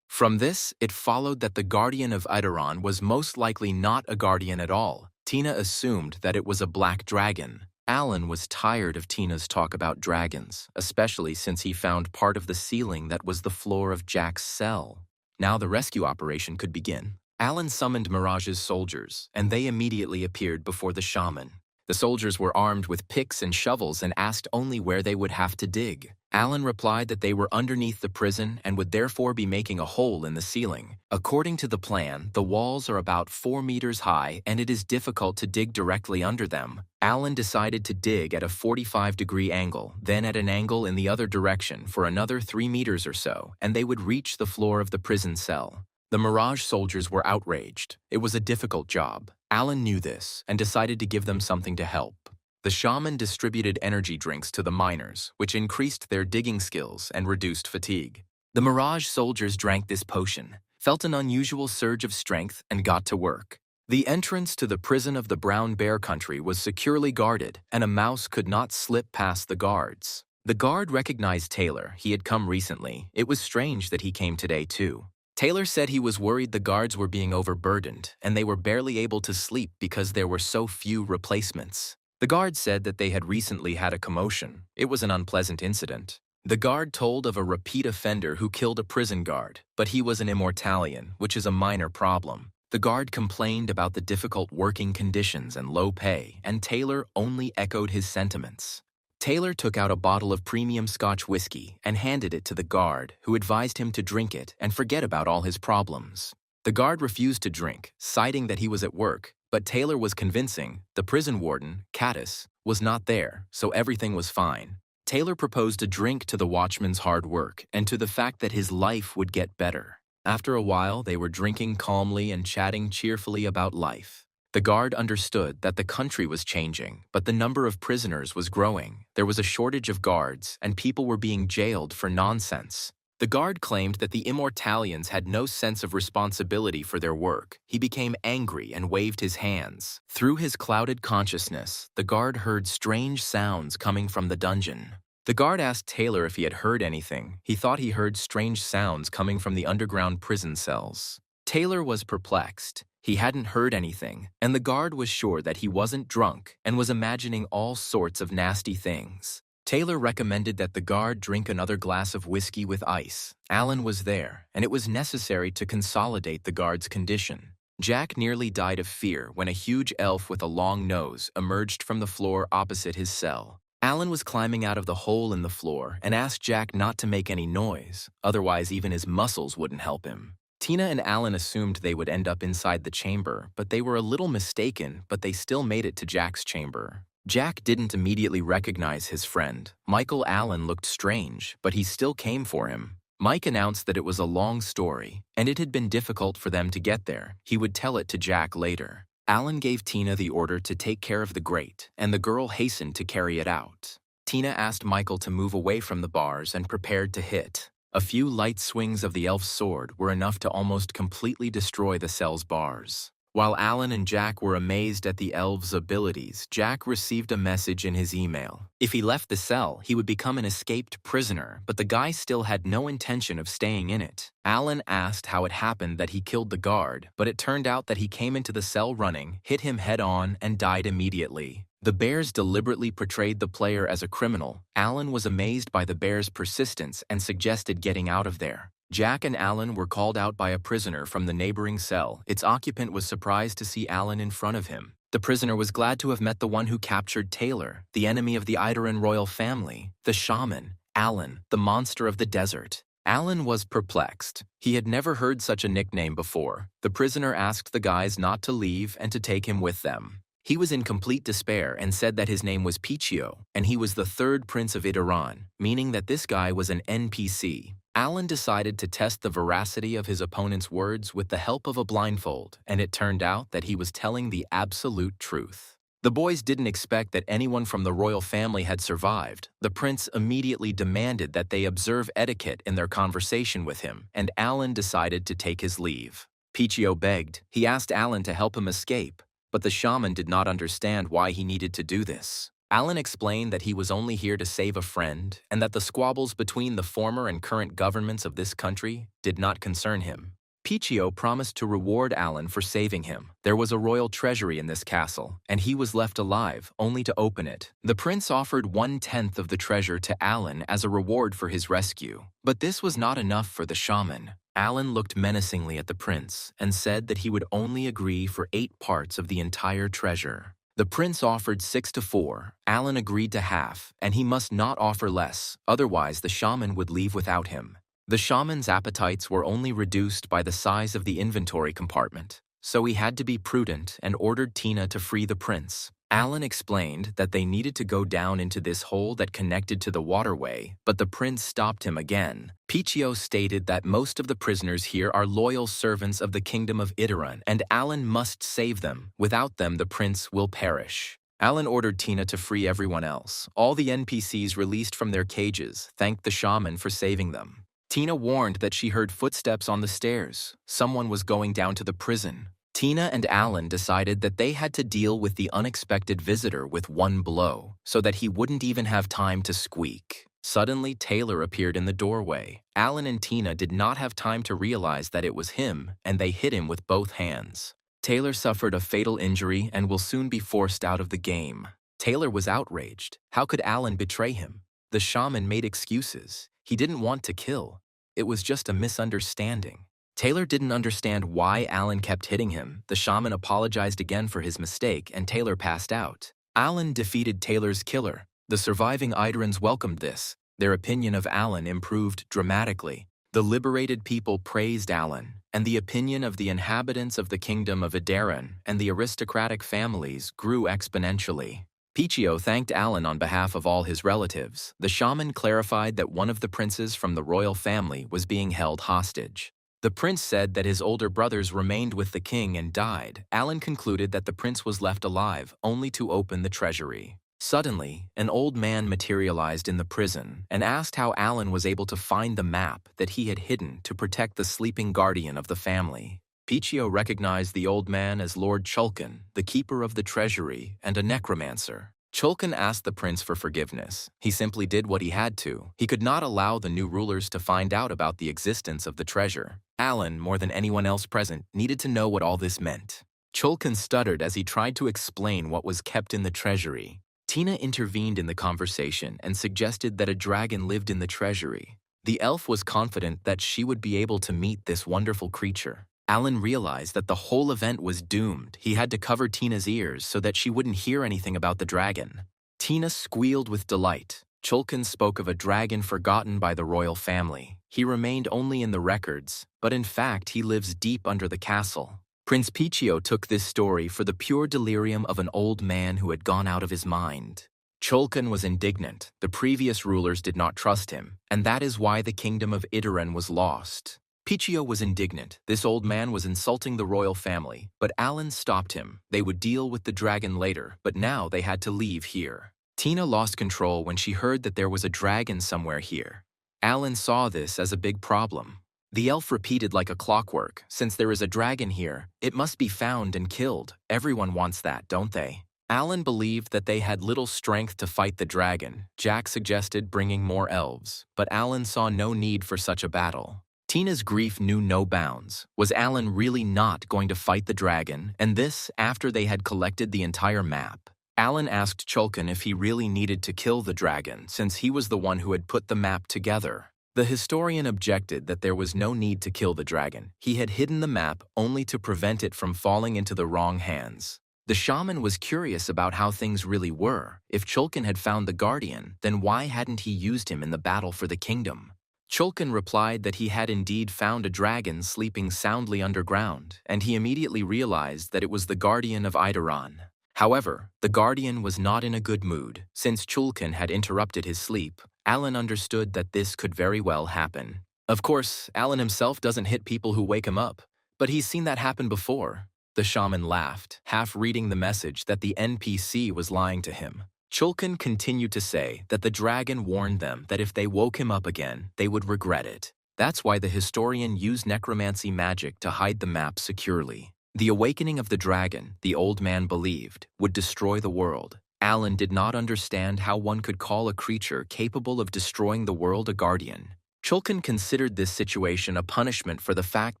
From this, it followed that the guardian of Eideren was most likely not a guardian at all. Tina assumed that it was a black dragon. Alan was tired of Tina's talk about dragons, especially since he found part of the ceiling that was the floor of Jack's cell. Now the rescue operation could begin. Alan summoned Mirage's soldiers, and they immediately appeared before the shaman. The soldiers were armed with picks and shovels and asked only where they would have to dig. Alan replied that they were underneath the prison and would therefore be making a hole in the ceiling. According to the plan, the walls are about 4 meters high and it is difficult to dig directly under them. Alan decided to dig at a 45-degree angle, then at an angle in the other direction for another 3 meters or so, and they would reach the floor of the prison cell. The Mirage soldiers were outraged. It was a difficult job. Alan knew this and decided to give them something to help. The shaman distributed energy drinks to the miners, which increased their digging skills and reduced fatigue. The Mirage soldiers drank this potion, felt an unusual surge of strength, and got to work. The entrance to the prison of the Brown Bear Country was securely guarded, and a mouse could not slip past the guards. The guard recognized Taylor. He had come recently. It was strange that he came today, too. Taylor said he was worried the guards were being overburdened, and they were barely able to sleep because there were so few replacements. The guard said that they had recently had a commotion. It was an unpleasant incident. The guard told of a repeat offender who killed a prison guard, but he was an Immortalian, which is a minor problem. The guard complained about the difficult working conditions and low pay, and Taylor only echoed his sentiments. Taylor took out a bottle of premium Scotch whiskey and handed it to the guard, who advised him to drink it and forget about all his problems. The guard refused to drink, citing that he was at work, but Taylor was convincing. The prison warden, Caddis, was not there, so everything was fine. Taylor proposed a drink to the watchman's hard work and to the fact that his life would get better. After a while, they were drinking calmly and chatting cheerfully about life. The guard understood that the country was changing, but the number of prisoners was growing. There was a shortage of guards, and people were being jailed for nonsense. The guard claimed that the Immortalians had no sense of responsibility for their work. He became angry and waved his hands. Through his clouded consciousness, the guard heard strange sounds coming from the dungeon. The guard asked Taylor if he had heard anything. He thought he heard strange sounds coming from the underground prison cells. Taylor was perplexed. He hadn't heard anything, and the guard was sure that he wasn't drunk and was imagining all sorts of nasty things. Taylor recommended that the guard drink another glass of whiskey with ice. Alan was there, and it was necessary to consolidate the guard's condition. Jack nearly died of fear when a huge elf with a long nose emerged from the floor opposite his cell. Alan was climbing out of the hole in the floor and asked Jack not to make any noise, otherwise even his muscles wouldn't help him. Tina and Alan assumed they would end up inside the chamber, but they were a little mistaken, but they still made it to Jack's chamber. Jack didn't immediately recognize his friend. Michael Allen looked strange, but he still came for him. Mike announced that it was a long story, and it had been difficult for them to get there. He would tell it to Jack later. Alan gave Tina the order to take care of the grate, and the girl hastened to carry it out. Tina asked Michael to move away from the bars and prepared to hit. A few light swings of the elf's sword were enough to almost completely destroy the cell's bars. While Alan and Jack were amazed at the elf's abilities, Jack received a message in his email. If he left the cell, he would become an escaped prisoner, but the guy still had no intention of staying in it. Alan asked how it happened that he killed the guard, but it turned out that he came into the cell running, hit him head-on, and died immediately. The bears deliberately portrayed the player as a criminal. Alan was amazed by the bear's persistence and suggested getting out of there. Jack and Alan were called out by a prisoner from the neighboring cell. Its occupant was surprised to see Alan in front of him. The prisoner was glad to have met the one who captured Taylor, the enemy of the Eideren royal family, the shaman, Alan, the monster of the desert. Alan was perplexed. He had never heard such a nickname before. The prisoner asked the guys not to leave and to take him with them. He was in complete despair and said that his name was Pichio, and he was the third prince of Eideren, meaning that this guy was an NPC. Alan decided to test the veracity of his opponent's words with the help of a blindfold, and it turned out that he was telling the absolute truth. The boys didn't expect that anyone from the royal family had survived. The prince immediately demanded that they observe etiquette in their conversation with him, and Alan decided to take his leave. Pichio begged. He asked Alan to help him escape, but the shaman did not understand why he needed to do this. Alan explained that he was only here to save a friend, and that the squabbles between the former and current governments of this country did not concern him. Pichio promised to reward Alan for saving him. There was a royal treasury in this castle, and he was left alive, only to open it. The prince offered 1/10 of the treasure to Alan as a reward for his rescue. But this was not enough for the shaman. Alan looked menacingly at the prince and said that he would only agree for 8 parts of the entire treasure. The prince offered 6-4. Alan agreed to half, and he must not offer less, otherwise the shaman would leave without him. The shaman's appetites were only reduced by the size of the inventory compartment, so he had to be prudent and ordered Tina to free the prince. Alan explained that they needed to go down into this hole that connected to the waterway, but the prince stopped him again. Pichio stated that most of the prisoners here are loyal servants of the kingdom of Itaran, and Alan must save them. Without them, the prince will perish. Alan ordered Tina to free everyone else. All the NPCs released from their cages thanked the shaman for saving them. Tina warned that she heard footsteps on the stairs. Someone was going down to the prison. Tina and Alan decided that they had to deal with the unexpected visitor with one blow, so that he wouldn't even have time to squeak. Suddenly, Taylor appeared in the doorway. Alan and Tina did not have time to realize that it was him, and they hit him with both hands. Taylor suffered a fatal injury and will soon be forced out of the game. Taylor was outraged. How could Alan betray him? The shaman made excuses. He didn't want to kill. It was just a misunderstanding. Taylor didn't understand why Alan kept hitting him. The shaman apologized again for his mistake, and Taylor passed out. Alan defeated Taylor's killer. The surviving Idarans welcomed this. Their opinion of Alan improved dramatically. The liberated people praised Alan, and the opinion of the inhabitants of the kingdom of Idaran and the aristocratic families grew exponentially. Pichio thanked Alan on behalf of all his relatives. The shaman clarified that one of the princes from the royal family was being held hostage. The prince said that his older brothers remained with the king and died. Alan concluded that the prince was left alive, only to open the treasury. Suddenly, an old man materialized in the prison and asked how Alan was able to find the map that he had hidden to protect the sleeping guardian of the family. Pichio recognized the old man as Lord Chulkan, the keeper of the treasury and a necromancer. Chulkan asked the prince for forgiveness. He simply did what he had to. He could not allow the new rulers to find out about the existence of the treasure. Alan, more than anyone else present, needed to know what all this meant. Chulkan stuttered as he tried to explain what was kept in the treasury. Tina intervened in the conversation and suggested that a dragon lived in the treasury. The elf was confident that she would be able to meet this wonderful creature. Alan realized that the whole event was doomed. He had to cover Tina's ears so that she wouldn't hear anything about the dragon. Tina squealed with delight. Chulkan spoke of a dragon forgotten by the royal family. He remained only in the records, but in fact he lives deep under the castle. Prince Pichio took this story for the pure delirium of an old man who had gone out of his mind. Chulkan was indignant. The previous rulers did not trust him, and that is why the kingdom of Idaran was lost. Pichio was indignant. This old man was insulting the royal family, but Alan stopped him. They would deal with the dragon later, but now they had to leave here. Tina lost control when she heard that there was a dragon somewhere here. Alan saw this as a big problem. The elf repeated like a clockwork, "Since there is a dragon here, it must be found and killed. Everyone wants that, don't they?" Alan believed that they had little strength to fight the dragon. Jack suggested bringing more elves, but Alan saw no need for such a battle. Tina's grief knew no bounds. Was Alan really not going to fight the dragon, and this after they had collected the entire map? Alan asked Chulkan if he really needed to kill the dragon, since he was the one who had put the map together. The historian objected that there was no need to kill the dragon. He had hidden the map only to prevent it from falling into the wrong hands. The shaman was curious about how things really were. If Chulkan had found the guardian, then why hadn't he used him in the battle for the kingdom? Chulkan replied that he had indeed found a dragon sleeping soundly underground, and he immediately realized that it was the guardian of Idaran. However, the guardian was not in a good mood. Since Chulkan had interrupted his sleep, Alan understood that this could very well happen. Of course, Alan himself doesn't hit people who wake him up, but he's seen that happen before. The shaman laughed, half reading the message that the NPC was lying to him. Chulkan continued to say that the dragon warned them that if they woke him up again, they would regret it. That's why the historian used necromancy magic to hide the map securely. The awakening of the dragon, the old man believed, would destroy the world. Alan did not understand how one could call a creature capable of destroying the world a guardian. Chulkan considered this situation a punishment for the fact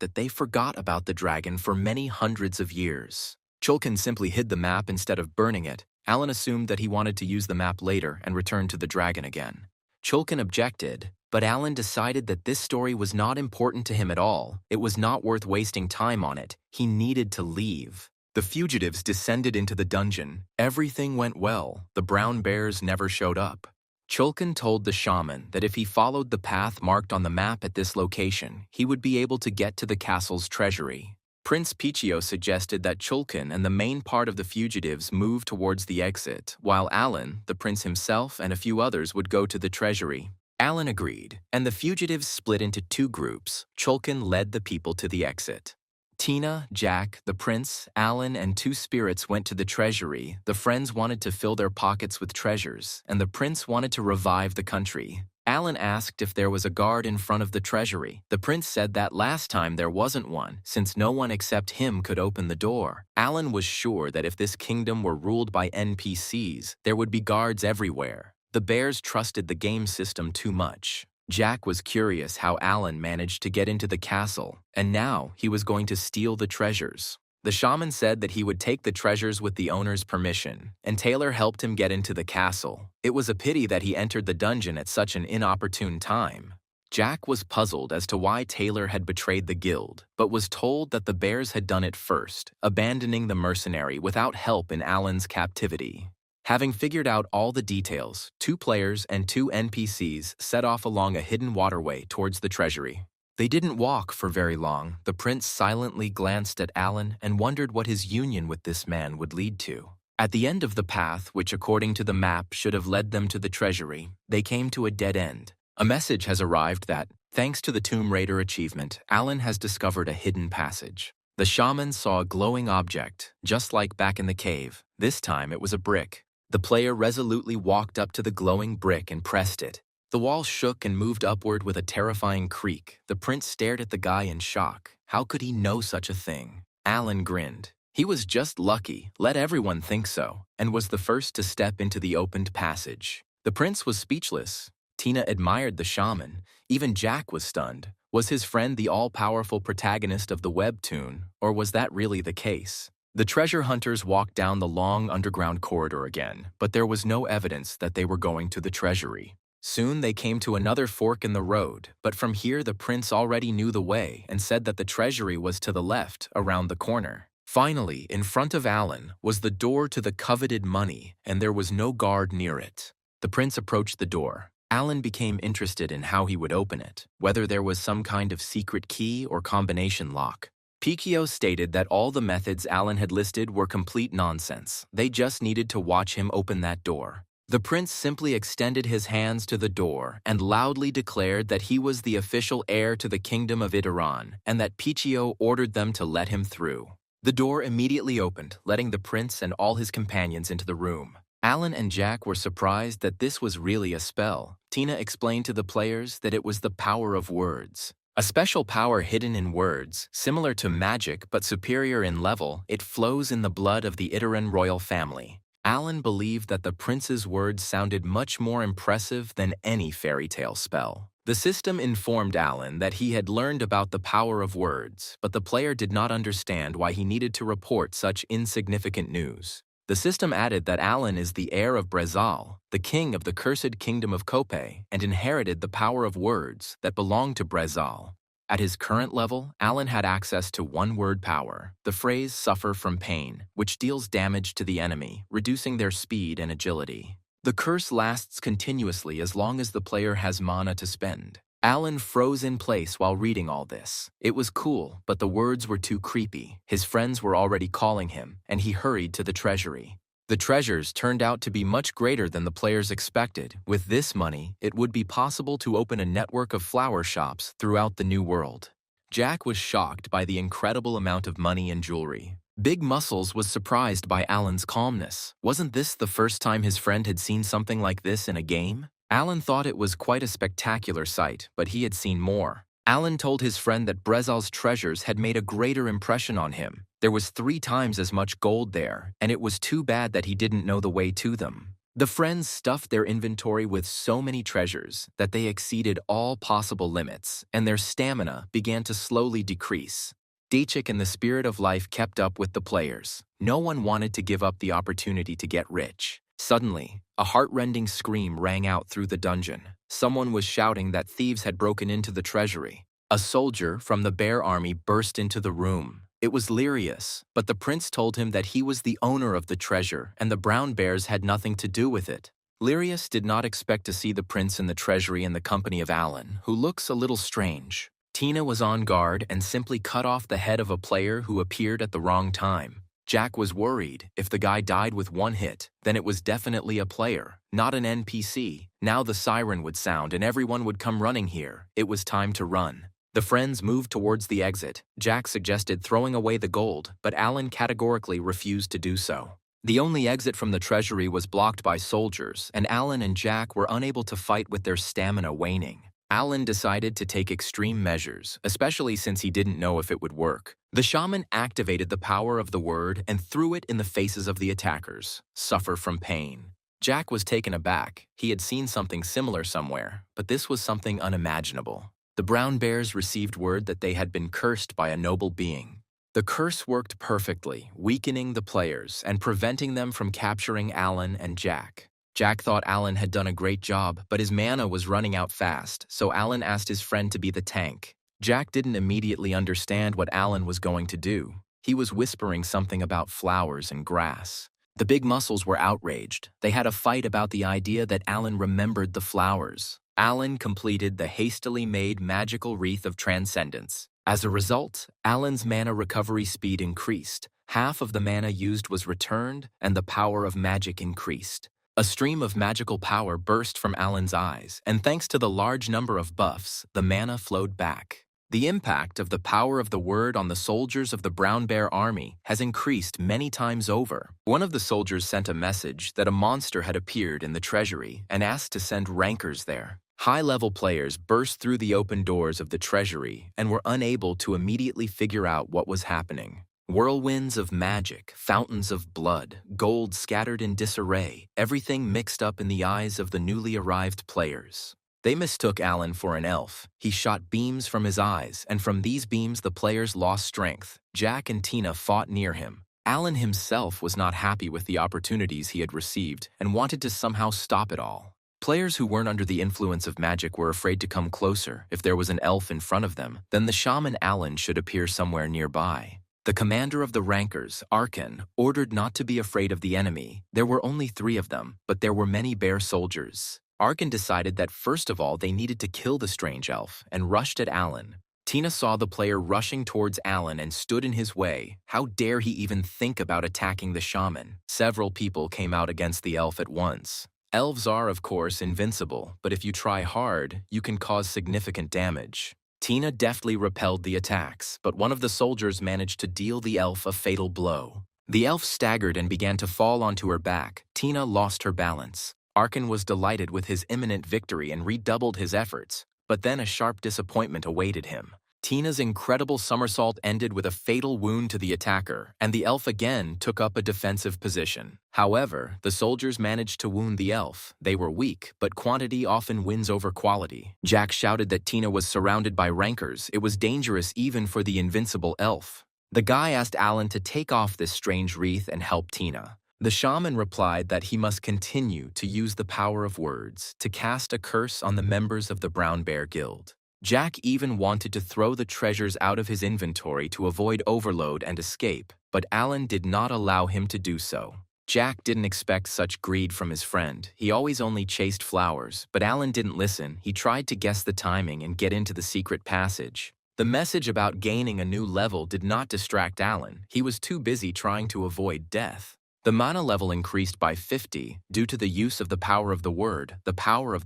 that they forgot about the dragon for many hundreds of years. Chulkan simply hid the map instead of burning it. Alan assumed that he wanted to use the map later and return to the dragon again. Chulkan objected, but Alan decided that this story was not important to him at all. It was not worth wasting time on it. He needed to leave. The fugitives descended into the dungeon. Everything went well. The brown bears never showed up. Chulkan told the shaman that if he followed the path marked on the map at this location, he would be able to get to the castle's treasury. Prince Pichio suggested that Chulkan and the main part of the fugitives move towards the exit, while Alan, the prince himself, and a few others would go to the treasury. Alan agreed, and the fugitives split into two groups. Chulkan led the people to the exit. Tina, Jack, the prince, Alan, and two spirits went to the treasury. The friends wanted to fill their pockets with treasures, and the prince wanted to revive the country. Alan asked if there was a guard in front of the treasury. The prince said that last time there wasn't one, since no one except him could open the door. Alan was sure that if this kingdom were ruled by NPCs, there would be guards everywhere. The bears trusted the game system too much. Jack was curious how Alan managed to get into the castle, and now he was going to steal the treasures. The shaman said that he would take the treasures with the owner's permission, and Taylor helped him get into the castle. It was a pity that he entered the dungeon at such an inopportune time. Jack was puzzled as to why Taylor had betrayed the guild, but was told that the bears had done it first, abandoning the mercenary without help in Alan's captivity. Having figured out all the details, 2 players and 2 NPCs set off along a hidden waterway towards the treasury. They didn't walk for very long. The prince silently glanced at Alan and wondered what his union with this man would lead to. At the end of the path, which according to the map should have led them to the treasury, they came to a dead end. A message has arrived that, thanks to the Tomb Raider achievement, Alan has discovered a hidden passage. The shaman saw a glowing object, just like back in the cave. This time it was a brick. The player resolutely walked up to the glowing brick and pressed it. The wall shook and moved upward with a terrifying creak. The prince stared at the guy in shock. How could he know such a thing? Alan grinned. He was just lucky, let everyone think so, and was the first to step into the opened passage. The prince was speechless. Tina admired the shaman. Even Jack was stunned. Was his friend the all-powerful protagonist of the webtoon, or was that really the case? The treasure hunters walked down the long underground corridor again, but there was no evidence that they were going to the treasury. Soon they came to another fork in the road, but from here the prince already knew the way and said that the treasury was to the left, around the corner. Finally, in front of Alan was the door to the coveted money, and there was no guard near it. The prince approached the door. Alan became interested in how he would open it, whether there was some kind of secret key or combination lock. Pichio stated that all the methods Alan had listed were complete nonsense. They just needed to watch him open that door. The prince simply extended his hands to the door and loudly declared that he was the official heir to the kingdom of Itaran and that Pichio ordered them to let him through. The door immediately opened, letting the prince and all his companions into the room. Alan and Jack were surprised that this was really a spell. Tina explained to the players that it was the power of words. A special power hidden in words, similar to magic but superior in level, it flows in the blood of the Itaran royal family. Alan believed that the prince's words sounded much more impressive than any fairy tale spell. The system informed Alan that he had learned about the power of words, but the player did not understand why he needed to report such insignificant news. The system added that Alan is the heir of Brezal, the king of the cursed kingdom of Kope, and inherited the power of words that belonged to Brezal. At his current level, Alan had access to one-word power, the phrase "suffer from pain," which deals damage to the enemy, reducing their speed and agility. The curse lasts continuously as long as the player has mana to spend. Alan froze in place while reading all this. It was cool, but the words were too creepy. His friends were already calling him, and he hurried to the treasury. The treasures turned out to be much greater than the players expected. With this money, it would be possible to open a network of flower shops throughout the new world. Jack was shocked by the incredible amount of money and jewelry. Big Muscles was surprised by Alan's calmness. Wasn't this the first time his friend had seen something like this in a game? Alan thought it was quite a spectacular sight, but he had seen more. Alan told his friend that Brezal's treasures had made a greater impression on him. There was 3 times as much gold there, and it was too bad that he didn't know the way to them. The friends stuffed their inventory with so many treasures that they exceeded all possible limits, and their stamina began to slowly decrease. Dachik and the Spirit of Life kept up with the players. No one wanted to give up the opportunity to get rich. Suddenly, a heart-rending scream rang out through the dungeon. Someone was shouting that thieves had broken into the treasury. A soldier from the bear army burst into the room. It was Lirius, but the prince told him that he was the owner of the treasure and the brown bears had nothing to do with it. Lirius did not expect to see the prince in the treasury in the company of Alan, who looks a little strange. Tina was on guard and simply cut off the head of a player who appeared at the wrong time. Jack was worried. If the guy died with 1 hit, then it was definitely a player, not an NPC. Now the siren would sound and everyone would come running here. It was time to run. The friends moved towards the exit. Jack suggested throwing away the gold, but Alan categorically refused to do so. The only exit from the treasury was blocked by soldiers, and Alan and Jack were unable to fight with their stamina waning. Alan decided to take extreme measures, especially since he didn't know if it would work. The shaman activated the power of the word and threw it in the faces of the attackers. Suffer from pain. Jack was taken aback. He had seen something similar somewhere, but this was something unimaginable. The brown bears received word that they had been cursed by a noble being. The curse worked perfectly, weakening the players and preventing them from capturing Alan and Jack. Jack thought Alan had done a great job, but his mana was running out fast, so Alan asked his friend to be the tank. Jack didn't immediately understand what Alan was going to do. He was whispering something about flowers and grass. The Big Muscles were outraged. They had a fight about the idea that Alan remembered the flowers. Alan completed the hastily made magical wreath of transcendence. As a result, Alan's mana recovery speed increased. Half of the mana used was returned, and the power of magic increased. A stream of magical power burst from Alan's eyes, and thanks to the large number of buffs, the mana flowed back. The impact of the power of the word on the soldiers of the Brown Bear Army has increased many times over. One of the soldiers sent a message that a monster had appeared in the treasury and asked to send rankers there. High-level players burst through the open doors of the treasury and were unable to immediately figure out what was happening. Whirlwinds of magic, fountains of blood, gold scattered in disarray, everything mixed up in the eyes of the newly arrived players. They mistook Alan for an elf. He shot beams from his eyes, and from these beams the players lost strength. Jack and Tina fought near him. Alan himself was not happy with the opportunities he had received and wanted to somehow stop it all. Players who weren't under the influence of magic were afraid to come closer. If there was an elf in front of them, then the shaman Alan should appear somewhere nearby. The commander of the rankers, Arkan, ordered not to be afraid of the enemy. There were only 3 of them, but there were many bear soldiers. Arkan decided that first of all they needed to kill the strange elf and rushed at Alan. Tina saw the player rushing towards Alan and stood in his way. How dare he even think about attacking the shaman? Several people came out against the elf at once. Elves are, of course, invincible, but if you try hard, you can cause significant damage. Tina deftly repelled the attacks, but one of the soldiers managed to deal the elf a fatal blow. The elf staggered and began to fall onto her back. Tina lost her balance. Arkan was delighted with his imminent victory and redoubled his efforts, but then a sharp disappointment awaited him. Tina's incredible somersault ended with a fatal wound to the attacker, and the elf again took up a defensive position. However, the soldiers managed to wound the elf. They were weak, but quantity often wins over quality. Jack shouted that Tina was surrounded by rankers. It was dangerous even for the invincible elf. The guy asked Alan to take off this strange wreath and help Tina. The shaman replied that he must continue to use the power of words to cast a curse on the members of the Brown Bear Guild. Jack even wanted to throw the treasures out of his inventory to avoid overload and escape, but Alan did not allow him to do so. Jack didn't expect such greed from his friend. He always only chased flowers, but Alan didn't listen. He tried to guess the timing and get into the secret passage. The message about gaining a new level did not distract Alan. He was too busy trying to avoid death. The mana level increased by 50 due to the use of the power of the word. The power of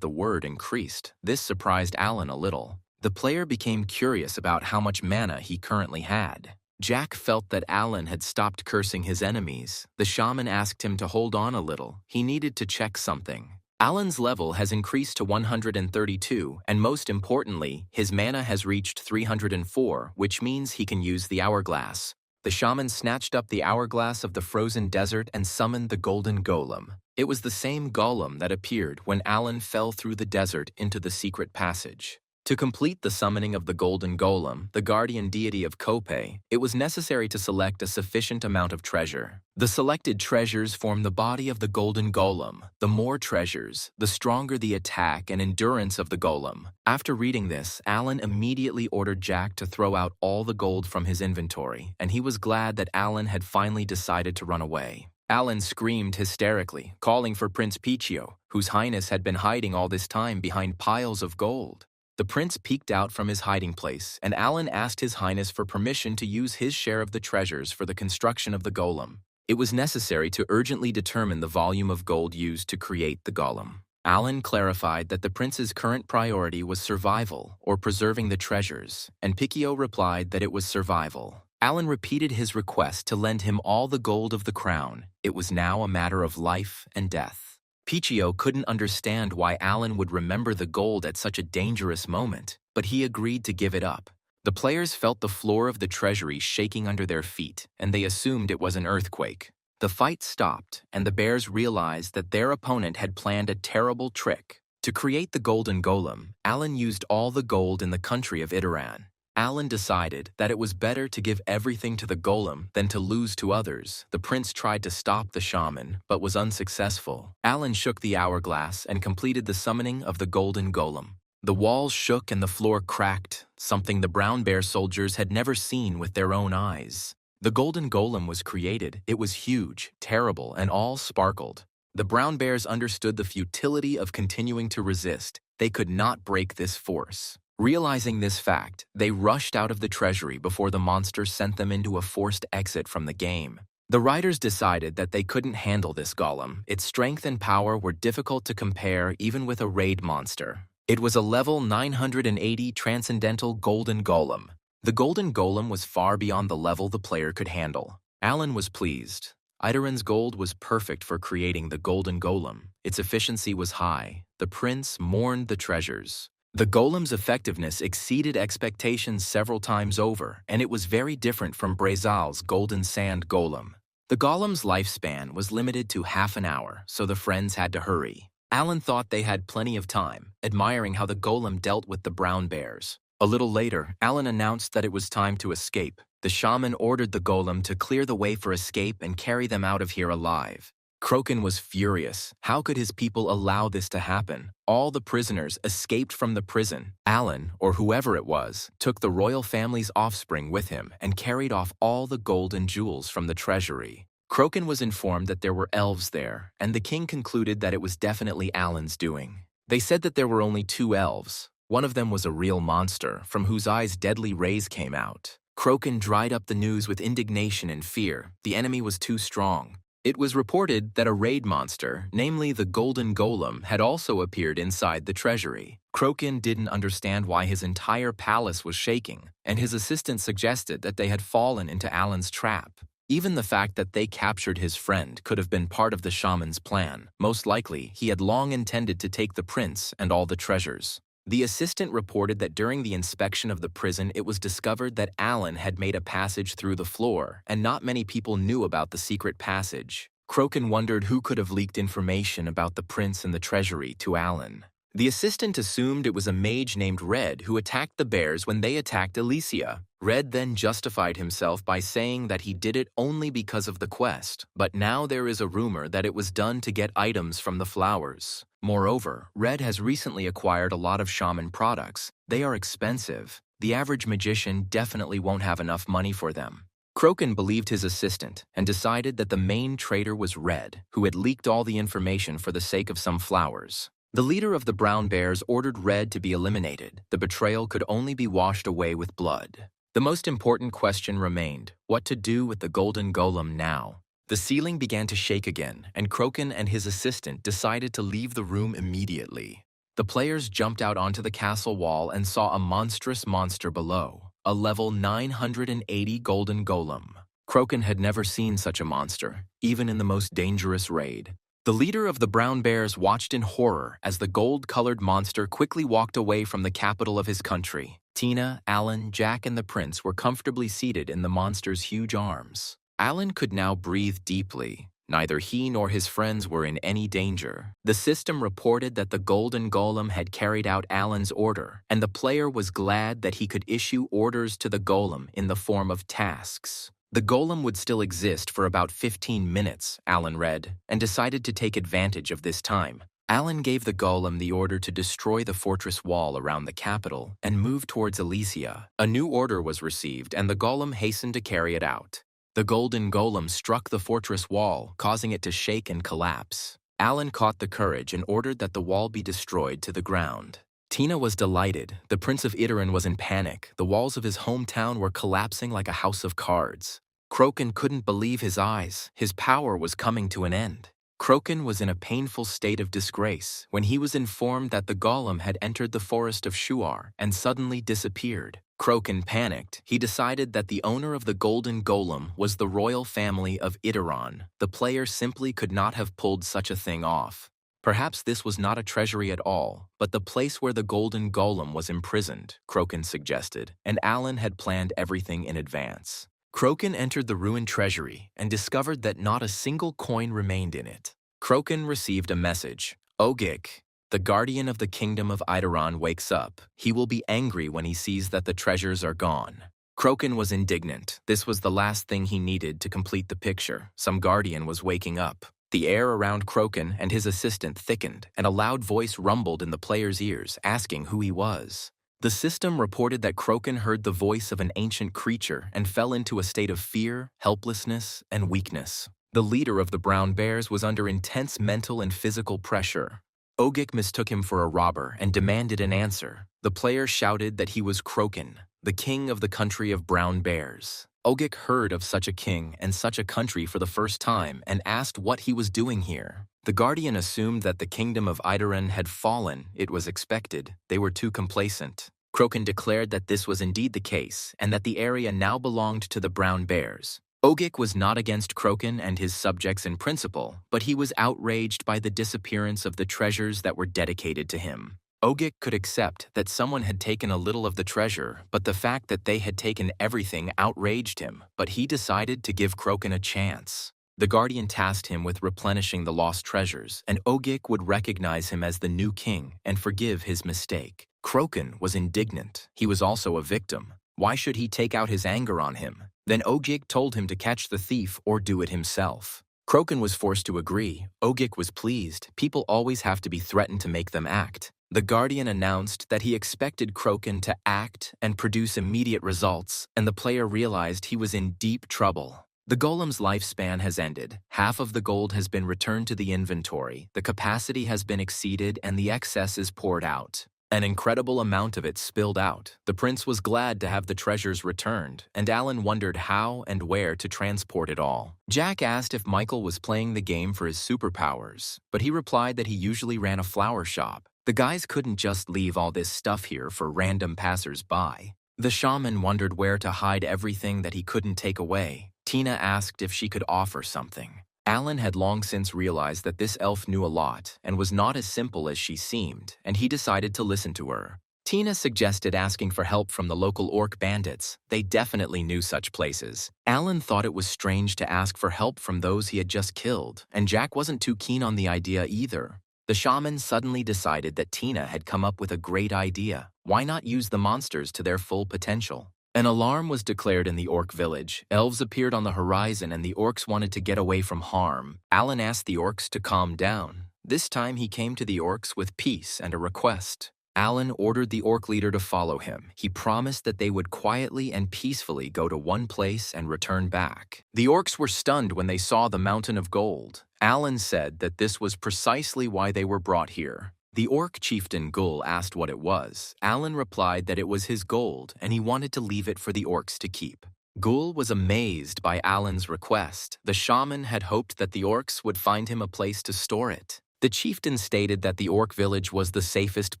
the word increased. This surprised Alan a little. The player became curious about how much mana he currently had. Jack felt that Alan had stopped cursing his enemies. The shaman asked him to hold on a little. He needed to check something. Alan's level has increased to 132, and most importantly, his mana has reached 304, which means he can use the hourglass. The shaman snatched up the hourglass of the frozen desert and summoned the golden golem. It was the same golem that appeared when Alan fell through the desert into the secret passage. To complete the summoning of the golden golem, the guardian deity of Kopei, it was necessary to select a sufficient amount of treasure. The selected treasures form the body of the golden golem. The more treasures, the stronger the attack and endurance of the golem. After reading this, Alan immediately ordered Jack to throw out all the gold from his inventory, and he was glad that Alan had finally decided to run away. Alan screamed hysterically, calling for Prince Pichio, whose highness had been hiding all this time behind piles of gold. The prince peeked out from his hiding place, and Alan asked his highness for permission to use his share of the treasures for the construction of the golem. It was necessary to urgently determine the volume of gold used to create the golem. Alan clarified that the prince's current priority was survival, or preserving the treasures, and Pichio replied that it was survival. Alan repeated his request to lend him all the gold of the crown. It was now a matter of life and death. Pichio couldn't understand why Alan would remember the gold at such a dangerous moment, but he agreed to give it up. The players felt the floor of the treasury shaking under their feet, and they assumed it was an earthquake. The fight stopped, and the bears realized that their opponent had planned a terrible trick. To create the golden golem, Alan used all the gold in the country of Itaran. Alan decided that it was better to give everything to the golem than to lose to others. The prince tried to stop the shaman, but was unsuccessful. Alan shook the hourglass and completed the summoning of the golden golem. The walls shook and the floor cracked, something the brown bear soldiers had never seen with their own eyes. The golden golem was created. It was huge, terrible, and all sparkled. The brown bears understood the futility of continuing to resist. They could not break this force. Realizing this fact, they rushed out of the treasury before the monster sent them into a forced exit from the game. The writers decided that they couldn't handle this golem. Its strength and power were difficult to compare even with a raid monster. It was a level 980 transcendental golden golem. The golden golem was far beyond the level the player could handle. Alan was pleased. Itaran's gold was perfect for creating the golden golem. Its efficiency was high. The prince mourned the treasures. The golem's effectiveness exceeded expectations several times over, and it was very different from Brazal's golden sand golem. The golem's lifespan was limited to half an hour, so the friends had to hurry. Alan thought they had plenty of time, admiring how the golem dealt with the brown bears. A little later, Alan announced that it was time to escape. The shaman ordered the golem to clear the way for escape and carry them out of here alive. Kroken was furious. How could his people allow this to happen? All the prisoners escaped from the prison. Alan, or whoever it was, took the royal family's offspring with him and carried off all the gold and jewels from the treasury. Kroken was informed that there were elves there, and the king concluded that it was definitely Alan's doing. They said that there were only 2 elves. One of them was a real monster, from whose eyes deadly rays came out. Kroken dried up the news with indignation and fear. The enemy was too strong. It was reported that a raid monster, namely the golden golem, had also appeared inside the treasury. Kroken didn't understand why his entire palace was shaking, and his assistant suggested that they had fallen into Alan's trap. Even the fact that they captured his friend could have been part of the shaman's plan. Most likely, he had long intended to take the prince and all the treasures. The assistant reported that during the inspection of the prison, it was discovered that Alan had made a passage through the floor, and not many people knew about the secret passage. Kroken wondered who could have leaked information about the prince and the treasury to Alan. The assistant assumed it was a mage named Red who attacked the bears when they attacked Alicia. Red then justified himself by saying that he did it only because of the quest, but now there is a rumor that it was done to get items from the flowers. Moreover, Red has recently acquired a lot of shaman products. They are expensive. The average magician definitely won't have enough money for them. Kroken believed his assistant and decided that the main traitor was Red, who had leaked all the information for the sake of some flowers. The leader of the brown bears ordered Red to be eliminated. The betrayal could only be washed away with blood. The most important question remained: what to do with the golden golem now? The ceiling began to shake again, and Kroken and his assistant decided to leave the room immediately. The players jumped out onto the castle wall and saw a monstrous monster below. a level 980 golden golem. Kroken had never seen such a monster, even in the most dangerous raid. The leader of the brown bears watched in horror as the gold-colored monster quickly walked away from the capital of his country. Tina, Alan, Jack, and the prince were comfortably seated in the monster's huge arms. Alan could now breathe deeply. Neither he nor his friends were in any danger. The system reported that the golden golem had carried out Alan's order, and the player was glad that he could issue orders to the golem in the form of tasks. The golem would still exist for about 15 minutes, Alan read, and decided to take advantage of this time. Alan gave the golem the order to destroy the fortress wall around the capital and move towards Elysia. A new order was received, and the golem hastened to carry it out. The golden golem struck the fortress wall, causing it to shake and collapse. Alan caught the courage and ordered that the wall be destroyed to the ground. Tina was delighted. The Prince of Iteran was in panic. The walls of his hometown were collapsing like a house of cards. Kroken couldn't believe his eyes. His power was coming to an end. Kroken was in a painful state of disgrace when he was informed that the golem had entered the forest of Shuar and suddenly disappeared. Kroken panicked. He decided that the owner of the golden golem was the royal family of Iteran. The player simply could not have pulled such a thing off. Perhaps this was not a treasury at all, but the place where the golden golem was imprisoned, Kroken suggested, and Alan had planned everything in advance. Kroken entered the ruined treasury and discovered that not a single coin remained in it. Kroken received a message. Ogik, the guardian of the kingdom of Iteran, wakes up. He will be angry when he sees that the treasures are gone. Kroken was indignant. This was the last thing he needed to complete the picture. Some guardian was waking up. The air around Kroken and his assistant thickened, and a loud voice rumbled in the player's ears, asking who he was. The system reported that Kroken heard the voice of an ancient creature and fell into a state of fear, helplessness, and weakness. The leader of the brown bears was under intense mental and physical pressure. Ogik mistook him for a robber and demanded an answer. The player shouted that he was Kroken, the king of the country of brown bears. Ogik heard of such a king and such a country for the first time and asked what he was doing here. The guardian assumed that the kingdom of Iteran had fallen. It was expected. They were too complacent. Kroken declared that this was indeed the case and that the area now belonged to the brown bears. Ogik was not against Kroken and his subjects in principle, but he was outraged by the disappearance of the treasures that were dedicated to him. Ogik could accept that someone had taken a little of the treasure, but the fact that they had taken everything outraged him, but he decided to give Kroken a chance. The guardian tasked him with replenishing the lost treasures, and Ogik would recognize him as the new king and forgive his mistake. Kroken was indignant. He was also a victim. Why should he take out his anger on him? Then Ogik told him to catch the thief or do it himself. Kroken was forced to agree. Ogik was pleased. People always have to be threatened to make them act. The guardian announced that he expected Kroken to act and produce immediate results, and the player realized he was in deep trouble. The golem's lifespan has ended. Half of the gold has been returned to the inventory, the capacity has been exceeded, and the excess is poured out. An incredible amount of it spilled out. The prince was glad to have the treasures returned, and Alan wondered how and where to transport it all. Jack asked if Michael was playing the game for his superpowers, but he replied that he usually ran a flower shop. The guys couldn't just leave all this stuff here for random passers-by. The shaman wondered where to hide everything that he couldn't take away. Tina asked if she could offer something. Alan had long since realized that this elf knew a lot and was not as simple as she seemed, and he decided to listen to her. Tina suggested asking for help from the local orc bandits. They definitely knew such places. Alan thought it was strange to ask for help from those he had just killed, and Jack wasn't too keen on the idea either. The shaman suddenly decided that Tina had come up with a great idea. Why not use the monsters to their full potential? An alarm was declared in the orc village. Elves appeared on the horizon and the orcs wanted to get away from harm. Alan asked the orcs to calm down. This time he came to the orcs with peace and a request. Alan ordered the orc leader to follow him. He promised that they would quietly and peacefully go to one place and return back. The orcs were stunned when they saw the mountain of gold. Alan said that this was precisely why they were brought here. The orc chieftain Gul asked what it was. Alan replied that it was his gold and he wanted to leave it for the orcs to keep. Gul was amazed by Alan's request. The shaman had hoped that the orcs would find him a place to store it. The chieftain stated that the orc village was the safest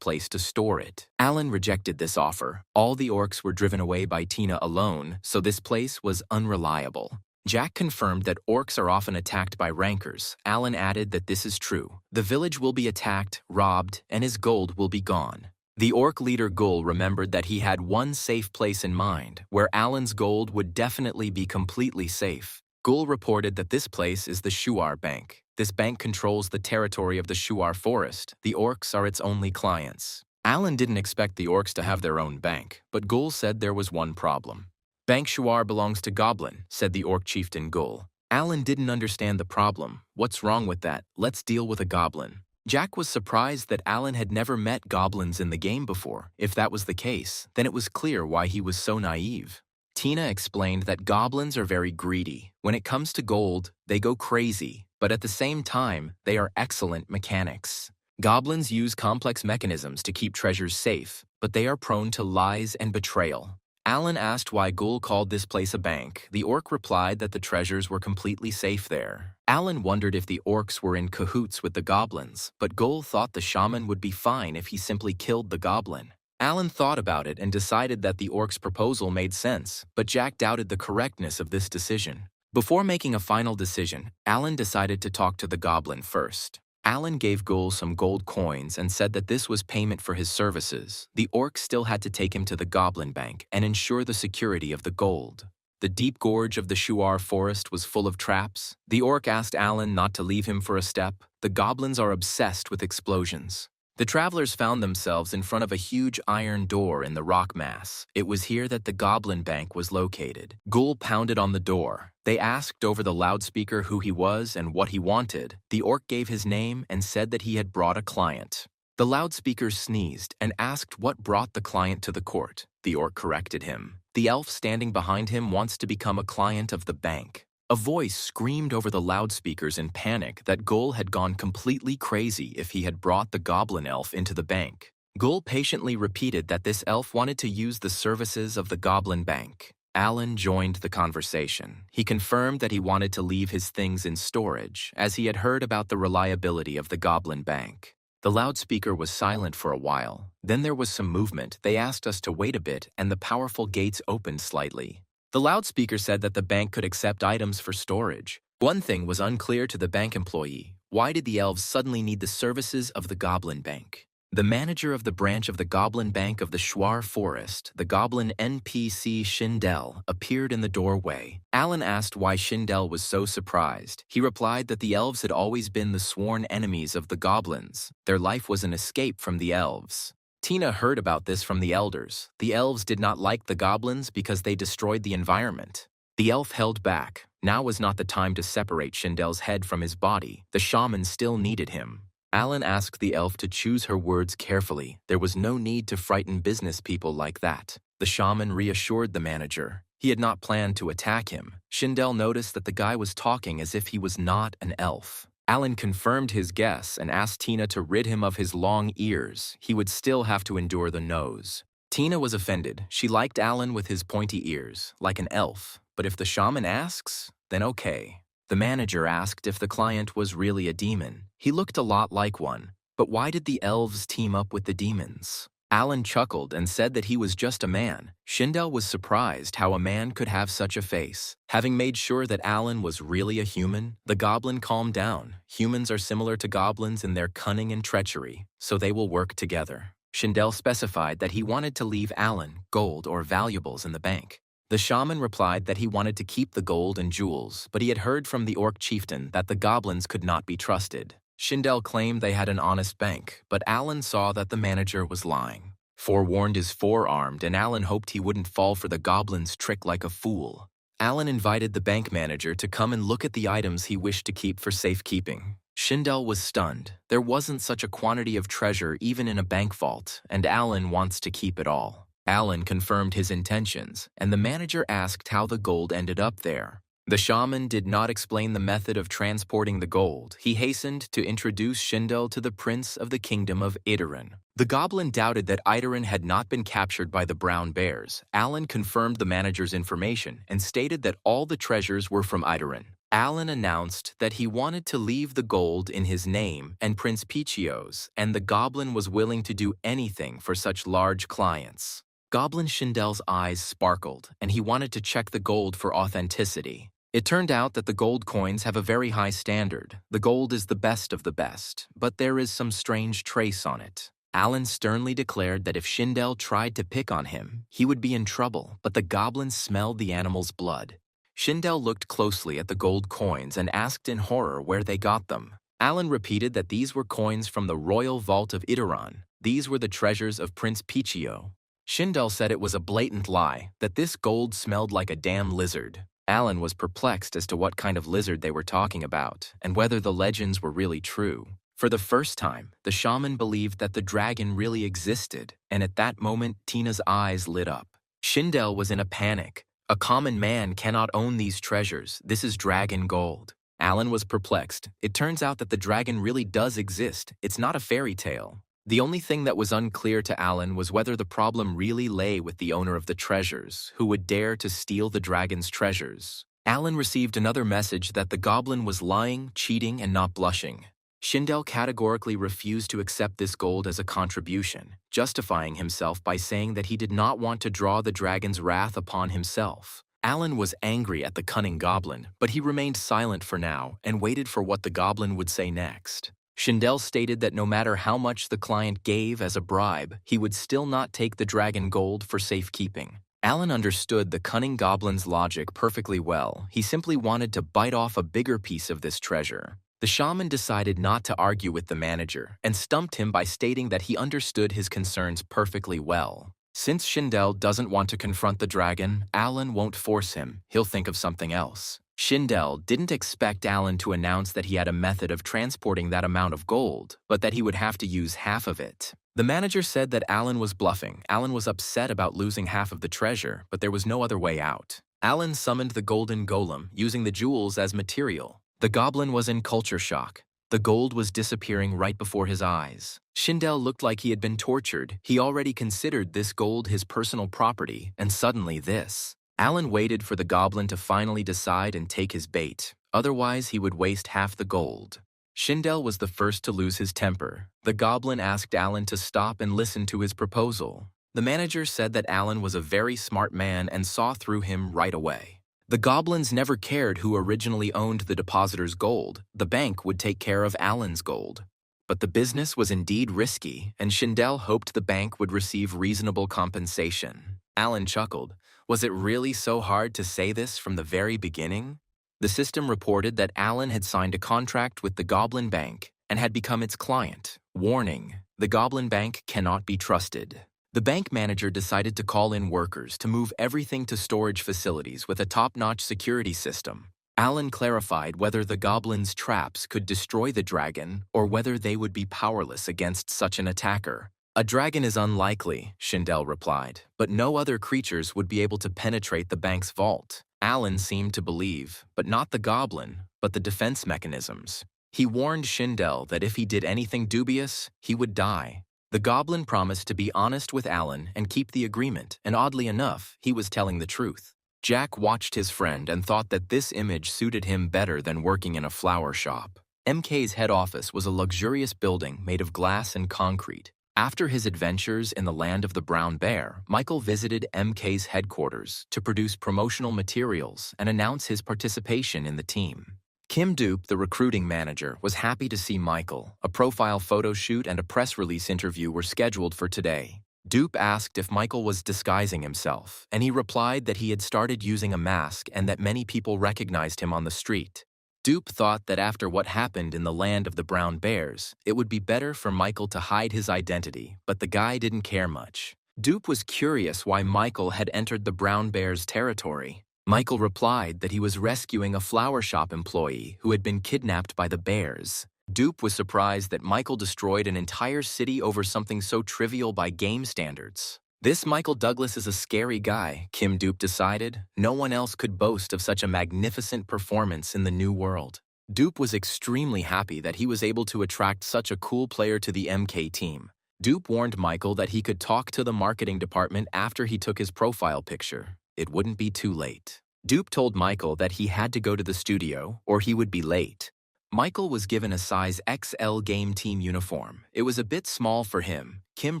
place to store it. Alan rejected this offer. All the orcs were driven away by Tina alone, so this place was unreliable. Jack confirmed that orcs are often attacked by rankers. Alan added that this is true. The village will be attacked, robbed, and his gold will be gone. The orc leader Gul remembered that he had one safe place in mind, where Alan's gold would definitely be completely safe. Gul reported that this place is the Shuar Bank. This bank controls the territory of the Shuar Forest. The orcs are its only clients. Alan didn't expect the orcs to have their own bank, but Gul said there was one problem. Bank Shuar belongs to Goblin, said the orc chieftain Gul. Alan didn't understand the problem. What's wrong with that? Let's deal with a goblin. Jack was surprised that Alan had never met goblins in the game before. If that was the case, then it was clear why he was so naive. Tina explained that goblins are very greedy. When it comes to gold, they go crazy, but at the same time, they are excellent mechanics. Goblins use complex mechanisms to keep treasures safe, but they are prone to lies and betrayal. Alan asked why Gul called this place a bank. The orc replied that the treasures were completely safe there. Alan wondered if the orcs were in cahoots with the goblins, but Gul thought the shaman would be fine if he simply killed the goblin. Alan thought about it and decided that the orc's proposal made sense, but Jack doubted the correctness of this decision. Before making a final decision, Alan decided to talk to the goblin first. Alan gave Gul some gold coins and said that this was payment for his services. The orc still had to take him to the Goblin Bank and ensure the security of the gold. The deep gorge of the Shuar forest was full of traps. The orc asked Alan not to leave him for a step. The goblins are obsessed with explosions. The travelers found themselves in front of a huge iron door in the rock mass. It was here that the Goblin Bank was located. Gul pounded on the door. They asked over the loudspeaker who he was and what he wanted. The orc gave his name and said that he had brought a client. The loudspeaker sneezed and asked what brought the client to the court. The orc corrected him. The elf standing behind him wants to become a client of the bank. A voice screamed over the loudspeakers in panic that Gul had gone completely crazy if he had brought the goblin elf into the bank. Gul patiently repeated that this elf wanted to use the services of the Goblin Bank. Alan joined the conversation. He confirmed that he wanted to leave his things in storage, as he had heard about the reliability of the Goblin Bank. The loudspeaker was silent for a while. Then there was some movement. They asked us to wait a bit, and the powerful gates opened slightly. The loudspeaker said that the bank could accept items for storage. One thing was unclear to the bank employee. Why did the elves suddenly need the services of the Goblin Bank? The manager of the branch of the Goblin Bank of the Shuar Forest, the Goblin NPC Shindel, appeared in the doorway. Alan asked why Shindel was so surprised. He replied that the elves had always been the sworn enemies of the goblins. Their life was an escape from the elves. Tina heard about this from the elders. The elves did not like the goblins because they destroyed the environment. The elf held back. Now was not the time to separate Shindel's head from his body. The shaman still needed him. Alan asked the elf to choose her words carefully. There was no need to frighten business people like that. The shaman reassured the manager. He had not planned to attack him. Shindel noticed that the guy was talking as if he was not an elf. Alan confirmed his guess and asked Tina to rid him of his long ears. He would still have to endure the nose. Tina was offended. She liked Alan with his pointy ears, like an elf. But if the shaman asks, then okay. The manager asked if the client was really a demon. He looked a lot like one. But why did the elves team up with the demons? Alan chuckled and said that he was just a man. Shindel was surprised how a man could have such a face. Having made sure that Alan was really a human, the goblin calmed down. Humans are similar to goblins in their cunning and treachery, so they will work together. Shindel specified that he wanted to leave Alan gold or valuables in the bank. The shaman replied that he wanted to keep the gold and jewels, but he had heard from the orc chieftain that the goblins could not be trusted. Shindel claimed they had an honest bank, but Alan saw that the manager was lying. Forewarned is forearmed, and Alan hoped he wouldn't fall for the goblin's trick like a fool. Alan invited the bank manager to come and look at the items he wished to keep for safekeeping. Shindel was stunned. There wasn't such a quantity of treasure even in a bank vault, and Alan wants to keep it all. Alan confirmed his intentions, and the manager asked how the gold ended up there. The shaman did not explain the method of transporting the gold. He hastened to introduce Shindel to the prince of the kingdom of Idarin. The goblin doubted that Idarin had not been captured by the brown bears. Alan confirmed the manager's information and stated that all the treasures were from Idarin. Alan announced that he wanted to leave the gold in his name and Prince Pichio's, and the goblin was willing to do anything for such large clients. Goblin Shindel's eyes sparkled, and he wanted to check the gold for authenticity. It turned out that the gold coins have a very high standard. The gold is the best of the best, but there is some strange trace on it. Alan sternly declared that if Shindel tried to pick on him, he would be in trouble, but the goblin smelled the animal's blood. Shindel looked closely at the gold coins and asked in horror where they got them. Alan repeated that these were coins from the royal vault of Itaran. These were the treasures of Prince Pichio. Shindel said it was a blatant lie, that this gold smelled like a damn lizard. Alan was perplexed as to what kind of lizard they were talking about, and whether the legends were really true. For the first time, the shaman believed that the dragon really existed, and at that moment Tina's eyes lit up. Shindel was in a panic. A common man cannot own these treasures. This is dragon gold. Alan was perplexed. It turns out that the dragon really does exist. It's not a fairy tale. The only thing that was unclear to Alan was whether the problem really lay with the owner of the treasures, who would dare to steal the dragon's treasures. Alan received another message that the goblin was lying, cheating, and not blushing. Shindel categorically refused to accept this gold as a contribution, justifying himself by saying that he did not want to draw the dragon's wrath upon himself. Alan was angry at the cunning goblin, but he remained silent for now and waited for what the goblin would say next. Shindel stated that no matter how much the client gave as a bribe, he would still not take the dragon gold for safekeeping. Alan understood the cunning goblin's logic perfectly well. He simply wanted to bite off a bigger piece of this treasure. The shaman decided not to argue with the manager and stumped him by stating that he understood his concerns perfectly well. Since Shindel doesn't want to confront the dragon, Alan won't force him. He'll think of something else. Shindel didn't expect Alan to announce that he had a method of transporting that amount of gold, but that he would have to use half of it. The manager said that Alan was bluffing. Alan was upset about losing half of the treasure, but there was no other way out. Alan summoned the golden golem, using the jewels as material. The goblin was in culture shock. The gold was disappearing right before his eyes. Shindel looked like he had been tortured. He already considered this gold his personal property, and suddenly this. Alan waited for the goblin to finally decide and take his bait. Otherwise, he would waste half the gold. Shindel was the first to lose his temper. The goblin asked Alan to stop and listen to his proposal. The manager said that Alan was a very smart man and saw through him right away. The goblins never cared who originally owned the depositor's gold. The bank would take care of Alan's gold. But the business was indeed risky, and Shindel hoped the bank would receive reasonable compensation. Alan chuckled. Was it really so hard to say this from the very beginning? The system reported that Alan had signed a contract with the Goblin Bank and had become its client. Warning: the Goblin Bank cannot be trusted. The bank manager decided to call in workers to move everything to storage facilities with a top-notch security system. Alan clarified whether the goblin's traps could destroy the dragon or whether they would be powerless against such an attacker. A dragon is unlikely, Shindel replied, but no other creatures would be able to penetrate the bank's vault. Alan seemed to believe, but not the goblin, but the defense mechanisms. He warned Shindel that if he did anything dubious, he would die. The goblin promised to be honest with Alan and keep the agreement, and oddly enough, he was telling the truth. Jack watched his friend and thought that this image suited him better than working in a flower shop. MK's head office was a luxurious building made of glass and concrete. After his adventures in the land of the brown bear, Michael visited MK's headquarters to produce promotional materials and announce his participation in the team. Kim Dupe, the recruiting manager, was happy to see Michael. A profile photo shoot and a press release interview were scheduled for today. Dupe asked if Michael was disguising himself, and he replied that he had started using a mask and that many people recognized him on the street. Dupe thought that after what happened in the land of the brown bears, it would be better for Michael to hide his identity, but the guy didn't care much. Dupe was curious why Michael had entered the brown bears' territory. Michael replied that he was rescuing a flower shop employee who had been kidnapped by the bears. Dupe was surprised that Michael destroyed an entire city over something so trivial by game standards. This Michael Douglas is a scary guy, Kim Dupe decided. No one else could boast of such a magnificent performance in the new world. Dupe was extremely happy that he was able to attract such a cool player to the MK team. Dupe warned Michael that he could talk to the marketing department after he took his profile picture. It wouldn't be too late. Dupe told Michael that he had to go to the studio or he would be late. Michael was given a size XL game team uniform. It was a bit small for him. Kim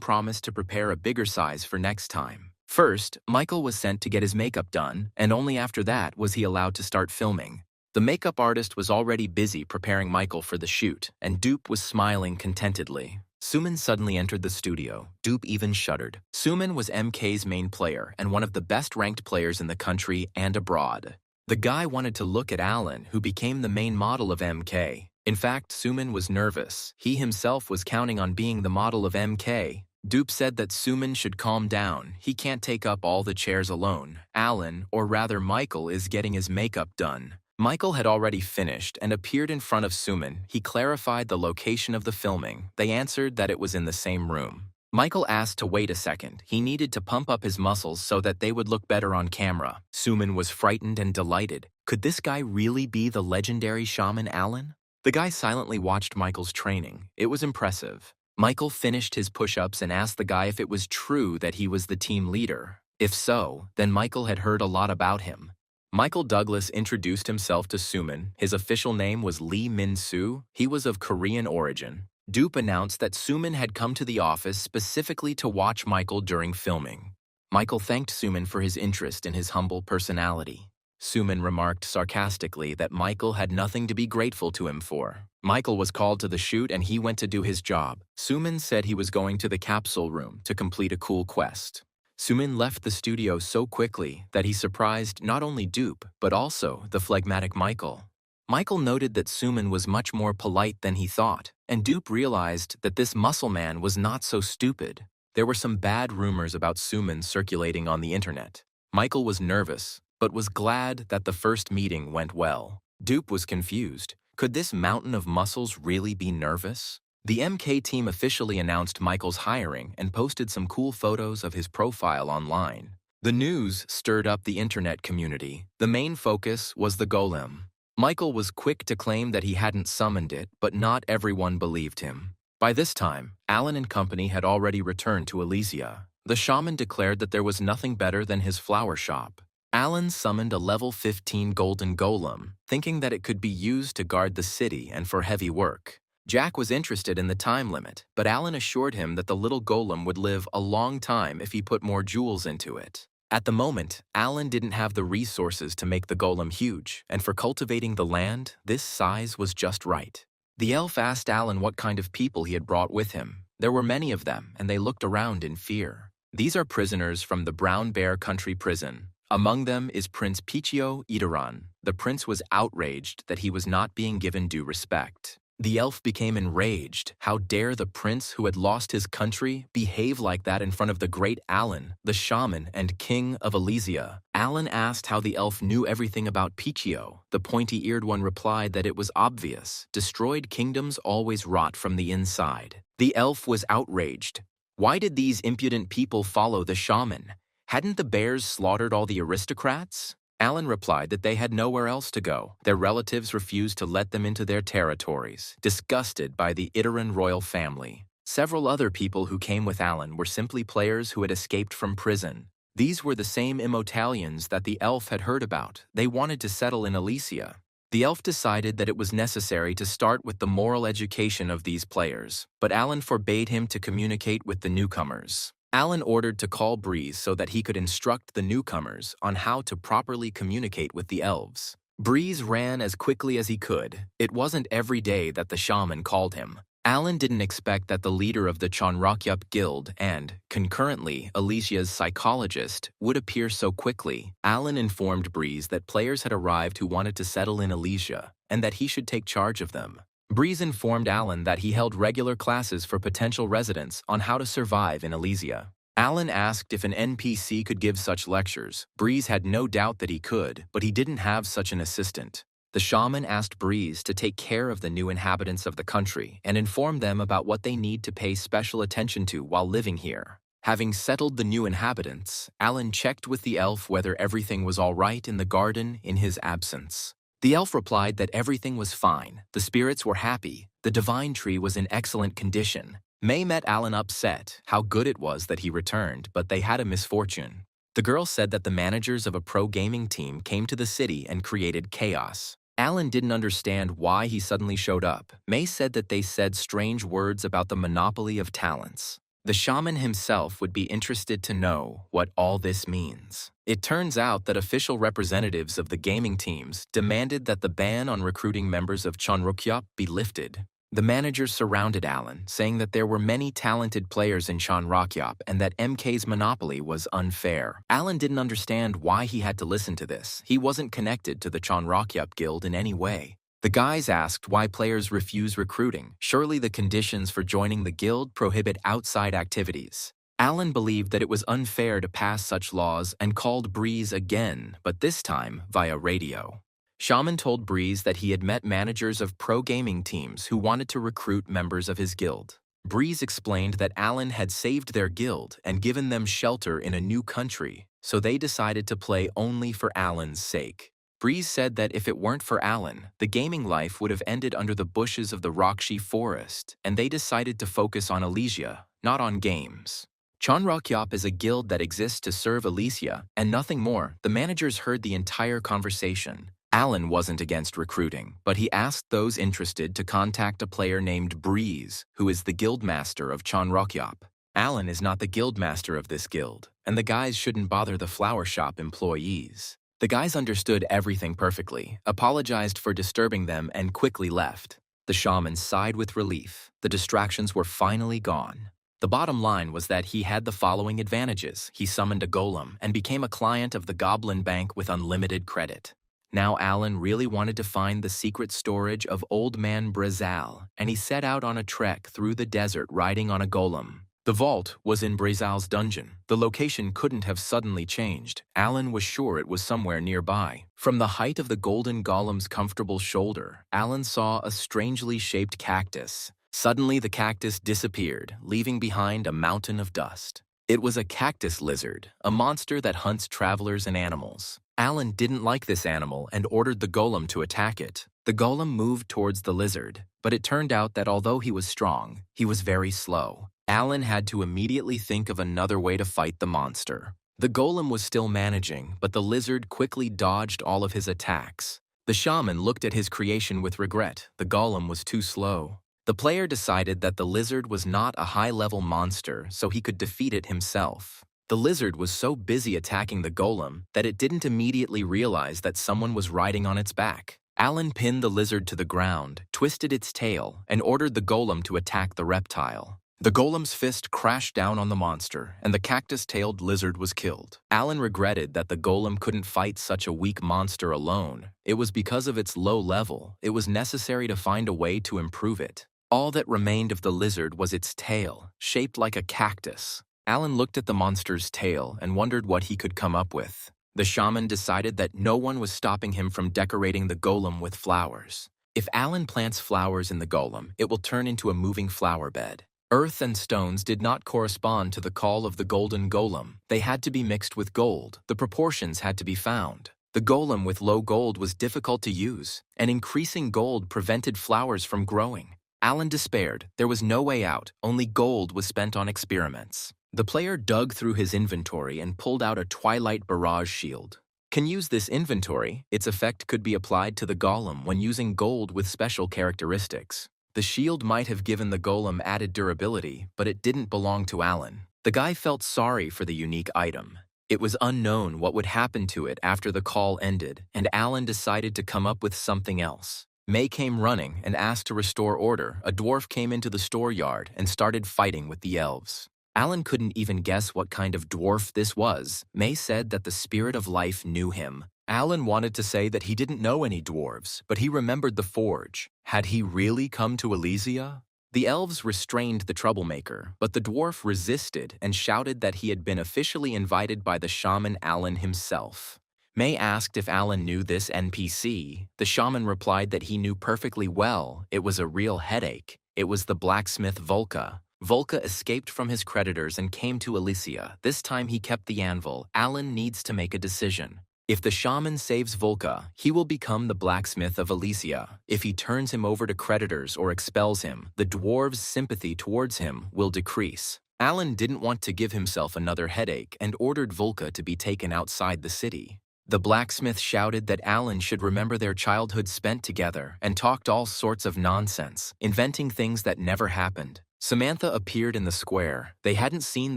promised to prepare a bigger size for next time. First, Michael was sent to get his makeup done, and only after that was he allowed to start filming. The makeup artist was already busy preparing Michael for the shoot, and Dupe was smiling contentedly. Suman suddenly entered the studio. Dupe even shuddered. Suman was MK's main player and one of the best-ranked players in the country and abroad. The guy wanted to look at Alan, who became the main model of MK. In fact, Suman was nervous. He himself was counting on being the model of MK. Dupe said that Suman should calm down. He can't take up all the chairs alone. Alan, or rather Michael, is getting his makeup done. Michael had already finished and appeared in front of Suman. He clarified the location of the filming. They answered that it was in the same room. Michael asked to wait a second. He needed to pump up his muscles so that they would look better on camera. Suman was frightened and delighted. Could this guy really be the legendary shaman Alan? The guy silently watched Michael's training. It was impressive. Michael finished his push-ups and asked the guy if it was true that he was the team leader. If so, then Michael had heard a lot about him. Michael Douglas introduced himself to Suman. His official name was Lee Min-soo. He was of Korean origin. Dupe announced that Suman had come to the office specifically to watch Michael during filming. Michael thanked Suman for his interest in his humble personality. Suman remarked sarcastically that Michael had nothing to be grateful to him for. Michael was called to the shoot and he went to do his job. Suman said he was going to the capsule room to complete a cool quest. Suman left the studio so quickly that he surprised not only Dupe, but also the phlegmatic Michael. Michael noted that Suman was much more polite than he thought, and Dupe realized that this muscle man was not so stupid. There were some bad rumors about Suman circulating on the internet. Michael was nervous, but was glad that the first meeting went well. Dupe was confused. Could this mountain of muscles really be nervous? The MK team officially announced Michael's hiring and posted some cool photos of his profile online. The news stirred up the internet community. The main focus was the golem. Michael was quick to claim that he hadn't summoned it, but not everyone believed him. By this time, Alan and company had already returned to Elysia. The shaman declared that there was nothing better than his flower shop. Alan summoned a level 15 golden golem, thinking that it could be used to guard the city and for heavy work. Jack was interested in the time limit, but Alan assured him that the little golem would live a long time if he put more jewels into it. At the moment, Alan didn't have the resources to make the golem huge, and for cultivating the land, this size was just right. The elf asked Alan what kind of people he had brought with him. There were many of them, and they looked around in fear. These are prisoners from the Brown Bear Country Prison. Among them is Prince Pichio Itaran. The prince was outraged that he was not being given due respect. The elf became enraged. How dare the prince who had lost his country behave like that in front of the great Alan, the shaman and king of Elysia? Alan asked how the elf knew everything about Pichio. The pointy-eared one replied that it was obvious. Destroyed kingdoms always rot from the inside. The elf was outraged. Why did these impudent people follow the shaman? Hadn't the bears slaughtered all the aristocrats? Alan replied that they had nowhere else to go. Their relatives refused to let them into their territories, disgusted by the Itaran royal family. Several other people who came with Alan were simply players who had escaped from prison. These were the same Immotalians that the elf had heard about. They wanted to settle in Elysia. The elf decided that it was necessary to start with the moral education of these players, but Alan forbade him to communicate with the newcomers. Alan ordered to call Breeze so that he could instruct the newcomers on how to properly communicate with the elves. Breeze ran as quickly as he could. It wasn't every day that the shaman called him. Alan didn't expect that the leader of the Chonrakyup Guild and, concurrently, Elysia's psychologist would appear so quickly. Alan informed Breeze that players had arrived who wanted to settle in Elysia and that he should take charge of them. Breeze informed Alan that he held regular classes for potential residents on how to survive in Elysia. Alan asked if an NPC could give such lectures. Breeze had no doubt that he could, but he didn't have such an assistant. The shaman asked Breeze to take care of the new inhabitants of the country and inform them about what they need to pay special attention to while living here. Having settled the new inhabitants, Alan checked with the elf whether everything was all right in the garden in his absence. The elf replied that everything was fine, the spirits were happy, the divine tree was in excellent condition. May met Alan upset, how good it was that he returned, but they had a misfortune. The girl said that the managers of a pro gaming team came to the city and created chaos. Alan didn't understand why he suddenly showed up. May said that they said strange words about the monopoly of talents. The shaman himself would be interested to know what all this means. It turns out that official representatives of the gaming teams demanded that the ban on recruiting members of Chanrokyop be lifted. The managers surrounded Alan, saying that there were many talented players in Chanrokyop and that MK's monopoly was unfair. Alan didn't understand why he had to listen to this. He wasn't connected to the Chanrokyop guild in any way. The guys asked why players refuse recruiting. Surely the conditions for joining the guild prohibit outside activities. Alan believed that it was unfair to pass such laws and called Breeze again, but this time via radio. Shaman told Breeze that he had met managers of pro gaming teams who wanted to recruit members of his guild. Breeze explained that Alan had saved their guild and given them shelter in a new country, so they decided to play only for Alan's sake. Breeze said that if it weren't for Alan, the gaming life would have ended under the bushes of the Rockshi forest, and they decided to focus on Elysia, not on games. Chanrokyop is a guild that exists to serve Elysia, and nothing more. The managers heard the entire conversation. Alan wasn't against recruiting, but he asked those interested to contact a player named Breeze, who is the guildmaster of Chanrokyop. Alan is not the guildmaster of this guild, and the guys shouldn't bother the flower shop employees. The guys understood everything perfectly, apologized for disturbing them, and quickly left. The shaman sighed with relief. The distractions were finally gone. The bottom line was that he had the following advantages. He summoned a golem and became a client of the Goblin Bank with unlimited credit. Now Alan really wanted to find the secret storage of Old Man Brazal, and he set out on a trek through the desert riding on a golem. The vault was in Brazal's dungeon. The location couldn't have suddenly changed. Alan was sure it was somewhere nearby. From the height of the golden golem's comfortable shoulder, Alan saw a strangely shaped cactus. Suddenly the cactus disappeared, leaving behind a mountain of dust. It was a cactus lizard, a monster that hunts travelers and animals. Alan didn't like this animal and ordered the golem to attack it. The golem moved towards the lizard, but it turned out that although he was strong, he was very slow. Alan had to immediately think of another way to fight the monster. The golem was still managing, but the lizard quickly dodged all of his attacks. The shaman looked at his creation with regret. The golem was too slow. The player decided that the lizard was not a high-level monster, so he could defeat it himself. The lizard was so busy attacking the golem that it didn't immediately realize that someone was riding on its back. Alan pinned the lizard to the ground, twisted its tail, and ordered the golem to attack the reptile. The golem's fist crashed down on the monster, and the cactus-tailed lizard was killed. Alan regretted that the golem couldn't fight such a weak monster alone. It was because of its low level. It was necessary to find a way to improve it. All that remained of the lizard was its tail, shaped like a cactus. Alan looked at the monster's tail and wondered what he could come up with. The shaman decided that no one was stopping him from decorating the golem with flowers. If Alan plants flowers in the golem, it will turn into a moving flower bed. Earth and stones did not correspond to the call of the golden golem. They had to be mixed with gold. The proportions had to be found. The golem with low gold was difficult to use, and increasing gold prevented flowers from growing. Alan despaired. There was no way out. Only gold was spent on experiments. The player dug through his inventory and pulled out a Twilight Barrage shield. Can use this inventory. Its effect could be applied to the golem when using gold with special characteristics. The shield might have given the golem added durability, but it didn't belong to Alan. The guy felt sorry for the unique item. It was unknown what would happen to it after the call ended, and Alan decided to come up with something else. May came running and asked to restore order. A dwarf came into the store yard and started fighting with the elves. Alan couldn't even guess what kind of dwarf this was. May said that the spirit of life knew him. Alan wanted to say that he didn't know any dwarves, but he remembered the forge. Had he really come to Elysia? The elves restrained the troublemaker, but the dwarf resisted and shouted that he had been officially invited by the shaman Alan himself. May asked if Alan knew this NPC. The shaman replied that he knew perfectly well. It was a real headache. It was the blacksmith Volka. Volka escaped from his creditors and came to Elysia. This time he kept the anvil. Alan needs to make a decision. If the shaman saves Volka, he will become the blacksmith of Elysia. If he turns him over to creditors or expels him, the dwarves' sympathy towards him will decrease. Alan didn't want to give himself another headache and ordered Volka to be taken outside the city. The blacksmith shouted that Alan should remember their childhood spent together and talked all sorts of nonsense, inventing things that never happened. Samantha appeared in the square. They hadn't seen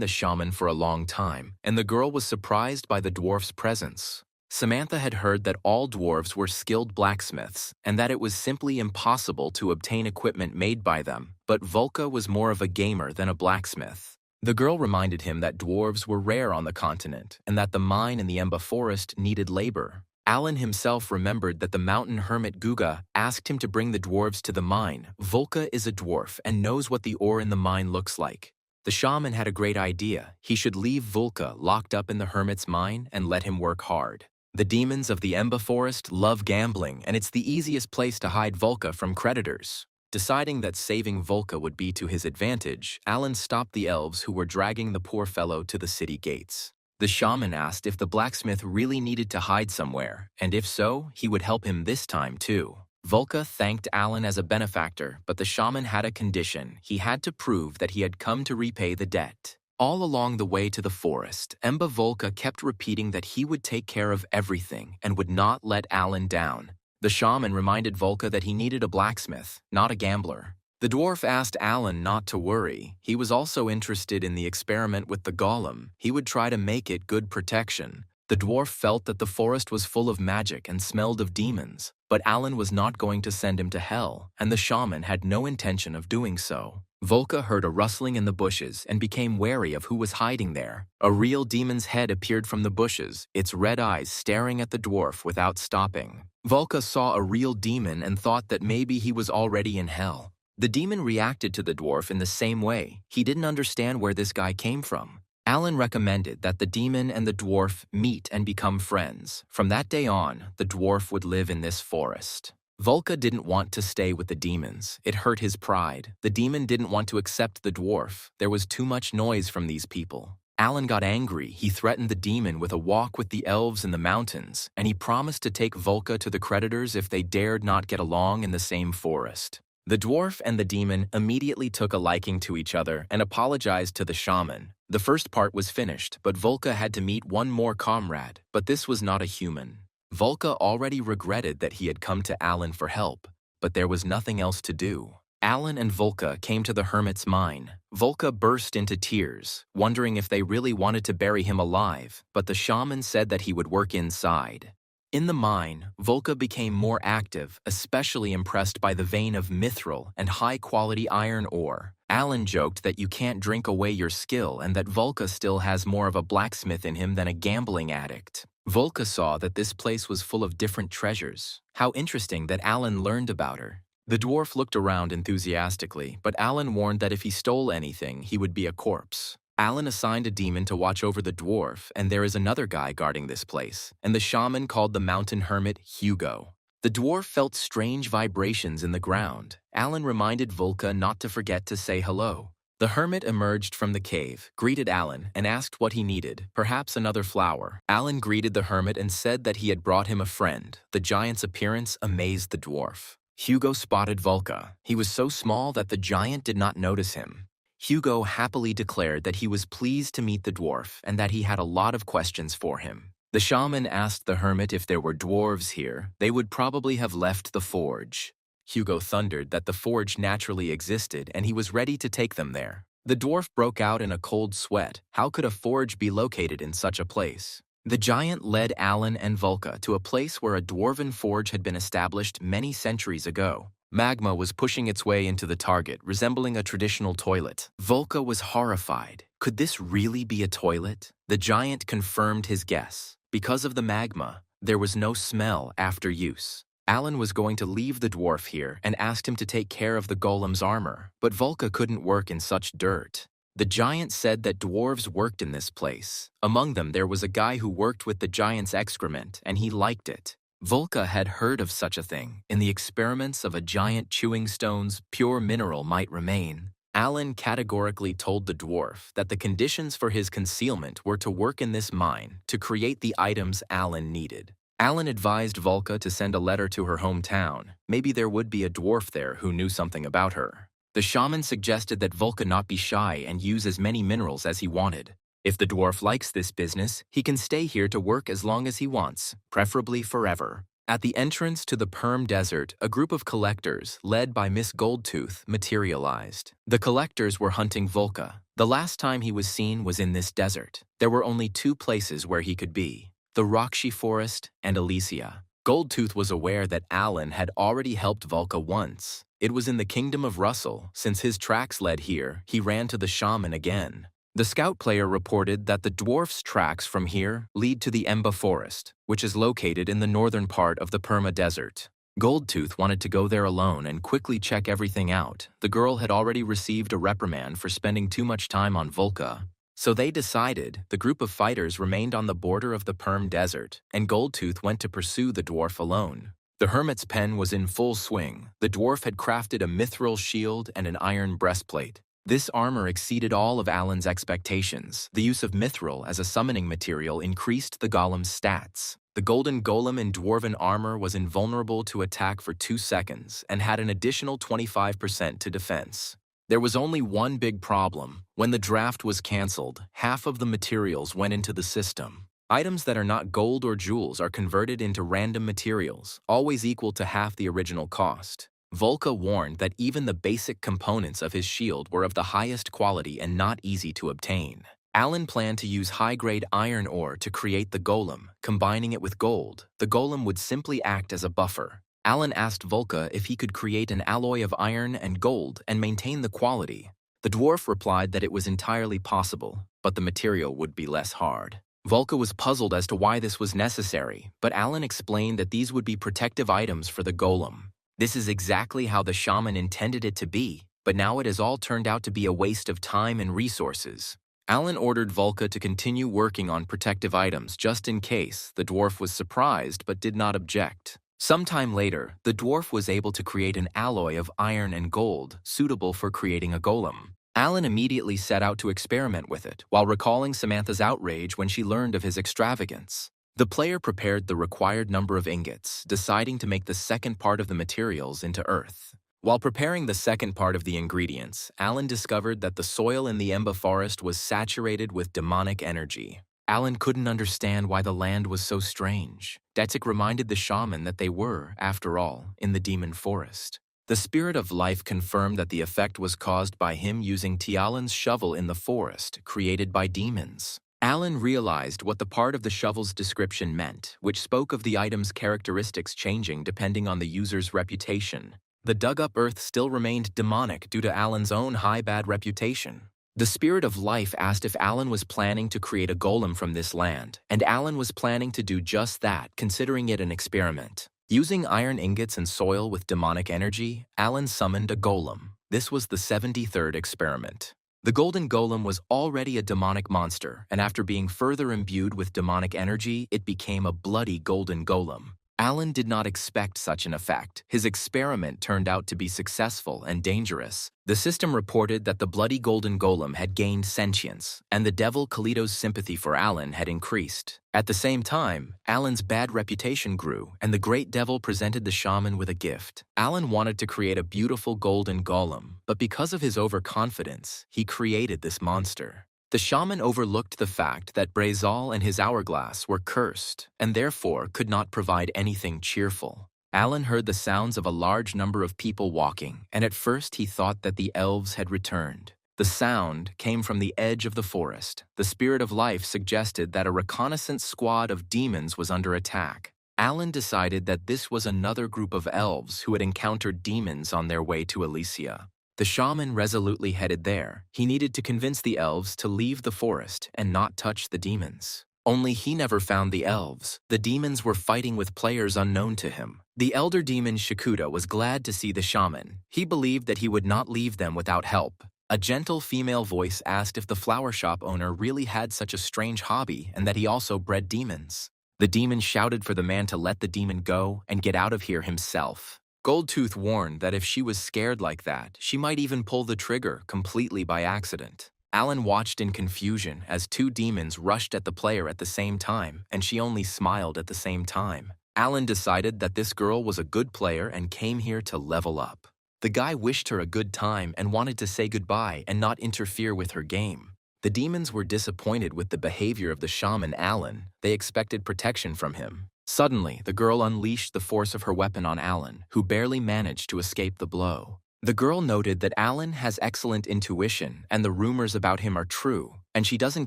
the shaman for a long time, and the girl was surprised by the dwarf's presence. Samantha had heard that all dwarves were skilled blacksmiths and that it was simply impossible to obtain equipment made by them, but Volka was more of a gamer than a blacksmith. The girl reminded him that dwarves were rare on the continent and that the mine in the Emba forest needed labor. Alan himself remembered that the mountain hermit Guga asked him to bring the dwarves to the mine. Volka is a dwarf and knows what the ore in the mine looks like. The shaman had a great idea. He should leave Volka locked up in the hermit's mine and let him work hard. The demons of the Emba forest love gambling, and it's the easiest place to hide Volka from creditors. Deciding that saving Volka would be to his advantage, Alan stopped the elves who were dragging the poor fellow to the city gates. The shaman asked if the blacksmith really needed to hide somewhere, and if so, he would help him this time too. Volka thanked Alan as a benefactor, but the shaman had a condition. He had to prove that he had come to repay the debt. All along the way to the forest, Emba Volka kept repeating that he would take care of everything and would not let Alan down. The shaman reminded Volka that he needed a blacksmith, not a gambler. The dwarf asked Alan not to worry. He was also interested in the experiment with the golem. He would try to make it good protection. The dwarf felt that the forest was full of magic and smelled of demons, but Alan was not going to send him to hell, and the shaman had no intention of doing so. Volka heard a rustling in the bushes and became wary of who was hiding there. A real demon's head appeared from the bushes, its red eyes staring at the dwarf without stopping. Volka saw a real demon and thought that maybe he was already in hell. The demon reacted to the dwarf in the same way. He didn't understand where this guy came from. Alan recommended that the demon and the dwarf meet and become friends. From that day on, the dwarf would live in this forest. Volka didn't want to stay with the demons. It hurt his pride. The demon didn't want to accept the dwarf. There was too much noise from these people. Alan got angry. He threatened the demon with a walk with the elves in the mountains, and he promised to take Volka to the creditors if they dared not get along in the same forest. The dwarf and the demon immediately took a liking to each other and apologized to the shaman. The first part was finished, but Volka had to meet one more comrade, but this was not a human. Volka already regretted that he had come to Alan for help, but there was nothing else to do. Alan and Volka came to the hermit's mine. Volka burst into tears, wondering if they really wanted to bury him alive, but the shaman said that he would work inside. In the mine, Volka became more active, especially impressed by the vein of mithril and high-quality iron ore. Alan joked that you can't drink away your skill and that Volka still has more of a blacksmith in him than a gambling addict. Volka saw that this place was full of different treasures. How interesting that Alan learned about her. The dwarf looked around enthusiastically, but Alan warned that if he stole anything, he would be a corpse. Alan assigned a demon to watch over the dwarf, and there is another guy guarding this place, and the shaman called the mountain hermit Hugo. The dwarf felt strange vibrations in the ground. Alan reminded Volka not to forget to say hello. The hermit emerged from the cave, greeted Alan, and asked what he needed, perhaps another flower. Alan greeted the hermit and said that he had brought him a friend. The giant's appearance amazed the dwarf. Hugo spotted Volka. He was so small that the giant did not notice him. Hugo happily declared that he was pleased to meet the dwarf and that he had a lot of questions for him. The shaman asked the hermit if there were dwarves here. They would probably have left the forge. Hugo thundered that the forge naturally existed and he was ready to take them there. The dwarf broke out in a cold sweat. How could a forge be located in such a place? The giant led Alan and Volka to a place where a dwarven forge had been established many centuries ago. Magma was pushing its way into the target, resembling a traditional toilet. Volka was horrified. Could this really be a toilet? The giant confirmed his guess. Because of the magma, there was no smell after use. Alan was going to leave the dwarf here and asked him to take care of the golem's armor, but Volka couldn't work in such dirt. The giant said that dwarves worked in this place. Among them, there was a guy who worked with the giant's excrement, and he liked it. Volka had heard of such a thing. In the experiments of a giant chewing stones, pure mineral might remain. Alan categorically told the dwarf that the conditions for his concealment were to work in this mine to create the items Alan needed. Alan advised Volka to send a letter to her hometown. Maybe there would be a dwarf there who knew something about her. The shaman suggested that Volca not be shy and use as many minerals as he wanted. If the dwarf likes this business, he can stay here to work as long as he wants, preferably forever. At the entrance to the Perm Desert, a group of collectors, led by Miss Goldtooth, materialized. The collectors were hunting Volca. The last time he was seen was in this desert. There were only two places where he could be: the Rockshi Forest and Elysia. Goldtooth was aware that Alan had already helped Volca once. It was in the Kingdom of Russell. Since his tracks led here, he ran to the shaman again. The scout player reported that the dwarf's tracks from here lead to the Emba Forest, which is located in the northern part of the Perma Desert. Goldtooth wanted to go there alone and quickly check everything out. The girl had already received a reprimand for spending too much time on Volca. So they decided. The group of fighters remained on the border of the Perm Desert, and Goldtooth went to pursue the dwarf alone. The hermit's pen was in full swing. The dwarf had crafted a mithril shield and an iron breastplate. This armor exceeded all of Alan's expectations. The use of mithril as a summoning material increased the golem's stats. The golden golem in dwarven armor was invulnerable to attack for 2 seconds and had an additional 25% to defense. There was only one big problem. When the draft was cancelled, half of the materials went into the system. Items that are not gold or jewels are converted into random materials, always equal to half the original cost. Volca warned that even the basic components of his shield were of the highest quality and not easy to obtain. Alan planned to use high-grade iron ore to create the golem. Combining it with gold, the golem would simply act as a buffer. Alan asked Volca if he could create an alloy of iron and gold and maintain the quality. The dwarf replied that it was entirely possible, but the material would be less hard. Volca was puzzled as to why this was necessary, but Alan explained that these would be protective items for the golem. This is exactly how the shaman intended it to be, but now it has all turned out to be a waste of time and resources. Alan ordered Volca to continue working on protective items just in case. The dwarf was surprised but did not object. Sometime later, the dwarf was able to create an alloy of iron and gold suitable for creating a golem. Alan immediately set out to experiment with it, while recalling Samantha's outrage when she learned of his extravagance. The player prepared the required number of ingots, deciding to make the second part of the materials into earth. While preparing the second part of the ingredients, Alan discovered that the soil in the Emba Forest was saturated with demonic energy. Alan couldn't understand why the land was so strange. Detzek reminded the shaman that they were, after all, in the demon forest. The spirit of life confirmed that the effect was caused by him using Tialan's shovel in the forest, created by demons. Alan realized what the part of the shovel's description meant, which spoke of the item's characteristics changing depending on the user's reputation. The dug-up earth still remained demonic due to Alan's own high-bad reputation. The spirit of life asked if Alan was planning to create a golem from this land, and Alan was planning to do just that, considering it an experiment. Using iron ingots and soil with demonic energy, Alan summoned a golem. This was the 73rd experiment. The golden golem was already a demonic monster, and after being further imbued with demonic energy, it became a bloody golden golem. Alan did not expect such an effect. His experiment turned out to be successful and dangerous. The system reported that the bloody golden golem had gained sentience, and the devil Kalito's sympathy for Alan had increased. At the same time, Alan's bad reputation grew, and the great devil presented the shaman with a gift. Alan wanted to create a beautiful golden golem, but because of his overconfidence, he created this monster. The shaman overlooked the fact that Brazal and his hourglass were cursed, and therefore could not provide anything cheerful. Alan heard the sounds of a large number of people walking, and at first he thought that the elves had returned. The sound came from the edge of the forest. The spirit of life suggested that a reconnaissance squad of demons was under attack. Alan decided that this was another group of elves who had encountered demons on their way to Elysia. The shaman resolutely headed there. He needed to convince the elves to leave the forest and not touch the demons. Only he never found the elves. The demons were fighting with players unknown to him. The elder demon Shikuda was glad to see the shaman. He believed that he would not leave them without help. A gentle female voice asked if the flower shop owner really had such a strange hobby and that he also bred demons. The demon shouted for the man to let the demon go and get out of here himself. Goldtooth warned that if she was scared like that, she might even pull the trigger completely by accident. Alan watched in confusion as two demons rushed at the player at the same time, and she only smiled at the same time. Alan decided that this girl was a good player and came here to level up. The guy wished her a good time and wanted to say goodbye and not interfere with her game. The demons were disappointed with the behavior of the shaman Alan. They expected protection from him. Suddenly, the girl unleashed the force of her weapon on Alan, who barely managed to escape the blow. The girl noted that Alan has excellent intuition and the rumors about him are true, and she doesn't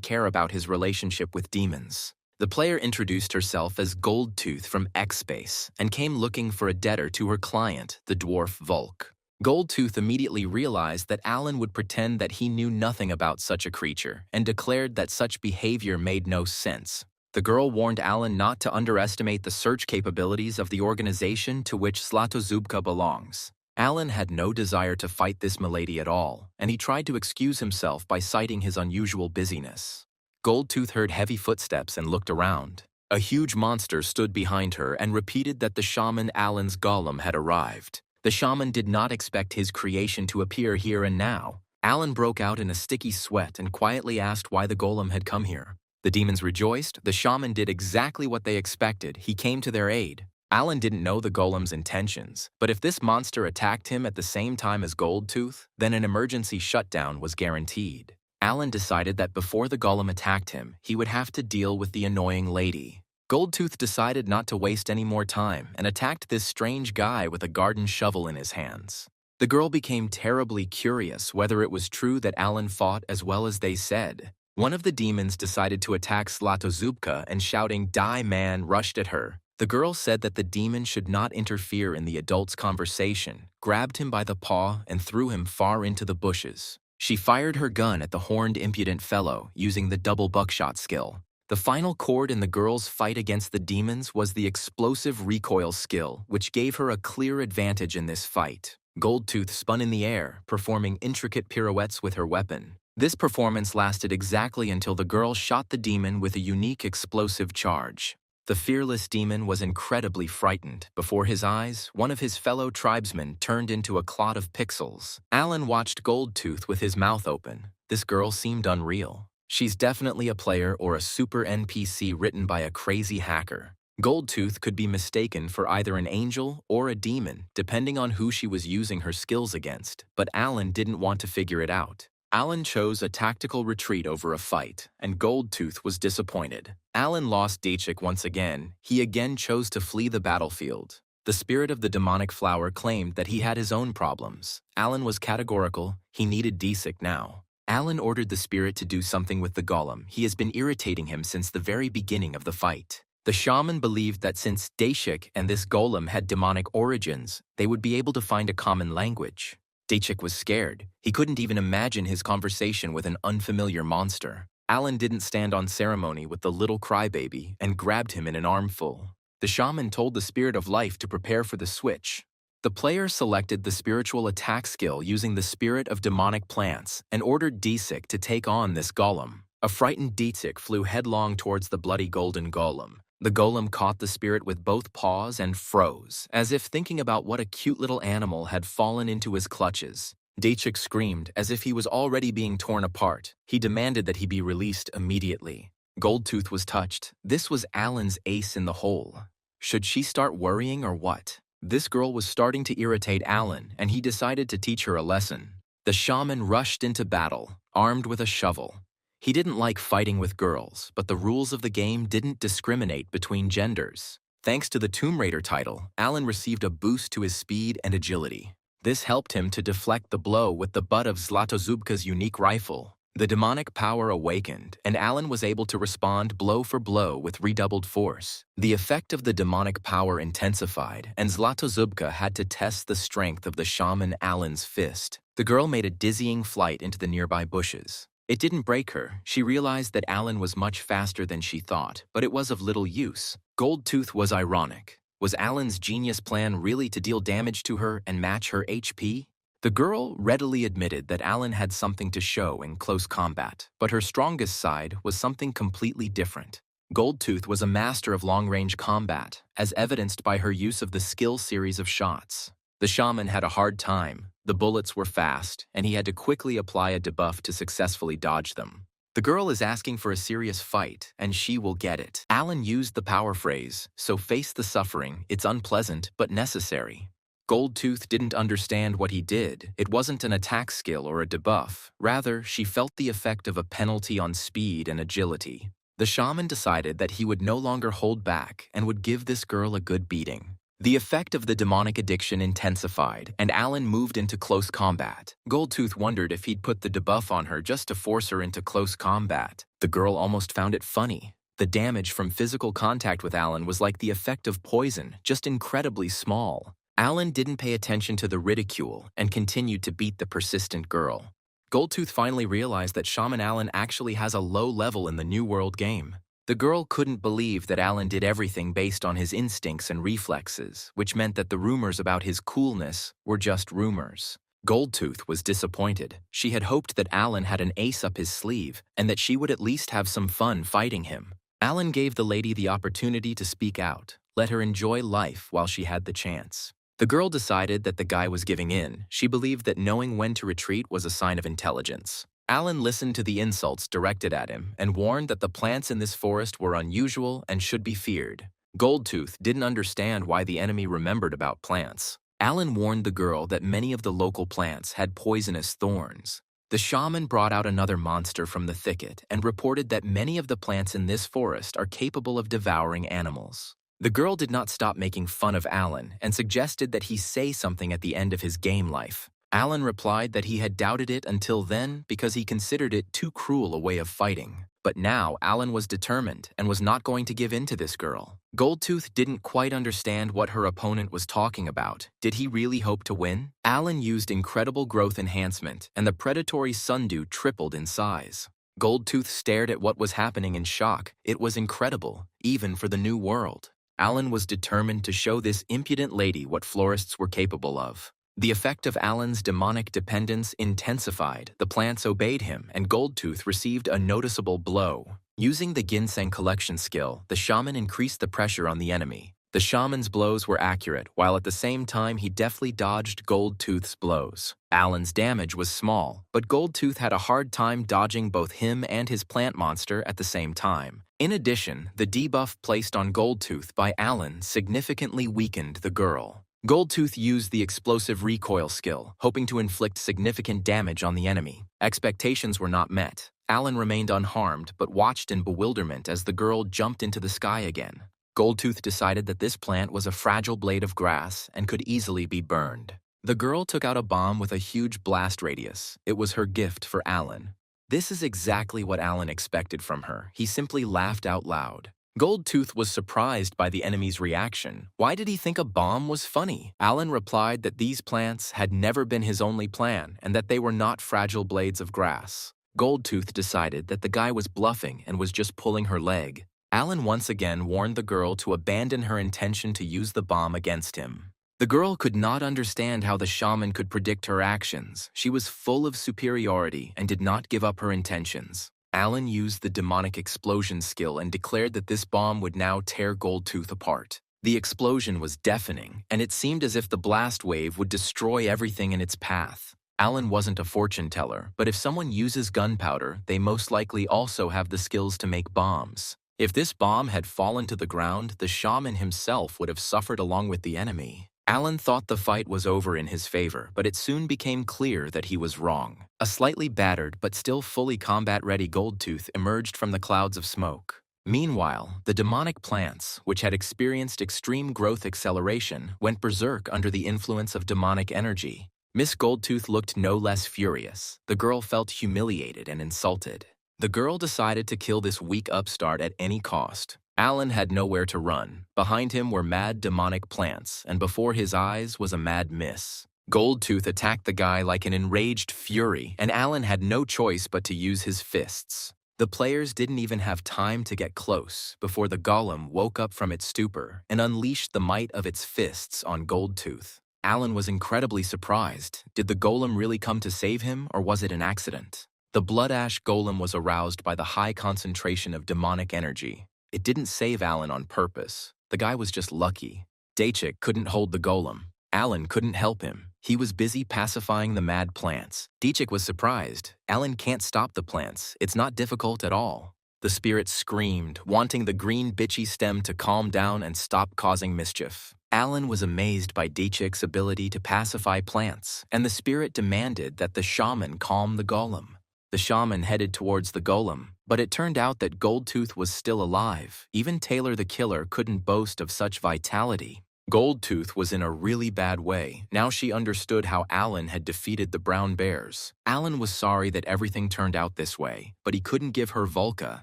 care about his relationship with demons. The player introduced herself as Goldtooth from X-Space and came looking for a debtor to her client, the dwarf Volk. Goldtooth immediately realized that Alan would pretend that he knew nothing about such a creature and declared that such behavior made no sense. The girl warned Alan not to underestimate the search capabilities of the organization to which Zlatozubka belongs. Alan had no desire to fight this milady at all, and he tried to excuse himself by citing his unusual busyness. Goldtooth heard heavy footsteps and looked around. A huge monster stood behind her and repeated that the shaman Alan's golem had arrived. The shaman did not expect his creation to appear here and now. Alan broke out in a sticky sweat and quietly asked why the golem had come here. The demons rejoiced. The shaman did exactly what they expected. He came to their aid. Alan didn't know the golem's intentions, but if this monster attacked him at the same time as Goldtooth, then an emergency shutdown was guaranteed. Alan decided that before the golem attacked him, he would have to deal with the annoying lady. Goldtooth decided not to waste any more time and attacked this strange guy with a garden shovel in his hands. The girl became terribly curious whether it was true that Alan fought as well as they said. One of the demons decided to attack Zlatozubka and shouting, "Die, man," rushed at her. The girl said that the demon should not interfere in the adult's conversation, grabbed him by the paw, and threw him far into the bushes. She fired her gun at the horned impudent fellow, using the double buckshot skill. The final chord in the girl's fight against the demons was the explosive recoil skill, which gave her a clear advantage in this fight. Goldtooth spun in the air, performing intricate pirouettes with her weapon. This performance lasted exactly until the girl shot the demon with a unique explosive charge. The fearless demon was incredibly frightened. Before his eyes, one of his fellow tribesmen turned into a clot of pixels. Alan watched Goldtooth with his mouth open. This girl seemed unreal. She's definitely a player or a super NPC written by a crazy hacker. Goldtooth could be mistaken for either an angel or a demon, depending on who she was using her skills against, but Alan didn't want to figure it out. Alan chose a tactical retreat over a fight, and Goldtooth was disappointed. Alan lost Dachik once again. He again chose to flee the battlefield. The spirit of the demonic flower claimed that he had his own problems. Alan was categorical. He needed Dachik now. Alan ordered the spirit to do something with the golem. He has been irritating him since the very beginning of the fight. The shaman believed that since Dachik and this golem had demonic origins, they would be able to find a common language. Dachik was scared. He couldn't even imagine his conversation with an unfamiliar monster. Alan didn't stand on ceremony with the little crybaby and grabbed him in an armful. The shaman told the spirit of life to prepare for the switch. The player selected the spiritual attack skill using the spirit of demonic plants and ordered Dachik to take on this golem. A frightened Dachik flew headlong towards the bloody golden golem. The golem caught the spirit with both paws and froze, as if thinking about what a cute little animal had fallen into his clutches. Dachik screamed as if he was already being torn apart. He demanded that he be released immediately. Goldtooth was touched. This was Alan's ace in the hole. Should she start worrying or what? This girl was starting to irritate Alan, and he decided to teach her a lesson. The shaman rushed into battle, armed with a shovel. He didn't like fighting with girls, but the rules of the game didn't discriminate between genders. Thanks to the Tomb Raider title, Alan received a boost to his speed and agility. This helped him to deflect the blow with the butt of Zlatozubka's unique rifle. The demonic power awakened, and Alan was able to respond blow for blow with redoubled force. The effect of the demonic power intensified, and Zlatozubka had to test the strength of the shaman Alan's fist. The girl made a dizzying flight into the nearby bushes. It didn't break her. She realized that Alan was much faster than she thought, but it was of little use. Goldtooth was ironic. Was Alan's genius plan really to deal damage to her and match her HP? The girl readily admitted that Alan had something to show in close combat, but her strongest side was something completely different. Goldtooth was a master of long-range combat, as evidenced by her use of the skill series of shots. The shaman had a hard time. The bullets were fast, and he had to quickly apply a debuff to successfully dodge them. The girl is asking for a serious fight, and she will get it. Alan used the power phrase, "So face the suffering, it's unpleasant but necessary." Goldtooth didn't understand what he did. It wasn't an attack skill or a debuff. Rather, she felt the effect of a penalty on speed and agility. The shaman decided that he would no longer hold back and would give this girl a good beating. The effect of the demonic addiction intensified, and Alan moved into close combat. Goldtooth wondered if he'd put the debuff on her just to force her into close combat. The girl almost found it funny. The damage from physical contact with Alan was like the effect of poison, just incredibly small. Alan didn't pay attention to the ridicule and continued to beat the persistent girl. Goldtooth finally realized that Shaman Alan actually has a low level in the New World game. The girl couldn't believe that Alan did everything based on his instincts and reflexes, which meant that the rumors about his coolness were just rumors. Goldtooth was disappointed. She had hoped that Alan had an ace up his sleeve and that she would at least have some fun fighting him. Alan gave the lady the opportunity to speak out, let her enjoy life while she had the chance. The girl decided that the guy was giving in. She believed that knowing when to retreat was a sign of intelligence. Alan listened to the insults directed at him and warned that the plants in this forest were unusual and should be feared. Goldtooth didn't understand why the enemy remembered about plants. Alan warned the girl that many of the local plants had poisonous thorns. The shaman brought out another monster from the thicket and reported that many of the plants in this forest are capable of devouring animals. The girl did not stop making fun of Alan and suggested that he say something at the end of his game life. Alan replied that he had doubted it until then because he considered it too cruel a way of fighting. But now Alan was determined and was not going to give in to this girl. Goldtooth didn't quite understand what her opponent was talking about. Did he really hope to win? Alan used incredible growth enhancement, and the predatory sundew tripled in size. Goldtooth stared at what was happening in shock. It was incredible, even for the New World. Alan was determined to show this impudent lady what florists were capable of. The effect of Alan's demonic dependence intensified. The plants obeyed him, and Goldtooth received a noticeable blow. Using the ginseng collection skill, the shaman increased the pressure on the enemy. The shaman's blows were accurate, while at the same time he deftly dodged Goldtooth's blows. Alan's damage was small, but Goldtooth had a hard time dodging both him and his plant monster at the same time. In addition, the debuff placed on Goldtooth by Alan significantly weakened the girl. Goldtooth used the explosive recoil skill, hoping to inflict significant damage on the enemy. Expectations were not met. Alan remained unharmed but watched in bewilderment as the girl jumped into the sky again. Goldtooth decided that this plant was a fragile blade of grass and could easily be burned. The girl took out a bomb with a huge blast radius. It was her gift for Alan. This is exactly what Alan expected from her. He simply laughed out loud. Goldtooth was surprised by the enemy's reaction. Why did he think a bomb was funny? Alan replied that these plants had never been his only plan and that they were not fragile blades of grass. Goldtooth decided that the guy was bluffing and was just pulling her leg. Alan once again warned the girl to abandon her intention to use the bomb against him. The girl could not understand how the shaman could predict her actions. She was full of superiority and did not give up her intentions. Alan used the demonic explosion skill and declared that this bomb would now tear Goldtooth apart. The explosion was deafening, and it seemed as if the blast wave would destroy everything in its path. Alan wasn't a fortune teller, but if someone uses gunpowder, they most likely also have the skills to make bombs. If this bomb had fallen to the ground, the shaman himself would have suffered along with the enemy. Alan thought the fight was over in his favor, but it soon became clear that he was wrong. A slightly battered but still fully combat-ready Goldtooth emerged from the clouds of smoke. Meanwhile, the demonic plants, which had experienced extreme growth acceleration, went berserk under the influence of demonic energy. Miss Goldtooth looked no less furious. The girl felt humiliated and insulted. The girl decided to kill this weak upstart at any cost. Alan had nowhere to run. Behind him were mad demonic plants, and before his eyes was a mad miss. Goldtooth attacked the guy like an enraged fury, and Alan had no choice but to use his fists. The players didn't even have time to get close before the golem woke up from its stupor and unleashed the might of its fists on Goldtooth. Alan was incredibly surprised. Did the golem really come to save him, or was it an accident? The blood ash golem was aroused by the high concentration of demonic energy. It didn't save Alan on purpose. The guy was just lucky. Dachik couldn't hold the golem. Alan couldn't help him. He was busy pacifying the mad plants. Dachik was surprised. Alan can't stop the plants. It's not difficult at all. The spirit screamed, wanting the green bitchy stem to calm down and stop causing mischief. Alan was amazed by Dachik's ability to pacify plants, and the spirit demanded that the shaman calm the golem. The shaman headed towards the golem, but it turned out that Goldtooth was still alive. Even Taylor the Killer couldn't boast of such vitality. Goldtooth was in a really bad way. Now she understood how Alan had defeated the brown bears. Alan was sorry that everything turned out this way, but he couldn't give her Volca.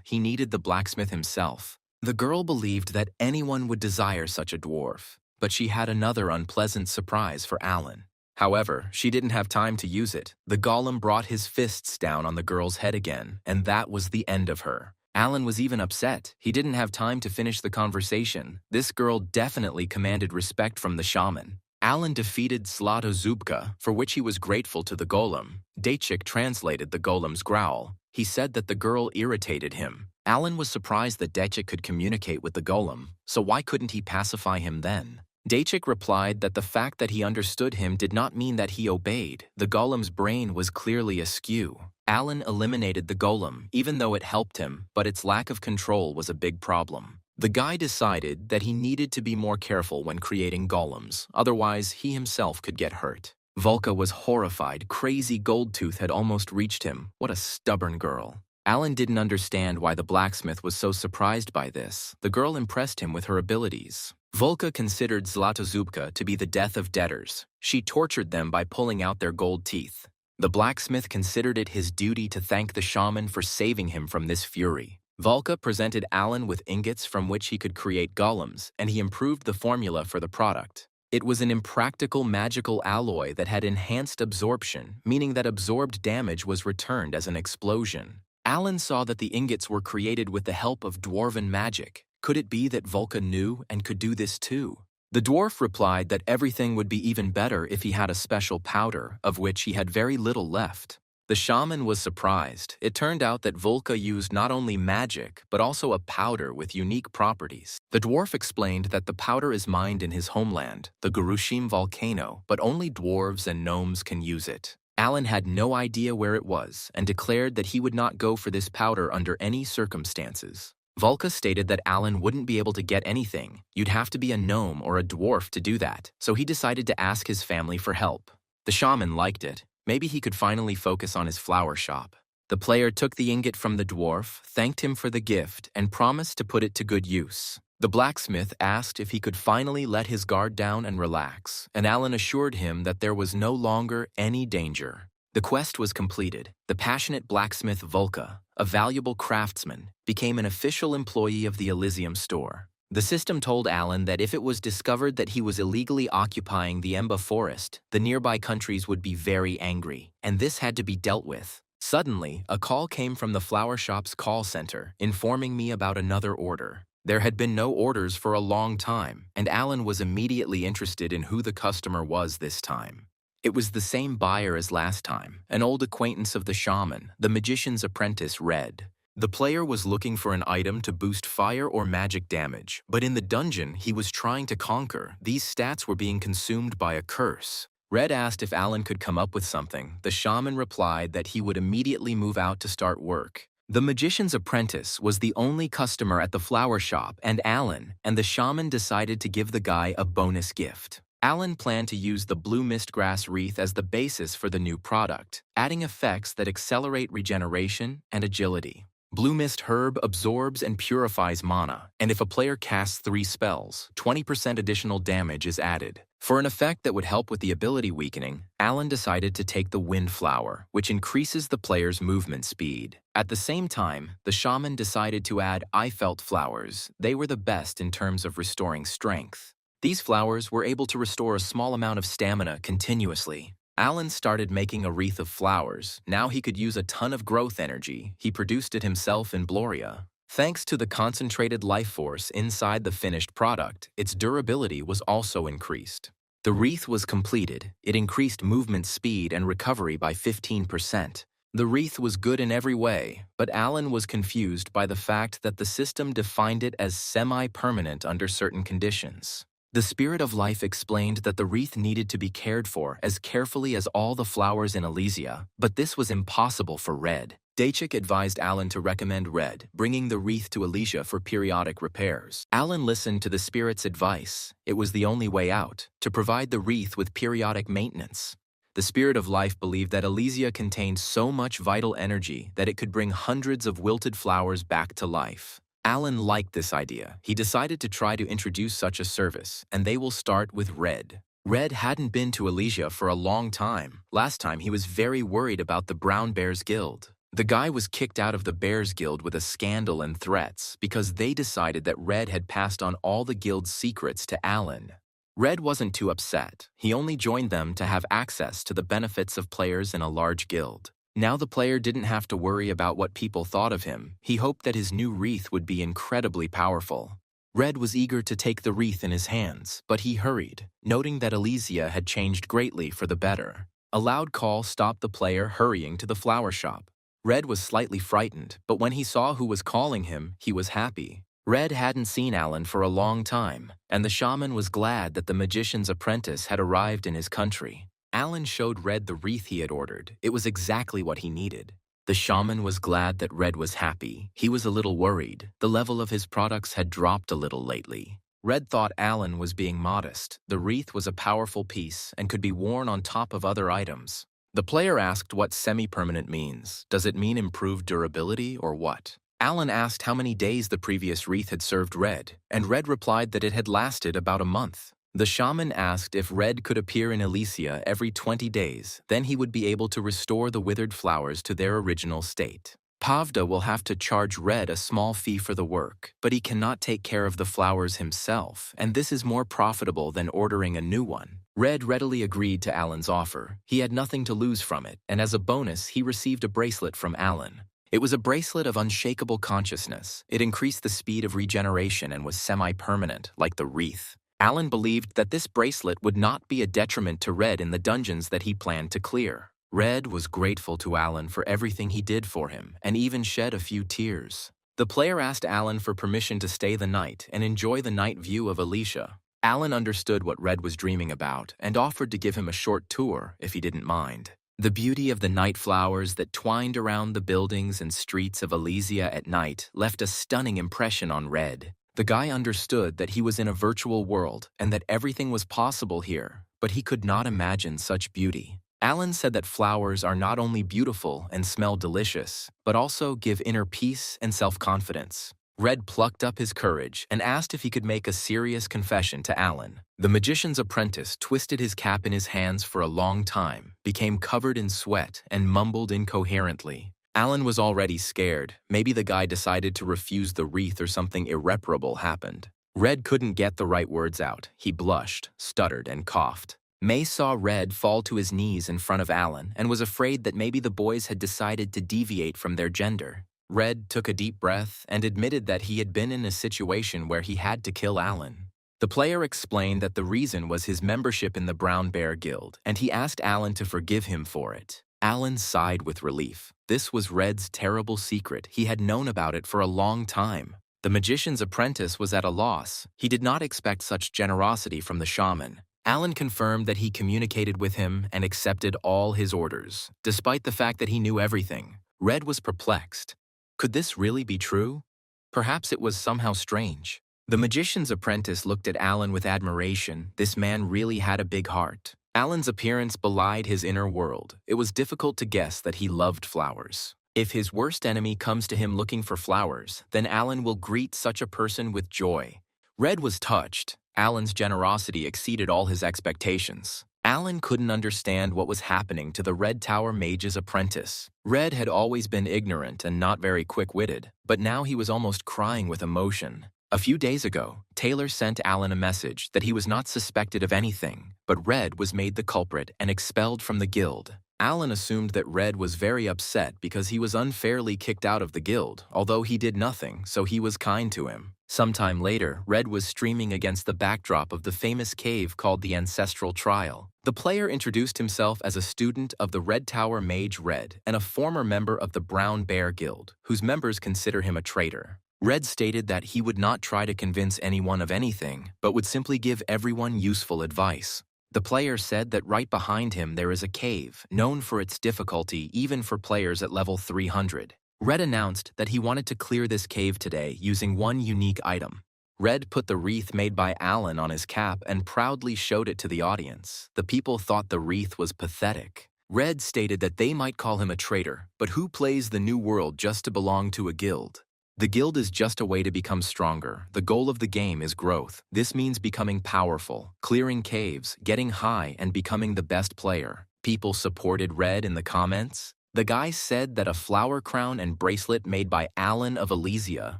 He needed the blacksmith himself. The girl believed that anyone would desire such a dwarf, but she had another unpleasant surprise for Alan. However, she didn't have time to use it. The golem brought his fists down on the girl's head again, and that was the end of her. Alan was even upset. He didn't have time to finish the conversation. This girl definitely commanded respect from the shaman. Alan defeated Zlatozubka, for which he was grateful to the golem. Dachik translated the golem's growl. He said that the girl irritated him. Alan was surprised that Dachik could communicate with the golem, so why couldn't he pacify him then? Dachik replied that the fact that he understood him did not mean that he obeyed. The golem's brain was clearly askew. Alan eliminated the golem, even though it helped him, but its lack of control was a big problem. The guy decided that he needed to be more careful when creating golems, otherwise he himself could get hurt. Volca was horrified. Crazy Goldtooth had almost reached him. What a stubborn girl. Alan didn't understand why the blacksmith was so surprised by this. The girl impressed him with her abilities. Volca considered Zlatozubka to be the death of debtors. She tortured them by pulling out their gold teeth. The blacksmith considered it his duty to thank the shaman for saving him from this fury. Volca presented Alan with ingots from which he could create golems, and he improved the formula for the product. It was an impractical magical alloy that had enhanced absorption, meaning that absorbed damage was returned as an explosion. Alan saw that the ingots were created with the help of dwarven magic. Could it be that Volca knew and could do this too? The dwarf replied that everything would be even better if he had a special powder, of which he had very little left. The shaman was surprised. It turned out that Volca used not only magic, but also a powder with unique properties. The dwarf explained that the powder is mined in his homeland, the Gurushim volcano, but only dwarves and gnomes can use it. Alan had no idea where it was and declared that he would not go for this powder under any circumstances. Volca stated that Alan wouldn't be able to get anything. You'd have to be a gnome or a dwarf to do that, so he decided to ask his family for help. The shaman liked it. Maybe he could finally focus on his flower shop. The player took the ingot from the dwarf, thanked him for the gift, and promised to put it to good use. The blacksmith asked if he could finally let his guard down and relax, and Alan assured him that there was no longer any danger. The quest was completed. The passionate blacksmith Volca, a valuable craftsman, became an official employee of the Elysium store. The system told Alan that if it was discovered that he was illegally occupying the Emba forest, the nearby countries would be very angry, and this had to be dealt with. Suddenly, a call came from the flower shop's call center, informing me about another order. There had been no orders for a long time, and Alan was immediately interested in who the customer was this time. It was the same buyer as last time, an old acquaintance of the shaman, the magician's apprentice, Red. The player was looking for an item to boost fire or magic damage, but in the dungeon he was trying to conquer, these stats were being consumed by a curse. Red asked if Alan could come up with something. The shaman replied that he would immediately move out to start work. The magician's apprentice was the only customer at the flower shop, and Alan and the shaman decided to give the guy a bonus gift. Alan planned to use the blue mistgrass wreath as the basis for the new product, adding effects that accelerate regeneration and agility. Blue Mist Herb absorbs and purifies mana, and if a player casts 3 spells, 20% additional damage is added. For an effect that would help with the ability weakening, Alan decided to take the Wind Flower, which increases the player's movement speed. At the same time, the shaman decided to add I Felt Flowers. They were the best in terms of restoring strength. These flowers were able to restore a small amount of stamina continuously. Alan started making a wreath of flowers. Now he could use a ton of growth energy. He produced it himself in Bloria. Thanks to the concentrated life force inside the finished product, its durability was also increased. The wreath was completed. It increased movement speed and recovery by 15%. The wreath was good in every way, but Alan was confused by the fact that the system defined it as semi-permanent under certain conditions. The Spirit of Life explained that the wreath needed to be cared for as carefully as all the flowers in Elysia, but this was impossible for Red. Daychik advised Alan to recommend Red, bringing the wreath to Alicia for periodic repairs. Alan listened to the spirit's advice. It was the only way out, to provide the wreath with periodic maintenance. The spirit of life believed that Alicia contained so much vital energy that it could bring hundreds of wilted flowers back to life. Alan liked this idea. He decided to try to introduce such a service, and they will start with Red. Red hadn't been to Alicia for a long time. Last time he was very worried about the Brown Bears Guild. The guy was kicked out of the Bears Guild with a scandal and threats because they decided that Red had passed on all the guild's secrets to Alan. Red wasn't too upset. He only joined them to have access to the benefits of players in a large guild. Now the player didn't have to worry about what people thought of him. He hoped that his new wreath would be incredibly powerful. Red was eager to take the wreath in his hands, but he hurried, noting that Alicia had changed greatly for the better. A loud call stopped the player hurrying to the flower shop. Red was slightly frightened, but when he saw who was calling him, he was happy. Red hadn't seen Alan for a long time, and the shaman was glad that the magician's apprentice had arrived in his country. Alan showed Red the wreath he had ordered. It was exactly what he needed. The shaman was glad that Red was happy. He was a little worried. The level of his products had dropped a little lately. Red thought Alan was being modest. The wreath was a powerful piece and could be worn on top of other items. The player asked what semi-permanent means. Does it mean improved durability or what? Alan asked how many days the previous wreath had served Red, and Red replied that it had lasted about a month. The shaman asked if Red could appear in Alicia every 20 days, then he would be able to restore the withered flowers to their original state. Pavda will have to charge Red a small fee for the work, but he cannot take care of the flowers himself, and this is more profitable than ordering a new one. Red readily agreed to Alan's offer. He had nothing to lose from it, and as a bonus, he received a bracelet from Alan. It was a bracelet of unshakable consciousness. It increased the speed of regeneration and was semi-permanent, like the wreath. Alan believed that this bracelet would not be a detriment to Red in the dungeons that he planned to clear. Red was grateful to Alan for everything he did for him, and even shed a few tears. The player asked Alan for permission to stay the night and enjoy the night view of Alicia. Alan understood what Red was dreaming about and offered to give him a short tour if he didn't mind. The beauty of the night flowers that twined around the buildings and streets of Alicia at night left a stunning impression on Red. The guy understood that he was in a virtual world and that everything was possible here, but he could not imagine such beauty. Alan said that flowers are not only beautiful and smell delicious, but also give inner peace and self-confidence. Red plucked up his courage and asked if he could make a serious confession to Alan. The magician's apprentice twisted his cap in his hands for a long time, became covered in sweat, and mumbled incoherently. Alan was already scared. Maybe the guy decided to refuse the wreath or something irreparable happened. Red couldn't get the right words out. He blushed, stuttered, and coughed. May saw Red fall to his knees in front of Alan and was afraid that maybe the boys had decided to deviate from their gender. Red took a deep breath and admitted that he had been in a situation where he had to kill Alan. The player explained that the reason was his membership in the Brown Bear Guild, and he asked Alan to forgive him for it. Alan sighed with relief. This was Red's terrible secret. He had known about it for a long time. The magician's apprentice was at a loss. He did not expect such generosity from the shaman. Alan confirmed that he communicated with him and accepted all his orders, despite the fact that he knew everything. Red was perplexed. Could this really be true? Perhaps it was somehow strange. The magician's apprentice looked at Alan with admiration. This man really had a big heart. Alan's appearance belied his inner world. It was difficult to guess that he loved flowers. If his worst enemy comes to him looking for flowers, then Alan will greet such a person with joy. Red was touched. Alan's generosity exceeded all his expectations. Alan couldn't understand what was happening to the Red Tower Mage's apprentice. Red had always been ignorant and not very quick-witted, but now he was almost crying with emotion. A few days ago, Taylor sent Alan a message that he was not suspected of anything, but Red was made the culprit and expelled from the guild. Alan assumed that Red was very upset because he was unfairly kicked out of the guild, although he did nothing, so he was kind to him. Sometime later, Red was streaming against the backdrop of the famous cave called the Ancestral Trial. The player introduced himself as a student of the Red Tower Mage Red and a former member of the Brown Bear Guild, whose members consider him a traitor. Red stated that he would not try to convince anyone of anything, but would simply give everyone useful advice. The player said that right behind him there is a cave, known for its difficulty even for players at level 300. Red announced that he wanted to clear this cave today using one unique item. Red put the wreath made by Alan on his cap and proudly showed it to the audience. The people thought the wreath was pathetic. Red stated that they might call him a traitor, but who plays the new world just to belong to a guild? The guild is just a way to become stronger. The goal of the game is growth. This means becoming powerful, clearing caves, getting high, and becoming the best player. People supported Red in the comments. The guy said that a flower crown and bracelet made by Alan of Elysia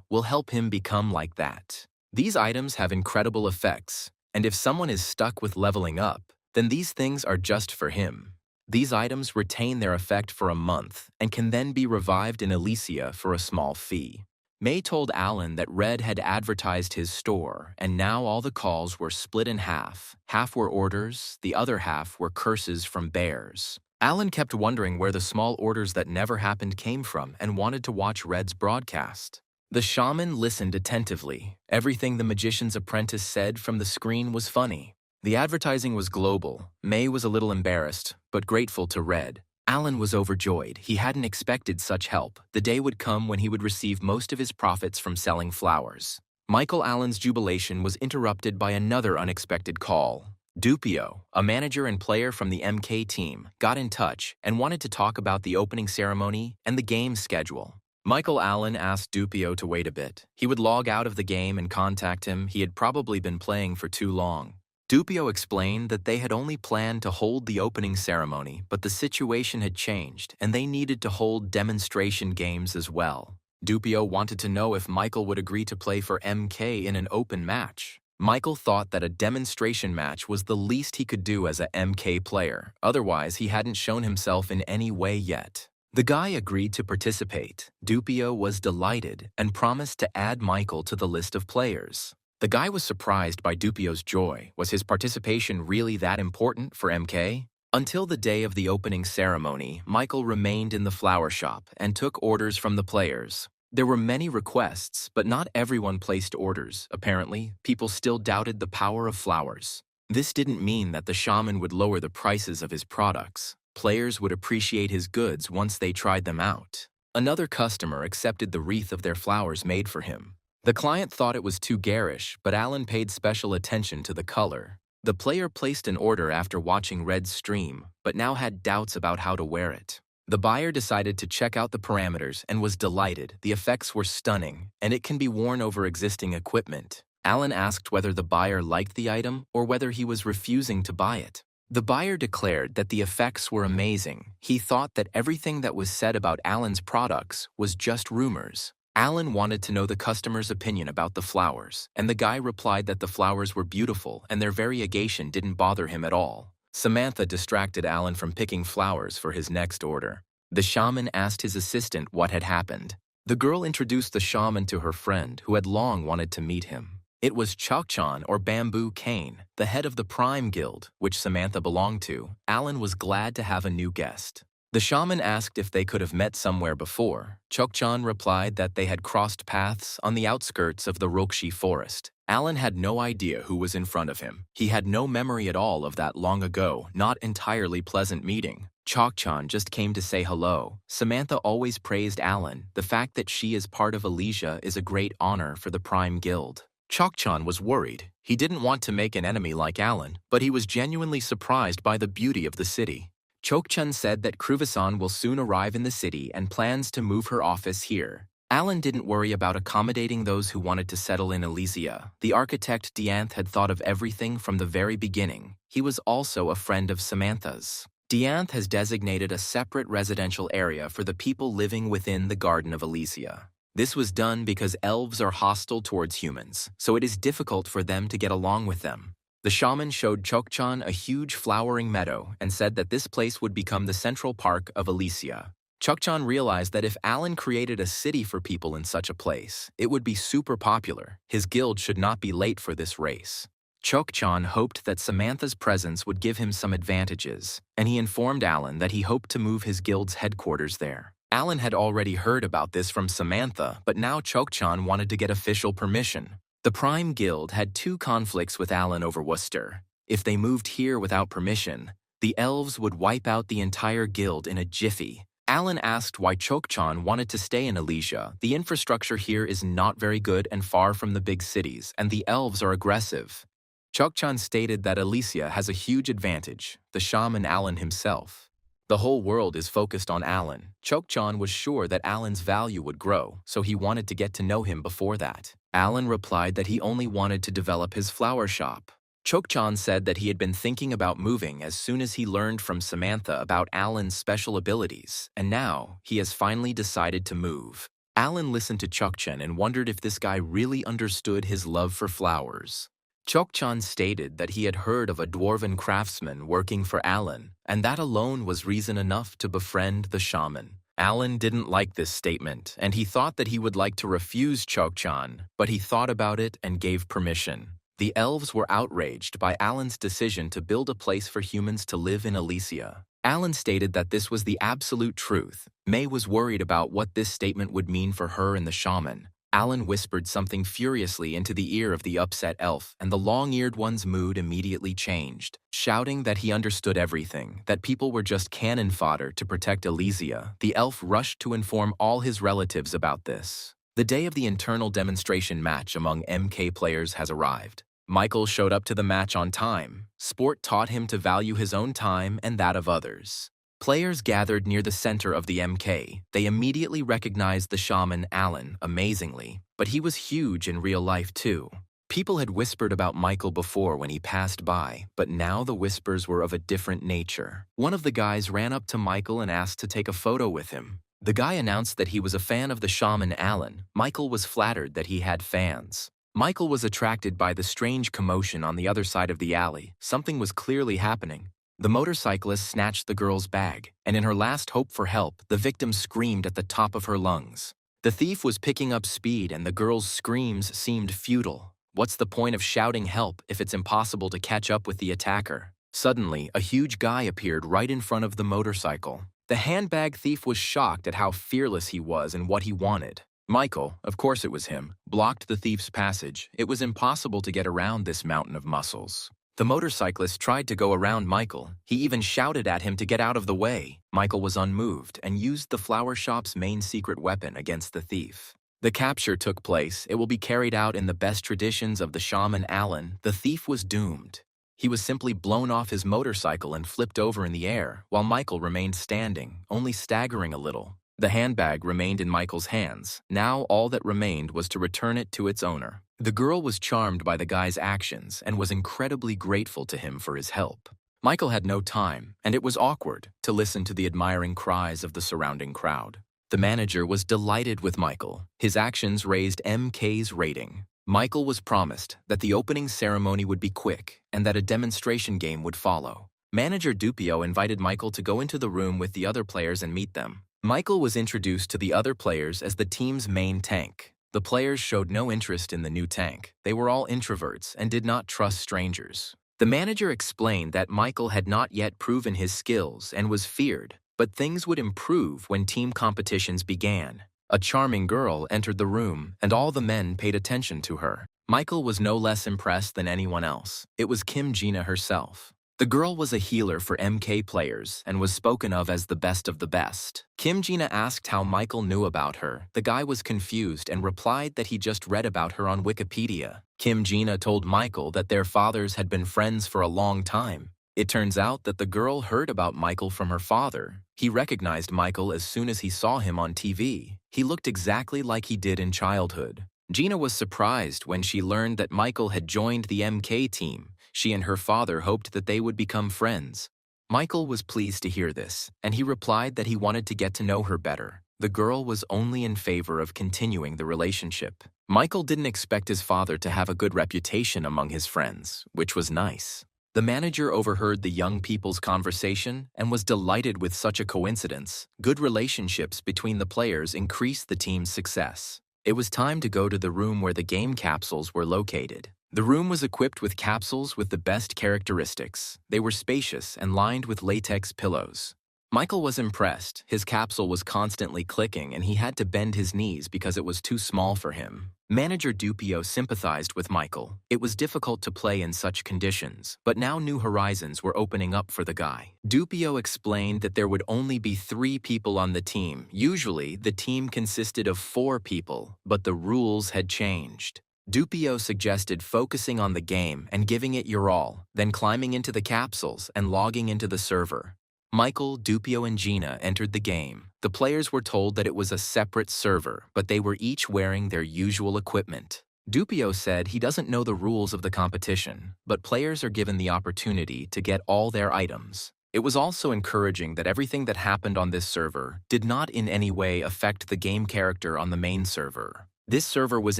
will help him become like that. These items have incredible effects, and if someone is stuck with leveling up, then these things are just for him. These items retain their effect for a month and can then be revived in Elysia for a small fee. May told Alan that Red had advertised his store, and now all the calls were split in half. Half were orders, the other half were curses from bears. Alan kept wondering where the small orders that never happened came from and wanted to watch Red's broadcast. The shaman listened attentively. Everything the magician's apprentice said from the screen was funny. The advertising was global. May was a little embarrassed, but grateful to Red. Alan was overjoyed. He hadn't expected such help. The day would come when he would receive most of his profits from selling flowers. Michael Allen's jubilation was interrupted by another unexpected call. Dupio, a manager and player from the MK team, got in touch and wanted to talk about the opening ceremony and the game schedule. Michael Allen asked Dupio to wait a bit. He would log out of the game and contact him. He had probably been playing for too long. Dupio explained that they had only planned to hold the opening ceremony, but the situation had changed, and they needed to hold demonstration games as well. Dupio wanted to know if Michael would agree to play for MK in an open match. Michael thought that a demonstration match was the least he could do as a MK player. Otherwise, he hadn't shown himself in any way yet. The guy agreed to participate. Dupio was delighted and promised to add Michael to the list of players. The guy was surprised by Dupio's joy. Was his participation really that important for MK? Until the day of the opening ceremony, Michael remained in the flower shop and took orders from the players. There were many requests, but not everyone placed orders. Apparently, people still doubted the power of flowers. This didn't mean that the shaman would lower the prices of his products. Players would appreciate his goods once they tried them out. Another customer accepted the wreath of their flowers made for him. The client thought it was too garish, but Alan paid special attention to the color. The player placed an order after watching Red's stream, but now had doubts about how to wear it. The buyer decided to check out the parameters and was delighted. The effects were stunning, and it can be worn over existing equipment. Alan asked whether the buyer liked the item or whether he was refusing to buy it. The buyer declared that the effects were amazing. He thought that everything that was said about Alan's products was just rumors. Alan wanted to know the customer's opinion about the flowers, and the guy replied that the flowers were beautiful and their variegation didn't bother him at all. Samantha distracted Alan from picking flowers for his next order. The shaman asked his assistant what had happened. The girl introduced the shaman to her friend, who had long wanted to meet him. It was Chokchan, or Bamboo Cane, the head of the Prime Guild, which Samantha belonged to. Alan was glad to have a new guest. The shaman asked if they could have met somewhere before. Chokchan replied that they had crossed paths on the outskirts of the Rokshi forest. Alan had no idea who was in front of him. He had no memory at all of that long ago, not entirely pleasant meeting. Chokchan just came to say hello. Samantha always praised Alan. The fact that she is part of Elysia is a great honor for the Prime Guild. Chokchan was worried. He didn't want to make an enemy like Alan, but he was genuinely surprised by the beauty of the city. Chokchan said that Kruvasan will soon arrive in the city and plans to move her office here. Alan didn't worry about accommodating those who wanted to settle in Elysia. The architect Dianth had thought of everything from the very beginning. He was also a friend of Samantha's. Dianth has designated a separate residential area for the people living within the Garden of Elysia. This was done because elves are hostile towards humans, so it is difficult for them to get along with them. The shaman showed Chokchan a huge flowering meadow and said that this place would become the central park of Elysia. Chokchan realized that if Alan created a city for people in such a place, it would be super popular. His guild should not be late for this race. Chokchan hoped that Samantha's presence would give him some advantages, and he informed Alan that he hoped to move his guild's headquarters there. Alan had already heard about this from Samantha, but now Chokchan wanted to get official permission. The Prime Guild had two conflicts with Alan over Worcester. If they moved here without permission, the elves would wipe out the entire guild in a jiffy. Alan asked why Chokchan wanted to stay in Elysia. The infrastructure here is not very good and far from the big cities, and the elves are aggressive. Chokchan stated that Elysia has a huge advantage, the shaman Alan himself. The whole world is focused on Alan. Chokchan was sure that Alan's value would grow, so he wanted to get to know him before that. Alan replied that he only wanted to develop his flower shop. Chokchan said that he had been thinking about moving as soon as he learned from Samantha about Alan's special abilities, and now he has finally decided to move. Alan listened to Chokchan and wondered if this guy really understood his love for flowers. Chokchan stated that he had heard of a dwarven craftsman working for Alan, and that alone was reason enough to befriend the shaman. Alan didn't like this statement, and he thought that he would like to refuse Chokchan, but he thought about it and gave permission. The elves were outraged by Alan's decision to build a place for humans to live in Elysia. Alan stated that this was the absolute truth. May was worried about what this statement would mean for her and the shaman. Alan whispered something furiously into the ear of the upset elf, and the long-eared one's mood immediately changed, shouting that he understood everything, that people were just cannon fodder to protect Elysia. The elf rushed to inform all his relatives about this. The day of the internal demonstration match among MK players has arrived. Michael showed up to the match on time. Sport taught him to value his own time and that of others. Players gathered near the center of the MK. They immediately recognized the shaman Alan, amazingly, but he was huge in real life too. People had whispered about Michael before when he passed by, but now the whispers were of a different nature. One of the guys ran up to Michael and asked to take a photo with him. The guy announced that he was a fan of the shaman Alan. Michael was flattered that he had fans. Michael was attracted by the strange commotion on the other side of the alley. Something was clearly happening. The motorcyclist snatched the girl's bag, and in her last hope for help, the victim screamed at the top of her lungs. The thief was picking up speed, and the girl's screams seemed futile. What's the point of shouting help if it's impossible to catch up with the attacker? Suddenly, a huge guy appeared right in front of the motorcycle. The handbag thief was shocked at how fearless he was and what he wanted. Michael, of course it was him, blocked the thief's passage. It was impossible to get around this mountain of muscles. The motorcyclist tried to go around Michael. He even shouted at him to get out of the way. Michael was unmoved and used the flower shop's main secret weapon against the thief. The capture took place. It will be carried out in the best traditions of the shaman Alan. The thief was doomed. He was simply blown off his motorcycle and flipped over in the air, while Michael remained standing, only staggering a little. The handbag remained in Michael's hands. Now all that remained was to return it to its owner. The girl was charmed by the guy's actions and was incredibly grateful to him for his help. Michael had no time, and it was awkward to listen to the admiring cries of the surrounding crowd. The manager was delighted with Michael. His actions raised MK's rating. Michael was promised that the opening ceremony would be quick and that a demonstration game would follow. Manager Dupio invited Michael to go into the room with the other players and meet them. Michael was introduced to the other players as the team's main tank. The players showed no interest in the new tank. They were all introverts and did not trust strangers. The manager explained that Michael had not yet proven his skills and was feared, but things would improve when team competitions began. A charming girl entered the room, and all the men paid attention to her. Michael was no less impressed than anyone else. It was Kim Gina herself. The girl was a healer for MK players and was spoken of as the best of the best. Kim Gina asked how Michael knew about her. The guy was confused and replied that he just read about her on Wikipedia. Kim Gina told Michael that their fathers had been friends for a long time. It turns out that the girl heard about Michael from her father. He recognized Michael as soon as he saw him on TV. He looked exactly like he did in childhood. Gina was surprised when she learned that Michael had joined the MK team. She and her father hoped that they would become friends. Michael was pleased to hear this, and he replied that he wanted to get to know her better. The girl was only in favor of continuing the relationship. Michael didn't expect his father to have a good reputation among his friends, which was nice. The manager overheard the young people's conversation and was delighted with such a coincidence. Good relationships between the players increased the team's success. It was time to go to the room where the game capsules were located. The room was equipped with capsules with the best characteristics. They were spacious and lined with latex pillows. Michael was impressed. His capsule was constantly clicking and he had to bend his knees because it was too small for him. Manager Dupio sympathized with Michael. It was difficult to play in such conditions, but now new horizons were opening up for the guy. Dupio explained that there would only be 3 people on the team. Usually, the team consisted of 4 people, but the rules had changed. Dupio suggested focusing on the game and giving it your all, then climbing into the capsules and logging into the server. Michael, Dupio, and Gina entered the game. The players were told that it was a separate server, but they were each wearing their usual equipment. Dupio said he doesn't know the rules of the competition, but players are given the opportunity to get all their items. It was also encouraging that everything that happened on this server did not in any way affect the game character on the main server. This server was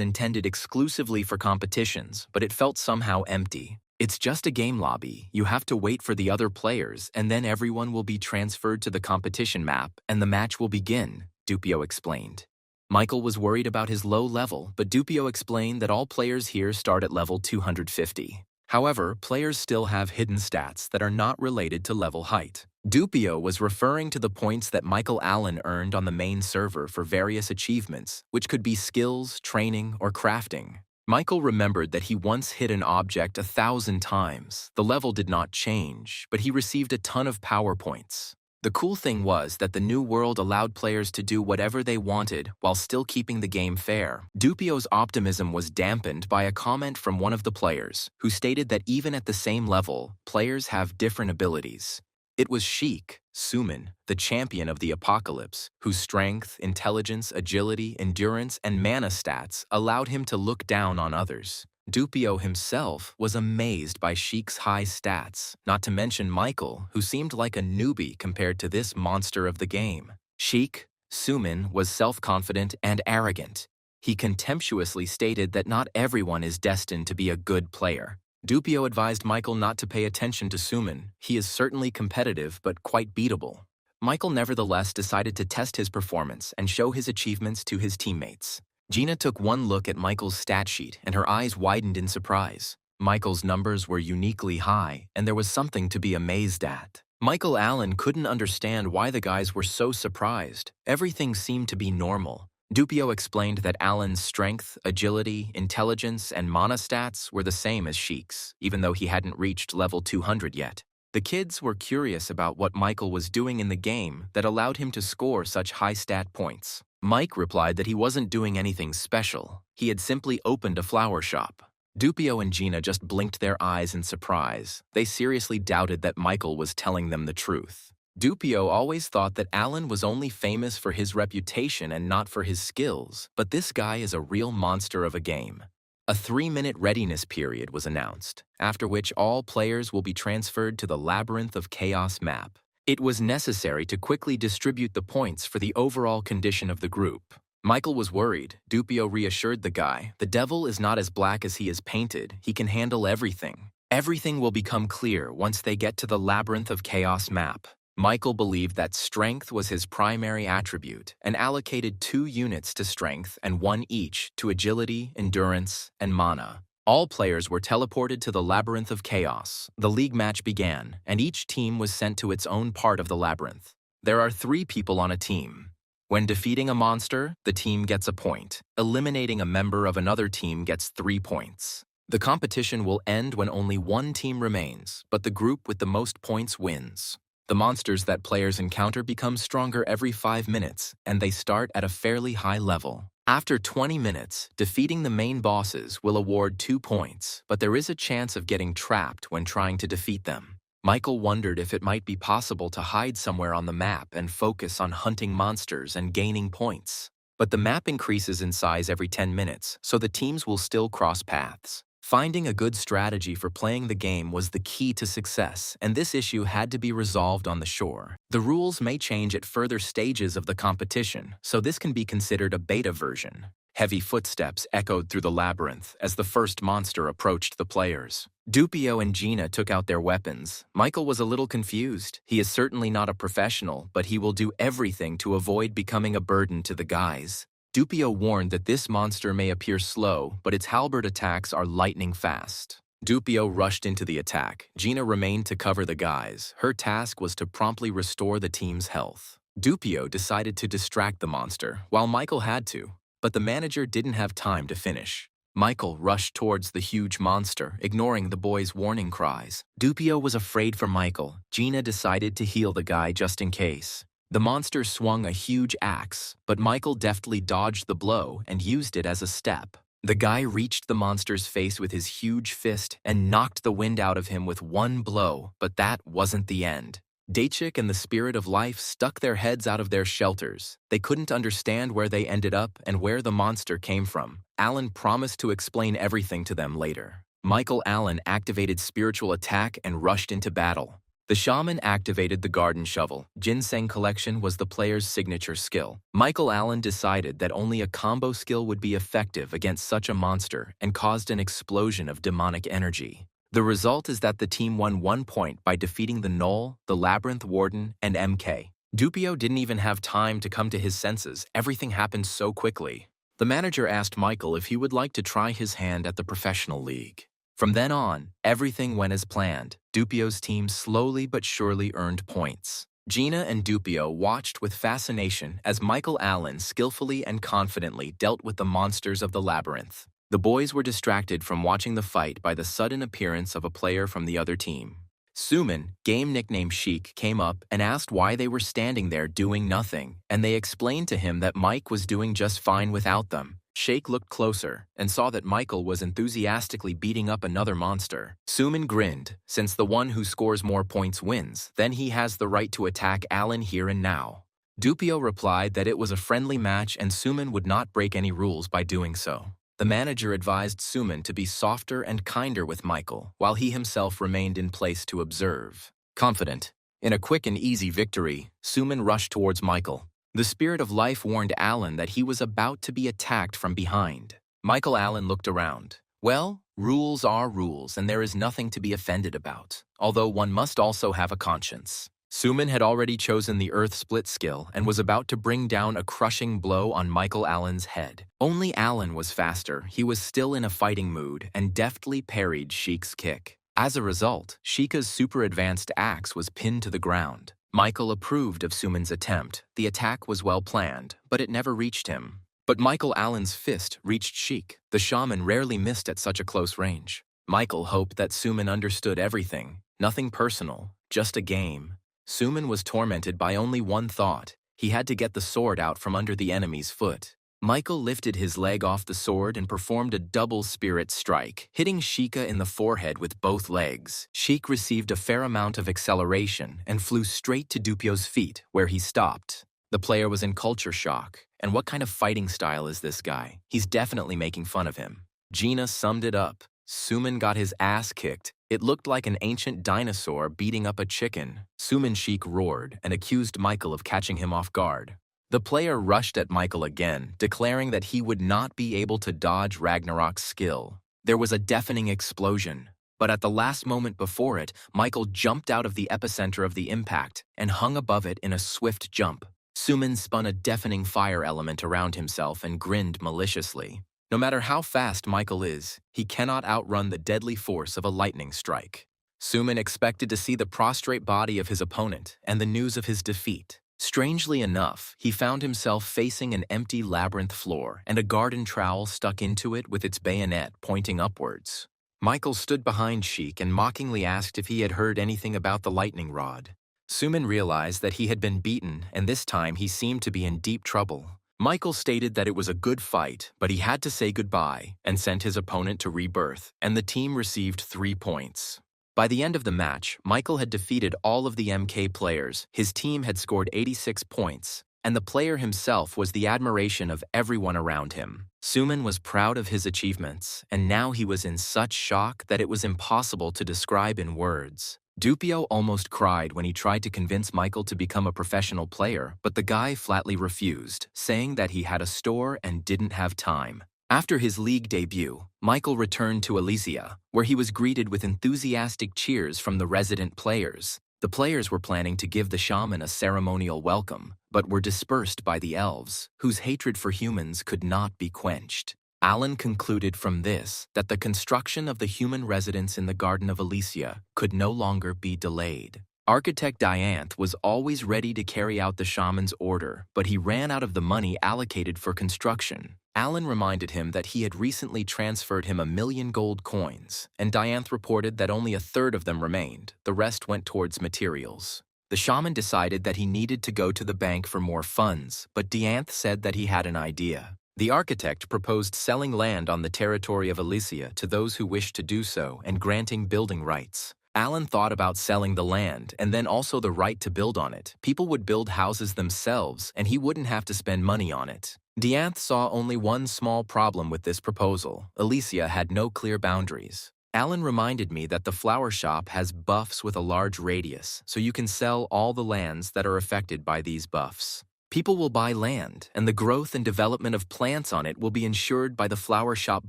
intended exclusively for competitions, but it felt somehow empty. It's just a game lobby. You have to wait for the other players, and then everyone will be transferred to the competition map, and the match will begin, Dupio explained. Michael was worried about his low level, but Dupio explained that all players here start at level 250. However, players still have hidden stats that are not related to level height. Dupio was referring to the points that Michael Allen earned on the main server for various achievements, which could be skills, training, or crafting. Michael remembered that he once hit an object 1,000 times. The level did not change, but he received a ton of power points. The cool thing was that the new world allowed players to do whatever they wanted while still keeping the game fair. Dupio's optimism was dampened by a comment from one of the players, who stated that even at the same level, players have different abilities. It was Sheik, Suman, the champion of the apocalypse, whose strength, intelligence, agility, endurance, and mana stats allowed him to look down on others. Dupio himself was amazed by Sheik's high stats, not to mention Michael, who seemed like a newbie compared to this monster of the game. Sheik, Suman, was self-confident and arrogant. He contemptuously stated that not everyone is destined to be a good player. Dupio advised Michael not to pay attention to Suman. He is certainly competitive, but quite beatable. Michael nevertheless decided to test his performance and show his achievements to his teammates. Gina took one look at Michael's stat sheet and her eyes widened in surprise. Michael's numbers were uniquely high, and there was something to be amazed at. Michael Allen couldn't understand why the guys were so surprised. Everything seemed to be normal. Dupio explained that Allen's strength, agility, intelligence, and mana stats were the same as Sheik's, even though he hadn't reached level 200 yet. The kids were curious about what Michael was doing in the game that allowed him to score such high stat points. Mike replied that he wasn't doing anything special. He had simply opened a flower shop. Dupio and Gina just blinked their eyes in surprise. They seriously doubted that Michael was telling them the truth. Dupio always thought that Allen was only famous for his reputation and not for his skills, but this guy is a real monster of a game. A 3-minute readiness period was announced, after which all players will be transferred to the Labyrinth of Chaos map. It was necessary to quickly distribute the points for the overall condition of the group. Michael was worried. Dupio reassured the guy, "The devil is not as black as he is painted. He can handle everything. Everything will become clear once they get to the Labyrinth of Chaos map." Michael believed that strength was his primary attribute and allocated 2 units to strength and 1 each to agility, endurance, and mana. All players were teleported to the Labyrinth of Chaos. The league match began, and each team was sent to its own part of the labyrinth. There are 3 people on a team. When defeating a monster, the team gets a point. Eliminating a member of another team gets 3 points. The competition will end when only 1 team remains, but the group with the most points wins. The monsters that players encounter become stronger every 5 minutes, and they start at a fairly high level. After 20 minutes, defeating the main bosses will award 2 points, but there is a chance of getting trapped when trying to defeat them. Michael wondered if it might be possible to hide somewhere on the map and focus on hunting monsters and gaining points. But the map increases in size every 10 minutes, so the teams will still cross paths. Finding a good strategy for playing the game was the key to success, and this issue had to be resolved on the shore. The rules may change at further stages of the competition, so this can be considered a beta version. Heavy footsteps echoed through the labyrinth as the first monster approached the players. Dupio and Gina took out their weapons. Michael was a little confused. He is certainly not a professional, but he will do everything to avoid becoming a burden to the guys. Dupio warned that this monster may appear slow, but its halberd attacks are lightning fast. Dupio rushed into the attack. Gina remained to cover the guys. Her task was to promptly restore the team's health. Dupio decided to distract the monster, while Michael had to, but the manager didn't have time to finish. Michael rushed towards the huge monster, ignoring the boys' warning cries. Dupio was afraid for Michael. Gina decided to heal the guy just in case. The monster swung a huge axe, but Michael deftly dodged the blow and used it as a step. The guy reached the monster's face with his huge fist and knocked the wind out of him with one blow, but that wasn't the end. Dachik and the Spirit of Life stuck their heads out of their shelters. They couldn't understand where they ended up and where the monster came from. Alan promised to explain everything to them later. Michael Allen activated Spiritual Attack and rushed into battle. The shaman activated the garden shovel. Ginseng Collection was the player's signature skill. Michael Allen decided that only a combo skill would be effective against such a monster and caused an explosion of demonic energy. The result is that the team won 1 point by defeating the Gnoll, the Labyrinth Warden, and MK. Dupio didn't even have time to come to his senses. Everything happened so quickly. The manager asked Michael if he would like to try his hand at the professional league. From then on, everything went as planned. Dupio's team slowly but surely earned points. Gina and Dupio watched with fascination as Michael Allen skillfully and confidently dealt with the monsters of the labyrinth. The boys were distracted from watching the fight by the sudden appearance of a player from the other team. Suman, game nickname Sheik, came up and asked why they were standing there doing nothing, and they explained to him that Mike was doing just fine without them. Sheik looked closer and saw that Michael was enthusiastically beating up another monster. Suman grinned. Since the one who scores more points wins, then he has the right to attack Alan here and now. Dupio replied that it was a friendly match and Suman would not break any rules by doing so. The manager advised Suman to be softer and kinder with Michael, while he himself remained in place to observe. Confident. In a quick and easy victory, Suman rushed towards Michael. The Spirit of Life warned Alan that he was about to be attacked from behind. Michael Allen looked around. Well, rules are rules, and there is nothing to be offended about, although one must also have a conscience. Suman had already chosen the Earth Split skill and was about to bring down a crushing blow on Michael Allen's head. Only Alan was faster. He was still in a fighting mood and deftly parried Sheik's kick. As a result, Sheik's super advanced axe was pinned to the ground. Michael approved of Suman's attempt. The attack was well planned, but it never reached him. But Michael Allen's fist reached Sheik. The shaman rarely missed at such a close range. Michael hoped that Suman understood everything. Nothing personal, just a game. Suman was tormented by only one thought. He had to get the sword out from under the enemy's foot. Michael lifted his leg off the sword and performed a double spirit strike, hitting Sheikah in the forehead with both legs. Sheik received a fair amount of acceleration and flew straight to Dupio's feet, where he stopped. The player was in culture shock. And what kind of fighting style is this guy? He's definitely making fun of him. Gina summed it up. Suman got his ass kicked. It looked like an ancient dinosaur beating up a chicken. Suman Sheik roared and accused Michael of catching him off guard. The player rushed at Michael again, declaring that he would not be able to dodge Ragnarok's skill. There was a deafening explosion, but at the last moment before it, Michael jumped out of the epicenter of the impact and hung above it in a swift jump. Suman spun a deafening fire element around himself and grinned maliciously. No matter how fast Michael is, he cannot outrun the deadly force of a lightning strike. Suman expected to see the prostrate body of his opponent and the news of his defeat. Strangely enough, he found himself facing an empty labyrinth floor and a garden trowel stuck into it with its bayonet pointing upwards. Michael stood behind Sheik and mockingly asked if he had heard anything about the lightning rod. Suman realized that he had been beaten, and this time he seemed to be in deep trouble. Michael stated that it was a good fight, but he had to say goodbye and sent his opponent to rebirth, and the team received 3 points. By the end of the match, Michael had defeated all of the MK players. His team had scored 86 points, and the player himself was the admiration of everyone around him. Suman was proud of his achievements, and now he was in such shock that it was impossible to describe in words. Dupio almost cried when he tried to convince Michael to become a professional player, but the guy flatly refused, saying that he had a store and didn't have time. After his league debut, Michael returned to Elysia, where he was greeted with enthusiastic cheers from the resident players. The players were planning to give the shaman a ceremonial welcome, but were dispersed by the elves, whose hatred for humans could not be quenched. Alan concluded from this that the construction of the human residence in the Garden of Elysia could no longer be delayed. Architect Dianth was always ready to carry out the shaman's order, but he ran out of the money allocated for construction. Alan reminded him that he had recently transferred him 1,000,000 gold coins, and Dianth reported that only a third of them remained. The rest went towards materials. The shaman decided that he needed to go to the bank for more funds, but Dianth said that he had an idea. The architect proposed selling land on the territory of Elysia to those who wished to do so and granting building rights. Alan thought about selling the land and then also the right to build on it. People would build houses themselves and he wouldn't have to spend money on it. Dianth saw only one small problem with this proposal. Elysia had no clear boundaries. Alan reminded me that the flower shop has buffs with a large radius, so you can sell all the lands that are affected by these buffs. People will buy land, and the growth and development of plants on it will be ensured by the flower shop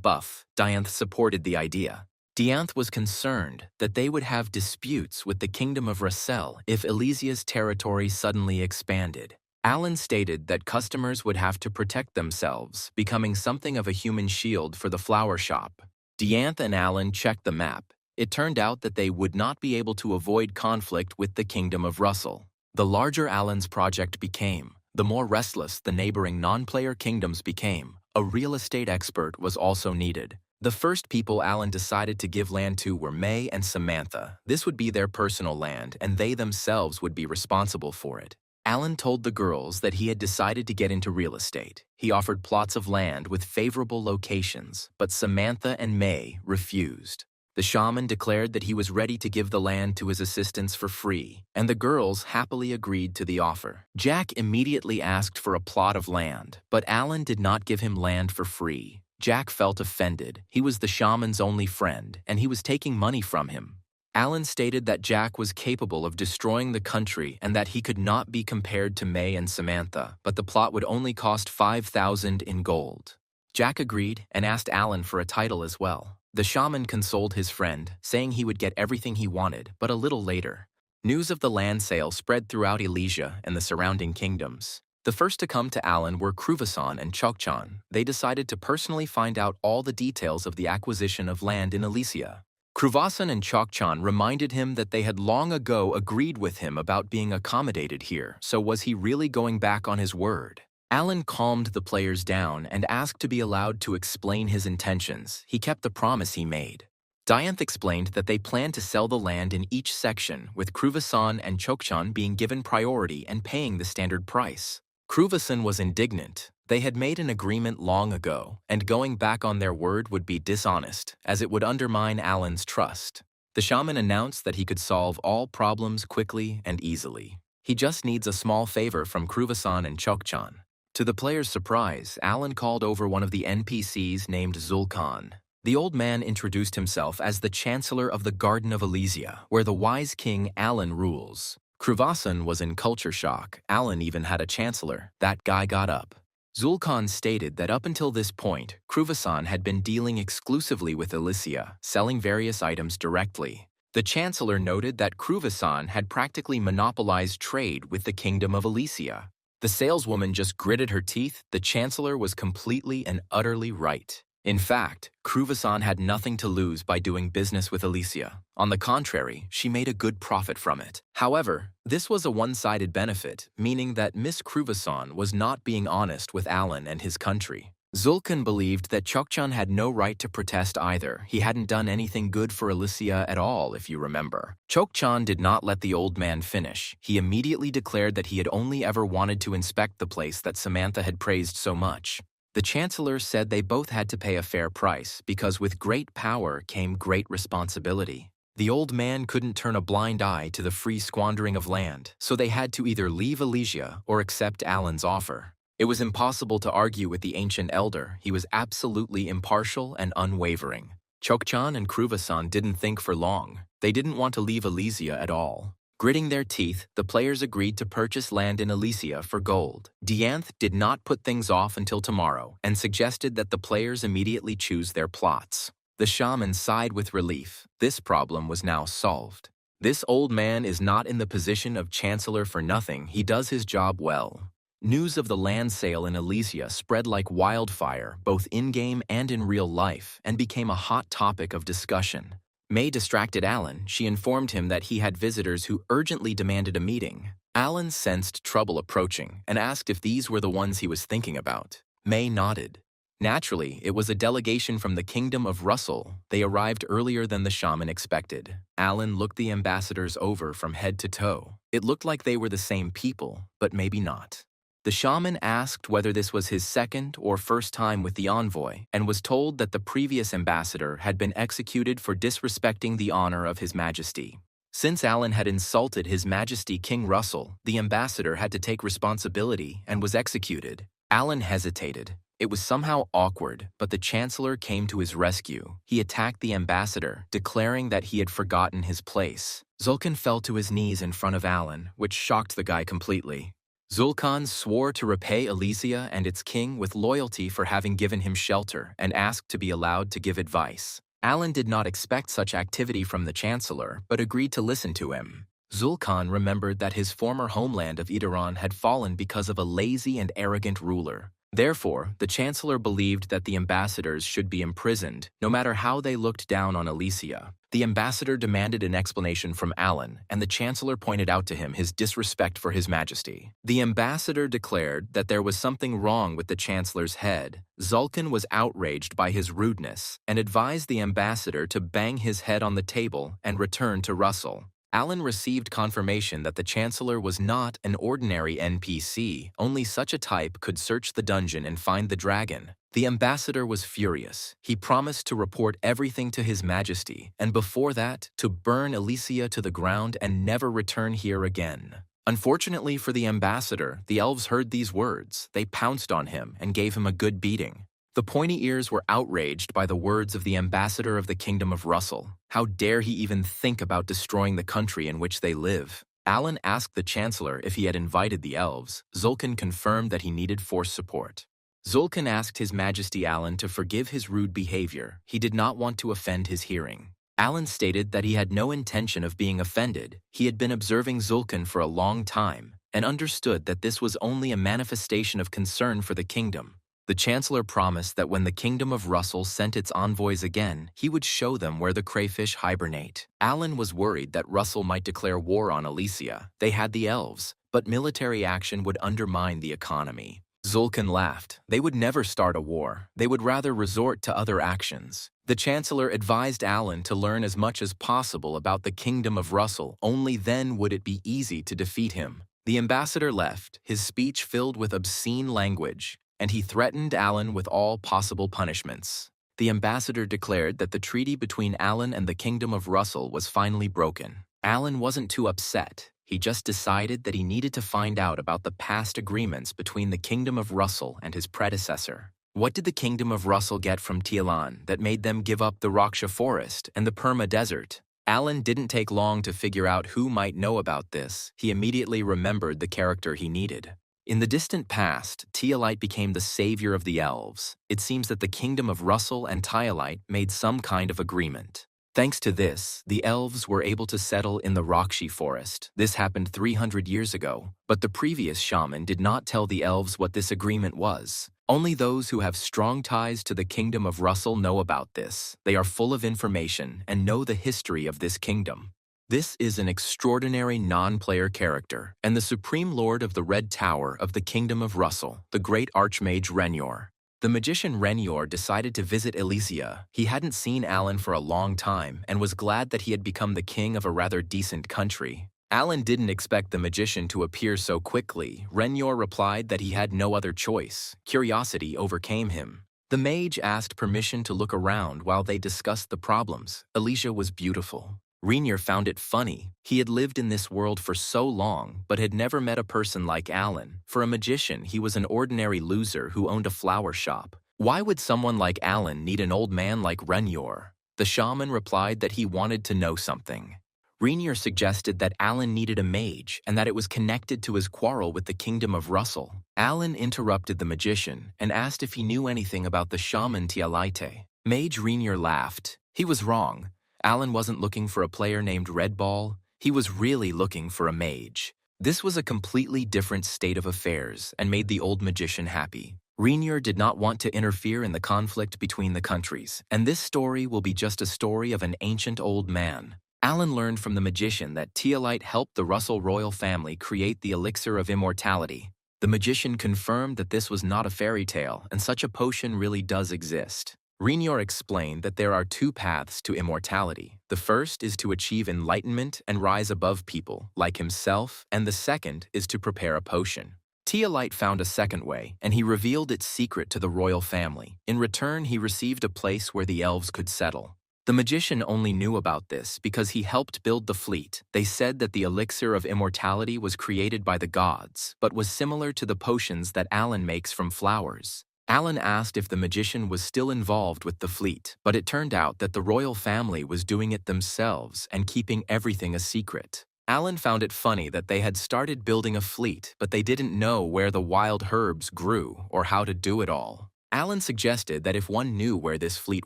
buff. Dianth supported the idea. Dianth was concerned that they would have disputes with the Kingdom of Rassel if Elysia's territory suddenly expanded. Alan stated that customers would have to protect themselves, becoming something of a human shield for the flower shop. Dianth and Alan checked the map. It turned out that they would not be able to avoid conflict with the Kingdom of Rassel. The larger Alan's project became, the more restless the neighboring non-player kingdoms became. A real estate expert was also needed. The first people Alan decided to give land to were May and Samantha. This would be their personal land, and they themselves would be responsible for it. Alan told the girls that he had decided to get into real estate. He offered plots of land with favorable locations, but Samantha and May refused. The shaman declared that he was ready to give the land to his assistants for free, and the girls happily agreed to the offer. Jack immediately asked for a plot of land, but Alan did not give him land for free. Jack felt offended. He was the shaman's only friend, and he was taking money from him. Alan stated that Jack was capable of destroying the country and that he could not be compared to May and Samantha, but the plot would only cost 5,000 in gold. Jack agreed and asked Alan for a title as well. The shaman consoled his friend, saying he would get everything he wanted, but a little later. News of the land sale spread throughout Elysia and the surrounding kingdoms. The first to come to Alan were Kruvasan and Chokchan. They decided to personally find out all the details of the acquisition of land in Elysia. Kruvasan and Chokchan reminded him that they had long ago agreed with him about being accommodated here, so was he really going back on his word? Alan calmed the players down and asked to be allowed to explain his intentions. He kept the promise he made. Dianth explained that they planned to sell the land in each section, with Kruvasan and Chokchan being given priority and paying the standard price. Kruvasan was indignant. They had made an agreement long ago, and going back on their word would be dishonest, as it would undermine Alan's trust. The shaman announced that he could solve all problems quickly and easily. He just needs a small favor from Kruvasan and Chokchan. To the players' surprise, Alan called over one of the NPCs named Zulkan. The old man introduced himself as the Chancellor of the Garden of Elysia, where the wise king Alan rules. Kruvasan was in culture shock. Alan even had a chancellor. That guy got up. Zulkan stated that up until this point, Kruvasan had been dealing exclusively with Elysia, selling various items directly. The chancellor noted that Kruvasan had practically monopolized trade with the Kingdom of Elysia. The saleswoman just gritted her teeth. The chancellor was completely and utterly right. In fact, Kruvasan had nothing to lose by doing business with Elysia. On the contrary, she made a good profit from it. However, this was a one-sided benefit, meaning that Miss Kruvasan was not being honest with Alan and his country. Zulkan believed that Chokchan had no right to protest either. He hadn't done anything good for Elysia at all, if you remember. Chokchan did not let the old man finish. He immediately declared that he had only ever wanted to inspect the place that Samantha had praised so much. The chancellor said they both had to pay a fair price because with great power came great responsibility. The old man couldn't turn a blind eye to the free squandering of land, so they had to either leave Elysia or accept Alan's offer. It was impossible to argue with the ancient elder. He was absolutely impartial and unwavering. Chokchan and Kruvasan didn't think for long. They didn't want to leave Elysia at all. Gritting their teeth, the players agreed to purchase land in Elysia for gold. Dianth did not put things off until tomorrow and suggested that the players immediately choose their plots. The shaman sighed with relief. This problem was now solved. This old man is not in the position of chancellor for nothing. He does his job well. News of the land sale in Elysia spread like wildfire, both in-game and in real life, and became a hot topic of discussion. May distracted Alan. She informed him that he had visitors who urgently demanded a meeting. Alan sensed trouble approaching and asked if these were the ones he was thinking about. May nodded. Naturally, it was a delegation from the Kingdom of Russell. They arrived earlier than the shaman expected. Alan looked the ambassadors over from head to toe. It looked like they were the same people, but maybe not. The shaman asked whether this was his second or first time with the envoy and was told that the previous ambassador had been executed for disrespecting the honor of His Majesty. Since Alan had insulted His Majesty King Russell, the ambassador had to take responsibility and was executed. Alan hesitated. It was somehow awkward, but the Chancellor came to his rescue. He attacked the ambassador, declaring that he had forgotten his place. Zulkan fell to his knees in front of Alan, which shocked the guy completely. Zulkan swore to repay Elysia and its king with loyalty for having given him shelter and asked to be allowed to give advice. Alan did not expect such activity from the Chancellor, but agreed to listen to him. Zulkan remembered that his former homeland of Idaran had fallen because of a lazy and arrogant ruler. Therefore, the Chancellor believed that the ambassadors should be imprisoned, no matter how they looked down on Elysia. The ambassador demanded an explanation from Alan, and the Chancellor pointed out to him his disrespect for His Majesty. The ambassador declared that there was something wrong with the Chancellor's head. Zulkan was outraged by his rudeness and advised the ambassador to bang his head on the table and return to Russell. Alan received confirmation that the Chancellor was not an ordinary NPC. Only such a type could search the dungeon and find the dragon. The ambassador was furious. He promised to report everything to His Majesty, and before that, to burn Elysia to the ground and never return here again. Unfortunately for the ambassador, the elves heard these words. They pounced on him and gave him a good beating. The pointy ears were outraged by the words of the ambassador of the Kingdom of Russell. How dare he even think about destroying the country in which they live? Alan asked the Chancellor if he had invited the elves. Zulkan confirmed that he needed force support. Zulkan asked His Majesty Alan to forgive his rude behavior. He did not want to offend his hearing. Alan stated that he had no intention of being offended. He had been observing Zulkan for a long time and understood that this was only a manifestation of concern for the kingdom. The Chancellor promised that when the Kingdom of Russell sent its envoys again, he would show them where the crayfish hibernate. Alan was worried that Russell might declare war on Elysia. They had the elves, but military action would undermine the economy. Zulkan laughed. They would never start a war. They would rather resort to other actions. The Chancellor advised Alan to learn as much as possible about the Kingdom of Russell. Only then would it be easy to defeat him. The ambassador left, his speech filled with obscene language, and he threatened Alan with all possible punishments. The ambassador declared that the treaty between Alan and the Kingdom of Russell was finally broken. Alan wasn't too upset. He just decided that he needed to find out about the past agreements between the Kingdom of Russell and his predecessor. What did the Kingdom of Russell get from Tielan that made them give up the Raksha forest and the Perma Desert? Alan didn't take long to figure out who might know about this. He immediately remembered the character he needed. In the distant past, Teolite became the savior of the elves. It seems that the Kingdom of Russell and Teolite made some kind of agreement. Thanks to this, the elves were able to settle in the Rakshi forest. This happened 300 years ago, but the previous shaman did not tell the elves what this agreement was. Only those who have strong ties to the Kingdom of Russell know about this. They are full of information and know the history of this kingdom. This is an extraordinary non-player character, and the Supreme Lord of the Red Tower of the Kingdom of Russell, the great Archmage Renyor. The magician Renyor decided to visit Elysia. He hadn't seen Alan for a long time and was glad that he had become the king of a rather decent country. Alan didn't expect the magician to appear so quickly. Renyor replied that he had no other choice. Curiosity overcame him. The mage asked permission to look around while they discussed the problems. Elysia was beautiful. Renyor found it funny. He had lived in this world for so long, but had never met a person like Alan. For a magician, he was an ordinary loser who owned a flower shop. Why would someone like Alan need an old man like Renyor? The shaman replied that he wanted to know something. Renyor suggested that Alan needed a mage and that it was connected to his quarrel with the Kingdom of Russell. Alan interrupted the magician and asked if he knew anything about the shaman Teolite. Mage Renyor laughed. He was wrong. Alan wasn't looking for a player named Red Ball. He was really looking for a mage. This was a completely different state of affairs and made the old magician happy. Rainier did not want to interfere in the conflict between the countries, and this story will be just a story of an ancient old man. Alan learned from the magician that Teolite helped the Russell royal family create the elixir of immortality. The magician confirmed that this was not a fairy tale, and such a potion really does exist. Rainier explained that there are two paths to immortality. The first is to achieve enlightenment and rise above people, like himself, and the second is to prepare a potion. Teolite found a second way, and he revealed its secret to the royal family. In return, he received a place where the elves could settle. The magician only knew about this because he helped build the fleet. They said that the elixir of immortality was created by the gods, but was similar to the potions that Alan makes from flowers. Alan asked if the magician was still involved with the fleet, but it turned out that the royal family was doing it themselves and keeping everything a secret. Alan found it funny that they had started building a fleet, but they didn't know where the wild herbs grew or how to do it all. Alan suggested that if one knew where this fleet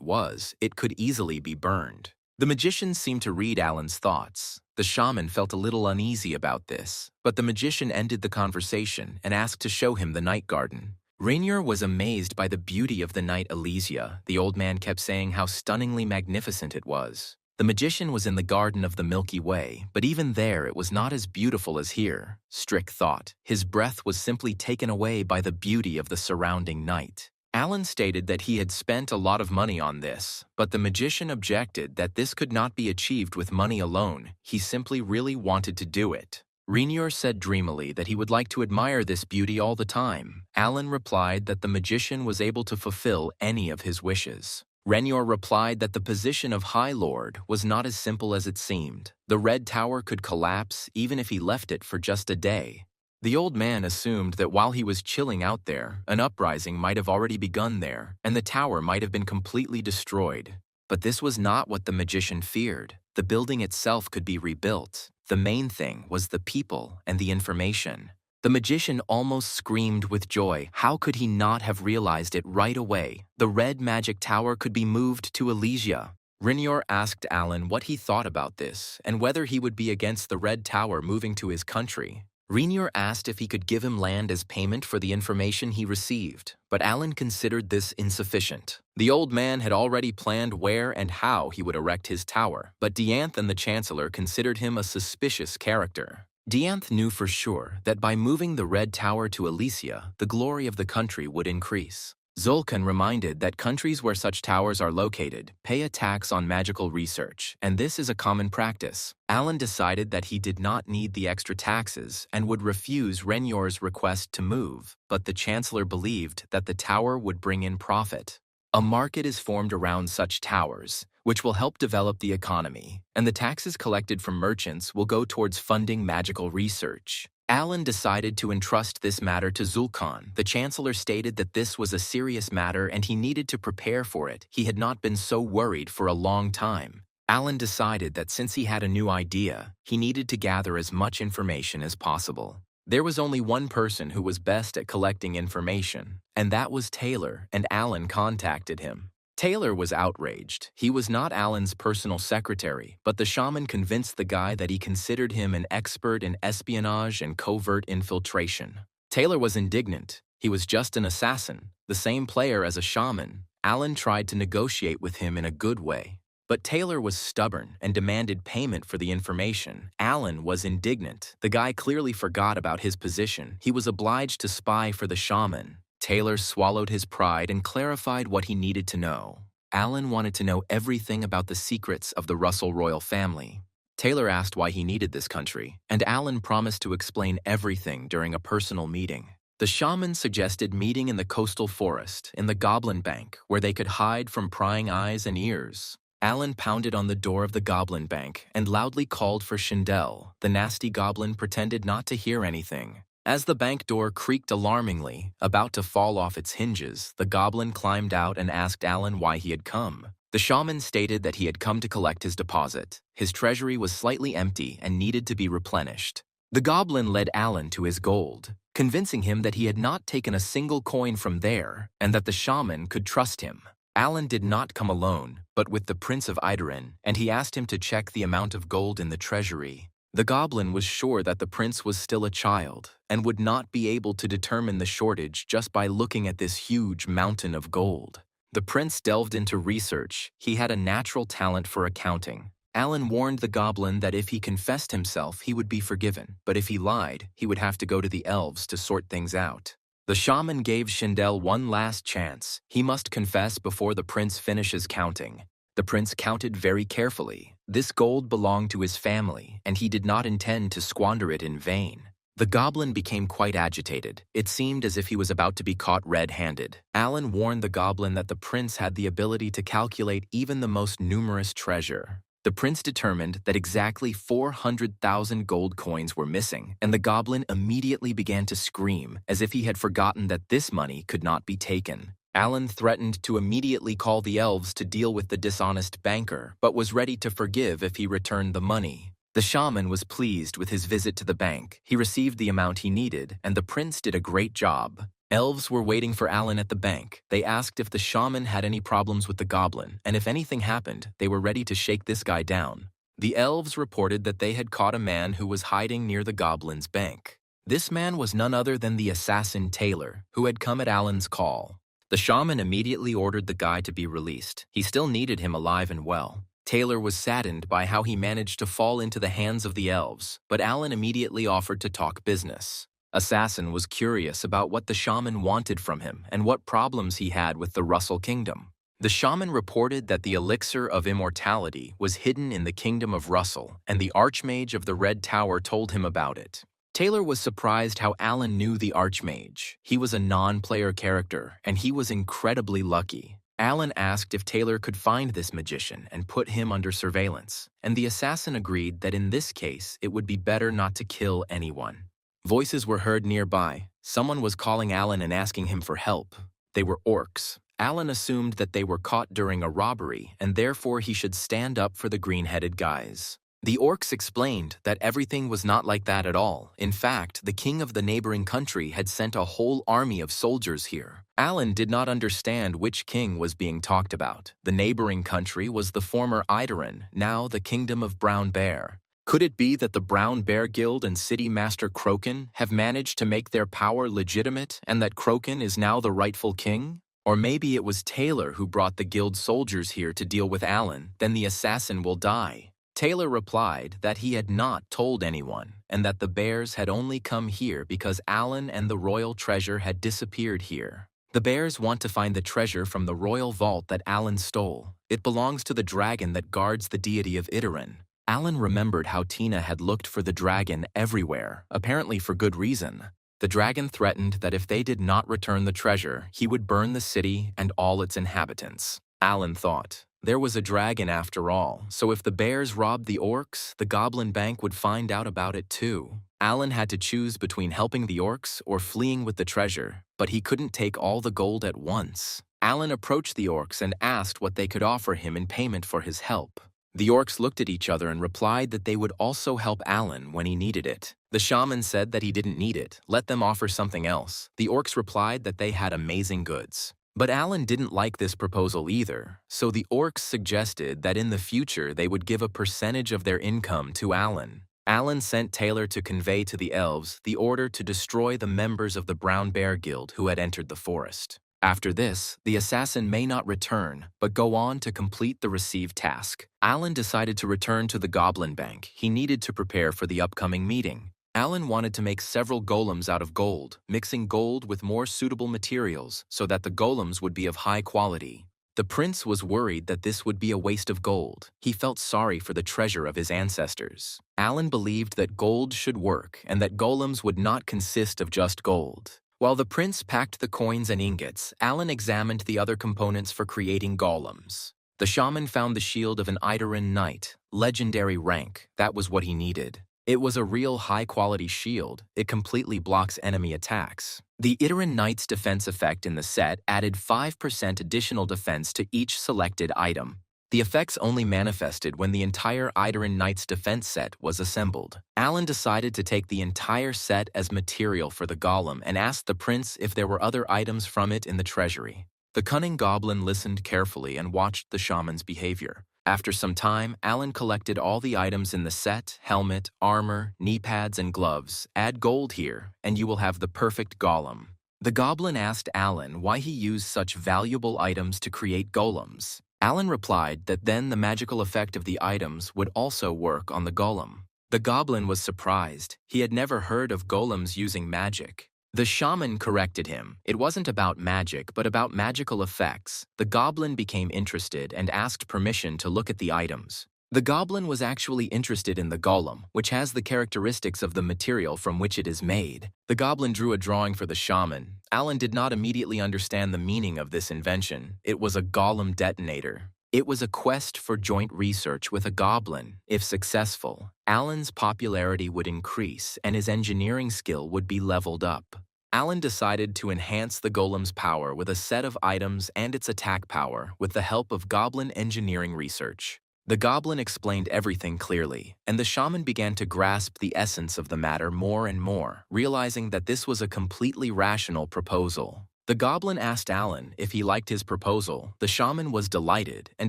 was, it could easily be burned. The magician seemed to read Alan's thoughts. The shaman felt a little uneasy about this, but the magician ended the conversation and asked to show him the night garden. Rainier was amazed by the beauty of the night Elysia. The old man kept saying how stunningly magnificent it was. The magician was in the garden of the Milky Way, but even there it was not as beautiful as here, Strick thought. His breath was simply taken away by the beauty of the surrounding night. Alan stated that he had spent a lot of money on this, but the magician objected that this could not be achieved with money alone. He simply really wanted to do it. Rainier said dreamily that he would like to admire this beauty all the time. Alan replied that the magician was able to fulfill any of his wishes. Rainier replied that the position of High Lord was not as simple as it seemed. The Red Tower could collapse even if he left it for just a day. The old man assumed that while he was chilling out there, an uprising might have already begun there, and the tower might have been completely destroyed. But this was not what the magician feared. The building itself could be rebuilt. The main thing was the people and the information. The magician almost screamed with joy. How could he not have realized it right away? The red magic tower could be moved to Elysia. Rainier asked Alan what he thought about this and whether he would be against the red tower moving to his country. Rainier asked if he could give him land as payment for the information he received, but Alan considered this insufficient. The old man had already planned where and how he would erect his tower, but Dianth and the Chancellor considered him a suspicious character. Dianth knew for sure that by moving the Red Tower to Elysia, the glory of the country would increase. Zulkan reminded that countries where such towers are located pay a tax on magical research, and this is a common practice. Alan decided that he did not need the extra taxes and would refuse Rainier's request to move, but the Chancellor believed that the tower would bring in profit. A market is formed around such towers, which will help develop the economy, and the taxes collected from merchants will go towards funding magical research. Alan decided to entrust this matter to Zulkan. The Chancellor stated that this was a serious matter and he needed to prepare for it. He had not been so worried for a long time. Alan decided that since he had a new idea, he needed to gather as much information as possible. There was only one person who was best at collecting information, and that was Taylor, and Alan contacted him. Taylor was outraged. He was not Alan's personal secretary, but the shaman convinced the guy that he considered him an expert in espionage and covert infiltration. Taylor was indignant. He was just an assassin, the same player as a shaman. Alan tried to negotiate with him in a good way, but Taylor was stubborn and demanded payment for the information. Alan was indignant. The guy clearly forgot about his position. He was obliged to spy for the shaman. Taylor swallowed his pride and clarified what he needed to know. Alan wanted to know everything about the secrets of the Russell royal family. Taylor asked why he needed this country, and Alan promised to explain everything during a personal meeting. The shaman suggested meeting in the coastal forest, in the Goblin Bank, where they could hide from prying eyes and ears. Alan pounded on the door of the Goblin Bank and loudly called for Shindel. The nasty goblin pretended not to hear anything. As the bank door creaked alarmingly, about to fall off its hinges, the goblin climbed out and asked Alan why he had come. The shaman stated that he had come to collect his deposit. His treasury was slightly empty and needed to be replenished. The goblin led Alan to his gold, convincing him that he had not taken a single coin from there and that the shaman could trust him. Alan did not come alone, but with the Prince of Idarin, and he asked him to check the amount of gold in the treasury. The goblin was sure that the prince was still a child and would not be able to determine the shortage just by looking at this huge mountain of gold. The prince delved into research. He had a natural talent for accounting. Alan warned the goblin that if he confessed himself, he would be forgiven, but if he lied, he would have to go to the elves to sort things out. The shaman gave Shindel one last chance. He must confess before the prince finishes counting. The prince counted very carefully. This gold belonged to his family, and he did not intend to squander it in vain. The goblin became quite agitated. It seemed as if he was about to be caught red-handed. Alan warned the goblin that the prince had the ability to calculate even the most numerous treasure. The prince determined that exactly 400,000 gold coins were missing, and the goblin immediately began to scream, as if he had forgotten that this money could not be taken. Alan threatened to immediately call the elves to deal with the dishonest banker, but was ready to forgive if he returned the money. The shaman was pleased with his visit to the bank. He received the amount he needed, and the prince did a great job. Elves were waiting for Alan at the bank. They asked if the shaman had any problems with the goblin, and if anything happened, they were ready to shake this guy down. The elves reported that they had caught a man who was hiding near the goblin's bank. This man was none other than the assassin Taylor, who had come at Alan's call. The shaman immediately ordered the guy to be released. He still needed him alive and well. Taylor was saddened by how he managed to fall into the hands of the elves, but Alan immediately offered to talk business. Assassin was curious about what the shaman wanted from him and what problems he had with the Russell Kingdom. The shaman reported that the elixir of immortality was hidden in the kingdom of Russell, and the Archmage of the Red Tower told him about it. Taylor was surprised how Alan knew the Archmage. He was a non-player character, and he was incredibly lucky. Alan asked if Taylor could find this magician and put him under surveillance, and the assassin agreed that in this case it would be better not to kill anyone. Voices were heard nearby. Someone was calling Alan and asking him for help. They were orcs. Alan assumed that they were caught during a robbery, and therefore he should stand up for the green-headed guys. The orcs explained that everything was not like that at all. In fact, the king of the neighboring country had sent a whole army of soldiers here. Alan did not understand which king was being talked about. The neighboring country was the former Eideren, now the kingdom of Brown Bear. Could it be that the Brown Bear Guild and City Master Croken have managed to make their power legitimate and that Croken is now the rightful king? Or maybe it was Taylor who brought the guild soldiers here to deal with Alan, then the assassin will die. Taylor replied that he had not told anyone and that the bears had only come here because Alan and the royal treasure had disappeared here. The bears want to find the treasure from the royal vault that Alan stole. It belongs to the dragon that guards the deity of Eideren. Alan remembered how Tina had looked for the dragon everywhere, apparently for good reason. The dragon threatened that if they did not return the treasure, he would burn the city and all its inhabitants. Alan thought, there was a dragon after all, so if the bears robbed the orcs, the goblin bank would find out about it too. Alan had to choose between helping the orcs or fleeing with the treasure, but he couldn't take all the gold at once. Alan approached the orcs and asked what they could offer him in payment for his help. The orcs looked at each other and replied that they would also help Alan when he needed it. The shaman said that he didn't need it. Let them offer something else. The orcs replied that they had amazing goods. But Alan didn't like this proposal either, so the orcs suggested that in the future they would give a percentage of their income to Alan. Alan sent Taylor to convey to the elves the order to destroy the members of the Brown Bear Guild who had entered the forest. After this, the assassin may not return, but go on to complete the received task. Alan decided to return to the Goblin Bank. He needed to prepare for the upcoming meeting. Alan wanted to make several golems out of gold, mixing gold with more suitable materials so that the golems would be of high quality. The prince was worried that this would be a waste of gold. He felt sorry for the treasure of his ancestors. Alan believed that gold should work and that golems would not consist of just gold. While the prince packed the coins and ingots, Alan examined the other components for creating golems. The shaman found the shield of an Eideren knight, legendary rank. That was what he needed. It was a real high-quality shield. It completely blocks enemy attacks. The Eideren Knight's defense effect in the set added 5% additional defense to each selected item. The effects only manifested when the entire Eideren Knight's defense set was assembled. Alan decided to take the entire set as material for the golem and asked the prince if there were other items from it in the treasury. The cunning goblin listened carefully and watched the shaman's behavior. After some time, Alan collected all the items in the set, helmet, armor, knee pads, and gloves. Add gold here, and you will have the perfect golem. The goblin asked Alan why he used such valuable items to create golems. Alan replied that then the magical effect of the items would also work on the golem. The goblin was surprised. He had never heard of golems using magic. The shaman corrected him. It wasn't about magic, but about magical effects. The goblin became interested and asked permission to look at the items. The goblin was actually interested in the golem, which has the characteristics of the material from which it is made. The goblin drew a drawing for the shaman. Alan did not immediately understand the meaning of this invention. It was a golem detonator. It was a quest for joint research with a goblin. If successful, Alan's popularity would increase and his engineering skill would be leveled up. Alan decided to enhance the golem's power with a set of items and its attack power with the help of goblin engineering research. The goblin explained everything clearly, and the shaman began to grasp the essence of the matter more and more, realizing that this was a completely rational proposal. The goblin asked Alan if he liked his proposal. The shaman was delighted and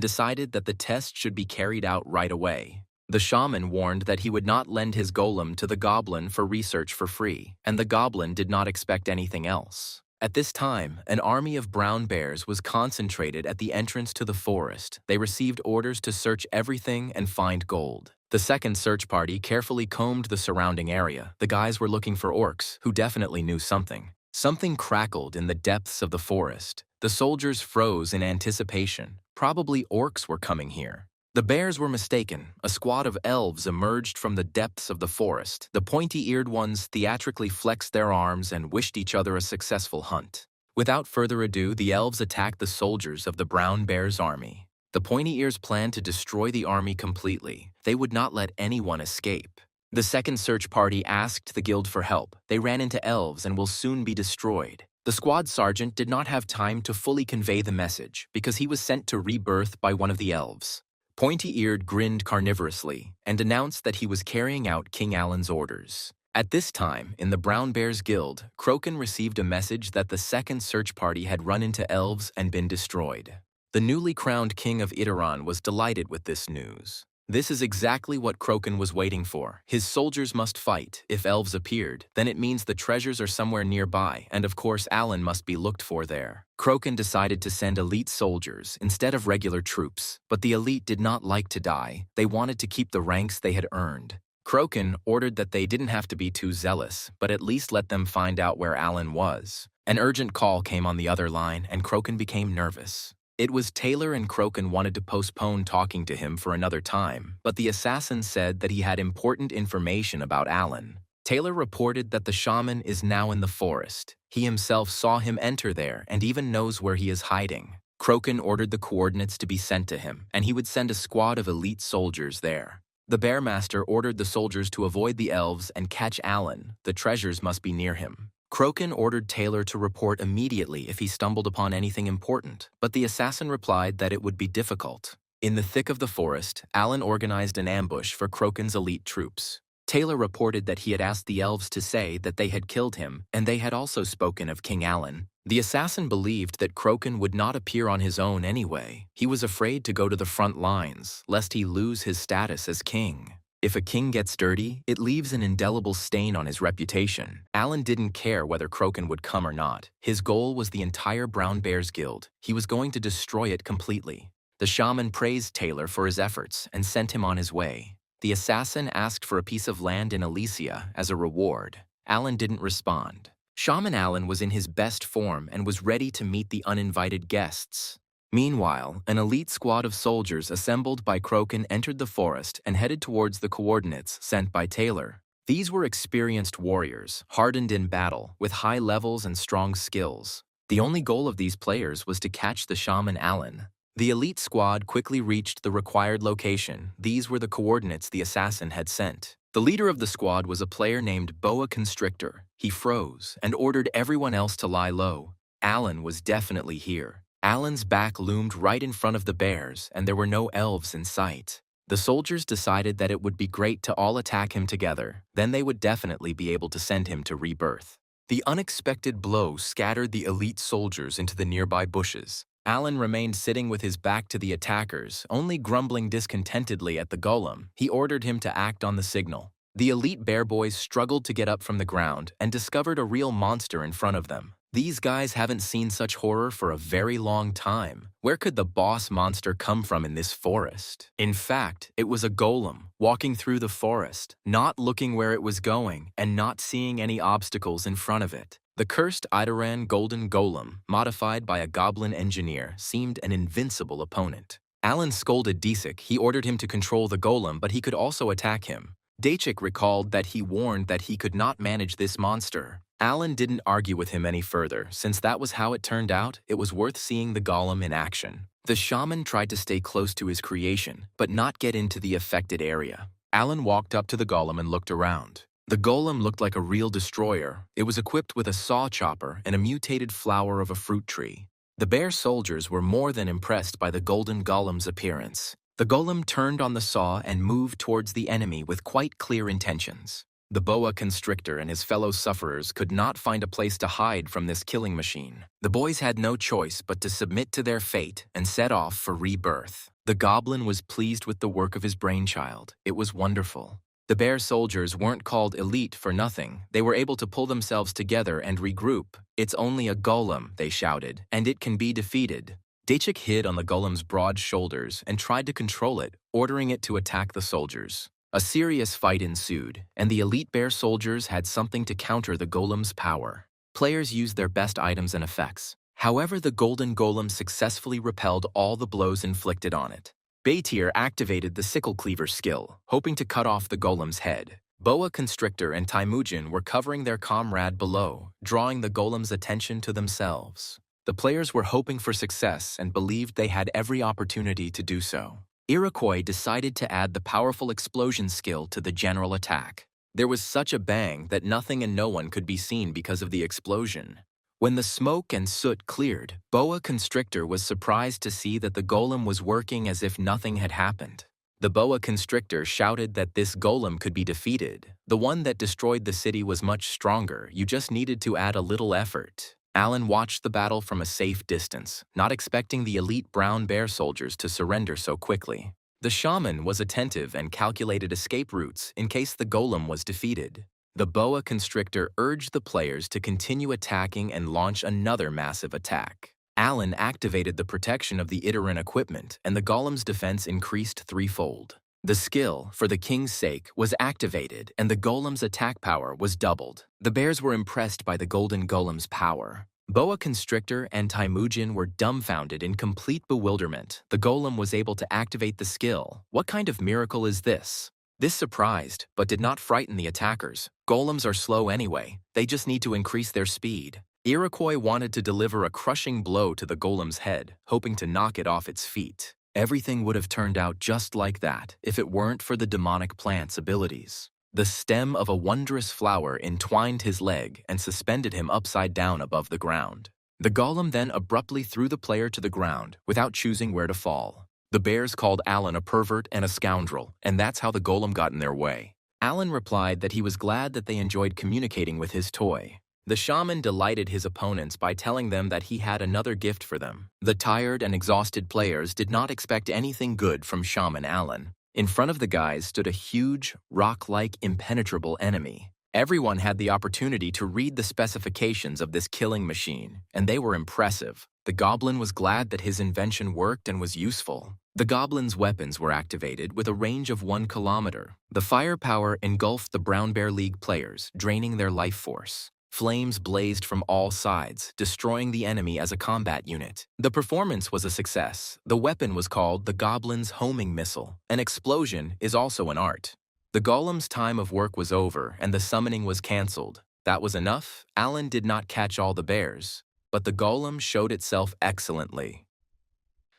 decided that the test should be carried out right away. The shaman warned that he would not lend his golem to the goblin for research for free, and the goblin did not expect anything else. At this time, an army of brown bears was concentrated at the entrance to the forest. They received orders to search everything and find gold. The second search party carefully combed the surrounding area. The guys were looking for orcs, who definitely knew something. Something crackled in the depths of the forest. The soldiers froze in anticipation. Probably orcs were coming here. The bears were mistaken. A squad of elves emerged from the depths of the forest. The pointy-eared ones theatrically flexed their arms and wished each other a successful hunt. Without further ado, the elves attacked the soldiers of the brown bears' army. The pointy ears planned to destroy the army completely. They would not let anyone escape. The second search party asked the guild for help. They ran into elves and will soon be destroyed. The squad sergeant did not have time to fully convey the message because he was sent to rebirth by one of the elves. Pointy-eared grinned carnivorously and announced that he was carrying out King Alan's orders. At this time, in the Brown Bears Guild, Croken received a message that the second search party had run into elves and been destroyed. The newly crowned king of Iteron was delighted with this news. This is exactly what Croken was waiting for. His soldiers must fight. If elves appeared, then it means the treasures are somewhere nearby, and of course Alan must be looked for there. Croken decided to send elite soldiers instead of regular troops, but the elite did not like to die. They wanted to keep the ranks they had earned. Croken ordered that they didn't have to be too zealous, but at least let them find out where Alan was. An urgent call came on the other line, and Croken became nervous. It was Taylor, and Croken wanted to postpone talking to him for another time, but the assassin said that he had important information about Alan. Taylor reported that the shaman is now in the forest. He himself saw him enter there and even knows where he is hiding. Croken ordered the coordinates to be sent to him, and he would send a squad of elite soldiers there. The Bearmaster ordered the soldiers to avoid the elves and catch Alan. The treasures must be near him. Croken ordered Taylor to report immediately if he stumbled upon anything important, but the assassin replied that it would be difficult. In the thick of the forest, Alan organized an ambush for Croken's elite troops. Taylor reported that he had asked the elves to say that they had killed him, and they had also spoken of King Alan. The assassin believed that Croken would not appear on his own anyway. He was afraid to go to the front lines, lest he lose his status as king. If a king gets dirty, it leaves an indelible stain on his reputation. Alan didn't care whether Croken would come or not. His goal was the entire Brown Bears Guild. He was going to destroy it completely. The shaman praised Taylor for his efforts and sent him on his way. The assassin asked for a piece of land in Elysia as a reward. Alan didn't respond. Shaman Alan was in his best form and was ready to meet the uninvited guests. Meanwhile, an elite squad of soldiers assembled by Croken entered the forest and headed towards the coordinates sent by Taylor. These were experienced warriors, hardened in battle, with high levels and strong skills. The only goal of these players was to catch the shaman Alan. The elite squad quickly reached the required location. These were the coordinates the assassin had sent. The leader of the squad was a player named Boa Constrictor. He froze and ordered everyone else to lie low. Alan was definitely here. Alan's back loomed right in front of the bears, and there were no elves in sight. The soldiers decided that it would be great to all attack him together. Then they would definitely be able to send him to rebirth. The unexpected blow scattered the elite soldiers into the nearby bushes. Alan remained sitting with his back to the attackers, only grumbling discontentedly at the golem. He ordered him to act on the signal. The elite bear boys struggled to get up from the ground and discovered a real monster in front of them. These guys haven't seen such horror for a very long time. Where could the boss monster come from in this forest? In fact, it was a golem, walking through the forest, not looking where it was going and not seeing any obstacles in front of it. The cursed Idaran golden golem, modified by a goblin engineer, seemed an invincible opponent. Alan scolded Disick. He ordered him to control the golem, but he could also attack him. Dachik recalled that he warned that he could not manage this monster. Alan didn't argue with him any further. Since that was how it turned out, it was worth seeing the golem in action. The shaman tried to stay close to his creation, but not get into the affected area. Alan walked up to the golem and looked around. The golem looked like a real destroyer. It was equipped with a saw chopper and a mutated flower of a fruit tree. The bear soldiers were more than impressed by the golden golem's appearance. The golem turned on the saw and moved towards the enemy with quite clear intentions. The boa constrictor and his fellow sufferers could not find a place to hide from this killing machine. The boys had no choice but to submit to their fate and set off for rebirth. The goblin was pleased with the work of his brainchild. It was wonderful. The bear soldiers weren't called elite for nothing. They were able to pull themselves together and regroup. "It's only a golem," they shouted, "and it can be defeated." Dachik hid on the golem's broad shoulders and tried to control it, ordering it to attack the soldiers. A serious fight ensued, and the elite bear soldiers had something to counter the golem's power. Players used their best items and effects. However, the golden golem successfully repelled all the blows inflicted on it. Baitir activated the sickle cleaver skill, hoping to cut off the golem's head. Boa Constrictor and Temujin were covering their comrade below, drawing the golem's attention to themselves. The players were hoping for success and believed they had every opportunity to do so. Iroquois decided to add the powerful explosion skill to the general attack. There was such a bang that nothing and no one could be seen because of the explosion. When the smoke and soot cleared, Boa Constrictor was surprised to see that the golem was working as if nothing had happened. The Boa Constrictor shouted that this golem could be defeated. The one that destroyed the city was much stronger. You just needed to add a little effort. Alan watched the battle from a safe distance, not expecting the elite brown bear soldiers to surrender so quickly. The shaman was attentive and calculated escape routes in case the golem was defeated. The Boa Constrictor urged the players to continue attacking and launch another massive attack. Alan activated the protection of the Idaran equipment, and the golem's defense increased threefold. The skill, for the king's sake, was activated, and the golem's attack power was doubled. The bears were impressed by the golden golem's power. Boa Constrictor and Temujin were dumbfounded in complete bewilderment. The golem was able to activate the skill. What kind of miracle is this? This surprised, but did not frighten the attackers. Golems are slow anyway. They just need to increase their speed. Iroquois wanted to deliver a crushing blow to the golem's head, hoping to knock it off its feet. Everything would have turned out just like that if it weren't for the demonic plant's abilities. The stem of a wondrous flower entwined his leg and suspended him upside down above the ground. The golem then abruptly threw the player to the ground without choosing where to fall. The bears called Alan a pervert and a scoundrel, and that's how the golem got in their way. Alan replied that he was glad that they enjoyed communicating with his toy. The shaman delighted his opponents by telling them that he had another gift for them. The tired and exhausted players did not expect anything good from Shaman Alan. In front of the guys stood a huge, rock-like, impenetrable enemy. Everyone had the opportunity to read the specifications of this killing machine, and they were impressive. The goblin was glad that his invention worked and was useful. The goblin's weapons were activated with a range of 1 kilometer. The firepower engulfed the Brown Bear League players, draining their life force. Flames blazed from all sides, destroying the enemy as a combat unit. The performance was a success. The weapon was called the Goblin's Homing Missile. An explosion is also an art. The golem's time of work was over, and the summoning was cancelled. That was enough. Alan did not catch all the bears, but the golem showed itself excellently.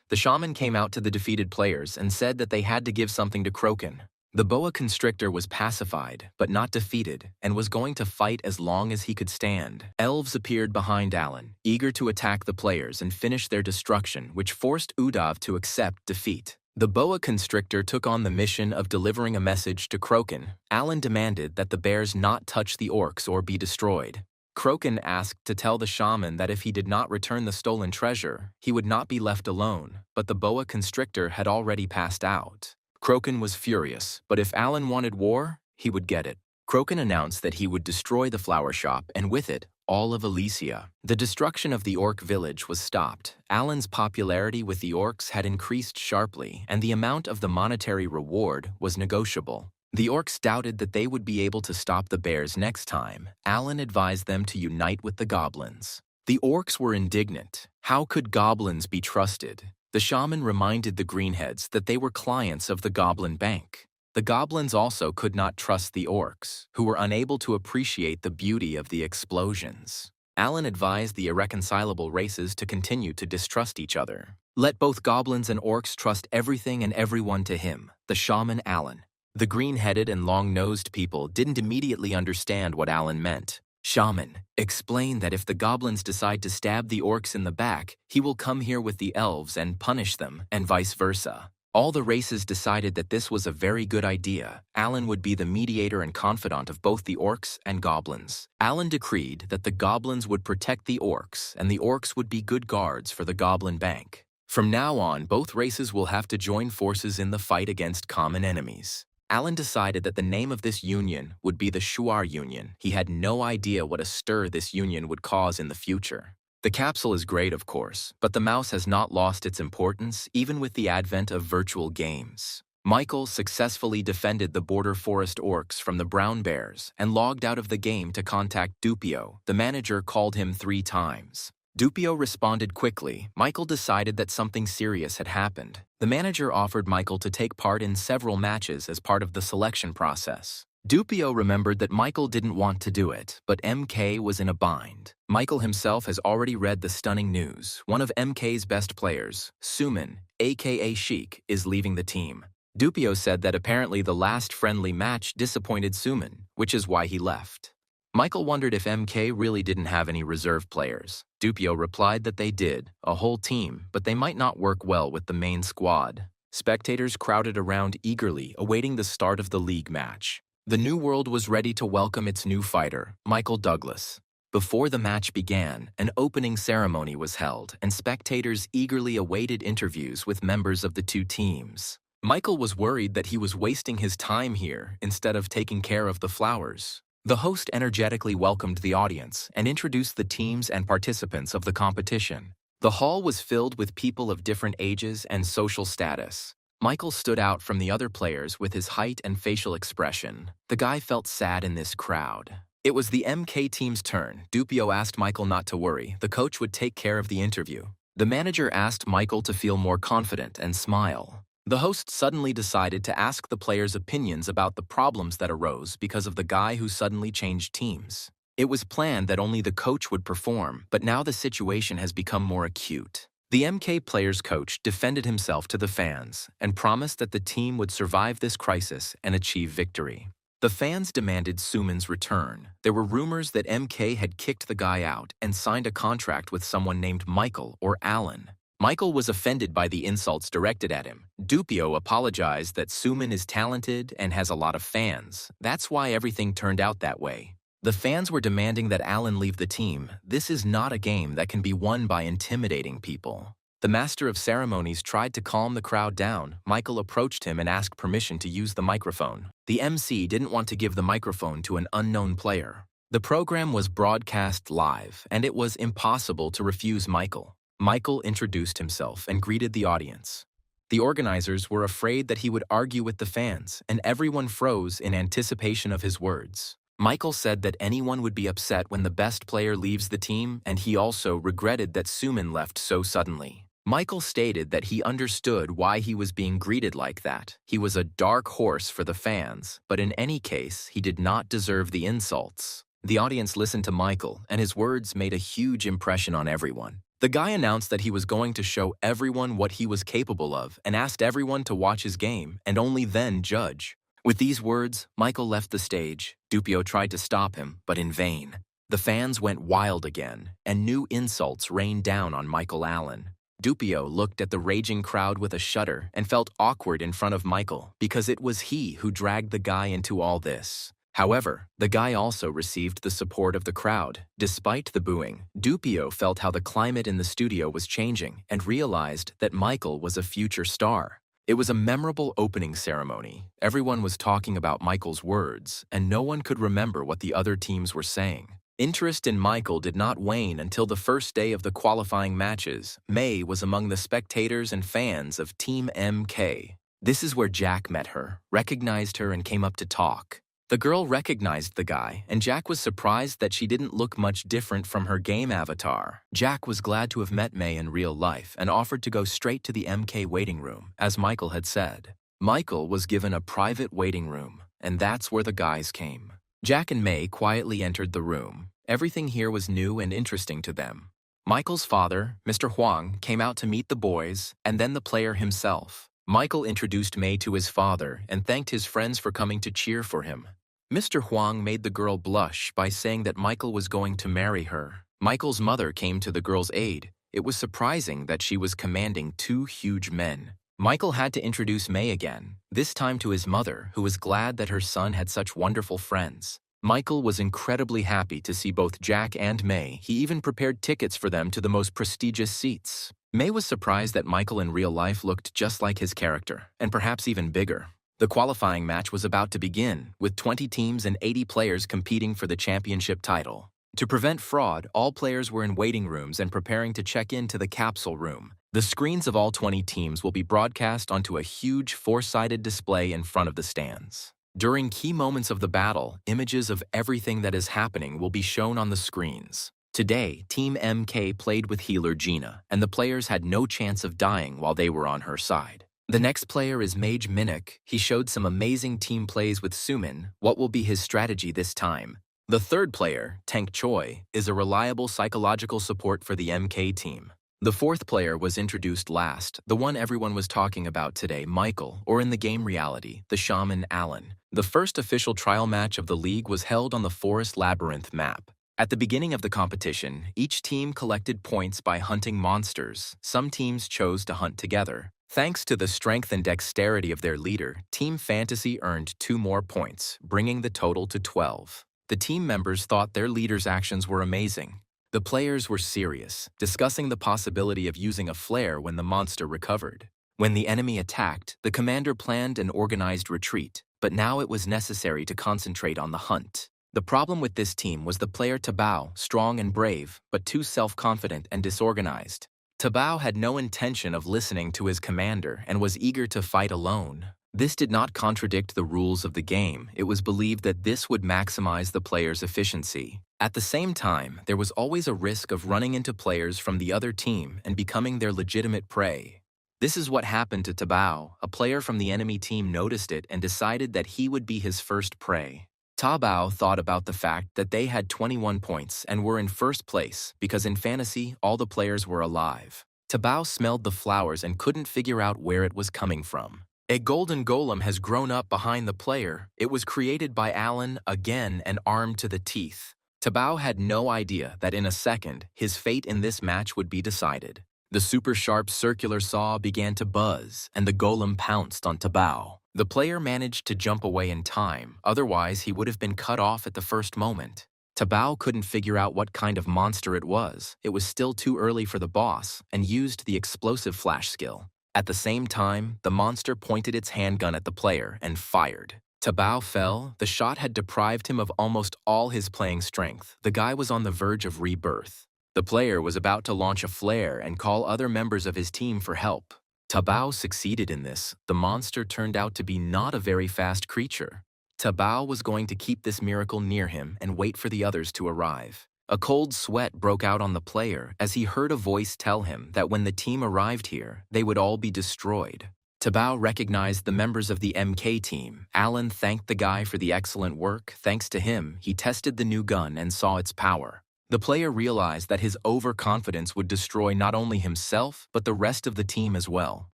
The shaman came out to the defeated players and said that they had to give something to Kroken. The Boa Constrictor was pacified, but not defeated, and was going to fight as long as he could stand. Elves appeared behind Alan, eager to attack the players and finish their destruction, which forced Udav to accept defeat. The Boa Constrictor took on the mission of delivering a message to Kroken. Alan demanded that the bears not touch the orcs or be destroyed. Crokin asked to tell the shaman that if he did not return the stolen treasure, he would not be left alone, but the boa constrictor had already passed out. Crokin was furious, but if Alan wanted war, he would get it. Crokin announced that he would destroy the flower shop and with it, all of Elysia. The destruction of the orc village was stopped. Alan's popularity with the orcs had increased sharply, and the amount of the monetary reward was negotiable. The orcs doubted that they would be able to stop the bears next time. Alan advised them to unite with the goblins. The orcs were indignant. How could goblins be trusted? The shaman reminded the greenheads that they were clients of the goblin bank. The goblins also could not trust the orcs, who were unable to appreciate the beauty of the explosions. Alan advised the irreconcilable races to continue to distrust each other. Let both goblins and orcs trust everything and everyone to him, the shaman Alan. The green-headed and long-nosed people didn't immediately understand what Alan meant. Shaman, explain that if the goblins decide to stab the orcs in the back, he will come here with the elves and punish them, and vice versa. All the races decided that this was a very good idea. Alan would be the mediator and confidant of both the orcs and goblins. Alan decreed that the goblins would protect the orcs, and the orcs would be good guards for the goblin bank. From now on, both races will have to join forces in the fight against common enemies. Alan decided that the name of this union would be the Shuar Union. He had no idea what a stir this union would cause in the future. The capsule is great, of course, but the mouse has not lost its importance even with the advent of virtual games. Michael successfully defended the border forest orcs from the brown bears and logged out of the game to contact Dupio. The manager called him 3 times. Dupio responded quickly. Michael decided that something serious had happened. The manager offered Michael to take part in several matches as part of the selection process. Dupio remembered that Michael didn't want to do it, but MK was in a bind. Michael himself has already read the stunning news. One of MK's best players, Suman, aka Sheik, is leaving the team. Dupio said that apparently the last friendly match disappointed Suman, which is why he left. Michael wondered if MK really didn't have any reserve players. Dupio replied that they did, a whole team, but they might not work well with the main squad. Spectators crowded around eagerly, awaiting the start of the league match. The New World was ready to welcome its new fighter, Michael Douglas. Before the match began, an opening ceremony was held, and spectators eagerly awaited interviews with members of the 2 teams. Michael was worried that he was wasting his time here instead of taking care of the flowers. The host energetically welcomed the audience and introduced the teams and participants of the competition. The hall was filled with people of different ages and social status. Michael stood out from the other players with his height and facial expression. The guy felt sad in this crowd. It was the MK team's turn. Dupio asked Michael not to worry. The coach would take care of the interview. The manager asked Michael to feel more confident and smile. The host suddenly decided to ask the players' opinions about the problems that arose because of the guy who suddenly changed teams. It was planned that only the coach would perform, but now the situation has become more acute. The MK players' coach defended himself to the fans and promised that the team would survive this crisis and achieve victory. The fans demanded Suman's return. There were rumors that MK had kicked the guy out and signed a contract with someone named Michael or Alan. Michael was offended by the insults directed at him. Dupio apologized that Suman is talented and has a lot of fans. That's why everything turned out that way. The fans were demanding that Alan leave the team. This is not a game that can be won by intimidating people. The master of ceremonies tried to calm the crowd down. Michael approached him and asked permission to use the microphone. The MC didn't want to give the microphone to an unknown player. The program was broadcast live, and it was impossible to refuse Michael. Michael introduced himself and greeted the audience. The organizers were afraid that he would argue with the fans, and everyone froze in anticipation of his words. Michael said that anyone would be upset when the best player leaves the team, and he also regretted that Suman left so suddenly. Michael stated that he understood why he was being greeted like that. He was a dark horse for the fans, but in any case, he did not deserve the insults. The audience listened to Michael, and his words made a huge impression on everyone. The guy announced that he was going to show everyone what he was capable of and asked everyone to watch his game and only then judge. With these words, Michael left the stage. Dupio tried to stop him, but in vain. The fans went wild again, and new insults rained down on Michael Allen. Dupio looked at the raging crowd with a shudder and felt awkward in front of Michael because it was he who dragged the guy into all this. However, the guy also received the support of the crowd. Despite the booing, Dupio felt how the climate in the studio was changing and realized that Michael was a future star. It was a memorable opening ceremony. Everyone was talking about Michael's words, and no one could remember what the other teams were saying. Interest in Michael did not wane until the first day of the qualifying matches. May was among the spectators and fans of Team MK. This is where Jack met her, recognized her, and came up to talk. The girl recognized the guy, and Jack was surprised that she didn't look much different from her game avatar. Jack was glad to have met May in real life and offered to go straight to the MK waiting room, as Michael had said. Michael was given a private waiting room, and that's where the guys came. Jack and May quietly entered the room. Everything here was new and interesting to them. Michael's father, Mr. Huang, came out to meet the boys, and then the player himself. Michael introduced May to his father and thanked his friends for coming to cheer for him. Mr. Huang made the girl blush by saying that Michael was going to marry her. Michael's mother came to the girl's aid. It was surprising that she was commanding two huge men. Michael had to introduce May again, this time to his mother, who was glad that her son had such wonderful friends. Michael was incredibly happy to see both Jack and May. He even prepared tickets for them to the most prestigious seats. May was surprised that Michael in real life looked just like his character, and perhaps even bigger. The qualifying match was about to begin, with 20 teams and 80 players competing for the championship title. To prevent fraud, all players were in waiting rooms and preparing to check into the capsule room. The screens of all 20 teams will be broadcast onto a huge four-sided display in front of the stands. During key moments of the battle, images of everything that is happening will be shown on the screens. Today, Team MK played with healer Gina, and the players had no chance of dying while they were on her side. The next player is Mage Minnick. He showed some amazing team plays with Sumin. What will be his strategy this time? The third player, Tank Choi, is a reliable psychological support for the MK team. The fourth player was introduced last, the one everyone was talking about today, Michael, or in the game reality, the shaman Alan. The first official trial match of the league was held on the Forest Labyrinth map. At the beginning of the competition, each team collected points by hunting monsters. Some teams chose to hunt together. Thanks to the strength and dexterity of their leader, Team Fantasy earned 2 more points, bringing the total to 12. The team members thought their leader's actions were amazing. The players were serious, discussing the possibility of using a flare when the monster recovered. When the enemy attacked, the commander planned an organized retreat, but now it was necessary to concentrate on the hunt. The problem with this team was the player Tabao, strong and brave, but too self-confident and disorganized. Tabao had no intention of listening to his commander and was eager to fight alone. This did not contradict the rules of the game. It was believed that this would maximize the player's efficiency. At the same time, there was always a risk of running into players from the other team and becoming their legitimate prey. This is what happened to Tabao. A player from the enemy team noticed it and decided that he would be his first prey. Tabao thought about the fact that they had 21 points and were in first place because in fantasy, all the players were alive. Tabao smelled the flowers and couldn't figure out where it was coming from. A golden golem has grown up behind the player. It was created by Alan, again, and armed to the teeth. Tabao had no idea that in a second, his fate in this match would be decided. The super sharp circular saw began to buzz, and the golem pounced on Tabao. The player managed to jump away in time, otherwise he would have been cut off at the first moment. Tabao couldn't figure out what kind of monster it was still too early for the boss, and used the explosive flash skill. At the same time, the monster pointed its handgun at the player and fired. Tabao fell. The shot had deprived him of almost all his playing strength. The guy was on the verge of rebirth. The player was about to launch a flare and call other members of his team for help. Tabao succeeded in this. The monster turned out to be not a very fast creature. Tabao was going to keep this miracle near him and wait for the others to arrive. A cold sweat broke out on the player as he heard a voice tell him that when the team arrived here, they would all be destroyed. Tabao recognized the members of the MK team. Alan thanked the guy for the excellent work. Thanks to him, he tested the new gun and saw its power. The player realized that his overconfidence would destroy not only himself, but the rest of the team as well.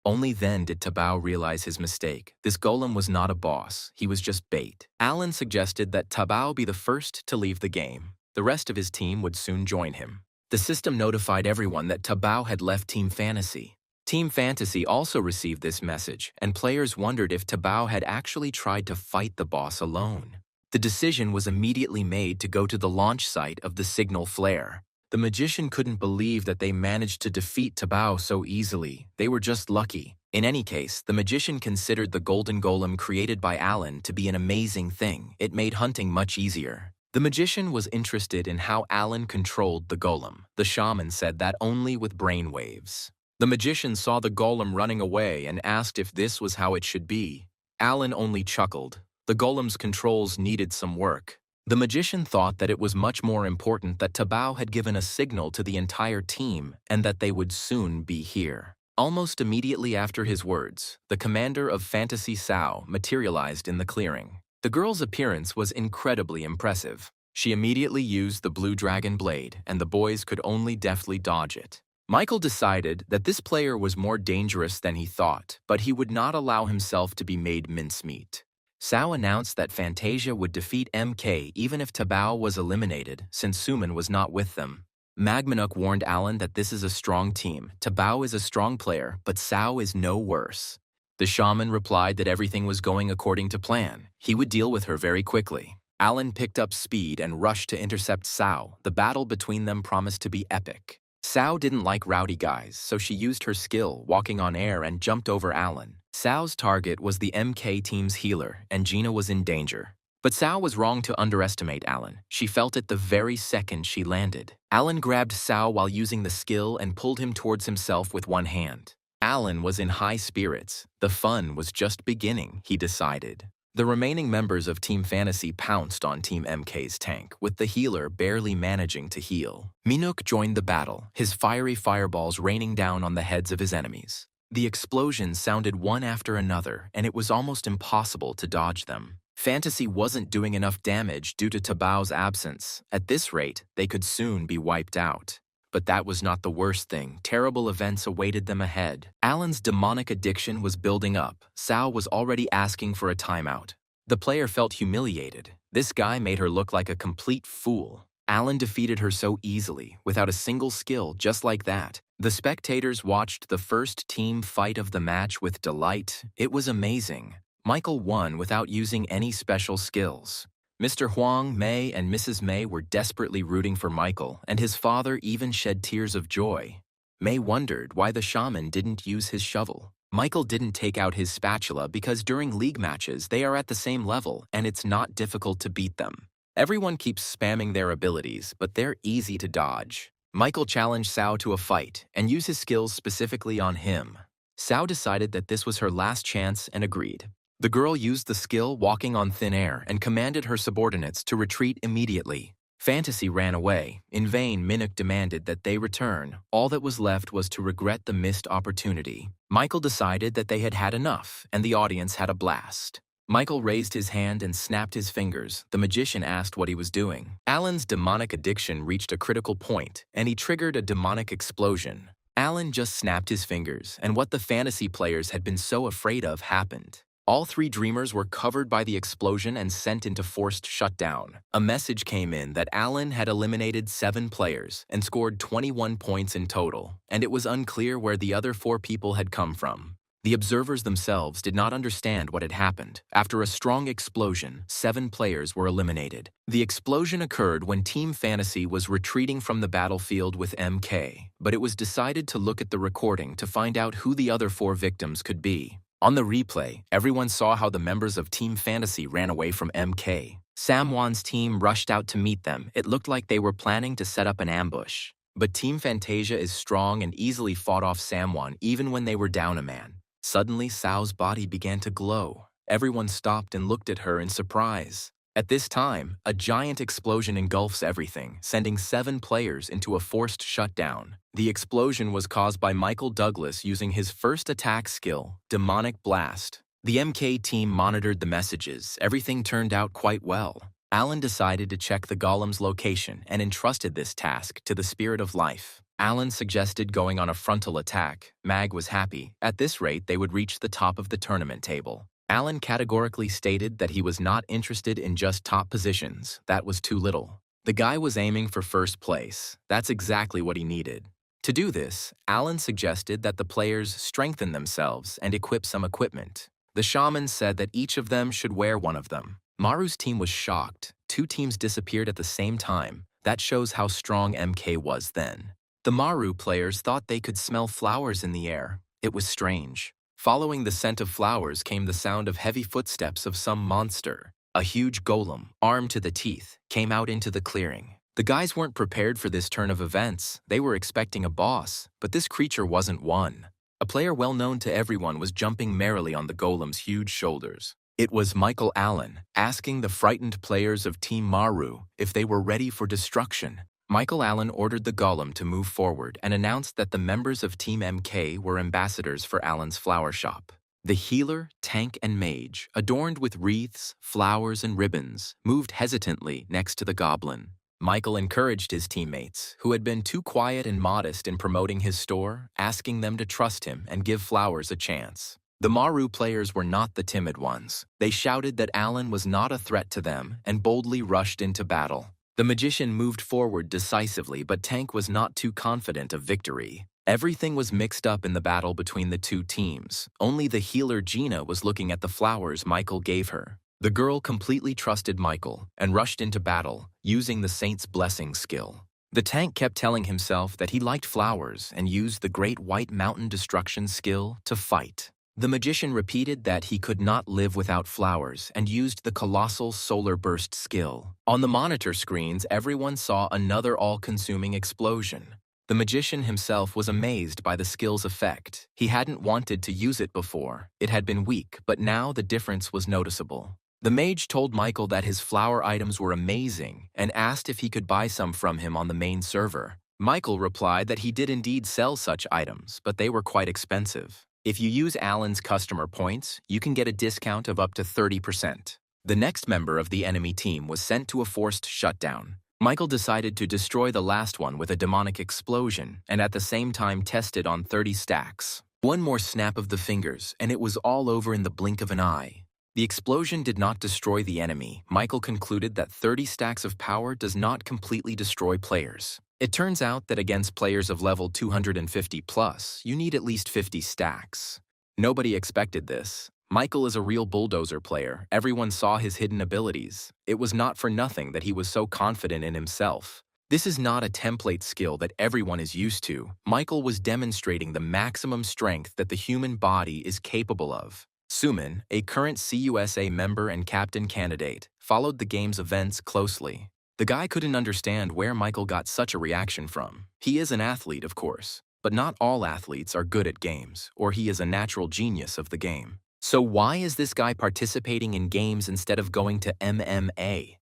Only then did Tabao realize his mistake. This golem was not a boss, he was just bait. Alan suggested that Tabao be the first to leave the game. The rest of his team would soon join him. The system notified everyone that Tabao had left Team Fantasy. Team Fantasy also received this message, and players wondered if Tabao had actually tried to fight the boss alone. The decision was immediately made to go to the launch site of the signal flare. The magician couldn't believe that they managed to defeat Tabao so easily. They were just lucky. In any case, the magician considered the golden golem created by Alan to be an amazing thing. It made hunting much easier. The magician was interested in how Alan controlled the golem. The shaman said that only with brainwaves. The magician saw the golem running away and asked if this was how it should be. Alan only chuckled. The golem's controls needed some work. The magician thought that it was much more important that Tabao had given a signal to the entire team and that they would soon be here. Almost immediately after his words, the commander of Fantasy Sao materialized in the clearing. The girl's appearance was incredibly impressive. She immediately used the blue dragon blade, and the boys could only deftly dodge it. Michael decided that this player was more dangerous than he thought, but he would not allow himself to be made mincemeat. Sao announced that Fantasia would defeat MK even if Tabao was eliminated, since Suman was not with them. Magmanuk warned Alan that this is a strong team. Tabao is a strong player, but Sao is no worse. The shaman replied that everything was going according to plan. He would deal with her very quickly. Alan picked up speed and rushed to intercept Sao. The battle between them promised to be epic. Sao didn't like rowdy guys, so she used her skill, walking on air, and jumped over Alan. Sao's target was the MK team's healer, and Gina was in danger. But Sao was wrong to underestimate Alan. She felt it the very second she landed. Alan grabbed Sao while using the skill and pulled him towards himself with one hand. Alan was in high spirits. The fun was just beginning, he decided. The remaining members of Team Fantasy pounced on Team MK's tank, with the healer barely managing to heal. Minuk joined the battle, his fiery fireballs raining down on the heads of his enemies. The explosions sounded one after another, and it was almost impossible to dodge them. Fantasy wasn't doing enough damage due to Tabao's absence. At this rate, they could soon be wiped out. But that was not the worst thing. Terrible events awaited them ahead. Alan's demonic addiction was building up. Sao was already asking for a timeout. The player felt humiliated. This guy made her look like a complete fool. Alan defeated her so easily, without a single skill, just like that. The spectators watched the first team fight of the match with delight. It was amazing. Michael won without using any special skills. Mr. Huang, Mei, and Mrs. Mei were desperately rooting for Michael, and his father even shed tears of joy. Mei wondered why the shaman didn't use his shovel. Michael didn't take out his spatula because during league matches they are at the same level and it's not difficult to beat them. Everyone keeps spamming their abilities, but they're easy to dodge. Michael challenged Sao to a fight and used his skills specifically on him. Sao decided that this was her last chance and agreed. The girl used the skill walking on thin air and commanded her subordinates to retreat immediately. Fantasy ran away. In vain, Minuk demanded that they return. All that was left was to regret the missed opportunity. Michael decided that they had had enough, and the audience had a blast. Michael raised his hand and snapped his fingers. The magician asked what he was doing. Alan's demonic addiction reached a critical point, and he triggered a demonic explosion. Alan just snapped his fingers, and what the fantasy players had been so afraid of happened. All three dreamers were covered by the explosion and sent into forced shutdown. A message came in that Alan had eliminated 7 players and scored 21 points in total, and it was unclear where the other 4 people had come from. The observers themselves did not understand what had happened. After a strong explosion, 7 players were eliminated. The explosion occurred when Team Fantasy was retreating from the battlefield with MK, but it was decided to look at the recording to find out who the other 4 victims could be. On the replay, everyone saw how the members of Team Fantasy ran away from MK. Samwon's team rushed out to meet them. It looked like they were planning to set up an ambush. But Team Fantasia is strong and easily fought off Samwon even when they were down a man. Suddenly, Sao's body began to glow. Everyone stopped and looked at her in surprise. At this time, a giant explosion engulfs everything, sending 7 players into a forced shutdown. The explosion was caused by Michael Douglas using his first attack skill, Demonic Blast. The MK team monitored the messages. Everything turned out quite well. Alan decided to check the golem's location and entrusted this task to the Spirit of Life. Alan suggested going on a frontal attack. Mage was happy. At this rate, they would reach the top of the tournament table. Alan categorically stated that he was not interested in just top positions. That was too little. The guy was aiming for first place. That's exactly what he needed. To do this, Alan suggested that the players strengthen themselves and equip some equipment. The shaman said that each of them should wear one of them. Maru's team was shocked. Two teams disappeared at the same time. That shows how strong MK was then. The Maru players thought they could smell flowers in the air. It was strange. Following the scent of flowers came the sound of heavy footsteps of some monster. A huge golem, armed to the teeth, came out into the clearing. The guys weren't prepared for this turn of events. They were expecting a boss, but this creature wasn't one. A player well known to everyone was jumping merrily on the golem's huge shoulders. It was Michael Allen, asking the frightened players of Team Maru if they were ready for destruction. Michael Allen ordered the golem to move forward and announced that the members of Team MK were ambassadors for Allen's flower shop. The healer, tank, and mage, adorned with wreaths, flowers, and ribbons, moved hesitantly next to the goblin. Michael encouraged his teammates, who had been too quiet and modest in promoting his store, asking them to trust him and give flowers a chance. The Maru players were not the timid ones. They shouted that Allen was not a threat to them and boldly rushed into battle. The magician moved forward decisively, but Tank was not too confident of victory. Everything was mixed up in the battle between the two teams. Only the healer Gina was looking at the flowers Michael gave her. The girl completely trusted Michael and rushed into battle, using the Saint's Blessing skill. The tank kept telling himself that he liked flowers and used the Great White Mountain Destruction skill to fight. The magician repeated that he could not live without flowers and used the Colossal Solar Burst skill. On the monitor screens, everyone saw another all-consuming explosion. The magician himself was amazed by the skill's effect. He hadn't wanted to use it before. It had been weak, but now the difference was noticeable. The mage told Michael that his flower items were amazing and asked if he could buy some from him on the main server. Michael replied that he did indeed sell such items, but they were quite expensive. If you use Allen's customer points, you can get a discount of up to 30%. The next member of the enemy team was sent to a forced shutdown. Michael decided to destroy the last one with a demonic explosion and at the same time tested on 30 stacks. One more snap of the fingers and it was all over in the blink of an eye. The explosion did not destroy the enemy. Michael concluded that 30 stacks of power does not completely destroy players. It turns out that against players of level 250 plus, you need at least 50 stacks. Nobody expected this. Michael is a real bulldozer player. Everyone saw his hidden abilities. It was not for nothing that he was so confident in himself. This is not a template skill that everyone is used to. Michael was demonstrating the maximum strength that the human body is capable of. Suman, a current CUSA member and captain candidate, followed the game's events closely. The guy couldn't understand where Michael got such a reaction from. He is an athlete, of course, but not all athletes are good at games, or he is a natural genius of the game. So why is this guy participating in games instead of going to MMA?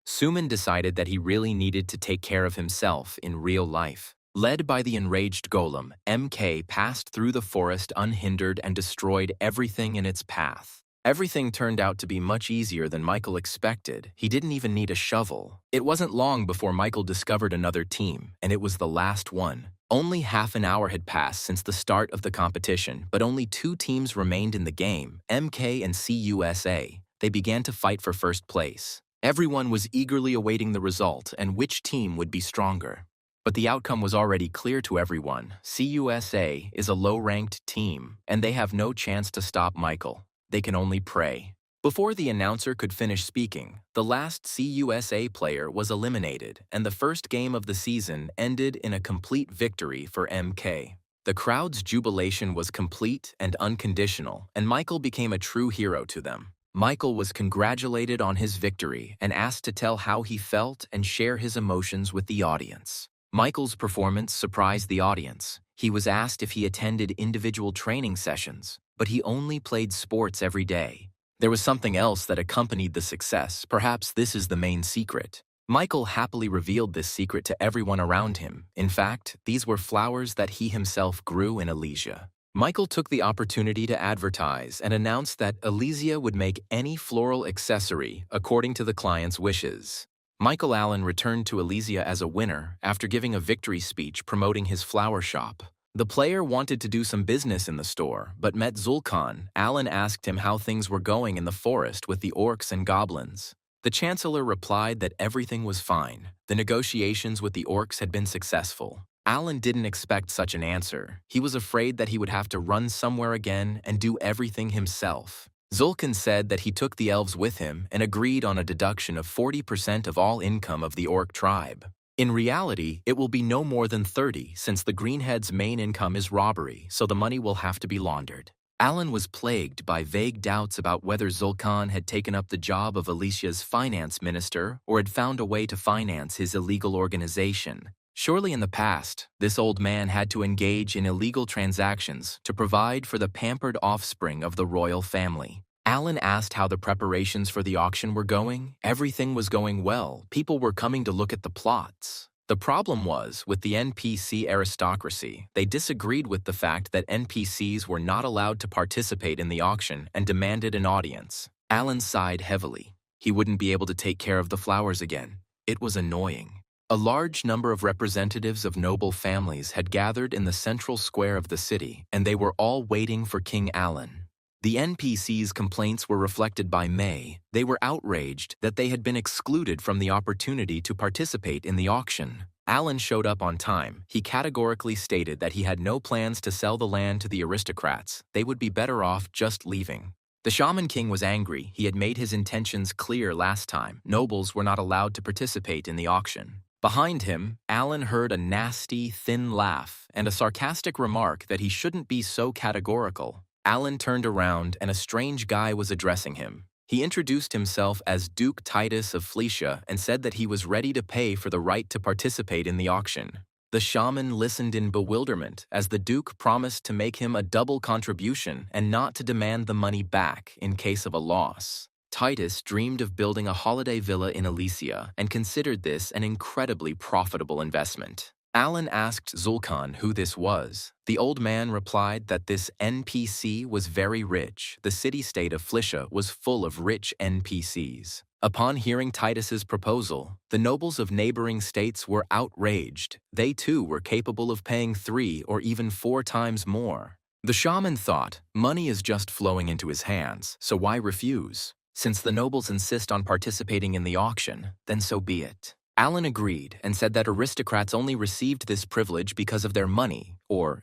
Suman decided that he really needed to take care of himself in real life. Led by the enraged golem, MK passed through the forest unhindered and destroyed everything in its path. Everything turned out to be much easier than Michael expected. He didn't even need a shovel. It wasn't long before Michael discovered another team, and it was the last one. Only half an hour had passed since the start of the competition, but only two teams remained in the game, MK and CUSA. They began to fight for first place. Everyone was eagerly awaiting the result and which team would be stronger. But the outcome was already clear to everyone. CUSA is a low-ranked team, and they have no chance to stop Michael. They can only pray. Before the announcer could finish speaking, the last CUSA player was eliminated, and the first game of the season ended in a complete victory for MK. The crowd's jubilation was complete and unconditional, and Michael became a true hero to them. Michael was congratulated on his victory and asked to tell how he felt and share his emotions with the audience. Michael's performance surprised the audience. He was asked if he attended individual training sessions, but he only played sports every day. There was something else that accompanied the success. Perhaps this is the main secret. Michael happily revealed this secret to everyone around him. In fact, these were flowers that he himself grew in Elysia. Michael took the opportunity to advertise and announced that Elysia would make any floral accessory according to the client's wishes. Michael Allen returned to Elysia as a winner after giving a victory speech promoting his flower shop. The player wanted to do some business in the store, but met Zulkan. Allen asked him how things were going in the forest with the orcs and goblins. The Chancellor replied that everything was fine. The negotiations with the orcs had been successful. Allen didn't expect such an answer. He was afraid that he would have to run somewhere again and do everything himself. Zulkan said that he took the elves with him and agreed on a deduction of 40% of all income of the orc tribe. In reality, it will be no more than 30 since the greenhead's main income is robbery, so the money will have to be laundered. Alan was plagued by vague doubts about whether Zulkan had taken up the job of Alicia's finance minister or had found a way to finance his illegal organization. Surely in the past, this old man had to engage in illegal transactions to provide for the pampered offspring of the royal family. Alan asked how the preparations for the auction were going. Everything was going well. People were coming to look at the plots. The problem was, with the NPC aristocracy, they disagreed with the fact that NPCs were not allowed to participate in the auction and demanded an audience. Alan sighed heavily. He wouldn't be able to take care of the flowers again. It was annoying. A large number of representatives of noble families had gathered in the central square of the city, and they were all waiting for King Alan. The NPC's complaints were reflected by May. They were outraged that they had been excluded from the opportunity to participate in the auction. Alan showed up on time. He categorically stated that he had no plans to sell the land to the aristocrats. They would be better off just leaving. The Shaman King was angry. He had made his intentions clear last time. Nobles were not allowed to participate in the auction. Behind him, Alan heard a nasty, thin laugh and a sarcastic remark that he shouldn't be so categorical. Alan turned around and a strange guy was addressing him. He introduced himself as Duke Titus of Fleecia and said that he was ready to pay for the right to participate in the auction. The shaman listened in bewilderment as the Duke promised to make him a double contribution and not to demand the money back in case of a loss. Titus dreamed of building a holiday villa in Alicia and considered this an incredibly profitable investment. Alan asked Zulkan who this was. The old man replied that this NPC was very rich. The city-state of Fleecia was full of rich NPCs. Upon hearing Titus's proposal, the nobles of neighboring states were outraged. They too were capable of paying 3 or even 4 times more. The shaman thought, money is just flowing into his hands, so why refuse? Since the nobles insist on participating in the auction, then so be it. Alan agreed and said that aristocrats only received this privilege because of their money, or,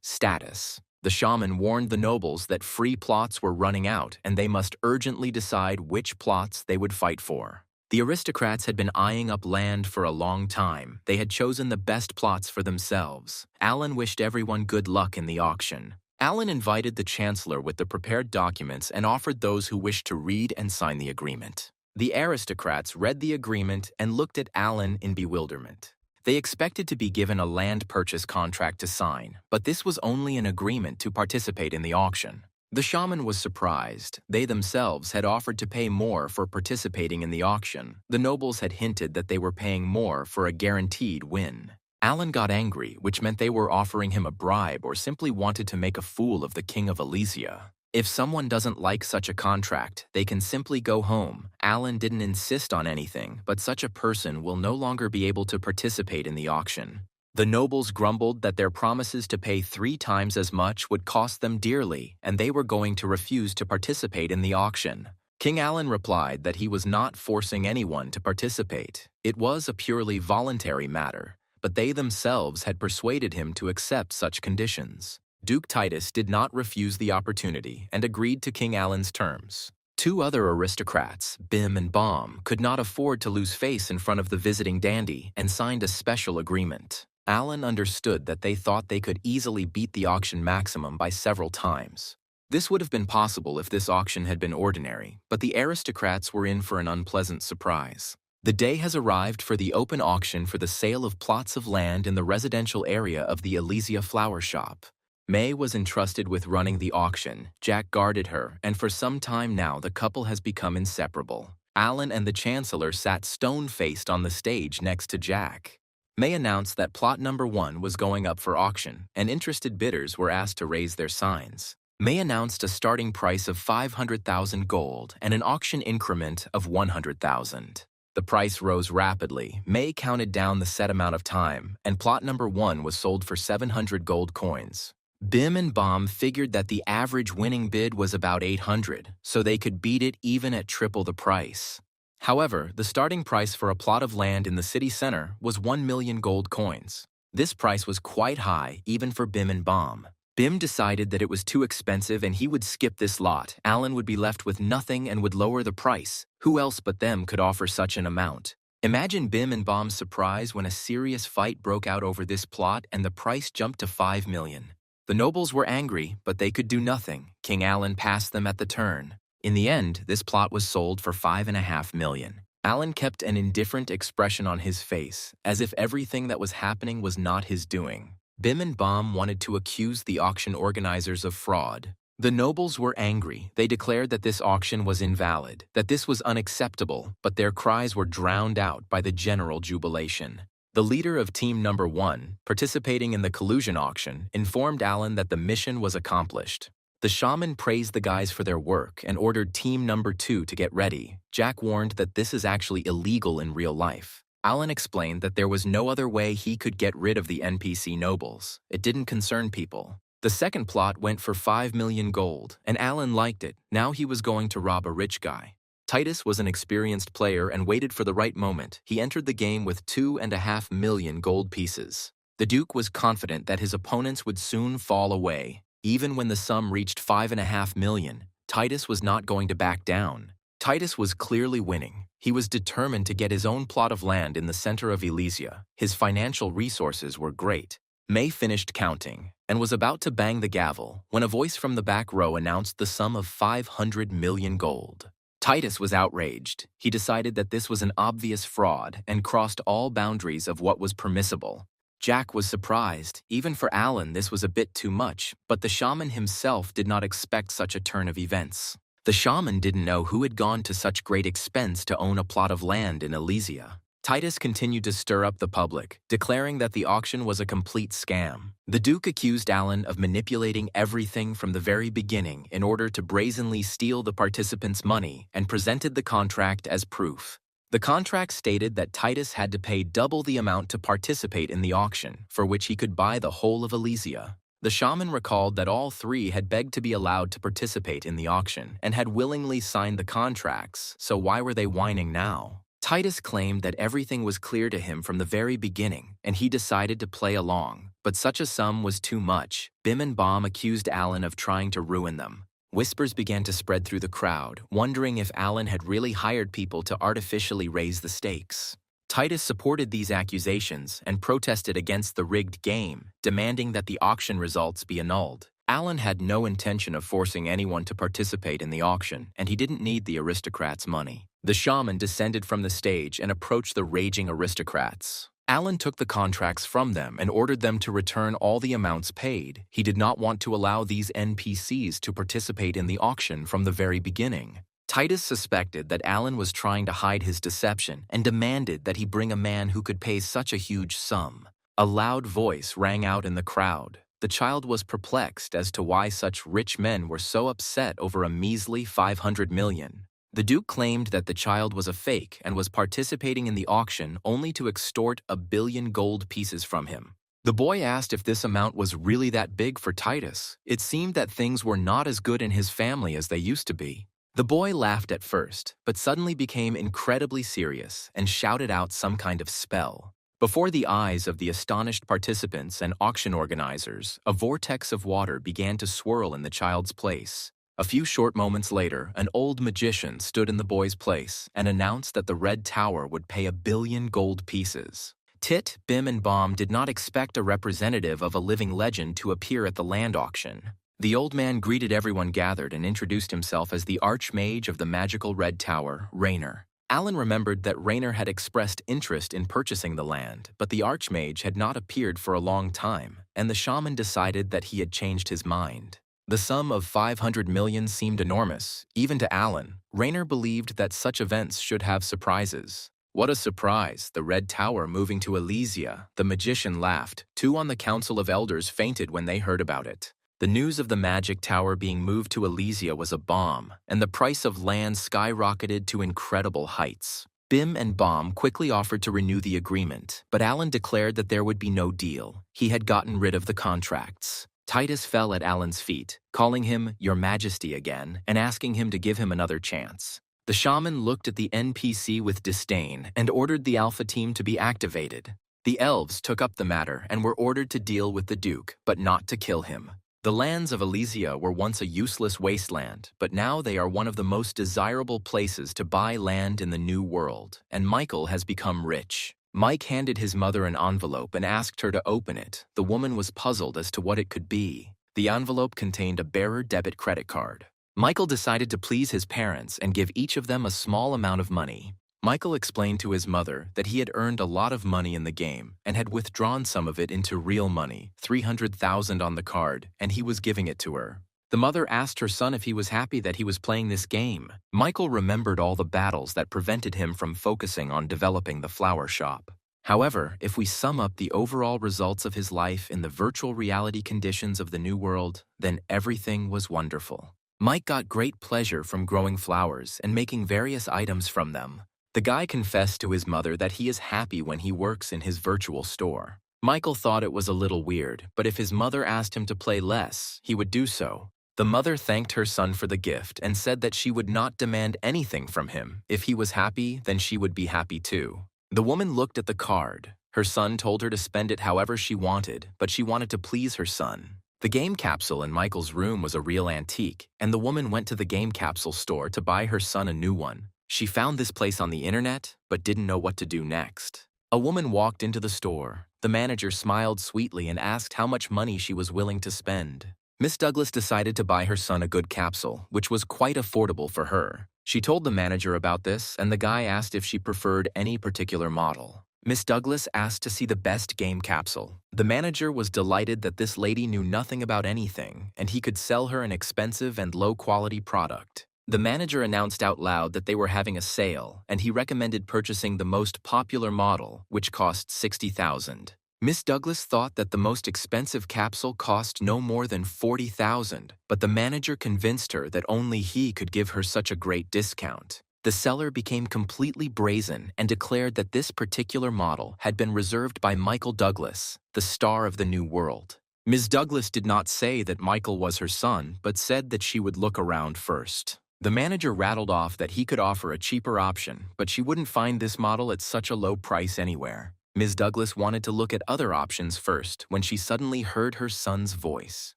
status. The shaman warned the nobles that free plots were running out and they must urgently decide which plots they would fight for. The aristocrats had been eyeing up land for a long time. They had chosen the best plots for themselves. Alan wished everyone good luck in the auction. Alan invited the chancellor with the prepared documents and offered those who wished to read and sign the agreement. The aristocrats read the agreement and looked at Alan in bewilderment. They expected to be given a land purchase contract to sign, but this was only an agreement to participate in the auction. The shaman was surprised. They themselves had offered to pay more for participating in the auction. The nobles had hinted that they were paying more for a guaranteed win. Alan got angry, which meant they were offering him a bribe or simply wanted to make a fool of the king of Alicia. If someone doesn't like such a contract, they can simply go home. Alan didn't insist on anything, but such a person will no longer be able to participate in the auction. The nobles grumbled that their promises to pay 3 times as much would cost them dearly, and they were going to refuse to participate in the auction. King Alan replied that he was not forcing anyone to participate. It was a purely voluntary matter, but they themselves had persuaded him to accept such conditions. Duke Titus did not refuse the opportunity and agreed to King Alan's terms. 2 other aristocrats, Bim and Baum, could not afford to lose face in front of the visiting dandy and signed a special agreement. Alan understood that they thought they could easily beat the auction maximum by several times. This would have been possible if this auction had been ordinary, but the aristocrats were in for an unpleasant surprise. The day has arrived for the open auction for the sale of plots of land in the residential area of the Elysia Flower Shop. May was entrusted with running the auction. Jack guarded her, and for some time now the couple has become inseparable. Alan and the Chancellor sat stone-faced on the stage next to Jack. May announced that plot number 1 was going up for auction, and interested bidders were asked to raise their signs. May announced a starting price of 500,000 gold and an auction increment of 100,000. The price rose rapidly. May counted down the set amount of time, and plot number 1 was sold for 700 gold coins. Bim and Baum figured that the average winning bid was about 800, so they could beat it even at triple the price. However, the starting price for a plot of land in the city center was 1 million gold coins. This price was quite high even for Bim and Baum. Bim decided that it was too expensive and he would skip this lot. Alan would be left with nothing and would lower the price. Who else but them could offer such an amount? Imagine Bim and Bom's surprise when a serious fight broke out over this plot and the price jumped to 5 million. The nobles were angry, but they could do nothing. King Alan passed them at the turn. In the end, this plot was sold for 5.5 million. Alan kept an indifferent expression on his face, as if everything that was happening was not his doing. Bim and Bom wanted to accuse the auction organizers of fraud. The nobles were angry. They declared that this auction was invalid, that this was unacceptable, but their cries were drowned out by the general jubilation. The leader of Team Number 1, participating in the collusion auction, informed Alan that the mission was accomplished. The shaman praised the guys for their work and ordered Team Number 2 to get ready. Jack warned that this is actually illegal in real life. Alan explained that there was no other way he could get rid of the NPC nobles. It didn't concern people. The second plot went for 5 million gold, and Alan liked it. Now he was going to rob a rich guy. Titus was an experienced player and waited for the right moment. He entered the game with 2.5 million gold pieces. The Duke was confident that his opponents would soon fall away. Even when the sum reached 5.5 million, Titus was not going to back down. Titus was clearly winning. He was determined to get his own plot of land in the center of Elysia. His financial resources were great. May finished counting and was about to bang the gavel when a voice from the back row announced the sum of 500 million gold. Titus was outraged. He decided that this was an obvious fraud and crossed all boundaries of what was permissible. Jack was surprised. Even for Alan, this was a bit too much, but the shaman himself did not expect such a turn of events. The shaman didn't know who had gone to such great expense to own a plot of land in Elysia. Titus continued to stir up the public, declaring that the auction was a complete scam. The Duke accused Alan of manipulating everything from the very beginning in order to brazenly steal the participants' money and presented the contract as proof. The contract stated that Titus had to pay double the amount to participate in the auction, for which he could buy the whole of Elysia. The shaman recalled that all three had begged to be allowed to participate in the auction and had willingly signed the contracts, so why were they whining now? Titus claimed that everything was clear to him from the very beginning, and he decided to play along. But such a sum was too much. Bim and Bom accused Alan of trying to ruin them. Whispers began to spread through the crowd, wondering if Alan had really hired people to artificially raise the stakes. Titus supported these accusations and protested against the rigged game, demanding that the auction results be annulled. Alan had no intention of forcing anyone to participate in the auction, and he didn't need the aristocrats' money. The shaman descended from the stage and approached the raging aristocrats. Alan took the contracts from them and ordered them to return all the amounts paid. He did not want to allow these NPCs to participate in the auction from the very beginning. Titus suspected that Alan was trying to hide his deception and demanded that he bring a man who could pay such a huge sum. A loud voice rang out in the crowd. The child was perplexed as to why such rich men were so upset over a measly 500 million. The Duke claimed that the child was a fake and was participating in the auction only to extort 1 billion gold pieces from him. The boy asked if this amount was really that big for Titus. It seemed that things were not as good in his family as they used to be. The boy laughed at first, but suddenly became incredibly serious and shouted out some kind of spell. Before the eyes of the astonished participants and auction organizers, a vortex of water began to swirl in the child's place. A few short moments later, an old magician stood in the boy's place and announced that the Red Tower would pay 1 billion gold pieces. Tit, Bim, and Bom did not expect a representative of a living legend to appear at the land auction. The old man greeted everyone gathered and introduced himself as the Archmage of the magical Red Tower, Rainer. Alan remembered that Rainer had expressed interest in purchasing the land, but the Archmage had not appeared for a long time, and the shaman decided that he had changed his mind. The sum of 500 million seemed enormous, even to Alan. Rainer believed that such events should have surprises. What a surprise, the Red Tower moving to Elysia. The magician laughed. 2 on the Council of Elders fainted when they heard about it. The news of the magic tower being moved to Elysia was a bomb, and the price of land skyrocketed to incredible heights. Bim and Bom quickly offered to renew the agreement, but Alan declared that there would be no deal. He had gotten rid of the contracts. Titus fell at Alan's feet, calling him Your Majesty again and asking him to give him another chance. The shaman looked at the NPC with disdain and ordered the Alpha team to be activated. The elves took up the matter and were ordered to deal with the Duke, but not to kill him. The lands of Elysia were once a useless wasteland, but now they are one of the most desirable places to buy land in the new world, and Michael has become rich. Mike handed his mother an envelope and asked her to open it. The woman was puzzled as to what it could be. The envelope contained a bearer debit credit card. Michael decided to please his parents and give each of them a small amount of money. Michael explained to his mother that he had earned a lot of money in the game and had withdrawn some of it into real money, $300,000 on the card, and he was giving it to her. The mother asked her son if he was happy that he was playing this game. Michael remembered all the battles that prevented him from focusing on developing the flower shop. However, if we sum up the overall results of his life in the virtual reality conditions of the new world, then everything was wonderful. Mike got great pleasure from growing flowers and making various items from them. The guy confessed to his mother that he is happy when he works in his virtual store. Michael thought it was a little weird, but if his mother asked him to play less, he would do so. The mother thanked her son for the gift and said that she would not demand anything from him. If he was happy, then she would be happy too. The woman looked at the card. Her son told her to spend it however she wanted, but she wanted to please her son. The game capsule in Michael's room was a real antique, and the woman went to the game capsule store to buy her son a new one. She found this place on the internet, but didn't know what to do next. A woman walked into the store. The manager smiled sweetly and asked how much money she was willing to spend. Miss Douglas decided to buy her son a good capsule, which was quite affordable for her. She told the manager about this, and the guy asked if she preferred any particular model. Miss Douglas asked to see the best game capsule. The manager was delighted that this lady knew nothing about anything, and he could sell her an expensive and low-quality product. The manager announced out loud that they were having a sale, and he recommended purchasing the most popular model, which cost $60,000. Miss Douglas thought that the most expensive capsule cost no more than $40,000, but the manager convinced her that only he could give her such a great discount. The seller became completely brazen and declared that this particular model had been reserved by Michael Douglas, the star of the new world. Ms. Douglas did not say that Michael was her son, but said that she would look around first. The manager rattled off that he could offer a cheaper option, but she wouldn't find this model at such a low price anywhere. Ms. Douglas wanted to look at other options first when she suddenly heard her son's voice.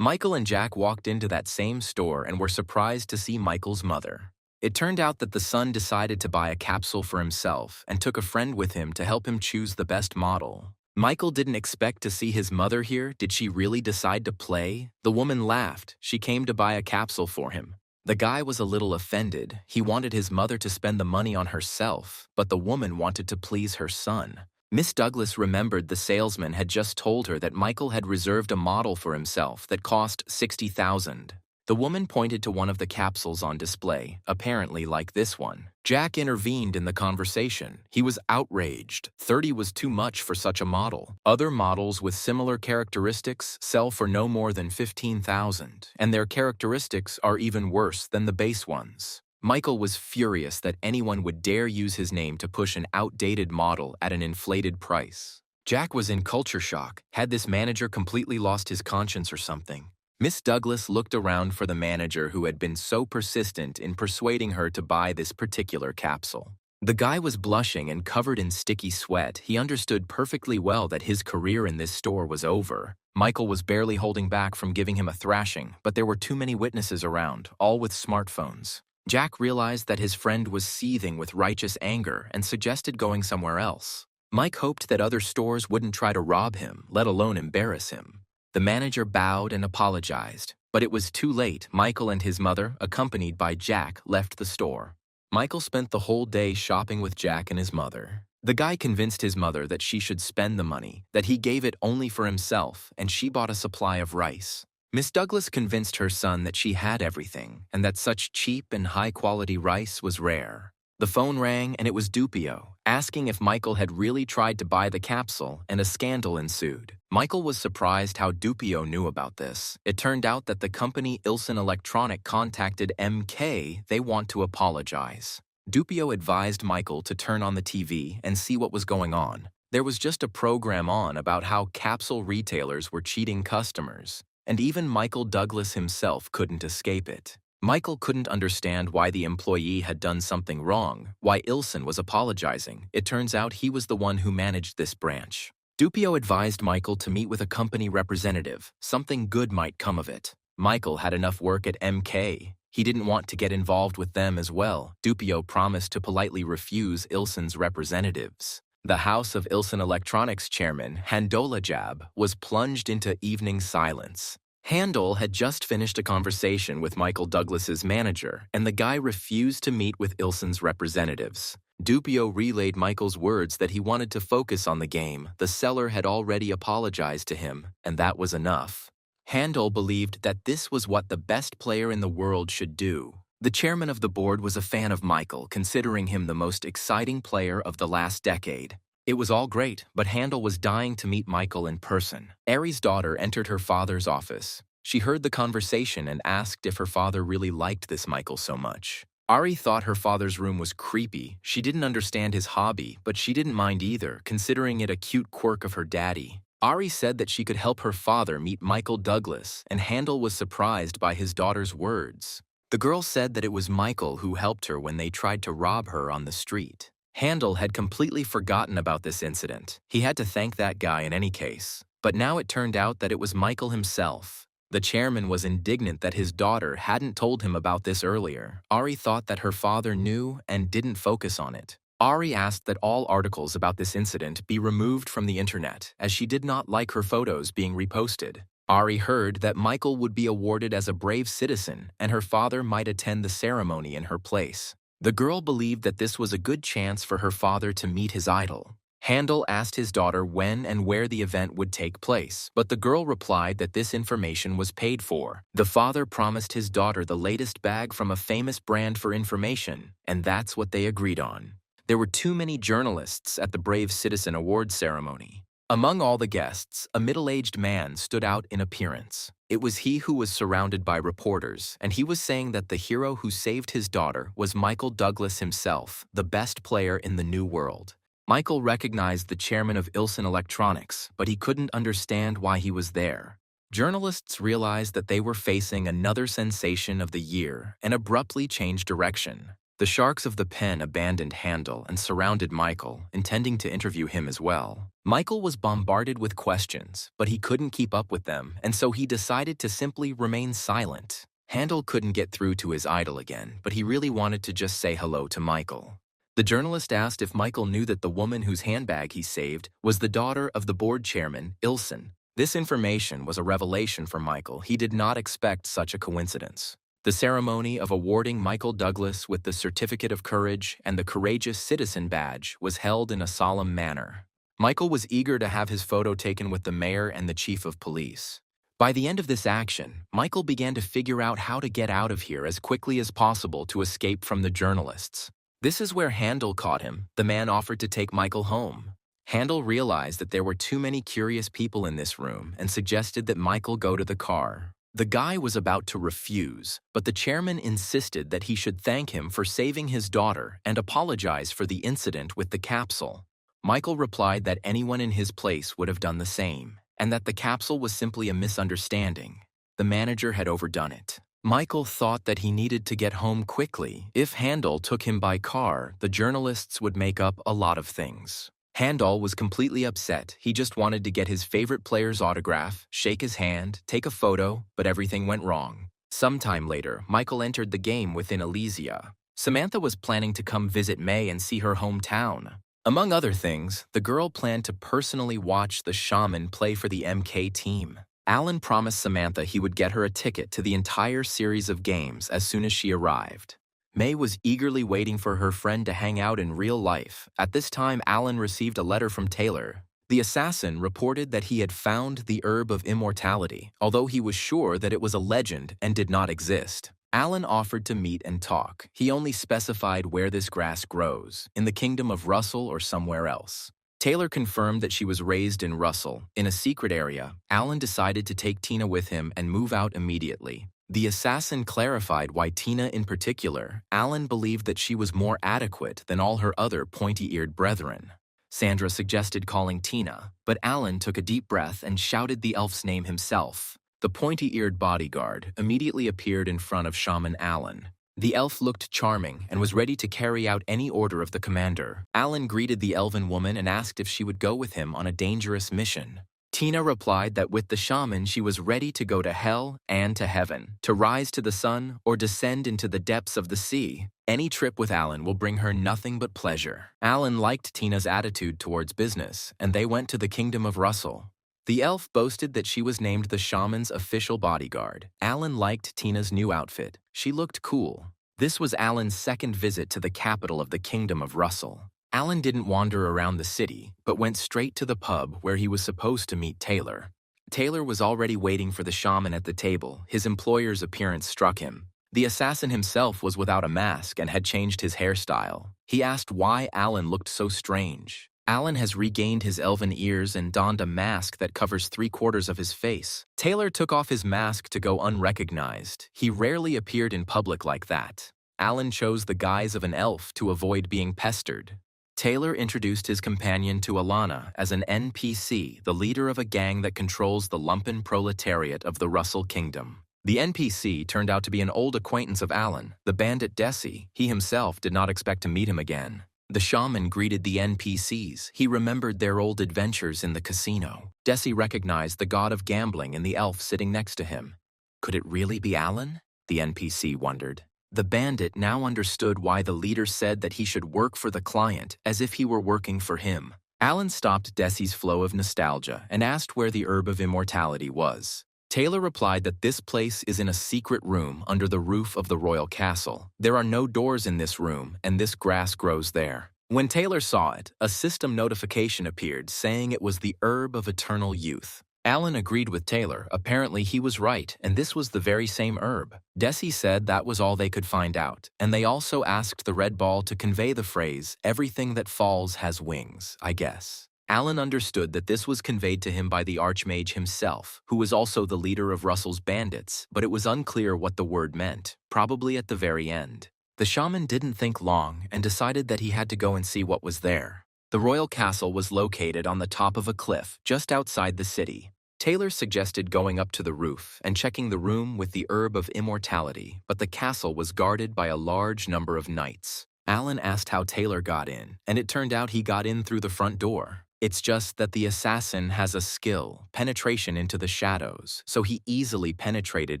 Michael and Jack walked into that same store and were surprised to see Michael's mother. It turned out that the son decided to buy a capsule for himself and took a friend with him to help him choose the best model. Michael didn't expect to see his mother here. Did she really decide to play? The woman laughed. She came to buy a capsule for him. The guy was a little offended. He wanted his mother to spend the money on herself, but the woman wanted to please her son. Miss Douglas remembered the salesman had just told her that Michael had reserved a model for himself that cost $60,000. The woman pointed to one of the capsules on display, apparently like this one. Jack intervened in the conversation. He was outraged. 30 was too much for such a model. Other models with similar characteristics sell for no more than $15,000, and their characteristics are even worse than the base ones. Michael was furious that anyone would dare use his name to push an outdated model at an inflated price. Jack was in culture shock. Had this manager completely lost his conscience or something? Miss Douglas looked around for the manager who had been so persistent in persuading her to buy this particular capsule. The guy was blushing and covered in sticky sweat. He understood perfectly well that his career in this store was over. Michael was barely holding back from giving him a thrashing, but there were too many witnesses around, all with smartphones. Jack realized that his friend was seething with righteous anger and suggested going somewhere else. Mike hoped that other stores wouldn't try to rob him, let alone embarrass him. The manager bowed and apologized, but it was too late. Michael and his mother, accompanied by Jack, left the store. Michael spent the whole day shopping with Jack and his mother. The guy convinced his mother that she should spend the money, that he gave it only for himself, and she bought a supply of rice. Miss Douglas convinced her son that she had everything, and that such cheap and high-quality rice was rare. The phone rang, and it was Dupio, asking if Michael had really tried to buy the capsule, and a scandal ensued. Michael was surprised how Dupio knew about this. It turned out that the company Ilsen Electronic contacted MK. They want to apologize. Dupio advised Michael to turn on the TV and see what was going on. There was just a program on about how capsule retailers were cheating customers, and even Michael Douglas himself couldn't escape it. Michael couldn't understand why the employee had done something wrong, why Ilsen was apologizing. It turns out he was the one who managed this branch. Dupio advised Michael to meet with a company representative. Something good might come of it. Michael had enough work at MK. He didn't want to get involved with them as well. Dupio promised to politely refuse Ilsen's representatives. The House of Ilsen Electronics chairman, Handolajab, was plunged into evening silence. Handel had just finished a conversation with Michael Douglas's manager, and the guy refused to meet with Ilsen's representatives. Dupio relayed Michael's words that he wanted to focus on the game. The seller had already apologized to him, and that was enough. Handel believed that this was what the best player in the world should do. The chairman of the board was a fan of Michael, considering him the most exciting player of the last decade. It was all great, but Handel was dying to meet Michael in person. Ari's daughter entered her father's office. She heard the conversation and asked if her father really liked this Michael so much. Ari thought her father's room was creepy. She didn't understand his hobby, but she didn't mind either, considering it a cute quirk of her daddy. Ari said that she could help her father meet Michael Douglas, and Handel was surprised by his daughter's words. The girl said that it was Michael who helped her when they tried to rob her on the street. Handel had completely forgotten about this incident. He had to thank that guy in any case. But now it turned out that it was Michael himself. The chairman was indignant that his daughter hadn't told him about this earlier. Ari thought that her father knew and didn't focus on it. Ari asked that all articles about this incident be removed from the internet, as she did not like her photos being reposted. Ari heard that Michael would be awarded as a brave citizen, and her father might attend the ceremony in her place. The girl believed that this was a good chance for her father to meet his idol. Handel asked his daughter when and where the event would take place, but the girl replied that this information was paid for. The father promised his daughter the latest bag from a famous brand for information, and that's what they agreed on. There were too many journalists at the Brave Citizen Awards ceremony. Among all the guests, a middle-aged man stood out in appearance. It was he who was surrounded by reporters, and he was saying that the hero who saved his daughter was Michael Douglas himself, the best player in the new world. Michael recognized the chairman of Ilsen Electronics, but he couldn't understand why he was there. Journalists realized that they were facing another sensation of the year and abruptly changed direction. The Sharks of the Pen abandoned Handel and surrounded Michael, intending to interview him as well. Michael was bombarded with questions, but he couldn't keep up with them, and so he decided to simply remain silent. Handel couldn't get through to his idol again, but he really wanted to just say hello to Michael. The journalist asked if Michael knew that the woman whose handbag he saved was the daughter of the board chairman, Ilsen. This information was a revelation for Michael. He did not expect such a coincidence. The ceremony of awarding Michael Douglas with the Certificate of Courage and the Courageous Citizen Badge was held in a solemn manner. Michael was eager to have his photo taken with the mayor and the chief of police. By the end of this action, Michael began to figure out how to get out of here as quickly as possible to escape from the journalists. This is where Handel caught him. The man offered to take Michael home. Handel realized that there were too many curious people in this room and suggested that Michael go to the car. The guy was about to refuse, but the chairman insisted that he should thank him for saving his daughter and apologize for the incident with the capsule. Michael replied that anyone in his place would have done the same, and that the capsule was simply a misunderstanding. The manager had overdone it. Michael thought that he needed to get home quickly. If Handel took him by car, the journalists would make up a lot of things. Handel was completely upset. He just wanted to get his favorite player's autograph, shake his hand, take a photo, but everything went wrong. Sometime later, Michael entered the game within Elysia. Samantha was planning to come visit May and see her hometown. Among other things, the girl planned to personally watch the shaman play for the MK team. Alan promised Samantha he would get her a ticket to the entire series of games as soon as she arrived. May was eagerly waiting for her friend to hang out in real life. At this time, Alan received a letter from Taylor. The assassin reported that he had found the herb of immortality, although he was sure that it was a legend and did not exist. Alan offered to meet and talk. He only specified where this grass grows, in the kingdom of Russell or somewhere else. Taylor confirmed that she was raised in Russell. In a secret area, Alan decided to take Tina with him and move out immediately. The assassin clarified why Tina in particular. Alan believed that she was more adequate than all her other pointy-eared brethren. Sandra suggested calling Tina, but Alan took a deep breath and shouted the elf's name himself. The pointy-eared bodyguard immediately appeared in front of Shaman Alan. The elf looked charming and was ready to carry out any order of the commander. Alan greeted the elven woman and asked if she would go with him on a dangerous mission. Tina replied that with the shaman she was ready to go to hell and to heaven, to rise to the sun or descend into the depths of the sea. Any trip with Alan will bring her nothing but pleasure. Alan liked Tina's attitude towards business, and they went to the kingdom of Russell. The elf boasted that she was named the shaman's official bodyguard. Alan liked Tina's new outfit. She looked cool. This was Alan's second visit to the capital of the kingdom of Russell. Alan didn't wander around the city, but went straight to the pub where he was supposed to meet Taylor. Taylor was already waiting for the shaman at the table. His employer's appearance struck him. The assassin himself was without a mask and had changed his hairstyle. He asked why Alan looked so strange. Alan has regained his elven ears and donned a mask that covers 3/4 of his face. Taylor took off his mask to go unrecognized. He rarely appeared in public like that. Alan chose the guise of an elf to avoid being pestered. Taylor introduced his companion to Alana as an NPC, the leader of a gang that controls the lumpen proletariat of the Russell Kingdom. The NPC turned out to be an old acquaintance of Alan, the bandit Desi. He himself did not expect to meet him again. The shaman greeted the NPCs. He remembered their old adventures in the casino. Desi recognized the god of gambling in the elf sitting next to him. Could it really be Alan? The NPC wondered. The bandit now understood why the leader said that he should work for the client as if he were working for him. Alan stopped Desi's flow of nostalgia and asked where the herb of immortality was. Taylor replied that this place is in a secret room under the roof of the royal castle. There are no doors in this room, and this grass grows there. When Taylor saw it, a system notification appeared saying it was the herb of eternal youth. Alan agreed with Taylor. Apparently he was right, and this was the very same herb. Desi said that was all they could find out, and they also asked the red ball to convey the phrase, "Everything that falls has wings, I guess." Alan understood that this was conveyed to him by the Archmage himself, who was also the leader of Russell's bandits, but it was unclear what the word meant, probably at the very end. The shaman didn't think long and decided that he had to go and see what was there. The royal castle was located on the top of a cliff just outside the city. Taylor suggested going up to the roof and checking the room with the herb of immortality, but the castle was guarded by a large number of knights. Alan asked how Taylor got in, and it turned out he got in through the front door. It's just that the assassin has a skill, penetration into the shadows, so he easily penetrated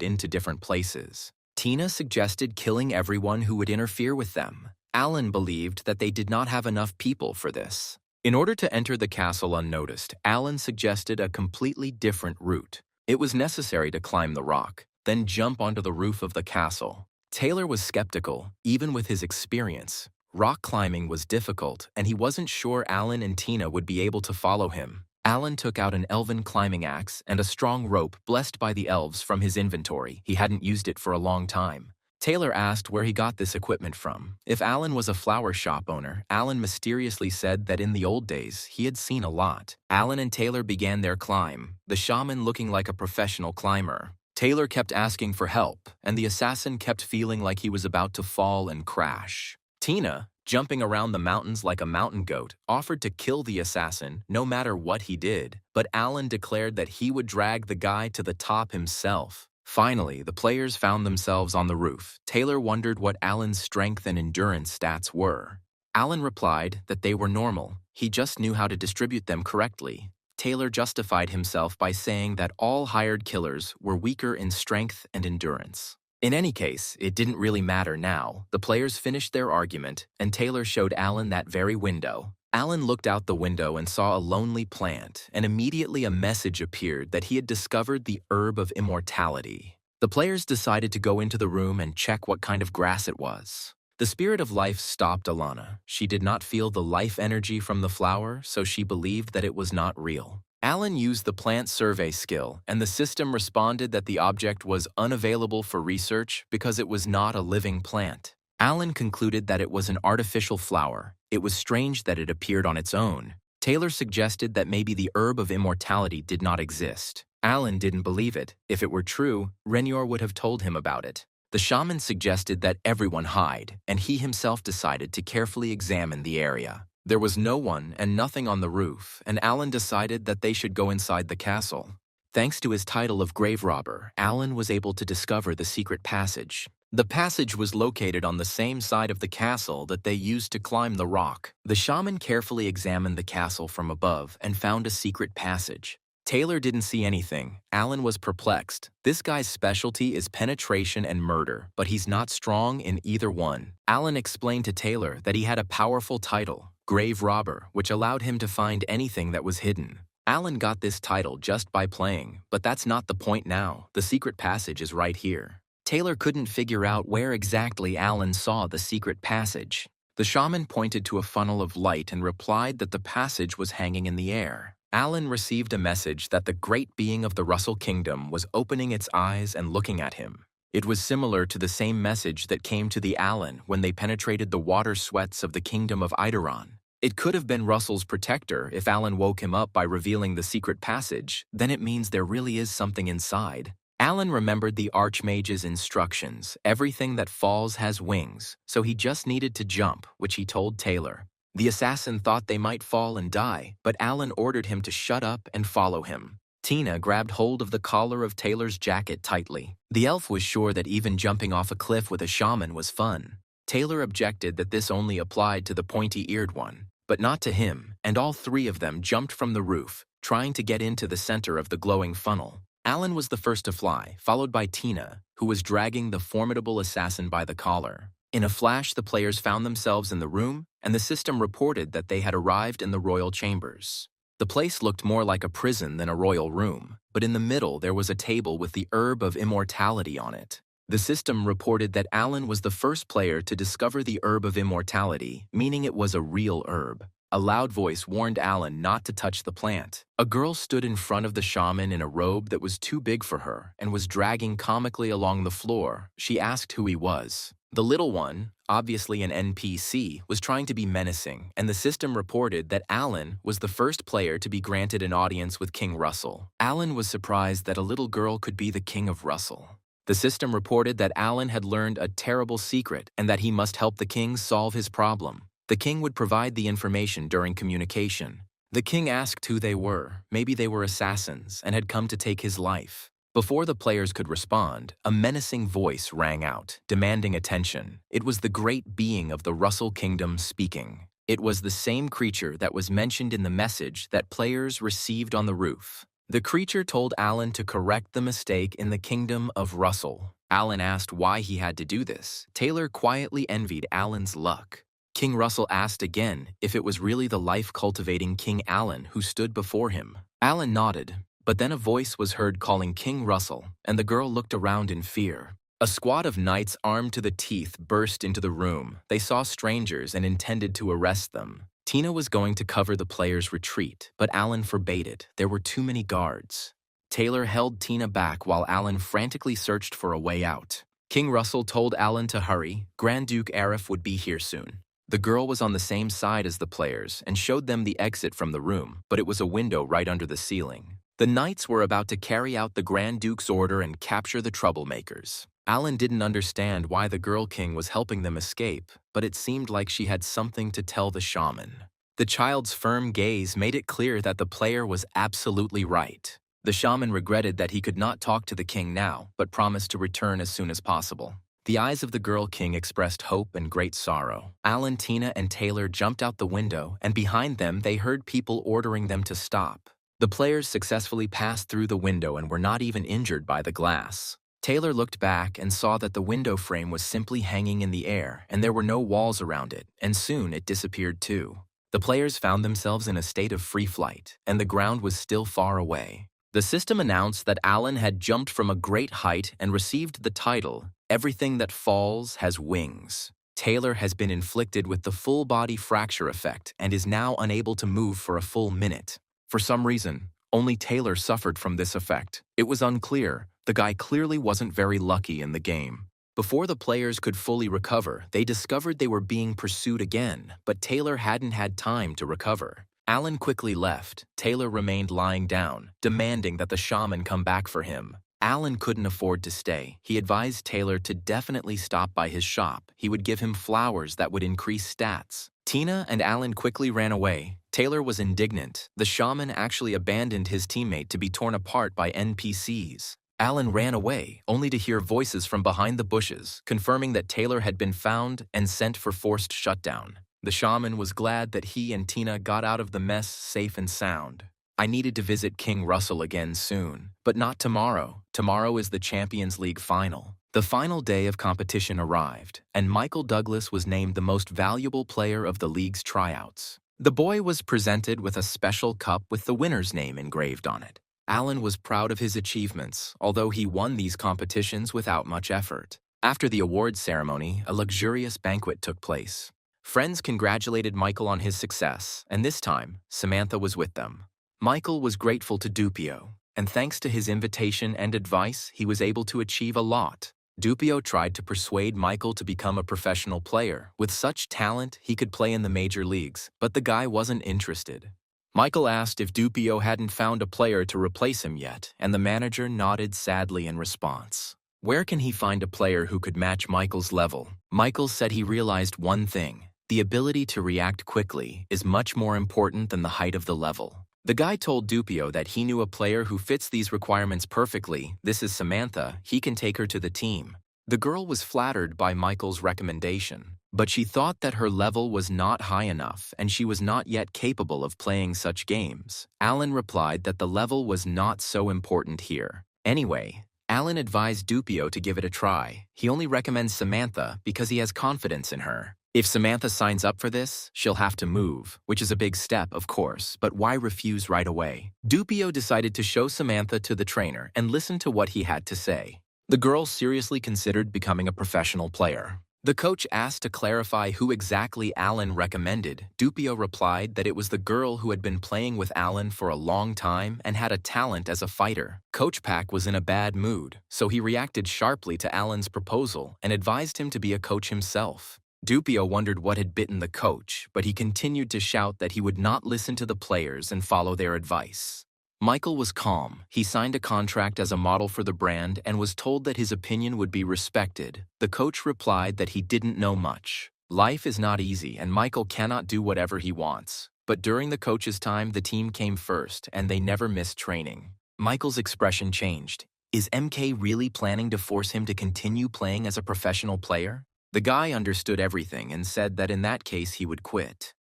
into different places. Tina suggested killing everyone who would interfere with them. Alan believed that they did not have enough people for this. In order to enter the castle unnoticed, Alan suggested a completely different route. It was necessary to climb the rock, then jump onto the roof of the castle. Taylor was skeptical, even with his experience. Rock climbing was difficult, and he wasn't sure Alan and Tina would be able to follow him. Alan took out an elven climbing axe and a strong rope blessed by the elves from his inventory. He hadn't used it for a long time. Taylor asked where he got this equipment from. If Alan was a flower shop owner, Alan mysteriously said that in the old days, he had seen a lot. Alan and Taylor began their climb, the shaman looking like a professional climber. Taylor kept asking for help, and the assassin kept feeling like he was about to fall and crash. Tina, jumping around the mountains like a mountain goat, offered to kill the assassin no matter what he did, but Alan declared that he would drag the guy to the top himself. Finally, the players found themselves on the roof. Taylor wondered what Alan's strength and endurance stats were. Alan replied that they were normal. He just knew how to distribute them correctly. Taylor justified himself by saying that all hired killers were weaker in strength and endurance. In any case, it didn't really matter now. The players finished their argument, and Taylor showed Alan that very window. Alan looked out the window and saw a lonely plant, and immediately a message appeared that he had discovered the herb of immortality. The players decided to go into the room and check what kind of grass it was. The spirit of life stopped Alana. She did not feel the life energy from the flower, so she believed that it was not real. Alan used the plant survey skill, and the system responded that the object was unavailable for research because it was not a living plant. Alan concluded that it was an artificial flower. It was strange that it appeared on its own. Taylor suggested that maybe the herb of immortality did not exist. Alan didn't believe it. If it were true, Renior would have told him about it. The shaman suggested that everyone hide, and he himself decided to carefully examine the area. There was no one and nothing on the roof, and Alan decided that they should go inside the castle. Thanks to his title of grave robber, Alan was able to discover the secret passage. The passage was located on the same side of the castle that they used to climb the rock. The shaman carefully examined the castle from above and found a secret passage. Taylor didn't see anything. Alan was perplexed. This guy's specialty is penetration and murder, but he's not strong in either one. Alan explained to Taylor that he had a powerful title, Grave Robber, which allowed him to find anything that was hidden. Alan got this title just by playing, but that's not the point now. The secret passage is right here. Taylor couldn't figure out where exactly Alan saw the secret passage. The shaman pointed to a funnel of light and replied that the passage was hanging in the air. Alan received a message that the great being of the Russell Kingdom was opening its eyes and looking at him. It was similar to the same message that came to the Alan when they penetrated the water sweats of the kingdom of Eidolon. It could have been Russell's protector. If Alan woke him up by revealing the secret passage, then it means there really is something inside. Alan remembered the Archmage's instructions. Everything that falls has wings, so he just needed to jump, which he told Taylor. The assassin thought they might fall and die, but Alan ordered him to shut up and follow him. Tina grabbed hold of the collar of Taylor's jacket tightly. The elf was sure that even jumping off a cliff with a shaman was fun. Taylor objected that this only applied to the pointy-eared one, but not to him, and all three of them jumped from the roof, trying to get into the center of the glowing funnel. Alan was the first to fly, followed by Tina, who was dragging the formidable assassin by the collar. In a flash, the players found themselves in the room, and the system reported that they had arrived in the royal chambers. The place looked more like a prison than a royal room, but in the middle there was a table with the herb of immortality on it. The system reported that Alan was the first player to discover the herb of immortality, meaning it was a real herb. A loud voice warned Alan not to touch the plant. A girl stood in front of the shaman in a robe that was too big for her and was dragging comically along the floor. She asked who he was. The little one, obviously an NPC, was trying to be menacing, and the system reported that Alan was the first player to be granted an audience with King Russell. Alan was surprised that a little girl could be the King of Russell. The system reported that Alan had learned a terrible secret and that he must help the king solve his problem. The king would provide the information during communication. The king asked who they were. Maybe they were assassins and had come to take his life. Before the players could respond, a menacing voice rang out, demanding attention. It was the great being of the Russell Kingdom speaking. It was the same creature that was mentioned in the message that players received on the roof. The creature told Alan to correct the mistake in the kingdom of Russell. Alan asked why he had to do this. Taylor quietly envied Alan's luck. King Russell asked again if it was really the life-cultivating King Alan who stood before him. Alan nodded. But then a voice was heard calling King Russell, and the girl looked around in fear. A squad of knights armed to the teeth burst into the room. They saw strangers and intended to arrest them. Tina was going to cover the players' retreat, but Alan forbade it. There were too many guards. Taylor held Tina back while Alan frantically searched for a way out. King Russell told Alan to hurry. Grand Duke Arif would be here soon. The girl was on the same side as the players and showed them the exit from the room, but it was a window right under the ceiling. The knights were about to carry out the Grand Duke's order and capture the troublemakers. Alan didn't understand why the Girl King was helping them escape, but it seemed like she had something to tell the shaman. The child's firm gaze made it clear that the player was absolutely right. The shaman regretted that he could not talk to the king now, but promised to return as soon as possible. The eyes of the Girl King expressed hope and great sorrow. Alan, Tina, and Taylor jumped out the window, and behind them they heard people ordering them to stop. The players successfully passed through the window and were not even injured by the glass. Taylor looked back and saw that the window frame was simply hanging in the air, and there were no walls around it, and soon it disappeared too. The players found themselves in a state of free flight, and the ground was still far away. The system announced that Alan had jumped from a great height and received the title, Everything That Falls Has Wings. Taylor has been inflicted with the full body fracture effect and is now unable to move for a full minute. For some reason, only Taylor suffered from this effect. It was unclear. The guy clearly wasn't very lucky in the game. Before the players could fully recover, they discovered they were being pursued again, but Taylor hadn't had time to recover. Alan quickly left. Taylor remained lying down, demanding that the shaman come back for him. Alan couldn't afford to stay. He advised Taylor to definitely stop by his shop. He would give him flowers that would increase stats. Tina and Alan quickly ran away. Taylor was indignant. The shaman actually abandoned his teammate to be torn apart by NPCs. Alan ran away, only to hear voices from behind the bushes, confirming that Taylor had been found and sent for forced shutdown. The shaman was glad that he and Tina got out of the mess safe and sound. I needed to visit King Russell again soon, but not tomorrow. Tomorrow is the Champions League final. The final day of competition arrived, and Michael Douglas was named the most valuable player of the league's tryouts. The boy was presented with a special cup with the winner's name engraved on it. Alan was proud of his achievements, although he won these competitions without much effort. After the awards ceremony, a luxurious banquet took place. Friends congratulated Michael on his success, and this time, Samantha was with them. Michael was grateful to Dupio, and thanks to his invitation and advice, he was able to achieve a lot. Dupio tried to persuade Michael to become a professional player. With such talent, he could play in the major leagues, but the guy wasn't interested. Michael asked if Dupio hadn't found a player to replace him yet, and the manager nodded sadly in response. Where can he find a player who could match Michael's level? Michael said he realized one thing: the ability to react quickly is much more important than the height of the level. The guy told Dupio that he knew a player who fits these requirements perfectly. This is Samantha. He can take her to the team. The girl was flattered by Michael's recommendation, but she thought that her level was not high enough and she was not yet capable of playing such games. Alan replied that the level was not so important here. Anyway, Alan advised Dupio to give it a try. He only recommends Samantha because he has confidence in her. If Samantha signs up for this, she'll have to move, which is a big step, of course, but why refuse right away? Dupio decided to show Samantha to the trainer and listen to what he had to say. The girl seriously considered becoming a professional player. The coach asked to clarify who exactly Alan recommended. Dupio replied that it was the girl who had been playing with Alan for a long time and had a talent as a fighter. Coach Pak was in a bad mood, so he reacted sharply to Alan's proposal and advised him to be a coach himself. Dupio wondered what had bitten the coach, but he continued to shout that he would not listen to the players and follow their advice. Michael was calm. He signed a contract as a model for the brand and was told that his opinion would be respected. The coach replied that he didn't know much. Life is not easy and Michael cannot do whatever he wants. But during the coach's time, the team came first and they never missed training. Michael's expression changed. Is MK really planning to force him to continue playing as a professional player? The guy understood everything and said that in that case he would quit.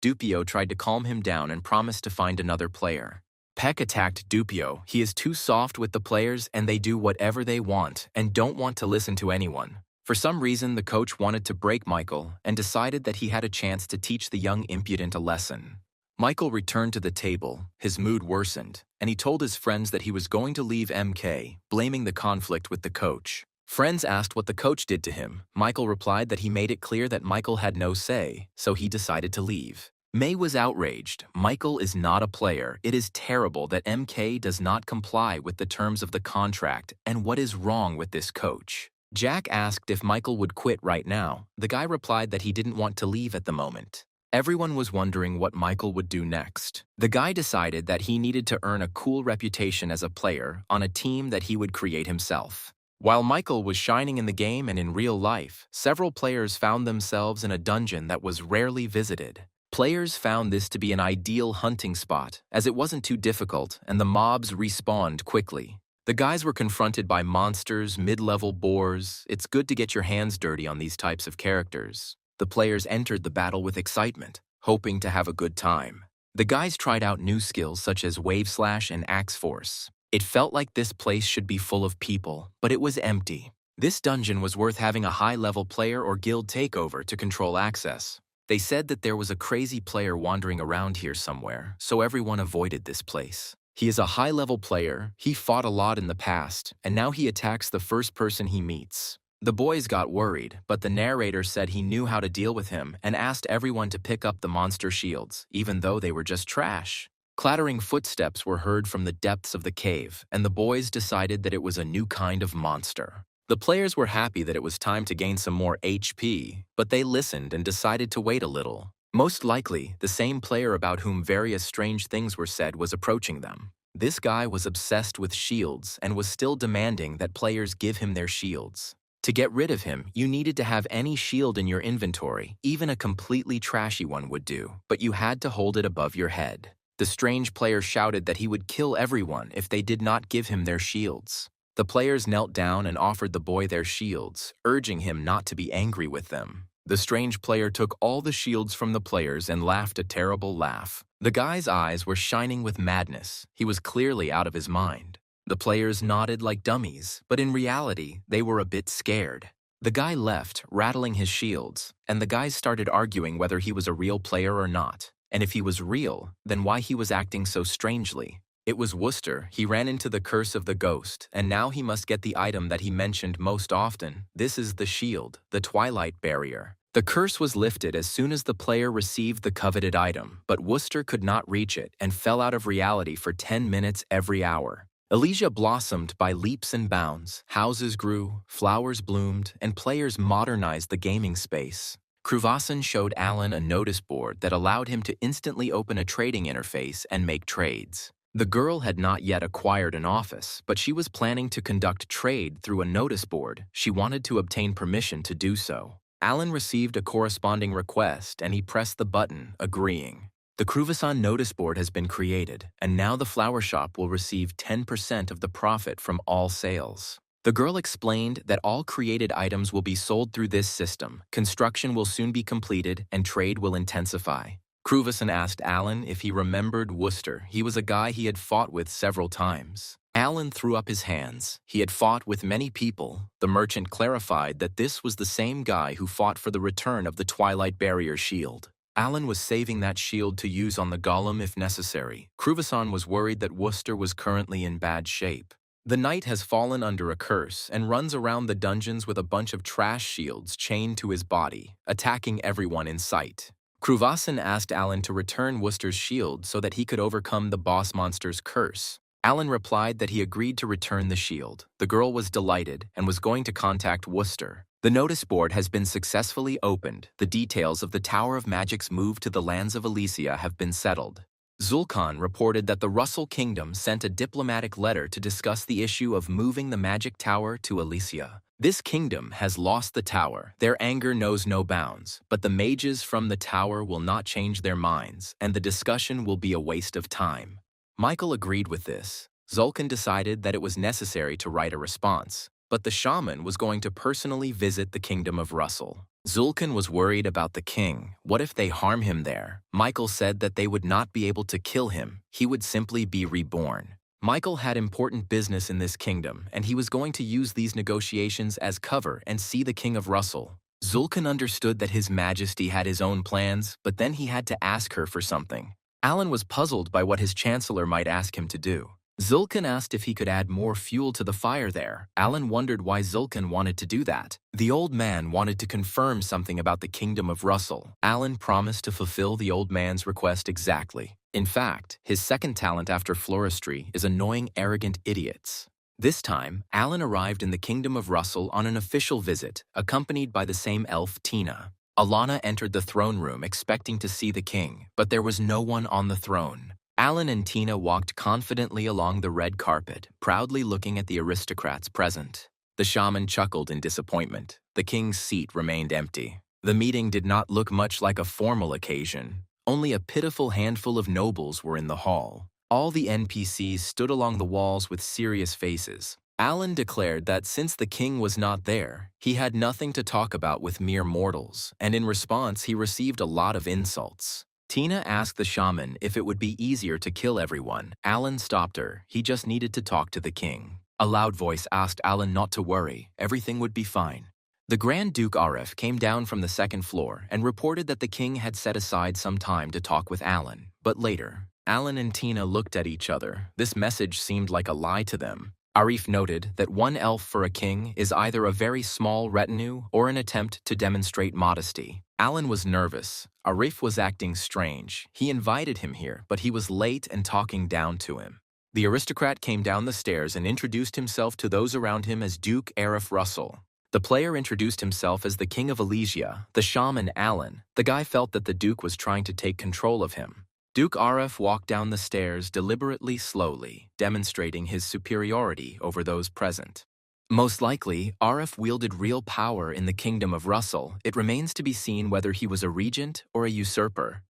Dupio tried to calm him down and promised to find another player. Peck attacked Dupio. He is too soft with the players and they do whatever they want and don't want to listen to anyone. For some reason, the coach wanted to break Michael and decided that he had a chance to teach the young impudent a lesson. Michael returned to the table. His mood worsened, and he told his friends that he was going to leave MK, blaming the conflict with the coach. Friends asked what the coach did to him. Michael replied that he made it clear that Michael had no say, so he decided to leave. May was outraged. Michael is not a player. It is terrible that MK does not comply with the terms of the contract, and what is wrong with this coach? Jack asked if Michael would quit right now. The guy replied that he didn't want to leave at the moment. Everyone was wondering what Michael would do next. The guy decided that he needed to earn a cool reputation as a player on a team that he would create himself. While Michael was shining in the game and in real life, several players found themselves in a dungeon that was rarely visited. Players found this to be an ideal hunting spot, as it wasn't too difficult and the mobs respawned quickly. The guys were confronted by monsters, mid-level boars. It's good to get your hands dirty on these types of characters. The players entered the battle with excitement, hoping to have a good time. The guys tried out new skills such as Wave Slash and Axe Force. It felt like this place should be full of people, but it was empty. This dungeon was worth having a high-level player or guild takeover to control access. They said that there was a crazy player wandering around here somewhere, so everyone avoided this place. He is a high-level player, he fought a lot in the past, and now he attacks the first person he meets. The boys got worried, but the narrator said he knew how to deal with him and asked everyone to pick up the monster shields, even though they were just trash. Clattering footsteps were heard from the depths of the cave, and the boys decided that it was a new kind of monster. The players were happy that it was time to gain some more HP, but they listened and decided to wait a little. Most likely, the same player about whom various strange things were said was approaching them. This guy was obsessed with shields and was still demanding that players give him their shields. To get rid of him, you needed to have any shield in your inventory, even a completely trashy one would do, but you had to hold it above your head. The strange player shouted that he would kill everyone if they did not give him their shields. The players knelt down and offered the boy their shields, urging him not to be angry with them. The strange player took all the shields from the players and laughed a terrible laugh. The guy's eyes were shining with madness. He was clearly out of his mind. The players nodded like dummies, but in reality, they were a bit scared. The guy left, rattling his shields, and the guys started arguing whether he was a real player or not. And if he was real, then why he was acting so strangely. It was Wooster. He ran into the curse of the ghost, and now he must get the item that he mentioned most often. This is the shield, the Twilight Barrier. The curse was lifted as soon as the player received the coveted item, but Wooster could not reach it and fell out of reality for 10 minutes every hour. Elysia blossomed by leaps and bounds. Houses grew, flowers bloomed, and players modernized the gaming space. Kruvasan showed Alan a notice board that allowed him to instantly open a trading interface and make trades. The girl had not yet acquired an office, but she was planning to conduct trade through a notice board. She wanted to obtain permission to do so. Alan received a corresponding request and he pressed the button, agreeing. The Kruvasan notice board has been created, and now the flower shop will receive 10% of the profit from all sales. The girl explained that all created items will be sold through this system, construction will soon be completed, and trade will intensify. Kruvasan asked Alan if he remembered Wooster. He was a guy he had fought with several times. Alan threw up his hands. He had fought with many people. The merchant clarified that this was the same guy who fought for the return of the Twilight Barrier shield. Alan was saving that shield to use on the golem if necessary. Kruvasan was worried that Wooster was currently in bad shape. The knight has fallen under a curse and runs around the dungeons with a bunch of trash shields chained to his body, attacking everyone in sight. Kruvasan asked Alan to return Wooster's shield so that he could overcome the boss monster's curse. Alan replied that he agreed to return the shield. The girl was delighted and was going to contact Wooster. The notice board has been successfully opened. The details of the Tower of Magic's move to the lands of Elysia have been settled. Zulkan reported that the Russell Kingdom sent a diplomatic letter to discuss the issue of moving the magic tower to Elysia. This kingdom has lost the tower. Their anger knows no bounds, but the mages from the tower will not change their minds, and the discussion will be a waste of time. Michael agreed with this. Zulkan decided that it was necessary to write a response, but the shaman was going to personally visit the kingdom of Russell. Zulkan was worried about the king. What if they harm him there? Michael said that they would not be able to kill him. He would simply be reborn. Michael had important business in this kingdom, and he was going to use these negotiations as cover and see the king of Russell. Zulkan understood that His Majesty had his own plans, but then he had to ask her for something. Alan was puzzled by what his chancellor might ask him to do. Zulkan asked if he could add more fuel to the fire there. Alan wondered why Zulkan wanted to do that. The old man wanted to confirm something about the kingdom of Russell. Alan promised to fulfill the old man's request exactly. In fact, his second talent after floristry is annoying arrogant idiots. This time, Alan arrived in the kingdom of Russell on an official visit, accompanied by the same elf Tina. Alana entered the throne room expecting to see the king, but there was no one on the throne. Alan and Tina walked confidently along the red carpet, proudly looking at the aristocrats present. The shaman chuckled in disappointment. The king's seat remained empty. The meeting did not look much like a formal occasion. Only a pitiful handful of nobles were in the hall. All the NPCs stood along the walls with serious faces. Alan declared that since the king was not there, he had nothing to talk about with mere mortals, and in response he received a lot of insults. Tina asked the shaman if it would be easier to kill everyone. Alan stopped her. He just needed to talk to the king. A loud voice asked Alan not to worry. Everything would be fine. The Grand Duke Arif came down from the second floor and reported that the king had set aside some time to talk with Alan. But later, Alan and Tina looked at each other. This message seemed like a lie to them. Arif noted that one elf for a king is either a very small retinue or an attempt to demonstrate modesty. Alan was nervous. Arif was acting strange. He invited him here, but he was late and talking down to him. The aristocrat came down the stairs and introduced himself to those around him as Duke Arif Russell. The player introduced himself as the King of Elysia, the shaman Alan. The guy felt that the Duke was trying to take control of him. Duke Arif walked down the stairs deliberately slowly, demonstrating his superiority over those present. Most likely, Arif wielded real power in the kingdom of Russell. It remains to be seen whether he was a regent or a usurper.